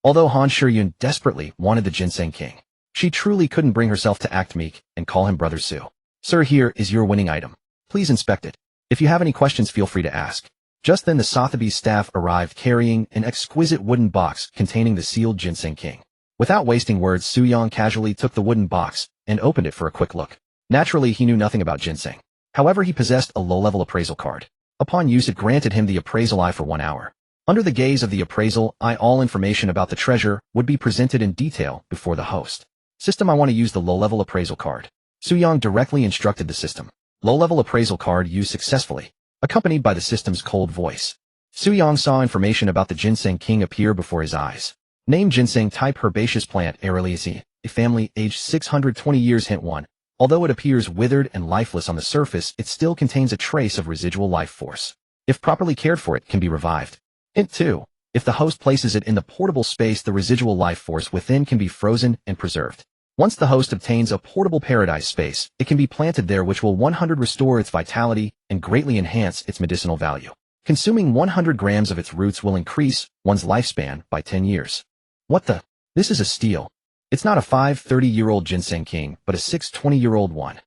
Although Han Shiryun desperately wanted the Ginseng King, She truly couldn't bring herself to act meek and call him Brother Su. Sir, here is your winning item. Please inspect it. If you have any questions, feel free to ask. Just then the Sotheby's staff arrived carrying an exquisite wooden box containing the sealed Ginseng King. Without wasting words, Su-yong casually took the wooden box and opened it for a quick look. Naturally, he knew nothing about ginseng. However, he possessed a low-level appraisal card. Upon use, it granted him the appraisal eye for 1 hour. Under the gaze of the appraisal eye, all information about the treasure would be presented in detail before the host. System, I want to use the low-level appraisal card. Su-yong directly instructed the system. Low-level appraisal card used successfully, accompanied by the system's cold voice. Su-yong saw information about the Ginseng King appear before his eyes. Name: ginseng. Type: herbaceous plant. Araliaceae. A family. Age: 620 years. Hint 1. Although it appears withered and lifeless on the surface, it still contains a trace of residual life force. If properly cared for, it can be revived. Hint 2. If the host places it in the portable space, the residual life force within can be frozen and preserved. Once the host obtains a portable paradise space, it can be planted there, which will 100 restore its vitality and greatly enhance its medicinal value. Consuming 100 grams of its roots will increase one's lifespan by 10 years. What the? This is a steal. It's not a 530-year-old Ginseng King, but a 620-year-old one.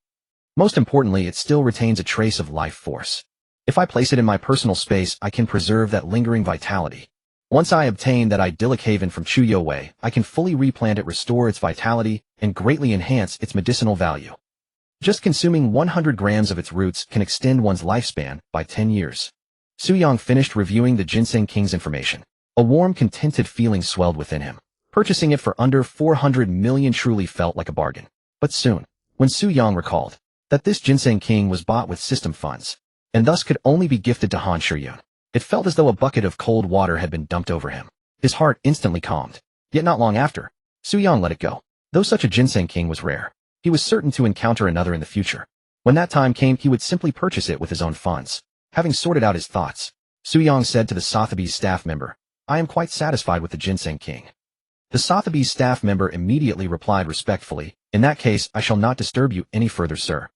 Most importantly, it still retains a trace of life force. If I place it in my personal space, I can preserve that lingering vitality. Once I obtain that idyllic haven from Chuyo-wei, I can fully replant it, restore its vitality, and greatly enhance its medicinal value. Just consuming 100 grams of its roots can extend one's lifespan by 10 years. Su-yong finished reviewing the Ginseng King's information. A warm, contented feeling swelled within him. Purchasing it for under 400 million truly felt like a bargain. But soon, when Su-yong recalled that this Ginseng King was bought with system funds, and thus could only be gifted to Han Shiyun, it felt as though a bucket of cold water had been dumped over him. His heart instantly calmed. Yet not long after, Su-yong let it go. Though such a Ginseng King was rare, he was certain to encounter another in the future. When that time came, he would simply purchase it with his own funds. Having sorted out his thoughts, Su-yong said to the Sotheby's staff member, "I am quite satisfied with the Ginseng King." The Sotheby's staff member immediately replied respectfully, "In that case, I shall not disturb you any further, sir.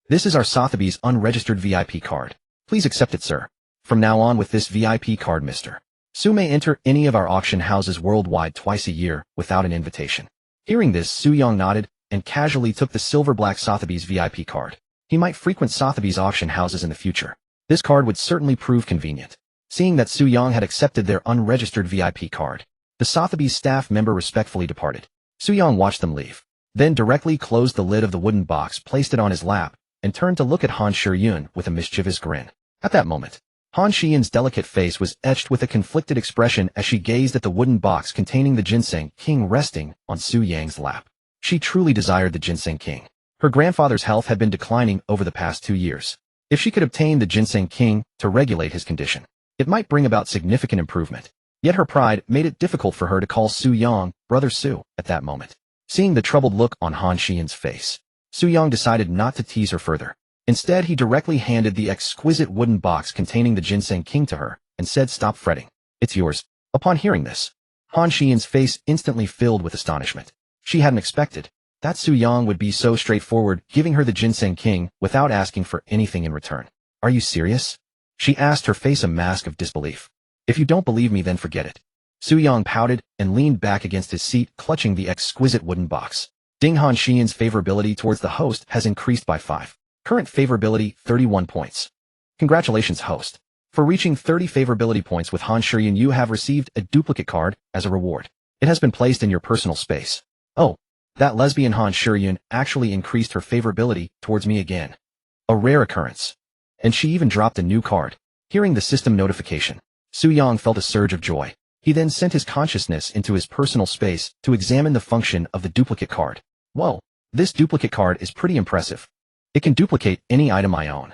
This is our Sotheby's unregistered VIP card. Please accept it, sir. From now on, with this VIP card, Mr. Su may enter any of our auction houses worldwide twice a year without an invitation." Hearing this, Su-yong nodded and casually took the silver-black Sotheby's VIP card. He might frequent Sotheby's auction houses in the future. This card would certainly prove convenient. Seeing that Su-yong had accepted their unregistered VIP card, the Sotheby's staff member respectfully departed. Su-yong watched them leave, then directly closed the lid of the wooden box, placed it on his lap, and turned to look at Han Shiyun with a mischievous grin. At that moment, Han Shiyun's delicate face was etched with a conflicted expression as she gazed at the wooden box containing the Ginseng King resting on Su-yang's lap. She truly desired the Ginseng King. Her grandfather's health had been declining over the past 2 years. If she could obtain the Ginseng King to regulate his condition, it might bring about significant improvement. Yet her pride made it difficult for her to call Su-yong Brother Su at that moment. Seeing the troubled look on Han Shiyun's face, Su-yong decided not to tease her further. Instead, he directly handed the exquisite wooden box containing the Ginseng King to her and said, "Stop fretting. It's yours." Upon hearing this, Han Shiyun's face instantly filled with astonishment. She hadn't expected that Su-yong would be so straightforward, giving her the Ginseng King without asking for anything in return. "Are you serious?" she asked, her face a mask of disbelief. "If you don't believe me, then forget it." Su-yong pouted and leaned back against his seat, clutching the exquisite wooden box. Ding. Han Shiyun's favorability towards the host has increased by 5. Current favorability, 31 points. Congratulations, host. For reaching 30 favorability points with Han Shiyun, you have received a duplicate card as a reward. It has been placed in your personal space. Oh, that lesbian Han Shiyun actually increased her favorability towards me again. A rare occurrence. And she even dropped a new card. Hearing the system notification, Su-yong felt a surge of joy. He then sent his consciousness into his personal space to examine the function of the duplicate card. Whoa, this duplicate card is pretty impressive. It can duplicate any item I own.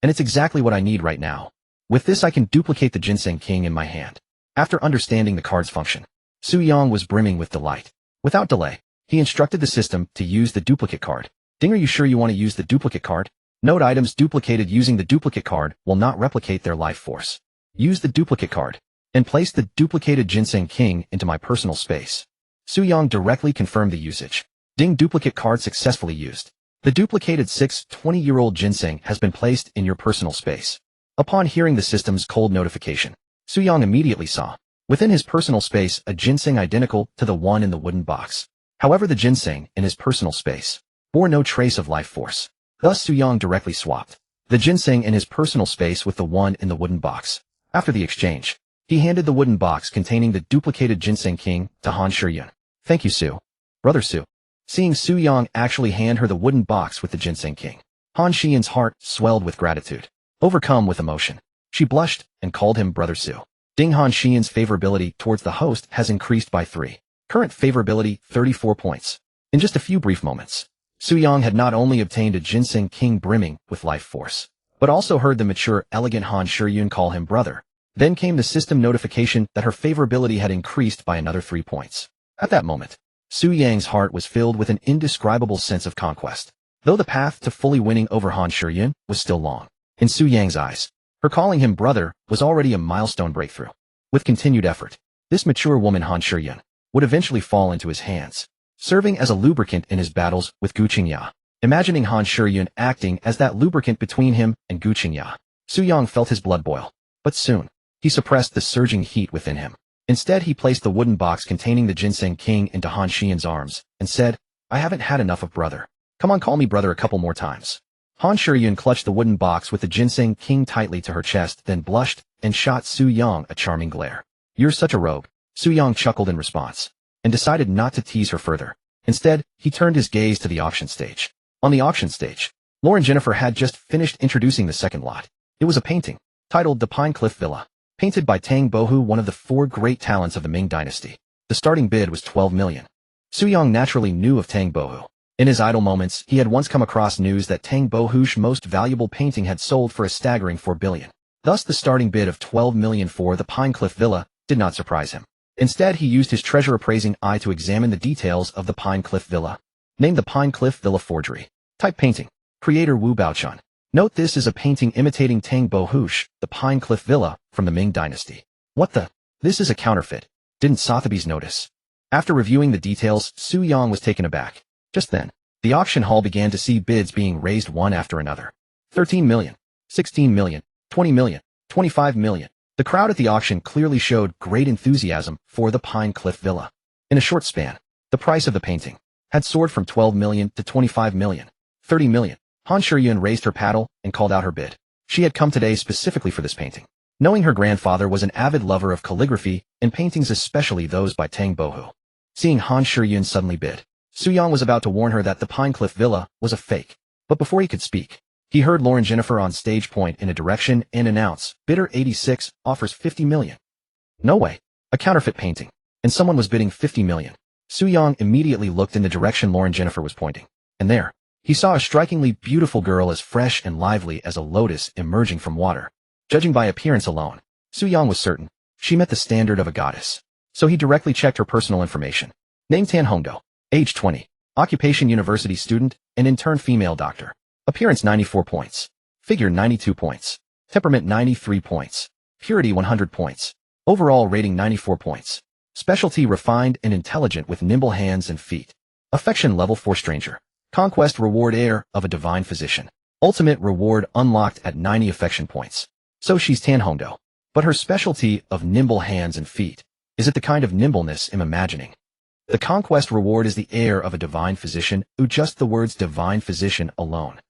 And it's exactly what I need right now. With this, I can duplicate the Ginseng King in my hand. After understanding the card's function, Su-yong was brimming with delight. Without delay, he instructed the system to use the duplicate card. Ding, are you sure you want to use the duplicate card? Note: items duplicated using the duplicate card will not replicate their life force. Use the duplicate card and place the duplicated Ginseng King into my personal space. Su-yong directly confirmed the usage. Ding, duplicate card successfully used. The duplicated 620-year-old ginseng has been placed in your personal space. Upon hearing the system's cold notification, Su-yong immediately saw, within his personal space, a ginseng identical to the one in the wooden box. However, the ginseng, in his personal space, bore no trace of life force. Thus Su Yang directly swapped the ginseng in his personal space with the one in the wooden box. After the exchange, he handed the wooden box containing the duplicated ginseng king to Han Shiyun. Thank you, Su. Brother Su. Seeing Su Yang actually hand her the wooden box with the ginseng king, Han Shiyun's heart swelled with gratitude. Overcome with emotion, she blushed and called him Brother Su. Ding. Han Shiyun's favorability towards the host has increased by 3. Current favorability 34 points. In just a few brief moments, Su Yang had not only obtained a ginseng king brimming with life force, but also heard the mature, elegant Han Shiyun call him brother. Then came the system notification that her favorability had increased by another 3 points. At that moment, Su Yang's heart was filled with an indescribable sense of conquest. Though the path to fully winning over Han Shiyun was still long, in Su Yang's eyes, her calling him brother was already a milestone breakthrough. With continued effort, this mature woman Han Shiyun would eventually fall into his hands, serving as a lubricant in his battles with Gu Qingya. Imagining Han Shiyun acting as that lubricant between him and Gu Qingya, Su Yang felt his blood boil. But soon, he suppressed the surging heat within him. Instead, he placed the wooden box containing the ginseng king into Han Shiyun's arms and said, I haven't had enough of brother. Come on, call me brother a couple more times. Han Shiyun clutched the wooden box with the ginseng king tightly to her chest, then blushed and shot Su Yang a charming glare. You're such a rogue. Su Yang chuckled in response and decided not to tease her further. Instead, he turned his gaze to the auction stage. On the auction stage, Lauren Jennifer had just finished introducing the second lot. It was a painting titled The Pine Cliff Villa, painted by Tang Bohu, one of the 4 great talents of the Ming dynasty. The starting bid was 12 million. Su Yang naturally knew of Tang Bohu. In his idle moments, he had once come across news that Tang Bohu's most valuable painting had sold for a staggering 4 billion. Thus, the starting bid of 12 million for the Pine Cliff Villa did not surprise him. Instead, he used his treasure-appraising eye to examine the details of the Pine Cliff Villa. Named the Pine Cliff Villa Forgery. Type painting. Creator Wu Baochun. Note this is a painting imitating Tang Bohu's, the Pine Cliff Villa, from the Ming dynasty. What the? This is a counterfeit. Didn't Sotheby's notice? After reviewing the details, Su Yang was taken aback. Just then, the auction hall began to see bids being raised one after another. 13 million, 16 million, 20 million, 25 million. The crowd at the auction clearly showed great enthusiasm for the Pine Cliff Villa. In a short span, the price of the painting had soared from 12 million to 25 million, 30 million. Han Shiyun raised her paddle and called out her bid. She had come today specifically for this painting, knowing her grandfather was an avid lover of calligraphy and paintings, especially those by Tang Bohu. Seeing Han Shiyun suddenly bid, Su Yang was about to warn her that the Pine Cliff Villa was a fake. But before he could speak, he heard Lauren Jennifer on stage point in a direction and announce, bidder 86 offers 50 million. No way. A counterfeit painting. And someone was bidding 50 million. Su Yang immediately looked in the direction Lauren Jennifer was pointing. And there, he saw a strikingly beautiful girl as fresh and lively as a lotus emerging from water. Judging by appearance alone, Su Yang was certain she met the standard of a goddess. So he directly checked her personal information. Name Tan Hongdo. Age 20. Occupation university student and intern female doctor. Appearance 94 points. Figure 92 points. Temperament 93 points. Purity 100 points. Overall rating 94 points. Specialty refined and intelligent with nimble hands and feet. Affection level 4 stranger. Conquest reward heir of a divine physician. Ultimate reward unlocked at 90 affection points. So she's Tan Hongdo. But her specialty of nimble hands and feet. Is it the kind of nimbleness I'm imagining? The conquest reward is the heir of a divine physician, who just the words divine physician alone.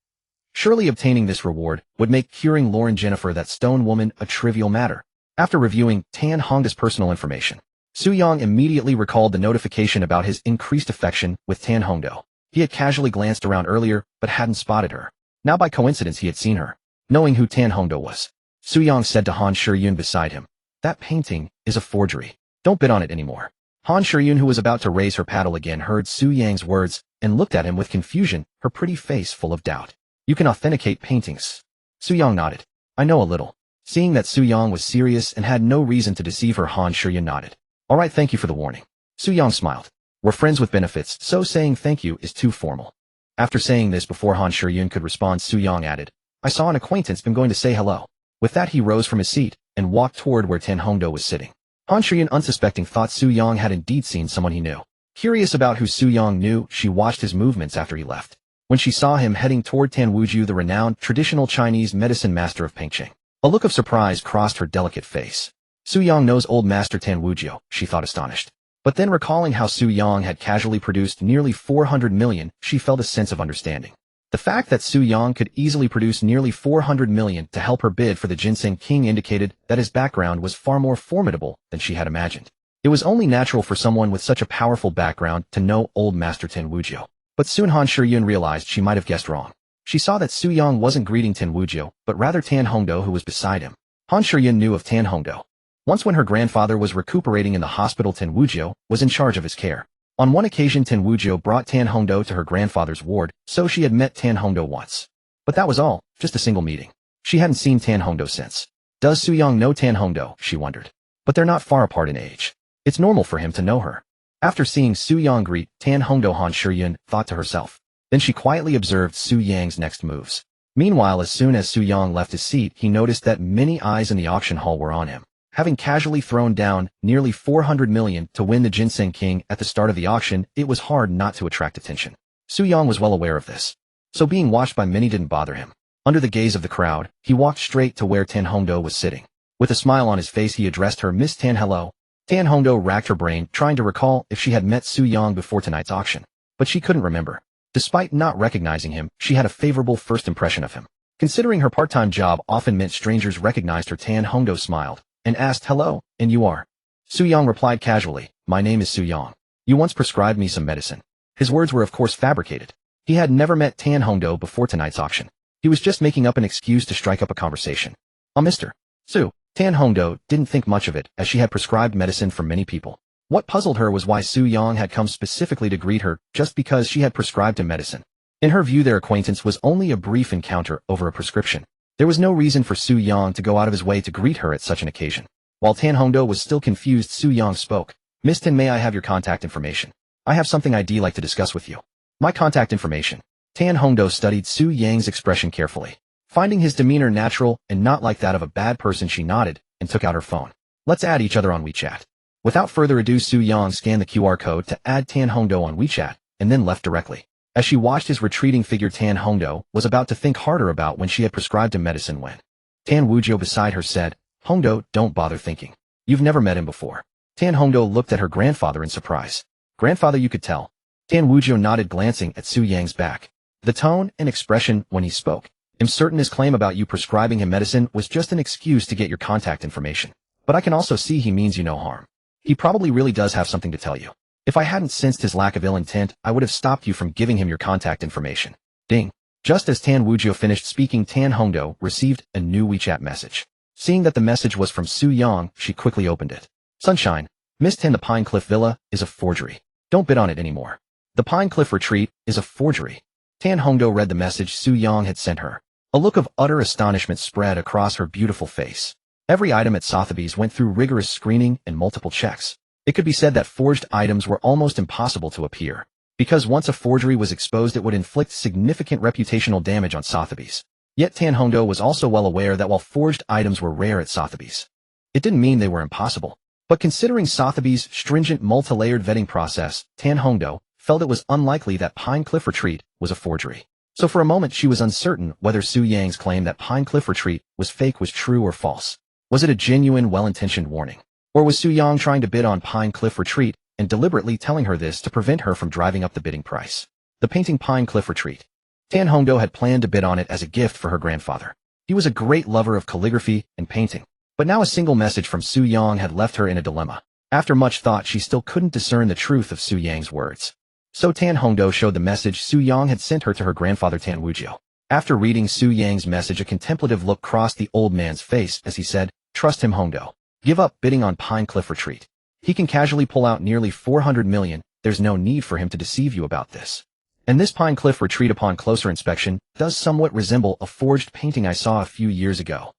Surely obtaining this reward would make curing Lauren Jennifer, that stone woman, a trivial matter. After reviewing Tan Hongda's personal information, Su Yang immediately recalled the notification about his increased affection with Tan Hongdo. He had casually glanced around earlier, but hadn't spotted her. Now by coincidence he had seen her. Knowing who Tan Hongdo was, Su Yang said to Han Shiyun beside him, that painting is a forgery. Don't bid on it anymore. Han Shiyun, who was about to raise her paddle again, heard Su Yang's words and looked at him with confusion, her pretty face full of doubt. You can authenticate paintings. Su Yang nodded. I know a little. Seeing that Su Yang was serious and had no reason to deceive her, Han Shiyun nodded. All right, thank you for the warning. Su Yang smiled. We're friends with benefits, so saying thank you is too formal. After saying this before Han Shiyun could respond, Su Yang added, I saw an acquaintance, been going to say hello. With that he rose from his seat and walked toward where Tan Hongdo was sitting. Han Shiyun, unsuspecting, thought Su Yang had indeed seen someone he knew. Curious about who Su Yang knew, she watched his movements after he left. When she saw him heading toward Tan Wuju, the renowned traditional Chinese medicine master of Pengqing, a look of surprise crossed her delicate face. Su Yang knows old master Tan Wuju, she thought, astonished. But then recalling how Su Yang had casually produced nearly 400 million, she felt a sense of understanding. The fact that Su Yang could easily produce nearly 400 million to help her bid for the Ginseng King indicated that his background was far more formidable than she had imagined. It was only natural for someone with such a powerful background to know old Master Tin Wuzhou. But soon Han Shiyun realized she might have guessed wrong. She saw that Su Yang wasn't greeting Tin Wuzhou, but rather Tan Hongdo, who was beside him. Han Shiyun knew of Tan Hongdo. Once when her grandfather was recuperating in the hospital, Tin Wuzhou was in charge of his care. On one occasion, Tin Wuzhou brought Tan Hongdo to her grandfather's ward, so she had met Tan Hongdo once. But that was all, just a single meeting. She hadn't seen Tan Hongdo since. Does Su Yang know Tan Hongdo, she wondered. But they're not far apart in age. It's normal for him to know her. After seeing Su Yang greet Tan Hongdo, Han Shiyun thought to herself. Then she quietly observed Su Yang's next moves. Meanwhile, as soon as Su Yang left his seat, he noticed that many eyes in the auction hall were on him. Having casually thrown down nearly 400 million to win the Ginseng King at the start of the auction, it was hard not to attract attention. Su Yang was well aware of this. So being watched by many didn't bother him. Under the gaze of the crowd, he walked straight to where Tan Hongdo was sitting. With a smile on his face, he addressed her, "Miss Tan, hello." Tan Hongdo racked her brain, trying to recall if she had met Su Yang before tonight's auction. But she couldn't remember. Despite not recognizing him, she had a favorable first impression of him. Considering her part-time job often meant strangers recognized her, Tan Hongdo smiled and asked, "Hello, and you are?" Su Yang replied casually, "My name is Su Yang. You once prescribed me some medicine." His words were of course fabricated. He had never met Tan Hongdo before tonight's auction. He was just making up an excuse to strike up a conversation. Mr. Su. Tan Hongdo didn't think much of it, as she had prescribed medicine for many people. What puzzled her was why Su Yang had come specifically to greet her just because she had prescribed him medicine. In her view, their acquaintance was only a brief encounter over a prescription. There was no reason for Su Yang to go out of his way to greet her at such an occasion. While Tan Hongdo was still confused, Su Yang spoke. "Miss Tan, may I have your contact information? I have something I'd like to discuss with you." "My contact information." Tan Hongdo studied Su Yang's expression carefully. Finding his demeanor natural and not like that of a bad person, she nodded and took out her phone. "Let's add each other on WeChat." Without further ado, Su Yang scanned the QR code to add Tan Hongdo on WeChat and then left directly. As she watched his retreating figure, Tan Hongdo was about to think harder about when she had prescribed him medicine when Tan Wuzhou beside her said, "Hongdo, don't bother thinking. You've never met him before." Tan Hongdo looked at her grandfather in surprise. "Grandfather, you could tell." Tan Wuzhou nodded, glancing at Su Yang's back. The tone and expression when he spoke. "I'm certain his claim about you prescribing him medicine was just an excuse to get your contact information. But I can also see he means you no harm. He probably really does have something to tell you. If I hadn't sensed his lack of ill intent, I would have stopped you from giving him your contact information." Ding. Just as Tan Wuzhou finished speaking, Tan Hongdo received a new WeChat message. Seeing that the message was from Su Yang, she quickly opened it. "Sunshine. Miss Tan, the Pine Cliff Villa is a forgery. Don't bid on it anymore. The Pine Cliff Retreat is a forgery." Tan Hongdo read the message Su Yang had sent her. A look of utter astonishment spread across her beautiful face. Every item at Sotheby's went through rigorous screening and multiple checks. It could be said that forged items were almost impossible to appear, because once a forgery was exposed, it would inflict significant reputational damage on Sotheby's. Yet Tan Hongdo was also well aware that while forged items were rare at Sotheby's, it didn't mean they were impossible. But considering Sotheby's' stringent multi-layered vetting process, Tan Hongdo felt it was unlikely that Pine Cliff Retreat was a forgery. So for a moment she was uncertain whether Su Yang's claim that Pine Cliff Retreat was fake was true or false. Was it a genuine, well-intentioned warning? Or was Su Yang trying to bid on Pine Cliff Retreat and deliberately telling her this to prevent her from driving up the bidding price? The painting Pine Cliff Retreat. Tan Hongdo had planned to bid on it as a gift for her grandfather. He was a great lover of calligraphy and painting. But now a single message from Su Yang had left her in a dilemma. After much thought, she still couldn't discern the truth of Su Yang's words. So Tan Hongdo showed the message Su Yang had sent her to her grandfather Tan Wuzhou. After reading Su Yang's message, a contemplative look crossed the old man's face as he said, "Trust him, Hongdo. Give up bidding on Pine Cliff Retreat. He can casually pull out nearly 400 million. There's no need for him to deceive you about this. And this Pine Cliff Retreat, upon closer inspection, does somewhat resemble a forged painting I saw a few years ago."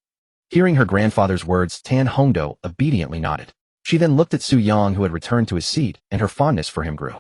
Hearing her grandfather's words, Tan Hongdo obediently nodded. She then looked at Su Yang, who had returned to his seat, and her fondness for him grew.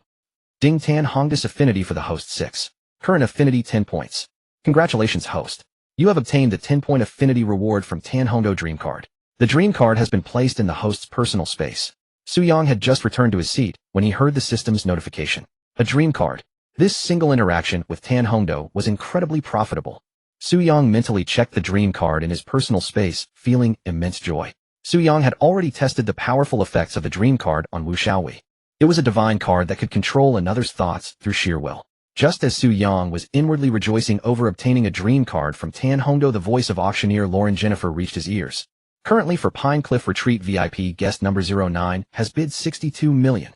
Ding. Tan Hongdo's affinity for the host 6. Current affinity 10 points. Congratulations, host. You have obtained the 10-point affinity reward from Tan Hongdo Dream Card. The dream card has been placed in the host's personal space. Su Yang had just returned to his seat when he heard the system's notification. A dream card. This single interaction with Tan Hongdo was incredibly profitable. Su Yang mentally checked the dream card in his personal space, feeling immense joy. Su Yang had already tested the powerful effects of the dream card on Wu Xiaowei. It was a divine card that could control another's thoughts through sheer will. Just as Su Yang was inwardly rejoicing over obtaining a dream card from Tan Hongdo, the voice of auctioneer Lauren Jennifer reached his ears. Currently for Pine Cliff Retreat VIP guest number 09 has bid 62 million.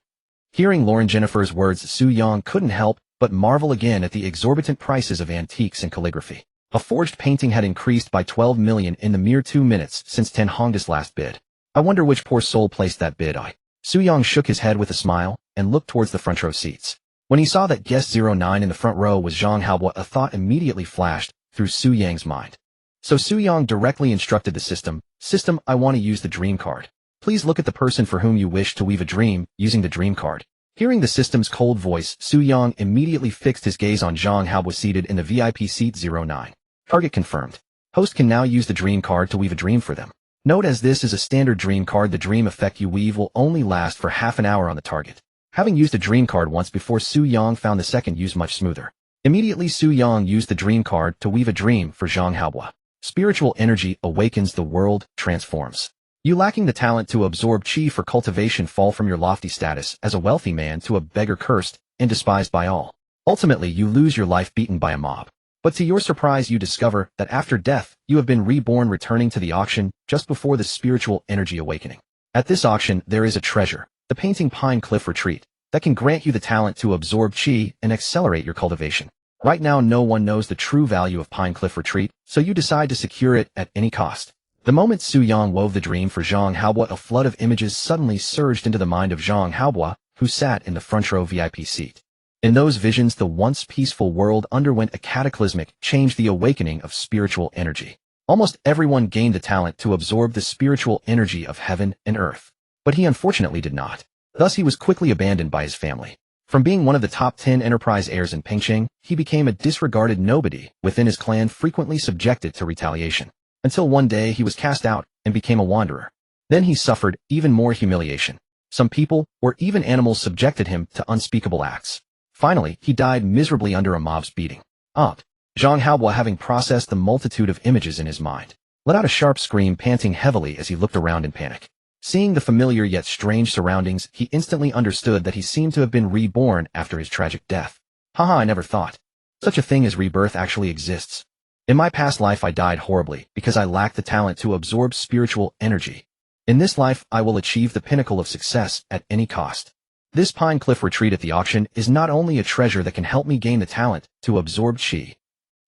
Hearing Lauren Jennifer's words, Su Yang couldn't help but marvel again at the exorbitant prices of antiques and calligraphy. A forged painting had increased by 12 million in the mere 2 minutes since Tan Hongdo's last bid. I wonder which poor soul placed that bid. Su Yang shook his head with a smile and looked towards the front row seats. When he saw that guest 09 in the front row was Zhang Haobo, a thought immediately flashed through Su Yang's mind. So Su Yang directly instructed the system, I want to use the dream card. Please look at the person for whom you wish to weave a dream using the dream card. Hearing the system's cold voice, Su Yang immediately fixed his gaze on Zhang Haobo seated in the VIP seat 09. Target confirmed. Host can now use the dream card to weave a dream for them. Note, as this is a standard dream card, the dream effect you weave will only last for half an hour on the target. Having used a dream card once before, Su Yang found the second use much smoother. Immediately Su Yang used the dream card to weave a dream for Zhang Haobo. Spiritual energy awakens, the world transforms. You lacking the talent to absorb chi for cultivation fall from your lofty status as a wealthy man to a beggar, cursed and despised by all. Ultimately you lose your life beaten by a mob. But to your surprise you discover that after death you have been reborn, returning to the auction just before the spiritual energy awakening. At this auction there is a treasure, the painting Pine Cliff Retreat, that can grant you the talent to absorb chi and accelerate your cultivation. Right now no one knows the true value of Pine Cliff Retreat, so you decide to secure it at any cost. The moment Su Yang wove the dream for Zhang Haobo, a flood of images suddenly surged into the mind of Zhang Haobo, who sat in the front row VIP seat. In those visions the once peaceful world underwent a cataclysmic change, the awakening of spiritual energy. Almost everyone gained the talent to absorb the spiritual energy of heaven and earth. But he unfortunately did not. Thus he was quickly abandoned by his family. From being one of the top 10 enterprise heirs in Pengcheng, he became a disregarded nobody within his clan, frequently subjected to retaliation. Until one day he was cast out and became a wanderer. Then he suffered even more humiliation. Some people, or even animals, subjected him to unspeakable acts. Finally, he died miserably under a mob's beating. Zhang Haobo, having processed the multitude of images in his mind, let out a sharp scream, panting heavily as he looked around in panic. Seeing the familiar yet strange surroundings, he instantly understood that he seemed to have been reborn after his tragic death. Haha, I never thought such a thing as rebirth actually exists. In my past life I died horribly because I lacked the talent to absorb spiritual energy. In this life I will achieve the pinnacle of success at any cost. This Pine Cliff Retreat at the auction is not only a treasure that can help me gain the talent to absorb chi,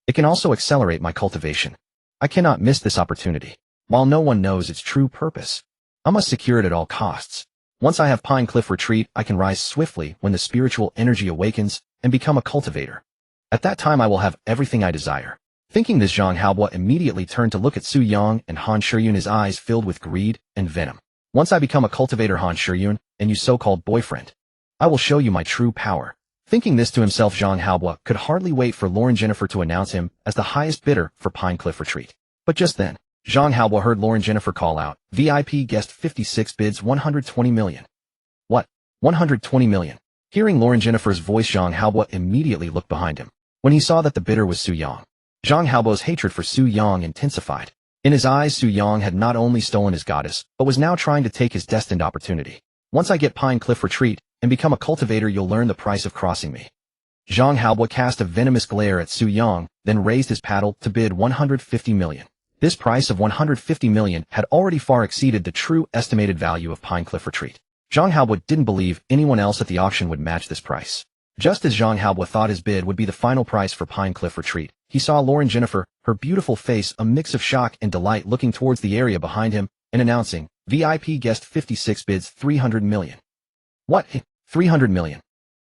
it can also accelerate my cultivation. I cannot miss this opportunity. While no one knows its true purpose, I must secure it at all costs. Once I have Pine Cliff Retreat, I can rise swiftly when the spiritual energy awakens and become a cultivator. At that time I will have everything I desire. Thinking this, Zhang Haobo immediately turned to look at Su Yang and Han Shiyun, his eyes filled with greed and venom. Once I become a cultivator, Han Shiyun, and you so-called boyfriend, I will show you my true power. Thinking this to himself, Zhang Haobo could hardly wait for Lauren Jennifer to announce him as the highest bidder for Pine Cliff Retreat. But just then, Zhang Haobo heard Lauren Jennifer call out, VIP guest 56 bids 120 million. What? 120 million? Hearing Lauren Jennifer's voice, Zhang Haobo immediately looked behind him. When he saw that the bidder was Su Yang, Zhang Haobo's hatred for Su Yang intensified. In his eyes, Su Yang had not only stolen his goddess, but was now trying to take his destined opportunity. Once I get Pine Cliff Retreat and become a cultivator, you'll learn the price of crossing me. Zhang Haobo cast a venomous glare at Su Yang, then raised his paddle to bid 150 million. This price of 150 million had already far exceeded the true estimated value of Pine Cliff Retreat. Zhang Haobo didn't believe anyone else at the auction would match this price. Just as Zhang Haobo thought his bid would be the final price for Pine Cliff Retreat, he saw Lauren Jennifer, her beautiful face a mix of shock and delight, looking towards the area behind him and announcing, VIP guest 56 bids 300 million. What? 300 million?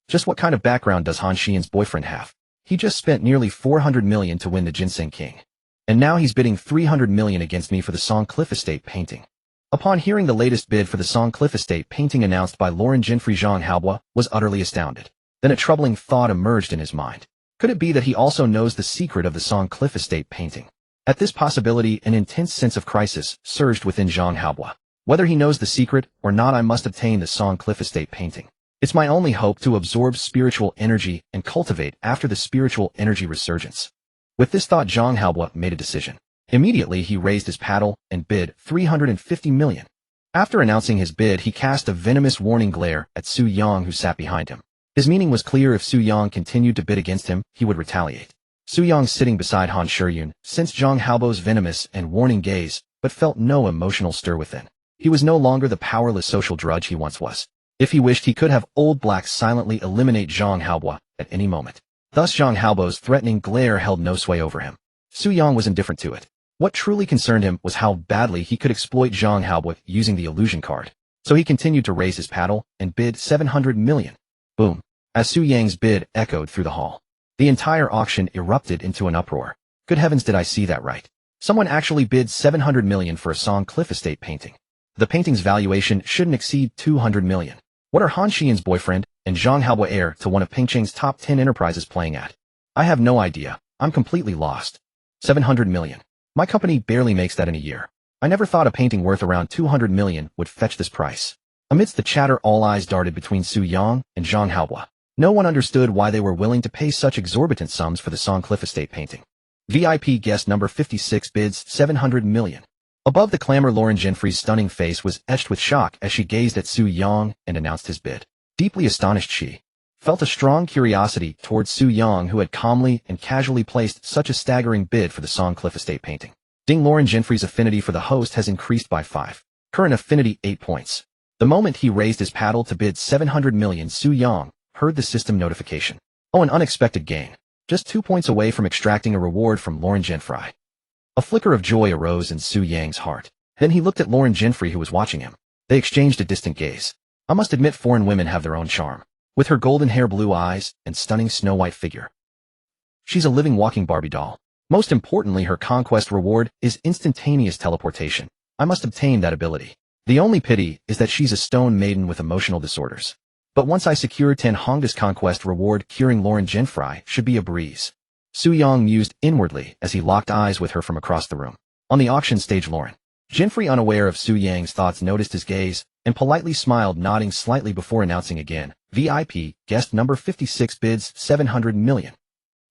Just what kind of background does Han Shiyun's boyfriend have? He just spent nearly 400 million to win the Ginseng King. And now he's bidding 300 million against me for the Song Cliff Estate painting. Upon hearing the latest bid for the Song Cliff Estate painting announced by Lauren Jennifer, Zhang Haobo was utterly astounded. Then a troubling thought emerged in his mind. Could it be that he also knows the secret of the Song Cliff Estate painting? At this possibility, an intense sense of crisis surged within Zhang Haobo. Whether he knows the secret or not, I must obtain the Song Cliff Estate painting. It's my only hope to absorb spiritual energy and cultivate after the spiritual energy resurgence. With this thought, Zhang Haobo made a decision. Immediately he raised his paddle and bid 350 million. After announcing his bid, he cast a venomous warning glare at Su Yang, who sat behind him. His meaning was clear: if Su Yang continued to bid against him, he would retaliate. Su Yang, sitting beside Han Shiyun, sensed Zhang Haobo's venomous and warning gaze, but felt no emotional stir within. He was no longer the powerless social drudge he once was. If he wished, he could have Old Black silently eliminate Zhang Haobo at any moment. Thus Zhang Haobo's threatening glare held no sway over him. Su Yang was indifferent to it. What truly concerned him was how badly he could exploit Zhang Haobo using the illusion card. So he continued to raise his paddle and bid 700 million. Boom. As Su Yang's bid echoed through the hall, the entire auction erupted into an uproar. Good heavens, did I see that right? Someone actually bid 700 million for a Song Cliff Estate painting. The painting's valuation shouldn't exceed 200 million. What are Han Shiyun's boyfriend and Zhang Haobo, heir to one of Pingcheng's top 10 enterprises, playing at? I have no idea. I'm completely lost. 700 million. My company barely makes that in a year. I never thought a painting worth around 200 million would fetch this price. Amidst the chatter, all eyes darted between Su Yang and Zhang Haobo. No one understood why they were willing to pay such exorbitant sums for the Song Cliff Estate painting. VIP guest number 56 bids 700 million. Above the clamor, Lauren Jinfrey's stunning face was etched with shock as she gazed at Su Yang and announced his bid. Deeply astonished, she felt a strong curiosity towards Su Yang, who had calmly and casually placed such a staggering bid for the Song Cliff Estate painting. Ding. Lauren Jinfrey's affinity for the host has increased by 5. Current affinity 8 points. The moment he raised his paddle to bid 700 million, Su Yang heard the system notification. Oh, an unexpected gain. Just 2 points away from extracting a reward from Lauren Jinfrey. A flicker of joy arose in Su Yang's heart. Then he looked at Lauren Jinfrey, who was watching him. They exchanged a distant gaze. I must admit, foreign women have their own charm. With her golden hair, blue eyes, and stunning snow-white figure, she's a living, walking Barbie doll. Most importantly, her conquest reward is instantaneous teleportation. I must obtain that ability. The only pity is that she's a stone maiden with emotional disorders. But once I secure 10 Hongda's conquest reward, curing Lauren Jinfrey should be a breeze. Su Yang mused inwardly as he locked eyes with her from across the room. On the auction stage, Lauren Jinfrey, unaware of Su Yang's thoughts, noticed his gaze and politely smiled, nodding slightly before announcing again. VIP guest number 56 bids 700 million.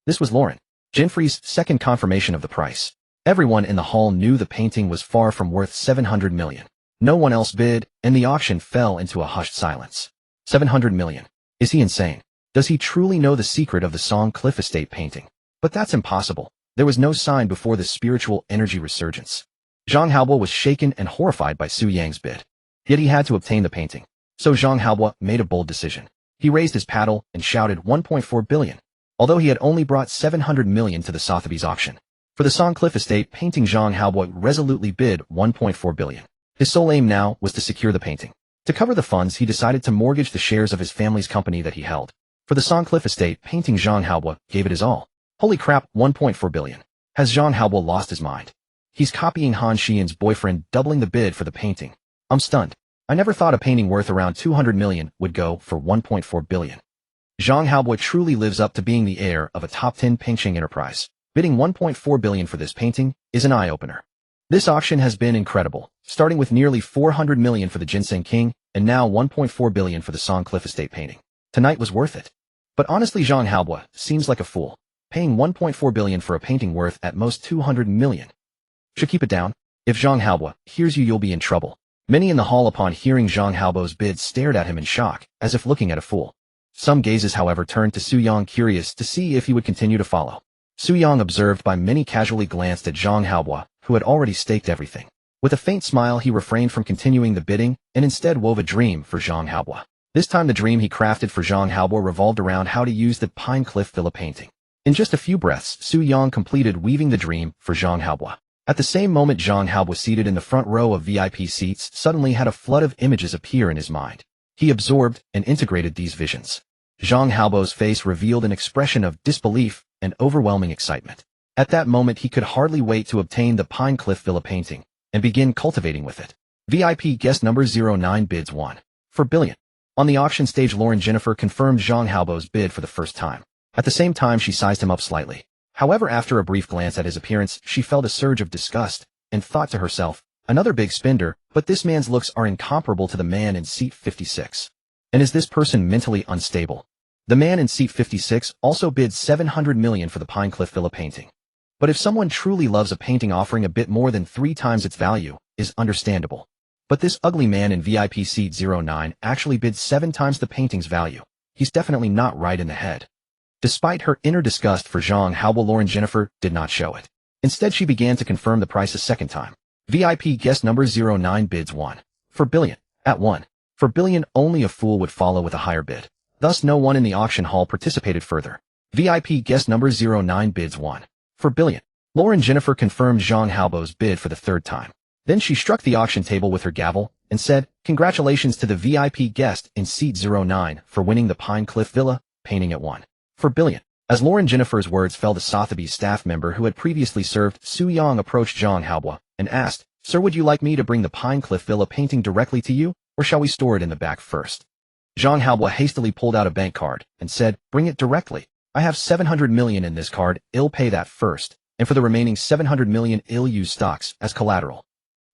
This was Lauren Jinfrey's second confirmation of the price. Everyone in the hall knew the painting was far from worth 700 million. No one else bid, and the auction fell into a hushed silence. 700 million. Is he insane? Does he truly know the secret of the Song Cliff Estate painting? But that's impossible. There was no sign before the spiritual energy resurgence. Zhang Haobo was shaken and horrified by Su Yang's bid. Yet he had to obtain the painting. So Zhang Haobo made a bold decision. He raised his paddle and shouted 1.4 billion. Although he had only brought 700 million to the Sotheby's auction. For the Song Cliff Estate painting, Zhang Haobo resolutely bid 1.4 billion. His sole aim now was to secure the painting. To cover the funds, he decided to mortgage the shares of his family's company that he held. For the Song Cliff Estate painting, Zhang Haobo gave it his all. Holy crap, 1.4 billion. Has Zhang Haobo lost his mind? He's copying Han Shiyun's boyfriend, doubling the bid for the painting. I'm stunned. I never thought a painting worth around 200 million would go for 1.4 billion. Zhang Haobo truly lives up to being the heir of a top 10 Pingcheng enterprise. Bidding 1.4 billion for this painting is an eye-opener. This auction has been incredible, starting with nearly 400 million for the Ginseng King, and now 1.4 billion for the Song Cliff Estate painting. Tonight was worth it. But honestly, Zhang Haobo seems like a fool, paying 1.4 billion for a painting worth at most 200 million. Should keep it down. If Zhang Haobo hears you, you'll be in trouble. Many in the hall, upon hearing Zhang Haobo's bid, stared at him in shock, as if looking at a fool. Some gazes, however, turned to Su Yang, curious to see if he would continue to follow. Su Yang, observed by many, casually glanced at Zhang Haobo, who had already staked everything. With a faint smile, he refrained from continuing the bidding and instead wove a dream for Zhang Haobo. This time the dream he crafted for Zhang Haobo revolved around how to use the Pine Cliff Villa painting. In just a few breaths, Su Yang completed weaving the dream for Zhang Haobo. At the same moment Zhang Haobo, seated in the front row of VIP seats, suddenly had a flood of images appear in his mind. He absorbed and integrated these visions. Zhang Haobo's face revealed an expression of disbelief and overwhelming excitement. At that moment he could hardly wait to obtain the Pine Cliff Villa painting and begin cultivating with it. VIP guest number 09 bids 1.4 billion. On the auction stage, Lauren Jennifer confirmed Zhang Haobo's bid for the first time. At the same time, she sized him up slightly. However, after a brief glance at his appearance, she felt a surge of disgust and thought to herself, another big spender, but this man's looks are incomparable to the man in seat 56. And is this person mentally unstable? The man in seat 56 also bid 700 million for the Pine Cliff Villa painting. But if someone truly loves a painting, offering a bit more than 3 times its value is understandable. But this ugly man in VIP seat 09 actually bid 7 times the painting's value. He's definitely not right in the head. Despite her inner disgust for Zhang Haobo, Lauren Jennifer did not show it. Instead, she began to confirm the price a second time. VIP guest number 09 bids 1. For billion. At 1. For billion, only a fool would follow with a higher bid. Thus, no one in the auction hall participated further. VIP guest number 09 bids 1. For billion. Lauren Jennifer confirmed Zhang Haobo's bid for the third time. Then she struck the auction table with her gavel and said, "Congratulations to the VIP guest in seat 09 for winning the Pine Cliff Villa painting at 1. For billion." As Lauren Jennifer's words fell to Sotheby's staff member who had previously served, Su Yang approached Zhang Haobo and asked, "Sir, would you like me to bring the Pine Cliff Villa painting directly to you, or shall we store it in the back first?" Zhang Haobo hastily pulled out a bank card and said, "Bring it directly. I have 700 million in this card, I'll pay that first, and for the remaining 700 million I'll use stocks as collateral."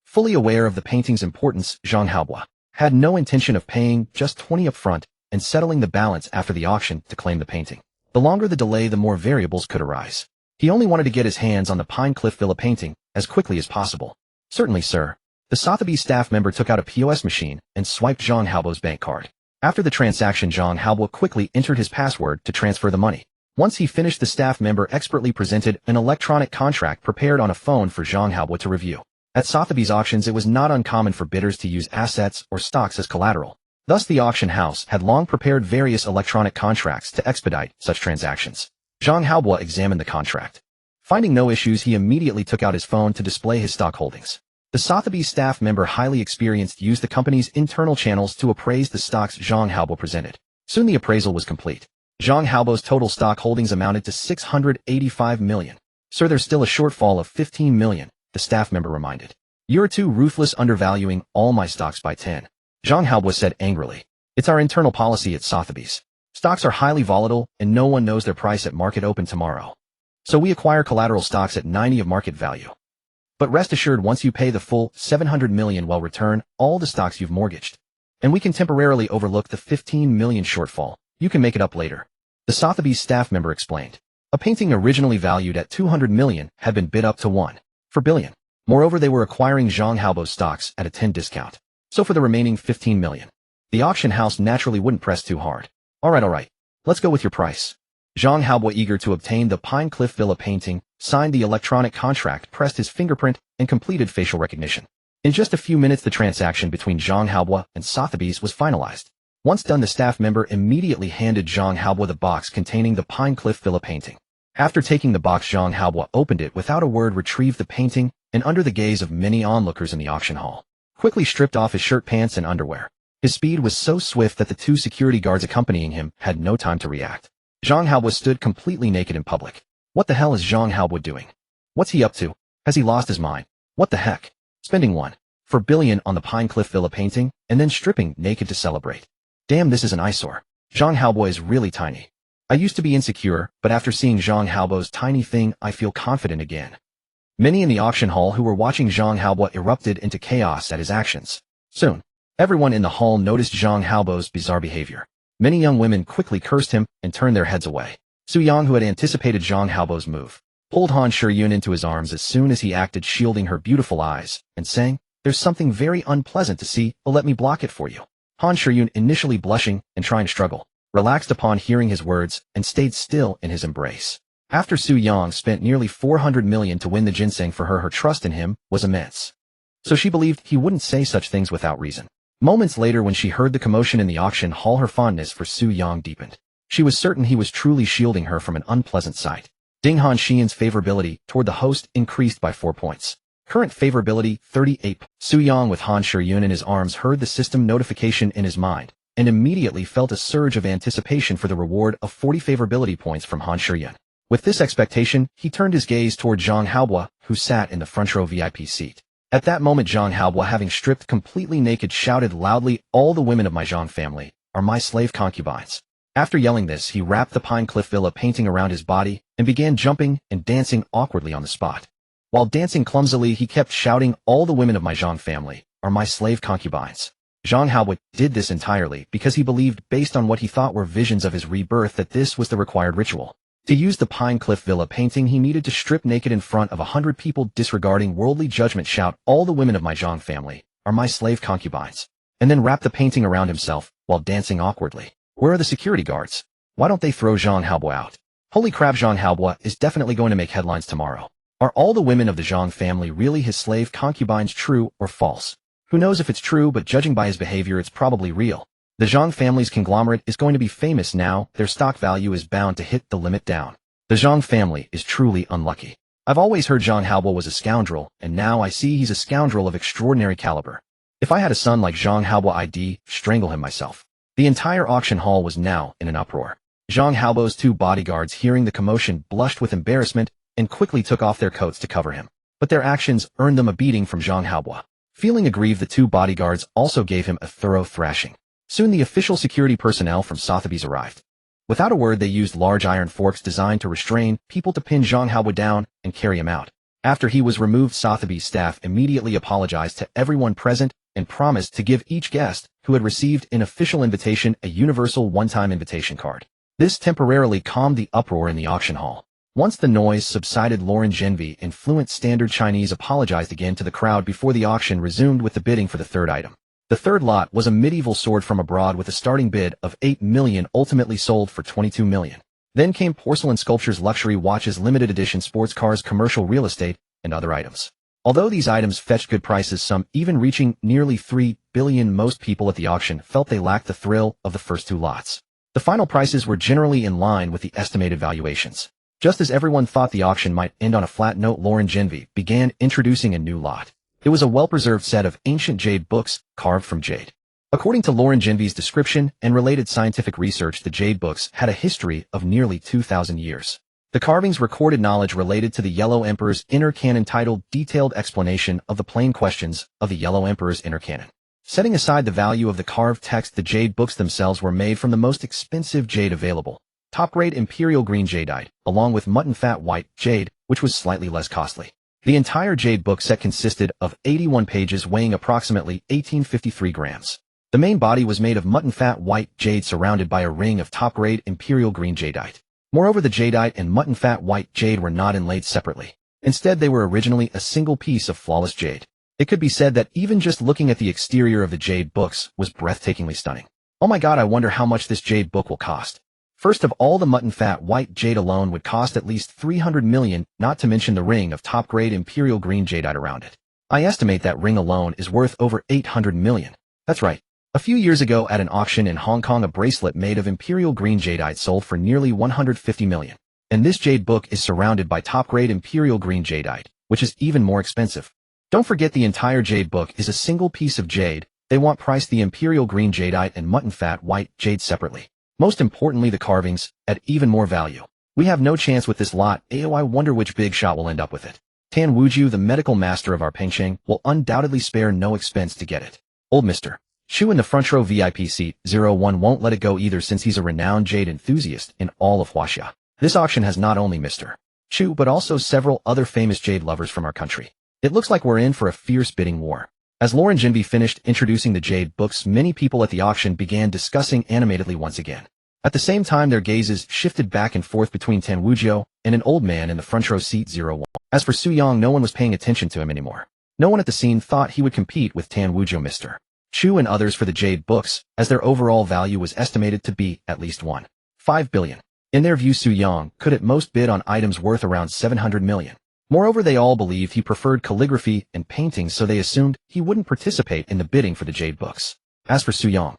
Fully aware of the painting's importance, Zhang Haobo had no intention of paying just 20 upfront and settling the balance after the auction to claim the painting. The longer the delay, the more variables could arise. He only wanted to get his hands on the Pine Cliff Villa painting as quickly as possible. "Certainly, sir." The Sotheby's staff member took out a POS machine and swiped Zhang Haobo's bank card. After the transaction, Zhang Haobo quickly entered his password to transfer the money. Once he finished, the staff member expertly presented an electronic contract prepared on a phone for Zhang Haobo to review. At Sotheby's auctions, it was not uncommon for bidders to use assets or stocks as collateral. Thus, the auction house had long prepared various electronic contracts to expedite such transactions. Zhang Haobo examined the contract. Finding no issues, he immediately took out his phone to display his stock holdings. The Sotheby's staff member, highly experienced, used the company's internal channels to appraise the stocks Zhang Haobo presented. Soon the appraisal was complete. Zhang Haobo's total stock holdings amounted to 685 million. "Sir, there's still a shortfall of 15 million, the staff member reminded. "You're too ruthless, undervaluing all my stocks by 10. Zhang Haobo said angrily. "It's our internal policy at Sotheby's. Stocks are highly volatile and no one knows their price at market open tomorrow. So we acquire collateral stocks at 90 of market value. But rest assured, once you pay the full 700 million, we'll return all the stocks you've mortgaged. And we can temporarily overlook the 15 million shortfall. You can make it up later." The Sotheby's staff member explained. A painting originally valued at 200 million had been bid up to 1. For billion. Moreover, they were acquiring Zhang Haobo's stocks at a 10 discount. So for the remaining 15 million, the auction house naturally wouldn't press too hard. All right. Let's go with your price." Zhang Haobo, eager to obtain the Pine Cliff Villa painting, signed the electronic contract, pressed his fingerprint, and completed facial recognition. In just a few minutes, the transaction between Zhang Haobo and Sotheby's was finalized. Once done, the staff member immediately handed Zhang Haobo the box containing the Pine Cliff Villa painting. After taking the box, Zhang Haobo opened it without a word, retrieved the painting, and under the gaze of many onlookers in the auction hall, quickly stripped off his shirt, pants, and underwear. His speed was so swift that the 2 security guards accompanying him had no time to react. Zhang Haobo stood completely naked in public. What the hell is Zhang Haobo doing? What's he up to? Has he lost his mind? What the heck? Spending 1. For billion on the Pine Cliff Villa painting, and then stripping naked to celebrate. Damn, this is an eyesore. Zhang Haobo is really tiny. I used to be insecure, but after seeing Zhang Haobo's tiny thing, I feel confident again. Many in the auction hall who were watching Zhang Haobo erupted into chaos at his actions. Soon, everyone in the hall noticed Zhang Haobo's bizarre behavior. Many young women quickly cursed him and turned their heads away. Su Yang, who had anticipated Zhang Haobo's move, pulled Han Shiyun into his arms as soon as he acted, shielding her beautiful eyes, and saying, "There's something very unpleasant to see, but let me block it for you." Han Shiyun, initially blushing and trying to struggle, relaxed upon hearing his words and stayed still in his embrace. After Su Yang spent nearly 400 million to win the ginseng for her trust in him was immense. So she believed he wouldn't say such things without reason. Moments later, when she heard the commotion in the auction hall, her fondness for Su Yang deepened. She was certain he was truly shielding her from an unpleasant sight. Ding Han Xian's favorability toward the host increased by 4 points. Current favorability 38. Su Yang, with Han Shiyun in his arms, heard the system notification in his mind and immediately felt a surge of anticipation for the reward of 40 favorability points from Han Shiyun. With this expectation, he turned his gaze toward Zhang Haobo, who sat in the front row VIP seat. At that moment, Zhang Haobo, having stripped completely naked, shouted loudly, "All the women of my Zhang family are my slave concubines." After yelling this, he wrapped the Pine Cliff Villa painting around his body and began jumping and dancing awkwardly on the spot. While dancing clumsily, he kept shouting, "All the women of my Zhang family are my slave concubines." Zhang Haobo did this entirely because he believed, based on what he thought were visions of his rebirth, that this was the required ritual. To use the Pine Cliff Villa painting, he needed to strip naked in front of 100 people, disregarding worldly judgment, shout, "All the women of my Zhang family are my slave concubines," and then wrapped the painting around himself while dancing awkwardly. Where are the security guards? Why don't they throw Zhang Haobo out? Holy crap, Zhang Haobo is definitely going to make headlines tomorrow. Are all the women of the Zhang family really his slave concubines, true or false? Who knows if it's true, but judging by his behavior, it's probably real. The Zhang family's conglomerate is going to be famous now. Their stock value is bound to hit the limit down. The Zhang family is truly unlucky. I've always heard Zhang Haobo was a scoundrel, and now I see he's a scoundrel of extraordinary caliber. If I had a son like Zhang Haobo, I'd strangle him myself. The entire auction hall was now in an uproar. Zhang Haobo's two bodyguards, hearing the commotion, blushed with embarrassment and quickly took off their coats to cover him. But their actions earned them a beating from Zhang Haobo. Feeling aggrieved, the two bodyguards also gave him a thorough thrashing. Soon the official security personnel from Sotheby's arrived. Without a word, they used large iron forks designed to restrain people to pin Zhang Haobo down and carry him out. After he was removed, Sotheby's staff immediately apologized to everyone present and promised to give each guest who had received an official invitation a universal one-time invitation card. This temporarily calmed the uproar in the auction hall. Once the noise subsided, Lauren Genvi, in fluent standard Chinese, apologized again to the crowd before the auction resumed with the bidding for the third item. The third lot was a medieval sword from abroad with a starting bid of 8 million, ultimately sold for 22 million. Then came porcelain sculptures, luxury watches, limited edition sports cars, commercial real estate, and other items. Although these items fetched good prices, some even reaching nearly 3 billion, most people at the auction felt they lacked the thrill of the first two lots. The final prices were generally in line with the estimated valuations. Just as everyone thought the auction might end on a flat note, Lauren Genvi began introducing a new lot. It was a well-preserved set of ancient jade books carved from jade. According to Lauren Genvi's description and related scientific research, the jade books had a history of nearly 2,000 years. The carvings recorded knowledge related to the Yellow Emperor's inner canon, titled Detailed Explanation of the Plain Questions of the Yellow Emperor's Inner Canon. Setting aside the value of the carved text, the jade books themselves were made from the most expensive jade available, top-grade imperial green jadeite, along with mutton fat white jade, which was slightly less costly. The entire jade book set consisted of 81 pages weighing approximately 1853 grams. The main body was made of mutton fat white jade surrounded by a ring of top-grade imperial green jadeite. Moreover, the jadeite and mutton fat white jade were not inlaid separately. Instead, they were originally a single piece of flawless jade. It could be said that even just looking at the exterior of the jade books was breathtakingly stunning. Oh my god, I wonder how much this jade book will cost. First of all, the mutton fat white jade alone would cost at least 300 million, not to mention the ring of top-grade imperial green jadeite around it. I estimate that ring alone is worth over 800 million. That's right. A few years ago at an auction in Hong Kong, a bracelet made of imperial green jadeite sold for nearly 150 million. And this jade book is surrounded by top-grade imperial green jadeite, which is even more expensive. Don't forget, the entire jade book is a single piece of jade. They want priced the imperial green jadeite and mutton fat white jade separately. Most importantly, the carvings add even more value. We have no chance with this lot. I wonder which big shot will end up with it. Tan Wujiu, the medical master of our Pengsheng, will undoubtedly spare no expense to get it. Old Mr. Chu in the front row VIP seat 01 won't let it go either, since he's a renowned jade enthusiast in all of Huaxia. This auction has not only Mr. Chu but also several other famous jade lovers from our country. It looks like we're in for a fierce bidding war. As Lauren Genvi finished introducing the jade books, many people at the auction began discussing animatedly once again. At the same time, their gazes shifted back and forth between Tan Wujiu and an old man in the front row seat 01. As for Su Yang, no one was paying attention to him anymore. No one at the scene thought he would compete with Tan Wujiu, Mr. Chu and others for the jade books, as their overall value was estimated to be at least 1.5 billion. In their view, Su Yang could at most bid on items worth around 700 million. Moreover, they all believed he preferred calligraphy and paintings, so they assumed he wouldn't participate in the bidding for the jade books. As for Su Yang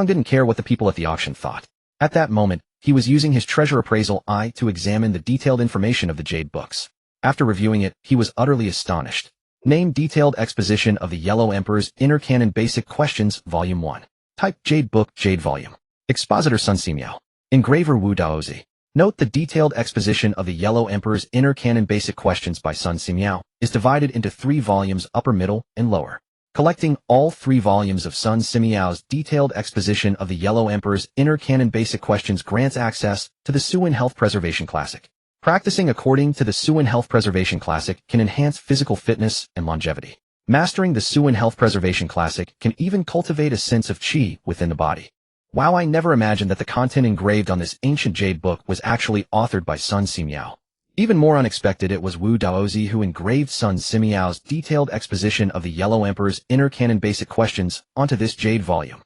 didn't care what the people at the auction thought. At that moment, he was using his treasure appraisal eye to examine the detailed information of the jade books. After reviewing it, he was utterly astonished. Name: Detailed Exposition of the Yellow Emperor's Inner Canon, Basic Questions, Volume 1. Type: Jade Book, Jade Volume. Expositor: Sun Simiao. Engraver: Wu Daozi. Note: the Detailed Exposition of the Yellow Emperor's Inner Canon, Basic Questions by Sun Simiao is divided into 3 volumes, upper, middle, and lower. Collecting all 3 volumes of Sun Simiao's Detailed Exposition of the Yellow Emperor's Inner Canon, Basic Questions grants access to the Suin Health Preservation Classic. Practicing according to the Suin Health Preservation Classic can enhance physical fitness and longevity. Mastering the Suin Health Preservation Classic can even cultivate a sense of qi within the body. Wow, I never imagined that the content engraved on this ancient jade book was actually authored by Sun Simiao. Even more unexpected, it was Wu Daozi who engraved Sun Simiao's detailed exposition of the Yellow Emperor's inner canon basic questions onto this jade volume.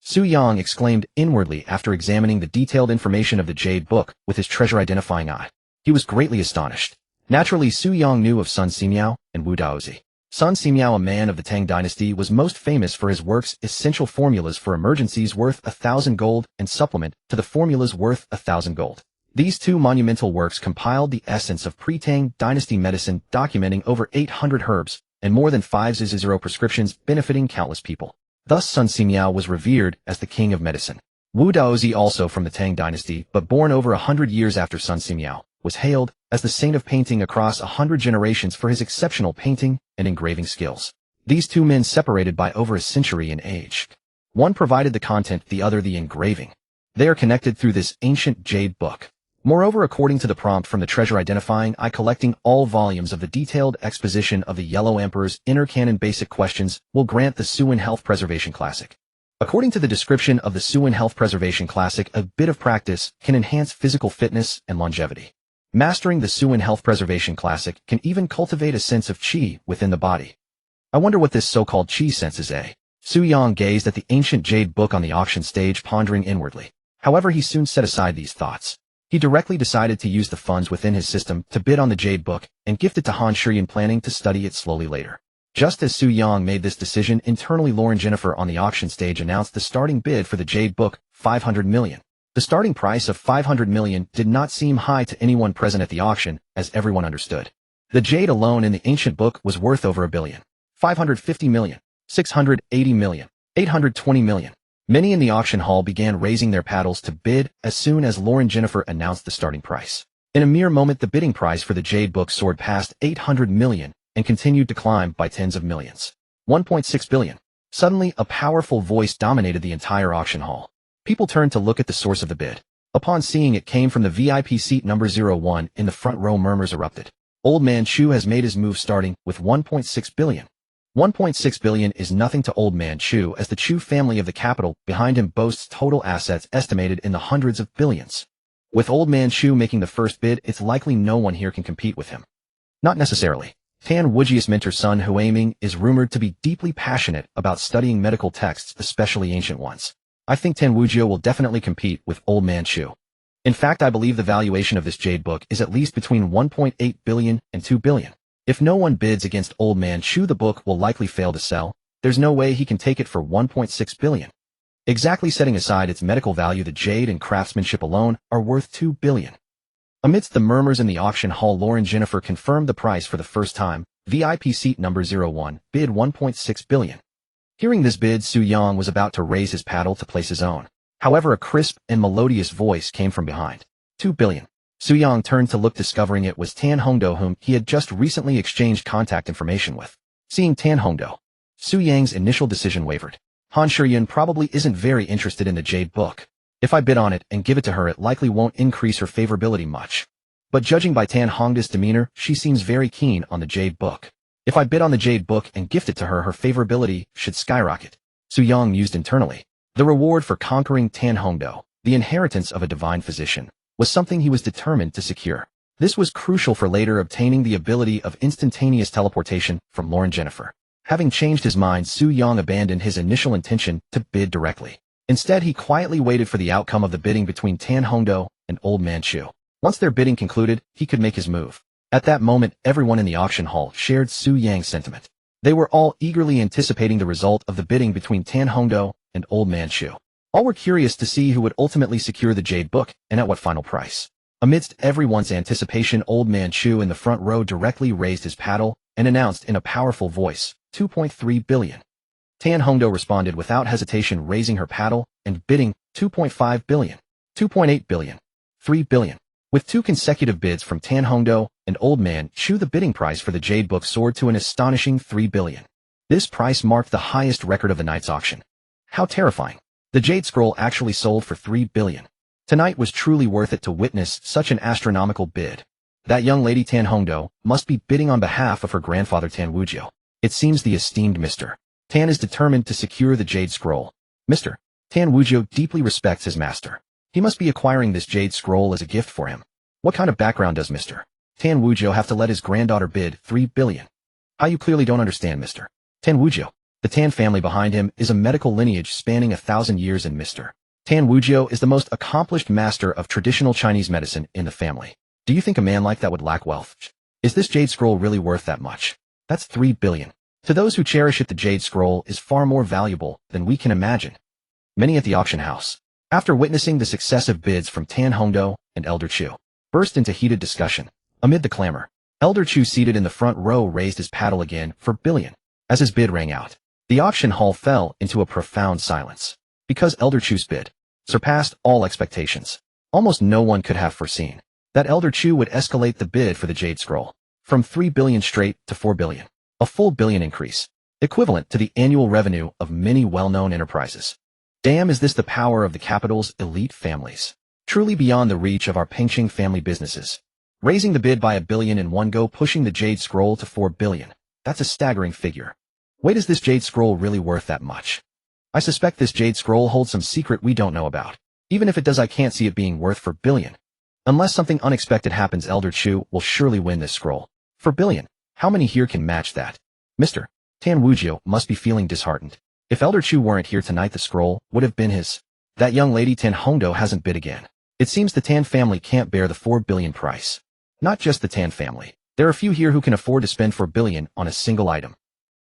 Su Yang exclaimed inwardly after examining the detailed information of the jade book with his treasure-identifying eye. He was greatly astonished. Naturally, Su Yang knew of Sun Simiao and Wu Daozi. Sun Simiao, a man of the Tang dynasty, was most famous for his works Essential Formulas for Emergencies worth 1,000 gold and Supplement to the Formulas worth 1,000 gold. These two monumental works compiled the essence of pre-Tang dynasty medicine, documenting over 800 herbs and more than 5,000 prescriptions benefiting countless people. Thus Sun Simiao was revered as the king of medicine. Wu Daozi, also from the Tang dynasty but born over 100 years after Sun Simiao, was hailed as the saint of painting across 100 generations for his exceptional painting and engraving skills. These two men separated by over a century in age. One provided the content, the other the engraving. They are connected through this ancient jade book. Moreover, according to the prompt from the treasure-identifying eye, collecting all volumes of the detailed exposition of the Yellow Emperor's inner canon basic questions will grant the Suin Health Preservation Classic. According to the description of the Suin Health Preservation Classic, a bit of practice can enhance physical fitness and longevity. Mastering the Suin Health Preservation Classic can even cultivate a sense of qi within the body. I wonder what this so-called qi sense is. Su Yang gazed at the ancient jade book on the auction stage, pondering inwardly. However, he soon set aside these thoughts. He directly decided to use the funds within his system to bid on the jade book and gift it to Han Shiyan, planning to study it slowly later. Just as Su Yang made this decision, internally Lauren Jennifer on the auction stage announced the starting bid for the jade book, 500 million. The starting price of 500 million did not seem high to anyone present at the auction, as everyone understood. The jade alone in the ancient book was worth over 1 billion. 550 million, 680 million, 820 million. Many in the auction hall began raising their paddles to bid as soon as Lauren Jennifer announced the starting price. In a mere moment, the bidding price for the jade book soared past 800 million and continued to climb by tens of millions. 1.6 billion. Suddenly, a powerful voice dominated the entire auction hall. People turned to look at the source of the bid. Upon seeing it came from the VIP seat number 01 in the front row, murmurs erupted. Old Man Chu has made his move, starting with 1.6 billion. 1.6 billion is nothing to Old Man Chu, as the Chu family of the capital behind him boasts total assets estimated in the hundreds of billions. With Old Man Chu making the first bid, it's likely no one here can compete with him. Not necessarily. Tan Wujia's mentor Sun Huaming is rumored to be deeply passionate about studying medical texts, especially ancient ones. I think Tan Wujia will definitely compete with Old Man Chu. In fact, I believe the valuation of this jade book is at least between 1.8 billion and 2 billion. If no one bids against Old Man Chu, the book will likely fail to sell. There's no way he can take it for 1.6 billion. Exactly, setting aside its medical value, the jade and craftsmanship alone are worth 2 billion. Amidst the murmurs in the auction hall, Lauren Jennifer confirmed the price for the first time. VIP seat number 01 bid 1.6 billion. Hearing this bid, Su Yang was about to raise his paddle to place his own. However, a crisp and melodious voice came from behind. 2 billion. Su Yang turned to look, discovering it was Tan Hongdo, whom he had just recently exchanged contact information with. Seeing Tan Hongdo, Su Yang's initial decision wavered. Han Shiyan probably isn't very interested in the jade book. If I bid on it and give it to her, it likely won't increase her favorability much. But judging by Tan Hongda's demeanor, she seems very keen on the jade book. If I bid on the jade book and gift it to her, her favorability should skyrocket. Su Yang mused internally. The reward for conquering Tan Hongdo, the inheritance of a divine physician, was something he was determined to secure. This was crucial for later obtaining the ability of instantaneous teleportation from Lauren Jennifer. Having changed his mind, Su Yang abandoned his initial intention to bid directly. Instead, he quietly waited for the outcome of the bidding between Tan Hongdo and Old Man Chu. Once their bidding concluded, he could make his move. At that moment, everyone in the auction hall shared Su Yang's sentiment. They were all eagerly anticipating the result of the bidding between Tan Hongdo and Old Man Chu. All were curious to see who would ultimately secure the jade book and at what final price. Amidst everyone's anticipation, Old Man Chu in the front row directly raised his paddle and announced in a powerful voice, 2.3 billion. Tan Hongdo responded without hesitation, raising her paddle and bidding 2.5 billion, 2.8 billion, 3 billion. With two consecutive bids from Tan Hongdo and Old Man Chu, the bidding price for the jade book soared to an astonishing 3 billion. This price marked the highest record of the night's auction. How terrifying. The jade scroll actually sold for 3 billion. Tonight was truly worth it to witness such an astronomical bid. That young lady Tan Hongdo must be bidding on behalf of her grandfather Tan Wujio. It seems the esteemed Mr. Tan is determined to secure the jade scroll. Mr. Tan Wujio deeply respects his master. He must be acquiring this jade scroll as a gift for him. What kind of background does Mr. Tan Wuzhou have to let his granddaughter bid 3 billion. How you clearly don't understand, Mr. Tan Wuzhou. The Tan family behind him is a medical lineage spanning 1,000 years, and Mr. Tan Wuzhou is the most accomplished master of traditional Chinese medicine in the family. Do you think a man like that would lack wealth? Is this jade scroll really worth that much? That's 3 billion. To those who cherish it, the jade scroll is far more valuable than we can imagine. Many at the auction house, after witnessing the successive bids from Tan Hongdou and Elder Chu, burst into heated discussion. Amid the clamor, Elder Chu, seated in the front row, raised his paddle again for billion. As his bid rang out, the auction hall fell into a profound silence. Because Elder Chu's bid surpassed all expectations, almost no one could have foreseen that Elder Chu would escalate the bid for the jade scroll from 3 billion straight to 4 billion, a full billion increase, equivalent to the annual revenue of many well-known enterprises. Damn, is this the power of the capital's elite families? Truly beyond the reach of our Pengqing family businesses. Raising the bid by 1 billion in one go, pushing the jade scroll to 4 billion. That's a staggering figure. Wait, is this jade scroll really worth that much? I suspect this jade scroll holds some secret we don't know about. Even if it does, I can't see it being worth 4 billion. Unless something unexpected happens, Elder Chu will surely win this scroll. 4 billion. How many here can match that? Mr. Tan Wuzhou must be feeling disheartened. If Elder Chu weren't here tonight, the scroll would have been his. That young lady Tan Hongdou hasn't bid again. It seems the Tan family can't bear the 4 billion price. Not just the Tan family. There are few here who can afford to spend 4 billion on a single item.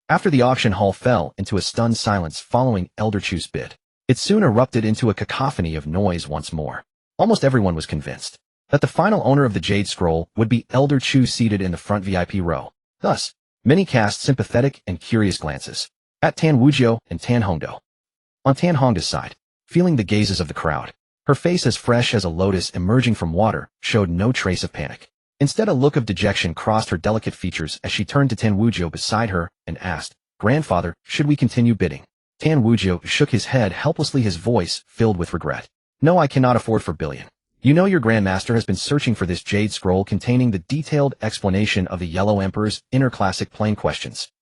After the auction hall fell into a stunned silence following Elder Chu's bid, it soon erupted into a cacophony of noise once more. Almost everyone was convinced that the final owner of the jade scroll would be Elder Chu, seated in the front VIP row. Thus, many cast sympathetic and curious glances at Tan Wuzhou and Tan Hongdou. On Tan Hongdou's side, feeling the gazes of the crowd, her face as fresh as a lotus emerging from water showed no trace of panic. Instead, a look of dejection crossed her delicate features as she turned to Tan Wuzhou beside her and asked, "Grandfather, should we continue bidding?" Tan Wuzhou shook his head helplessly, his voice filled with regret. "No, I cannot afford 4 billion. You know your grandmaster has been searching for this jade scroll containing the detailed explanation of the Yellow Emperor's inner classic plain questions.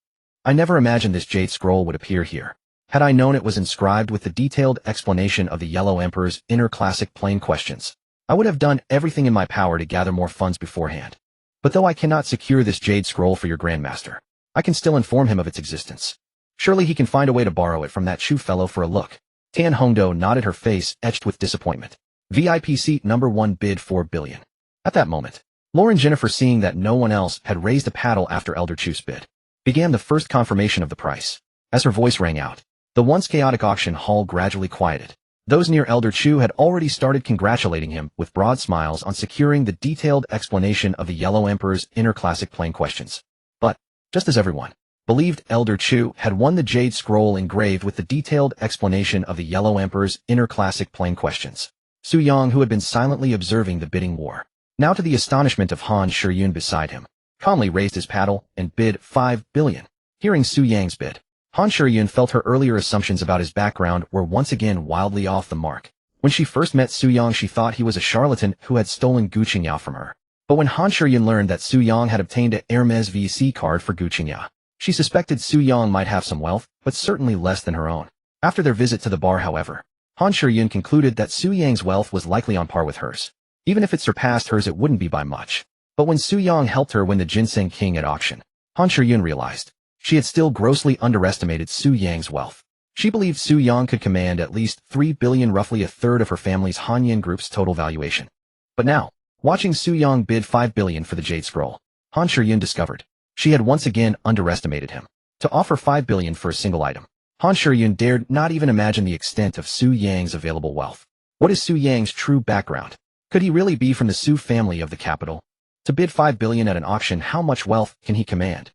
I never imagined this jade scroll would appear here. Had I known it was inscribed with the detailed explanation of the Yellow Emperor's inner classic plain questions, I would have done everything in my power to gather more funds beforehand. But though I cannot secure this jade scroll for your grandmaster, I can still inform him of its existence. Surely he can find a way to borrow it from that Chu fellow for a look." Tan Hongdou nodded, her face etched with disappointment. VIP seat number 1 bid 4 billion. At that moment, Lauren Jennifer, seeing that no one else had raised a paddle after Elder Chu's bid, began the first confirmation of the price. As her voice rang out, the once chaotic auction hall gradually quieted. Those near Elder Chu had already started congratulating him with broad smiles on securing the detailed explanation of the Yellow Emperor's inner classic plain questions. But, just as everyone believed Elder Chu had won the jade scroll engraved with the detailed explanation of the Yellow Emperor's inner classic plain questions, Su Yang, who had been silently observing the bidding war, now to the astonishment of Han Shiyun beside him, calmly raised his paddle and bid 5 billion. Hearing Su Yang's bid, Han Shiyun felt her earlier assumptions about his background were once again wildly off the mark. When she first met Su Yang, she thought he was a charlatan who had stolen Gu Qingya from her. But when Han Shiyun learned that Su Yang had obtained a Hermes VC card for Gu Qingya, she suspected Su Yang might have some wealth, but certainly less than her own. After their visit to the bar, however, Han Shiyun concluded that Su Yang's wealth was likely on par with hers. Even if it surpassed hers, it wouldn't be by much. But when Su Yang helped her win the Ginseng King at auction, Han Shiyun realized she had still grossly underestimated Su Yang's wealth. She believed Su Yang could command at least 3 billion, roughly a third of her family's Hanyan Group's total valuation. But now, watching Su Yang bid 5 billion for the jade scroll, Han Shiyun discovered she had once again underestimated him. To offer 5 billion for a single item, Han Shiyun dared not even imagine the extent of Su Yang's available wealth. What is Su Yang's true background? Could he really be from the Su family of the capital? To bid 5 billion at an auction, how much wealth can he command?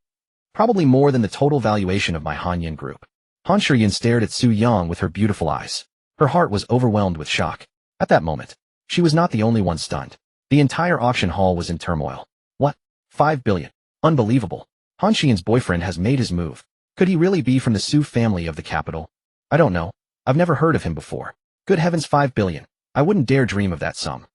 Probably more than the total valuation of my Hanyan Group. Han Shiyun stared at Su Yang with her beautiful eyes. Her heart was overwhelmed with shock. At that moment, she was not the only one stunned. The entire auction hall was in turmoil. What? 5 billion. Unbelievable. Han Shiyun's boyfriend has made his move. Could he really be from the Su family of the capital? I don't know. I've never heard of him before. Good heavens, 5 billion. I wouldn't dare dream of that sum.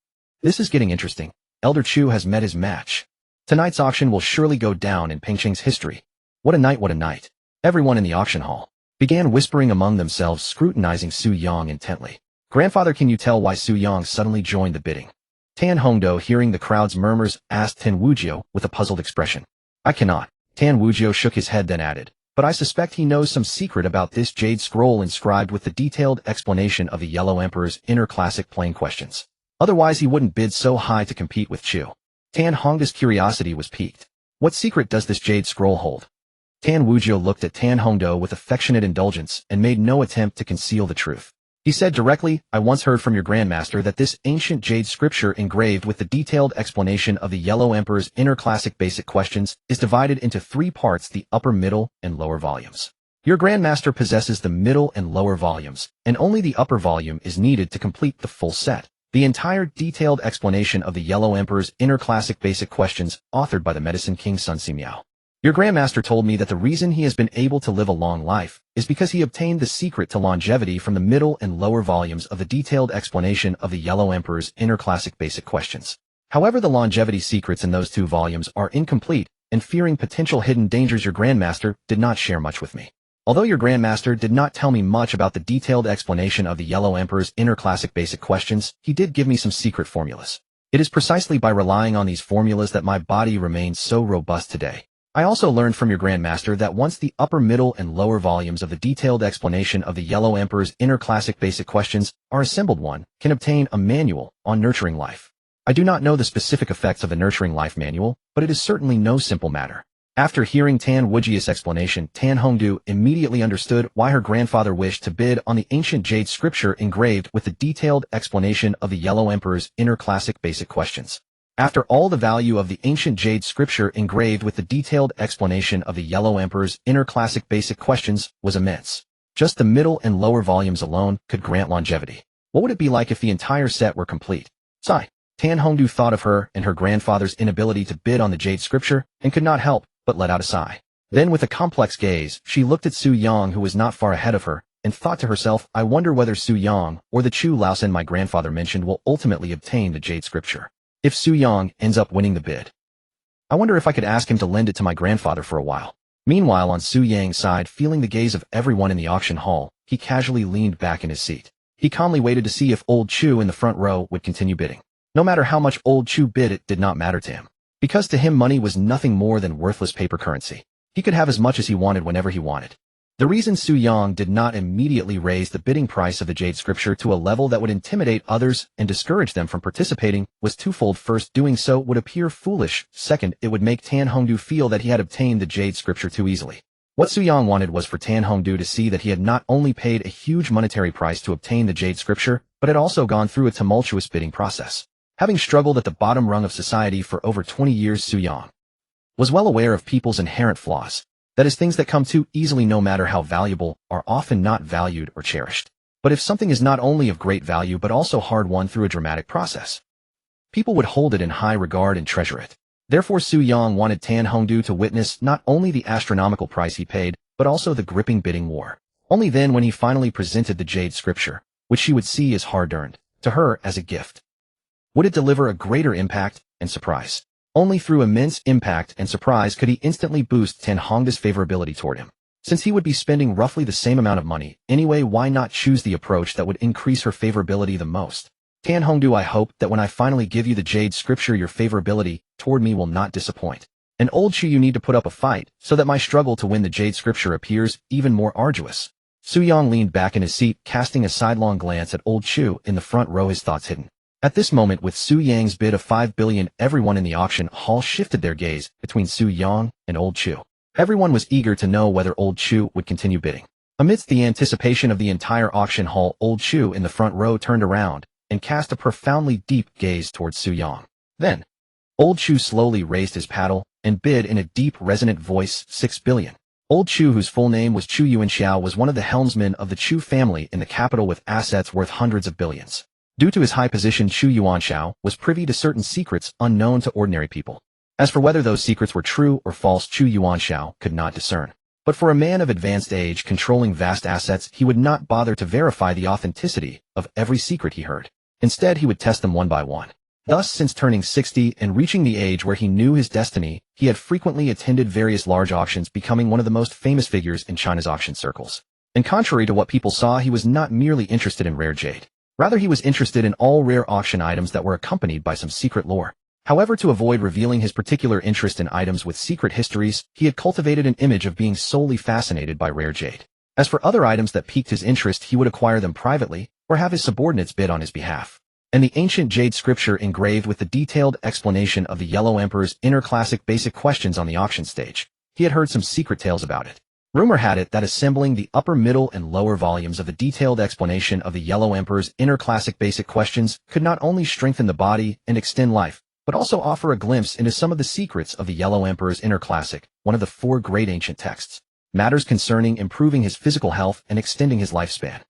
This is getting interesting. Elder Chu has met his match. Tonight's auction will surely go down in Pengqing's history. What a night, what a night. Everyone in the auction hall began whispering among themselves, scrutinizing Su Yang intently. Grandfather, can you tell why Su Yang suddenly joined the bidding? Tan Hongdo, hearing the crowd's murmurs, asked Tan Wujio with a puzzled expression. I cannot. Tan Wujio shook his head, then added, but I suspect he knows some secret about this jade scroll inscribed with the detailed explanation of the Yellow Emperor's inner classic plain questions. Otherwise he wouldn't bid so high to compete with Chu. Tan Hongdo's curiosity was piqued. What secret does this jade scroll hold? Tan Wujio looked at Tan Hongdo with affectionate indulgence and made no attempt to conceal the truth. He said directly, I once heard from your grandmaster that this ancient jade scripture engraved with the detailed explanation of the Yellow Emperor's inner classic basic questions is divided into 3 parts: the upper, middle, and lower volumes. Your grandmaster possesses the middle and lower volumes, and only the upper volume is needed to complete the full set. The entire detailed explanation of the Yellow Emperor's inner classic basic questions, authored by the Medicine King Sun Simiao. Your grandmaster told me that the reason he has been able to live a long life is because he obtained the secret to longevity from the middle and lower volumes of the detailed explanation of the Yellow Emperor's inner classic basic questions. However, the longevity secrets in those 2 volumes are incomplete, and fearing potential hidden dangers, your grandmaster did not share much with me. Although your grandmaster did not tell me much about the detailed explanation of the Yellow Emperor's inner classic basic questions, he did give me some secret formulas. It is precisely by relying on these formulas that my body remains so robust today. I also learned from your grandmaster that once the upper, middle, and lower volumes of the detailed explanation of the Yellow Emperor's inner classic basic questions are assembled, one can obtain a manual on nurturing life. I do not know the specific effects of the Nurturing Life manual, but it is certainly no simple matter. After hearing Tan Wujio's explanation, Tan Hongdo immediately understood why her grandfather wished to bid on the ancient jade scripture engraved with the detailed explanation of the Yellow Emperor's inner classic basic questions. After all, the value of the ancient jade scripture engraved with the detailed explanation of the Yellow Emperor's inner classic basic questions was immense. Just the middle and lower volumes alone could grant longevity. What would it be like if the entire set were complete? Sigh. Tan Hongdo thought of her and her grandfather's inability to bid on the jade scripture and could not help but let out a sigh. Then, with a complex gaze, she looked at Su Yang, who was not far ahead of her, and thought to herself, I wonder whether Su Yang or the Chu Laosen my grandfather mentioned will ultimately obtain the jade scripture. If Su Yang ends up winning the bid, I wonder if I could ask him to lend it to my grandfather for a while. Meanwhile, on Su Yang's side, feeling the gaze of everyone in the auction hall, he casually leaned back in his seat. He calmly waited to see if old Chu in the front row would continue bidding. No matter how much old Chu bid, it did not matter to him. Because to him money was nothing more than worthless paper currency. He could have as much as he wanted whenever he wanted. The reason Su Yang did not immediately raise the bidding price of the jade scripture to a level that would intimidate others and discourage them from participating was twofold. First, doing so would appear foolish. Second, it would make Tan Hongdo feel that he had obtained the jade scripture too easily. What Su Yang wanted was for Tan Hongdo to see that he had not only paid a huge monetary price to obtain the jade scripture, but had also gone through a tumultuous bidding process. Having struggled at the bottom rung of society for over 20 years, Su Yang was well aware of people's inherent flaws. That is, things that come too easily, no matter how valuable, are often not valued or cherished. But if something is not only of great value but also hard-won through a dramatic process, people would hold it in high regard and treasure it. Therefore, Su Yang wanted Tan Hongdo to witness not only the astronomical price he paid, but also the gripping bidding war. Only then, when he finally presented the jade scripture, which she would see as hard-earned, to her as a gift, would it deliver a greater impact and surprise. Only through immense impact and surprise could he instantly boost Tan Hongdo's favorability toward him. Since he would be spending roughly the same amount of money anyway, why not choose the approach that would increase her favorability the most? Tan Hongdo, I hope that when I finally give you the jade scripture, your favorability toward me will not disappoint. And old Chu, you need to put up a fight so that my struggle to win the jade scripture appears even more arduous. Su Yang leaned back in his seat, casting a sidelong glance at old Chu in the front row, his thoughts hidden. At this moment, with Su Yang's bid of 5 billion, everyone in the auction hall shifted their gaze between Su Yang and old Chu. Everyone was eager to know whether old Chu would continue bidding. Amidst the anticipation of the entire auction hall, old Chu in the front row turned around and cast a profoundly deep gaze towards Su Yang. Then, old Chu slowly raised his paddle and bid in a deep, resonant voice, 6 billion. Old Chu, whose full name was Chu Yuanxiao, was one of the helmsmen of the Chu family in the capital with assets worth hundreds of billions. Due to his high position, Chu Yuanxiao was privy to certain secrets unknown to ordinary people. As for whether those secrets were true or false, Chu Yuanxiao could not discern. But for a man of advanced age controlling vast assets, he would not bother to verify the authenticity of every secret he heard. Instead, he would test them one by one. Thus, since turning 60 and reaching the age where he knew his destiny, he had frequently attended various large auctions, becoming one of the most famous figures in China's auction circles. And contrary to what people saw, he was not merely interested in rare jade. Rather, he was interested in all rare auction items that were accompanied by some secret lore. However, to avoid revealing his particular interest in items with secret histories, he had cultivated an image of being solely fascinated by rare jade. As for other items that piqued his interest, he would acquire them privately, or have his subordinates bid on his behalf. And the ancient jade scripture engraved with the detailed explanation of the Yellow Emperor's inner classic basic questions on the auction stage. He had heard some secret tales about it. Rumor had it that assembling the upper, middle, and lower volumes of the detailed explanation of the Yellow Emperor's inner classic basic questions could not only strengthen the body and extend life, but also offer a glimpse into some of the secrets of the Yellow Emperor's inner classic, one of the 4 great ancient texts. Matters concerning improving his physical health and extending his lifespan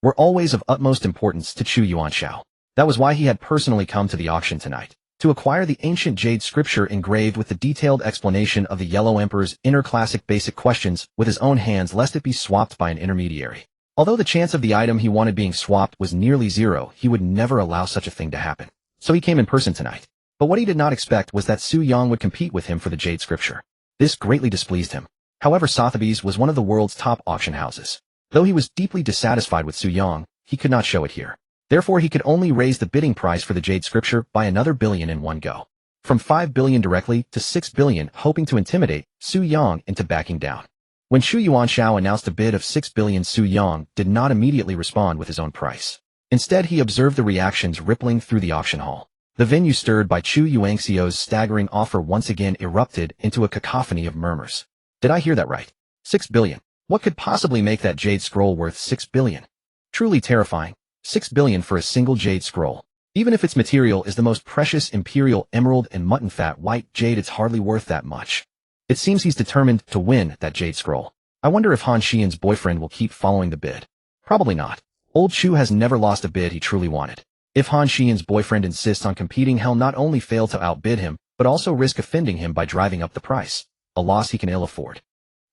were always of utmost importance to Chu Yuanshao. That was why he had personally come to the auction tonight, to acquire the ancient jade scripture engraved with the detailed explanation of the Yellow Emperor's inner classic basic questions with his own hands, lest it be swapped by an intermediary. Although the chance of the item he wanted being swapped was nearly zero, he would never allow such a thing to happen. So he came in person tonight. But what he did not expect was that Su Yang would compete with him for the jade scripture. This greatly displeased him. However, Sotheby's was one of the world's top auction houses. Though he was deeply dissatisfied with Su Yang, he could not show it here. Therefore, he could only raise the bidding price for the jade scripture by another billion in one go. From 5 billion directly to 6 billion, hoping to intimidate Su Yang into backing down. When Chu Yuanshao announced a bid of 6 billion, Su Yang did not immediately respond with his own price. Instead, he observed the reactions rippling through the auction hall. The venue, stirred by Chu Yuanxiao's staggering offer, once again erupted into a cacophony of murmurs. Did I hear that right? 6 billion. What could possibly make that jade scroll worth 6 billion? Truly terrifying. 6 billion for a single jade scroll. Even if its material is the most precious imperial emerald and mutton fat white jade, it's hardly worth that much. It seems he's determined to win that jade scroll. I wonder if Han Xian's boyfriend will keep following the bid. Probably not. Old Chu has never lost a bid he truly wanted. If Han Xian's boyfriend insists on competing, he'll not only fail to outbid him, but also risk offending him by driving up the price, a loss he can ill afford.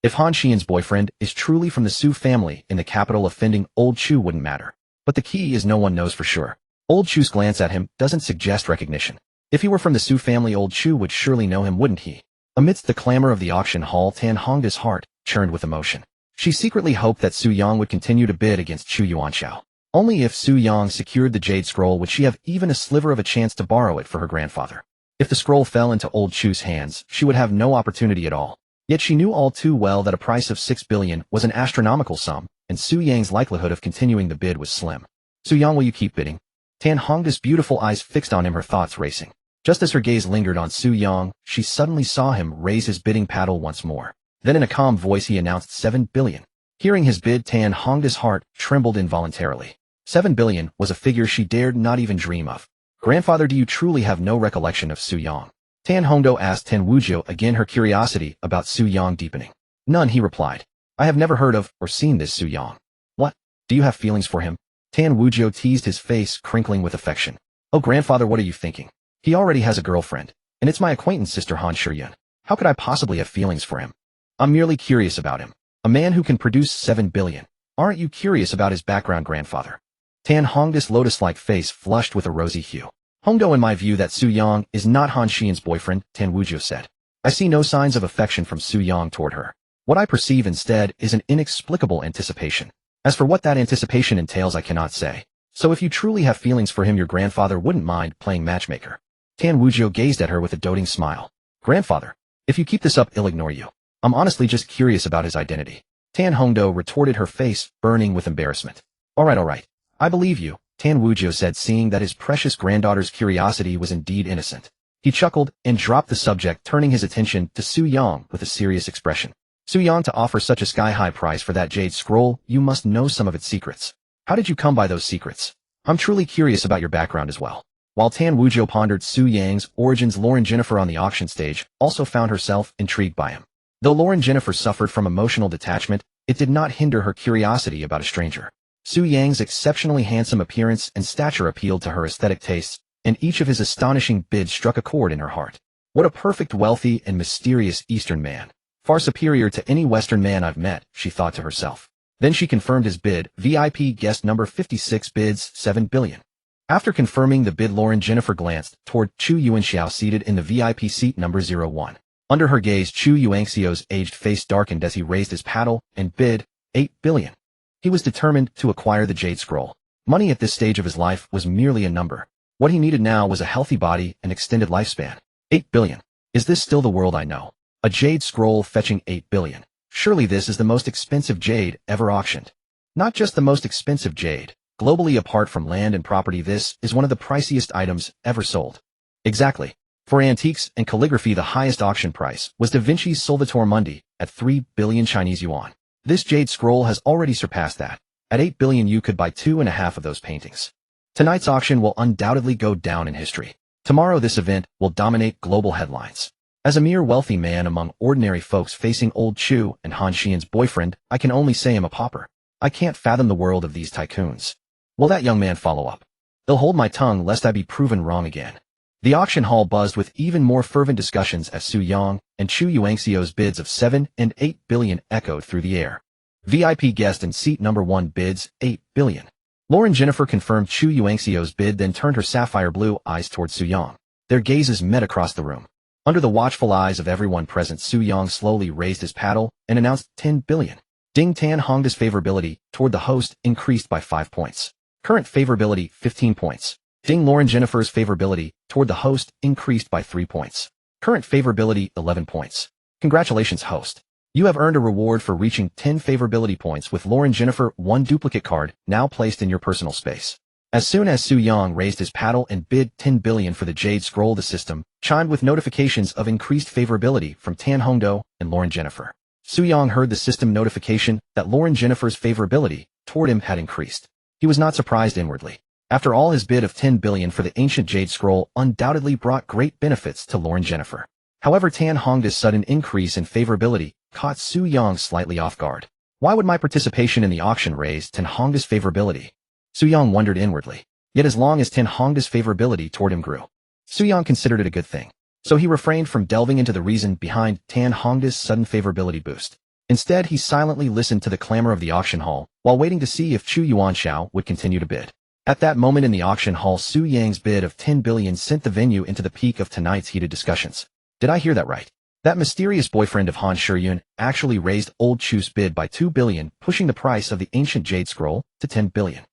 If Han Xian's boyfriend is truly from the Su family in the capital, offending Old Chu wouldn't matter. But the key is no one knows for sure. Old Chu's glance at him doesn't suggest recognition. If he were from the Su family, Old Chu would surely know him, wouldn't he? Amidst the clamor of the auction hall, Tan Hongda's heart churned with emotion. She secretly hoped that Su Yang would continue to bid against Chu Yuanshao. Only if Su Yang secured the jade scroll would she have even a sliver of a chance to borrow it for her grandfather. If the scroll fell into Old Chu's hands, she would have no opportunity at all. Yet she knew all too well that a price of 6 billion was an astronomical sum, and Su Yang's likelihood of continuing the bid was slim. Su Yang, will you keep bidding? Tan Hongda's beautiful eyes fixed on him, her thoughts racing. Just as her gaze lingered on Su Yang, she suddenly saw him raise his bidding paddle once more. Then in a calm voice he announced 7 billion. Hearing his bid, Tan Hongda's heart trembled involuntarily. 7 billion was a figure she dared not even dream of. Grandfather, do you truly have no recollection of Su Yang? Tan Hongdo asked Tan Wuzhou, again her curiosity about Su Yang deepening. None, he replied. I have never heard of or seen this Su Yang. What? Do you have feelings for him? Tan Wuzhou teased, his face crinkling with affection. Oh grandfather, what are you thinking? He already has a girlfriend, and it's my acquaintance sister Han Shiyun. How could I possibly have feelings for him? I'm merely curious about him. A man who can produce 7 billion. Aren't you curious about his background, grandfather? Tan Hongda's lotus-like face flushed with a rosy hue. Hongdo, in my view, that Su Yang is not Han Xian's boyfriend, Tan Wuzhou said. I see no signs of affection from Su Yang toward her. What I perceive instead is an inexplicable anticipation. As for what that anticipation entails, I cannot say. So if you truly have feelings for him, your grandfather wouldn't mind playing matchmaker. Tan Wuzhou gazed at her with a doting smile. Grandfather, if you keep this up, I'll ignore you. I'm honestly just curious about his identity. Tan Hongdo retorted, her face burning with embarrassment. All right. I believe you, Tan Wuzhou said, seeing that his precious granddaughter's curiosity was indeed innocent. He chuckled and dropped the subject, turning his attention to Su Yang with a serious expression. Su Yang, to offer such a sky-high price for that jade scroll, you must know some of its secrets. How did you come by those secrets? I'm truly curious about your background as well. While Tan Wuzhou pondered Su Yang's origins, Lauren Jennifer on the auction stage also found herself intrigued by him. Though Lauren Jennifer suffered from emotional detachment, it did not hinder her curiosity about a stranger. Su Yang's exceptionally handsome appearance and stature appealed to her aesthetic tastes, and each of his astonishing bids struck a chord in her heart. What a perfect, wealthy, and mysterious Eastern man. Far superior to any Western man I've met, she thought to herself. Then she confirmed his bid. VIP guest number 56 bids 7 billion. After confirming the bid, Lauren Jennifer glanced toward Chu Yuanxiao seated in the VIP seat number 01. Under her gaze, Chu Yuanxiao's aged face darkened as he raised his paddle and bid 8 billion. He was determined to acquire the jade scroll. Money at this stage of his life was merely a number. What he needed now was a healthy body and extended lifespan. 8 billion. Is this still the world I know? A jade scroll fetching 8 billion. Surely this is the most expensive jade ever auctioned. Not just the most expensive jade. Globally, apart from land and property, this is one of the priciest items ever sold. Exactly. For antiques and calligraphy, the highest auction price was Da Vinci's Solvitor Mundi at 3 billion Chinese yuan. This jade scroll has already surpassed that. At 8 billion you could buy 2.5 of those paintings. Tonight's auction will undoubtedly go down in history. Tomorrow this event will dominate global headlines. As a mere wealthy man among ordinary folks facing old Chu and Han Xian's boyfriend, I can only say I'm a pauper. I can't fathom the world of these tycoons. Will that young man follow up? I'll hold my tongue lest I be proven wrong again. The auction hall buzzed with even more fervent discussions as Su Yang and Chu Yuanxiu's bids of 7 and 8 billion echoed through the air. VIP guest and seat number 1 bids 8 billion. Lauren Jennifer confirmed Chu Yuanxiu's bid, then turned her sapphire blue eyes towards Su Yang. Their gazes met across the room. Under the watchful eyes of everyone present, Su Yang slowly raised his paddle and announced 10 billion. Ding Tan Hongda's favorability toward the host increased by 5 points. Current favorability 15 points. Ding Lauren Jennifer's favorability toward the host increased by 3 points. Current favorability 11 points. Congratulations, host. You have earned a reward for reaching 10 favorability points with Lauren Jennifer, 1 duplicate card now placed in your personal space. As soon as Su Yang raised his paddle and bid 10 billion for the jade scroll, the system chimed with notifications of increased favorability from Tan Hongdo and Lauren Jennifer. Su Yang heard the system notification that Lauren Jennifer's favorability toward him had increased. He was not surprised inwardly. After all, his bid of 10 billion for the ancient jade scroll undoubtedly brought great benefits to Lauren Jennifer. However, Tan Hongda's sudden increase in favorability caught Su Yang slightly off guard. Why would my participation in the auction raise Tan Hongda's favorability? Su Yang wondered inwardly. Yet as long as Tan Hongda's favorability toward him grew, Su Yang considered it a good thing. So he refrained from delving into the reason behind Tan Hongda's sudden favorability boost. Instead, he silently listened to the clamor of the auction hall while waiting to see if Chu Yuanxiu would continue to bid. At that moment in the auction hall, Su Yang's bid of 10 billion sent the venue into the peak of tonight's heated discussions. Did I hear that right? That mysterious boyfriend of Han Shiyun actually raised old Chu's bid by 2 billion, pushing the price of the ancient jade scroll to 10 billion.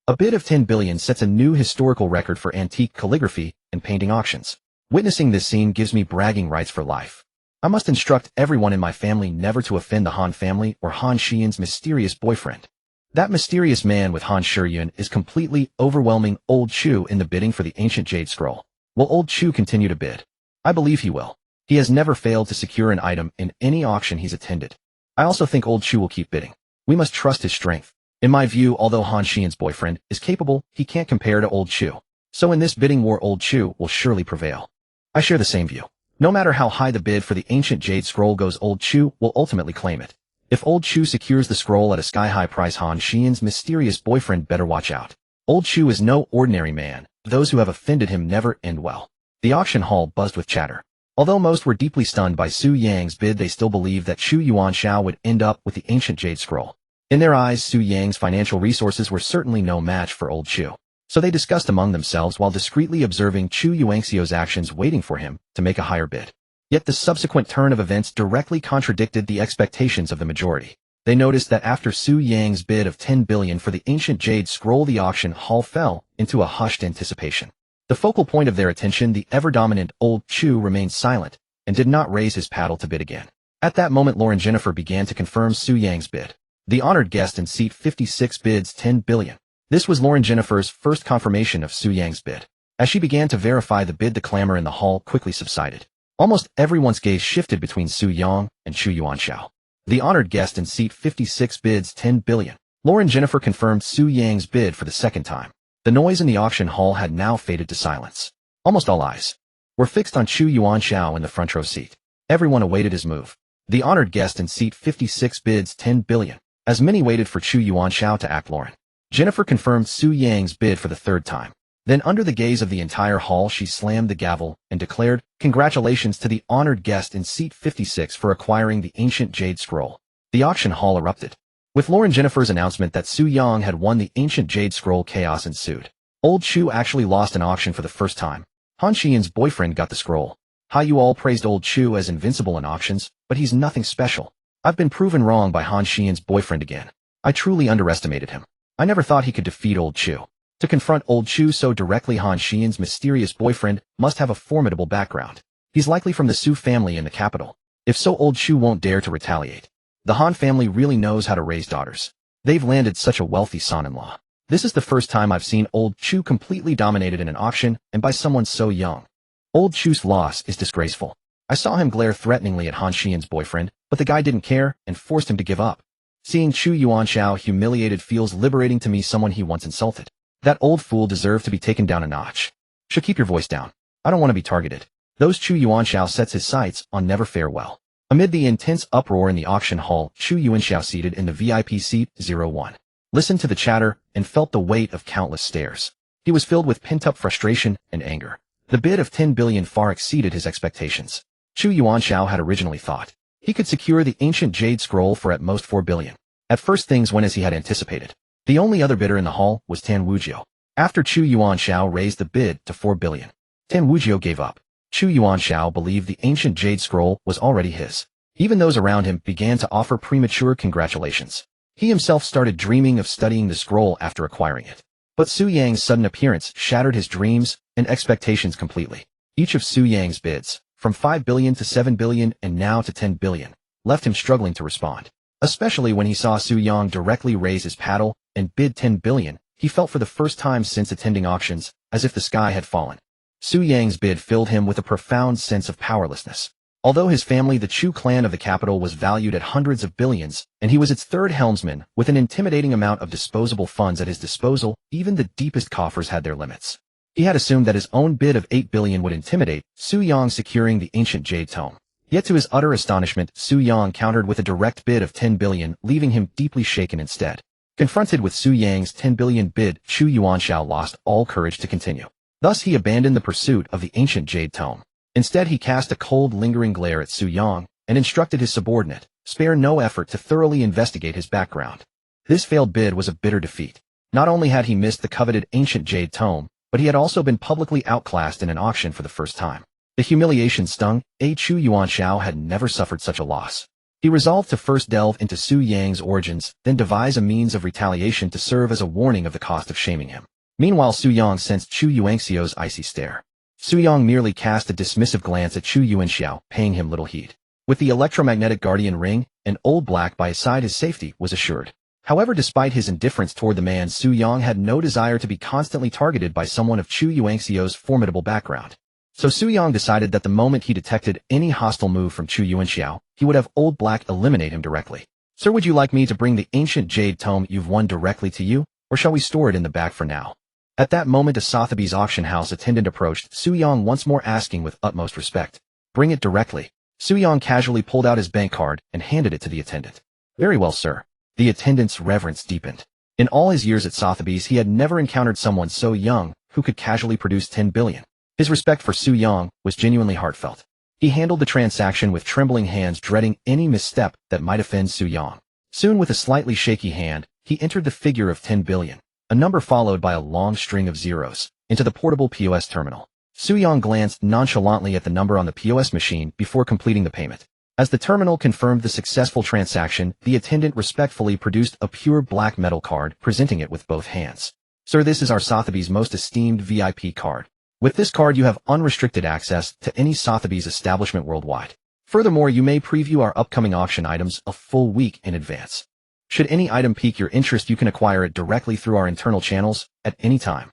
A bid of 10 billion sets a new historical record for antique calligraphy and painting auctions. Witnessing this scene gives me bragging rights for life. I must instruct everyone in my family never to offend the Han family or Han Shiyun's mysterious boyfriend. That mysterious man with Han Shiyun is completely overwhelming old Chu in the bidding for the ancient jade scroll. Will old Chu continue to bid? I believe he will. He has never failed to secure an item in any auction he's attended. I also think old Chu will keep bidding. We must trust his strength. In my view, although Han Shiyun's boyfriend is capable, he can't compare to old Chu. So in this bidding war, old Chu will surely prevail. I share the same view. No matter how high the bid for the ancient jade scroll goes, old Chu will ultimately claim it. If old Chu secures the scroll at a sky-high price, Han Shiyun's mysterious boyfriend better watch out. Old Chu is no ordinary man. Those who have offended him never end well. The auction hall buzzed with chatter. Although most were deeply stunned by Su Yang's bid, they still believed that Chu Yuanxiu would end up with the ancient jade scroll. In their eyes, Su Yang's financial resources were certainly no match for old Chu. So they discussed among themselves while discreetly observing Chu Yuanxiu's actions, waiting for him to make a higher bid. Yet the subsequent turn of events directly contradicted the expectations of the majority. They noticed that after Su Yang's bid of 10 billion for the ancient jade scroll, the auction hall fell into a hushed anticipation. The focal point of their attention, the ever-dominant old Chu, remained silent and did not raise his paddle to bid again. At that moment, Lauren Jennifer began to confirm Su Yang's bid. The honored guest in seat 56 bids 10 billion. This was Lauren Jennifer's first confirmation of Su Yang's bid. As she began to verify the bid, the clamor in the hall quickly subsided. Almost everyone's gaze shifted between Su Yang and Chu Yuanxiu. The honored guest in seat 56 bids 10 billion. Lauren Jennifer confirmed Su Yang's bid for the second time. The noise in the auction hall had now faded to silence. Almost all eyes were fixed on Chu Yuanxiu in the front row seat. Everyone awaited his move. The honored guest in seat 56 bids 10 billion. As many waited for Chu Yuanxiu to act, Lauren Jennifer confirmed Su Yang's bid for the third time. Then, under the gaze of the entire hall, she slammed the gavel and declared, "Congratulations to the honored guest in seat 56 for acquiring the ancient jade scroll." The auction hall erupted. With Lauren Jennifer's announcement that Su Yang had won the ancient jade scroll, chaos ensued. Old Chu actually lost an auction for the first time. Han Shiyun's boyfriend got the scroll. You all praised old Chu as invincible in auctions, but he's nothing special. I've been proven wrong by Han Shiyun's boyfriend again. I truly underestimated him. I never thought he could defeat old Chu. To confront old Chu so directly, Han Xian's mysterious boyfriend must have a formidable background. He's likely from the Su family in the capital. If so, old Chu won't dare to retaliate. The Han family really knows how to raise daughters. They've landed such a wealthy son-in-law. This is the first time I've seen old Chu completely dominated in an auction and by someone so young. Old Chu's loss is disgraceful. I saw him glare threateningly at Han Xian's boyfriend, but the guy didn't care and forced him to give up. Seeing Chu Yuanxiao humiliated feels liberating to me, someone he once insulted. That old fool deserved to be taken down a notch. Should keep your voice down. I don't want to be targeted. Those Chu Yuanxiao sets his sights on never fare well. Amid the intense uproar in the auction hall, Chu Yuanxiao seated in the VIP seat 01. Listened to the chatter and felt the weight of countless stares. He was filled with pent-up frustration and anger. The bid of 10 billion far exceeded his expectations. Chu Yuanxiao had originally thought he could secure the ancient jade scroll for at most 4 billion. At first things went as he had anticipated. The only other bidder in the hall was Tan Wujiu. After Chu Yuanxiao raised the bid to 4 billion, Tan Wujiu gave up. Chu Yuanxiao believed the ancient jade scroll was already his. Even those around him began to offer premature congratulations. He himself started dreaming of studying the scroll after acquiring it. But Su Yang's sudden appearance shattered his dreams and expectations completely. Each of Su Yang's bids, from 5 billion to 7 billion and now to 10 billion, left him struggling to respond. Especially when he saw Su Yang directly raise his paddle and bid 10 billion, he felt for the first time since attending auctions as if the sky had fallen. Su Yang's bid filled him with a profound sense of powerlessness. Although his family, the Chu clan of the capital, was valued at hundreds of billions, and he was its third helmsman, with an intimidating amount of disposable funds at his disposal, even the deepest coffers had their limits. He had assumed that his own bid of 8 billion would intimidate Su Yang, securing the ancient jade tome. Yet to his utter astonishment, Su Yang countered with a direct bid of 10 billion, leaving him deeply shaken instead. Confronted with Su Yang's 10 billion bid, Chu Yuanxiao lost all courage to continue. Thus he abandoned the pursuit of the ancient jade tome. Instead he cast a cold, lingering glare at Su Yang and instructed his subordinate, spare no effort to thoroughly investigate his background. This failed bid was a bitter defeat. Not only had he missed the coveted ancient jade tome, but he had also been publicly outclassed in an auction for the first time. The humiliation stung. Chu Yuanxiao had never suffered such a loss. He resolved to first delve into Su Yang's origins, then devise a means of retaliation to serve as a warning of the cost of shaming him. Meanwhile, Su Yang sensed Chu Yuanxiao's icy stare. Su Yang merely cast a dismissive glance at Chu Yuanxiao, paying him little heed. With the electromagnetic guardian ring and old black by his side, his safety was assured. However, despite his indifference toward the man, Su Yang had no desire to be constantly targeted by someone of Chu Yuanxiao's formidable background. So Su Yang decided that the moment he detected any hostile move from Chu Yuanxiao, he would have old black eliminate him directly. Sir, would you like me to bring the ancient jade tome you've won directly to you, or shall we store it in the bag for now? At that moment a Sotheby's auction house attendant approached Su Yang, once more asking with utmost respect, "Bring it directly." Su Yang casually pulled out his bank card and handed it to the attendant. "Very well, sir." The attendant's reverence deepened. In all his years at Sotheby's he had never encountered someone so young who could casually produce 10 billion. His respect for Su Yang was genuinely heartfelt. He handled the transaction with trembling hands, dreading any misstep that might offend Su Yang. Soon, with a slightly shaky hand, he entered the figure of 10 billion. A number followed by a long string of zeros, into the portable POS terminal. Su Yang glanced nonchalantly at the number on the POS machine before completing the payment. As the terminal confirmed the successful transaction, the attendant respectfully produced a pure black metal card, presenting it with both hands. "Sir, this is our Sotheby's most esteemed VIP card. With this card you have unrestricted access to any Sotheby's establishment worldwide. Furthermore, you may preview our upcoming auction items a full week in advance. Should any item pique your interest, you can acquire it directly through our internal channels at any time."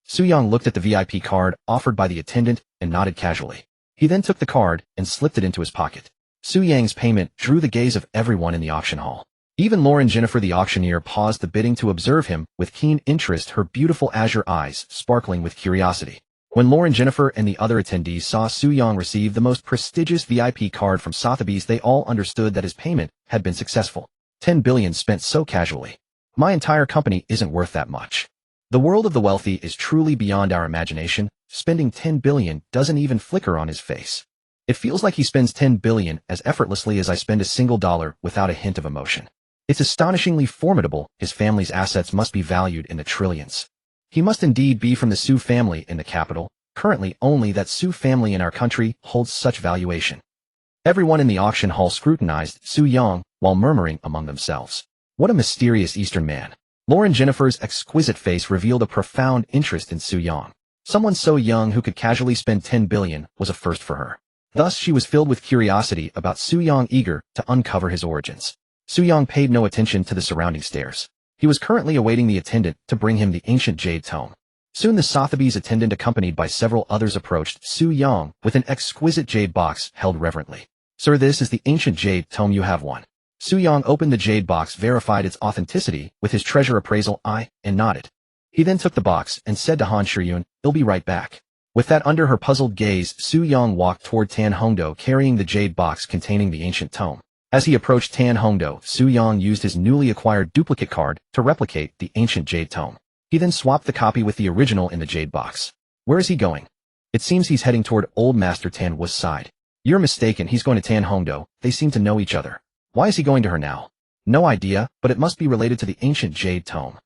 Su Yang looked at the VIP card offered by the attendant and nodded casually. He then took the card and slipped it into his pocket. Su Yang's payment drew the gaze of everyone in the auction hall. Even Lauren Jennifer, the auctioneer, paused the bidding to observe him with keen interest, her beautiful azure eyes sparkling with curiosity. When Lauren Jennifer and the other attendees saw Su Yang receive the most prestigious VIP card from Sotheby's, they all understood that his payment had been successful. 10 billion spent so casually. My entire company isn't worth that much. The world of the wealthy is truly beyond our imagination. Spending 10 billion doesn't even flicker on his face. It feels like he spends 10 billion as effortlessly as I spend a single dollar without a hint of emotion. It's astonishingly formidable. His family's assets must be valued in the trillions. He must indeed be from the Su family in the capital. Currently, only that Su family in our country holds such valuation. Everyone in the auction hall scrutinized Su Yang while murmuring among themselves, "What a mysterious Eastern man." Lauren Jennifer's exquisite face revealed a profound interest in Su Yang. Someone so young who could casually spend 10 billion was a first for her. Thus, she was filled with curiosity about Su Yang, eager to uncover his origins. Su Yang paid no attention to the surrounding stares. He was currently awaiting the attendant to bring him the ancient jade tome. Soon the Sotheby's attendant, accompanied by several others, approached Su Yang with an exquisite jade box held reverently. "Sir, this is the ancient jade tome. You have one." Su Yang opened the jade box, verified its authenticity with his treasure appraisal eye, and nodded. He then took the box and said to Han Shiyun, "I'll be right back." With that under her puzzled gaze, Su Yang walked toward Tan Hongdo, carrying the jade box containing the ancient tome. As he approached Tan Hongdo, Su Yang used his newly acquired duplicate card to replicate the ancient jade tome. He then swapped the copy with the original in the jade box. "Where is he going?" "It seems he's heading toward Old Master Tan Wu's side." "You're mistaken, he's going to Tan Hongdo. They seem to know each other." "Why is he going to her now?" "No idea, but it must be related to the ancient jade tome."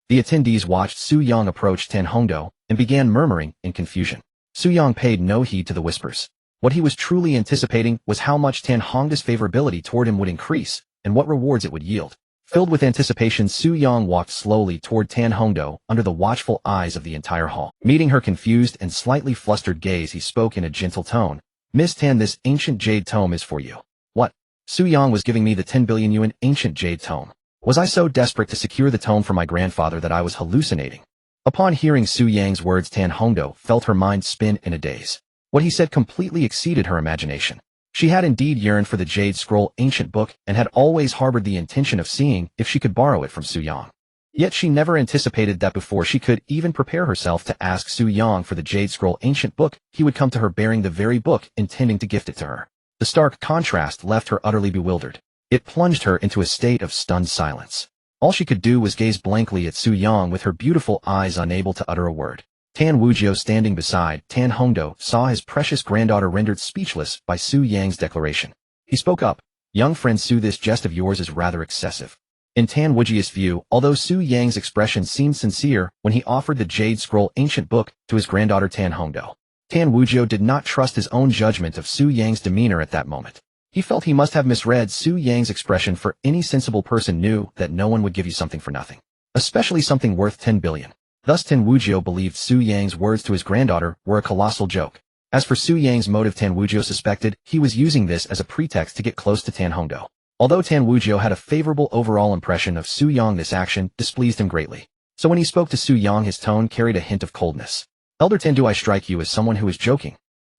The attendees watched Su Yang approach Tan Hongdo and began murmuring in confusion. Su Yang paid no heed to the whispers. What he was truly anticipating was how much Tan Hongdo's favorability toward him would increase and what rewards it would yield. Filled with anticipation, Su Yang walked slowly toward Tan Hongdo under the watchful eyes of the entire hall. Meeting her confused and slightly flustered gaze, he spoke in a gentle tone. "Miss Tan, this ancient jade tome is for you." "What?" "Su Yang was giving me the 10 billion yuan ancient jade tome. Was I so desperate to secure the tome for my grandfather that I was hallucinating?" Upon hearing Su Yang's words, Tan Hongdo felt her mind spin in a daze. What he said completely exceeded her imagination. She had indeed yearned for the Jade Scroll ancient book and had always harbored the intention of seeing if she could borrow it from Su Yang. Yet she never anticipated that before she could even prepare herself to ask Su Yang for the Jade Scroll ancient book, he would come to her bearing the very book, intending to gift it to her. The stark contrast left her utterly bewildered. It plunged her into a state of stunned silence. All she could do was gaze blankly at Su Yang with her beautiful eyes, unable to utter a word. Tan Wujio, standing beside Tan Hongdo, saw his precious granddaughter rendered speechless by Su Yang's declaration. He spoke up. "Young friend Su, this jest of yours is rather excessive." In Tan Wujio's view, although Su Yang's expression seemed sincere when he offered the Jade Scroll ancient book to his granddaughter Tan Hongdo, Tan Wujio did not trust his own judgment of Su Yang's demeanor at that moment. He felt he must have misread Su Yang's expression, for any sensible person knew that no one would give you something for nothing, especially something worth 10 billion. Thus Tan Wujio believed Su Yang's words to his granddaughter were a colossal joke. As for Su Yang's motive, Tan Wujio suspected he was using this as a pretext to get close to Tan Hongdo. Although Tan Wujio had a favorable overall impression of Su Yang, this action displeased him greatly. So when he spoke to Su Yang, his tone carried a hint of coldness. "Elder Tan, do I strike you as someone who is joking?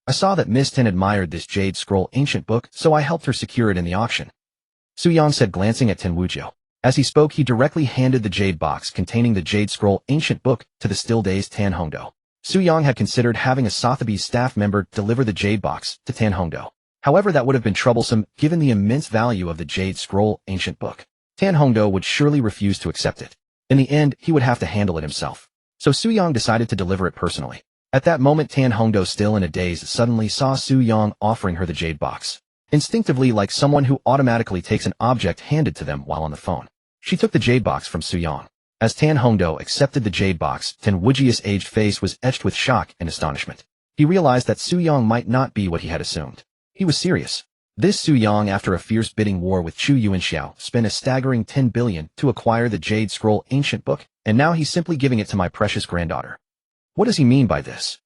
I saw that Miss Tan admired this Jade Scroll ancient book, so I helped her secure it in the auction," Su Yang said, glancing at Tan Wujio. As he spoke, he directly handed the jade box containing the Jade Scroll ancient book to the still-dazed Tan Hongdo. Su Yang had considered having a Sotheby's staff member deliver the jade box to Tan Hongdo. However, that would have been troublesome given the immense value of the Jade Scroll ancient book. Tan Hongdo would surely refuse to accept it. In the end, he would have to handle it himself. So Su Yang decided to deliver it personally. At that moment, Tan Hongdo, still in a daze, suddenly saw Su Yang offering her the jade box. Instinctively, like someone who automatically takes an object handed to them while on the phone, she took the jade box from Su Yang. As Tan Hongdo accepted the jade box, Tan Wujio's aged face was etched with shock and astonishment. He realized that Su Yang might not be what he had assumed. He was serious. This Su Yang, after a fierce bidding war with Chu Yuanxiao, spent a staggering 10 billion to acquire the Jade Scroll ancient book, and now he's simply giving it to my precious granddaughter. What does he mean by this?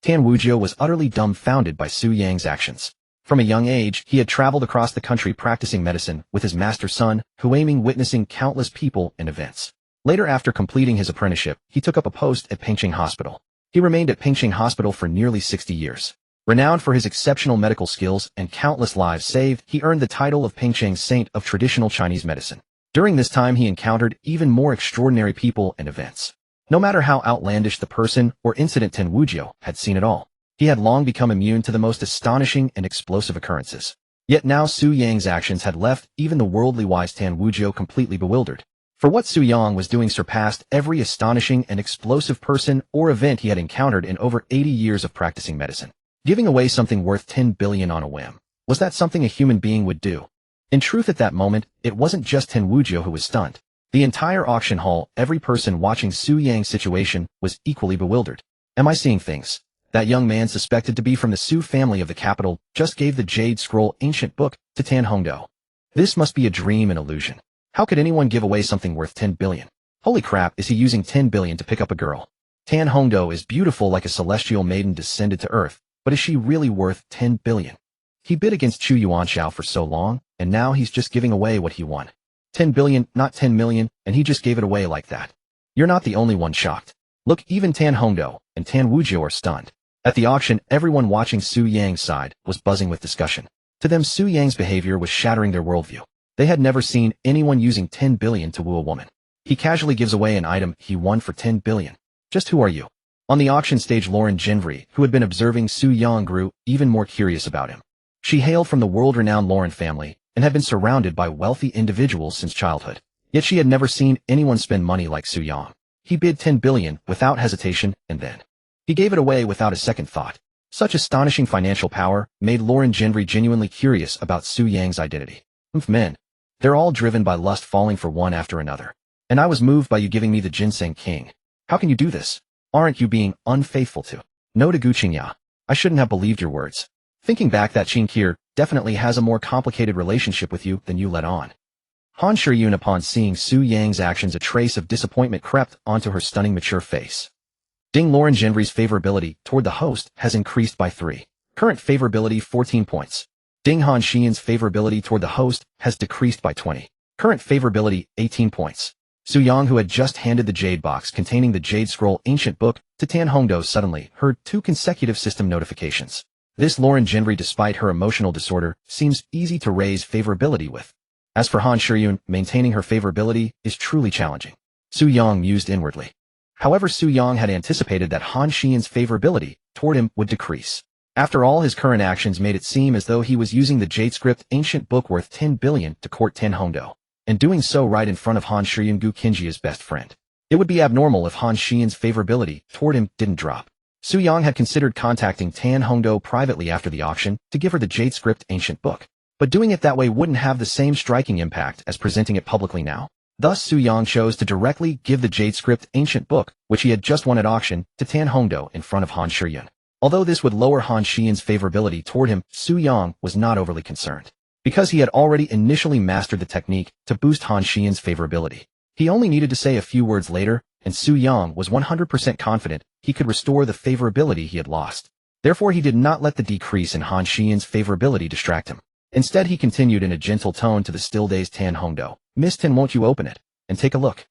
Tan Wujio was utterly dumbfounded by Su Yang's actions. From a young age, he had traveled across the country practicing medicine with his master Sun, Huaming, witnessing countless people and events. Later, after completing his apprenticeship, he took up a post at Pingqing Hospital. He remained at Pingqing Hospital for nearly 60 years. Renowned for his exceptional medical skills and countless lives saved, he earned the title of Pingqing Saint of Traditional Chinese Medicine. During this time, he encountered even more extraordinary people and events. No matter how outlandish the person or incident, Tan Wujio had seen it all. He had long become immune to the most astonishing and explosive occurrences. Yet now Su Yang's actions had left even the worldly wise Tan Wujio completely bewildered. For what Su Yang was doing surpassed every astonishing and explosive person or event he had encountered in over 80 years of practicing medicine. Giving away something worth 10 billion on a whim. Was that something a human being would do? In truth, at that moment, it wasn't just Tan Wujio who was stunned. The entire auction hall, every person watching Su Yang's situation, was equally bewildered. Am I seeing things? That young man, suspected to be from the Su family of the capital, just gave the Jade Scroll ancient book to Tan Hongdo. This must be a dream, an illusion. How could anyone give away something worth 10 billion? Holy crap, is he using 10 billion to pick up a girl? Tan Hongdo is beautiful like a celestial maiden descended to earth, but is she really worth 10 billion? He bid against Chu Yuanxiao for so long, and now he's just giving away what he won. 10 billion, not 10 million, and he just gave it away like that. You're not the only one shocked. Look, even Tan Hongdo and Tan Wujiu are stunned. At the auction, everyone watching Su Yang's side was buzzing with discussion. To them, Su Yang's behavior was shattering their worldview. They had never seen anyone using 10 billion to woo a woman. He casually gives away an item he won for 10 billion. Just who are you? On the auction stage, Lauren Jinvri, who had been observing Su Yang, grew even more curious about him. She hailed from the world-renowned Lauren family and had been surrounded by wealthy individuals since childhood. Yet she had never seen anyone spend money like Su Yang. He bid 10 billion without hesitation, and then he gave it away without a second thought. Such astonishing financial power made Lauren Jinvri genuinely curious about Su Yang's identity. Men. They're all driven by lust, falling for one after another. And I was moved by you giving me the Ginseng King. How can you do this? Aren't you being unfaithful to? No to Gu Qingya. I shouldn't have believed your words. Thinking back, that Qing Kier definitely has a more complicated relationship with you than you let on. Han Shiyun, upon seeing Su Yang's actions, a trace of disappointment crept onto her stunning mature face. Ding. Lauren Jinvri's favorability toward the host has increased by 3. Current favorability 14 points. Ding. Han Shiyun's favorability toward the host has decreased by 20. Current favorability 18 points. Su Yang, who had just handed the jade box containing the Jade Scroll ancient book to Tan Hongdo, suddenly heard 2 consecutive system notifications. This Lauren Jinvri, despite her emotional disorder, seems easy to raise favorability with. As for Han Shiyun, maintaining her favorability is truly challenging. Su Yang mused inwardly. However, Su Yang had anticipated that Han Shiyun's favorability toward him would decrease. After all, his current actions made it seem as though he was using the Jade Script ancient book worth 10 billion to court Tan Hongdo, and doing so right in front of Han Shiyun, Gu Qingjia's best friend. It would be abnormal if Han Shiyun's favorability toward him didn't drop. Su Yang had considered contacting Tan Hongdo privately after the auction to give her the Jade Script ancient book, but doing it that way wouldn't have the same striking impact as presenting it publicly now. Thus, Su Yang chose to directly give the Jade Script ancient book, which he had just won at auction, to Tan Hongdo in front of Han Shiyun. Although this would lower Han Shiyun's favorability toward him, Su Yang was not overly concerned, because he had already initially mastered the technique to boost Han Shiyun's favorability. He only needed to say a few words later, and Su Yang was 100% confident he could restore the favorability he had lost. Therefore, he did not let the decrease in Han Shiyun's favorability distract him. Instead, he continued in a gentle tone to the still-dazed Tan Hongdo. Miss Tan, won't you open it and take a look?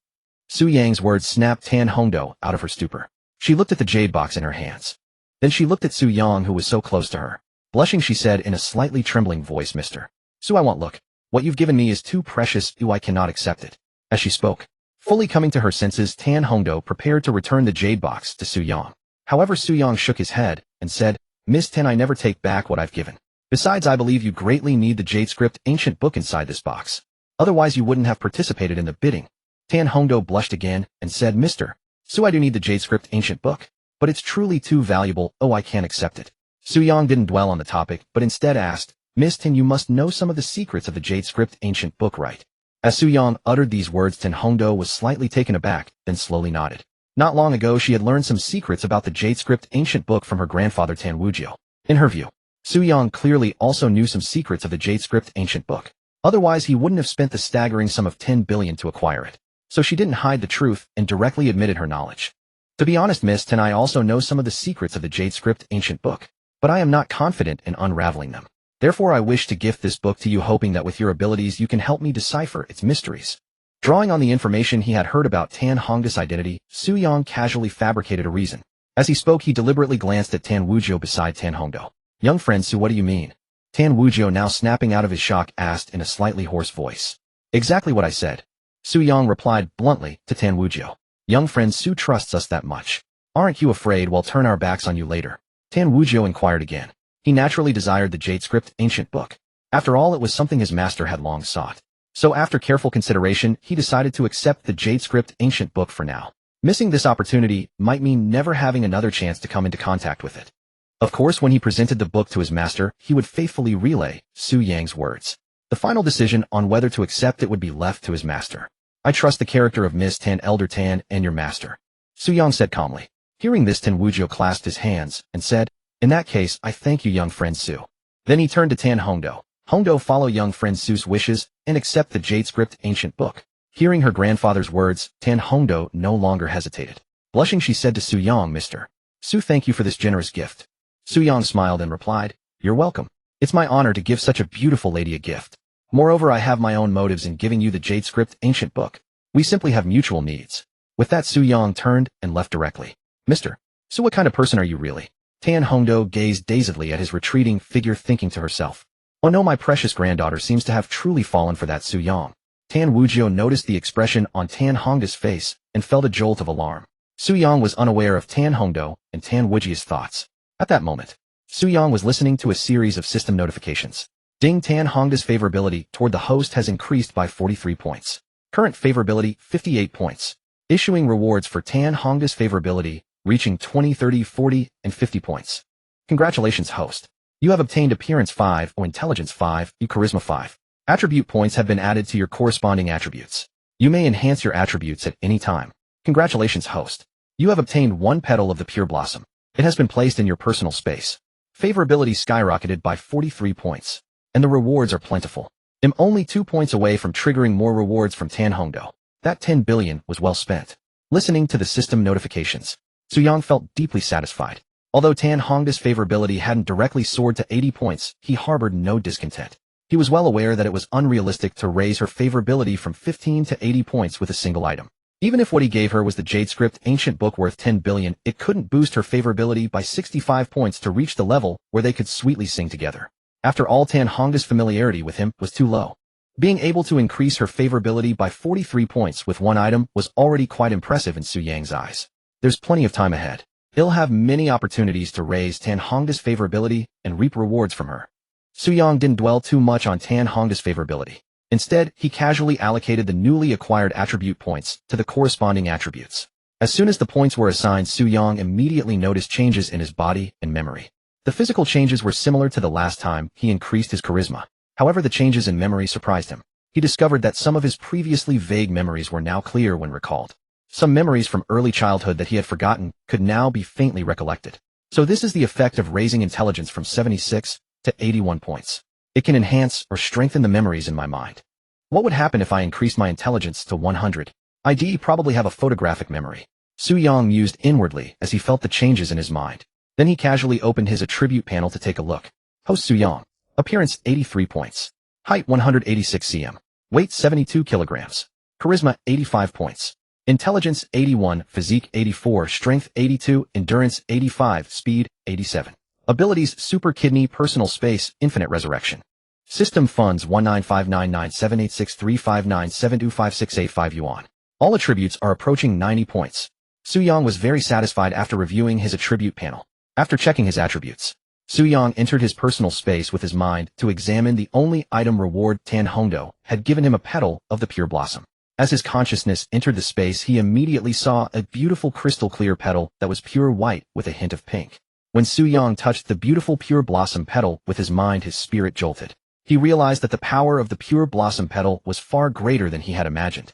Su Yang's words snapped Tan Hongdo out of her stupor. She looked at the jade box in her hands. Then she looked at Su Yang, who was so close to her. Blushing, she said in a slightly trembling voice, Mr. Su, I won't look. What you've given me is too precious, I cannot accept it. As she spoke, fully coming to her senses, Tan Hongdo prepared to return the jade box to Su Yang. However, Su Yang shook his head and said, Miss Tan, I never take back what I've given. Besides, I believe you greatly need the Jade Script ancient book inside this box. Otherwise, you wouldn't have participated in the bidding. Tan Hongdo blushed again and said, Mr. Su, I do need the Jade Script ancient book, but it's truly too valuable, I can't accept it. Su Yang didn't dwell on the topic, but instead asked, Miss Tan, you must know some of the secrets of the Jade Script ancient book, right? As Su Yang uttered these words, Tan Hongdo was slightly taken aback, then slowly nodded. Not long ago, she had learned some secrets about the Jade Script ancient book from her grandfather Tan Wujiu. In her view, Su Yang clearly also knew some secrets of the Jade Script ancient book. Otherwise, he wouldn't have spent the staggering sum of 10 billion to acquire it. So she didn't hide the truth and directly admitted her knowledge. To be honest, Miss Tan, I also know some of the secrets of the Jade Script ancient book, but I am not confident in unraveling them. Therefore, I wish to gift this book to you, hoping that with your abilities you can help me decipher its mysteries. Drawing on the information he had heard about Tan Hongdo's identity, Su Yang casually fabricated a reason. As he spoke, he deliberately glanced at Tan Wujiu beside Tan Hongdo. Young friend Su, what do you mean? Tan Wujiu, now snapping out of his shock, asked in a slightly hoarse voice. Exactly what I said. Su Yang replied bluntly to Tan Wujiu. Young friend Su trusts us that much. Aren't you afraid we'll turn our backs on you later? Tan Wujiu inquired again. He naturally desired the Jade Script ancient book. After all, it was something his master had long sought. So after careful consideration, he decided to accept the Jade Script ancient book for now. Missing this opportunity might mean never having another chance to come into contact with it. Of course, when he presented the book to his master, he would faithfully relay Su Yang's words. The final decision on whether to accept it would be left to his master. I trust the character of Miss Tan, Elder Tan, and your master, Su Yang said calmly. Hearing this, Tan Wujiu clasped his hands and said, In that case, I thank you, young friend Su. Then he turned to Tan Hongdo. Hongdo, follow young friend Su's wishes and accept the Jade Script ancient book. Hearing her grandfather's words, Tan Hongdo no longer hesitated. Blushing, she said to Su Yang, Mr. Su, thank you for this generous gift. Su Yang smiled and replied, You're welcome. It's my honor to give such a beautiful lady a gift. Moreover, I have my own motives in giving you the Jade Script ancient book. We simply have mutual needs. With that, Su Yang turned and left directly. Mr. Su, what kind of person are you really? Tan Hongdo gazed dazedly at his retreating figure, thinking to herself. Oh no, my precious granddaughter seems to have truly fallen for that Su Yang. Tan Wujio noticed the expression on Tan Hongdo's face and felt a jolt of alarm. Su Yang was unaware of Tan Hongdo and Tan Wujio's thoughts. At that moment, Su Yang was listening to a series of system notifications. Ding, Tan Hongdo's favorability toward the host has increased by 43 points. Current favorability, 58 points. Issuing rewards for Tan Hongdo's favorability, reaching 20, 30, 40, and 50 points. Congratulations, host. You have obtained Appearance 5 or Intelligence 5, or Charisma 5. Attribute points have been added to your corresponding attributes. You may enhance your attributes at any time. Congratulations, host. You have obtained 1 petal of the Pure Blossom. It has been placed in your personal space. Favorability skyrocketed by 43 points. And the rewards are plentiful. I'm only 2 points away from triggering more rewards from Tan Hongdo. That 10 billion was well spent. Listening to the system notifications, Su Yang felt deeply satisfied. Although Tan Hongdo's favorability hadn't directly soared to 80 points, he harbored no discontent. He was well aware that it was unrealistic to raise her favorability from 15 to 80 points with a single item. Even if what he gave her was the Jade Script ancient book worth 10 billion, it couldn't boost her favorability by 65 points to reach the level where they could sweetly sing together. After all, Tan Hongdo's familiarity with him was too low. Being able to increase her favorability by 43 points with 1 item was already quite impressive in Su Yang's eyes. There's plenty of time ahead. He'll have many opportunities to raise Tan Hongdo's favorability and reap rewards from her. Su Yang didn't dwell too much on Tan Hongdo's favorability. Instead, he casually allocated the newly acquired attribute points to the corresponding attributes. As soon as the points were assigned, Su Yang immediately noticed changes in his body and memory. The physical changes were similar to the last time he increased his charisma. However, the changes in memory surprised him. He discovered that some of his previously vague memories were now clear when recalled. Some memories from early childhood that he had forgotten could now be faintly recollected. So this is the effect of raising intelligence from 76 to 81 points. It can enhance or strengthen the memories in my mind. What would happen if I increased my intelligence to 100? I'd probably have a photographic memory. Su Yang mused inwardly as he felt the changes in his mind. Then he casually opened his attribute panel to take a look. Host Su Yang. Appearance 83 points. Height 186 cm. Weight 72 kilograms. Charisma 85 points. Intelligence 81, Physique 84, Strength 82, Endurance 85, Speed 87. Abilities Super Kidney, Personal Space, Infinite Resurrection. System Funds 19599786359725685 yuan. All attributes are approaching 90 points. Su Yang was very satisfied after reviewing his attribute panel. After checking his attributes, Su Yang entered his personal space with his mind to examine the only item reward. Tan Hongdo had given him a petal of the Pure Blossom. As his consciousness entered the space, he immediately saw a beautiful crystal-clear petal that was pure white with a hint of pink. When Su Yang touched the beautiful Pure Blossom petal with his mind, his spirit jolted. He realized that the power of the Pure Blossom petal was far greater than he had imagined.